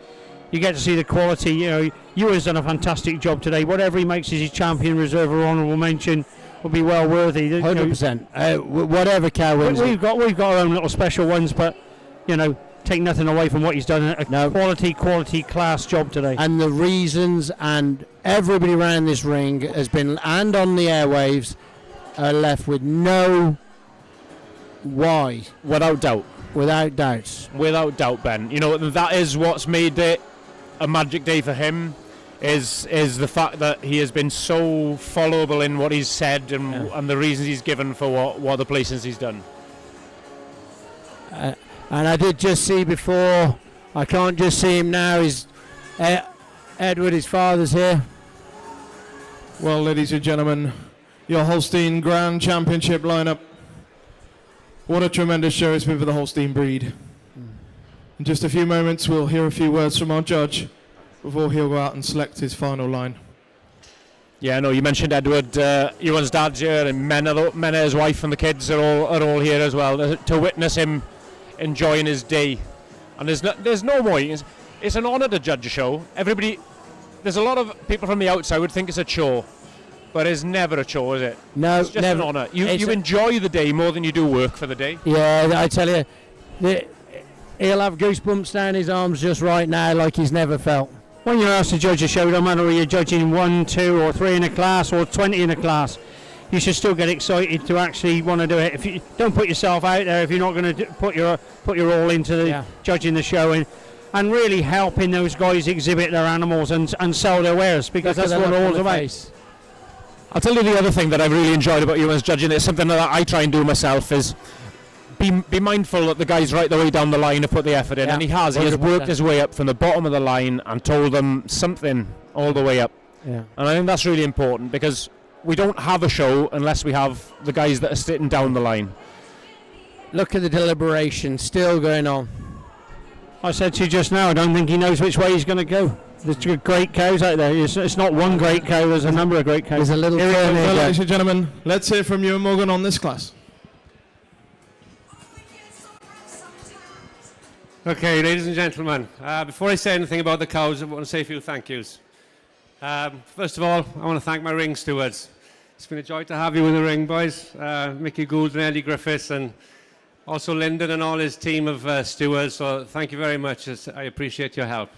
you get to see the quality, Ewan's done a fantastic job today. Whatever he makes as his champion, reserve or honourable mention will be well worthy. 100%. Whatever cow wins. We've got our own little special ones, but take nothing away from what he's done. Quality class job today. And the reasons, and everybody around this ring has been, and on the airwaves, are left with no why. Without doubt. Without doubts. Without doubt, Ben. That is what's made it a magic day for him, is the fact that he has been so followable in what he's said and the reasons he's given for what the places he's done. And I did just see before, I can't just see him now, Edward, his father's here. Well, ladies and gentlemen, your Holstein Grand Championship lineup. What a tremendous show it's been for the Holstein breed. In just a few moments, we'll hear a few words from our judge before he'll go out and select his final line. Yeah, no, you mentioned Edward, Ewan's dad's here, and Mena, his wife, and the kids are all here as well to witness him enjoying his day. And there's no more. It's an honour to judge a show. There's a lot of people from the outside would think it's a chore, but it's never a chore, is it? No, it's just never. an honour. You enjoy the day more than you do work for the day. Yeah, I tell you, he'll have goosebumps down his arms just right now like he's never felt. When you're asked to judge a show, no matter whether you're judging 1, 2 or 3 in a class or 20 in a class, you should still get excited to actually want to do it. If you don't put yourself out there, if you're not going to put your all into judging the show and really helping those guys exhibit their animals and sell their wares, because that's what all about. I'll tell you the other thing that I've really enjoyed about Ewan's judging. It's something that I try and do myself, is be mindful that the guys right the way down the line have put the effort in, and he has worked his way up from the bottom of the line and told them something all the way up. Yeah. And I think that's really important, because we don't have a show unless we have the guys that are sitting down the line. Look at the deliberation still going on. I said to you just now, I don't think he knows which way he's going to go. There's great cows out there. It's not one great cow, there's a number of great cows. There's a little well, ladies and gentlemen, let's hear from Iwan Morgan on this class. Okay, ladies and gentlemen, before I say anything about the cows, I want to say a few thank yous. First of all, I want to thank my ring stewards. It's been a joy to have you in the ring, boys. Mickey Gould and Eddie Griffiths, and also Lyndon and all his team of stewards. So thank you very much. I appreciate your help.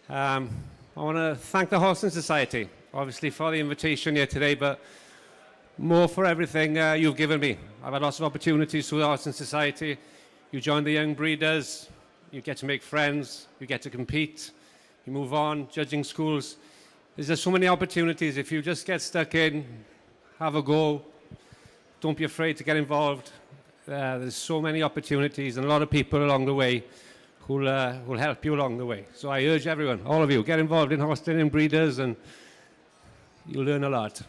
I want to thank the Holstein Society, obviously for the invitation here today, but more for everything you've given me. I've had lots of opportunities through the Holstein Society. You join the young breeders, you get to make friends, you get to compete, you move on, judging schools. There's just so many opportunities. If you just get stuck in, have a go, don't be afraid to get involved. There's so many opportunities and a lot of people along the way who'll help you along the way. So I urge everyone, all of you, get involved in horse-dealing breeders and you'll learn a lot.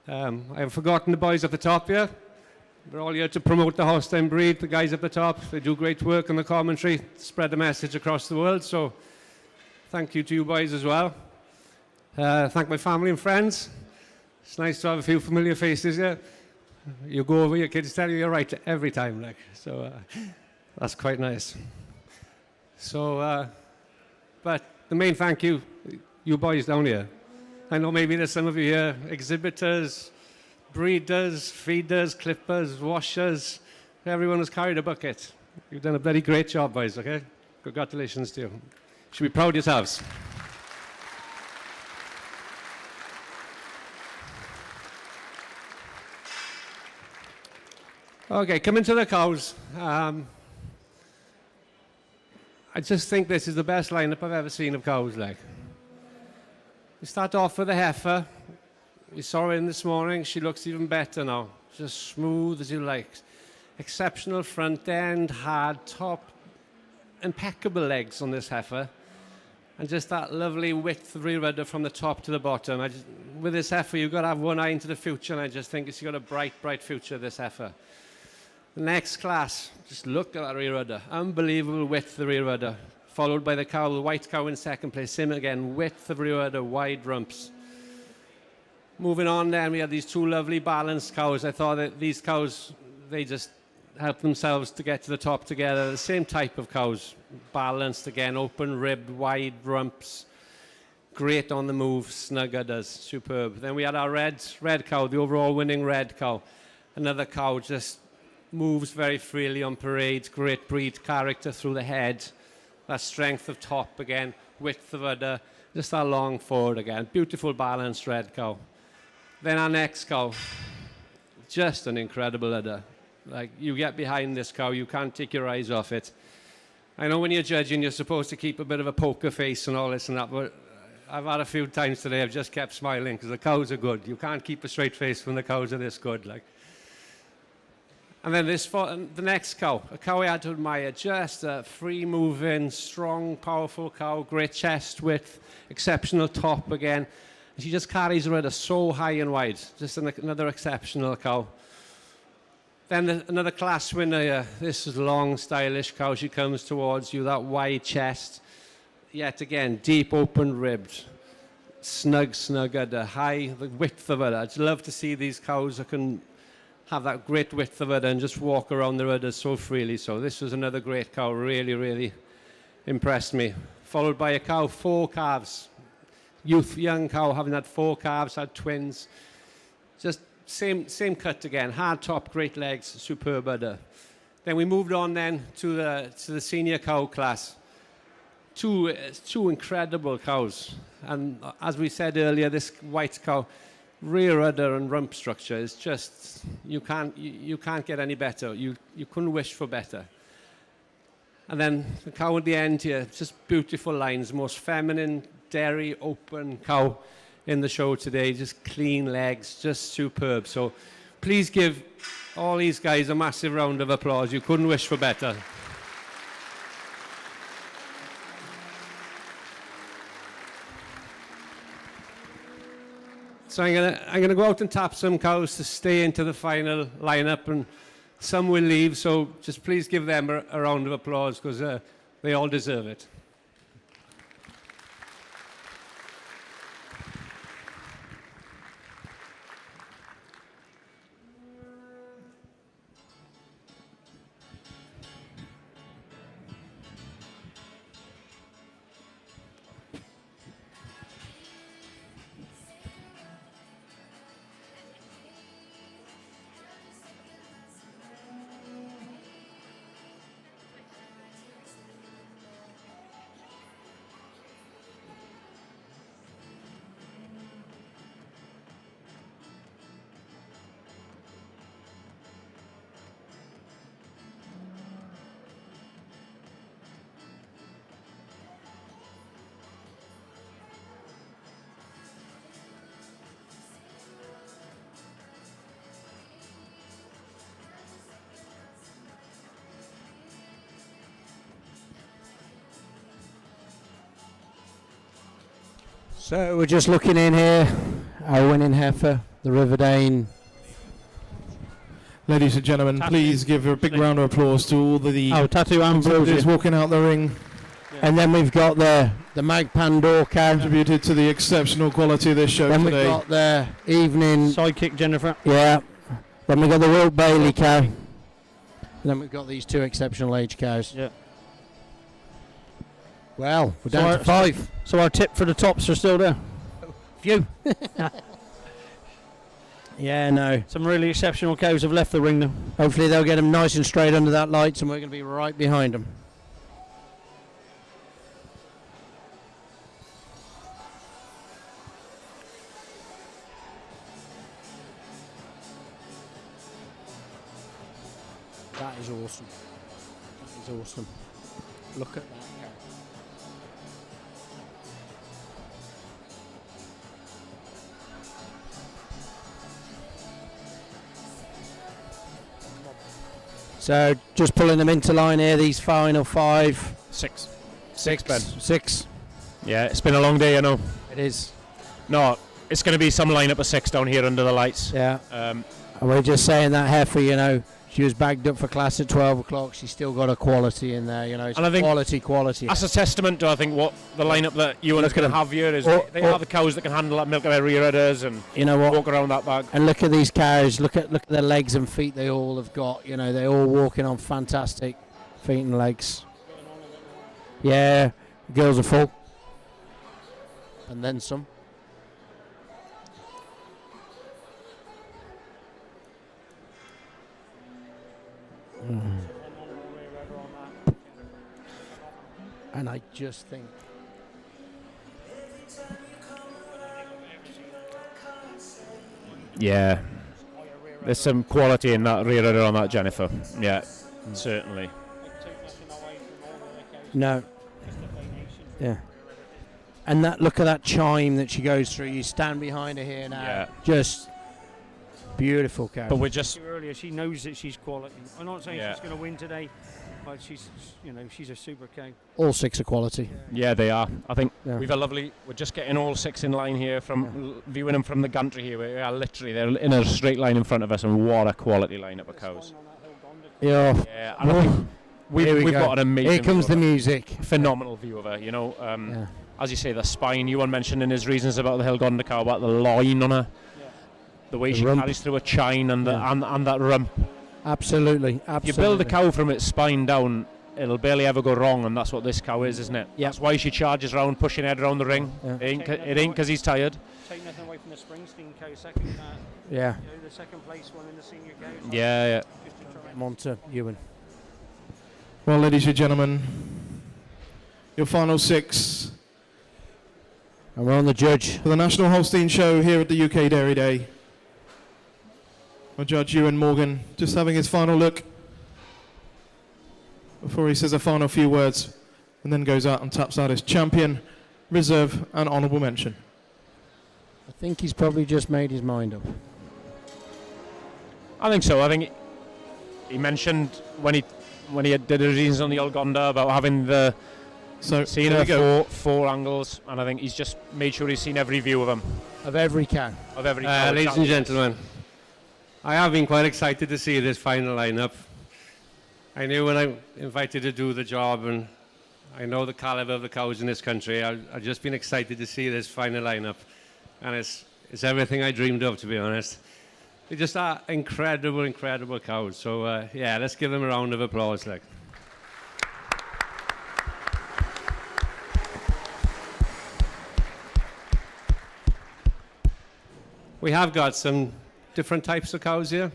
I have forgotten the boys at the top here. We're all here to promote the Holstein breed. The guys at the top, they do great work on the commentary, spread the message across the world. So thank you to you boys as well. Thank my family and friends. It's nice to have a few familiar faces here. You go over, your kids tell you you're right every time. Like, so that's quite nice. So, but the main thank you, you boys down here. I know maybe there's some of you here, exhibitors, breeders, feeders, clippers, washers. Everyone has carried a bucket. You've done a bloody great job, boys, okay? Congratulations to you. You should be proud of yourselves. Okay, coming to the cows. I just think this is the best lineup I've ever seen of cows, like. We start off with the heifer. We saw her in this morning. She looks even better now. Just smooth as you like. Exceptional front end, hard top, impeccable legs on this heifer. And just that lovely width of rear udder from the top to the bottom. With this heifer, you've got to have one eye into the future, and I just think she's got a bright, bright future, this heifer. The next class, just look at that rear udder. Unbelievable width of the rear udder. Followed by the cow, the white cow in second place. Same again, width of rear udder, wide rumps. Moving on then, we had these two lovely balanced cows. I thought that these cows, they just help themselves to get to the top together. The same type of cows, balanced again, open ribbed, wide rumps. Great on the move, snug udders, superb. Then we had our red cow, the overall winning red cow. Another cow just moves very freely on parade, great breed character through the head. That strength of top again, width of udder, just that long forward again. Beautiful balanced red cow. Then our next cow, just an incredible udder. Like, you get behind this cow, you can't take your eyes off it. I know when you're judging, you're supposed to keep a bit of a poker face and all this and that, but I've had a few times today, I've just kept smiling because the cows are good. You can't keep a straight face when the cows are this good. Like. And then the next cow, a cow I had to admire, just a free-moving, strong, powerful cow, great chest width, exceptional top again. And she just carries her udder so high and wide, just another exceptional cow. Then another class winner here. This is long, stylish cow. She comes towards you, that wide chest. Yet again, deep, open ribbed, snug udder, high, the width of udder. I'd love to see these cows that can have that great width of udder and just walk around their udders so freely. So this was another great cow, really, really impressed me. Followed by a cow, 4 calves. Young cow, having had 4 calves, had twins. Just same cut again, hard top, great legs, superb udder. Then we moved on then to the senior cow class. Two incredible cows. And as we said earlier, this white cow, rear udder and rump structure is just, you can't get any better. You couldn't wish for better. And then the cow at the end here, just beautiful lines, most feminine, dairy, open cow in the show today, just clean legs, just superb. So please give all these guys a massive round of applause. You couldn't wish for better. So I'm gonna go out and tap some cows to stay into the final lineup, and some will leave. So just please give them a round of applause because they all deserve it. So we're just looking in here, our winning heifer, the Riverdane. Ladies and gentlemen, please give a big round of applause to all the Tattoo Ambrosia walking out the ring. And then we've got the Mag Pandor cow. Contributed to the exceptional quality of this show then today. We've got the evening sidekick Jennifer. Yeah. Then we've got the Wilt Bailey cow. And then we've got these two exceptional age cows. Yeah. Well, we're down to 5. So our tip for the tops are still there. Few. Yeah, no. Some really exceptional cows have left the ring now. Hopefully they'll get them nice and straight under that lights, and we're going to be right behind them. That is awesome. That is awesome. Look at that cow. So just pulling them into line here, these final 5. 6. 6, Ben. 6. Yeah, it's been a long day, you know. It is. No, it's going to be some lineup of 6 down here under the lights. Yeah. And we're just saying that heifer, you know, she was bagged up for class at 12 o'clock. She's still got a quality in there, you know. It's And I think quality. That's a testament to, I think, what the lineup that you and going to have here is. They have the cows that can handle that milk of their rear headers and you know what? walk around that bag. And look at these cows. Look at their legs and feet they all have got. You know, they're all walking on fantastic feet and legs. Yeah, the girls are full. And then some. And I just think Yeah. There's some quality in that rear header on that Jennifer. Yeah, certainly. no. Yeah. And that look at that chime that she goes through. You stand behind her here now. Yeah. Just beautiful cow. But we're just Earlier, she knows that she's quality. I'm not saying Yeah. she's going to win today, but she's a super cow. All 6 are quality. Yeah, they are. I think Yeah. we've a lovely. We're just getting all 6 in line here from viewing them from the gantry here. We are literally they're in a straight line in front of us, and what a quality lineup of cows. Yeah. Yeah, and I think we've got an amazing. Here comes view the of her. music. Phenomenal view of her. You know, as you say, the spine. Ewan mentioned in his reasons about the Hilgonda cow about the line on her, the way The she rump. carries through a chine and and that rump. Absolutely. You build a cow from its spine down, it'll barely ever go wrong, and that's what this cow is, isn't it? Yeah. That's why she charges around, pushing head around the ring. Yeah. It ain't because he's tired. Take nothing away from the Springsteen cow, second. Yeah. The second place one in the senior cows. Yeah. Just to try Come on to Ewan. Well, ladies and gentlemen, your final 6 And we're on the judge. for the National Holstein Show here at the UK Dairy Day. My judge Ewan Morgan just having his final look before he says a final few words and then goes out and taps out his champion, reserve and honourable mention. I think he's probably just made his mind up. I think so. I think he mentioned when he did his reasons on the Olgonda about having the seen there we go. four angles, and I think he's just made sure he's seen every view of them. Of every cow. Of every cow. Ladies and gentlemen, I have been quite excited to see this final lineup. I knew when I invited to do the job, and I know the caliber of the cows in this country. I've just been excited to see this final lineup, and it's everything I dreamed of, to be honest. They just are incredible, incredible cows. So yeah, let's give them a round of applause, like. We have got some different types of cows here.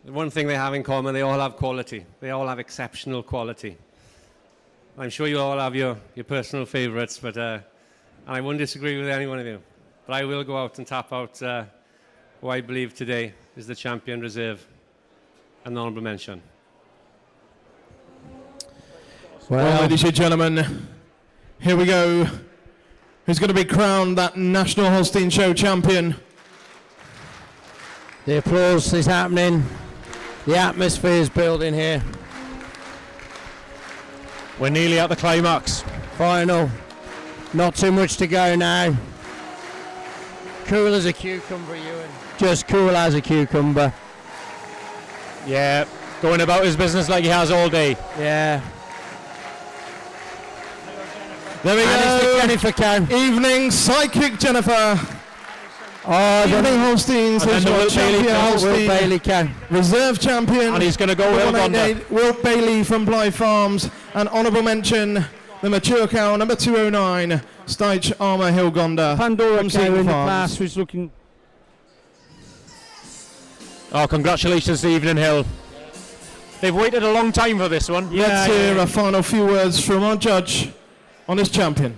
The one thing they have in common, they all have quality. They all have exceptional quality. I'm sure you all have your personal favourites, but and I wouldn't disagree with any one of you. But I will go out and tap out who I believe today is the champion reserve, an honourable mention. Well, ladies and gentlemen, here we go. Who's going to be crowned that National Holstein Show champion? The applause is happening. The atmosphere is building here. We're nearly at the climax. Final Not too much to go now. Cool as a cucumber, Ewan. Just cool as a cucumber. Yeah, going about his business like he has all day. Yeah. There we And it's the go. Jennifer count. Evening sidekick Jennifer. Oh, Evening Holsteins. And then Has the got Will champion Bailey count. Holstein. Will Bailey count. Reserve champion. And he's going to go number Will 188, Wilt Bailey from Blythe Farms. And honourable mention, the mature cow, number 209, Styche Armour Hilgonda. Pandora from cow Seaton in the Farms. class was looking... Oh, congratulations to Evening Hill. They've waited a long time for this one. Let's hear a final few words from our judge on his champion.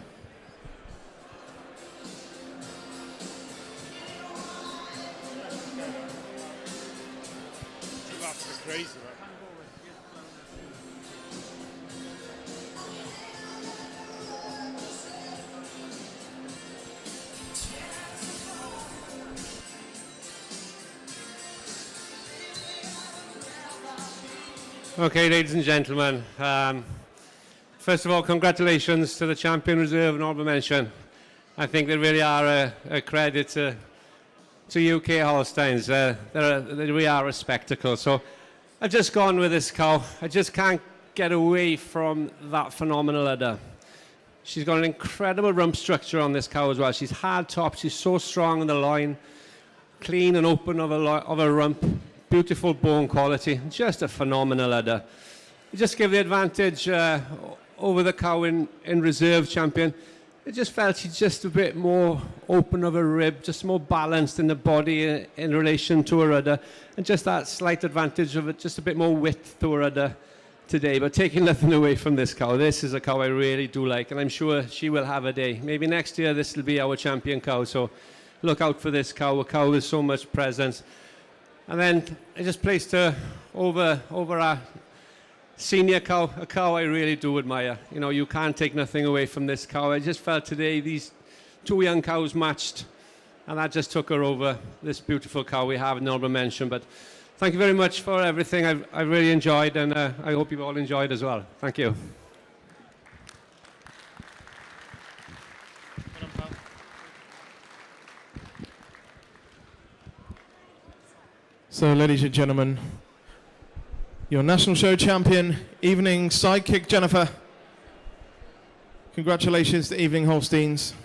Okay, ladies and gentlemen, first of all, congratulations to the champion reserve and honourable mention. I think they really are a credit to UK Holsteins. They really are a spectacle. So I've just gone with this cow. I just can't get away from that phenomenal udder. She's got an incredible rump structure on this cow as well. She's hard top. She's so strong in the loin, clean and open of a rump. Beautiful bone quality, just a phenomenal udder. You just give the advantage over the cow in reserve champion. I just felt she's just a bit more open of a rib, just more balanced in the body in relation to her udder, and just that slight advantage of it, just a bit more width to her udder today. But taking nothing away from this cow, this is a cow I really do like, and I'm sure she will have a day. Maybe next year this will be our champion cow, so look out for this cow, a cow with so much presence. And then I just placed her over our senior cow, a cow I really do admire. You know, you can't take nothing away from this cow. I just felt today these two young cows matched, and that just took her over this beautiful cow we have in honourable mention. But thank you very much for everything. I really enjoyed, and I hope you've all enjoyed as well. Thank you. So, ladies and gentlemen, your national show champion, evening sidekick Jennifer. Congratulations to Evening Holsteins.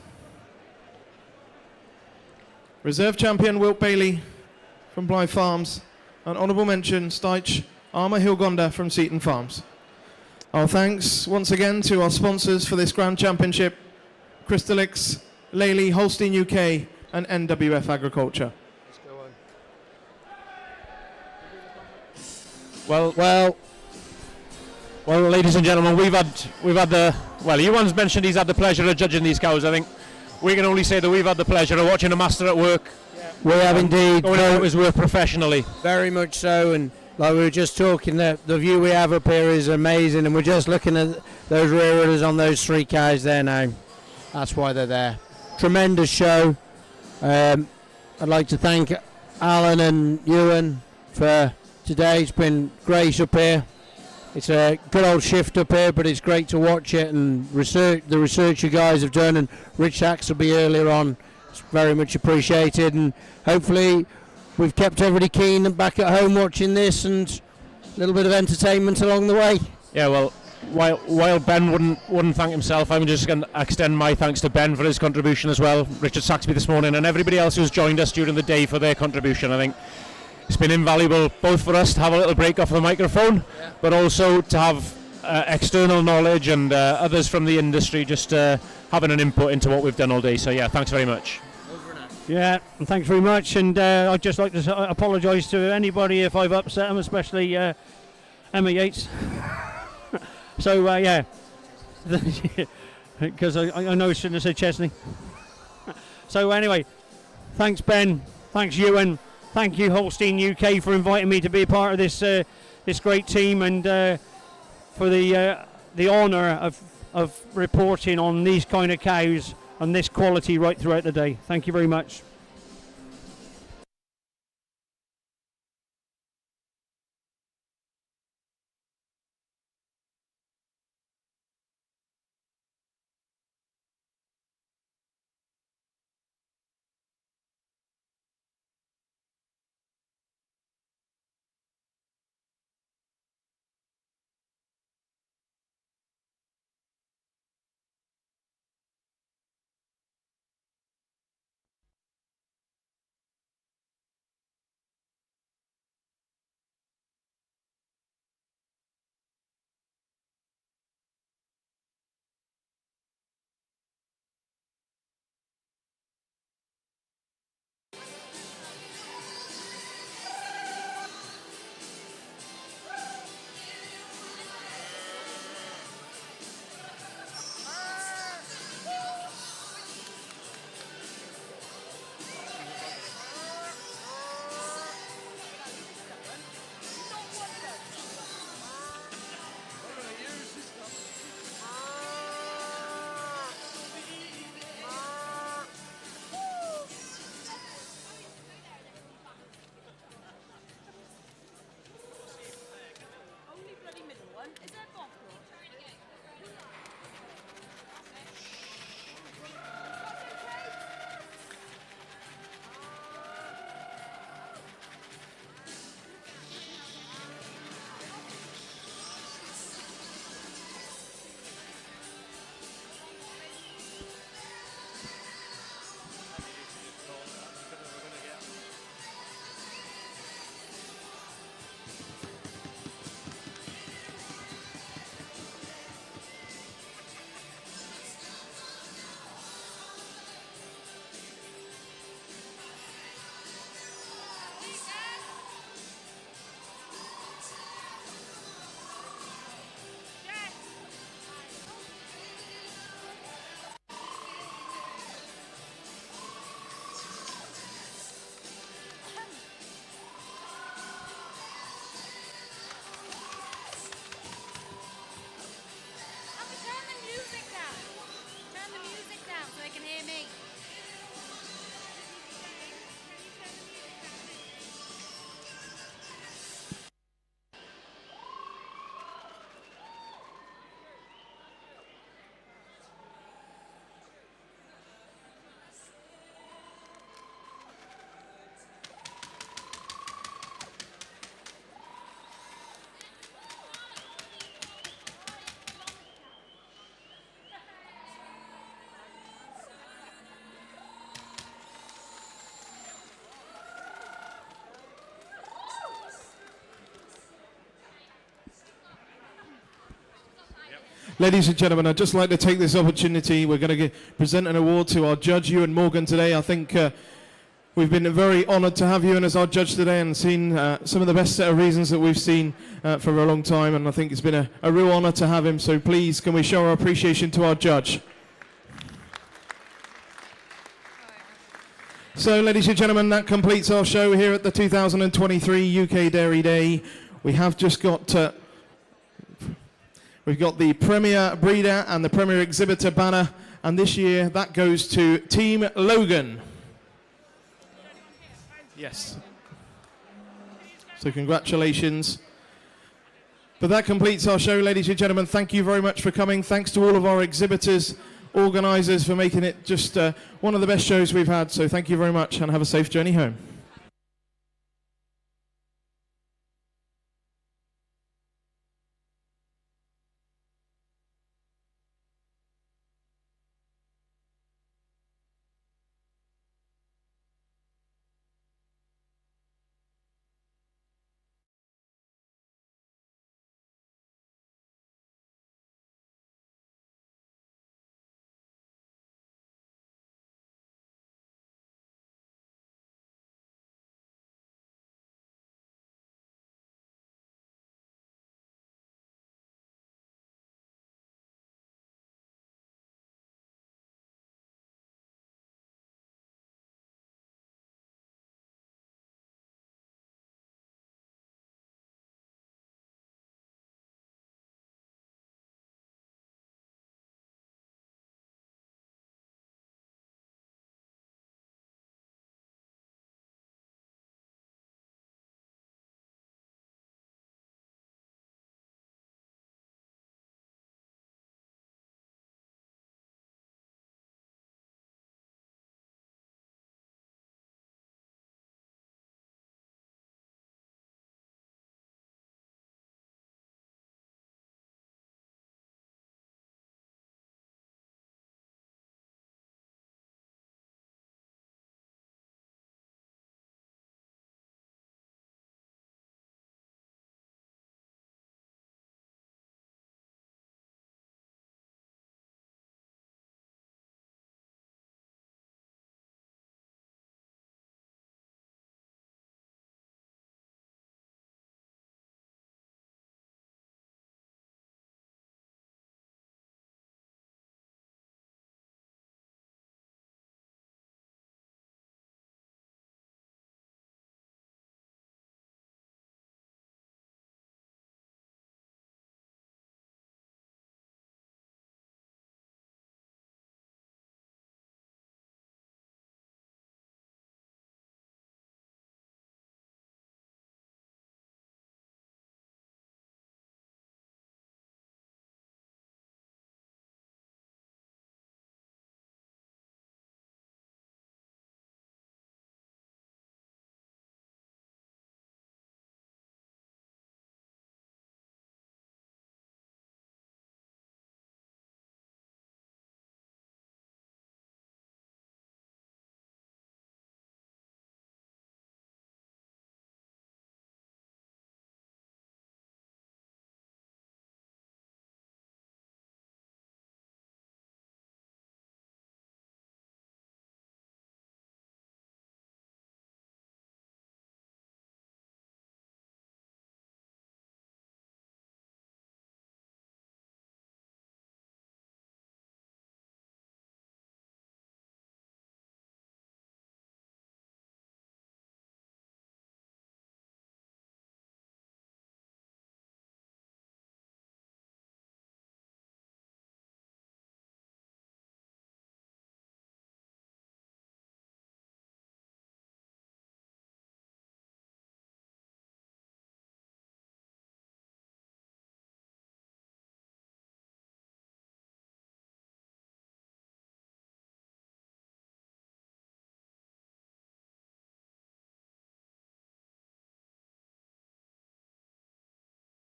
Reserve champion Wilt Bailey from Blythe Farms. And honourable mention, Styche Armour Hilgonda from Seaton Farms. Our thanks once again to our sponsors for this Grand Championship, Crystalix, Lely, Holstein UK and NWF Agriculture. Well, ladies and gentlemen, we've had the Iwan's mentioned he's had the pleasure of judging these cows. I think we can only say that we've had the pleasure of watching a master at work. We have indeed. Going about his work professionally. Very much so, and like we were just talking, the view we have up here is amazing, and we're just looking at those rear udders on those three cows there now. That's why they're there. Tremendous show. I'd like to thank Alan and Ewan for today. It's been great up here. It's a good old shift up here, but it's great to watch it and the research you guys have done, and Rich Saxby earlier on. It's very much appreciated, and hopefully we've kept everybody keen and back at home watching this, and a little bit of entertainment along the way. Yeah, well, while Ben wouldn't thank himself, I'm just going to extend my thanks to Ben for his contribution as well, Richard Saxby this morning, and everybody else who's joined us during the day for their contribution. I think it's been invaluable both for us to have a little break off the microphone, but also to have external knowledge and others from the industry just having an input into what we've done all day. So yeah, thanks very much. Yeah, and thanks very much, and I'd just like to apologise to anybody if I've upset them, especially Emma Yates. So yeah, because I know I shouldn't have said Chesney. So anyway, thanks Ben, thanks Ewan, thank you Holstein UK for inviting me to be a part of this great team, and for the honour of reporting on these kind of cows and this quality right throughout the day. Thank you very much. Ladies and gentlemen, I'd just like to take this opportunity. We're going to present an award to our judge, Iwan Morgan, today. I think we've been very honoured to have Iwan as our judge today and seen some of the best set of reasons that we've seen for a long time, and I think it's been a real honour to have him. So please, can we show our appreciation to our judge? So, ladies and gentlemen, that completes our show here at the 2023 UK Dairy Day. We have just got... we've got the Premier Breeder and the Premier Exhibitor banner, and this year that goes to Team Logan. Yes. So congratulations. But that completes our show, ladies and gentlemen. Thank you very much for coming. Thanks to all of our exhibitors, organisers, for making it just one of the best shows we've had. So thank you very much and have a safe journey home.